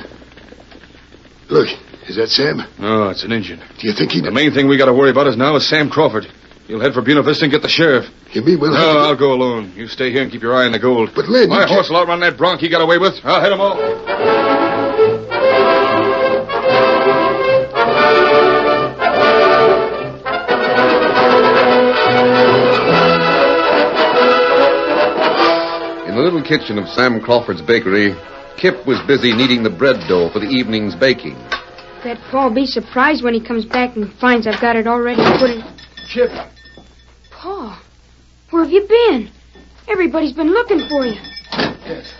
Look, is that Sam? No, it's an Indian. Do you think he... The main thing we got to worry about is now is Sam Crawford. He'll head for Buena Vista and get the sheriff. You mean we'll have No, to... I'll go alone. You stay here and keep your eye on the gold. But, Len, my horse will outrun that bronc he got away with. I'll head him off. In the little kitchen of Sam Crawford's bakery, Kip was busy kneading the bread dough for the evening's baking. Bet Paul'll be surprised when he comes back and finds I've got it already put in... Kip. Paul, where have you been? Everybody's been looking for you. Yes,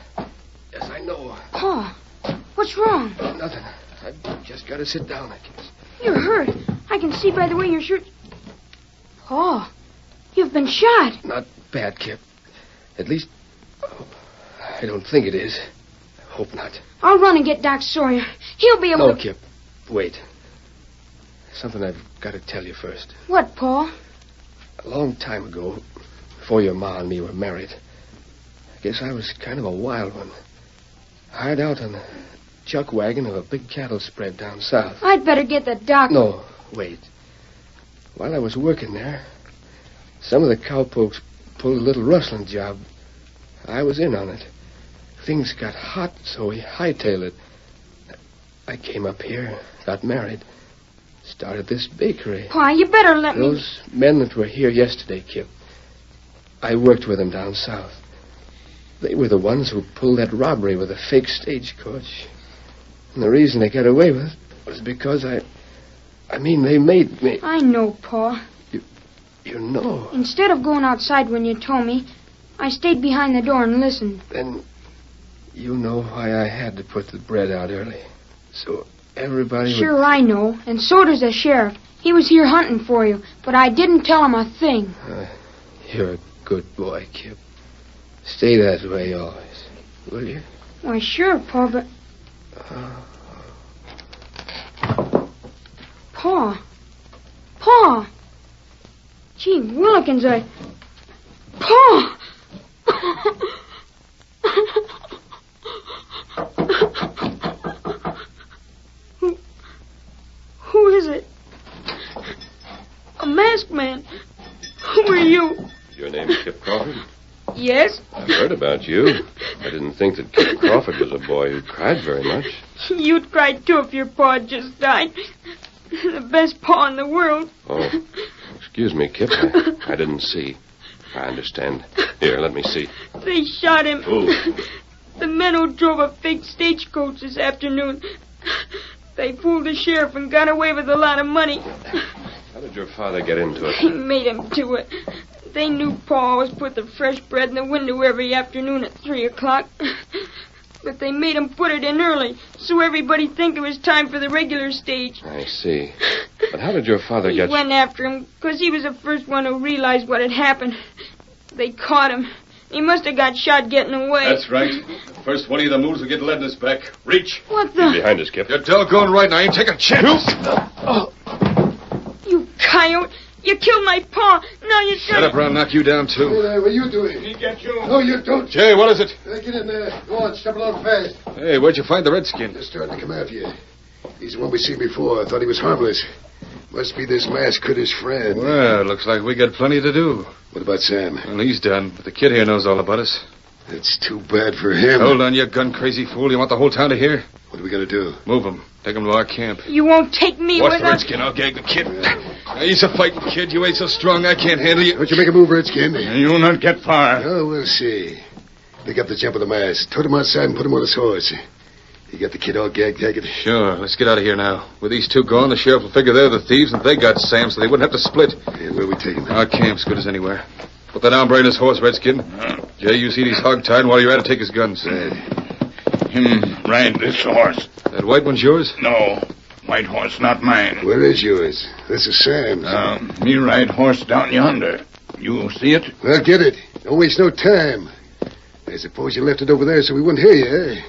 I know. Paul, what's wrong? Nothing. I've just got to sit down, I guess. You're hurt. I can see by the way your shirt... Paul, you've been shot. Not bad, Kip. At least, I don't think it is. I hope not. I'll run and get Doc Sawyer. He'll be able to... No, Kip. Wait. Something I've got to tell you first. What, Paul? A long time ago, before your ma and me were married, I guess I was kind of a wild one. Hired out on the chuck wagon of a big cattle spread down south. I'd better get the doc... No, wait. While I was working there, some of the cowpokes pulled a little rustling job. I was in on it. Things got hot, so we hightailed it. I came up here, got married, started this bakery. Pa, you better let me... Those men that were here yesterday, Kip, I worked with them down south. They were the ones who pulled that robbery with a fake stagecoach. And the reason they got away with it was because I mean, they made me... I know, Pa. You know. Instead of going outside when you told me, I stayed behind the door and listened. Then you know why I had to put the bread out early. So everybody Sure, I know. And so does the sheriff. He was here hunting for you, but I didn't tell him a thing. You're a good boy, Kip. Stay that way always, will you? Why, sure, Pa, but... Pa! Gee willikins, Pa! Who is it? A masked man. Who are you? Your name's Kip Crawford? Yes? I've heard about you. I didn't think that Kip Crawford was a boy who cried very much. You'd cry, too, if your pa just died. The best pa in the world. Oh, excuse me, Kip. I didn't see. I understand. Here, let me see. They shot him. Who? The men who drove a fake stagecoach this afternoon. They fooled the sheriff and got away with a lot of money. How did your father get into They it? made him do it. They knew Pa always put the fresh bread in the window every afternoon at 3 o'clock. But they made him put it in early, so everybody'd think it was time for the regular stage. I see. But how did your father He get... went after him, because he was the first one who realized what had happened. They caught him. He must have got shot getting away. That's right. The first one of the moves will get lead in his back. Reach. What the? Behind us, Kip. You're doggone right, and I ain't taking a chance. You coyote. You killed my pa. Now you're Shut up, or I'll knock you down, too. Hey there, what are you doing? He get you. No, you don't. Jay, what is it? Get in there. Go on, step along fast. Hey, where'd you find the redskin? They're starting to come after you. He's the one we seen before. I thought he was harmless. Must be this masked critter's friend. Well, looks like we got plenty to do. What about Sam? Well, he's done, but the kid here knows all about us. That's too bad for him. Hold on, you gun-crazy fool. You want the whole town to hear? What are we going to do? Move him. Take him to our camp. You won't take me Watch with the redskin. I'll gag the kid. He's a fighting kid. You ain't so strong. I can't handle you. Don't you make a move, Redskin. You'll not get far. Oh, we'll see. Pick up the jump of the mask. Tote him outside and put him on his horse. You got the kid all gagged, Haggard? Sure. Let's get out of here now. With these two gone, the sheriff will figure they're the thieves, and they got Sam, so they wouldn't have to split. Yeah, where are we taking them? Our camp's good as anywhere. Put that hombre in his horse, Redskin. Jay, you see these hog-tied, and while you're at it, take his guns. Him ride this horse. That white one's yours? No. White horse, not mine. Where is yours? This is Sam's. Me ride horse down yonder. You see it? Well, get it. Don't waste no time. I suppose you left it over there so we wouldn't hear you, eh?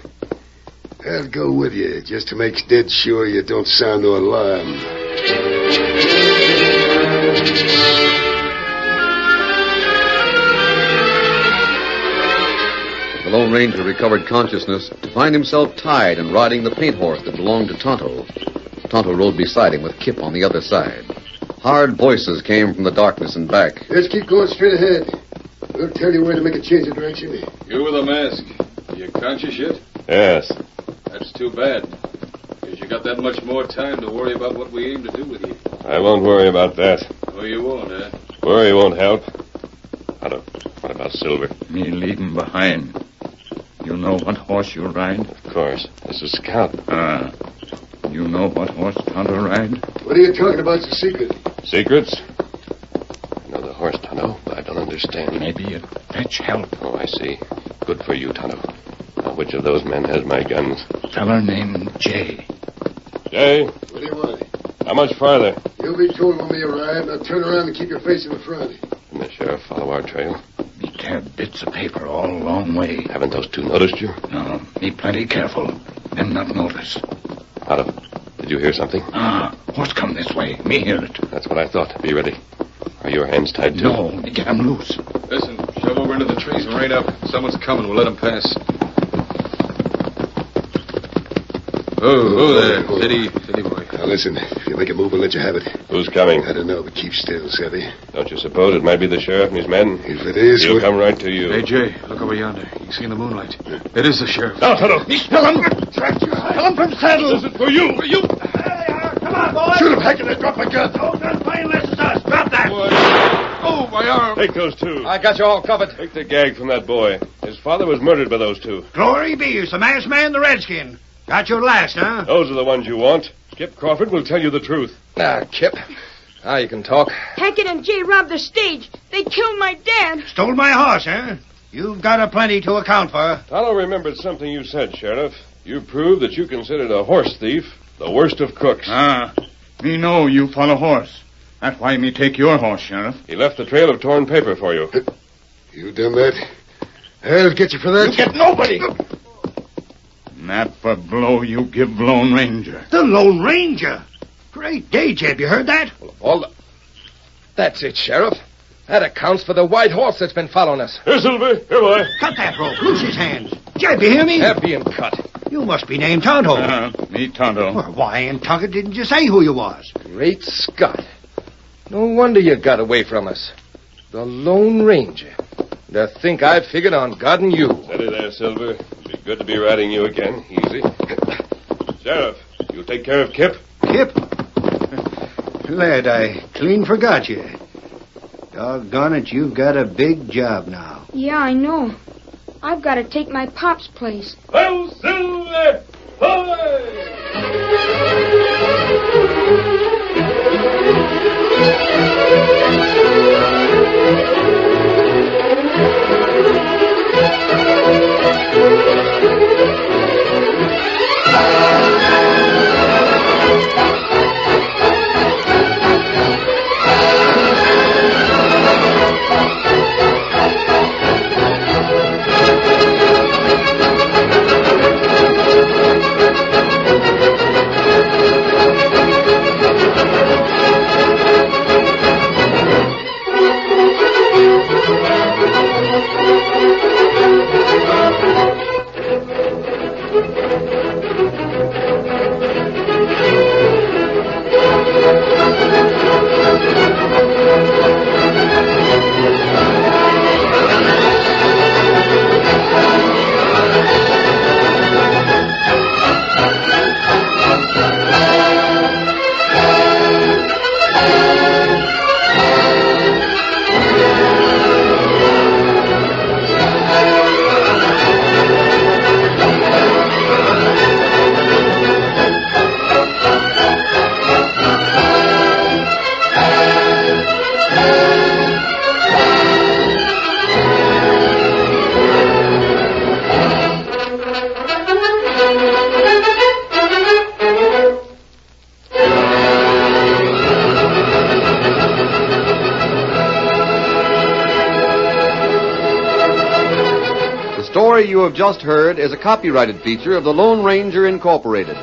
I'll go with you, just to make dead sure you don't sound no alarm. The Lone Ranger recovered consciousness to find himself tied and riding the paint horse that belonged to Tonto. Tonto rode beside him with Kip on the other side. Hard voices came from the darkness and back. Let's keep going straight ahead. We'll tell you where to make a change of direction. You with a mask. You conscious yet? Yes. That's too bad. Because you got that much more time to worry about what we aim to do with you. I won't worry about that. Oh, you won't, eh? Worry won't help. What about Silver? Me leave him behind. You know what horse you ride? Of course. This is Scout. You know what horse Tonto ride? What are you talking about? It's a secret. Secrets? I know the horse, Tonto, but I don't understand. Maybe you'd fetch help. Oh, I see. Good for you, Tonto. Now, which of those men has my guns? Feller named Jay. Jay? What do you want? How much farther? You'll be told when we arrive. Now turn around and keep your face in the front. Can the sheriff follow our trail? Me tear bits of paper all a long way. Haven't those two noticed you? No, me plenty careful. Them not notice. Tonto, did you hear something? Horse come this way. Me hear it. That's what I thought. Be ready. Are your hands tied, too? No, me get 'em loose. Listen, shove over into the trees and rein up. Someone's coming. We'll let him pass. Oh, there. Steady boy. Now listen, if you make a move, we'll let you have it. Who's coming? I don't know, but keep still, Savvy. Don't you suppose it might be the sheriff and his men? If it is, he'll come right to you. Hey, Jay, look over yonder. You can see in the moonlight. It is the sheriff. Now, Tonto, he's spilling. Kill him from saddle. This is for you. For you. Come on, boys. Shoot him, Haggard. Drop my gun. No gun fire unless it's us. Drop that. Oh, my arm. Take those two. I got you all covered. Take the gag from that boy. His father was murdered by those two. Glory be, it's the masked man, the redskin. Got your last, huh? Those are the ones you want. Kip Crawford will tell you the truth. Kip. Now you can talk. Hackett and Jay robbed the stage. They killed my dad. Stole my horse, huh? You've got a plenty to account for. Tonto remembered something you said, Sheriff. You proved that you considered a horse thief the worst of crooks. Me know you follow horse. That's why me take your horse, Sheriff. He left a trail of torn paper for you. You done that? I'll get you for that. You get nobody. That for blow you give Lone Ranger. The Lone Ranger? Great day, Jeb. You heard that? That's it, Sheriff. That accounts for the white horse that's been following us. Here, Silver. Here, boy. Cut that rope. Loose his hands. Jeb, you hear me? They're being cut. You must be named Tonto. Me Tonto. Well, why in Tonto didn't you say who you was? Great Scott. No wonder you got away from us. The Lone Ranger. To think I figured on guarding you. Steady there, Silver. It'll be good to be riding you again. Easy. Sheriff, you'll take care of Kip? Kip? Lad, I clean forgot you. Doggone it, you've got a big job now. Yeah, I know. I've got to take my pop's place. Ho, Silver! The story you have just heard is a copyrighted feature of the Lone Ranger Incorporated.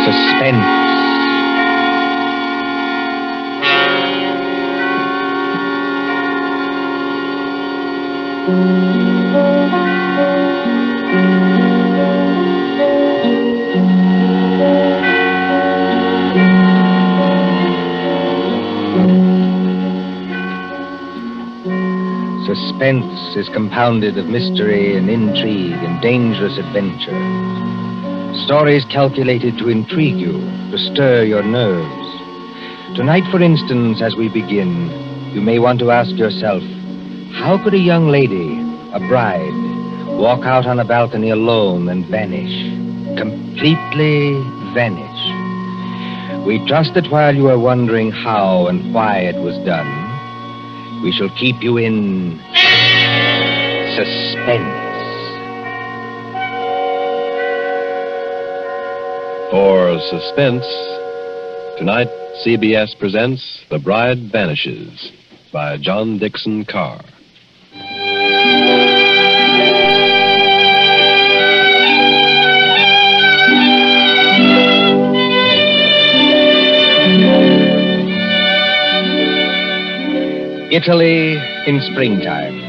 Suspense. Suspense is compounded of mystery and intrigue and dangerous adventure. Stories calculated to intrigue you, to stir your nerves. Tonight, for instance, as we begin, you may want to ask yourself, how could a young lady, a bride, walk out on a balcony alone and vanish? Completely vanish. We trust that while you are wondering how and why it was done, we shall keep you in suspense. For Suspense, tonight CBS presents The Bride Vanishes by John Dixon Carr. Italy in springtime.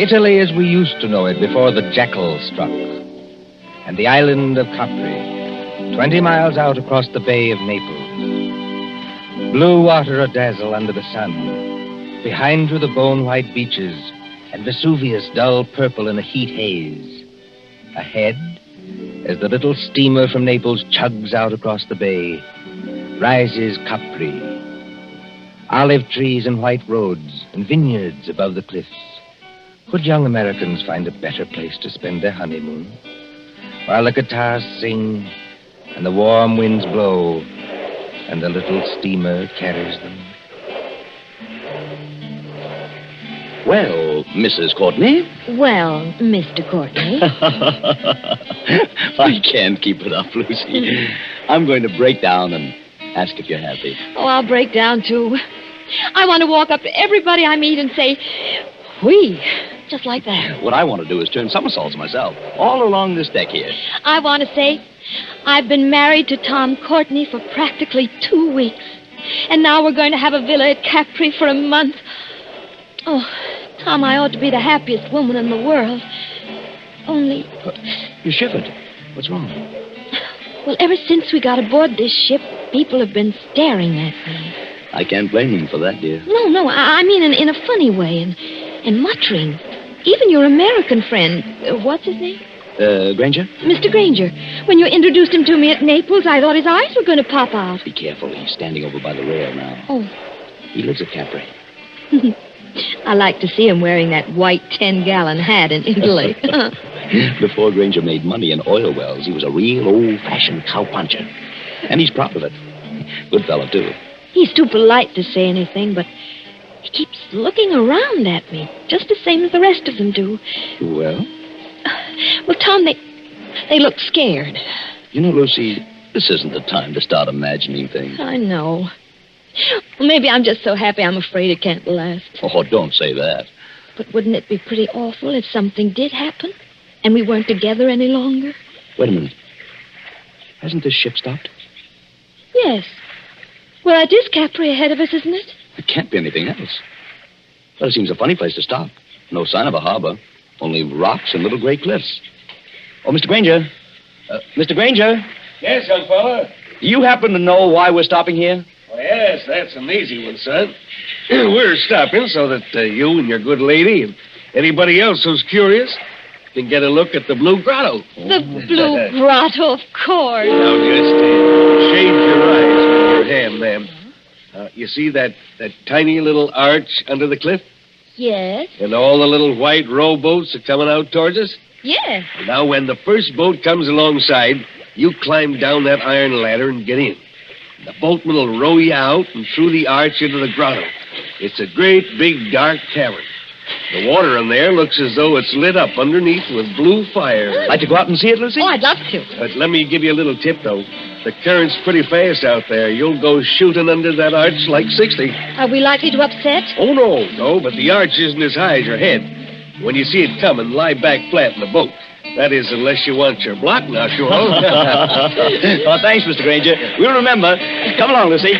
Italy as we used to know it before the jackal struck. And the island of Capri, 20 miles out across the Bay of Naples. Blue water a-dazzle under the sun. Behind you the bone-white beaches, and Vesuvius dull purple in a heat haze. Ahead, as the little steamer from Naples chugs out across the bay, rises Capri. Olive trees and white roads and vineyards above the cliffs. Could young Americans find a better place to spend their honeymoon? While the guitars sing and the warm winds blow and the little steamer carries them. Well, Mrs. Courtney. Well, Mr. Courtney. I can't keep it up, Lucy. I'm going to break down and ask if you're happy. Oh, I'll break down, too. I want to walk up to everybody I meet and say, "Whee," just like that. What I want to do is turn somersaults myself, all along this deck here. I want to say, I've been married to Tom Courtney for practically 2 weeks. And now we're going to have a villa at Capri for a month. Oh, Tom, I ought to be the happiest woman in the world. Only... You shivered. What's wrong? Well, ever since we got aboard this ship, people have been staring at me. I can't blame them for that, dear. No, I mean in a funny way, and muttering. Even your American friend, what's his name? Granger? Mr. Granger. When you introduced him to me at Naples, I thought his eyes were going to pop out. Be careful. He's standing over by the rail now. Oh. He lives at Capri. I like to see him wearing that white 10-gallon hat in Italy. Before Granger made money in oil wells, he was a real old-fashioned cowpuncher. And he's proud of it. Good fellow, too. He's too polite to say anything, but he keeps looking around at me, just the same as the rest of them do. Well? Well, Tom, they look scared. You know, Lucy, this isn't the time to start imagining things. I know. Well, maybe I'm just so happy I'm afraid it can't last. Oh, don't say that. But wouldn't it be pretty awful if something did happen and we weren't together any longer? Wait a minute. Hasn't this ship stopped? Yes. Well, it is Capri ahead of us, isn't it? It can't be anything else. But it seems a funny place to stop. No sign of a harbor. Only rocks and little gray cliffs. Oh, Mr. Granger. Mr. Granger. Yes, young fella? Do you happen to know why we're stopping here? Oh, yes, that's an easy one, son. We're stopping so that you and your good lady and anybody else who's curious can get a look at the Blue Grotto. The Blue Grotto, of course. Now, just shade your eyes with your hand, ma'am. You see that tiny little arch under the cliff? Yes. And all the little white rowboats are coming out towards us? Yes. Now, when the first boat comes alongside, you climb down that iron ladder and get in. The boatman will row you out and through the arch into the grotto. It's a great, big, dark cavern. The water in there looks as though it's lit up underneath with blue fire. Like to go out and see it, Lucy? Oh, I'd love to. But let me give you a little tip, though. The current's pretty fast out there. You'll go shooting under that arch like 60. Are we likely to upset? Oh, no, but the arch isn't as high as your head. When you see it coming, lie back flat in the boat. That is, unless you want your block knocked off. Oh, thanks, Mr. Granger. We'll remember. Come along, Lucy.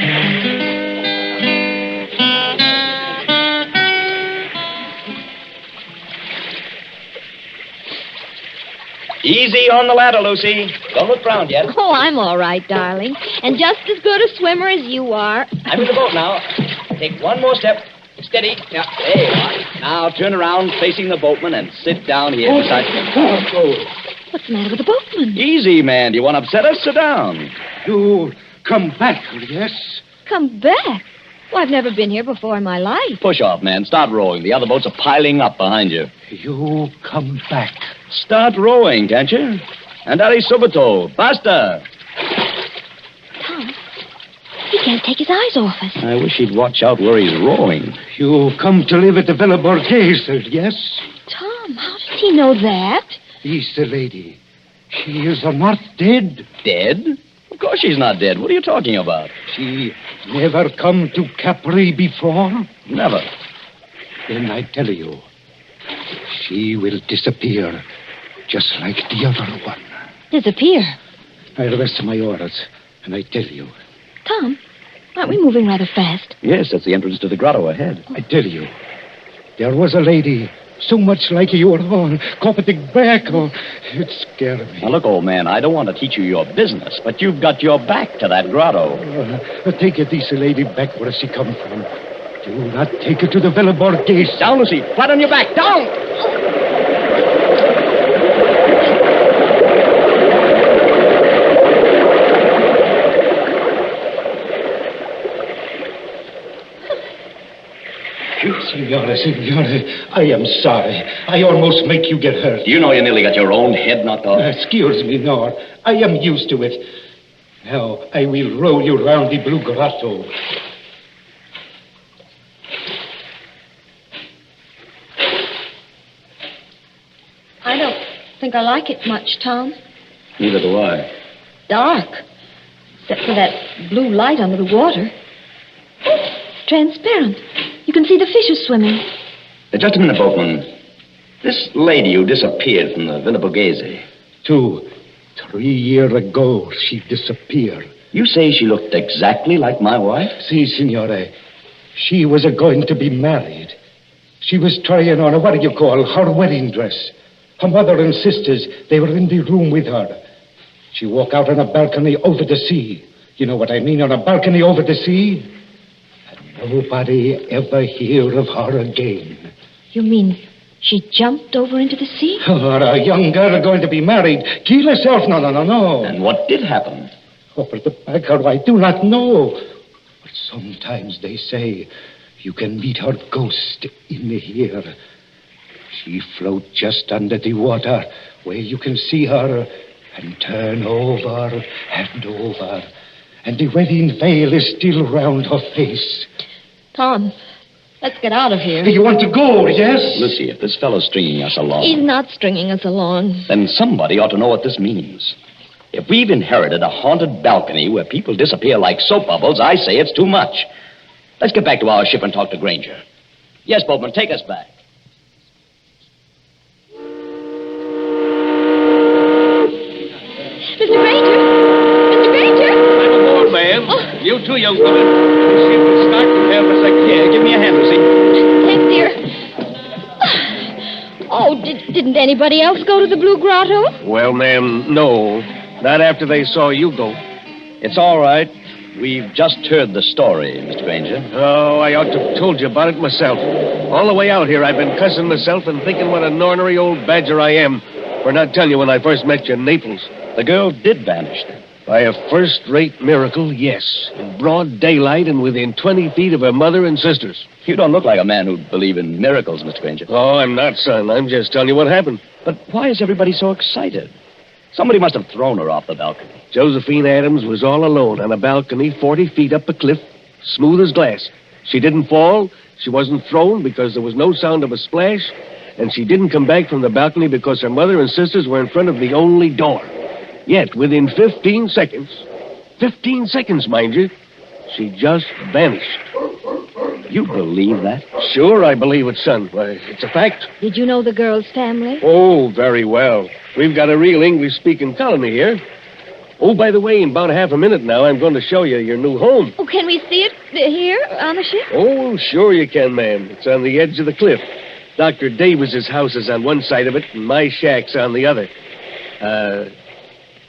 Easy on the ladder, Lucy. Don't look round yet. Oh, I'm all right, darling. And just as good a swimmer as you are. I'm in the boat now. Take one more step. Steady. Yeah, there you are. Now turn around facing the boatman and sit down here beside me. What's the matter with the boatman? Easy, man. Do you want to upset us? Sit down. You come back, yes? Come back? Well, I've never been here before in my life. Push off, man. Start rowing. The other boats are piling up behind you. You come back. Start rowing, can't you? Andare subito. Basta. Tom, he can't take his eyes off us. I wish he'd watch out where he's rowing. You come to live at the Villa Borghese, yes? Tom, how does he know that? He's the lady. She is not dead. Dead? Of course she's not dead. What are you talking about? She never come to Capri before? Never. Then I tell you, she will disappear, just like the other one. Disappear? I rest my orders, and I tell you. Tom, aren't we moving rather fast? Yes, that's the entrance to the grotto ahead. I tell you, there was a lady so much like you were all coming back. Oh, it scared me. Now, look, old man, I don't want to teach you your business, but you've got your back to that grotto. Take this lady back where she come from. Do not take her to the Villa Borghese. Down, Lucy. Flat on your back. Down! Signore, I am sorry. I almost make you get hurt. Do you know you nearly got your own head knocked off? Excuse me, no. I am used to it. Now, I will roll you round the Blue Grotto. I don't think I like it much, Tom. Neither do I. Dark. Except for that blue light under the water. Oh, it's transparent. You can see the fishes swimming. Just a minute, boatman. This lady who disappeared from the Villa Borghese. 3 years ago, she disappeared. You say she looked exactly like my wife? Si, signore. She was going to be married. She was trying on her wedding dress. Her mother and sisters, they were in the room with her. She walked out on a balcony over the sea. You know what I mean, on a balcony over the sea? Nobody ever hear of her again. You mean she jumped over into the sea? A young girl going to be married. Kill herself? No. And what did happen? Over the back, I do not know. But sometimes they say you can meet her ghost in here. She float just under the water where you can see her and turn over and over. And the wedding veil is still round her face. Tom, let's get out of here. You want to go, yes? Lucy, if this fellow's stringing us along... He's not stringing us along. Then somebody ought to know what this means. If we've inherited a haunted balcony where people disappear like soap bubbles, I say it's too much. Let's get back to our ship and talk to Granger. Yes, boatman, take us back. Mr. Granger! Mr. Granger! I'm aboard, ma'am. You too, young woman. The ship will start to here for a second. Here, give me a hand, Lucy. Thanks, dear. Oh, didn't anybody else go to the Blue Grotto? Well, ma'am, no. Not after they saw you go. It's all right. We've just heard the story, Mr. Granger. Oh, I ought to have told you about it myself. All the way out here, I've been cussing myself and thinking what an ornery old badger I am for not telling you when I first met you in Naples. The girl did vanish then. By a first-rate miracle, yes. In broad daylight and within 20 feet of her mother and sisters. You don't look like a man who'd believe in miracles, Mr. Granger. Oh, I'm not, son. I'm just telling you what happened. But why is everybody so excited? Somebody must have thrown her off the balcony. Josephine Adams was all alone on a balcony 40 feet up a cliff, smooth as glass. She didn't fall. She wasn't thrown because there was no sound of a splash. And she didn't come back from the balcony because her mother and sisters were in front of the only door. Yet, within 15 seconds, mind you, she just vanished. You believe that? Sure, I believe it, son. Why, it's a fact. Did you know the girl's family? Oh, very well. We've got a real English-speaking colony here. Oh, by the way, in about half a minute now, I'm going to show you your new home. Oh, can we see it here on the ship? Oh, sure you can, ma'am. It's on the edge of the cliff. Dr. Davis's house is on one side of it, and my shack's on the other.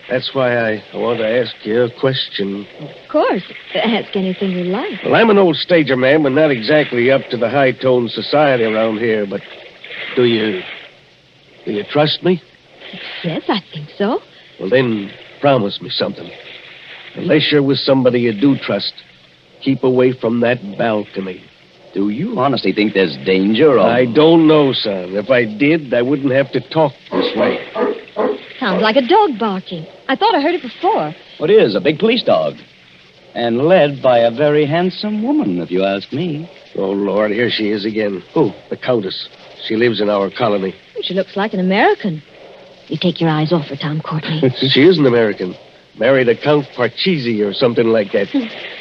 That's why I want to ask you a question. Of course. Ask anything you like. Well, I'm an old stager, ma'am, and not exactly up to the high-toned society around here, but do you trust me? Yes, I think so. Well, then, promise me something. Unless you're with somebody you do trust, keep away from that balcony. Do you honestly think there's danger? I don't know, son. If I did, I wouldn't have to talk this way. Sounds like a dog barking. I thought I heard it before. What is? A big police dog. And led by a very handsome woman, if you ask me. Oh, Lord, here she is again. Who? The Countess. She lives in our colony. She looks like an American. You take your eyes off her, Tom Courtney. She is an American. Married a Count Parcheesi or something like that.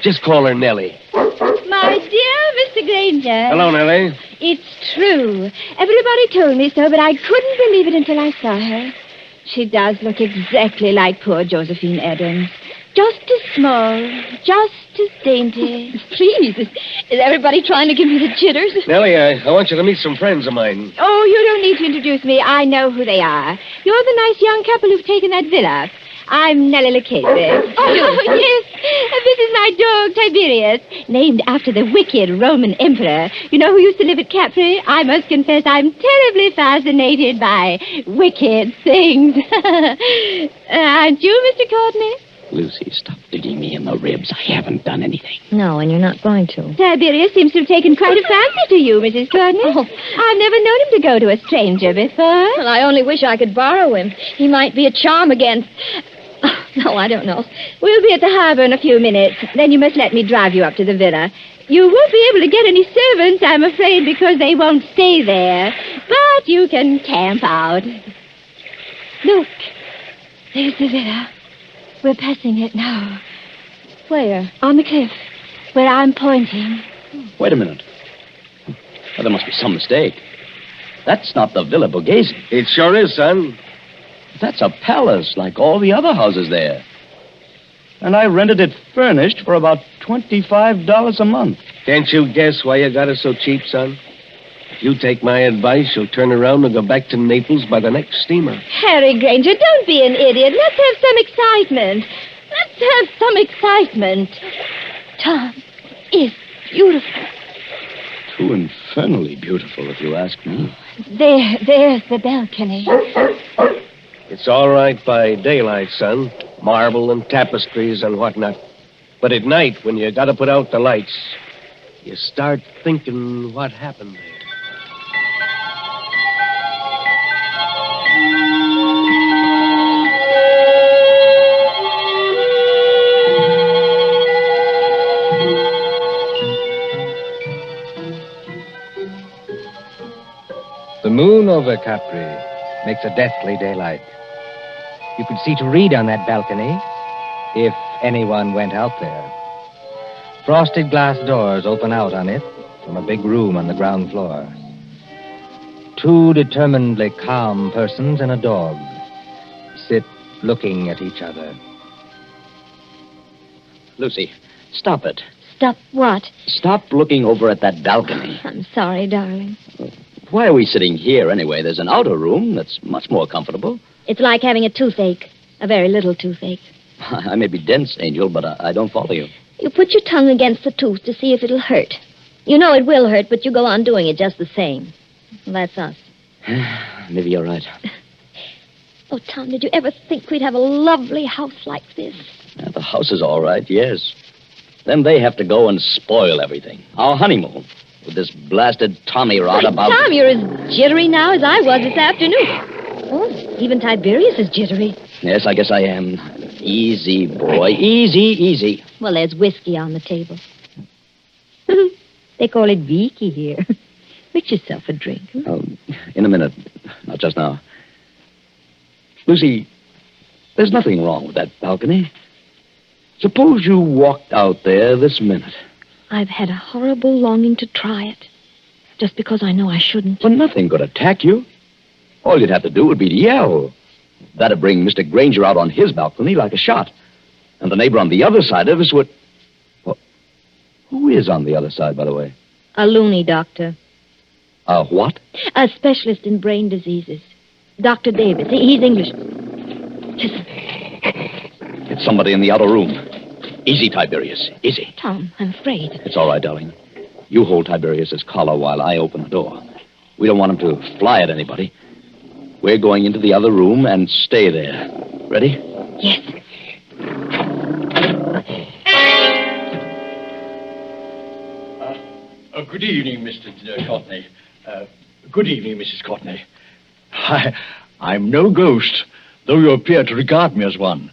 Just call her Nellie. My dear Mr. Granger. Hello, Nellie. It's true. Everybody told me so, but I couldn't believe it until I saw her. She does look exactly like poor Josephine Adams. Just as small, just as dainty. Please, is everybody trying to give me the jitters? Nellie, I want you to meet some friends of mine. Oh, you don't need to introduce me. I know who they are. You're the nice young couple who've taken that villa. I'm Nellie Lucchese. Oh, yes. This is my dog, Tiberius, named after the wicked Roman emperor. You know who used to live at Capri? I must confess I'm terribly fascinated by wicked things. Aren't you, Mr. Courtney? Lucy, stop digging me in the ribs. I haven't done anything. No, and you're not going to. Tiberius seems to have taken quite a fancy to you, Mrs. Courtney. Oh. I've never known him to go to a stranger before. Well, I only wish I could borrow him. He might be a charm against... Oh, no, I don't know. We'll be at the harbor in a few minutes. Then you must let me drive you up to the villa. You won't be able to get any servants, I'm afraid, because they won't stay there. But you can camp out. Look, there's the villa. We're passing it now. Where? On the cliff, where I'm pointing. Wait a minute. Well, there must be some mistake. That's not the Villa Borghese. It sure is, son. That's a palace like all the other houses there. And I rented it furnished for about $25 a month. Can't you guess why you got it so cheap, son? If you take my advice, you'll turn around and go back to Naples by the next steamer. Harry Granger, don't be an idiot. Let's have some excitement. Tom is beautiful. Too infernally beautiful, if you ask me. There's the balcony. It's all right by daylight, son. Marble and tapestries and whatnot. But at night, when you gotta put out the lights, you start thinking what happened there. The moon over Capri makes a deathly daylight. You could see to read on that balcony if anyone went out there. Frosted glass doors open out on it from a big room on the ground floor. Two determinedly calm persons and a dog sit looking at each other. Lucy, stop it. Stop what? Stop looking over at that balcony. I'm sorry, darling. Why are we sitting here anyway? There's an outer room that's much more comfortable. It's like having a toothache. A very little toothache. I may be dense, Angel, but I don't follow you. You put your tongue against the tooth to see if it'll hurt. You know it will hurt, but you go on doing it just the same. Well, that's us. Maybe you're right. Oh, Tom, did you ever think we'd have a lovely house like this? Yeah, the house is all right, yes. Then they have to go and spoil everything. Our honeymoon. With this blasted Tommy rod about... Tom, you're as jittery now as I was this afternoon. Oh, even Tiberius is jittery. Yes, I guess I am. Easy, boy. Easy. Well, there's whiskey on the table. They call it Vicky here. Mix yourself a drink. In a minute. Not just now. Lucy, there's nothing wrong with that balcony. Suppose you walked out there this minute. I've had a horrible longing to try it. Just because I know I shouldn't. But nothing could attack you. All you'd have to do would be to yell. That'd bring Mr. Granger out on his balcony like a shot. And the neighbor on the other side of us would... Well, who is on the other side, by the way? A loony doctor. A what? A specialist in brain diseases. Dr. Davis. He's English. Listen. It's somebody in the outer room. Easy, Tiberius. Easy. Tom, I'm afraid. It's all right, darling. You hold Tiberius's collar while I open the door. We don't want him to fly at anybody. We're going into the other room and stay there. Ready? Yes. Good evening, Mr. Courtney. Good evening, Mrs. Courtney. I'm no ghost, though you appear to regard me as one.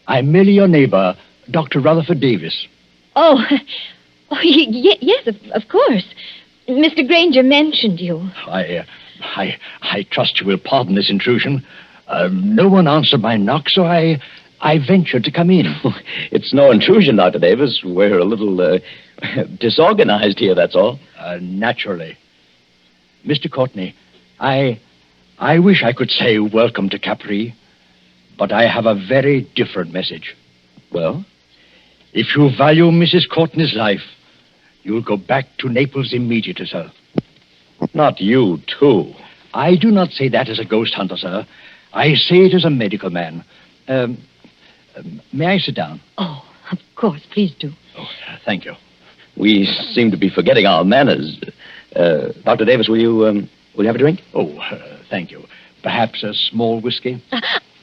I'm merely your neighbor, Dr. Rutherford Davis. Oh, yes, of course. Mr. Granger mentioned you. I trust you will pardon this intrusion. No one answered my knock, so I ventured to come in. It's no intrusion, Dr. Davis. We're a little disorganized here, that's all. Naturally. Mr. Courtney, I wish I could say welcome to Capri, but I have a very different message. Well? If you value Mrs. Courtney's life, you'll go back to Naples immediately, sir. Not you, too. I do not say that as a ghost hunter, sir. I say it as a medical man. May I sit down? Oh, of course. Please do. Oh, thank you. We seem to be forgetting our manners. Dr. Davis, will you have a drink? Oh, thank you. Perhaps a small whiskey?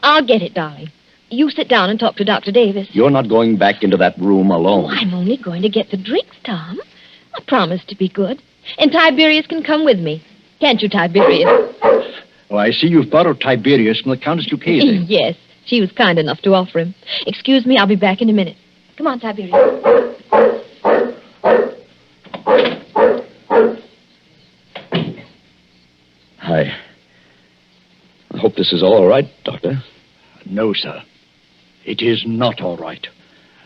I'll get it, darling. You sit down and talk to Dr. Davis. You're not going back into that room alone. Oh, I'm only going to get the drinks, Tom. I promise to be good. And Tiberius can come with me. Can't you, Tiberius? Oh, I see you've borrowed Tiberius from the Countess Lucchese. Yes, she was kind enough to offer him. Excuse me, I'll be back in a minute. Come on, Tiberius. I hope this is all right, Doctor. No, sir. It is not all right.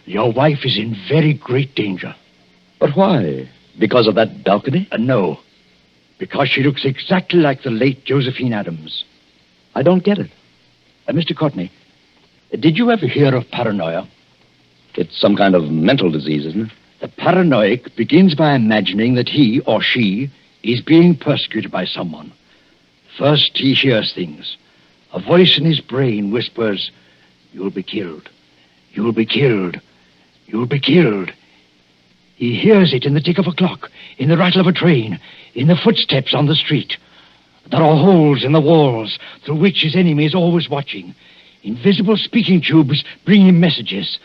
Your wife is in very great danger. But why? Because of that balcony? No. Because she looks exactly like the late Josephine Adams. I don't get it. Mr. Courtney, did you ever hear of paranoia? It's some kind of mental disease, isn't it? The paranoiac begins by imagining that he or she is being persecuted by someone. First, he hears things. A voice in his brain whispers, "You'll be killed. You'll be killed. You'll be killed." He hears it in the tick of a clock, in the rattle of a train, in the footsteps on the street. There are holes in the walls through which his enemy is always watching. Invisible speaking tubes bring him messages.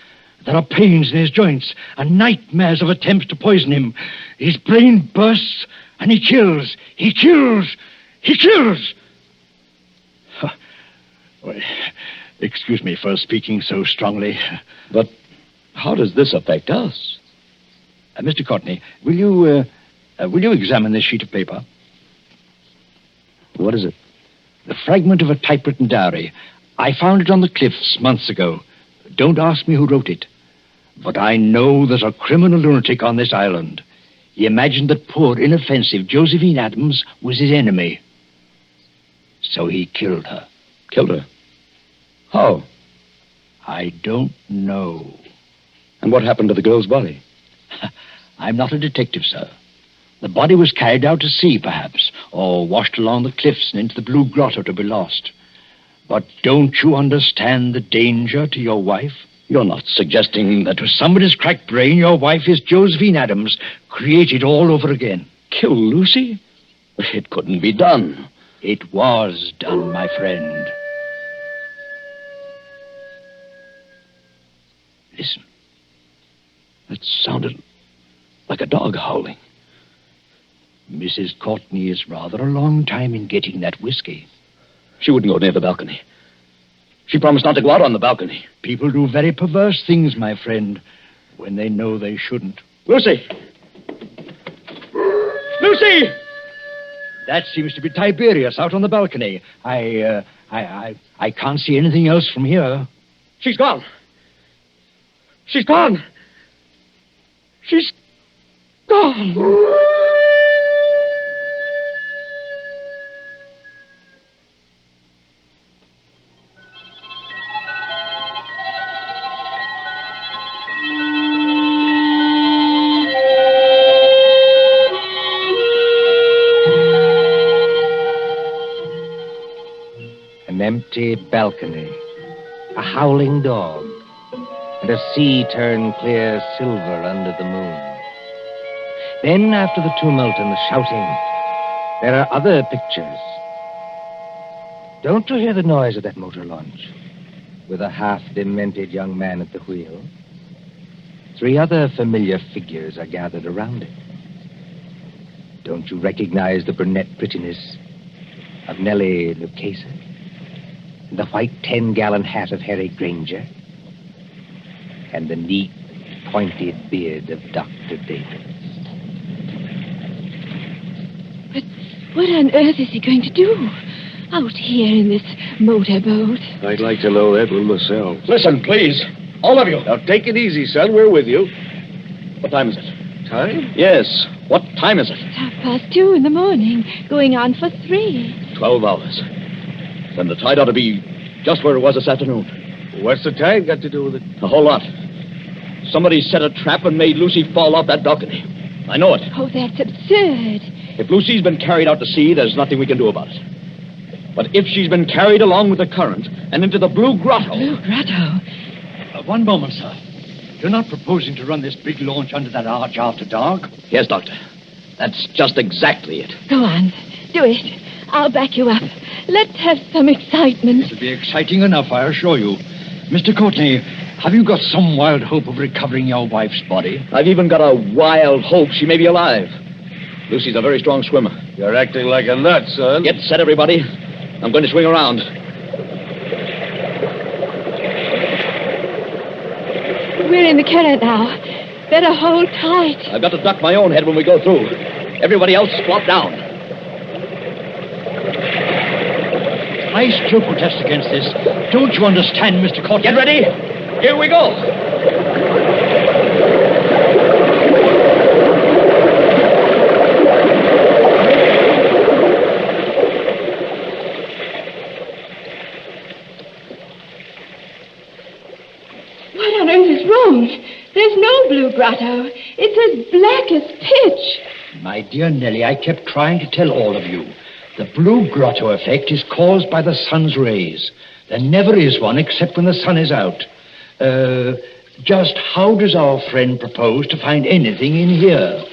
There are pains in his joints and nightmares of attempts to poison him. His brain bursts and he kills. He kills. He kills. Well, excuse me for speaking so strongly. But how does this affect us? Mr. Courtney, will you examine this sheet of paper? What is it? The fragment of a typewritten diary. I found it on the cliffs months ago. Don't ask me who wrote it. But I know there's a criminal lunatic on this island. He imagined that poor, inoffensive Josephine Adams was his enemy. So he killed her. Killed her? How? I don't know. And what happened to the girl's body? I'm not a detective, sir. The body was carried out to sea, perhaps, or washed along the cliffs and into the Blue Grotto to be lost. But don't you understand the danger to your wife? You're not suggesting that with somebody's cracked brain, your wife is Josephine Adams, created all over again. Kill Lucy? It couldn't be done. It was done, my friend. Listen. That sounded like a dog howling. Mrs. Courtney is rather a long time in getting that whiskey. She wouldn't go near the balcony. She promised not to go out on the balcony. People do very perverse things, my friend, when they know they shouldn't. Lucy! Lucy! That seems to be Tiberius out on the balcony. I can't see anything else from here. She's gone. She's gone. She's gone. An empty balcony, a howling dog, and a sea turned clear silver under the moon. Then, after the tumult and the shouting, there are other pictures. Don't you hear the noise of that motor launch, with a half-demented young man at the wheel? 3 other familiar figures are gathered around it. Don't you recognize the brunette prettiness of Nellie Lucchese? And the white 10-gallon hat of Harry Granger? And the neat, pointed beard of Dr. Davis? But what on earth is he going to do out here in this motorboat? I'd like to know that one myself. Listen, please. All of you. Now, take it easy, son. We're with you. What time is it? Time? Yes. What time is it? It's 2:30 in the morning, going on for 3. 12 hours. Then the tide ought to be just where it was this afternoon. What's the tide got to do with it? A whole lot. Somebody set a trap and made Lucy fall off that balcony. I know it. Oh, that's absurd. If Lucy's been carried out to sea, there's nothing we can do about it. But if she's been carried along with the current and into the Blue Grotto... Blue Grotto? One moment, sir. You're not proposing to run this big launch under that arch after dark? Yes, Doctor. That's just exactly it. Go on. Do it. I'll back you up. Let's have some excitement. It'll be exciting enough, I assure you. Mr. Courtney, have you got some wild hope of recovering your wife's body? I've even got a wild hope she may be alive. Lucy's a very strong swimmer. You're acting like a nut, son. Get set, everybody. I'm going to swing around. We're in the current now. Better hold tight. I've got to duck my own head when we go through. Everybody else squat down. I still protest against this. Don't you understand, Mr. Courtney? Get ready. Here we go. What on earth is wrong? There's no Blue Grotto. It's as black as pitch. My dear Nellie, I kept trying to tell all of you. The Blue Grotto effect is caused by the sun's rays. There never is one except when the sun is out. Just how does our friend propose to find anything in here?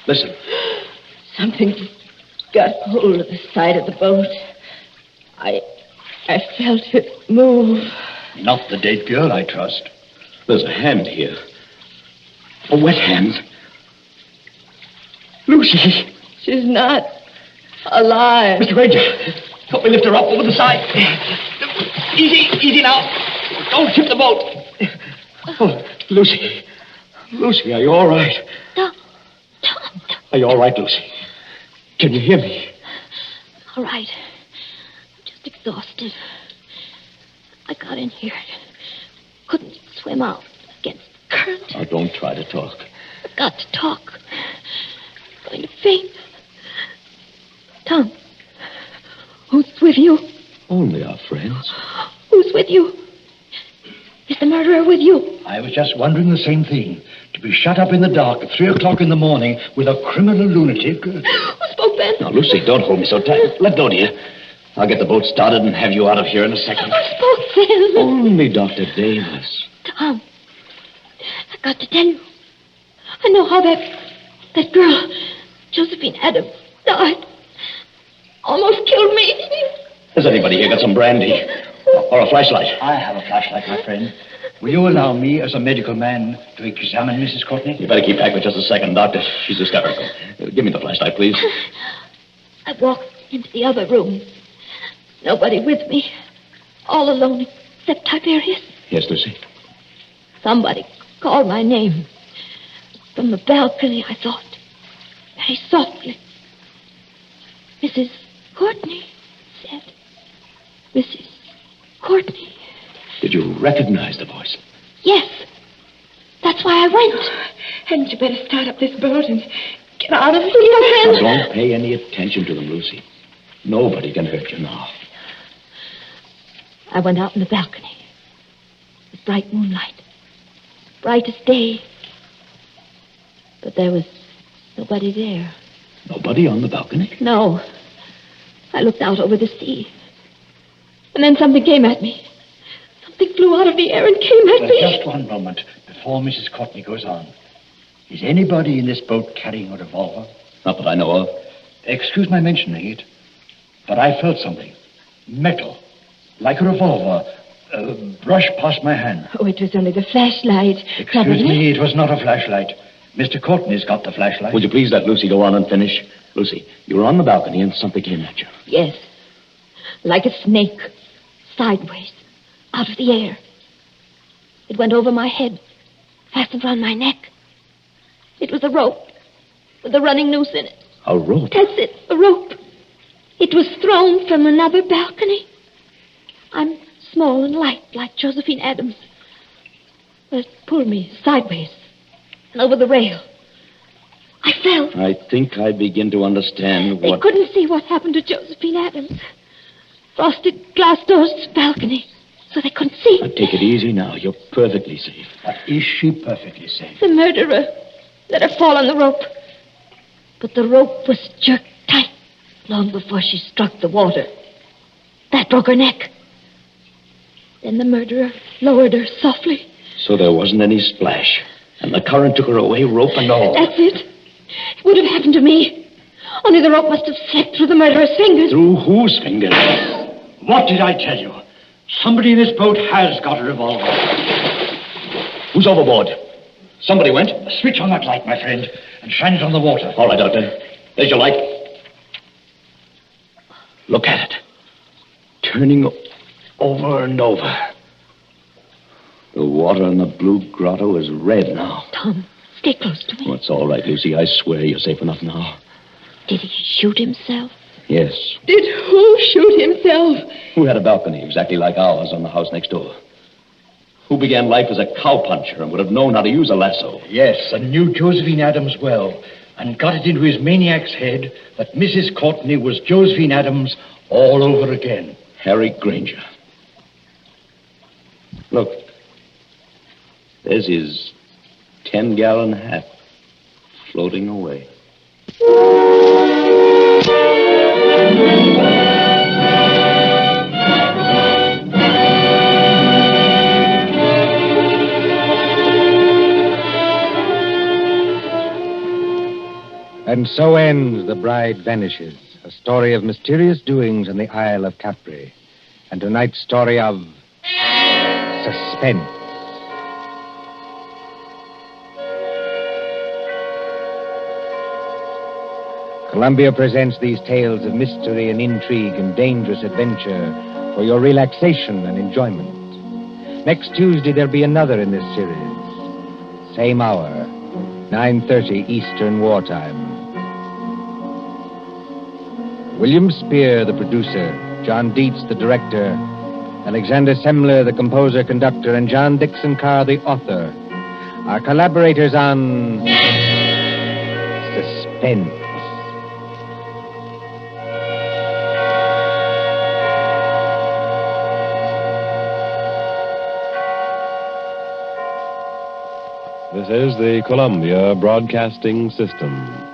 Listen. Something's got hold of the side of the boat. I felt it move. Not the dead girl, I trust. There's a hand here. A wet hand. Lucy. She's not alive. Mr. Granger, help me lift her up over the side. Easy now. Don't tip the boat. Oh, Lucy. Lucy, are you all right? Tom. Are you all right, Lucy? Can you hear me? All right. I'm just exhausted. I got in here. Couldn't swim out against the current. Now, don't try to talk. I've got to talk. I'm going to faint. Tom, who's with you? Only our friends. Who's with you? Is the murderer with you? I was just wondering the same thing. To be shut up in the dark at 3 o'clock in the morning with a criminal lunatic. Who spoke then? Now, Lucy, don't hold me so tight. Let go, dear. I'll get the boat started and have you out of here in a second. Who spoke then? Only Dr. Davis. Tom, I've got to tell you. I know how that girl, Josephine Adams, died. Almost killed me. Has anybody here got some brandy? Or a flashlight? I have a flashlight, my friend. Will you allow me, as a medical man, to examine Mrs. Courtney? You better keep back for just a second, Doctor. She's hysterical. Give me the flashlight, please. I walked into the other room. Nobody with me. All alone except Tiberius. Yes, Lucy. Somebody called my name. From the balcony, I thought. Very softly. Mrs. Courtney said. Mrs. Courtney. Did you recognize the voice? Yes. That's why I went. Hadn't you better start up this boat and get out of here? Now, don't pay any attention to them, Lucy. Nobody can hurt you now. I went out on the balcony. The bright moonlight. Bright as day. But there was nobody there. Nobody on the balcony? No. I looked out over the sea. And then something came at me. Something flew out of the air and came at me. Just one moment before Mrs. Courtney goes on. Is anybody in this boat carrying a revolver? Not that I know of. Excuse my mentioning it, but I felt something. Metal. Like a revolver. Brushed past my hand. Oh, it was only the flashlight. Excuse me, it was not a flashlight. Mr. Courtney's got the flashlight. Would you please let Lucy go on and finish? Lucy, you were on the balcony and something came at you. Yes. Like a snake. Sideways. Out of the air. It went over my head. Fastened around my neck. It was a rope. With a running noose in it. A rope? That's it. A rope. It was thrown from another balcony. I'm small and light, like Josephine Adams. But it pulled me sideways and over the rail. I fell. I think I begin to understand They couldn't see what happened to Josephine Adams. Frosted glass doors to the balcony, so they couldn't see. Now, take it easy now. You're perfectly safe. But is she perfectly safe? The murderer let her fall on the rope. But the rope was jerked tight long before she struck the water. That broke her neck. Then the murderer lowered her softly. So there wasn't any splash. And the current took her away, rope and all. That's it. It would have happened to me. Only the rope must have slipped through the murderer's fingers. Through whose fingers? What did I tell you? Somebody in this boat has got a revolver. Who's overboard? Somebody went? Switch on that light, my friend, and shine it on the water. All right, Doctor. There's your light. Look at it. Turning over and over. The water in the blue grotto is red now. Tom, stay close to me. Oh, it's all right, Lucy. I swear you're safe enough now. Did he shoot himself? Yes. Did who shoot himself? Who had a balcony exactly like ours on the house next door? Who began life as a cowpuncher and would have known how to use a lasso? Yes, and knew Josephine Adams well, and got it into his maniac's head that Mrs. Courtney was Josephine Adams all over again. Harry Granger. Look. There's his 10-gallon hat floating away. And so ends The Bride Vanishes, a story of mysterious doings in the Isle of Capri. And tonight's story of Suspense. Columbia presents these tales of mystery and intrigue and dangerous adventure for your relaxation and enjoyment. Next Tuesday, there'll be another in this series. Same hour, 9:30 Eastern Wartime. William Spear, the producer, John Dietz, the director, Alexander Semler, the composer, conductor, and John Dixon Carr, the author, are collaborators on Suspense. The This is the Columbia Broadcasting System.